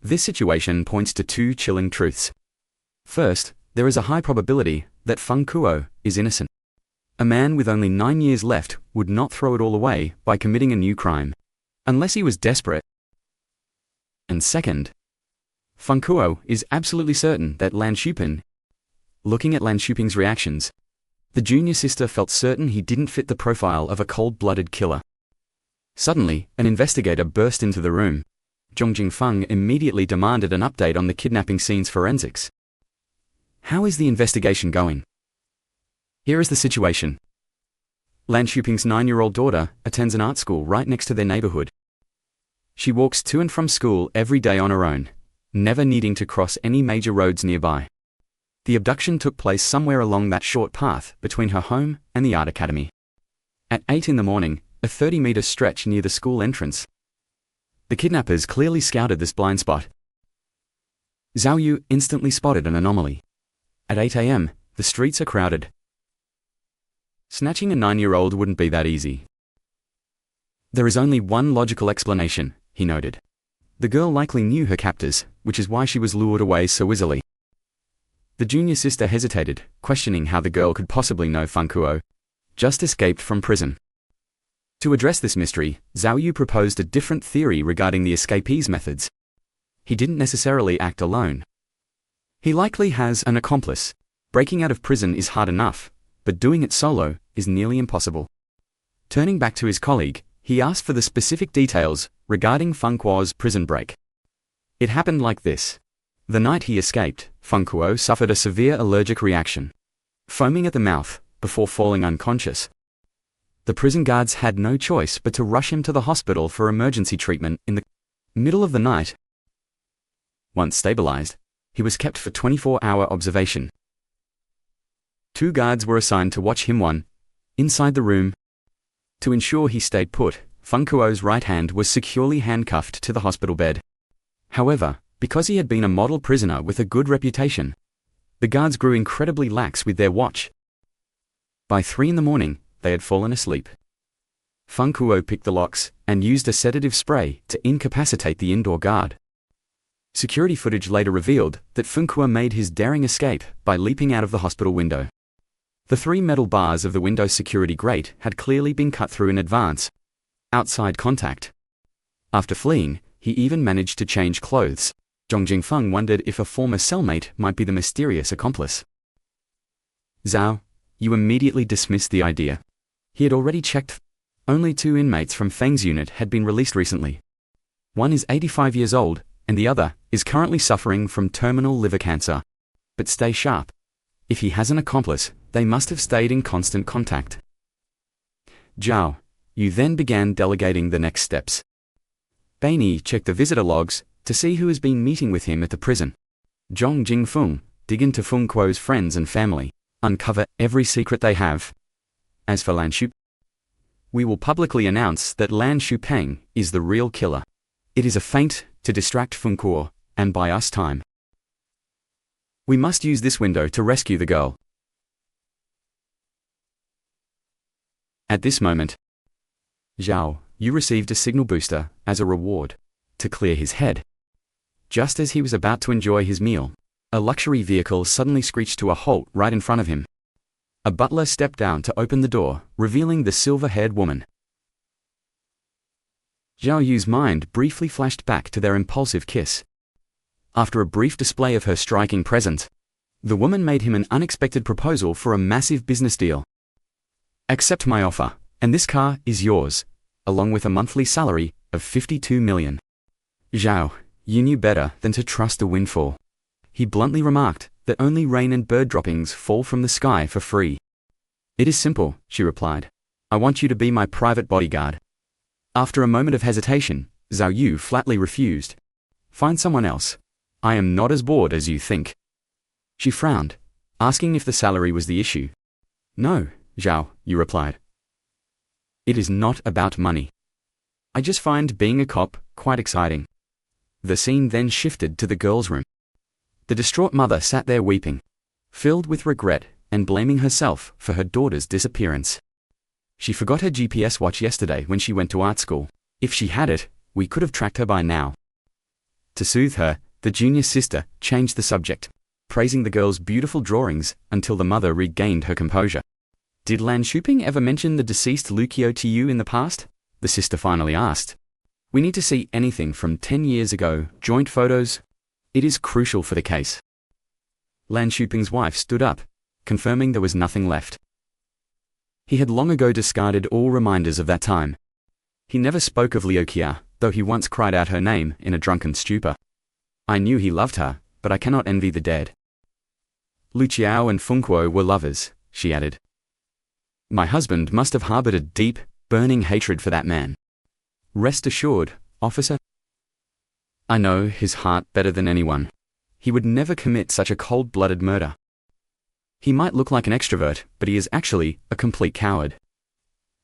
This situation points to 2 chilling truths. First, there is a high probability that Funkuo is innocent. A man with only 9 years left would not throw it all away by committing a new crime, unless he was desperate. And second, Funkuo is absolutely certain that Lan Shuping. Looking at Lan Shuping's reactions, the junior sister felt certain he didn't fit the profile of a cold-blooded killer. Suddenly, an investigator burst into the room. Zhong Jingfeng immediately demanded an update on the kidnapping scene's forensics. How is the investigation going? Here is the situation. Lan Shuping's 9-year-old daughter attends an art school right next to their neighborhood. She walks to and from school every day on her own, never needing to cross any major roads nearby. The abduction took place somewhere along that short path between her home and the art academy. At 8 in the morning, a 30-meter stretch near the school entrance. The kidnappers clearly scouted this blind spot. Zhao Yu instantly spotted an anomaly. At 8 a.m., the streets are crowded. Snatching a 9-year-old wouldn't be that easy. There is only one logical explanation, he noted. The girl likely knew her captors, which is why she was lured away so easily. The junior sister hesitated, questioning how the girl could possibly know Feng Kuo, just escaped from prison. To address this mystery, Zhao Yu proposed a different theory regarding the escapee's methods. He didn't necessarily act alone. He likely has an accomplice. Breaking out of prison is hard enough, but doing it solo is nearly impossible. Turning back to his colleague, he asked for the specific details regarding Feng Kuo's prison break. It happened like this. The night he escaped, Feng Kuo suffered a severe allergic reaction, foaming at the mouth before falling unconscious. The prison guards had no choice but to rush him to the hospital for emergency treatment in the middle of the night. Once stabilized, he was kept for 24-hour observation. 2 guards were assigned to watch him inside the room. To ensure he stayed put, Feng Kuo's right hand was securely handcuffed to the hospital bed. However, because he had been a model prisoner with a good reputation, the guards grew incredibly lax with their watch. By 3 a.m, they had fallen asleep. Feng Kuo picked the locks and used a sedative spray to incapacitate the indoor guard. Security footage later revealed that Feng Kuo made his daring escape by leaping out of the hospital window. The 3 metal bars of the window's security grate had clearly been cut through in advance. Outside contact. After fleeing, he even managed to change clothes. Zhong Jingfeng wondered if a former cellmate might be the mysterious accomplice. Zhao, you immediately dismissed the idea. He had already checked. Only 2 inmates from Feng's unit had been released recently. One is 85 years old, and the other is currently suffering from terminal liver cancer. But stay sharp. If he has an accomplice, they must have stayed in constant contact. Zhao, you then began delegating the next steps. Baini checked the visitor logs to see who has been meeting with him at the prison. Zhong Jingfeng, dig into Feng Kuo's friends and family, uncover every secret they have. As for Lan Shu, we will publicly announce that Lan Shupeng is the real killer. It is a feint to distract Feng Kuo and buy us time. We must use this window to rescue the girl. At this moment, Zhao, you received a signal booster as a reward to clear his head. Just as he was about to enjoy his meal, a luxury vehicle suddenly screeched to a halt right in front of him. A butler stepped down to open the door, revealing the silver-haired woman. Zhao Yu's mind briefly flashed back to their impulsive kiss. After a brief display of her striking presence, the woman made him an unexpected proposal for a massive business deal. Accept my offer, and this car is yours, along with a monthly salary of 52 million. Zhao, you knew better than to trust a windfall. He bluntly remarked that only rain and bird droppings fall from the sky for free. It is simple, she replied. I want you to be my private bodyguard. After a moment of hesitation, Zhao Yu flatly refused. Find someone else. I am not as bored as you think. She frowned, asking if the salary was the issue. No, Zhao, Yu replied. It is not about money. I just find being a cop quite exciting. The scene then shifted to the girls' room. The distraught mother sat there weeping, filled with regret and blaming herself for her daughter's disappearance. She forgot her GPS watch yesterday when she went to art school. If she had it, we could have tracked her by now. To soothe her, the junior sister changed the subject, praising the girl's beautiful drawings until the mother regained her composure. Did Lan Shuping ever mention the deceased Lucio to you in the past? The sister finally asked. We need to see anything from 10 years ago, joint photos. It is crucial for the case. Lan Shuping's wife stood up, confirming there was nothing left. He had long ago discarded all reminders of that time. He never spoke of Liu Qia, though he once cried out her name in a drunken stupor. I knew he loved her, but I cannot envy the dead. Lu Qiao and Feng Kuo were lovers, she added. My husband must have harbored a deep, burning hatred for that man. Rest assured, officer. I know his heart better than anyone. He would never commit such a cold-blooded murder. He might look like an extrovert, but he is actually a complete coward.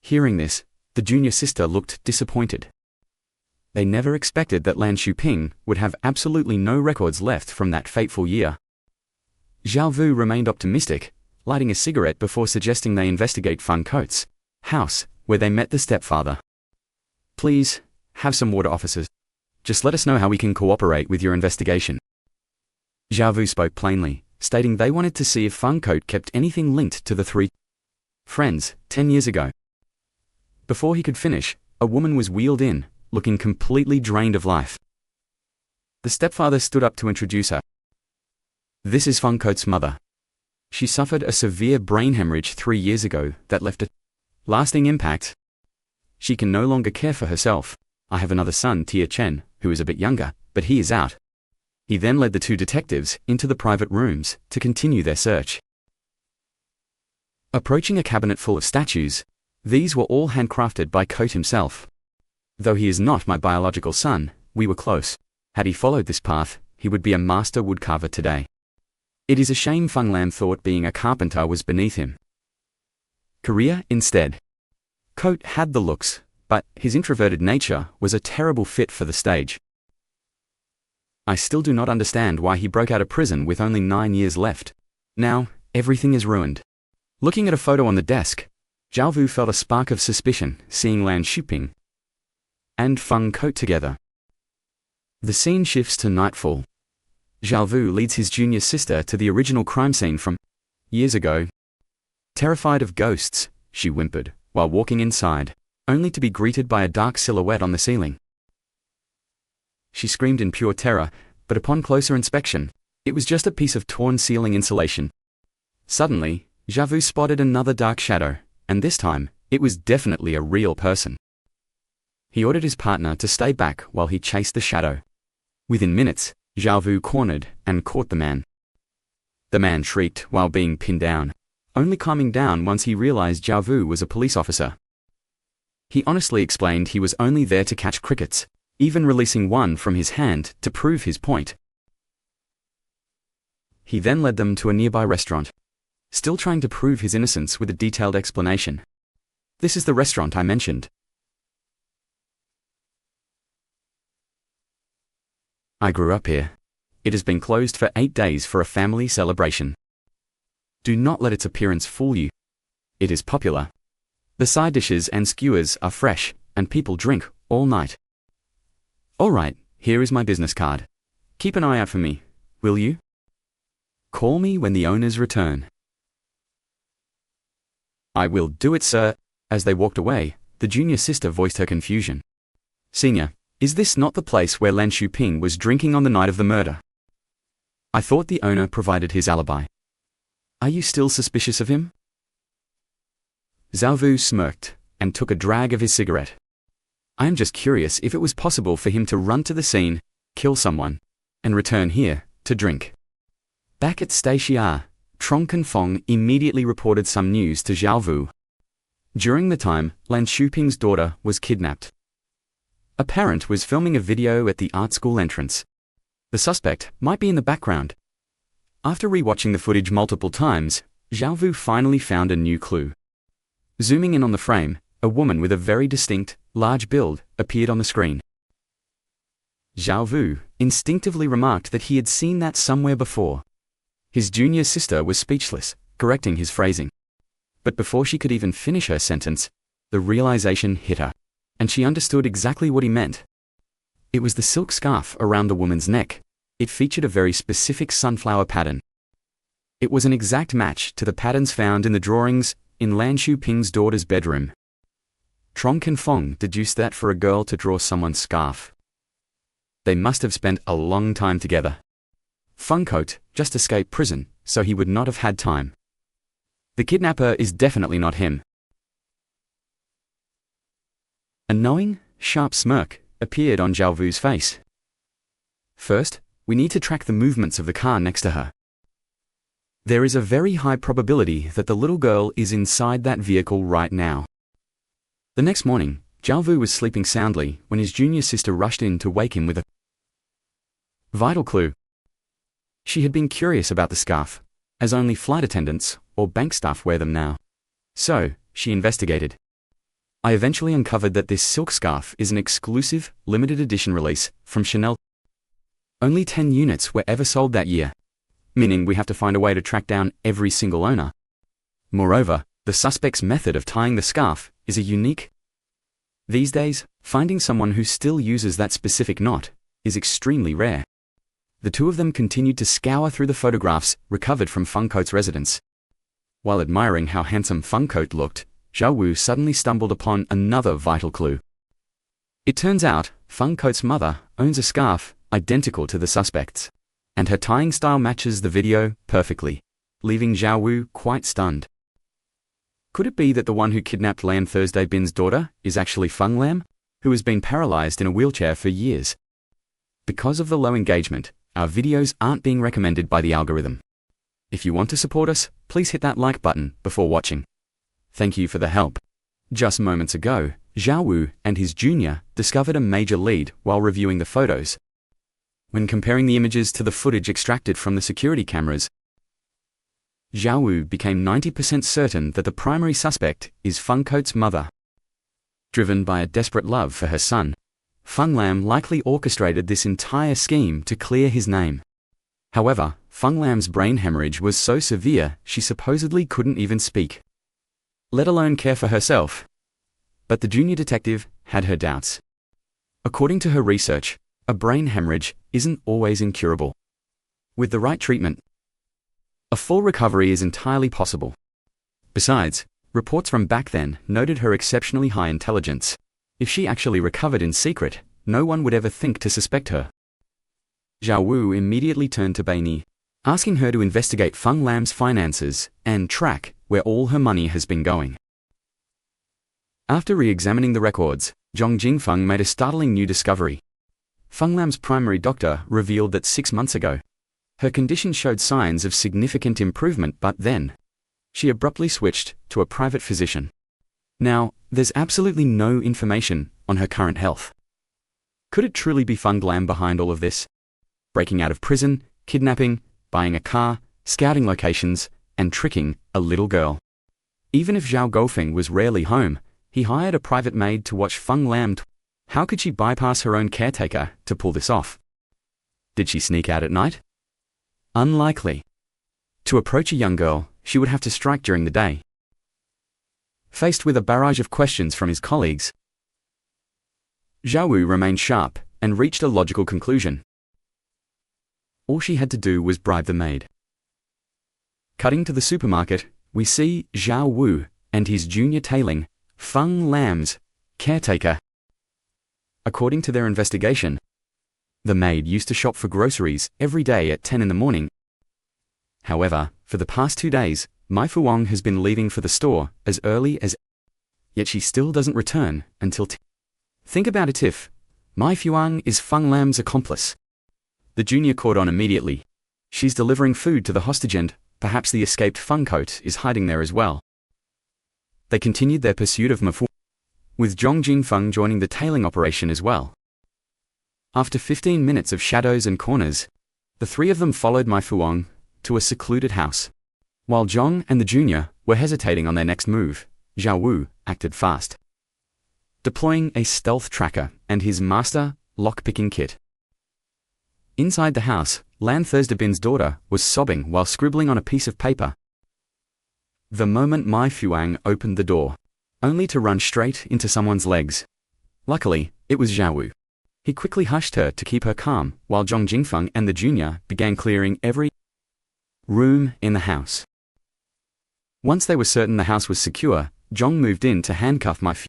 Hearing this, the junior sister looked disappointed. They never expected that Lan Shuping would have absolutely no records left from that fateful year. Zhao Vu remained optimistic, lighting a cigarette before suggesting they investigate Feng Coates' house, where they met the stepfather. "Please, have some water, officers. Just let us know how we can cooperate with your investigation." Zhao Vu spoke plainly, stating they wanted to see if Feng Coates kept anything linked to the three friends 10 years ago. Before he could finish, a woman was wheeled in, looking completely drained of life. The stepfather stood up to introduce her. "This is Feng Coates' mother. She suffered a severe brain hemorrhage 3 years ago that left a lasting impact. She can no longer care for herself. I have another son, Tia Chen, who is a bit younger, but he is out." He then led the two detectives into the private rooms to continue their search. Approaching a cabinet full of statues, these were all handcrafted by Coate himself. "Though he is not my biological son, we were close. Had he followed this path, he would be a master woodcarver today. It is a shame Feng Lam thought being a carpenter was beneath him. Career instead." Coate had the looks, but his introverted nature was a terrible fit for the stage. "I still do not understand why he broke out of prison with only 9 years left. Now, everything is ruined." Looking at a photo on the desk, Zhao Vu felt a spark of suspicion seeing Lan Shuping and Feng Coate together. The scene shifts to nightfall. Zhao Vu leads his junior sister to the original crime scene from years ago. Terrified of ghosts, she whimpered while walking inside, only to be greeted by a dark silhouette on the ceiling. She screamed in pure terror, but upon closer inspection, it was just a piece of torn ceiling insulation. Suddenly, Zhao Vu spotted another dark shadow, and this time, it was definitely a real person. He ordered his partner to stay back while he chased the shadow. Within minutes, Zhao Vu cornered and caught the man. The man shrieked while being pinned down, only calming down once he realized Zhao Vu was a police officer. He honestly explained he was only there to catch crickets, even releasing one from his hand to prove his point. He then led them to a nearby restaurant, still trying to prove his innocence with a detailed explanation. "This is the restaurant I mentioned. I grew up here. It has been closed for 8 days for a family celebration. Do not let its appearance fool you. It is popular. The side dishes and skewers are fresh, and people drink all night. All right, here is my business card. Keep an eye out for me, will you? Call me when the owners return." "I will do it, sir." As they walked away, the junior sister voiced her confusion. "Senior, is this not the place where Lan Shuping was drinking on the night of the murder? I thought the owner provided his alibi. Are you still suspicious of him?" Zhao Vu smirked and took a drag of his cigarette. "I am just curious if it was possible for him to run to the scene, kill someone, and return here to drink." Back at Stacia, Trong Can Fong immediately reported some news to Zhao Vu. During the time, Lan Shuping's daughter was kidnapped. A parent was filming a video at the art school entrance. The suspect might be in the background. After rewatching the footage multiple times, Zhao Vu finally found a new clue. Zooming in on the frame, a woman with a very distinct, large build appeared on the screen. Zhao Vu instinctively remarked that he had seen that somewhere before. His junior sister was speechless, correcting his phrasing. But before she could even finish her sentence, the realization hit her, and she understood exactly what he meant. It was the silk scarf around the woman's neck. It featured a very specific sunflower pattern. It was an exact match to the patterns found in the drawings in Lan Shuping's daughter's bedroom. Trong Can Fong deduced that for a girl to draw someone's scarf, they must have spent a long time together. Feng Coate just escaped prison, so he would not have had time. The kidnapper is definitely not him. A knowing, sharp smirk appeared on Zhao Vu's face. "First, we need to track the movements of the car next to her. There is a very high probability that the little girl is inside that vehicle right now." The next morning, Zhao Vu was sleeping soundly when his junior sister rushed in to wake him with a vital clue. She had been curious about the scarf, as only flight attendants or bank staff wear them now. So, she investigated. I eventually uncovered that this silk scarf is an exclusive, limited edition release from Chanel. Only 10 units were ever sold that year, meaning we have to find a way to track down every single owner. Moreover, the suspect's method of tying the scarf is a unique. These days, finding someone who still uses that specific knot is extremely rare. The two of them continued to scour through the photographs recovered from Feng Coat's residence. While admiring how handsome Feng Coat looked, Zhao Wu suddenly stumbled upon another vital clue. It turns out, Feng Coat's mother owns a scarf identical to the suspect's, and her tying style matches the video perfectly, leaving Zhao Wu quite stunned. Could it be that the one who kidnapped Lan Thursday Bin's daughter is actually Feng Lam, who has been paralyzed in a wheelchair for years? Because of the low engagement, our videos aren't being recommended by the algorithm. If you want to support us, please hit that like button before watching. Thank you for the help. Just moments ago, Zhao Wu and his junior discovered a major lead while reviewing the photos. When comparing the images to the footage extracted from the security cameras, Zhao Wu became 90% certain that the primary suspect is Feng Coat's mother. Driven by a desperate love for her son, Feng Lam likely orchestrated this entire scheme to clear his name. However, Feng Lam's brain hemorrhage was so severe she supposedly couldn't even speak, let alone care for herself. But the junior detective had her doubts. According to her research, a brain hemorrhage isn't always incurable. With the right treatment, a full recovery is entirely possible. Besides, reports from back then noted her exceptionally high intelligence. If she actually recovered in secret, no one would ever think to suspect her. Zhao Wu immediately turned to Beini, asking her to investigate Feng Lam's finances and track where all her money has been going. After re-examining the records, Zhong Jingfeng made a startling new discovery. Feng Lam's primary doctor revealed that 6 months ago, her condition showed signs of significant improvement, but then she abruptly switched to a private physician. Now, there's absolutely no information on her current health. Could it truly be Feng Lam behind all of this? Breaking out of prison, kidnapping, buying a car, scouting locations, and tricking a little girl. Even if Zhao Gofeng was rarely home, he hired a private maid to watch Feng Lam. How could she bypass her own caretaker to pull this off? Did she sneak out at night? Unlikely. To approach a young girl, she would have to strike during the day. Faced with a barrage of questions from his colleagues, Zhao Wu remained sharp and reached a logical conclusion. All she had to do was bribe the maid. Cutting to the supermarket, we see Zhao Wu and his junior tailing Feng Lam's caretaker. According to their investigation, the maid used to shop for groceries every day at 10 in the morning. However, for the past 2 days, Mai Fuang has been leaving for the store as early as, yet she still doesn't return until Think about it if Mai Fuang is Feng Lam's accomplice. The junior caught on immediately. She's delivering food to the hostage and perhaps the escaped Feng Coat is hiding there as well. They continued their pursuit of Ma Fuang, with Zhong Jingfeng joining the tailing operation as well. After 15 minutes of shadows and corners, the three of them followed Mai Fuang to a secluded house. While Zhong and the junior were hesitating on their next move, Zhao Wu acted fast, deploying a stealth tracker and his master lock-picking kit. Inside the house, Lan Thursday Bin's daughter was sobbing while scribbling on a piece of paper. The moment Mai Fuang opened the door, only to run straight into someone's legs. Luckily, it was Zhao Wu. He quickly hushed her to keep her calm, while Zhong Jingfeng and the junior began clearing every room in the house. Once they were certain the house was secure, Zhong moved in to handcuff Mai Fuang.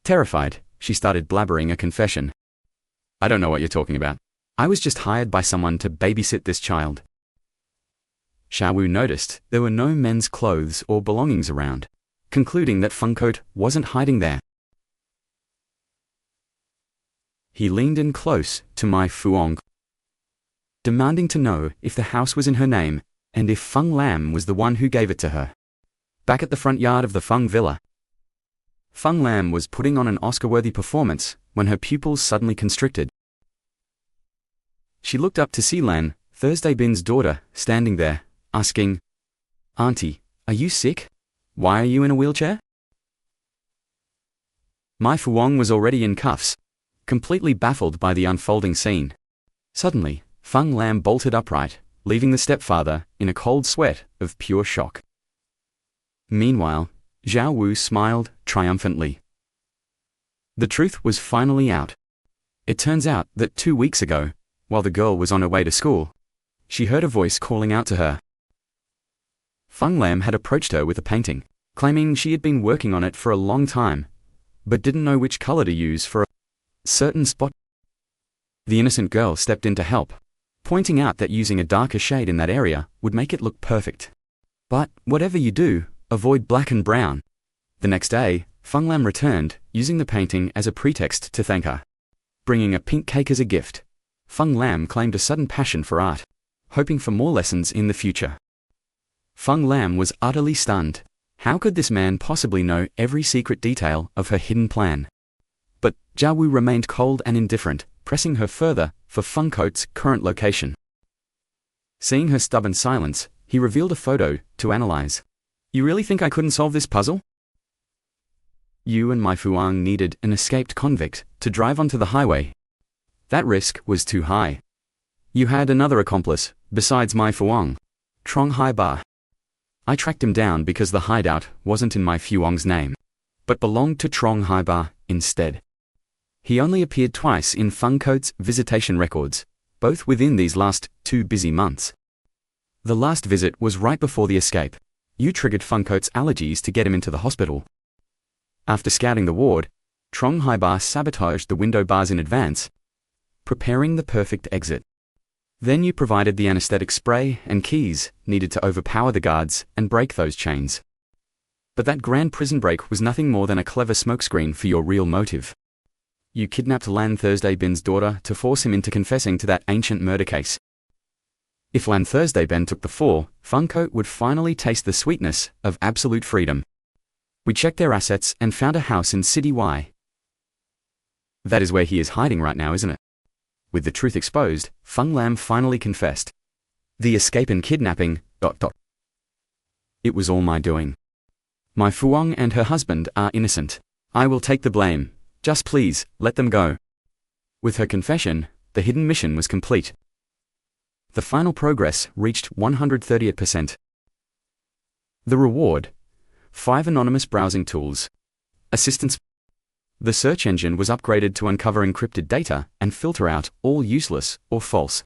Terrified, she started blabbering a confession. "I don't know what you're talking about. I was just hired by someone to babysit this child." Zhao Wu noticed there were no men's clothes or belongings around, concluding that Feng Coat wasn't hiding there. He leaned in close to Mai Fuang, demanding to know if the house was in her name and if Feng Lam was the one who gave it to her. Back at the front yard of the Feng villa, Feng Lam was putting on an Oscar-worthy performance when her pupils suddenly constricted. She looked up to see Lan Thursday Bin's daughter standing there, asking, "Auntie, are you sick? Why are you in a wheelchair?" Mai Fuang was already in cuffs, completely baffled by the unfolding scene. Suddenly, Feng Lam bolted upright, leaving the stepfather in a cold sweat of pure shock. Meanwhile, Zhao Wu smiled triumphantly. The truth was finally out. It turns out that 2 weeks ago, while the girl was on her way to school, she heard a voice calling out to her. Feng Lam had approached her with a painting, claiming she had been working on it for a long time, but didn't know which color to use for a certain spot. The innocent girl stepped in to help, pointing out that using a darker shade in that area would make it look perfect. But whatever you do, avoid black and brown. The next day, Feng Lam returned, using the painting as a pretext to thank her. Bringing a pink cake as a gift, Feng Lam claimed a sudden passion for art, hoping for more lessons in the future. Feng Lam was utterly stunned. How could this man possibly know every secret detail of her hidden plan? But Zhao Wu remained cold and indifferent, pressing her further for Feng Coat's current location. Seeing her stubborn silence, he revealed a photo to analyze. You really think I couldn't solve this puzzle? You and Mai Fuang needed an escaped convict to drive onto the highway. That risk was too high. You had another accomplice, besides Mai Fuang, Trong Haiba. I tracked him down because the hideout wasn't in Mai Fuang's name, but belonged to Trong Haiba instead. He only appeared twice in Feng Coat's visitation records, both within these last 2 busy months. The last visit was right before the escape. You triggered Feng Coat's allergies to get him into the hospital. After scouting the ward, Trong Haiba sabotaged the window bars in advance, preparing the perfect exit. Then you provided the anesthetic spray and keys needed to overpower the guards and break those chains. But that grand prison break was nothing more than a clever smokescreen for your real motive. You kidnapped Lan Thursday Bin's daughter to force him into confessing to that ancient murder case. If Lan Thursday Ben took the fall, Feng Coat would finally taste the sweetness of absolute freedom. We checked their assets and found a house in City Y. That is where he is hiding right now, isn't it? With the truth exposed, Feng Lam finally confessed. The escape and kidnapping, ... It was all my doing. Mai Fuang and her husband are innocent. I will take the blame. Just please, let them go. With her confession, the hidden mission was complete. The final progress reached 138%. The reward: 5 anonymous browsing tools. Assistance. The search engine was upgraded to uncover encrypted data and filter out all useless or false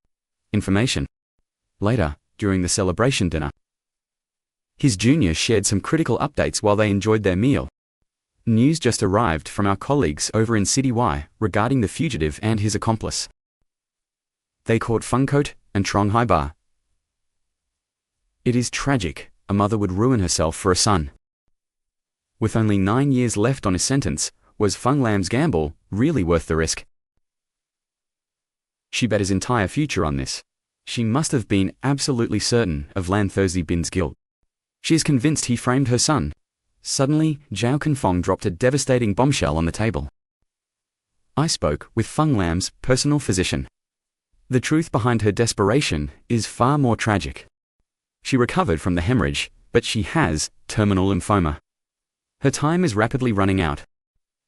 information. Later, during the celebration dinner, his junior shared some critical updates while they enjoyed their meal. News just arrived from our colleagues over in City Y regarding the fugitive and his accomplice. They caught Feng Coat and Trong Haiba. It is tragic. A mother would ruin herself for a son. With only 9 years left on his sentence, was Feng Lam's gamble really worth the risk? She bet his entire future on this. She must have been absolutely certain of Lan Thursday Bin's guilt. She is convinced he framed her son. Suddenly, Zhao Kunfeng dropped a devastating bombshell on the table. I spoke with Feng Lam's personal physician. The truth behind her desperation is far more tragic. She recovered from the hemorrhage, but she has terminal lymphoma. Her time is rapidly running out.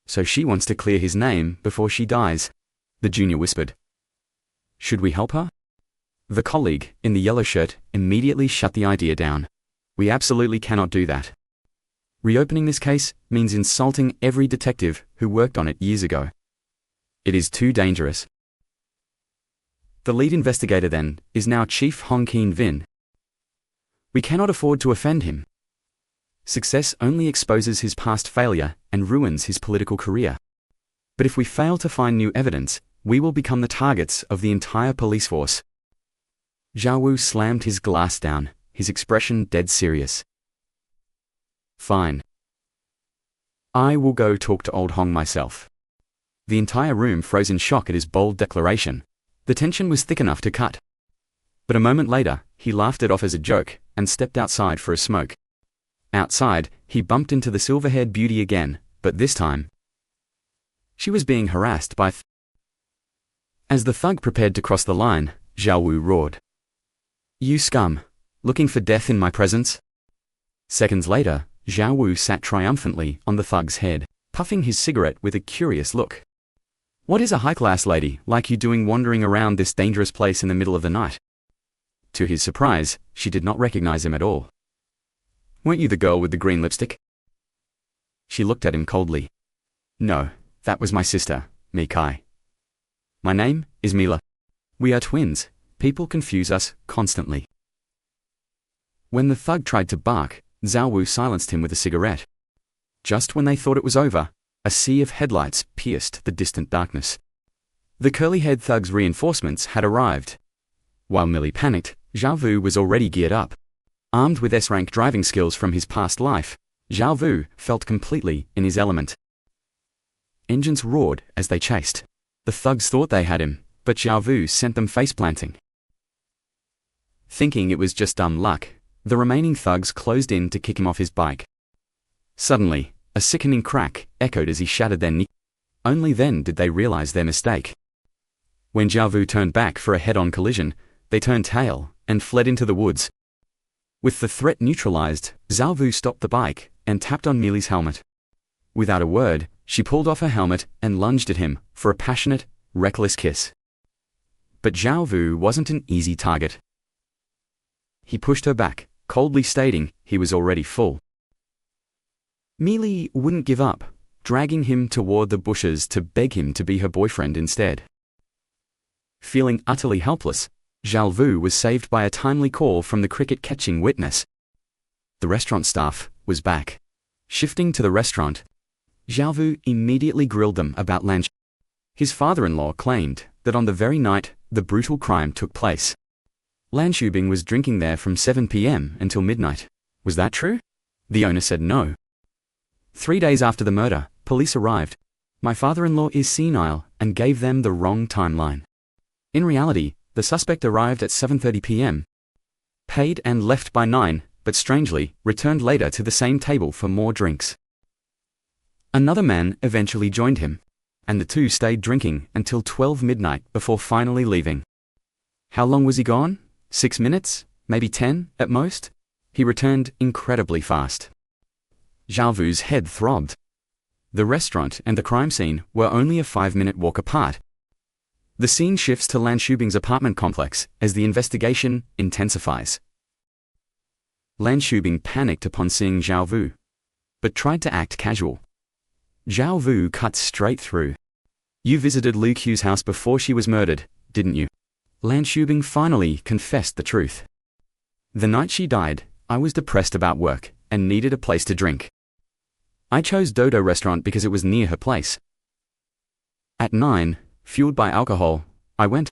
So she wants to clear his name before she dies, the junior whispered. Should we help her? The colleague in the yellow shirt immediately shut the idea down. We absolutely cannot do that. Reopening this case means insulting every detective who worked on it years ago. It is too dangerous. The lead investigator then is now Chief Hong Keen Vin. We cannot afford to offend him. Success only exposes his past failure and ruins his political career. But if we fail to find new evidence, we will become the targets of the entire police force. Zhao Wu slammed his glass down, his expression dead serious. Fine. I will go talk to old Hong myself. The entire room froze in shock at his bold declaration. The tension was thick enough to cut. But a moment later, he laughed it off as a joke and stepped outside for a smoke. Outside, he bumped into the silver-haired beauty again, but this time she was being harassed by As the thug prepared to cross the line, Zhao Wu roared. You scum! Looking for death in my presence? Seconds later, Zhao Wu sat triumphantly on the thug's head, puffing his cigarette with a curious look. "What is a high-class lady like you doing wandering around this dangerous place in the middle of the night?" To his surprise, she did not recognize him at all. "Weren't you the girl with the green lipstick?" She looked at him coldly. "No, that was my sister, Mikai. My name is Mila. We are twins. People confuse us constantly." When the thug tried to bark, Zhao Wu silenced him with a cigarette. Just when they thought it was over, a sea of headlights pierced the distant darkness. The curly-haired thug's reinforcements had arrived. While Millie panicked, Zhao Wu was already geared up. Armed with S-rank driving skills from his past life, Zhao Wu felt completely in his element. Engines roared as they chased. The thugs thought they had him, but Zhao Wu sent them face-planting. Thinking it was just dumb luck, the remaining thugs closed in to kick him off his bike. Suddenly, a sickening crack echoed as he shattered their knee. Only then did they realize their mistake. When Zhao Wu turned back for a head-on collision, they turned tail and fled into the woods. With the threat neutralized, Zhao Wu stopped the bike and tapped on Mili's helmet. Without a word, she pulled off her helmet and lunged at him for a passionate, reckless kiss. But Zhao Wu wasn't an easy target. He pushed her back, coldly stating he was already full. Mili wouldn't give up, dragging him toward the bushes to beg him to be her boyfriend instead. Feeling utterly helpless, Zhao Wu was saved by a timely call from the cricket-catching witness. The restaurant staff was back. Shifting to the restaurant, Zhao Wu immediately grilled them about Lan Shu. His father-in-law claimed that on the very night the brutal crime took place, Lan Shubing was drinking there from 7 p.m. until midnight. Was that true? The owner said no. 3 days after the murder, police arrived. My father-in-law is senile and gave them the wrong timeline. In reality, the suspect arrived at 7:30 p.m., paid and left by 9, but strangely, returned later to the same table for more drinks. Another man eventually joined him, and the two stayed drinking until 12 midnight before finally leaving. How long was he gone? 6 minutes? Maybe 10, at most? He returned incredibly fast. Zhao Wu's head throbbed. The restaurant and the crime scene were only a 5-minute walk apart. The scene shifts to Lan Shubing's apartment complex as the investigation intensifies. Lan Shubing panicked upon seeing Zhao Wu, but tried to act casual. Zhao Wu cut straight through. "You visited Lu Qiu's house before she was murdered, didn't you?" Lan Shubing finally confessed the truth. "The night she died, I was depressed about work and needed a place to drink. I chose Dodo Restaurant because it was near her place. At 9, fueled by alcohol, I went.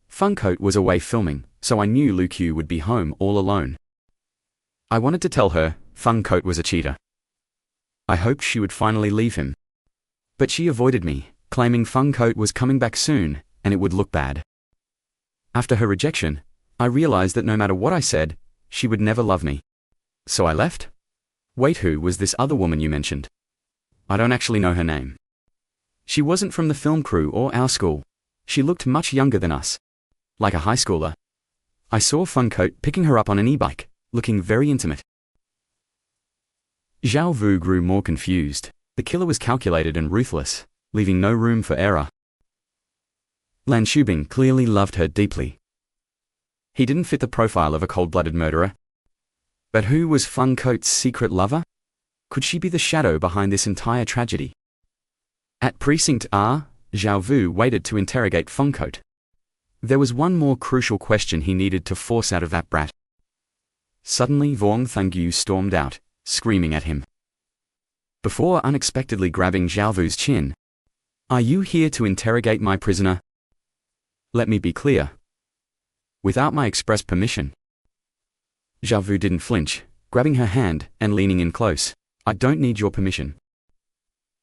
Funcoat was away filming, so I knew Lu Qiu would be home all alone. I wanted to tell her Funcoat was a cheater. I hoped she would finally leave him. But she avoided me, claiming Funcoat was coming back soon and it would look bad. After her rejection, I realized that no matter what I said, she would never love me. So I left." "Wait, who was this other woman you mentioned?" "I don't actually know her name. She wasn't from the film crew or our school. She looked much younger than us. Like a high schooler. I saw Funcoat picking her up on an e-bike, looking very intimate." Zhao Wu grew more confused. The killer was calculated and ruthless, leaving no room for error. Lan Shubing clearly loved her deeply. He didn't fit the profile of a cold-blooded murderer. But who was Funcoat's secret lover? Could she be the shadow behind this entire tragedy? At Precinct R, Zhao Wu waited to interrogate Funcoat. There was one more crucial question he needed to force out of that brat. Suddenly Vuong Thangyu stormed out, screaming at him. Before unexpectedly grabbing Zhao Wu's chin, "Are you here to interrogate my prisoner?" "Let me be clear. Without my express permission." Zhao Wu didn't flinch, grabbing her hand and leaning in close. "I don't need your permission."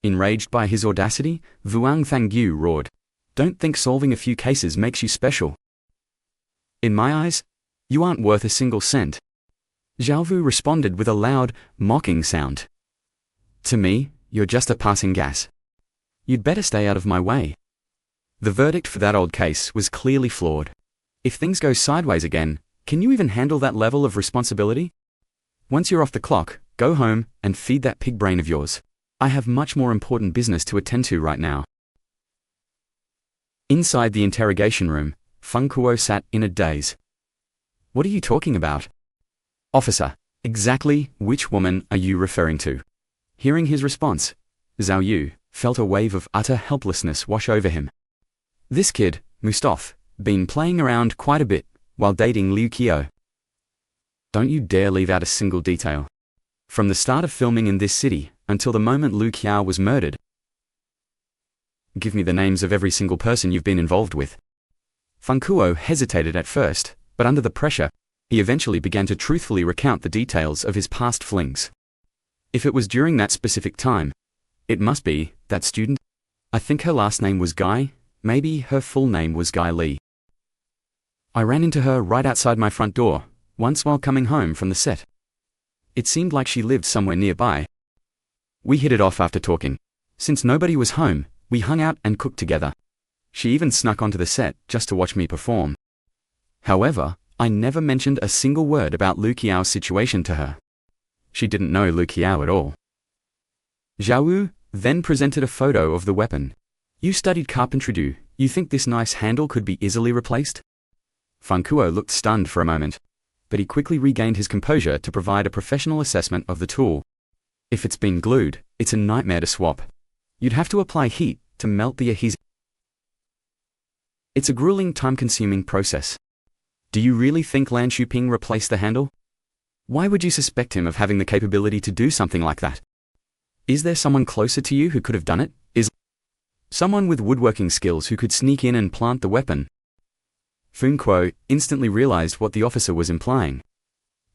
Enraged by his audacity, Vuong Thangyu roared, "Don't think solving a few cases makes you special. In my eyes, you aren't worth a single cent." Zhao Wu responded with a loud, mocking sound. "To me, you're just a passing gas. You'd better stay out of my way." The verdict for that old case was clearly flawed. If things go sideways again, can you even handle that level of responsibility? Once you're off the clock, go home and feed that pig brain of yours. I have much more important business to attend to right now. Inside the interrogation room, Feng Kuo sat in a daze. What are you talking about? Officer, exactly which woman are you referring to? Hearing his response, Zhao Yu felt a wave of utter helplessness wash over him. This kid, Mustafa, been playing around quite a bit while dating Liu Qiao. Don't you dare leave out a single detail. From the start of filming in this city until the moment Liu Qiao was murdered. Give me the names of every single person you've been involved with. Feng Kuo hesitated at first, but under the pressure, he eventually began to truthfully recount the details of his past flings. If it was during that specific time, it must be that student. I think her last name was Guy, maybe her full name was Guy Li. I ran into her right outside my front door, once while coming home from the set. It seemed like she lived somewhere nearby. We hit it off after talking. Since nobody was home, we hung out and cooked together. She even snuck onto the set just to watch me perform. However, I never mentioned a single word about Liu Qiao's situation to her. She didn't know Liu Qiao at all. Zhao Wu then presented a photo of the weapon. You studied carpentry, do you think this nice handle could be easily replaced? Feng Kuo looked stunned for a moment, but he quickly regained his composure to provide a professional assessment of the tool. If it's been glued, it's a nightmare to swap. You'd have to apply heat to melt the adhesive. It's a grueling, time-consuming process. Do you really think Lan Shuping replaced the handle? Why would you suspect him of having the capability to do something like that? Is there someone closer to you who could have done it? Is someone with woodworking skills who could sneak in and plant the weapon? Feng Kuo instantly realized what the officer was implying.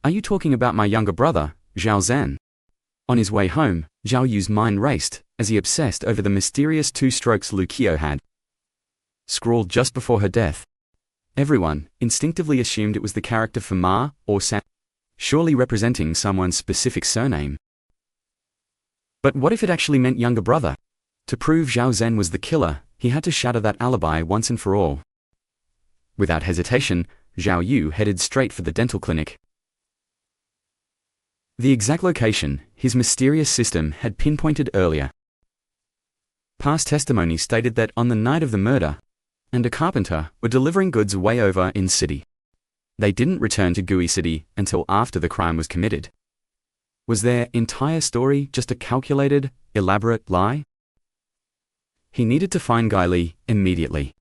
Are you talking about my younger brother, Zhao Zhan? On his way home, Zhao Yu's mind raced as he obsessed over the mysterious 2 strokes Liu Qiao had scrawled just before her death. Everyone instinctively assumed it was the character for Ma or San, surely representing someone's specific surname. But what if it actually meant younger brother? To prove Zhao Zhan was the killer, he had to shatter that alibi once and for all. Without hesitation, Zhao Yu headed straight for the dental clinic. The exact location his mysterious system had pinpointed earlier. Past testimony stated that on the night of the murder, and a carpenter were delivering goods way over in city. They didn't return to Gui City until after the crime was committed. Was their entire story just a calculated, elaborate lie? He needed to find Guy Li immediately.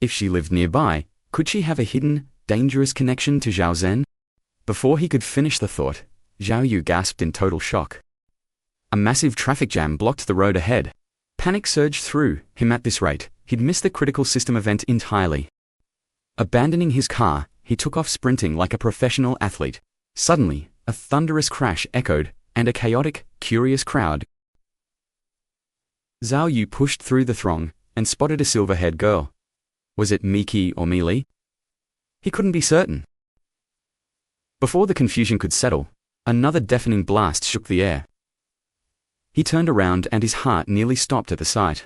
If she lived nearby, could she have a hidden, dangerous connection to Zhao Zhan? Before he could finish the thought, Zhao Yu gasped in total shock. A massive traffic jam blocked the road ahead. Panic surged through him at this rate. He'd missed the critical system event entirely. Abandoning his car, he took off sprinting like a professional athlete. Suddenly, a thunderous crash echoed, and a chaotic, curious crowd. Zhao Yu pushed through the throng and spotted a silver-haired girl. Was it Miki or Meili? He couldn't be certain. Before the confusion could settle, another deafening blast shook the air. He turned around and his heart nearly stopped at the sight.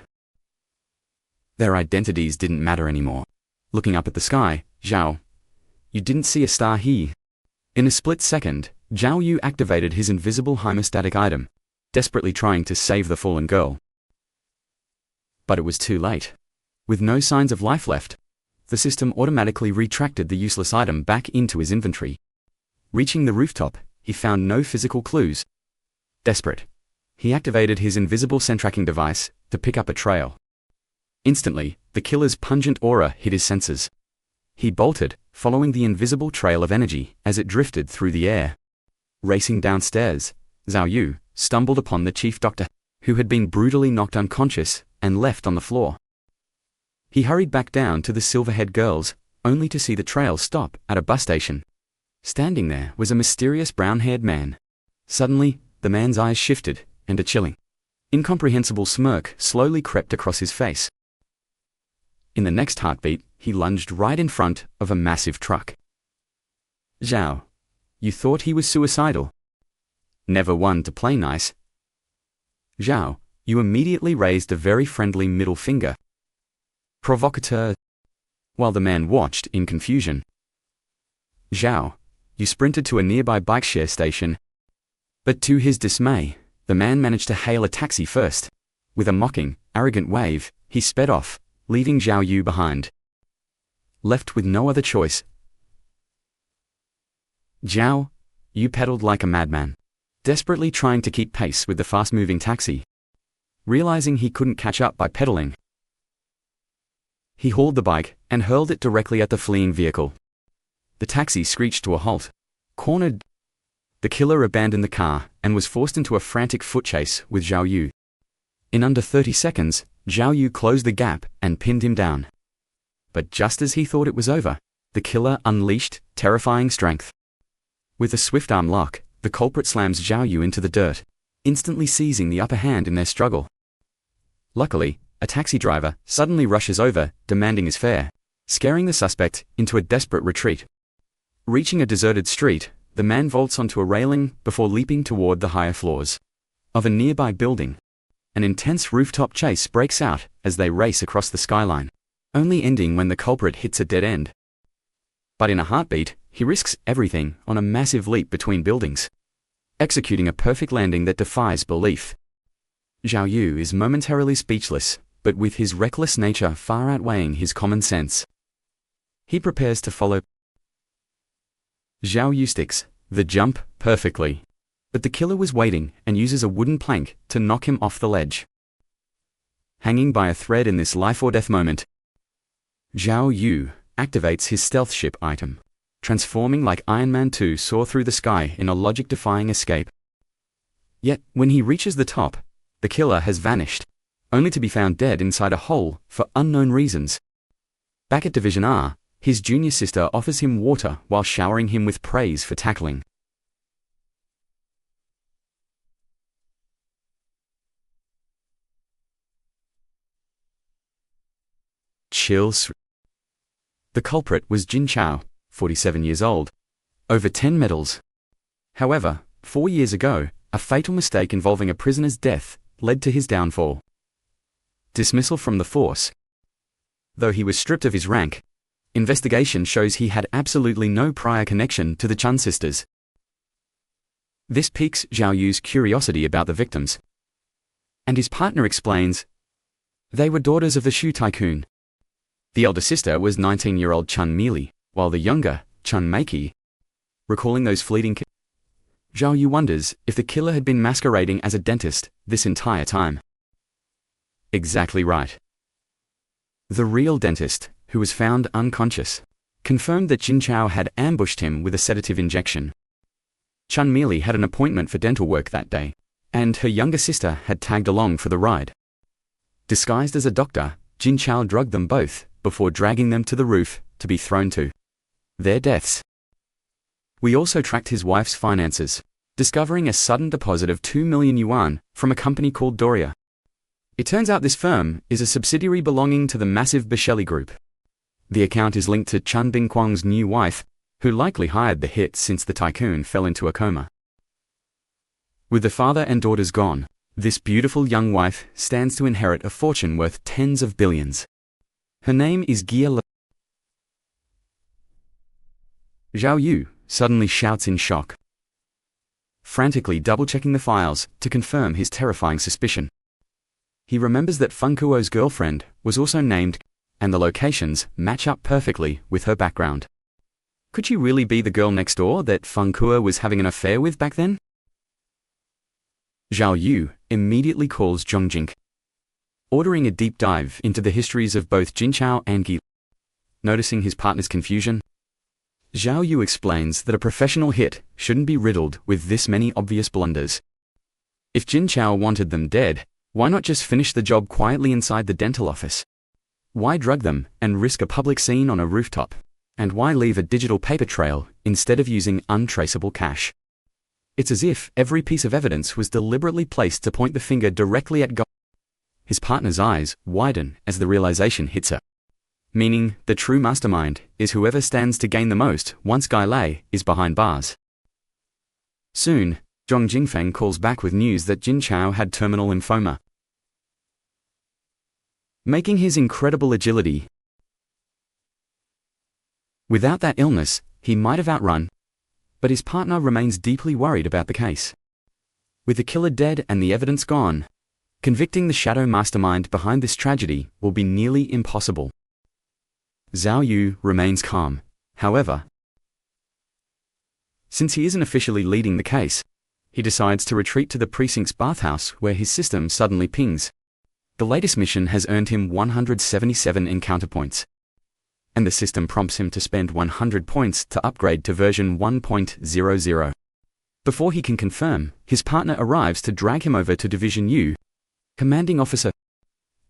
Their identities didn't matter anymore. Looking up at the sky, Zhao, you didn't see a star here. In a split second, Zhao Yu activated his invisible hemostatic item, desperately trying to save the fallen girl. But it was too late. With no signs of life left, the system automatically retracted the useless item back into his inventory. Reaching the rooftop, he found no physical clues. Desperate, he activated his invisible scent tracking device to pick up a trail. Instantly, the killer's pungent aura hit his senses. He bolted, following the invisible trail of energy as it drifted through the air. Racing downstairs, Zhao Yu stumbled upon the chief doctor, who had been brutally knocked unconscious and left on the floor. He hurried back down to the silver-haired girls, only to see the trail stop at a bus station. Standing there was a mysterious brown-haired man. Suddenly, the man's eyes shifted, and a chilling, incomprehensible smirk slowly crept across his face. In the next heartbeat, he lunged right in front of a massive truck. Zhao, you thought he was suicidal? Never one to play nice. Zhao, you immediately raised a very friendly middle finger. Provocateur. While the man watched in confusion. Zhao, you sprinted to a nearby bike share station. But to his dismay, The man managed to hail a taxi first. With a mocking, arrogant wave, he sped off, leaving Zhao Yu behind. Left with no other choice, Zhao Yu pedaled like a madman, desperately trying to keep pace with the fast-moving taxi. Realizing he couldn't catch up by pedaling, he hauled the bike and hurled it directly at the fleeing vehicle. The taxi screeched to a halt. Cornered, the killer abandoned the car and was forced into a frantic foot chase with Zhao Yu. In under 30 seconds, Zhao Yu closed the gap and pinned him down. But just as he thought it was over, the killer unleashed terrifying strength. With a swift arm lock, the culprit slams Zhao Yu into the dirt, instantly seizing the upper hand in their struggle. Luckily, a taxi driver suddenly rushes over, demanding his fare, scaring the suspect into a desperate retreat. Reaching a deserted street, the man vaults onto a railing before leaping toward the higher floors of a nearby building. An intense rooftop chase breaks out as they race across the skyline, only ending when the culprit hits a dead end. But in a heartbeat, he risks everything on a massive leap between buildings, executing a perfect landing that defies belief. Zhao Yu is momentarily speechless, but with his reckless nature far outweighing his common sense, he prepares to follow. Zhao Yu sticks the jump perfectly, but the killer was waiting and uses a wooden plank to knock him off the ledge. Hanging by a thread in this life-or-death moment, Zhao Yu activates his stealth ship item, transforming like Iron Man 2 soar through the sky in a logic-defying escape. Yet, when he reaches the top, the killer has vanished, only to be found dead inside a hole for unknown reasons. Back at Division R, his junior sister offers him water while showering him with praise for tackling. Chills. The culprit was Jin Chao, 47 years old, over 10 medals. However, 4 years ago, a fatal mistake involving a prisoner's death led to his downfall. Dismissal from the force. Though he was stripped of his rank, investigation shows he had absolutely no prior connection to the Chun sisters. This piques Zhao Yu's curiosity about the victims, and his partner explains they were daughters of the shoe tycoon. The elder sister was 19-year-old Chun Meili, while the younger, Chun Meiki, recalling those fleeting Zhao Yu wonders if the killer had been masquerading as a dentist this entire time. Exactly right. The real dentist, who was found unconscious, confirmed that Jin Chao had ambushed him with a sedative injection. Chun Meili had an appointment for dental work that day, and her younger sister had tagged along for the ride. Disguised as a doctor, Jin Chao drugged them both before dragging them to the roof to be thrown to their deaths. We also tracked his wife's finances, discovering a sudden deposit of 2 million yuan from a company called Doria. It turns out this firm is a subsidiary belonging to the massive Bishelli Group. The account is linked to Chun Bingquang's new wife, who likely hired the hit since the tycoon fell into a coma. With the father and daughters gone, this beautiful young wife stands to inherit a fortune worth tens of billions. Her name is Gia. Zhao Yu suddenly shouts in shock, frantically double-checking the files to confirm his terrifying suspicion. He remembers that Feng Kuo's girlfriend was also named, and the locations match up perfectly with her background. Could she really be the girl next door that Feng Kuo was having an affair with back then? Zhao Yu immediately calls Zhong Jing, ordering a deep dive into the histories of both Jin Chao and Gi. Noticing his partner's confusion, Zhao Yu explains that a professional hit shouldn't be riddled with this many obvious blunders. If Jin Chao wanted them dead, why not just finish the job quietly inside the dental office? Why drug them and risk a public scene on a rooftop? And why leave a digital paper trail instead of using untraceable cash? It's as if every piece of evidence was deliberately placed to point the finger directly at God. His partner's eyes widen as the realization hits her, meaning the true mastermind is whoever stands to gain the most once Gai Lei is behind bars. Soon, Zhong Jingfeng calls back with news that Jin Chao had terminal lymphoma, making his incredible agility. Without that illness, he might have outrun, but his partner remains deeply worried about the case. With the killer dead and the evidence gone, convicting the shadow mastermind behind this tragedy will be nearly impossible. Zhao Yu remains calm, however. Since he isn't officially leading the case, he decides to retreat to the precinct's bathhouse where his system suddenly pings. The latest mission has earned him 177 encounter points, and the system prompts him to spend 100 points to upgrade to version 1.00. Before he can confirm, his partner arrives to drag him over to Division U. Commanding Officer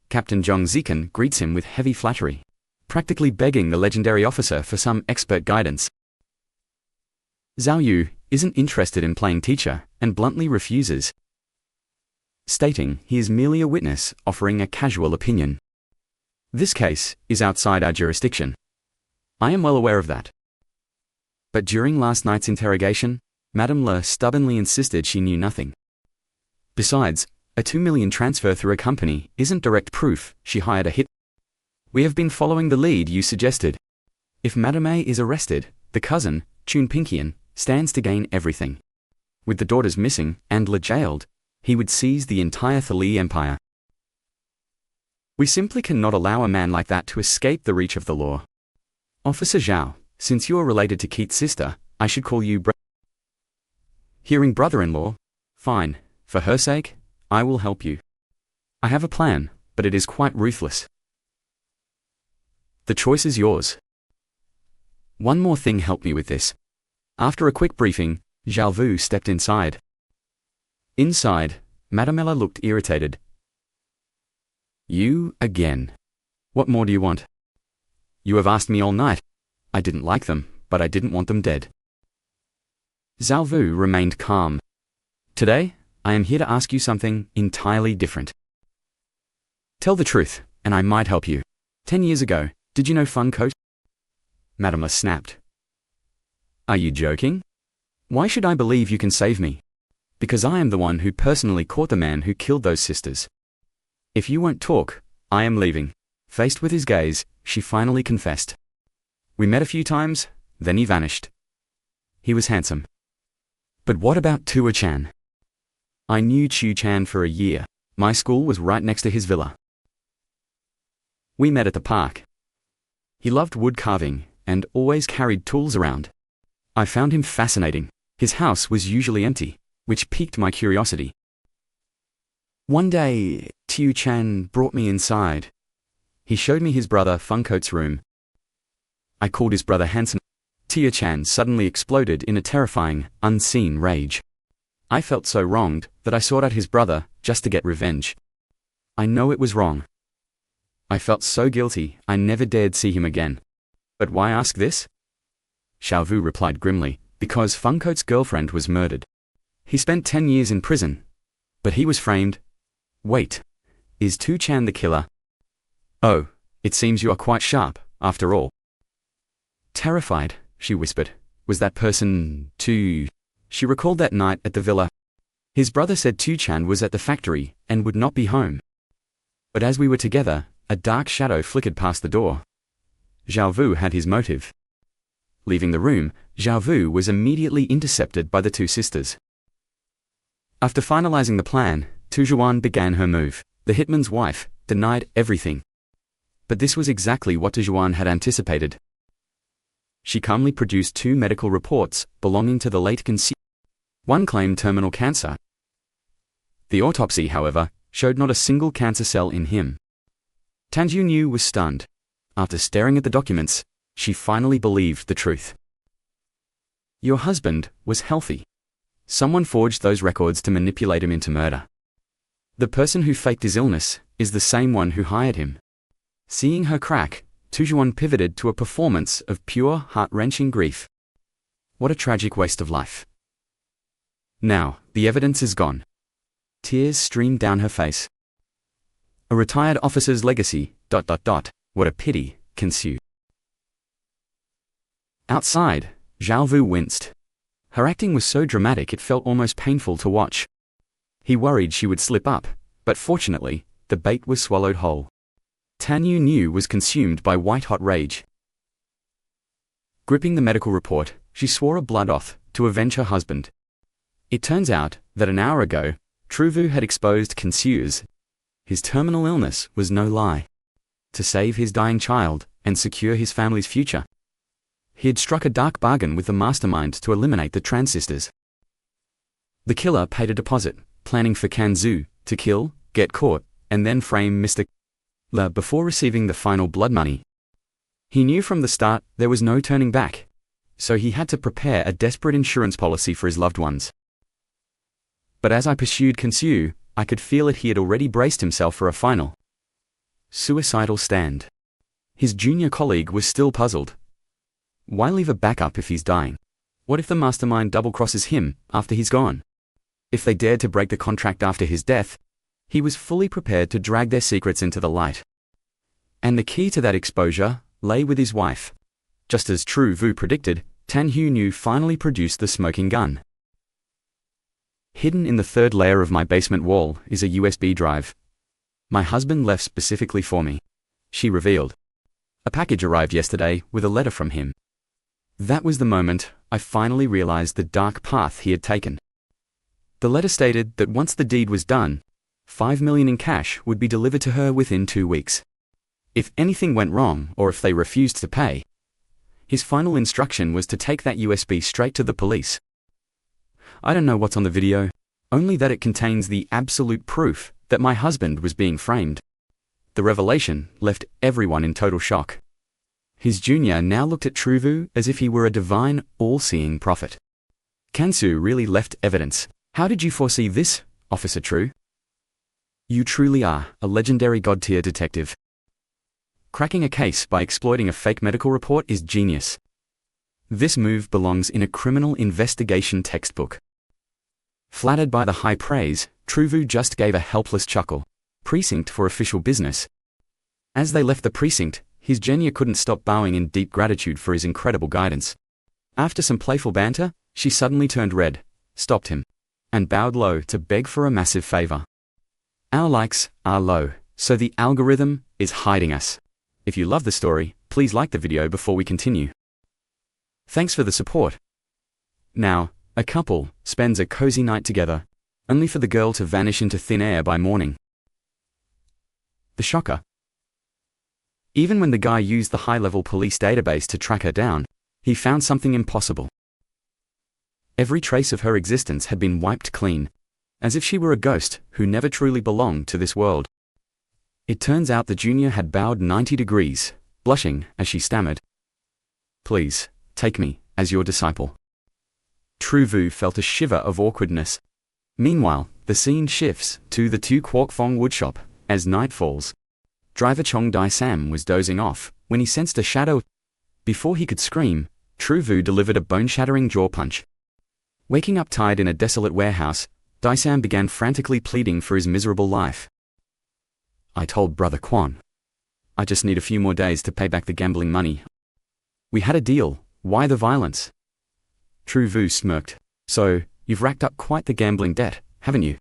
Captain Zhang Zikan greets him with heavy flattery, practically begging the legendary officer for some expert guidance. Zhao Yu isn't interested in playing teacher and bluntly refuses, stating he is merely a witness offering a casual opinion. This case is outside our jurisdiction. I am well aware of that. But during last night's interrogation, Madame Le stubbornly insisted she knew nothing. Besides, a 2 million transfer through a company isn't direct proof she hired a hit. We have been following the lead you suggested. If Madame A is arrested, the cousin, Chun Pinkian, stands to gain everything. With the daughters missing and Le jailed, he would seize the entire Thali Empire. We simply cannot allow a man like that to escape the reach of the law. Officer Zhao, since you are related to Keith's sister, I should call you Hearing brother-in-law, fine, for her sake, I will help you. I have a plan, but it is quite ruthless. The choice is yours. One more thing helped me with this. After a quick briefing, Zhao Vu stepped inside. Inside, Madame Ella looked irritated. You again. What more do you want? You have asked me all night. I didn't like them, but I didn't want them dead. Zhao Vu remained calm. Today, I am here to ask you something entirely different. Tell the truth, and I might help you. 10 years ago, did you know Fun Coat? Madame Le snapped. Are you joking? Why should I believe you can save me? Because I am the one who personally caught the man who killed those sisters. If you won't talk, I am leaving. Faced with his gaze, she finally confessed. We met a few times, then he vanished. He was handsome. But what about Tua Chan? I knew Chu Chan for a year. My school was right next to his villa. We met at the park. He loved wood carving and always carried tools around. I found him fascinating. His house was usually empty, which piqued my curiosity. One day, Tiu Chan brought me inside. He showed me his brother Funcoat's room. I called his brother handsome. Tia Chan suddenly exploded in a terrifying, unseen rage. I felt so wronged that I sought out his brother just to get revenge. I know it was wrong. I felt so guilty I never dared see him again. But why ask this? Zhao Vu replied grimly, because Funcoat's girlfriend was murdered. He spent 10 years in prison, but he was framed. Wait, is Tu Chan the killer? Oh, it seems you are quite sharp, after all. Terrified, she whispered. Was that person Tu? She recalled that night at the villa. His brother said Tu Chan was at the factory and would not be home. But as we were together, a dark shadow flickered past the door. Zhao Vu had his motive. Leaving the room, Zhao Vu was immediately intercepted by the two sisters. After finalizing the plan, Tu Zhuan began her move. The hitman's wife denied everything. But this was exactly what Tu Zhuan had anticipated. She calmly produced 2 medical reports belonging to the late conceived. One claimed terminal cancer. The autopsy, however, showed not a single cancer cell in him. Tan Junyu was stunned. After staring at the documents, she finally believed the truth. Your husband was healthy. Someone forged those records to manipulate him into murder. The person who faked his illness is the same one who hired him. Seeing her crack, Tu Zhuan pivoted to a performance of pure, heart-wrenching grief. What a tragic waste of life. Now, the evidence is gone. Tears streamed down her face. A retired officer's legacy, ... What a pity, ensued. Outside, Zhao Vu winced. Her acting was so dramatic it felt almost painful to watch. He worried she would slip up, but fortunately, the bait was swallowed whole. Tan Yu was consumed by white-hot rage. Gripping the medical report, she swore a blood oath to avenge her husband. It turns out, that an hour ago, Truvu had exposed Kansu's. His terminal illness was no lie. To save his dying child and secure his family's future, he had struck a dark bargain with the mastermind to eliminate the transistors. The killer paid a deposit, planning for Kansu to kill, get caught, and then frame Mr. La before receiving the final blood money. He knew from the start there was no turning back, so he had to prepare a desperate insurance policy for his loved ones. But as I pursued Kansu, I could feel it. He had already braced himself for a final suicidal stand. His junior colleague was still puzzled. Why leave a backup if he's dying? What if the mastermind double-crosses him after he's gone? If they dared to break the contract after his death, he was fully prepared to drag their secrets into the light. And the key to that exposure lay with his wife. Just as Tru Vu predicted, Tan Hu Nu finally produced the smoking gun. Hidden in the third layer of my basement wall is a USB drive. My husband left specifically for me, she revealed. A package arrived yesterday with a letter from him. That was the moment I finally realized the dark path he had taken. The letter stated that once the deed was done, 5 million in cash would be delivered to her within 2 weeks. If anything went wrong or if they refused to pay, his final instruction was to take that USB straight to the police. I don't know what's on the video, only that it contains the absolute proof that my husband was being framed. The revelation left everyone in total shock. His junior now looked at Truvu as if he were a divine, all-seeing prophet. Kansu really left evidence. How did you foresee this, Officer Tru? You truly are a legendary god-tier detective. Cracking a case by exploiting a fake medical report is genius. This move belongs in a criminal investigation textbook. Flattered by the high praise, Truvu just gave a helpless chuckle. Precinct for official business. As they left the precinct, his junior couldn't stop bowing in deep gratitude for his incredible guidance. After some playful banter, she suddenly turned red, stopped him, and bowed low to beg for a massive favor. Our likes are low, so the algorithm is hiding us. If you love the story, please like the video before we continue. Thanks for the support. Now, a couple spends a cozy night together, only for the girl to vanish into thin air by morning. The shocker. Even when the guy used the high-level police database to track her down, he found something impossible. Every trace of her existence had been wiped clean, as if she were a ghost who never truly belonged to this world. It turns out the junior had bowed 90 degrees, blushing as she stammered, "Please, take me as your disciple." Truvu felt a shiver of awkwardness. Meanwhile, the scene shifts to the Tu Quoc Phong woodshop. As night falls, driver Chong Dai Sam was dozing off when he sensed a shadow. Before he could scream, Truvu delivered a bone-shattering jaw punch. Waking up tied in a desolate warehouse, Dai Sam began frantically pleading for his miserable life. "I told Brother Quan. I just need a few more days to pay back the gambling money. We had a deal, why the violence?" Truvu smirked. "So, you've racked up quite the gambling debt, haven't you?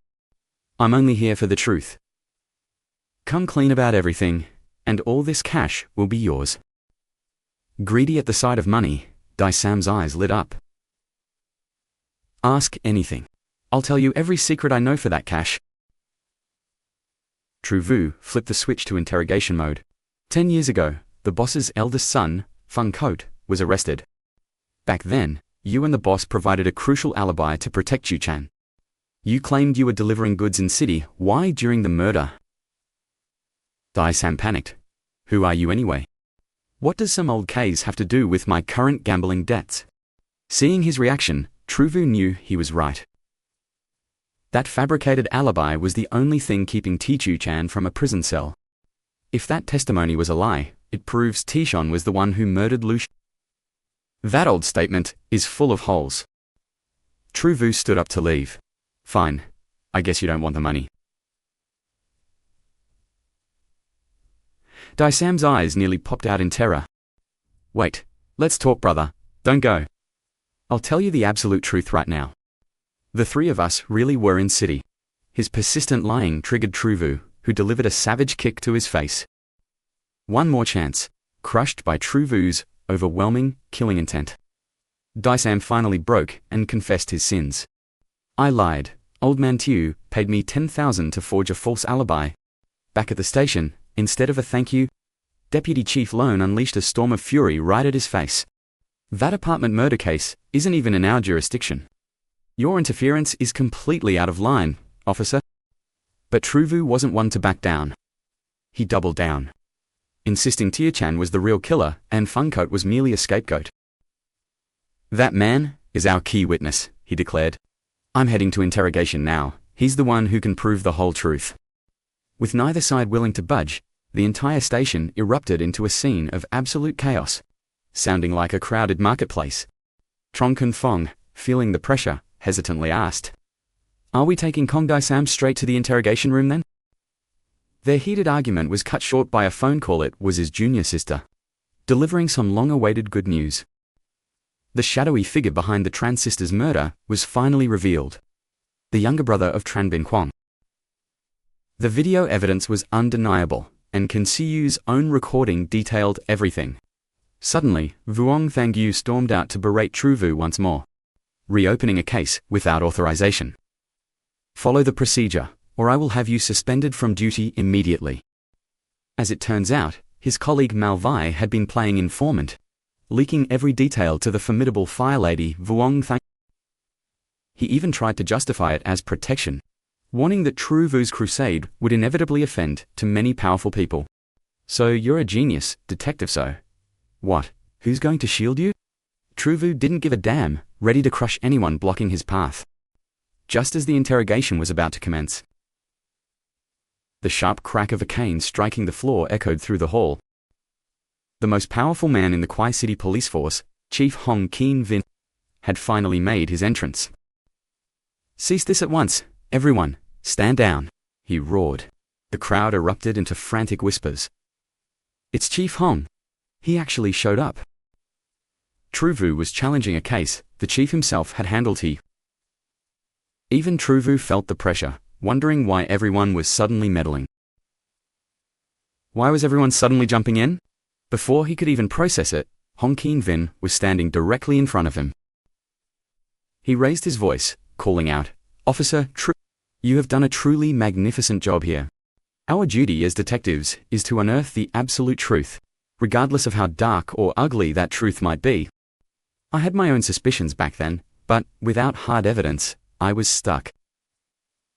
I'm only here for the truth. Come clean about everything, and all this cash will be yours." Greedy at the sight of money, Dai Sam's eyes lit up. "Ask anything. I'll tell you every secret I know for that cash." Truvu flipped the switch to interrogation mode. 10 years ago, the boss's eldest son, Feng Coat, was arrested. Back then, you and the boss provided a crucial alibi to protect Yu Chan. You claimed you were delivering goods in city. Why during the murder? Dai Sam panicked. "Who are you anyway? What does some old case have to do with my current gambling debts?" Seeing his reaction, Truvu knew he was right. That fabricated alibi was the only thing keeping Tichu Chan from a prison cell. If that testimony was a lie, it proves Tishon was the one who murdered Lu. That old statement is full of holes. Truvu stood up to leave. "Fine. I guess you don't want the money." Dai Sam's eyes nearly popped out in terror. "Wait, let's talk, brother. Don't go. I'll tell you the absolute truth right now. The three of us really were in city." His persistent lying triggered Truvu, who delivered a savage kick to his face. One more chance, crushed by Truvu's overwhelming, killing intent. Dai Sam finally broke and confessed his sins. "I lied. Old man Tiu paid me 10,000 to forge a false alibi. Back at the station, instead of a thank you, Deputy Chief Lone unleashed a storm of fury right at his face. That apartment murder case isn't even in our jurisdiction. Your interference is completely out of line, officer. But Truvu wasn't one to back down. He doubled down, insisting Tia Chan was the real killer and Funcoat was merely a scapegoat. That man is our key witness, he declared. I'm heading to interrogation now. He's the one who can prove the whole truth. With neither side willing to budge, the entire station erupted into a scene of absolute chaos, sounding like a crowded marketplace. Trong Kun Fong, feeling the pressure, hesitantly asked, "Are we taking Kong Dai Sam straight to the interrogation room then?" Their heated argument was cut short by a phone call. It was his junior sister, delivering some long-awaited good news. The shadowy figure behind the Tran sisters' murder was finally revealed. The younger brother of Tran Bin Kwang. The video evidence was undeniable, and Kan Siyu's own recording detailed everything. Suddenly, Vuong Thangyu stormed out to berate Truvu once more, reopening a case without authorization. "Follow the procedure, or I will have you suspended from duty immediately." As it turns out, his colleague Malvai had been playing informant, leaking every detail to the formidable firelady Vuong Thang. He even tried to justify it as protection, warning that Truvu's crusade would inevitably offend to many powerful people. "So you're a genius, detective, so what? Who's going to shield you?" Truvu didn't give a damn, ready to crush anyone blocking his path. Just as the interrogation was about to commence, the sharp crack of a cane striking the floor echoed through the hall. The most powerful man in the Kwai City police force, Chief Hong Keen Vin, had finally made his entrance. "Cease this at once, everyone, stand down," he roared. The crowd erupted into frantic whispers. "It's Chief Hong. He actually showed up." Truvu was challenging a case the chief himself had handled. Even Truvu felt the pressure, wondering why everyone was suddenly meddling. Why was everyone suddenly jumping in? Before he could even process it, Hong Keen Vin was standing directly in front of him. He raised his voice, calling out, "Officer Tru, you have done a truly magnificent job here. Our duty as detectives is to unearth the absolute truth, regardless of how dark or ugly that truth might be. I had my own suspicions back then, but without hard evidence, I was stuck.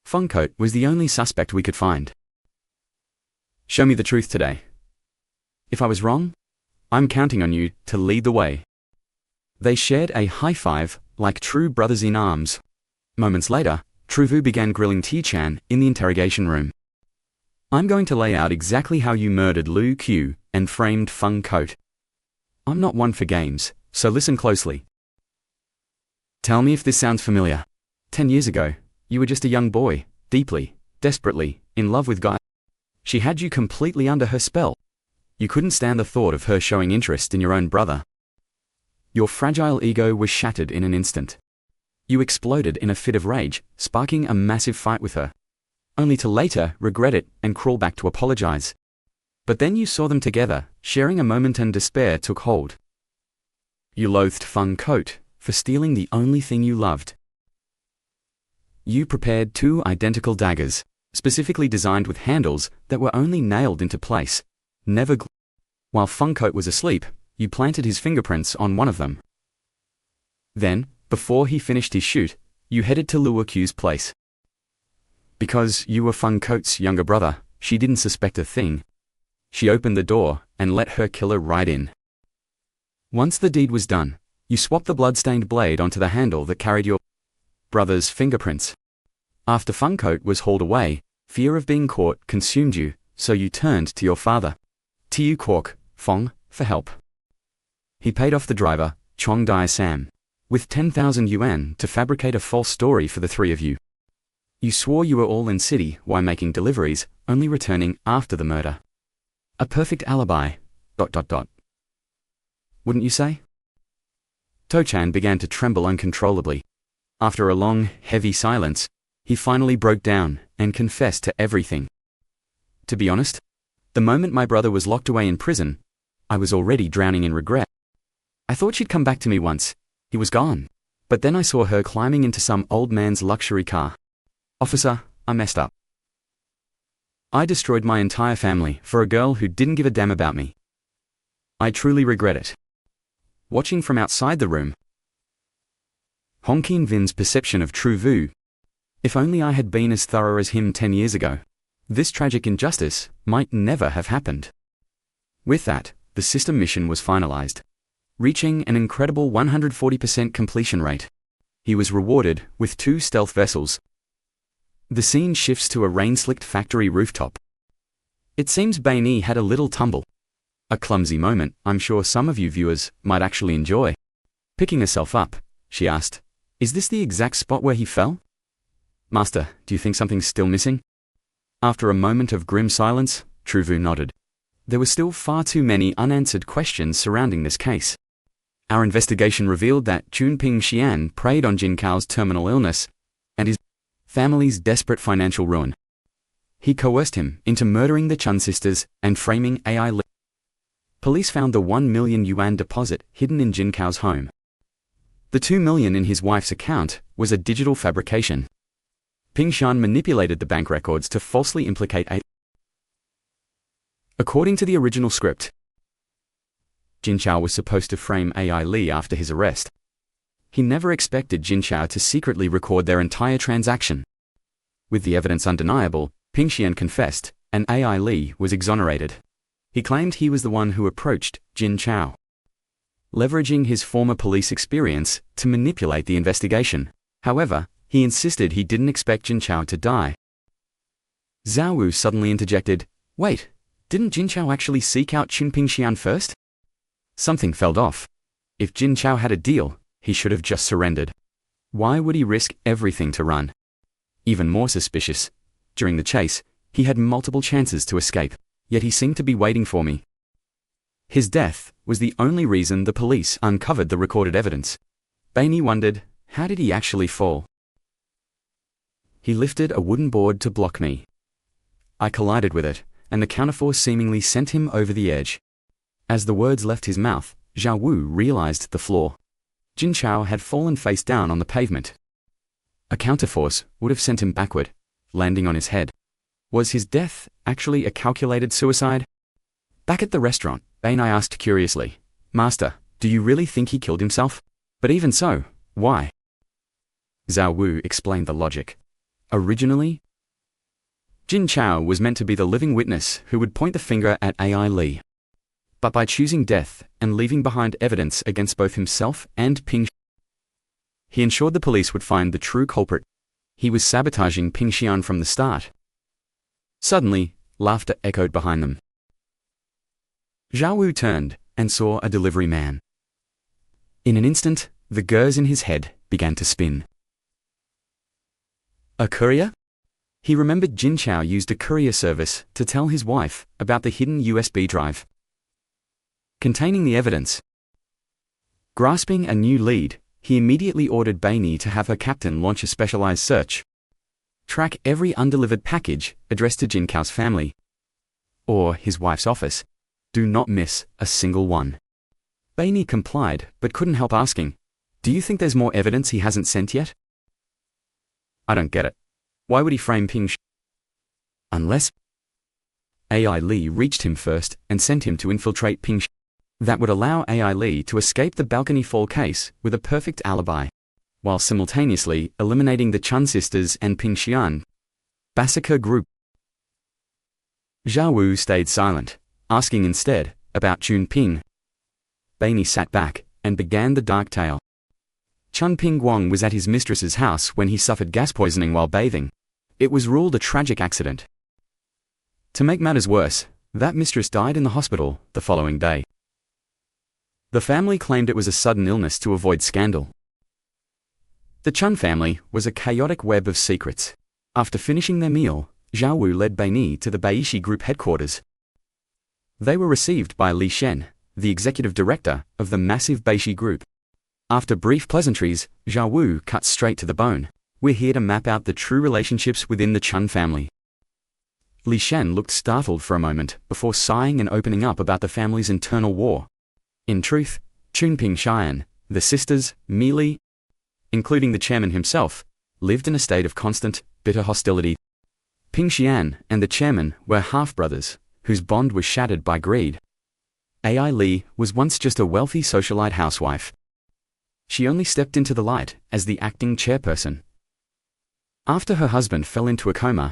Funcoat was the only suspect we could find. Show me the truth today. If I was wrong, I'm counting on you to lead the way." They shared a high five like true brothers in arms. Moments later, Truvu began grilling T-Chan in the interrogation room. "I'm going to lay out exactly how you murdered Lu Q and framed Feng Coat. I'm not one for games, so listen closely. Tell me if this sounds familiar. 10 years ago, you were just a young boy, deeply, desperately, in love with Guy. She had you completely under her spell. You couldn't stand the thought of her showing interest in your own brother. Your fragile ego was shattered in an instant. You exploded in a fit of rage, sparking a massive fight with her, only to later regret it and crawl back to apologize. But then you saw them together, sharing a moment, and despair took hold. You loathed Feng Coat for stealing the only thing you loved. You prepared 2 identical daggers, specifically designed with handles that were only nailed into place, never While Feng Coat was asleep, you planted his fingerprints on one of them. Then, before he finished his shoot, you headed to Lua Q's place. Because you were Feng Coat's younger brother, she didn't suspect a thing. She opened the door and let her killer right in. Once the deed was done, you swapped the blood-stained blade onto the handle that carried your brother's fingerprints. After Feng Coat was hauled away, fear of being caught consumed you, so you turned to your father, Tiu Kwok Fong, for help. He paid off the driver, Chong Dai Sam, with 10,000 yuan to fabricate a false story for the 3 of you. You swore you were all in city while making deliveries, only returning after the murder. A perfect alibi, ... Wouldn't you say? To-chan began to tremble uncontrollably. After a long, heavy silence, he finally broke down and confessed to everything. To be honest, the moment my brother was locked away in prison, I was already drowning in regret. I thought she'd come back to me once. He was gone. But then I saw her climbing into some old man's luxury car. Officer, I messed up. I destroyed my entire family for a girl who didn't give a damn about me. I truly regret it. Watching from outside the room, Hong Keen Vin's perception of True Vu. If only I had been as thorough as him 10 years ago, this tragic injustice might never have happened. With that, the system mission was finalized, reaching an incredible 140% completion rate. He was rewarded with 2 stealth vessels. The scene shifts to a rain-slicked factory rooftop. It seems Bainey had a little tumble. A clumsy moment I'm sure some of you viewers might actually enjoy. Picking herself up, she asked, "Is this the exact spot where he fell? Master, do you think something's still missing?" After a moment of grim silence, True Vu nodded. There were still far too many unanswered questions surrounding this case. Our investigation revealed that Chunping Xian preyed on Jin Cao's terminal illness and his family's desperate financial ruin. He coerced him into murdering the Chun sisters and framing AI. Police found the 1 million yuan deposit hidden in Jin Cao's home. The 2 million in his wife's account was a digital fabrication. Ping Xian manipulated the bank records to falsely implicate AI. According to the original script, Jin Chao was supposed to frame AI Li after his arrest. He never expected Jin Chao to secretly record their entire transaction. With the evidence undeniable, Ping Xian confessed, and AI Li was exonerated. He claimed he was the one who approached Jin Chao, leveraging his former police experience to manipulate the investigation. However, he insisted he didn't expect Jin Chao to die. Zhao Wu suddenly interjected, "Wait, didn't Jin Chao actually seek out Chunping Xian first?" Something felt off. If Jin Chao had a deal, he should have just surrendered. Why would he risk everything to run? Even more suspicious, during the chase, he had multiple chances to escape, yet he seemed to be waiting for me. His death was the only reason the police uncovered the recorded evidence. Bainey wondered, how did he actually fall? He lifted a wooden board to block me. I collided with it, and the counterforce seemingly sent him over the edge. As the words left his mouth, Zhao Wu realized the flaw. Jin Chao had fallen face down on the pavement. A counterforce would have sent him backward, landing on his head. Was his death actually a calculated suicide? Back at the restaurant, Bainei asked curiously, "Master, do you really think he killed himself? But even so, why?" Zhao Wu explained the logic. Originally, Jin Chao was meant to be the living witness who would point the finger at AI Li. But by choosing death and leaving behind evidence against both himself and Ping, he ensured the police would find the true culprit. He was sabotaging Ping Xian from the start. Suddenly, laughter echoed behind them. Zhao Wu turned and saw a delivery man. In an instant, the gears in his head began to spin. A courier? He remembered Jin Chao used a courier service to tell his wife about the hidden USB drive containing the evidence. Grasping a new lead, he immediately ordered Bainei to have her captain launch a specialized search. Track every undelivered package addressed to Jin Cao's family or his wife's office. Do not miss a single one. Bainei complied, but couldn't help asking, "Do you think there's more evidence he hasn't sent yet?" "I don't get it. Why would he frame Ping Xian? Unless AI Li reached him first and sent him to infiltrate Ping Xian. That would allow AI Li to escape the balcony fall case with a perfect alibi, while simultaneously eliminating the Chun sisters and Ping Xian. Massacre group." Zhao Wu stayed silent, asking instead about Chun Ping. Bainei sat back and began the dark tale. Chun Ping Guang was at his mistress's house when he suffered gas poisoning while bathing. It was ruled a tragic accident. To make matters worse, that mistress died in the hospital the following day. The family claimed it was a sudden illness to avoid scandal. The Chun family was a chaotic web of secrets. After finishing their meal, Zhao Wu led Bainei to the Baishi Group headquarters. They were received by Li Shen, the executive director of the massive Baishi Group. After brief pleasantries, Zhao Wu cut straight to the bone. "We're here to map out the true relationships within the Chun family." Li Shen looked startled for a moment before sighing and opening up about the family's internal war. In truth, Chunping Xian, the sisters, Mi Li, including the chairman himself, lived in a state of constant, bitter hostility. Ping Xian and the chairman were half-brothers, whose bond was shattered by greed. Ai Li was once just a wealthy socialite housewife. She only stepped into the light as the acting chairperson. After her husband fell into a coma,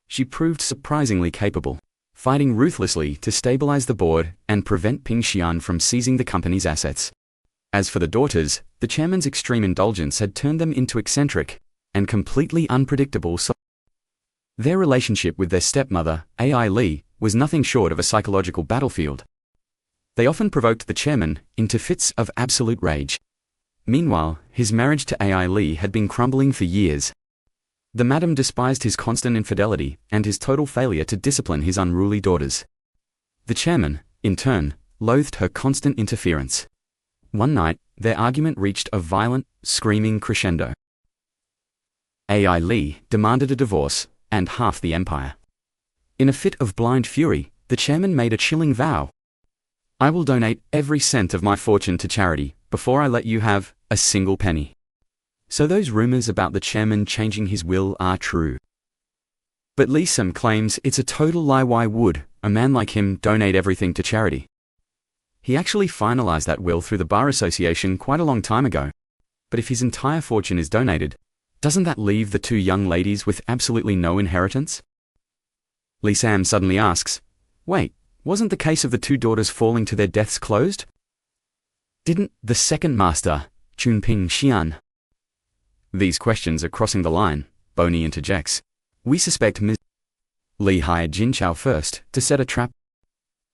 she proved surprisingly capable, fighting ruthlessly to stabilize the board and prevent Ping Xian from seizing the company's assets. As for the daughters, the chairman's extreme indulgence had turned them into eccentric and completely unpredictable. Their relationship with their stepmother, Ai Li, was nothing short of a psychological battlefield. They often provoked the chairman into fits of absolute rage. Meanwhile, his marriage to Ai Li had been crumbling for years. The madam despised his constant infidelity and his total failure to discipline his unruly daughters. The chairman, in turn, loathed her constant interference. One night, their argument reached a violent, screaming crescendo. Ai Li demanded a divorce and half the empire. In a fit of blind fury, the chairman made a chilling vow. "I will donate every cent of my fortune to charity before I let you have a single penny." So those rumors about the chairman changing his will are true. But Li Sam claims it's a total lie. Why would a man like him donate everything to charity? He actually finalized that will through the Bar Association quite a long time ago. But if his entire fortune is donated, doesn't that leave the two young ladies with absolutely no inheritance? Li Sam suddenly asks, "Wait, wasn't the case of the two daughters falling to their deaths closed? Didn't the second master, Ping Xian?" These questions are crossing the line, Boney interjects. "We suspect Ms. Li hired Jin Chao first to set a trap.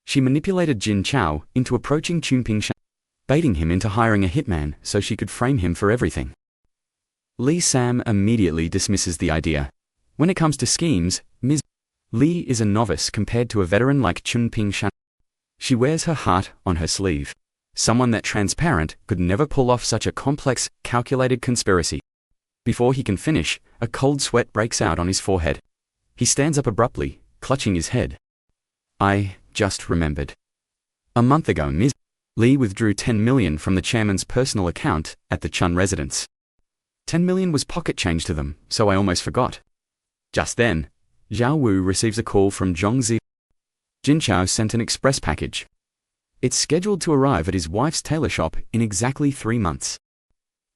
She manipulated Jin Chao into approaching Ping Xian, baiting him into hiring a hitman so she could frame him for everything." Li Sam immediately dismisses the idea. When it comes to schemes, Ms. Li is a novice compared to a veteran like Ping Xian. She wears her heart on her sleeve. Someone that transparent could never pull off such a complex, calculated conspiracy. Before he can finish, a cold sweat breaks out on his forehead. He stands up abruptly, clutching his head. "I just remembered. A month ago, Ms. Li withdrew 10 million from the chairman's personal account at the Chun residence. 10 million was pocket change to them, so I almost forgot." Just then, Zhao Wu receives a call from Zhongzi. Jin Chao sent an express package. It's scheduled to arrive at his wife's tailor shop in exactly 3 months.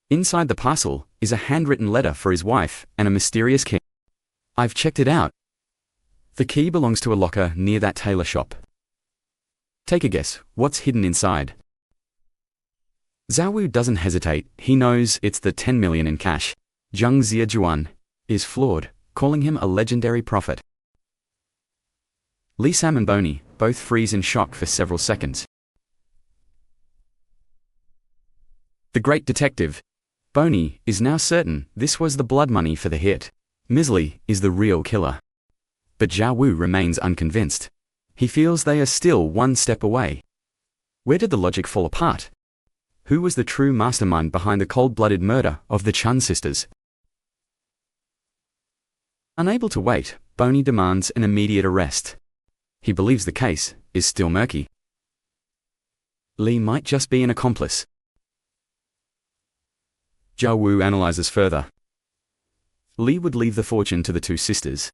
Inside the parcel is a handwritten letter for his wife and a mysterious key. "I've checked it out. The key belongs to a locker near that tailor shop. Take a guess, what's hidden inside?" Zhao Wu doesn't hesitate. He knows it's the 10 million in cash. Zhang Ziajuan is floored, calling him a legendary prophet. Li Sam and Boney both freeze in shock for several seconds. The great detective, Boney, is now certain this was the blood money for the hit. Ms. Li is the real killer. But Zhao Wu remains unconvinced. He feels they are still one step away. Where did the logic fall apart? Who was the true mastermind behind the cold-blooded murder of the Chun sisters? Unable to wait, Boney demands an immediate arrest. He believes the case is still murky. Li might just be an accomplice. Zhao Wu analyzes further. Li would leave the fortune to the two sisters.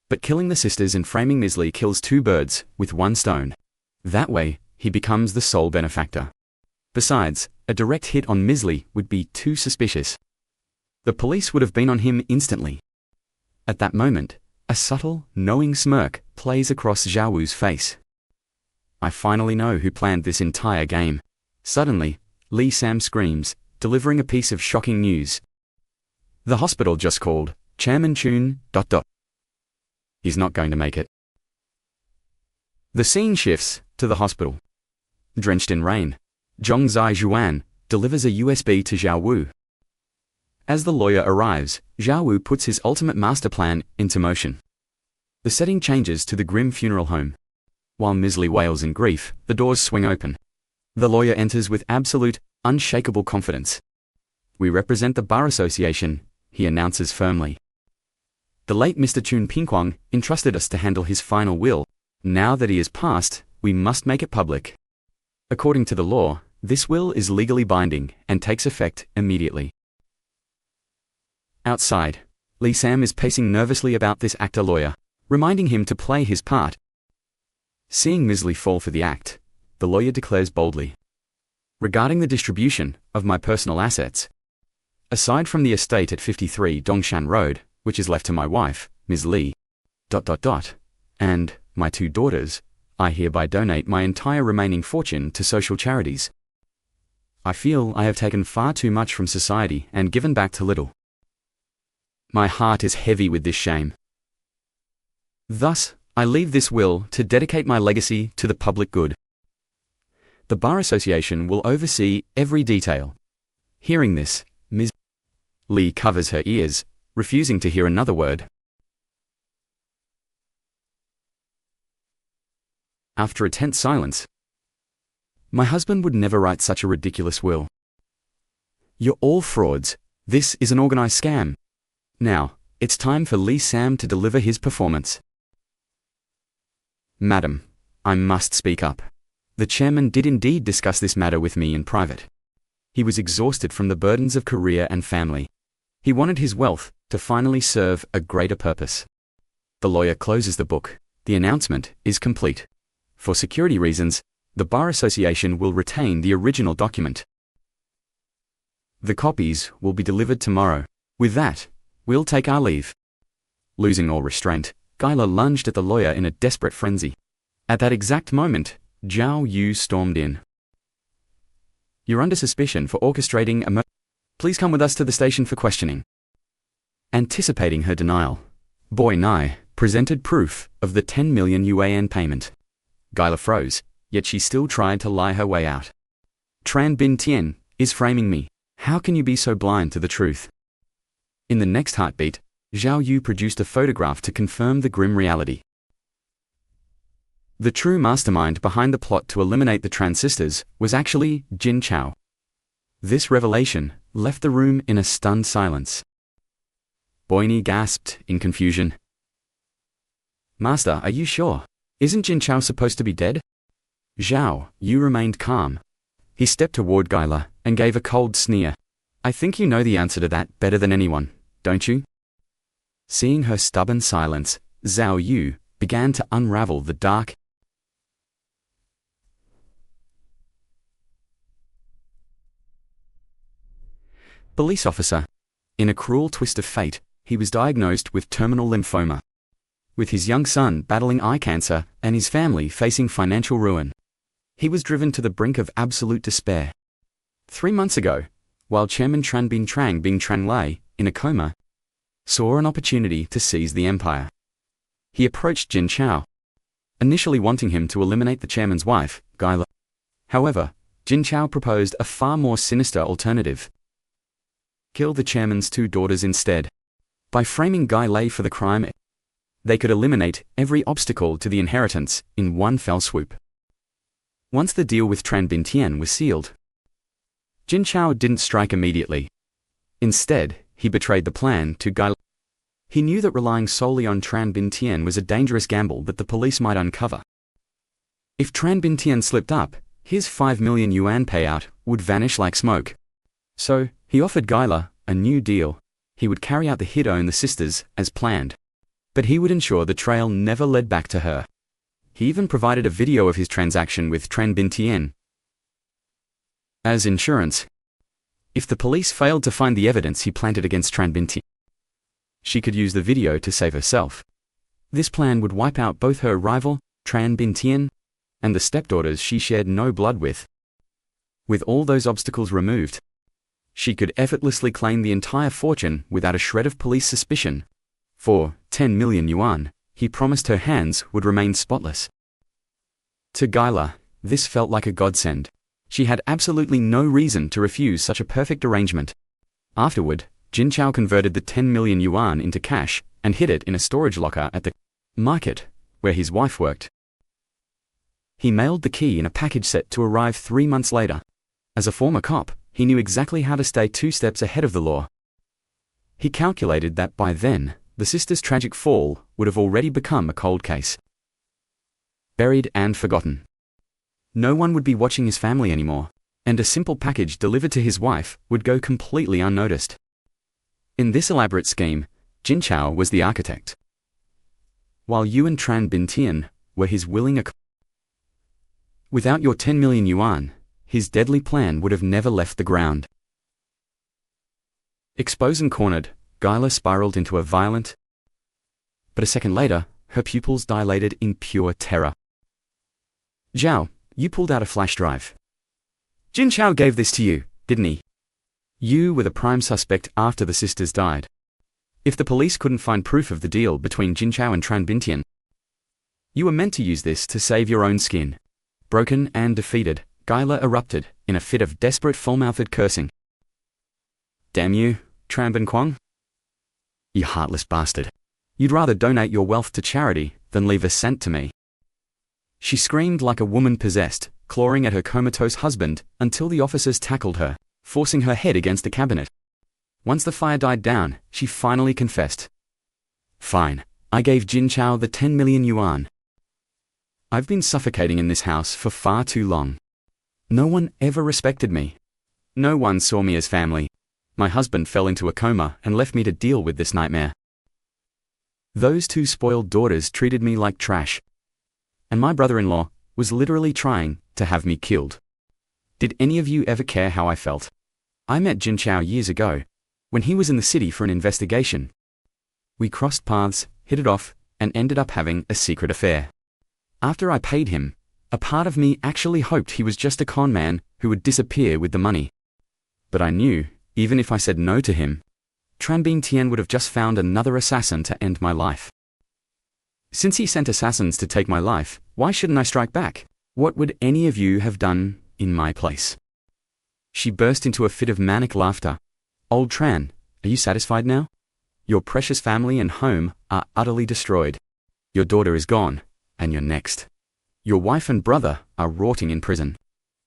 But killing the sisters and framing Ms. Li kills 2 birds with 1 stone. That way, he becomes the sole benefactor. Besides, a direct hit on Ms. Li would be too suspicious. The police would have been on him instantly. At that moment, a subtle, knowing smirk plays across Zhao Wu's face. "I finally know who planned this entire game." Suddenly, Li Sam screams, delivering a piece of shocking news. "The hospital just called. Chairman Chun... He's not going to make it." The scene shifts to the hospital. Drenched in rain, Zhong Zijuan delivers a USB to Zhao Wu. As the lawyer arrives, Zhao Wu puts his ultimate master plan into motion. The setting changes to the grim funeral home. While Ms. Li wails in grief, the doors swing open. The lawyer enters with absolute, unshakable confidence. "We represent the Bar Association," he announces firmly. "The late Mr. Chun Pingquang entrusted us to handle his final will. Now that he has passed, we must make it public. According to the law, this will is legally binding and takes effect immediately." Outside, Lee Sam is pacing nervously about this actor-lawyer, reminding him to play his part. Seeing Ms. Lee fall for the act, the lawyer declares boldly, "Regarding the distribution of my personal assets, aside from the estate at 53 Dongshan Road, which is left to my wife, Ms. Lee, and my 2 daughters, I hereby donate my entire remaining fortune to social charities. I feel I have taken far too much from society and given back to little. My heart is heavy with this shame. Thus, I leave this will to dedicate my legacy to the public good. The Bar Association will oversee every detail." Hearing this, Ms. Lee covers her ears, refusing to hear another word. After a tense silence, "My husband would never write such a ridiculous will. You're all frauds. This is an organized scam. Now, it's time for Lee Sam to deliver his performance." "Madam, I must speak up. The chairman did indeed discuss this matter with me in private. He was exhausted from the burdens of career and family. He wanted his wealth to finally serve a greater purpose." The lawyer closes the book. The announcement is complete. For security reasons, the Bar Association will retain the original document. The copies will be delivered tomorrow. With that, we'll take our leave. Losing all restraint, Guyla lunged at the lawyer in a desperate frenzy. At that exact moment, Zhao Yu stormed in. "You're under suspicion for orchestrating a Please come with us to the station for questioning." Anticipating her denial, Boy Nai presented proof of the 10 million yuan payment. Guyla froze, yet she still tried to lie her way out. "Tran Bin Tian is framing me. How can you be so blind to the truth?" In the next heartbeat, Zhao Yu produced a photograph to confirm the grim reality. The true mastermind behind the plot to eliminate the transistors was actually Jin Chao. This revelation left the room in a stunned silence. Boyni gasped in confusion. "Master, are you sure? Isn't Jin Chao supposed to be dead?" Zhao Yu remained calm. He stepped toward Guyla and gave a cold sneer. "I think you know the answer to that better than anyone, don't you?" Seeing her stubborn silence, Zhao Yu began to unravel the dark. Police officer. In a cruel twist of fate, he was diagnosed with terminal lymphoma. With his young son battling eye cancer and his family facing financial ruin, he was driven to the brink of absolute despair. 3 months ago, while Chairman Tran Bin Lei, in a coma, saw an opportunity to seize the empire. He approached Jin Chao, initially wanting him to eliminate the chairman's wife, Guyla. However, Jin Chao proposed a far more sinister alternative. Kill the chairman's 2 daughters instead. By framing Guy Lei for the crime, they could eliminate every obstacle to the inheritance in one fell swoop. Once the deal with Tran Bin Tian was sealed, Jin Chao didn't strike immediately. Instead, he betrayed the plan to Guy Lei. He knew that relying solely on Tran Bin Tian was a dangerous gamble that the police might uncover. If Tran Bin Tian slipped up, his 5 million yuan payout would vanish like smoke. So, he offered Guyla a new deal. He would carry out the hit on the sisters as planned, but he would ensure the trail never led back to her. He even provided a video of his transaction with Tran Bin Tian as insurance. If the police failed to find the evidence he planted against Tran Bin Tian, she could use the video to save herself. This plan would wipe out both her rival, Tran Bin Tian, and the stepdaughters she shared no blood with. With all those obstacles removed, she could effortlessly claim the entire fortune without a shred of police suspicion. For 10 million yuan, he promised her hands would remain spotless. To Guyla, this felt like a godsend. She had absolutely no reason to refuse such a perfect arrangement. Afterward, Jin Chao converted the 10 million yuan into cash and hid it in a storage locker at the market, where his wife worked. He mailed the key in a package set to arrive 3 months later. As a former cop, he knew exactly how to stay 2 steps ahead of the law. He calculated that by then, the sisters' tragic fall would have already become a cold case. Buried and forgotten. No one would be watching his family anymore, and a simple package delivered to his wife would go completely unnoticed. In this elaborate scheme, Jin Chao was the architect, while you and Tran Bin Tian were his willing accomplices. Without your 10 million yuan, his deadly plan would have never left the ground. Exposed and cornered, Gila spiraled into a violent, but a second later, her pupils dilated in pure terror. Zhao, you pulled out a flash drive. Jin Chao gave this to you, didn't he? You were the prime suspect after the sisters died. If the police couldn't find proof of the deal between Jin Chao and Tran Bin Tian, you were meant to use this to save your own skin. Broken and defeated, Gila erupted in a fit of desperate full-mouthed cursing. Damn you, Tran Bin Quang. You heartless bastard. You'd rather donate your wealth to charity than leave a cent to me. She screamed like a woman possessed, clawing at her comatose husband until the officers tackled her, forcing her head against the cabinet. Once the fire died down, she finally confessed. Fine, I gave Jin Chao the 10 million yuan. I've been suffocating in this house for far too long. No one ever respected me. No one saw me as family. My husband fell into a coma and left me to deal with this nightmare. Those two spoiled daughters treated me like trash. And my brother-in-law was literally trying to have me killed. Did any of you ever care how I felt? I met Jin Chao years ago, when he was in the city for an investigation. We crossed paths, hit it off, and ended up having a secret affair. After I paid him, a part of me actually hoped he was just a con man who would disappear with the money. But I knew, even if I said no to him, Tran Bin Tian would have just found another assassin to end my life. Since he sent assassins to take my life, why shouldn't I strike back? What would any of you have done in my place? She burst into a fit of manic laughter. Old Tran, are you satisfied now? Your precious family and home are utterly destroyed. Your daughter is gone, and you're next. Your wife and brother are rotting in prison.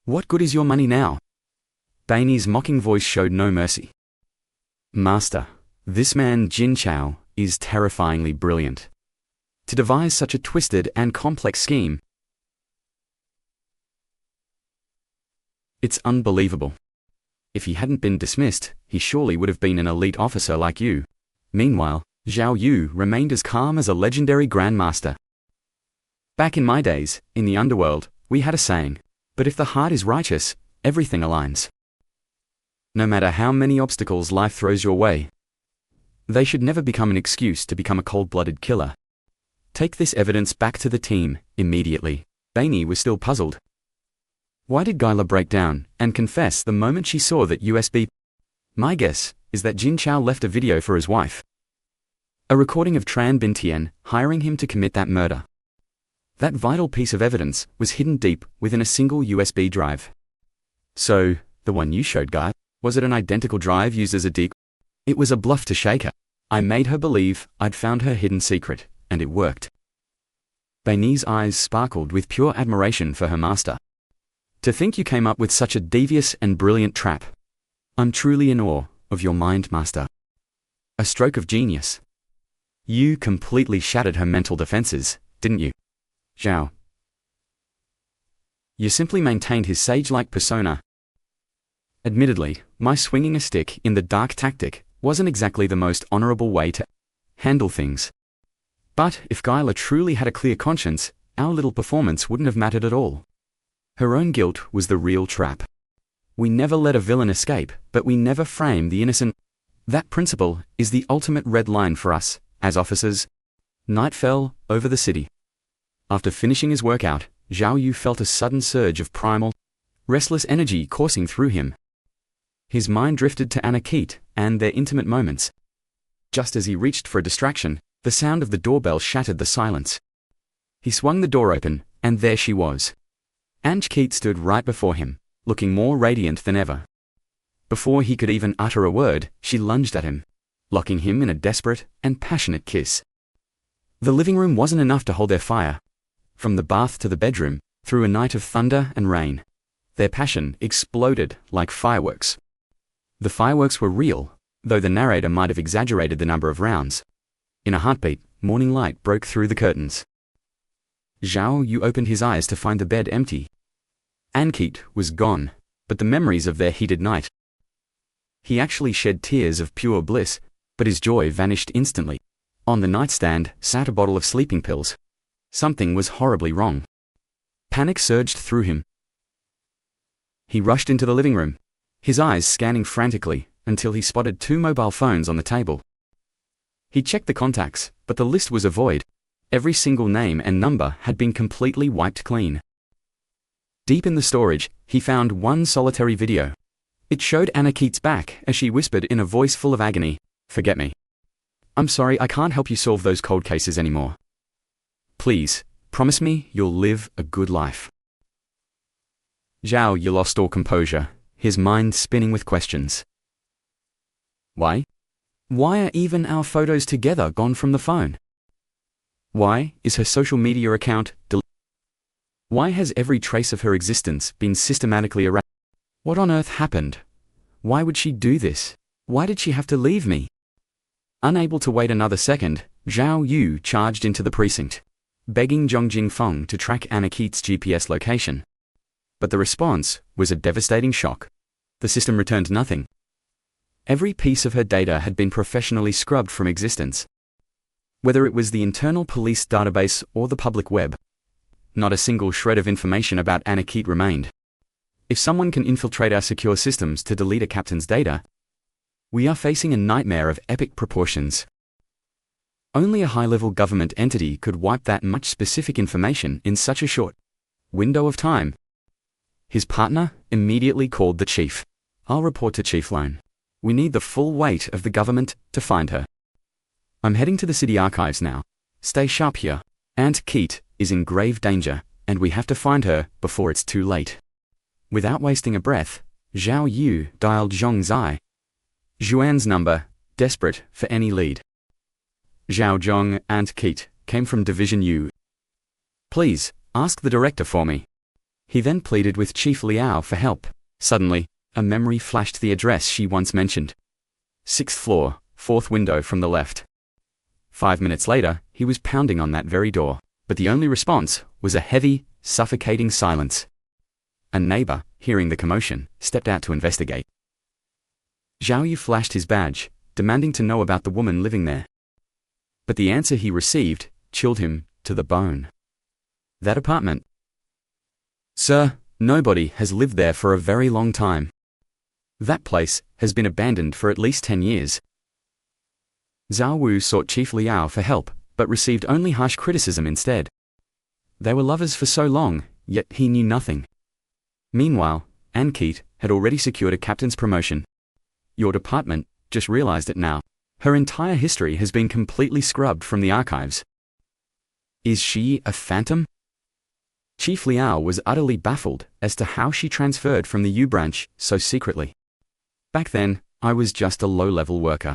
What good is your money now? Bainey's mocking voice showed no mercy. Master, this man Jin Chao is terrifyingly brilliant. To devise such a twisted and complex scheme, it's unbelievable. If he hadn't been dismissed, he surely would have been an elite officer like you. Meanwhile, Zhao Yu remained as calm as a legendary grandmaster. Back in my days, in the underworld, we had a saying, but if the heart is righteous, everything aligns. No matter how many obstacles life throws your way, they should never become an excuse to become a cold-blooded killer. Take this evidence back to the team, immediately. Bainey was still puzzled. Why did Gila break down and confess the moment she saw that USB? My guess is that Jin Chao left a video for his wife. A recording of Tran Bin Tian hiring him to commit that murder. That vital piece of evidence was hidden deep within a single USB drive. So, the one you showed, Guy, was it an identical drive used as a decoy? It was a bluff to shake her. I made her believe I'd found her hidden secret, and it worked. Bainey's eyes sparkled with pure admiration for her master. To think you came up with such a devious and brilliant trap. I'm truly in awe of your mind, master. A stroke of genius. You completely shattered her mental defenses, didn't you? Zhao. You simply maintained his sage-like persona. Admittedly, my swinging a stick in the dark tactic wasn't exactly the most honorable way to handle things. But if Gila truly had a clear conscience, our little performance wouldn't have mattered at all. Her own guilt was the real trap. We never let a villain escape, but we never frame the innocent. That principle is the ultimate red line for us, as officers. Night fell over the city. After finishing his workout, Zhao Yu felt a sudden surge of primal, restless energy coursing through him. His mind drifted to Anna Keat and their intimate moments. Just as he reached for a distraction, the sound of the doorbell shattered the silence. He swung the door open, and there she was. Ange Keat stood right before him, looking more radiant than ever. Before he could even utter a word, she lunged at him, locking him in a desperate and passionate kiss. The living room wasn't enough to hold their fire. From the bath to the bedroom, through a night of thunder and rain, their passion exploded like fireworks. The fireworks were real, though the narrator might have exaggerated the number of rounds. In a heartbeat, morning light broke through the curtains. Zhao Yu opened his eyes to find the bed empty. Ankeet was gone, but the memories of their heated night. He actually shed tears of pure bliss, But his joy vanished instantly. On the nightstand sat a bottle of sleeping pills. Something was horribly wrong. Panic surged through him. He rushed into the living room, his eyes scanning frantically until he spotted 2 mobile phones on the table. He checked the contacts, but the list was a void. Every single name and number had been completely wiped clean. Deep in the storage, he found one solitary video. It showed Anna Keats' back as she whispered in a voice full of agony, "Forget me. I'm sorry, I can't help you solve those cold cases anymore. Please, promise me you'll live a good life." Zhao Yu lost all composure, his mind spinning with questions. Why? Why are even our photos together gone from the phone? Why is her social media account deleted? Why has every trace of her existence been systematically erased? What on earth happened? Why would she do this? Why did she have to leave me? Unable to wait another second, Zhao Yu charged into the precinct, begging Zhong Jingfeng to track Anna Keats' GPS location. But the response was a devastating shock. The system returned nothing. Every piece of her data had been professionally scrubbed from existence. Whether it was the internal police database or the public web, not a single shred of information about Anna Keats remained. If someone can infiltrate our secure systems to delete a captain's data, we are facing a nightmare of epic proportions. Only a high-level government entity could wipe that much specific information in such a short window of time. His partner immediately called the chief. "I'll report to Chief Lone. We need the full weight of the government to find her. I'm heading to the city archives now. Stay sharp here. Aunt Keat is in grave danger, and we have to find her before it's too late." Without wasting a breath, Zhao Yu dialed Zhong Zai, Zhuan's number, desperate for any lead. "Zhao Zhong, Aunt Keat, came from Division U. Please, ask the director for me." He then pleaded with Chief Liao for help. Suddenly, a memory flashed the address she once mentioned. 6th floor, 4th window from the left. 5 minutes later, he was pounding on that very door, but the only response was a heavy, suffocating silence. A neighbor, hearing the commotion, stepped out to investigate. Zhao Yu flashed his badge, demanding to know about the woman living there. But the answer he received chilled him to the bone. That apartment. "Sir, nobody has lived there for a very long time. That place has been abandoned for at least 10 years. Zhao Wu sought Chief Liao for help, but received only harsh criticism instead. They were lovers for so long, yet he knew nothing. Meanwhile, Ann Keat had already secured a captain's promotion. Your department just realized it now. Her entire history has been completely scrubbed from the archives. Is she a phantom?" Chief Liao was utterly baffled as to how she transferred from the U branch so secretly. "Back then, I was just a low-level worker.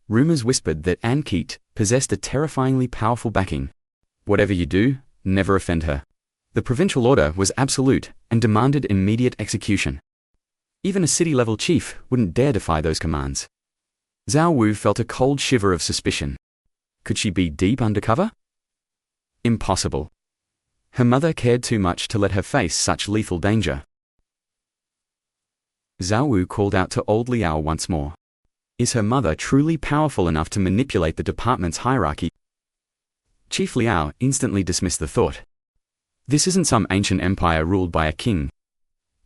Rumors whispered that Ann Keat possessed a terrifyingly powerful backing. Whatever you do, never offend her. The provincial order was absolute and demanded immediate execution. Even a city-level chief wouldn't dare defy those commands." Zhao Wu felt a cold shiver of suspicion. Could she be deep undercover? Impossible. Her mother cared too much to let her face such lethal danger. Zhao Wu called out to old Liao once more. Is her mother truly powerful enough to manipulate the department's hierarchy? Chief Liao instantly dismissed the thought. This isn't some ancient empire ruled by a king.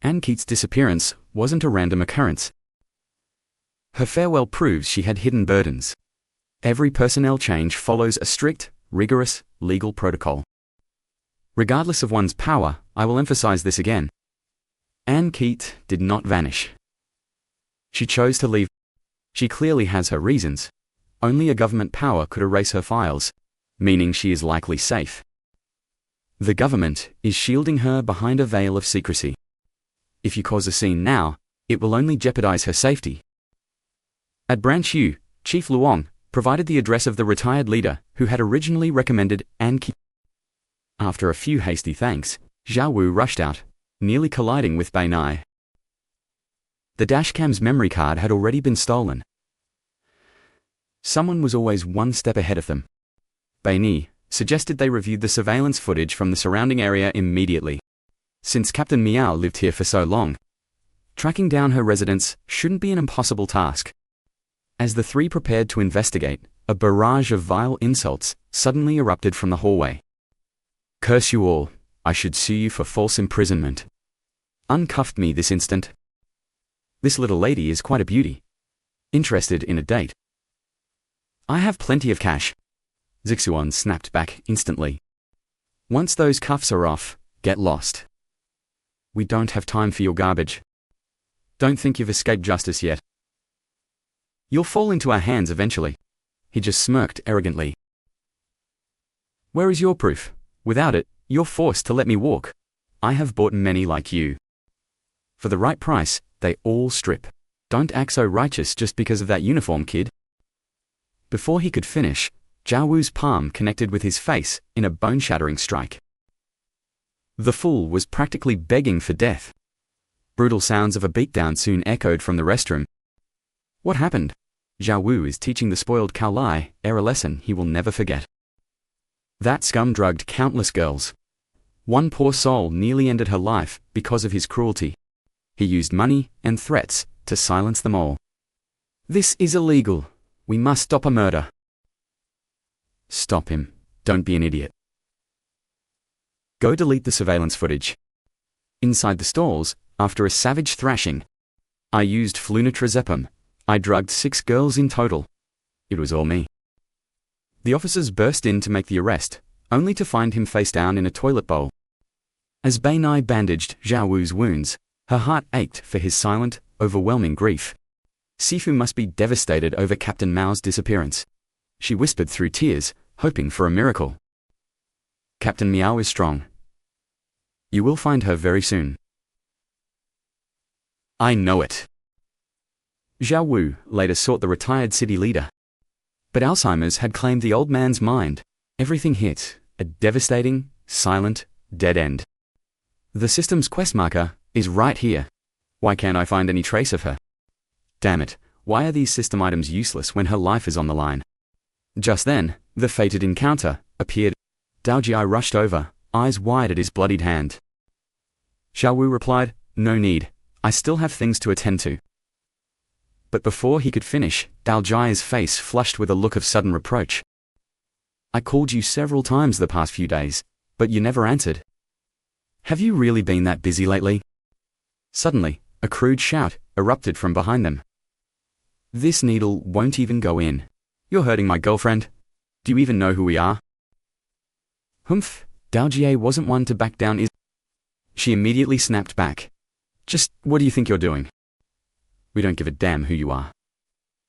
Ann Keats' disappearance wasn't a random occurrence. Her farewell proves she had hidden burdens. Every personnel change follows a strict, rigorous, legal protocol. Regardless of one's power, I will emphasize this again. Ann Keat did not vanish. She chose to leave. She clearly has her reasons. Only a government power could erase her files, meaning she is likely safe. The government is shielding her behind a veil of secrecy. If you cause a scene now, it will only jeopardize her safety. At Branch U, Chief Luong provided the address of the retired leader who had originally recommended Ann Keat. After a few hasty thanks, Zhao Wu rushed out, nearly colliding with Bei Nai. The dashcam's memory card had already been stolen. Someone was always one step ahead of them. Bei Nai suggested they reviewed the surveillance footage from the surrounding area immediately. Since Captain Miao lived here for so long, tracking down her residence shouldn't be an impossible task. As the three prepared to investigate, a barrage of vile insults suddenly erupted from the hallway. "Curse you all, I should sue you for false imprisonment. Uncuffed me this instant. This little lady is quite a beauty. Interested in a date? I have plenty of cash." Zixuan snapped back instantly. "Once those cuffs are off, get lost. We don't have time for your garbage. Don't think you've escaped justice yet. You'll fall into our hands eventually." He just smirked arrogantly. "Where is your proof? Without it, you're forced to let me walk. I have bought many like you. For the right price, they all strip. Don't act so righteous just because of that uniform, kid." Before he could finish, Zhao Wu's palm connected with his face in a bone-shattering strike. The fool was practically begging for death. Brutal sounds of a beatdown soon echoed from the restroom. What happened? Zhao Wu is teaching the spoiled Cao Lai a lesson he will never forget. That scum drugged countless girls. One poor soul nearly ended her life because of his cruelty. He used money and threats to silence them all. This is illegal. We must stop a murder. Stop him. Don't be an idiot. Go delete the surveillance footage. Inside the stalls, after a savage thrashing, I used flunitrazepam. I drugged 6 girls in total. It was all me. The officers burst in to make the arrest, only to find him face down in a toilet bowl. As Bei Nai bandaged Zhao Wu's wounds, her heart ached for his silent, overwhelming grief. Sifu must be devastated over Captain Mao's disappearance. She whispered through tears, hoping for a miracle. Captain Miao is strong. You will find her very soon. I know it. Zhao Wu later sought the retired city leader. But Alzheimer's had claimed the old man's mind. Everything hit a devastating, silent, dead end. The system's quest marker is right here. Why can't I find any trace of her? Damn it, why are these system items useless when her life is on the line? Just then, the fated encounter appeared. Dao Jia rushed over, eyes wide at his bloodied hand. Zhao Wu replied, No need, I still have things to attend to. But before he could finish, Dao Jia's face flushed with a look of sudden reproach. I called you several times the past few days, but you never answered. Have you really been that busy lately? Suddenly, a crude shout erupted from behind them. This needle won't even go in. You're hurting my girlfriend. Do you even know who we are? Humph, Dao Jia wasn't one to back down. She immediately snapped back. Just what do you think you're doing? We don't give a damn who you are.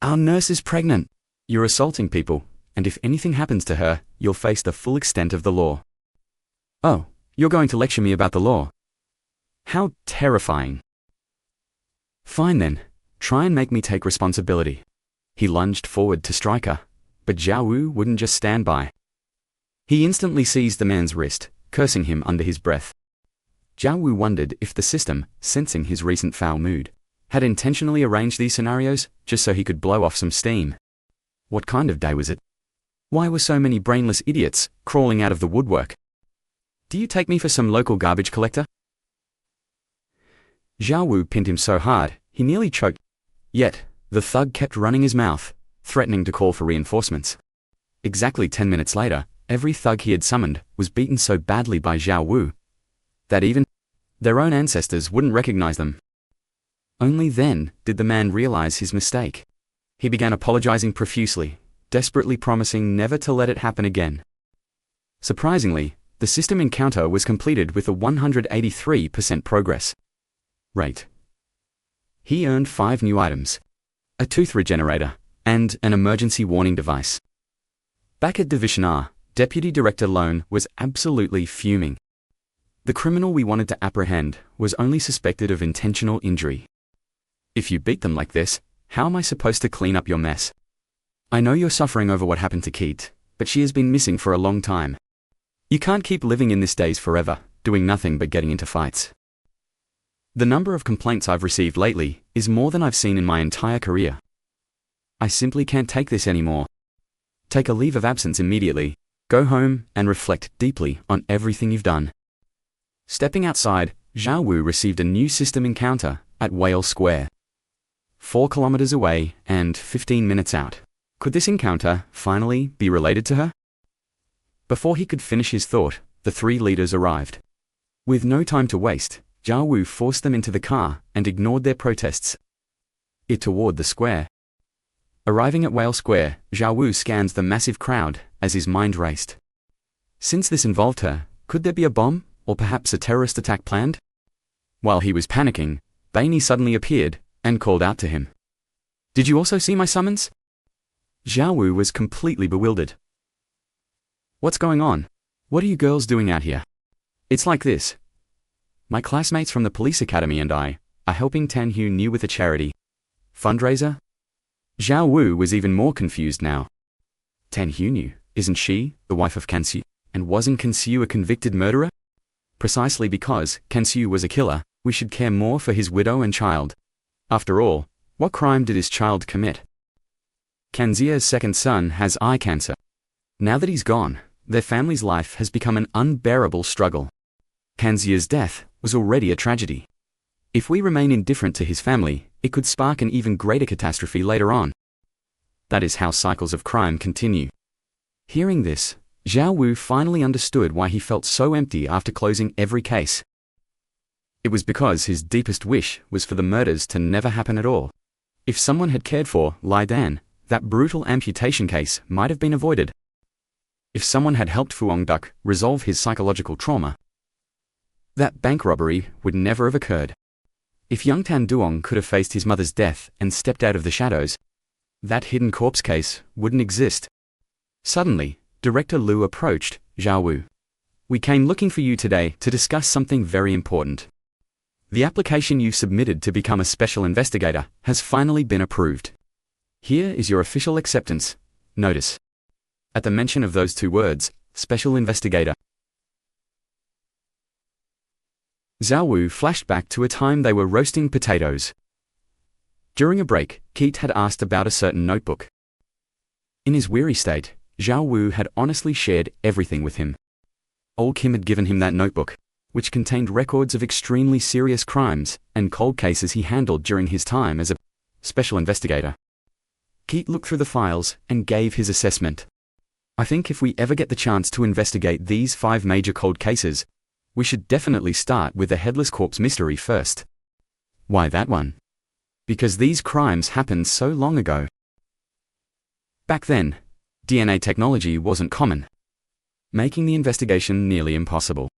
Our nurse is pregnant. You're assaulting people, and if anything happens to her, you'll face the full extent of the law. Oh, you're going to lecture me about the law? How terrifying. Fine then, try and make me take responsibility. He lunged forward to strike her, but Zhao Wu wouldn't just stand by. He instantly seized the man's wrist, cursing him under his breath. Zhao Wu wondered if the system, sensing his recent foul mood, had intentionally arranged these scenarios just so he could blow off some steam. What kind of day was it? Why were so many brainless idiots crawling out of the woodwork? Do you take me for some local garbage collector? Zhao Wu pinned him so hard, he nearly choked. Yet, the thug kept running his mouth, threatening to call for reinforcements. Exactly 10 minutes later, every thug he had summoned was beaten so badly by Zhao Wu that even their own ancestors wouldn't recognize them. Only then did the man realize his mistake. He began apologizing profusely, desperately promising never to let it happen again. Surprisingly, the system encounter was completed with a 183% progress rate. He earned 5 new items, a tooth regenerator, and an emergency warning device. Back at Division R, Deputy Director Lone was absolutely fuming. The criminal we wanted to apprehend was only suspected of intentional injury. If you beat them like this, how am I supposed to clean up your mess? I know you're suffering over what happened to Keat, but she has been missing for a long time. You can't keep living in this daze forever, doing nothing but getting into fights. The number of complaints I've received lately is more than I've seen in my entire career. I simply can't take this anymore. Take a leave of absence immediately, go home and reflect deeply on everything you've done. Stepping outside, Zhao Wu received a new system encounter at Whale Square. 4 kilometers away and 15 minutes out. Could this encounter finally be related to her? Before he could finish his thought, the 3 leaders arrived. With no time to waste, Zhao Wu forced them into the car and ignored their protests. It toward the square. Arriving at Whale Square, Zhao Wu scans the massive crowd as his mind raced. Since this involved her, could there be a bomb, or perhaps a terrorist attack planned? While he was panicking, Bainey suddenly appeared and called out to him. "Did you also see my summons?" Zhao Wu was completely bewildered. "What's going on? What are you girls doing out here?" "It's like this. My classmates from the police academy and I are helping Tan Hu New with a charity fundraiser." Zhao Wu was even more confused now. Tan Hu New, isn't she the wife of Kan Xiu? And wasn't Kan Xiu a convicted murderer? Precisely because Kan Xiu was a killer, we should care more for his widow and child. After all, what crime did his child commit? Kan Xia's second son has eye cancer. Now that he's gone, their family's life has become an unbearable struggle. Kan Xia's death was already a tragedy. If we remain indifferent to his family, it could spark an even greater catastrophe later on. That is how cycles of crime continue. Hearing this, Zhao Wu finally understood why he felt so empty after closing every case. It was because his deepest wish was for the murders to never happen at all. If someone had cared for Lai Dan, that brutal amputation case might have been avoided. If someone had helped Fu Hongduk resolve his psychological trauma, that bank robbery would never have occurred. If young Tan Duong could have faced his mother's death and stepped out of the shadows, that hidden corpse case wouldn't exist. Suddenly, Director Liu approached Zhao Wu. "We came looking for you today to discuss something very important. The application you submitted to become a special investigator has finally been approved. Here is your official acceptance notice." At the mention of those 2 words, special investigator, Zhao Wu flashed back to a time they were roasting potatoes. During a break, Keat had asked about a certain notebook. In his weary state, Zhao Wu had honestly shared everything with him. Old Kim had given him that notebook, which contained records of extremely serious crimes and cold cases he handled during his time as a special investigator. Keat looked through the files and gave his assessment. "I think if we ever get the chance to investigate these 5 major cold cases, we should definitely start with the headless corpse mystery first." "Why that one?" "Because these crimes happened so long ago. Back then, DNA technology wasn't common, making the investigation nearly impossible.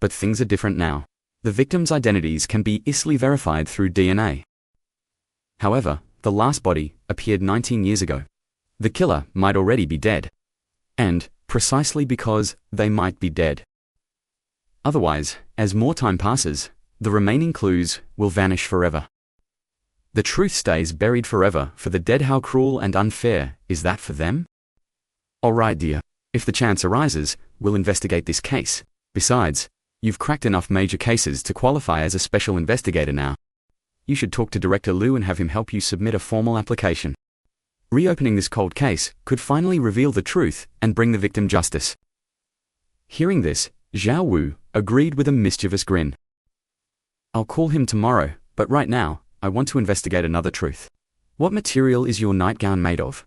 But things are different now. The victims' identities can be easily verified through DNA. However, the last body appeared 19 years ago. The killer might already be dead. And precisely because they might be dead. Otherwise, as more time passes, the remaining clues will vanish forever. The truth stays buried forever for the dead. How cruel and unfair is that for them? All right, dear. If the chance arises, we'll investigate this case. Besides, you've cracked enough major cases to qualify as a special investigator now. You should talk to Director Liu and have him help you submit a formal application. Reopening this cold case could finally reveal the truth and bring the victim justice." Hearing this, Zhao Wu agreed with a mischievous grin. "I'll call him tomorrow, but right now, I want to investigate another truth. What material is your nightgown made of?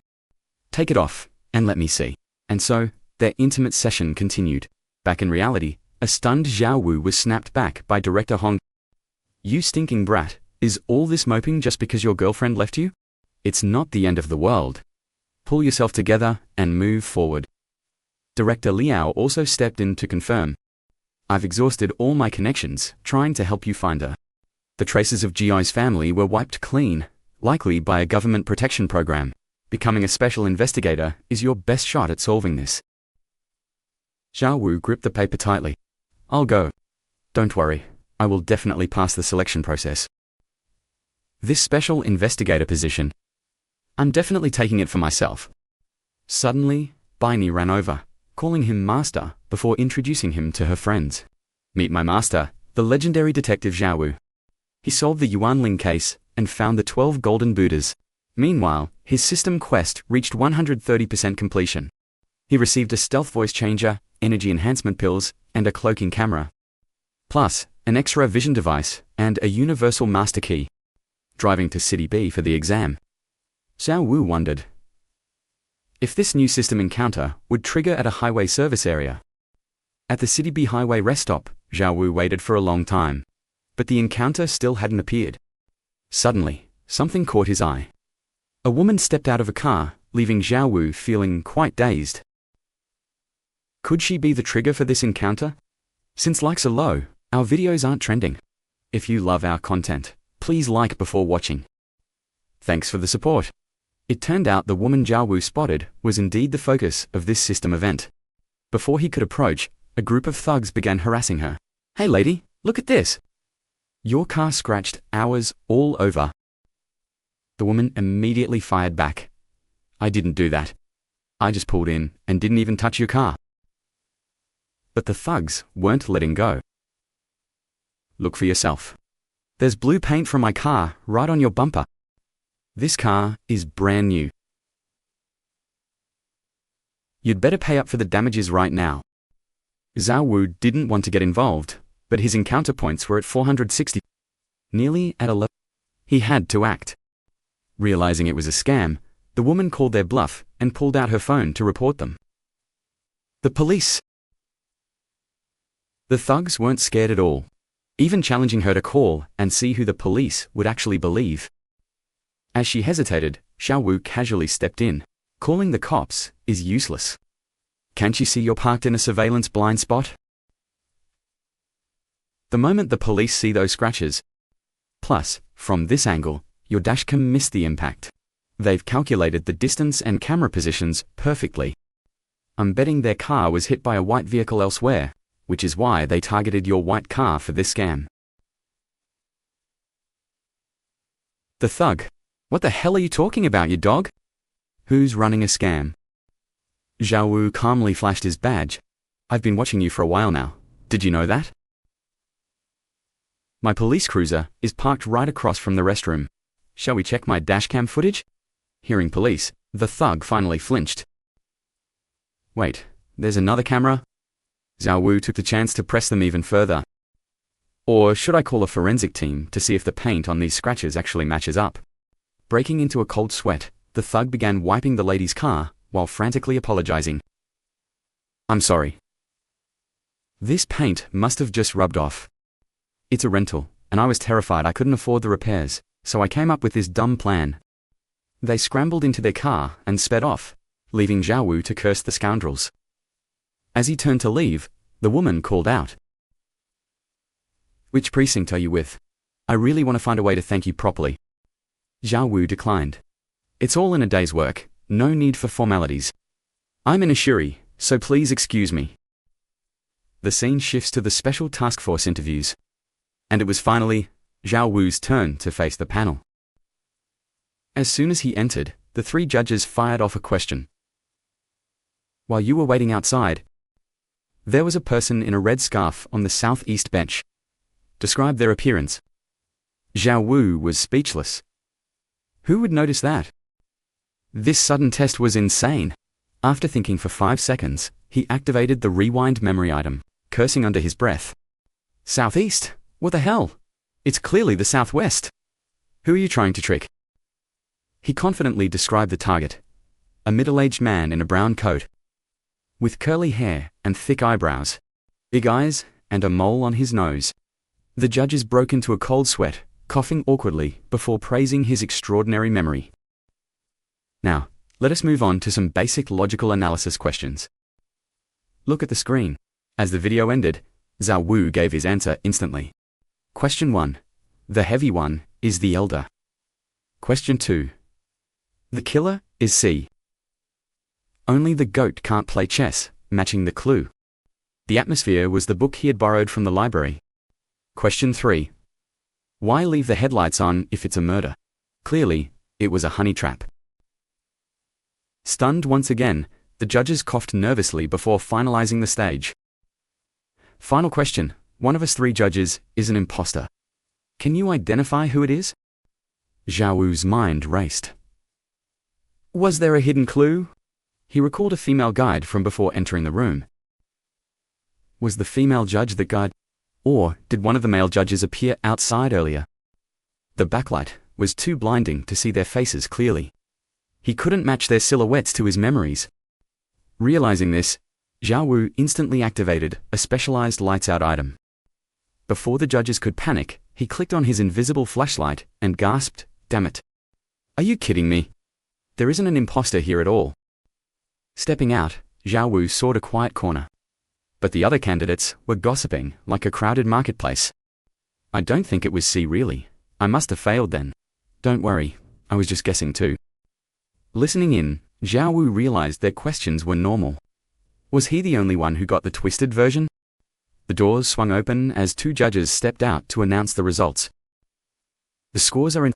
Take it off, and let me see." And so, their intimate session continued. Back in reality, a stunned Zhao Wu was snapped back by Director Hong. "You stinking brat, is all this moping just because your girlfriend left you? It's not the end of the world. Pull yourself together and move forward." Director Liao also stepped in to confirm. "I've exhausted all my connections trying to help you find her. The traces of Jiai's family were wiped clean, likely by a government protection program. Becoming a special investigator is your best shot at solving this." Zhao Wu gripped the paper tightly. "I'll go. Don't worry, I will definitely pass the selection process. This special investigator position, I'm definitely taking it for myself." Suddenly, Bainey ran over, calling him master before introducing him to her friends. "Meet my master, the legendary detective Zhao Wu. He solved the Yuanling case and found the 12 golden Buddhas. Meanwhile, his system quest reached 130% completion. He received a stealth voice changer, energy enhancement pills, and a cloaking camera. Plus, an extra vision device and a universal master key. driving to City B for the exam. Xiao Wu wondered if this new system encounter would trigger at a highway service area. At the City B highway rest stop, Xiao Wu waited for a long time, but the encounter still hadn't appeared. Suddenly, something caught his eye. A woman stepped out of a car, leaving Xiao Wu feeling quite dazed. Could she be the trigger for this encounter? Since likes are low, our videos aren't trending. If you love our content, please like before watching. Thanks for the support. It turned out the woman Xiao Wu spotted was indeed the focus of this system event. Before he could approach, a group of thugs began harassing her. "Hey lady, look at this. Your car scratched ours all over." The woman immediately fired back. "I didn't do that. I just pulled in and didn't even touch your car." But the thugs weren't letting go. "Look for yourself. There's blue paint from my car right on your bumper. This car is brand new. You'd better pay up for the damages right now." Xiao Wu didn't want to get involved, but his encounter points were at 460, nearly at a level. He had to act. Realizing it was a scam, the woman called their bluff and pulled out her phone to report them. The police. The thugs weren't scared at all, even challenging her to call and see who the police would actually believe. As she hesitated, Xiao Wu casually stepped in. "Calling the cops is useless. Can't you see you're parked in a surveillance blind spot? The moment the police see those scratches, plus, from this angle, your dashcam missed the impact. They've calculated the distance and camera positions perfectly. I'm betting their car was hit by a white vehicle elsewhere, which is why they targeted your white car for this scam." The thug. "What the hell are you talking about, you dog? Who's running a scam?" Xiao Wu calmly flashed his badge. "I've been watching you for a while now. Did you know that? My police cruiser is parked right across from the restroom. Shall we check my dashcam footage?" Hearing police, the thug finally flinched. "Wait, there's another camera?" Xiao Wu took the chance to press them even further. "Or should I call a forensic team to see if the paint on these scratches actually matches up?" Breaking into a cold sweat, the thug began wiping the lady's car while frantically apologizing. "I'm sorry. This paint must have just rubbed off. It's a rental, and I was terrified I couldn't afford the repairs, so I came up with this dumb plan." They scrambled into their car and sped off, leaving Xiao Wu to curse the scoundrels. As he turned to leave, the woman called out, "Which precinct are you with? I really want to find a way to thank you properly." Xiao Wu declined. "It's all in a day's work, no need for formalities. I'm in a shuri, so please excuse me." The scene shifts to the special task force interviews. And it was finally Xiao Wu's turn to face the panel. As soon as he entered, the three judges fired off a question. "While you were waiting outside, there was a person in a red scarf on the southeast bench. Describe their appearance." Xiao Wu was speechless. Who would notice that? This sudden test was insane. After thinking for 5 seconds, he activated the rewind memory item, cursing under his breath. "Southeast? What the hell? It's clearly the southwest. Who are you trying to trick?" He confidently described the target. A middle-aged man in a brown coat, with curly hair and thick eyebrows, big eyes, and a mole on his nose. The judges broke into a cold sweat, coughing awkwardly before praising his extraordinary memory. Now, let us move on to some basic logical analysis questions. Look at the screen. As the video ended, Xiao Wu gave his answer instantly. Question 1. The heavy one is the elder. Question 2. The killer is C. Only the goat can't play chess, matching the clue. The atmosphere was the book he had borrowed from the library. Question 3. Why leave the headlights on if it's a murder? Clearly, it was a honey trap. Stunned once again, the judges coughed nervously before finalizing the stage. Final question. One of us three judges is an imposter. Can you identify who it is? Xiao Wu's mind raced. Was there a hidden clue? He recalled a female guide from before entering the room. Was the female judge the guide? Or did one of the male judges appear outside earlier? The backlight, was too blinding to see their faces clearly. He couldn't match their silhouettes to his memories. Realizing this, Zhao Wu instantly activated a specialized lights-out item. Before the judges could panic, he clicked on his invisible flashlight and gasped, "Damn it. Are you kidding me? There isn't an imposter here at all." Stepping out, Zhao Wu sought a quiet corner. But the other candidates were gossiping like a crowded marketplace. "I don't think it was C really. I must have failed then. Don't worry, I was just guessing too." Listening in, Zhao Wu realized their questions were normal. Was he the only one who got the twisted version? The doors swung open as 2 judges stepped out to announce the results. The scores are in.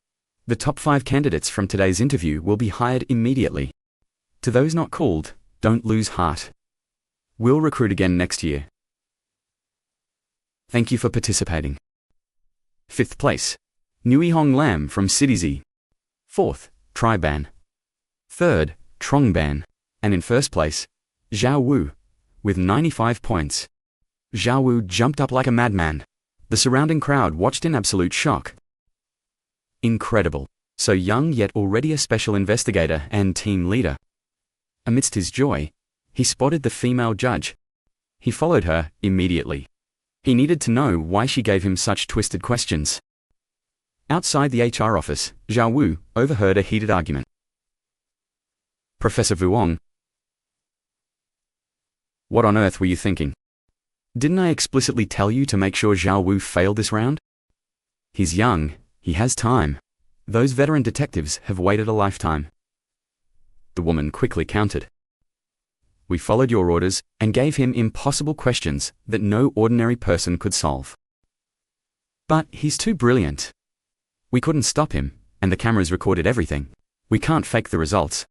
The top 5 candidates from today's interview will be hired immediately. To those not called, don't lose heart. We'll recruit again next year. Thank you for participating. 5th place, Nui Hong Lam from City Z. 4th, Triban. 3rd, Trongban. And in 1st place, Zhao Wu, with 95 points. Zhao Wu jumped up like a madman. The surrounding crowd watched in absolute shock. Incredible. So young yet already a special investigator and team leader. Amidst his joy, he spotted the female judge. He followed her immediately. He needed to know why she gave him such twisted questions. Outside the HR office, Zhao Wu overheard a heated argument. "Professor Vuong, what on earth were you thinking? Didn't I explicitly tell you to make sure Zhao Wu failed this round? He's young, he has time. Those veteran detectives have waited a lifetime." The woman quickly countered. "We followed your orders and gave him impossible questions that no ordinary person could solve. But he's too brilliant. We couldn't stop him, and the cameras recorded everything. We can't fake the results."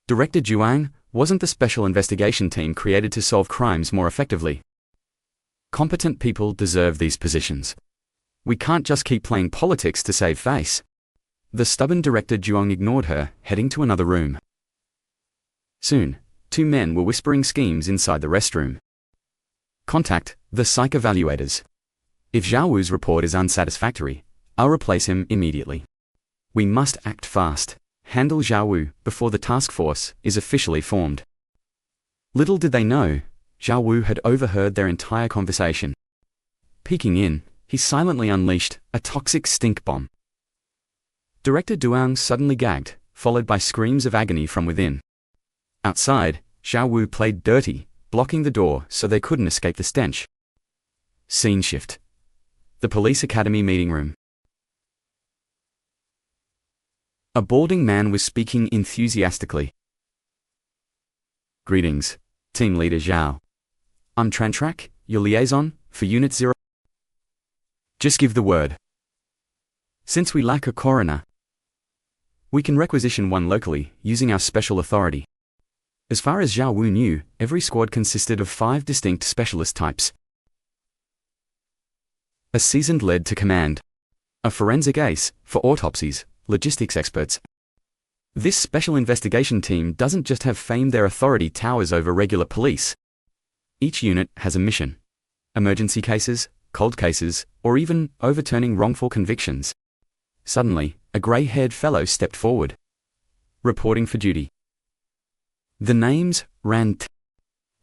Director Zhuang wasn't the special investigation team created to solve crimes more effectively. Competent people deserve these positions. We can't just keep playing politics to save face. The stubborn Director Zhuang ignored her, heading to another room. Soon, 2 men were whispering schemes inside the restroom. "Contact the psych evaluators. If Zhao Wu's report is unsatisfactory, I'll replace him immediately. We must act fast. Handle Zhao Wu before the task force is officially formed." Little did they know, Zhao Wu had overheard their entire conversation. Peeking in, he silently unleashed a toxic stink bomb. Director Duang suddenly gagged, followed by screams of agony from within. Outside, Zhao Wu played dirty, blocking the door so they couldn't escape the stench. Scene shift. The police academy meeting room. A balding man was speaking enthusiastically. "Greetings, Team Leader Zhao. I'm Trantrak, your liaison for Unit 0. Just give the word. Since we lack a coroner, we can requisition one locally using our special authority." As far as Zhao Wu knew, every squad consisted of 5 distinct specialist types. A seasoned lead to command. A forensic ace for autopsies, logistics experts. This special investigation team doesn't just have fame, their authority towers over regular police. Each unit has a mission. Emergency cases, cold cases, or even overturning wrongful convictions. Suddenly, a grey-haired fellow stepped forward. Reporting for duty. The name's Rand.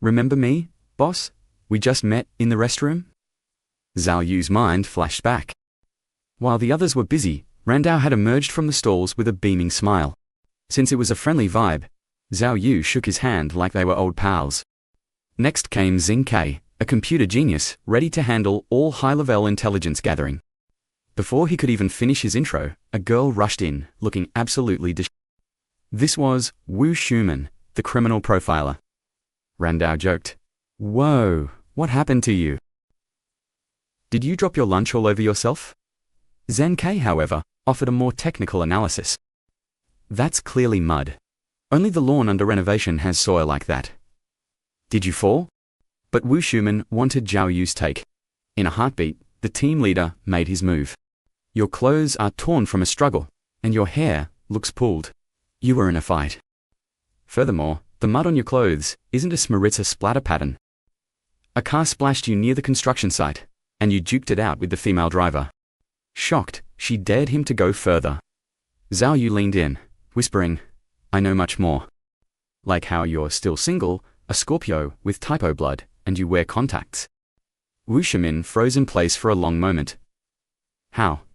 Remember me, boss? We just met in the restroom? Zhao Yu's mind flashed back. While the others were busy, Randao had emerged from the stalls with a beaming smile. Since it was a friendly vibe, Zhao Yu shook his hand like they were old pals. Next came Xing Kai, a computer genius, ready to handle all high-level intelligence gathering. Before he could even finish his intro, a girl rushed in, looking absolutely This was Wu Schumann, the criminal profiler. Randao joked. "Whoa, what happened to you? Did you drop your lunch all over yourself?" Zhen Kai, however, offered a more technical analysis. "That's clearly mud. Only the lawn under renovation has soil like that. Did you fall?" But Wu Schumann wanted Zhao Yu's take. In a heartbeat, the team leader made his move. "Your clothes are torn from a struggle, and your hair looks pulled. You were in a fight. Furthermore, the mud on your clothes isn't a Smaritza splatter pattern. A car splashed you near the construction site, and you duked it out with the female driver. Shocked, she dared him to go further. Zhao Yu leaned in, whispering, "I know much more. Like how you're still single, a Scorpio with typo blood, and you wear contacts." Wu Shimin froze in place for a long moment. How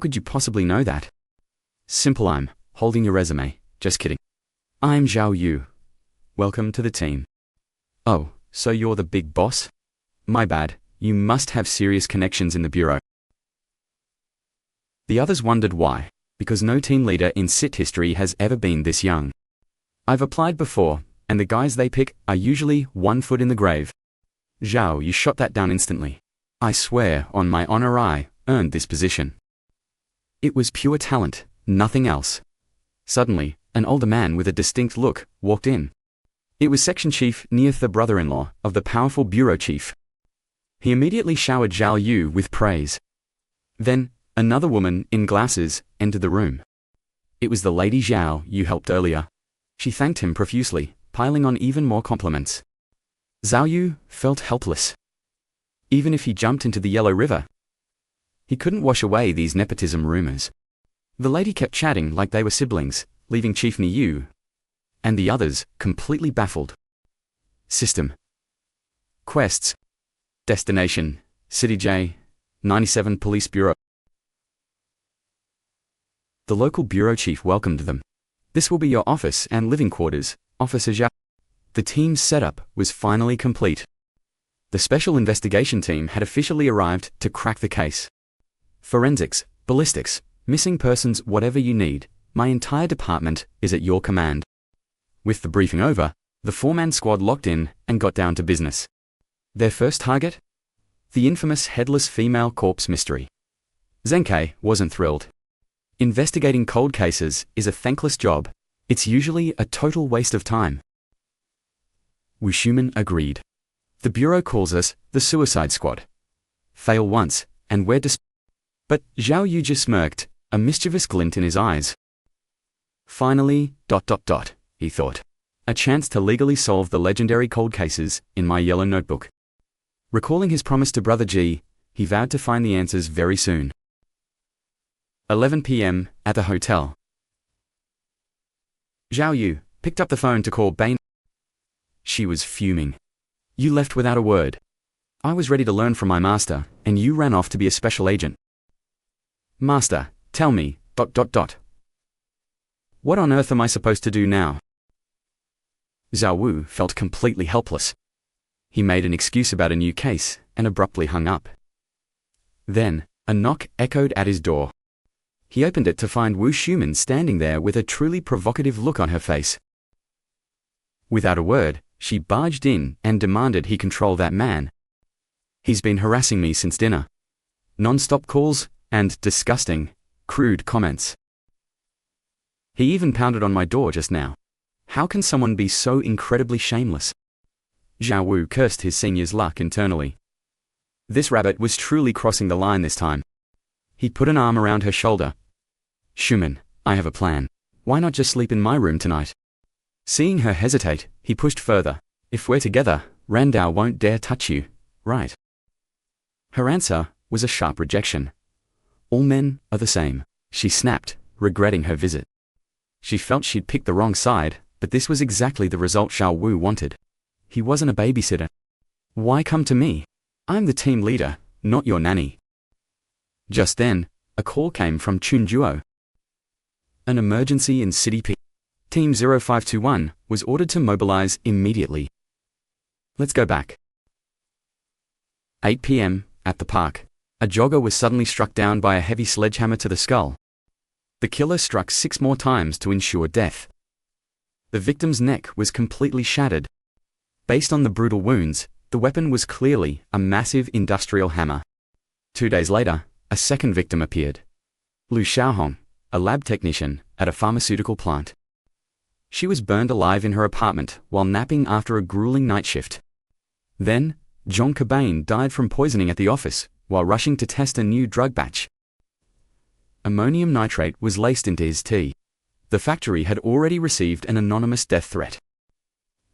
could you possibly know that?" "Simple, I'm holding your resume, just kidding. I'm Zhao Yu. Welcome to the team." "Oh, so you're the big boss? My bad, you must have serious connections in the bureau." The others wondered why, because no team leader in SIT history has ever been this young. "I've applied before, and the guys they pick are usually 1 foot in the grave." "Zhao, you shot that down instantly. I swear on my honor I earned this position." It was pure talent, nothing else. Suddenly, an older man with a distinct look walked in. It was Section Chief Neith, the brother-in-law of the powerful bureau chief. He immediately showered Zhao Yu with praise. Then, another woman, in glasses, entered the room. It was the lady Zhao Yu helped earlier. She thanked him profusely, piling on even more compliments. Zhao Yu felt helpless. Even if he jumped into the Yellow River, he couldn't wash away these nepotism rumors. The lady kept chatting like they were siblings, leaving Chief Ni Yu and the others completely baffled. System. Quests. Destination, City J, 97 Police Bureau. The local bureau chief welcomed them. "This will be your office and living quarters, Officer Zhao." The team's setup was finally complete. The special investigation team had officially arrived to crack the case. Forensics, ballistics, missing persons, whatever you need, my entire department is at your command. With the briefing over, the 4-man squad locked in and got down to business. Their first target? The infamous headless female corpse mystery. Zenkei wasn't thrilled. Investigating cold cases is a thankless job. It's usually a total waste of time. Wu Shimin agreed. "The bureau calls us the Suicide Squad. Fail once, and we're But Zhao Yu just smirked, a mischievous glint in his eyes. Finally, he thought. A chance to legally solve the legendary cold cases in my yellow notebook. Recalling his promise to Brother G, he vowed to find the answers very soon. 11 p.m. at the hotel. Zhao Yu picked up the phone to call Bane. She was fuming. "You left without a word. I was ready to learn from my master, and you ran off to be a special agent." "Master, tell me, What on earth am I supposed to do now?" Zhao Wu felt completely helpless. He made an excuse about a new case and abruptly hung up. Then, a knock echoed at his door. He opened it to find Wu Shimin standing there with a truly provocative look on her face. Without a word, she barged in and demanded he control that man. "He's been harassing me since dinner. Non-stop calls and disgusting, crude comments. He even pounded on my door just now. How can someone be so incredibly shameless?" Zhao Wu cursed his senior's luck internally. This rabbit was truly crossing the line this time. He put an arm around her shoulder. "Shimin, I have a plan. Why not just sleep in my room tonight?" Seeing her hesitate, he pushed further. "If we're together, Randao won't dare touch you, right?" Her answer was a sharp rejection. "All men are the same," she snapped, regretting her visit. She felt she'd picked the wrong side, but this was exactly the result Zhao Wu wanted. He wasn't a babysitter. "Why come to me? I'm the team leader, not your nanny." Just then, a call came from Chunjuo. An emergency in City P. Team 0521 was ordered to mobilize immediately. Let's go back. 8 p.m. at the park. A jogger was suddenly struck down by a heavy sledgehammer to the skull. The killer struck 6 more times to ensure death. The victim's neck was completely shattered. Based on the brutal wounds, the weapon was clearly a massive industrial hammer. 2 days later, a second victim appeared. Lu Xiaohong, a lab technician at a pharmaceutical plant. She was burned alive in her apartment while napping after a grueling night shift. Then, John Cobain died from poisoning at the office while rushing to test a new drug batch. Ammonium nitrate was laced into his tea. The factory had already received an anonymous death threat.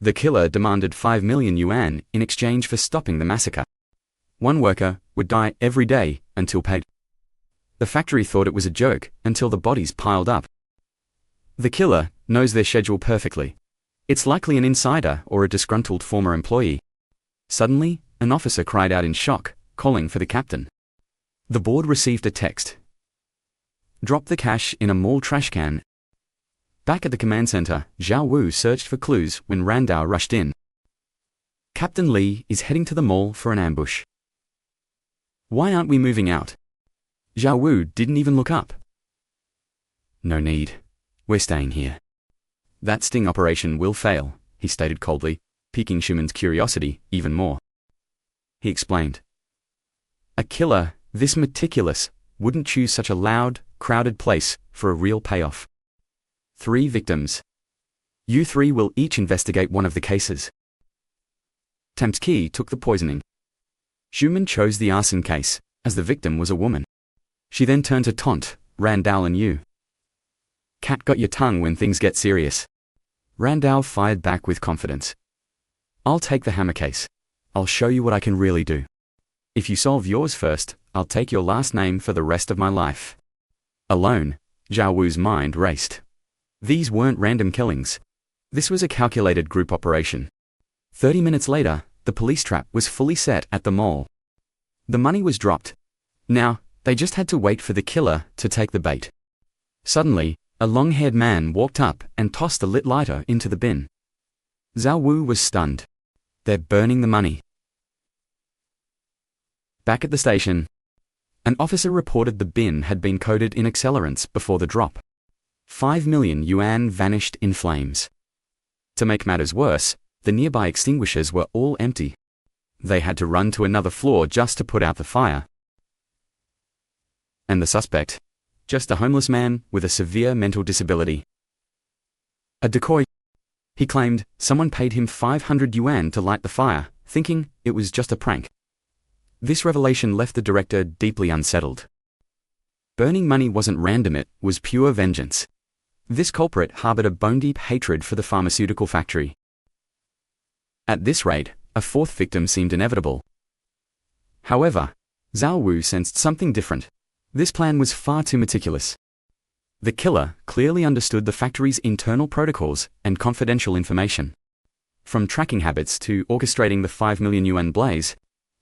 The killer demanded 5 million yuan in exchange for stopping the massacre. One worker would die every day until paid. The factory thought it was a joke until the bodies piled up. The killer knows their schedule perfectly. It's likely an insider or a disgruntled former employee. Suddenly, an officer cried out in shock, calling for the captain. The board received a text. Drop the cash in a mall trash can. Back at the command center, Zhao Wu searched for clues when Randao rushed in. Captain Li is heading to the mall for an ambush. Why aren't we moving out? Zhao Wu didn't even look up. No need. We're staying here. That sting operation will fail, he stated coldly, piquing Schumann's curiosity even more. He explained. A killer this meticulous wouldn't choose such a loud, crowded place for a real payoff. 3 victims. You 3 will each investigate one of the cases. Tamski took the poisoning. Schumann chose the arson case, as the victim was a woman. She then turned to taunt Randao and Yu. Cat got your tongue when things get serious. Randao fired back with confidence. I'll take the hammer case. I'll show you what I can really do. If you solve yours first, I'll take your last name for the rest of my life. Alone, Zhao Wu's mind raced. These weren't random killings. This was a calculated group operation. 30 minutes later, the police trap was fully set at the mall. The money was dropped. Now, they just had to wait for the killer to take the bait. Suddenly, a long-haired man walked up and tossed a lit lighter into the bin. Zhao Wu was stunned. They're burning the money. Back at the station, an officer reported the bin had been coated in accelerants before the drop. 5 million yuan vanished in flames. To make matters worse, the nearby extinguishers were all empty. They had to run to another floor just to put out the fire. And the suspect? Just a homeless man with a severe mental disability. A decoy. He claimed someone paid him 500 yuan to light the fire, thinking it was just a prank. This revelation left the director deeply unsettled. Burning money wasn't random, it was pure vengeance. This culprit harbored a bone-deep hatred for the pharmaceutical factory. At this rate, a 4th victim seemed inevitable. However, Zhao Wu sensed something different. This plan was far too meticulous. The killer clearly understood the factory's internal protocols and confidential information. From tracking habits to orchestrating the 5 million yuan blaze,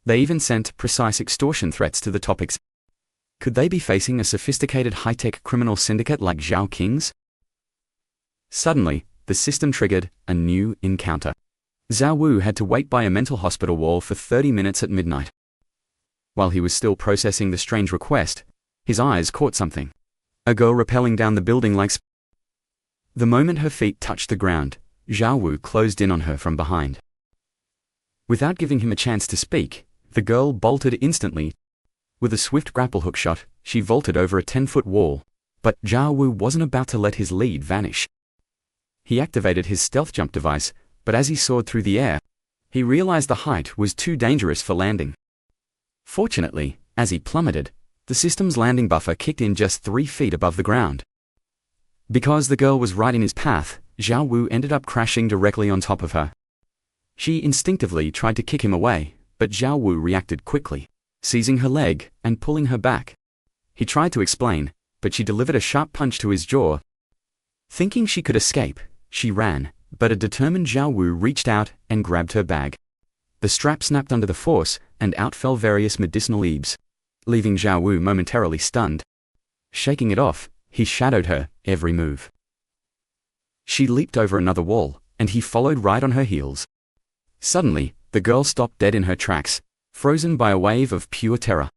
they even sent precise extortion threats to the topics. Could they be facing a sophisticated high-tech criminal syndicate like Zhao Qing's? Suddenly, the system triggered a new encounter. Zhao Wu had to wait by a mental hospital wall for 30 minutes at midnight. While he was still processing the strange request, his eyes caught something. A girl rappelling down the building like The moment her feet touched the ground, Zhao Wu closed in on her from behind. Without giving him a chance to speak, the girl bolted instantly. With a swift grapple hook shot, she vaulted over a 10-foot wall. But Zhao Wu wasn't about to let his lead vanish. He activated his stealth jump device, but as he soared through the air, he realized the height was too dangerous for landing. Fortunately, as he plummeted, the system's landing buffer kicked in just 3 feet above the ground. Because the girl was right in his path, Zhao Wu ended up crashing directly on top of her. She instinctively tried to kick him away, but Zhao Wu reacted quickly, seizing her leg and pulling her back. He tried to explain, but she delivered a sharp punch to his jaw. Thinking she could escape, she ran, but a determined Zhao Wu reached out and grabbed her bag. The strap snapped under the force, and out fell various medicinal herbs, leaving Zhao Wu momentarily stunned. Shaking it off, he shadowed her every move. She leaped over another wall, and he followed right on her heels. Suddenly, the girl stopped dead in her tracks, frozen by a wave of pure terror.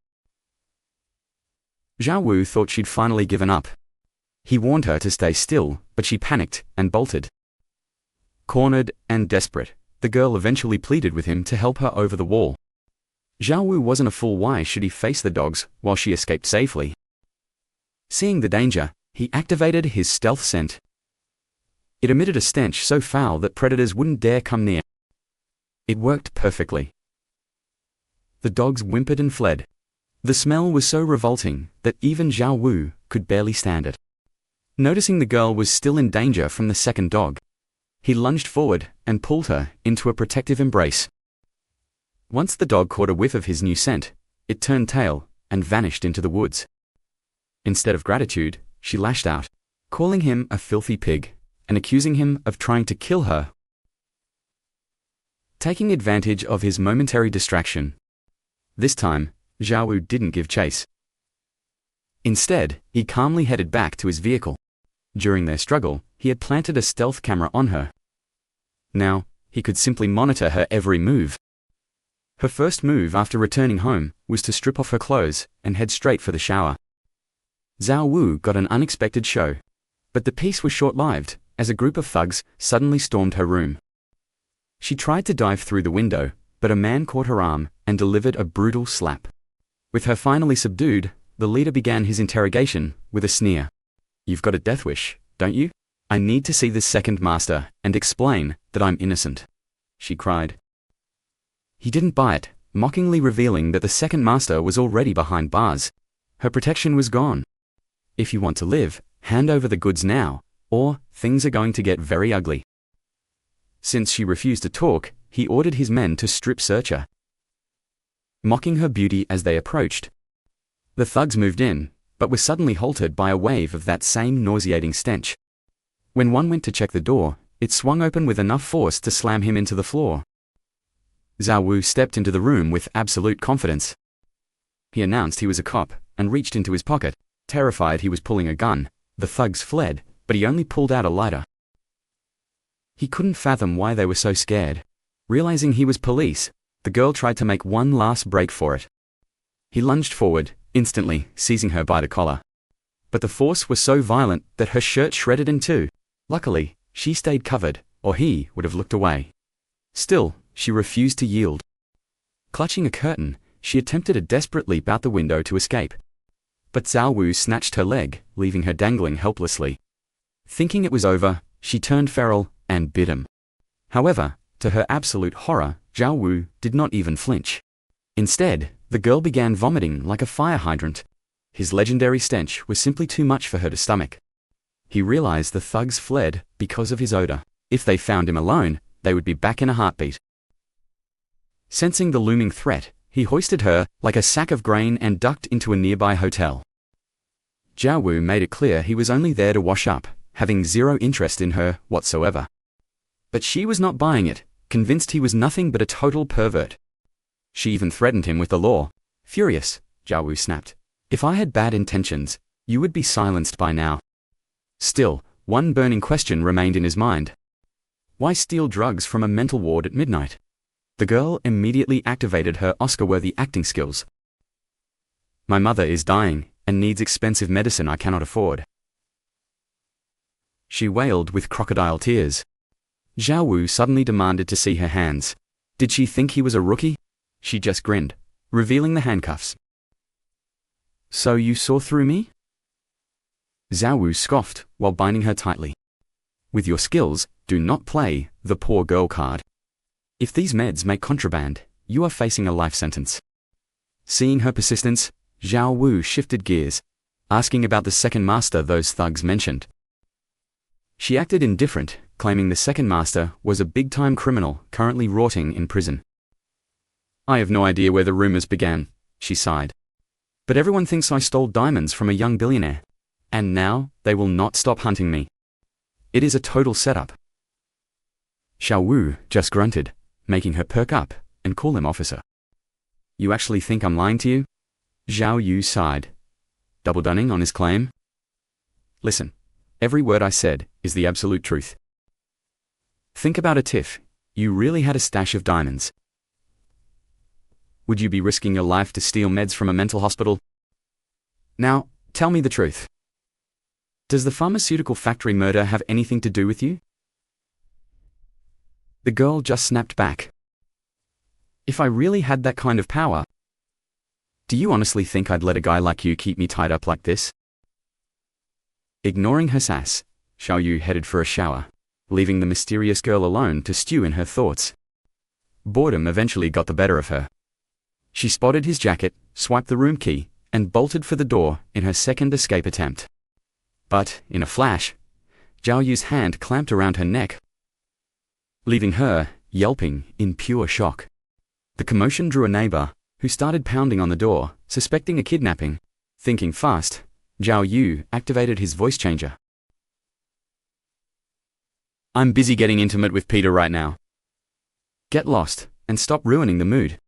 Zhao Wu thought she'd finally given up. He warned her to stay still, but she panicked and bolted. Cornered and desperate, the girl eventually pleaded with him to help her over the wall. Zhao Wu wasn't a fool. Why should he face the dogs while she escaped safely? Seeing the danger, he activated his stealth scent. It emitted a stench so foul that predators wouldn't dare come near. It worked perfectly. The dogs whimpered and fled. The smell was so revolting that even Zhao Wu could barely stand it. Noticing the girl was still in danger from the second dog, he lunged forward and pulled her into a protective embrace. Once the dog caught a whiff of his new scent, it turned tail and vanished into the woods. Instead of gratitude, she lashed out, calling him a filthy pig and accusing him of trying to kill her. Taking advantage of his momentary distraction, this time, Zhao Wu didn't give chase. Instead, he calmly headed back to his vehicle. During their struggle, he had planted a stealth camera on her. Now, he could simply monitor her every move. Her first move after returning home was to strip off her clothes and head straight for the shower. Zhao Wu got an unexpected show, but the peace was short-lived as a group of thugs suddenly stormed her room. She tried to dive through the window, but a man caught her arm and delivered a brutal slap. With her finally subdued, the leader began his interrogation with a sneer. "You've got a death wish, don't you? I need to see this second master and explain that I'm innocent," she cried. He didn't buy it, mockingly revealing that the second master was already behind bars. Her protection was gone. "If you want to live, hand over the goods now, or things are going to get very ugly." Since she refused to talk, he ordered his men to strip search her, mocking her beauty as they approached. The thugs moved in, but were suddenly halted by a wave of that same nauseating stench. When one went to check the door, it swung open with enough force to slam him into the floor. Zhao Wu stepped into the room with absolute confidence. He announced he was a cop and reached into his pocket. Terrified he was pulling a gun, the thugs fled, but he only pulled out a lighter. He couldn't fathom why they were so scared. Realizing he was police, the girl tried to make one last break for it. He lunged forward, instantly seizing her by the collar. But the force was so violent that her shirt shredded in two. Luckily, she stayed covered, or he would have looked away. Still, she refused to yield. Clutching a curtain, she attempted a desperate leap out the window to escape. But Zhao Wu snatched her leg, leaving her dangling helplessly. Thinking it was over, she turned feral and bit him. However, to her absolute horror, Zhao Wu did not even flinch. Instead, the girl began vomiting like a fire hydrant. His legendary stench was simply too much for her to stomach. He realized the thugs fled because of his odor. If they found him alone, they would be back in a heartbeat. Sensing the looming threat, he hoisted her like a sack of grain and ducked into a nearby hotel. Zhao Wu made it clear he was only there to wash up, having zero interest in her whatsoever. But she was not buying it, convinced he was nothing but a total pervert. She even threatened him with the law. Furious, Zhao Wu snapped, "If I had bad intentions, you would be silenced by now." Still, one burning question remained in his mind. Why steal drugs from a mental ward at midnight? The girl immediately activated her Oscar-worthy acting skills. "My mother is dying and needs expensive medicine I cannot afford," she wailed with crocodile tears. Zhao Wu suddenly demanded to see her hands. Did she think he was a rookie? She just grinned, revealing the handcuffs. "So you saw through me?" Zhao Wu scoffed while binding her tightly. "With your skills, do not play the poor girl card. If these meds make contraband, you are facing a life sentence." Seeing her persistence, Zhao Wu shifted gears, asking about the second master those thugs mentioned. She acted indifferent, claiming the second master was a big-time criminal currently rotting in prison. "I have no idea where the rumors began," she sighed. "But everyone thinks I stole diamonds from a young billionaire. And now, they will not stop hunting me. It is a total setup." Zhao Wu just grunted, making her perk up and call him officer. "You actually think I'm lying to you?" Zhao Yu sighed, double-dunning on his claim. "Listen, every word I said is the absolute truth. Think about it if you really had a stash of diamonds. Would you be risking your life to steal meds from a mental hospital? Now, tell me the truth. Does the pharmaceutical factory murder have anything to do with you?" The girl just snapped back. "If I really had that kind of power, do you honestly think I'd let a guy like you keep me tied up like this?" Ignoring her sass, Zhao Yu headed for a shower, leaving the mysterious girl alone to stew in her thoughts. Boredom eventually got the better of her. She spotted his jacket, swiped the room key, and bolted for the door in her second escape attempt. But, in a flash, Zhao Yu's hand clamped around her neck, leaving her yelping in pure shock. The commotion drew a neighbor, who started pounding on the door, suspecting a kidnapping. Thinking fast, Zhao Yu activated his voice changer. I'm busy getting intimate with Peter right now. Get lost, and stop ruining the mood.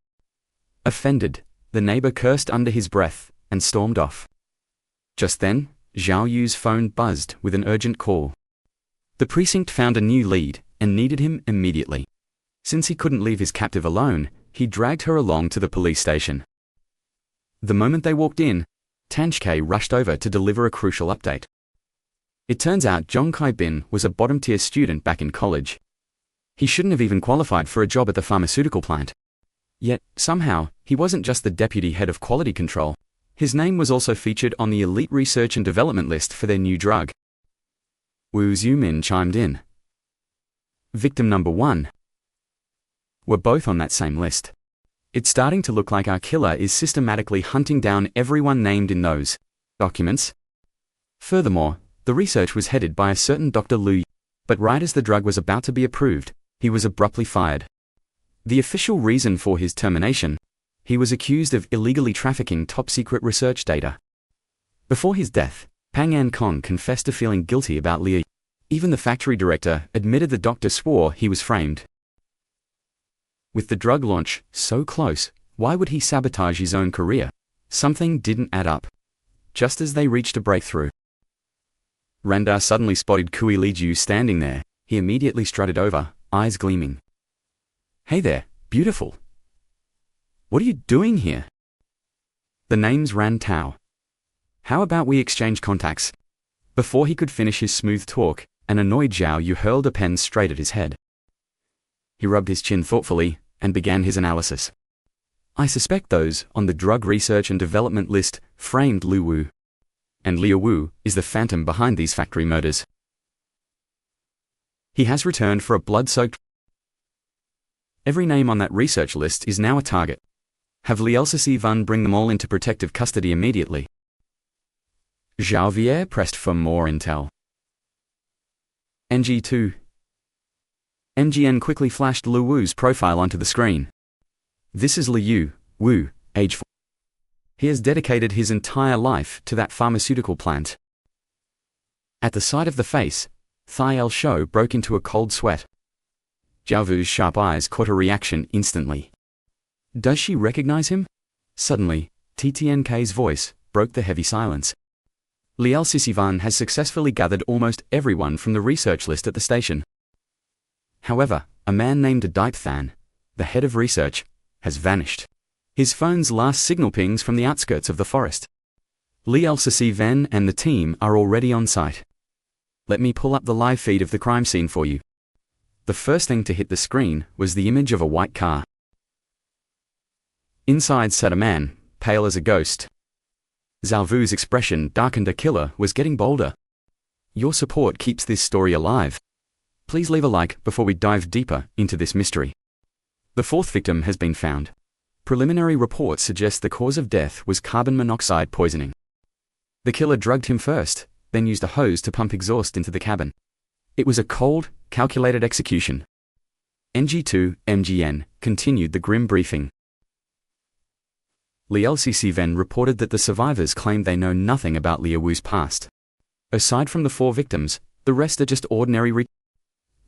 Offended, the neighbor cursed under his breath and stormed off. Just then, Zhao Yu's phone buzzed with an urgent call. The precinct found a new lead and needed him immediately. Since he couldn't leave his captive alone, he dragged her along to the police station. The moment they walked in, Tanchke rushed over to deliver a crucial update. It turns out Zhong Kai-bin was a bottom-tier student back in college. He shouldn't have even qualified for a job at the pharmaceutical plant. Yet, somehow, he wasn't just the deputy head of quality control. His name was also featured on the elite research and development list for their new drug. Wu Xiumin chimed in. Victim number 1. We're both on that same list. It's starting to look like our killer is systematically hunting down everyone named in those documents. Furthermore, the research was headed by a certain Dr. Liu, but right as the drug was about to be approved, he was abruptly fired. The official reason for his termination: he was accused of illegally trafficking top-secret research data. Before his death, Pang An Kong confessed to feeling guilty about Liu. Even the factory director admitted the doctor swore he was framed. With the drug launch so close, why would he sabotage his own career? Something didn't add up. Just as they reached a breakthrough, Randar suddenly spotted Kui Liju standing there. He immediately strutted over, eyes gleaming. Hey there, beautiful. What are you doing here? The name's Ran Tao. How about we exchange contacts? Before he could finish his smooth talk, an annoyed Zhao Yu hurled a pen straight at his head. He rubbed his chin thoughtfully and began his analysis. I suspect those on the drug research and development list framed Liu Wu. And Liu Wu is the phantom behind these factory murders. He has returned for a blood-soaked. Every name on that research list is now a target. Have Liel Van bring them all into protective custody immediately. Zhao Vier pressed for more intel. NG2. MGN quickly flashed Liu Wu's profile onto the screen. This is Liu Wu, age 4. He has dedicated his entire life to that pharmaceutical plant. At the sight of the face, Thai El Shou broke into a cold sweat. Zhao Vu's sharp eyes caught a reaction instantly. Does she recognize him? Suddenly, TTNK's voice broke the heavy silence. Liel Sisivan has successfully gathered almost everyone from the research list at the station. However, a man named Dipe Than, the head of research, has vanished. His phone's last signal pings from the outskirts of the forest. Liel Sisivan and the team are already on site. Let me pull up the live feed of the crime scene for you. The first thing to hit the screen was the image of a white car. Inside sat a man, pale as a ghost. Zhao Vu's expression darkened. A killer was getting bolder. Your support keeps this story alive. Please leave a like before we dive deeper into this mystery. The fourth victim has been found. Preliminary reports suggest the cause of death was carbon monoxide poisoning. The killer drugged him first, then used a hose to pump exhaust into the cabin. It was a cold, calculated execution. NG2 MGN continued the grim briefing. Liel Sisivan reported that the survivors claimed they know nothing about Liu Wu's past. Aside from the 4 victims, the rest are just ordinary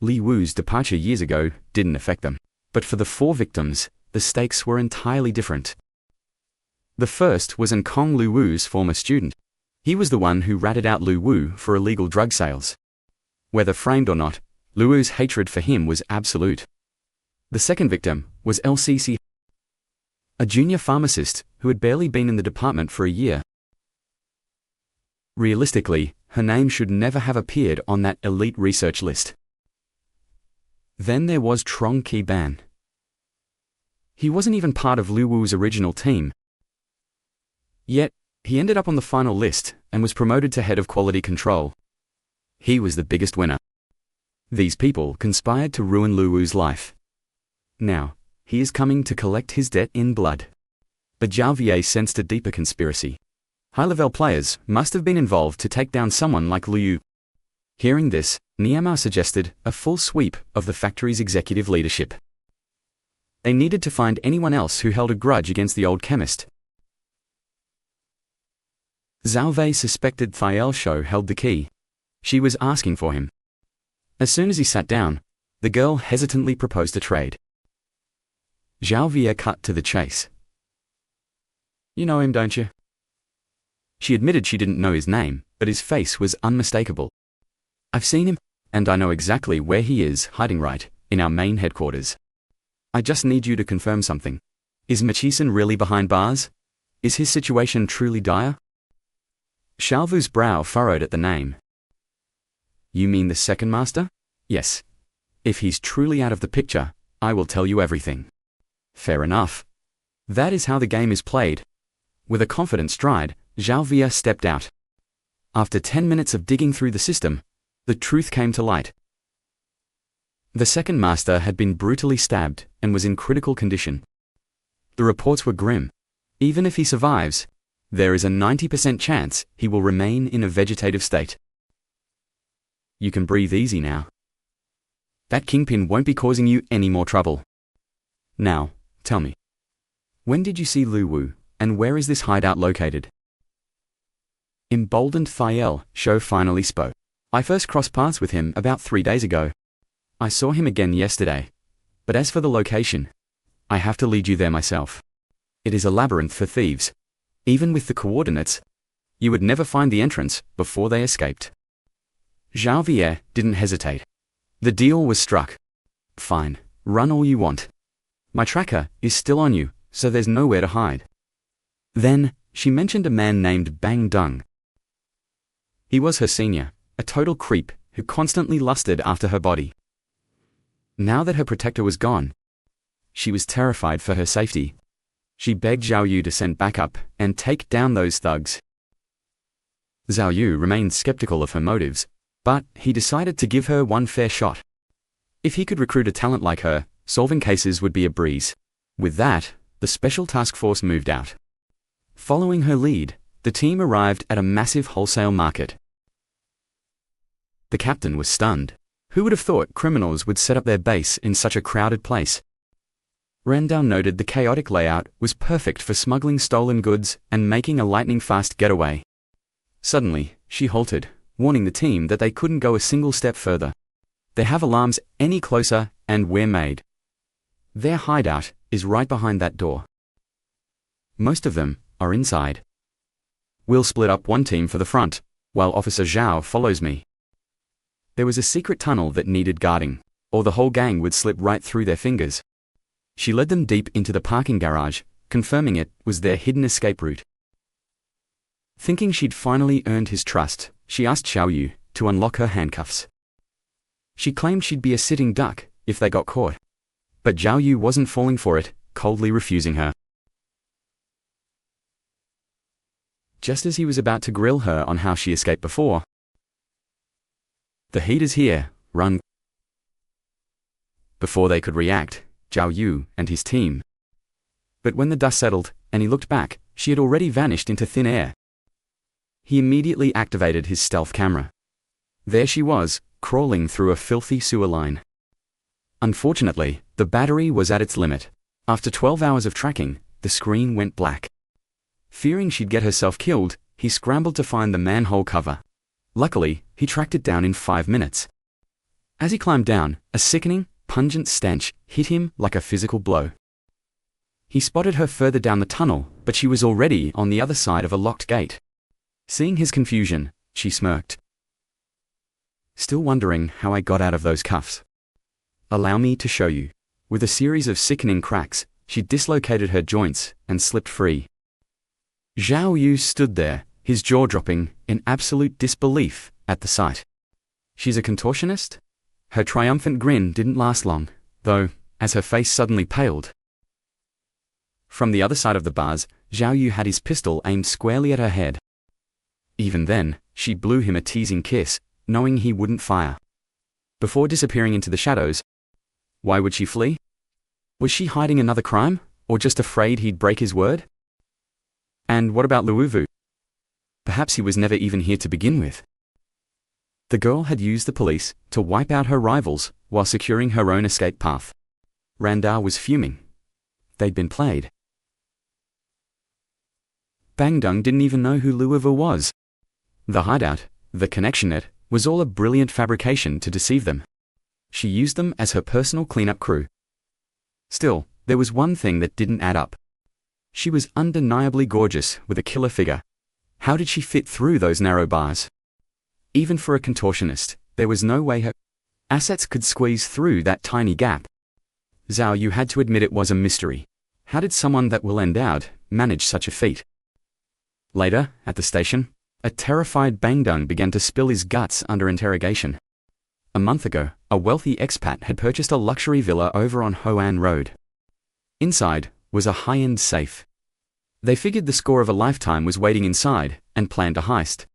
Liu Wu's departure years ago didn't affect them. But for the 4 victims, the stakes were entirely different. The first was Nkong Liu Wu's former student. He was the one who ratted out Liu Wu for illegal drug sales. Whether framed or not, Liu Wu's hatred for him was absolute. The second victim was LCC, a junior pharmacist who had barely been in the department for a year. Realistically, her name should never have appeared on that elite research list. Then there was Trong Ki Ban. He wasn't even part of Liu Wu's original team. Yet, he ended up on the final list and was promoted to head of quality control. He was the biggest winner. These people conspired to ruin Liu Wu's life. Now, he is coming to collect his debt in blood. But Zhao Vier sensed a deeper conspiracy. High-level players must have been involved to take down someone like Liu Wu. Hearing this, Niamar suggested a full sweep of the factory's executive leadership. They needed to find anyone else who held a grudge against the old chemist. Zhao Wei suspected Thiel Shou held the key. She was asking for him. As soon as he sat down, the girl hesitantly proposed a trade. Zhao Wei cut to the chase. You know him, don't you? She admitted she didn't know his name, but his face was unmistakable. I've seen him, and I know exactly where he is, hiding right in our main headquarters. I just need you to confirm something. Is Machisen really behind bars? Is his situation truly dire? Xiao Wu's brow furrowed at the name. You mean the second master? Yes. If he's truly out of the picture, I will tell you everything. Fair enough. That is how the game is played. With a confident stride, Zhao Wei stepped out. After 10 minutes of digging through the system, the truth came to light. The second master had been brutally stabbed and was in critical condition. The reports were grim. Even if he survives, there is a 90% chance he will remain in a vegetative state. You can breathe easy now. That kingpin won't be causing you any more trouble. Now, tell me. When did you see Lu Wu, and where is this hideout located? Emboldened Thiel Shou finally spoke. I first crossed paths with him about 3 days ago. I saw him again yesterday. But as for the location, I have to lead you there myself. It is a labyrinth for thieves. Even with the coordinates, you would never find the entrance before they escaped. Zhao Wei didn't hesitate. The deal was struck. Fine, run all you want. My tracker is still on you, so there's nowhere to hide. Then, she mentioned a man named Bang Dung. He was her senior, a total creep who constantly lusted after her body. Now that her protector was gone, she was terrified for her safety. She begged Zhao Yu to send backup and take down those thugs. Zhao Yu remained skeptical of her motives, but he decided to give her one fair shot. If he could recruit a talent like her, solving cases would be a breeze. With that, the special task force moved out. Following her lead, the team arrived at a massive wholesale market. The captain was stunned. Who would have thought criminals would set up their base in such a crowded place? Randall noted the chaotic layout was perfect for smuggling stolen goods and making a lightning-fast getaway. Suddenly, she halted, warning the team that they couldn't go a single step further. They have alarms any closer, and we're made. Their hideout is right behind that door. Most of them are inside. We'll split up one team for the front, while Officer Zhao follows me. There was a secret tunnel that needed guarding, or the whole gang would slip right through their fingers. She led them deep into the parking garage, confirming it was their hidden escape route. Thinking she'd finally earned his trust, she asked Xiao Yu to unlock her handcuffs. She claimed she'd be a sitting duck if they got caught. But Zhao Yu wasn't falling for it, coldly refusing her. Just as he was about to grill her on how she escaped before. The heat is here, run. Before they could react, Zhao Yu and his team. But when the dust settled, and he looked back, she had already vanished into thin air. He immediately activated his stealth camera. There she was, crawling through a filthy sewer line. Unfortunately, the battery was at its limit. After 12 hours of tracking, the screen went black. Fearing she'd get herself killed, he scrambled to find the manhole cover. Luckily, he tracked it down in 5 minutes. As he climbed down, a sickening, pungent stench hit him like a physical blow. He spotted her further down the tunnel, but she was already on the other side of a locked gate. Seeing his confusion, she smirked. Still wondering how I got out of those cuffs? Allow me to show you. With a series of sickening cracks, she dislocated her joints and slipped free. Zhao Yu stood there, his jaw dropping, in absolute disbelief at the sight. She's a contortionist? Her triumphant grin didn't last long, though, as her face suddenly paled. From the other side of the bars, Zhao Yu had his pistol aimed squarely at her head. Even then, she blew him a teasing kiss, knowing he wouldn't fire. Before disappearing into the shadows. Why would she flee? Was she hiding another crime, or just afraid he'd break his word? And what about Lu Wu? Perhaps he was never even here to begin with. The girl had used the police to wipe out her rivals while securing her own escape path. Randall was fuming. They'd been played. Bang Dung didn't even know who Luover was. The hideout, the connection net, was all a brilliant fabrication to deceive them. She used them as her personal cleanup crew. Still, there was one thing that didn't add up. She was undeniably gorgeous with a killer figure. How did she fit through those narrow bars? Even for a contortionist, there was no way her assets could squeeze through that tiny gap. Zhao Yu had to admit it was a mystery. How did someone that well endowed manage such a feat? Later, at the station, a terrified Bang Dung began to spill his guts under interrogation. A month ago, a wealthy expat had purchased a luxury villa over on Hoan Road. Inside was a high-end safe. They figured the score of a lifetime was waiting inside and planned a heist.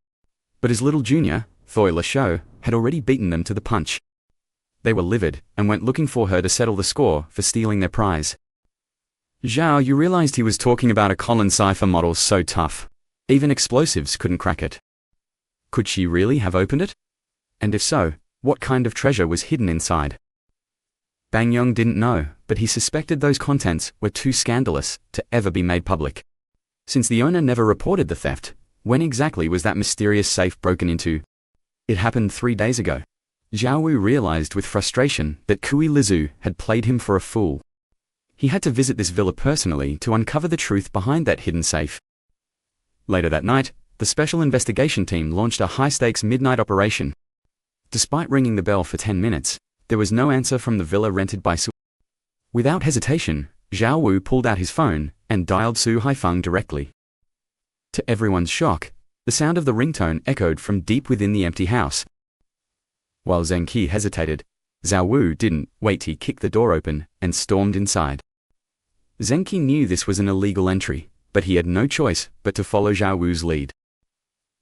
But his little junior, Thoy Lachaux, had already beaten them to the punch. They were livid and went looking for her to settle the score for stealing their prize. Zhao, you realized he was talking about a Colin cipher model so tough. Even explosives couldn't crack it. Could she really have opened it? And if so, what kind of treasure was hidden inside? Bang Yong didn't know, but he suspected those contents were too scandalous to ever be made public. Since the owner never reported the theft, when exactly was that mysterious safe broken into? It happened 3 days ago. Zhao Wu realized with frustration that Kui Lizu had played him for a fool. He had to visit this villa personally to uncover the truth behind that hidden safe. Later that night, the special investigation team launched a high-stakes midnight operation. Despite ringing the bell for 10 minutes, there was no answer from the villa rented by Su. Without hesitation, Zhao Wu pulled out his phone and dialed Su Haifeng directly. To everyone's shock, the sound of the ringtone echoed from deep within the empty house. While Zheng Qi hesitated, Zhao Wu didn't wait. He kicked the door open and stormed inside. Zheng Qi knew this was an illegal entry, but he had no choice but to follow Zhao Wu's lead.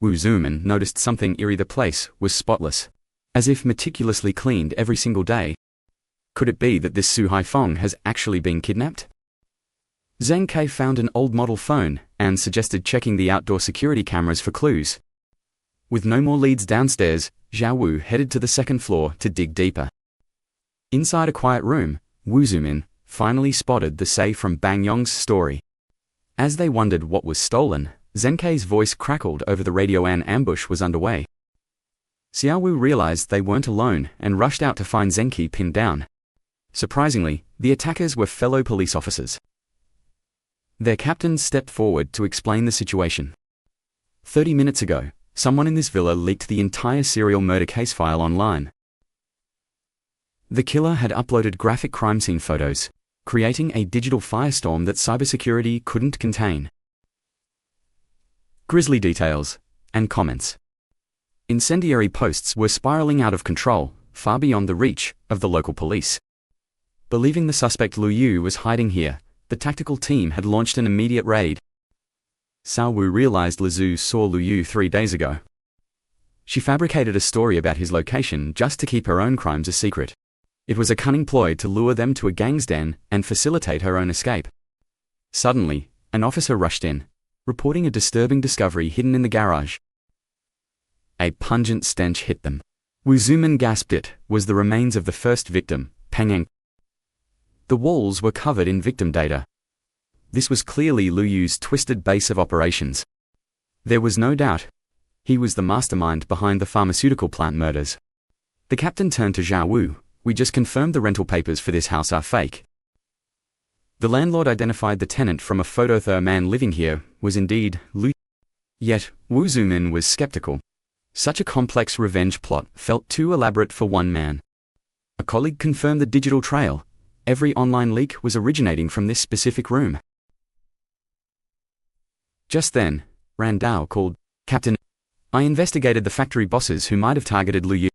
Wu Zuman noticed something eerie. The place was spotless, as if meticulously cleaned every single day. Could it be that this Su Haifeng has actually been kidnapped? Zheng Qi found an old model phone and suggested checking the outdoor security cameras for clues. With no more leads downstairs, Zhao Wu headed to the second floor to dig deeper. Inside a quiet room, Wu Zumin finally spotted the safe from Bang Yong's story. As they wondered what was stolen, Zheng Qi's voice crackled over the radio. An ambush was underway. Xiao Wu realized they weren't alone and rushed out to find Zheng Qi pinned down. Surprisingly, the attackers were fellow police officers. Their captain stepped forward to explain the situation. 30 minutes ago, someone in this villa leaked the entire serial murder case file online. The killer had uploaded graphic crime scene photos, creating a digital firestorm that cybersecurity couldn't contain. Grisly details and comments. Incendiary posts were spiraling out of control, far beyond the reach of the local police. Believing the suspect Lu Yu was hiding here, the tactical team had launched an immediate raid. Cao Wu realized Lizu saw Lu Yu 3 days ago. She fabricated a story about his location just to keep her own crimes a secret. It was a cunning ploy to lure them to a gang's den and facilitate her own escape. Suddenly, an officer rushed in, reporting a disturbing discovery hidden in the garage. A pungent stench hit them. Wu Zuman gasped. It was the remains of the first victim, Peng Eng. The walls were covered in victim data. This was clearly Lu Yu's twisted base of operations. There was no doubt. He was the mastermind behind the pharmaceutical plant murders. The captain turned to Zhao Wu. We just confirmed the rental papers for this house are fake. The landlord identified the tenant from a photo. The man living here was indeed Lu. Yet, Wu Zumin was skeptical. Such a complex revenge plot felt too elaborate for one man. A colleague confirmed the digital trail. Every online leak was originating from this specific room. Just then, Randao called, Captain, I investigated the factory bosses who might have targeted Lu Yu.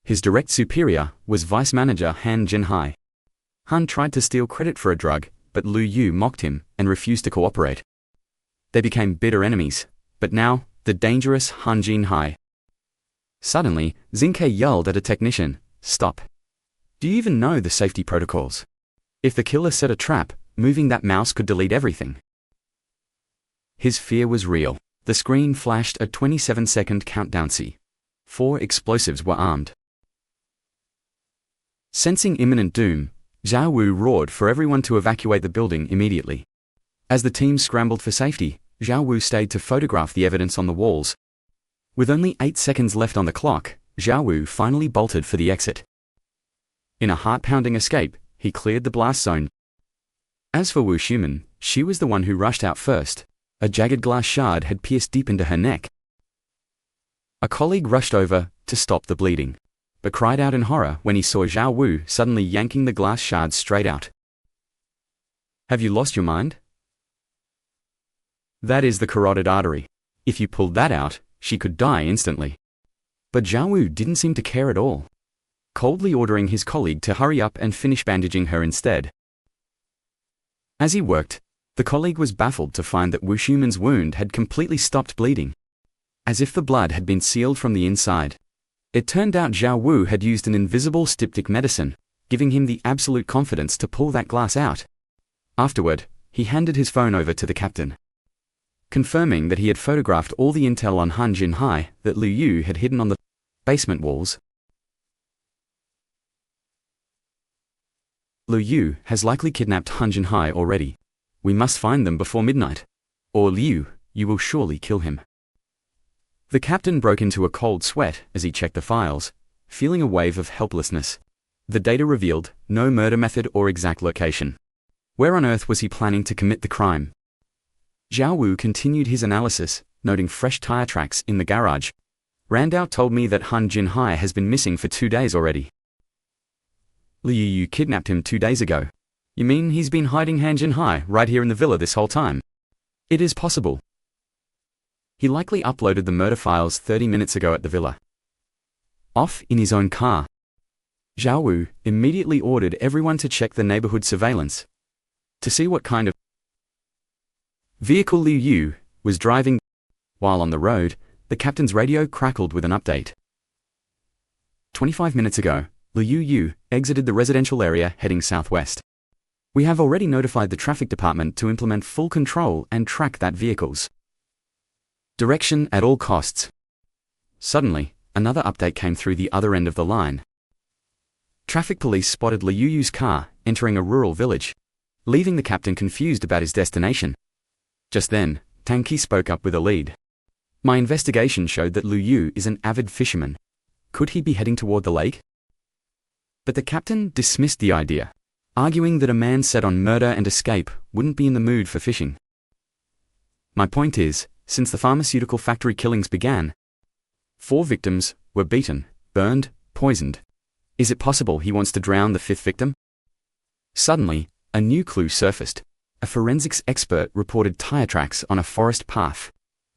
His direct superior was Vice Manager Han Jinhai. Han tried to steal credit for a drug, but Lu Yu mocked him and refused to cooperate. They became bitter enemies, but now, the dangerous Han Jinhai. Suddenly, Zinke yelled at a technician, Stop. Do you even know the safety protocols? If the killer set a trap, moving that mouse could delete everything. His fear was real. The screen flashed a 27-second countdown. 4 explosives were armed. Sensing imminent doom, Zhao Wu roared for everyone to evacuate the building immediately. As the team scrambled for safety, Zhao Wu stayed to photograph the evidence on the walls. With only 8 seconds left on the clock, Zhao Wu finally bolted for the exit. In a heart-pounding escape, he cleared the blast zone. As for Wu Xiumin, she was the one who rushed out first. A jagged glass shard had pierced deep into her neck. A colleague rushed over to stop the bleeding, but cried out in horror when he saw Zhao Wu suddenly yanking the glass shard straight out. Have you lost your mind? That is the carotid artery. If you pulled that out, she could die instantly. But Zhao Wu didn't seem to care at all, coldly ordering his colleague to hurry up and finish bandaging her instead. As he worked, the colleague was baffled to find that Wu Xiumin's wound had completely stopped bleeding, as if the blood had been sealed from the inside. It turned out Zhao Wu had used an invisible styptic medicine, giving him the absolute confidence to pull that glass out. Afterward, he handed his phone over to the captain, confirming that he had photographed all the intel on Han Jinhai that Liu Yu had hidden on the basement walls. Liu Yu has likely kidnapped Han Jinhai already. We must find them before midnight. Or Liu, you will surely kill him. The captain broke into a cold sweat as he checked the files, feeling a wave of helplessness. The data revealed no murder method or exact location. Where on earth was he planning to commit the crime? Zhao Wu continued his analysis, noting fresh tire tracks in the garage. Randao told me that Han Jinhai has been missing for 2 days already. Liu Yu kidnapped him 2 days ago. You mean he's been hiding Han Jinhai right here in the villa this whole time? It is possible. He likely uploaded the murder files 30 minutes ago at the villa. Off in his own car, Zhao Wu immediately ordered everyone to check the neighborhood surveillance to see what kind of vehicle Liu Yu was driving. While on the road, the captain's radio crackled with an update. 25 minutes ago, Liu Yu exited the residential area heading southwest. We have already notified the traffic department to implement full control and track that vehicle's direction at all costs. Suddenly, another update came through the other end of the line. Traffic police spotted Liu Yu's car entering a rural village, leaving the captain confused about his destination. Just then, Tang Qi spoke up with a lead. My investigation showed that Liu Yu is an avid fisherman. Could he be heading toward the lake? But the captain dismissed the idea, arguing that a man set on murder and escape wouldn't be in the mood for fishing. My point is, since the pharmaceutical factory killings began, 4 victims were beaten, burned, poisoned. Is it possible he wants to drown the 5th victim? Suddenly, a new clue surfaced. A forensics expert reported tire tracks on a forest path,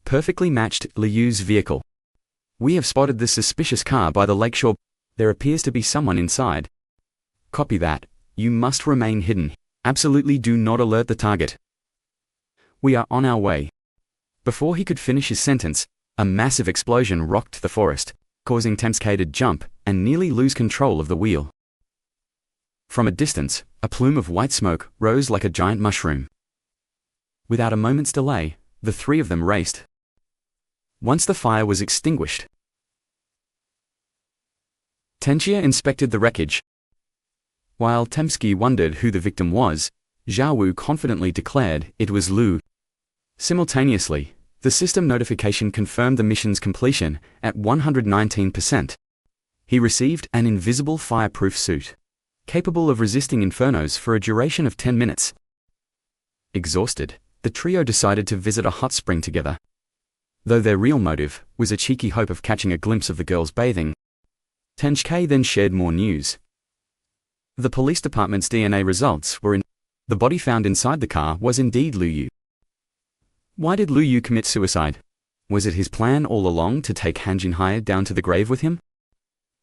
perfectly matched Liu Yu's vehicle. We have spotted this suspicious car by the lakeshore. There appears to be someone inside. Copy that. You must remain hidden. Absolutely do not alert the target. We are on our way. Before he could finish his sentence, a massive explosion rocked the forest, causing Temske to jump and nearly lose control of the wheel. From a distance, a plume of white smoke rose like a giant mushroom. Without a moment's delay, the 3 of them raced. Once the fire was extinguished, Tenjie inspected the wreckage. While Temske wondered who the victim was, Zhao Wu confidently declared it was Liu. Simultaneously, the system notification confirmed the mission's completion at 119%. He received an invisible fireproof suit, capable of resisting infernos for a duration of 10 minutes. Exhausted, the trio decided to visit a hot spring together. Though their real motive was a cheeky hope of catching a glimpse of the girls bathing, Tenjie then shared more news. The police department's DNA results were in. The body found inside the car was indeed Liu Yu. Why did Liu Yu commit suicide? Was it his plan all along to take Han Jinhai down to the grave with him?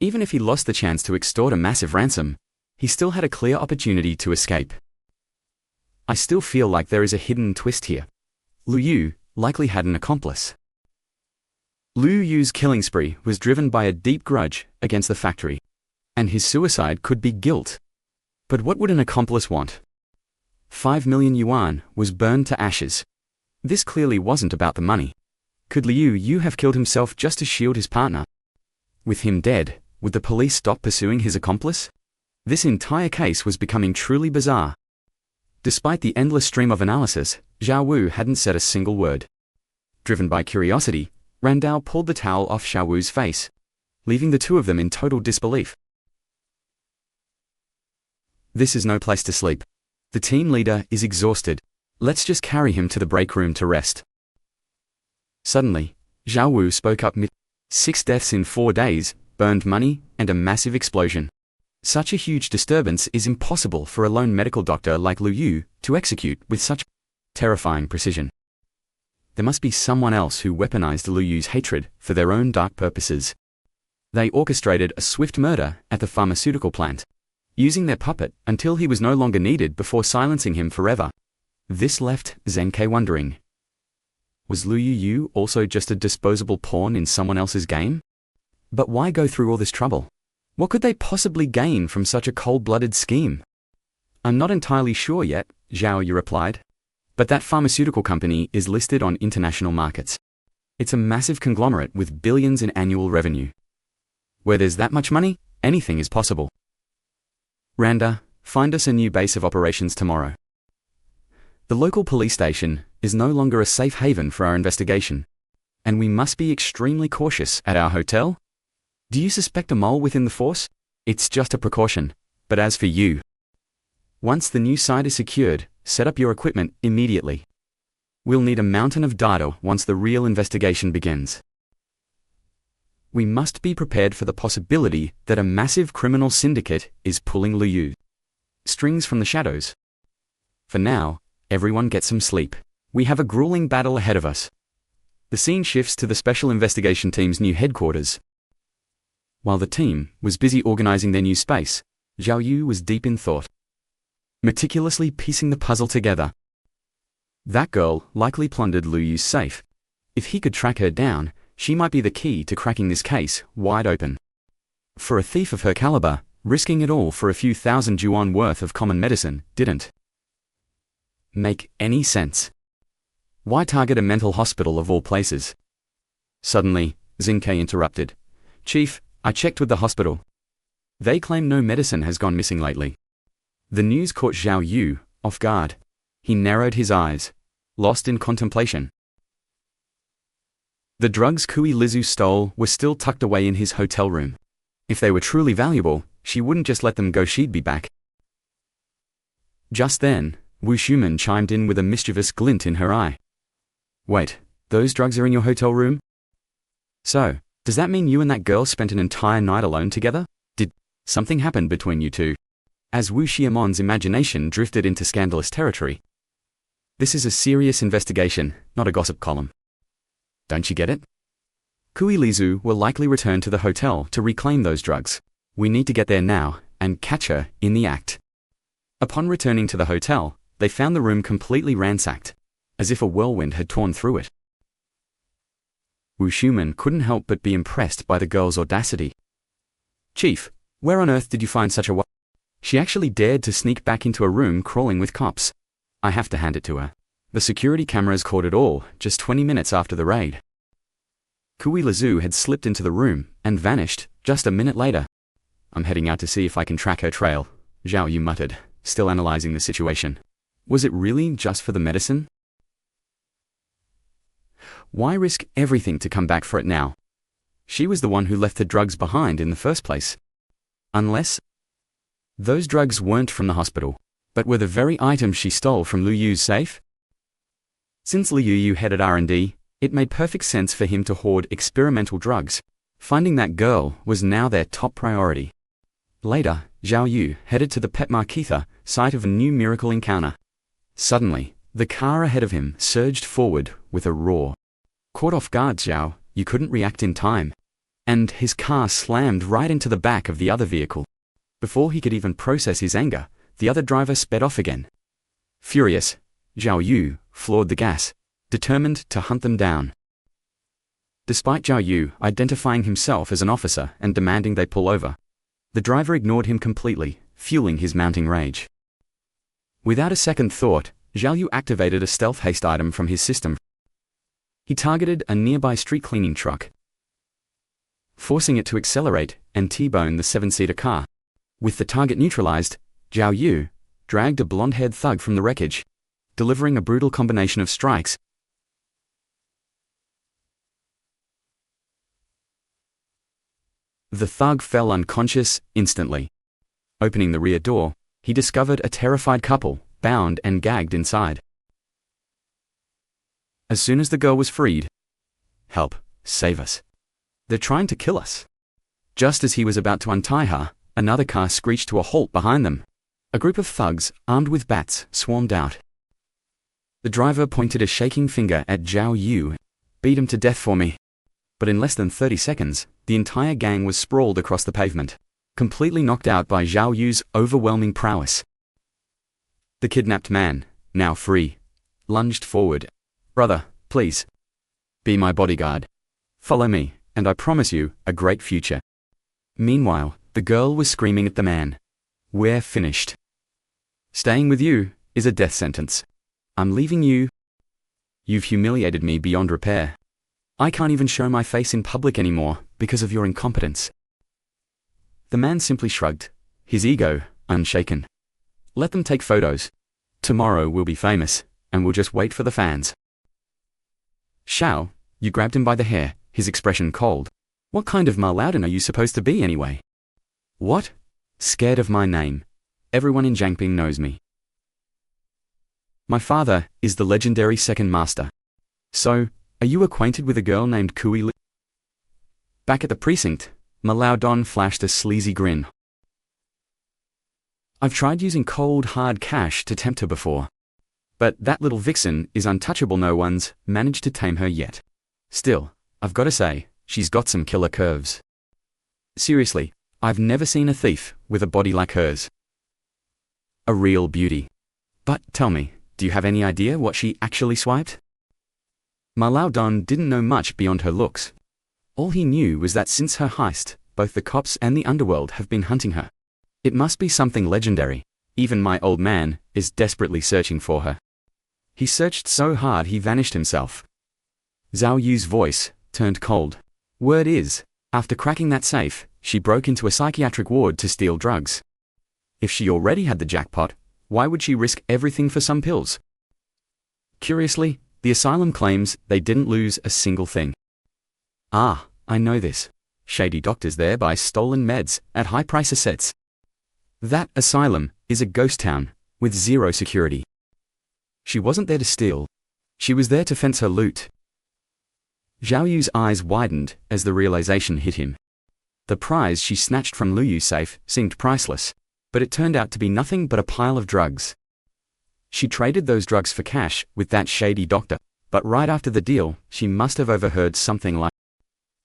Even if he lost the chance to extort a massive ransom, he still had a clear opportunity to escape. I still feel like there is a hidden twist here. Liu Yu likely had an accomplice. Liu Yu's killing spree was driven by a deep grudge against the factory, and his suicide could be guilt. But what would an accomplice want? 5 million yuan was burned to ashes. This clearly wasn't about the money. Could Liu Yu have killed himself just to shield his partner? With him dead, would the police stop pursuing his accomplice? This entire case was becoming truly bizarre. Despite the endless stream of analysis, Zhao Wu hadn't said a single word. Driven by curiosity, Randall pulled the towel off Zhao Wu's face, leaving the two of them in total disbelief. This is no place to sleep. The team leader is exhausted. Let's just carry him to the break room to rest. Suddenly, Zhao Wu spoke up mid. 6 deaths in 4 days, burned money, and a massive explosion. Such a huge disturbance is impossible for a lone medical doctor like Lu Yu to execute with such terrifying precision. There must be someone else who weaponized Lu Yu's hatred for their own dark purposes. They orchestrated a swift murder at the pharmaceutical plant, using their puppet until he was no longer needed before silencing him forever. This left Zenkai wondering. Was Lu Yu also just a disposable pawn in someone else's game? But why go through all this trouble? What could they possibly gain from such a cold-blooded scheme? I'm not entirely sure yet, Zhao Yu replied. But that pharmaceutical company is listed on international markets. It's a massive conglomerate with billions in annual revenue. Where there's that much money, anything is possible. Randa, find us a new base of operations tomorrow. The local police station is no longer a safe haven for our investigation, and we must be extremely cautious at our hotel. Do you suspect a mole within the force? It's just a precaution, but as for you, once the new site is secured, set up your equipment immediately. We'll need a mountain of data once the real investigation begins. We must be prepared for the possibility that a massive criminal syndicate is pulling Lu Yu strings from the shadows. For now, everyone get some sleep. We have a grueling battle ahead of us. The scene shifts to the Special Investigation Team's new headquarters. While the team was busy organizing their new space, Zhao Yu was deep in thought, meticulously piecing the puzzle together. That girl likely plundered Lu Yu's safe. If he could track her down, she might be the key to cracking this case wide open. For a thief of her caliber, risking it all for a few thousand yuan worth of common medicine didn't make any sense. Why target a mental hospital of all places? Suddenly, Zenkai interrupted. Chief, I checked with the hospital. They claim no medicine has gone missing lately. The news caught Zhao Yu off guard. He narrowed his eyes, lost in contemplation. The drugs Kui Lizu stole were still tucked away in his hotel room. If they were truly valuable, she wouldn't just let them go, she'd be back. Just then, Wu Shuman chimed in with a mischievous glint in her eye. Wait, those drugs are in your hotel room? So, does that mean you and that girl spent an entire night alone together? Did something happen between you two? As Wu Xiamon's imagination drifted into scandalous territory. This is a serious investigation, not a gossip column. Don't you get it? Kui Lizu will likely return to the hotel to reclaim those drugs. We need to get there now and catch her in the act. Upon returning to the hotel, they found the room completely ransacked, as if a whirlwind had torn through it. Wu Shuman couldn't help but be impressed by the girl's audacity. Chief, where on earth did you find such a She actually dared to sneak back into a room crawling with cops. I have to hand it to her. The security cameras caught it all just 20 minutes after the raid. Kui Lizu had slipped into the room and vanished just a minute later. I'm heading out to see if I can track her trail, Zhao Yu muttered, still analyzing the situation. Was it really just for the medicine? Why risk everything to come back for it now? She was the one who left the drugs behind in the first place. Unless those drugs weren't from the hospital, but were the very items she stole from Lu Yu's safe? Since Lu Yu headed R&D, it made perfect sense for him to hoard experimental drugs. Finding that girl was now their top priority. Later, Zhao Yu headed to the Pet Marketha, site of a new miracle encounter. Suddenly, the car ahead of him surged forward with a roar. Caught off guard, Zhao Yu couldn't react in time, and his car slammed right into the back of the other vehicle. Before he could even process his anger, the other driver sped off again. Furious, Zhao Yu floored the gas, determined to hunt them down. Despite Zhao Yu identifying himself as an officer and demanding they pull over, the driver ignored him completely, fueling his mounting rage. Without a second thought, Zhao Yu activated a stealth haste item from his system. He targeted a nearby street cleaning truck, forcing it to accelerate and T-bone the 7-seater car. With the target neutralized, Zhao Yu dragged a blonde-haired thug from the wreckage. delivering a brutal combination of strikes. The thug fell unconscious instantly. Opening the rear door, he discovered a terrified couple, bound and gagged inside. As soon as the girl was freed, "Help, save us. They're trying to kill us." Just as he was about to untie her, another car screeched to a halt behind them. A group of thugs, armed with bats, swarmed out. The driver pointed a shaking finger at Zhao Yu. "Beat him to death for me." But in less than 30 seconds, the entire gang was sprawled across the pavement, completely knocked out by Zhao Yu's overwhelming prowess. The kidnapped man, now free, lunged forward. "Brother, please. Be my bodyguard. Follow me, and I promise you a great future." Meanwhile, the girl was screaming at the man. "We're finished. Staying with you is a death sentence. I'm leaving you. You've humiliated me beyond repair. I can't even show my face in public anymore because of your incompetence." The man simply shrugged, his ego unshaken. "Let them take photos. Tomorrow we'll be famous, and we'll just wait for the fans." "Shao, you grabbed him by the hair," his expression cold. "What kind of Marlauden are you supposed to be anyway?" "What? Scared of my name? Everyone in Jiangping knows me. My father is the legendary second master. So, are you acquainted with a girl named Kui Li?" Back at the precinct, Marlauden flashed a sleazy grin. "I've tried using cold, hard cash to tempt her before. But that little vixen is untouchable. No one's managed to tame her yet. Still, I've got to say, she's got some killer curves. Seriously, I've never seen a thief with a body like hers. A real beauty. But tell me, do you have any idea what she actually swiped?" Marlauden didn't know much beyond her looks. All he knew was that since her heist, both the cops and the underworld have been hunting her. It must be something legendary. Even my old man is desperately searching for her. He searched so hard he vanished himself. Zhao Yu's voice turned cold. "Word is, after cracking that safe, she broke into a psychiatric ward to steal drugs. If she already had the jackpot, why would she risk everything for some pills?" Curiously, the asylum claims they didn't lose a single thing. "Ah, I know this. Shady doctors there buy stolen meds at high price assets. That asylum is a ghost town with zero security. She wasn't there to steal. She was there to fence her loot." Zhao Yu's eyes widened as the realization hit him. The prize she snatched from Lu Yu's safe seemed priceless, but it turned out to be nothing but a pile of drugs. She traded those drugs for cash with that shady doctor, but right after the deal, she must have overheard something like,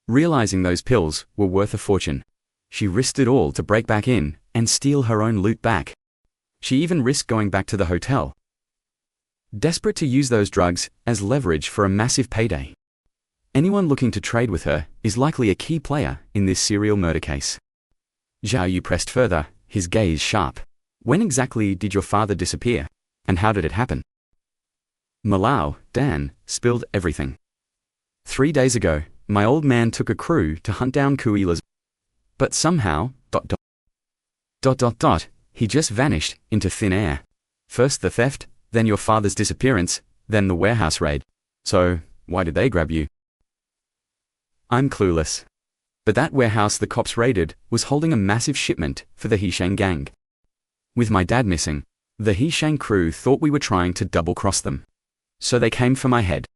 realizing those pills were worth a fortune, she risked it all to break back in and steal her own loot back. She even risked going back to the hotel, desperate to use those drugs as leverage for a massive payday. Anyone looking to trade with her is likely a key player in this serial murder case. Zhao Yu pressed further, his gaze sharp. "When exactly did your father disappear? And how did it happen?" Marlauden spilled everything. 3 days ago, my old man took a crew to hunt down Kui Li. But somehow, he just vanished into thin air. First the theft, then your father's disappearance, then the warehouse raid. So, why did they grab you?" "I'm clueless. But that warehouse the cops raided was holding a massive shipment for the Heshang gang. With my dad missing, the Heshang crew thought we were trying to double-cross them. So they came for my head."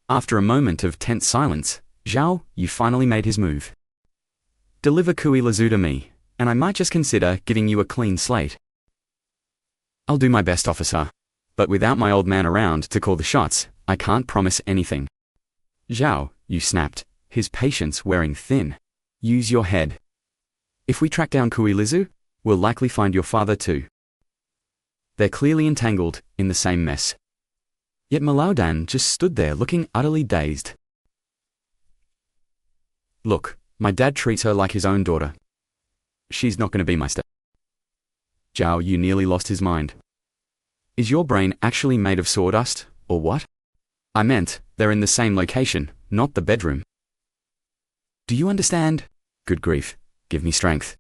After a moment of tense silence, Zhao Yu finally made his move. "Deliver Kui Li to me, and I might just consider giving you a clean slate." "I'll do my best, officer. But without my old man around to call the shots, I can't promise anything." Zhao Yu snapped, his patience wearing thin. "Use your head. If we track down Kui Li, we'll likely find your father too. They're clearly entangled in the same mess." Yet Marlauden just stood there looking utterly dazed. "Look, my dad treats her like his own daughter. She's not going to be my step." Zhao Yu nearly lost his mind. "Is your brain actually made of sawdust, or what? I meant, they're in the same location, not the bedroom. Do you understand? Good grief, give me strength."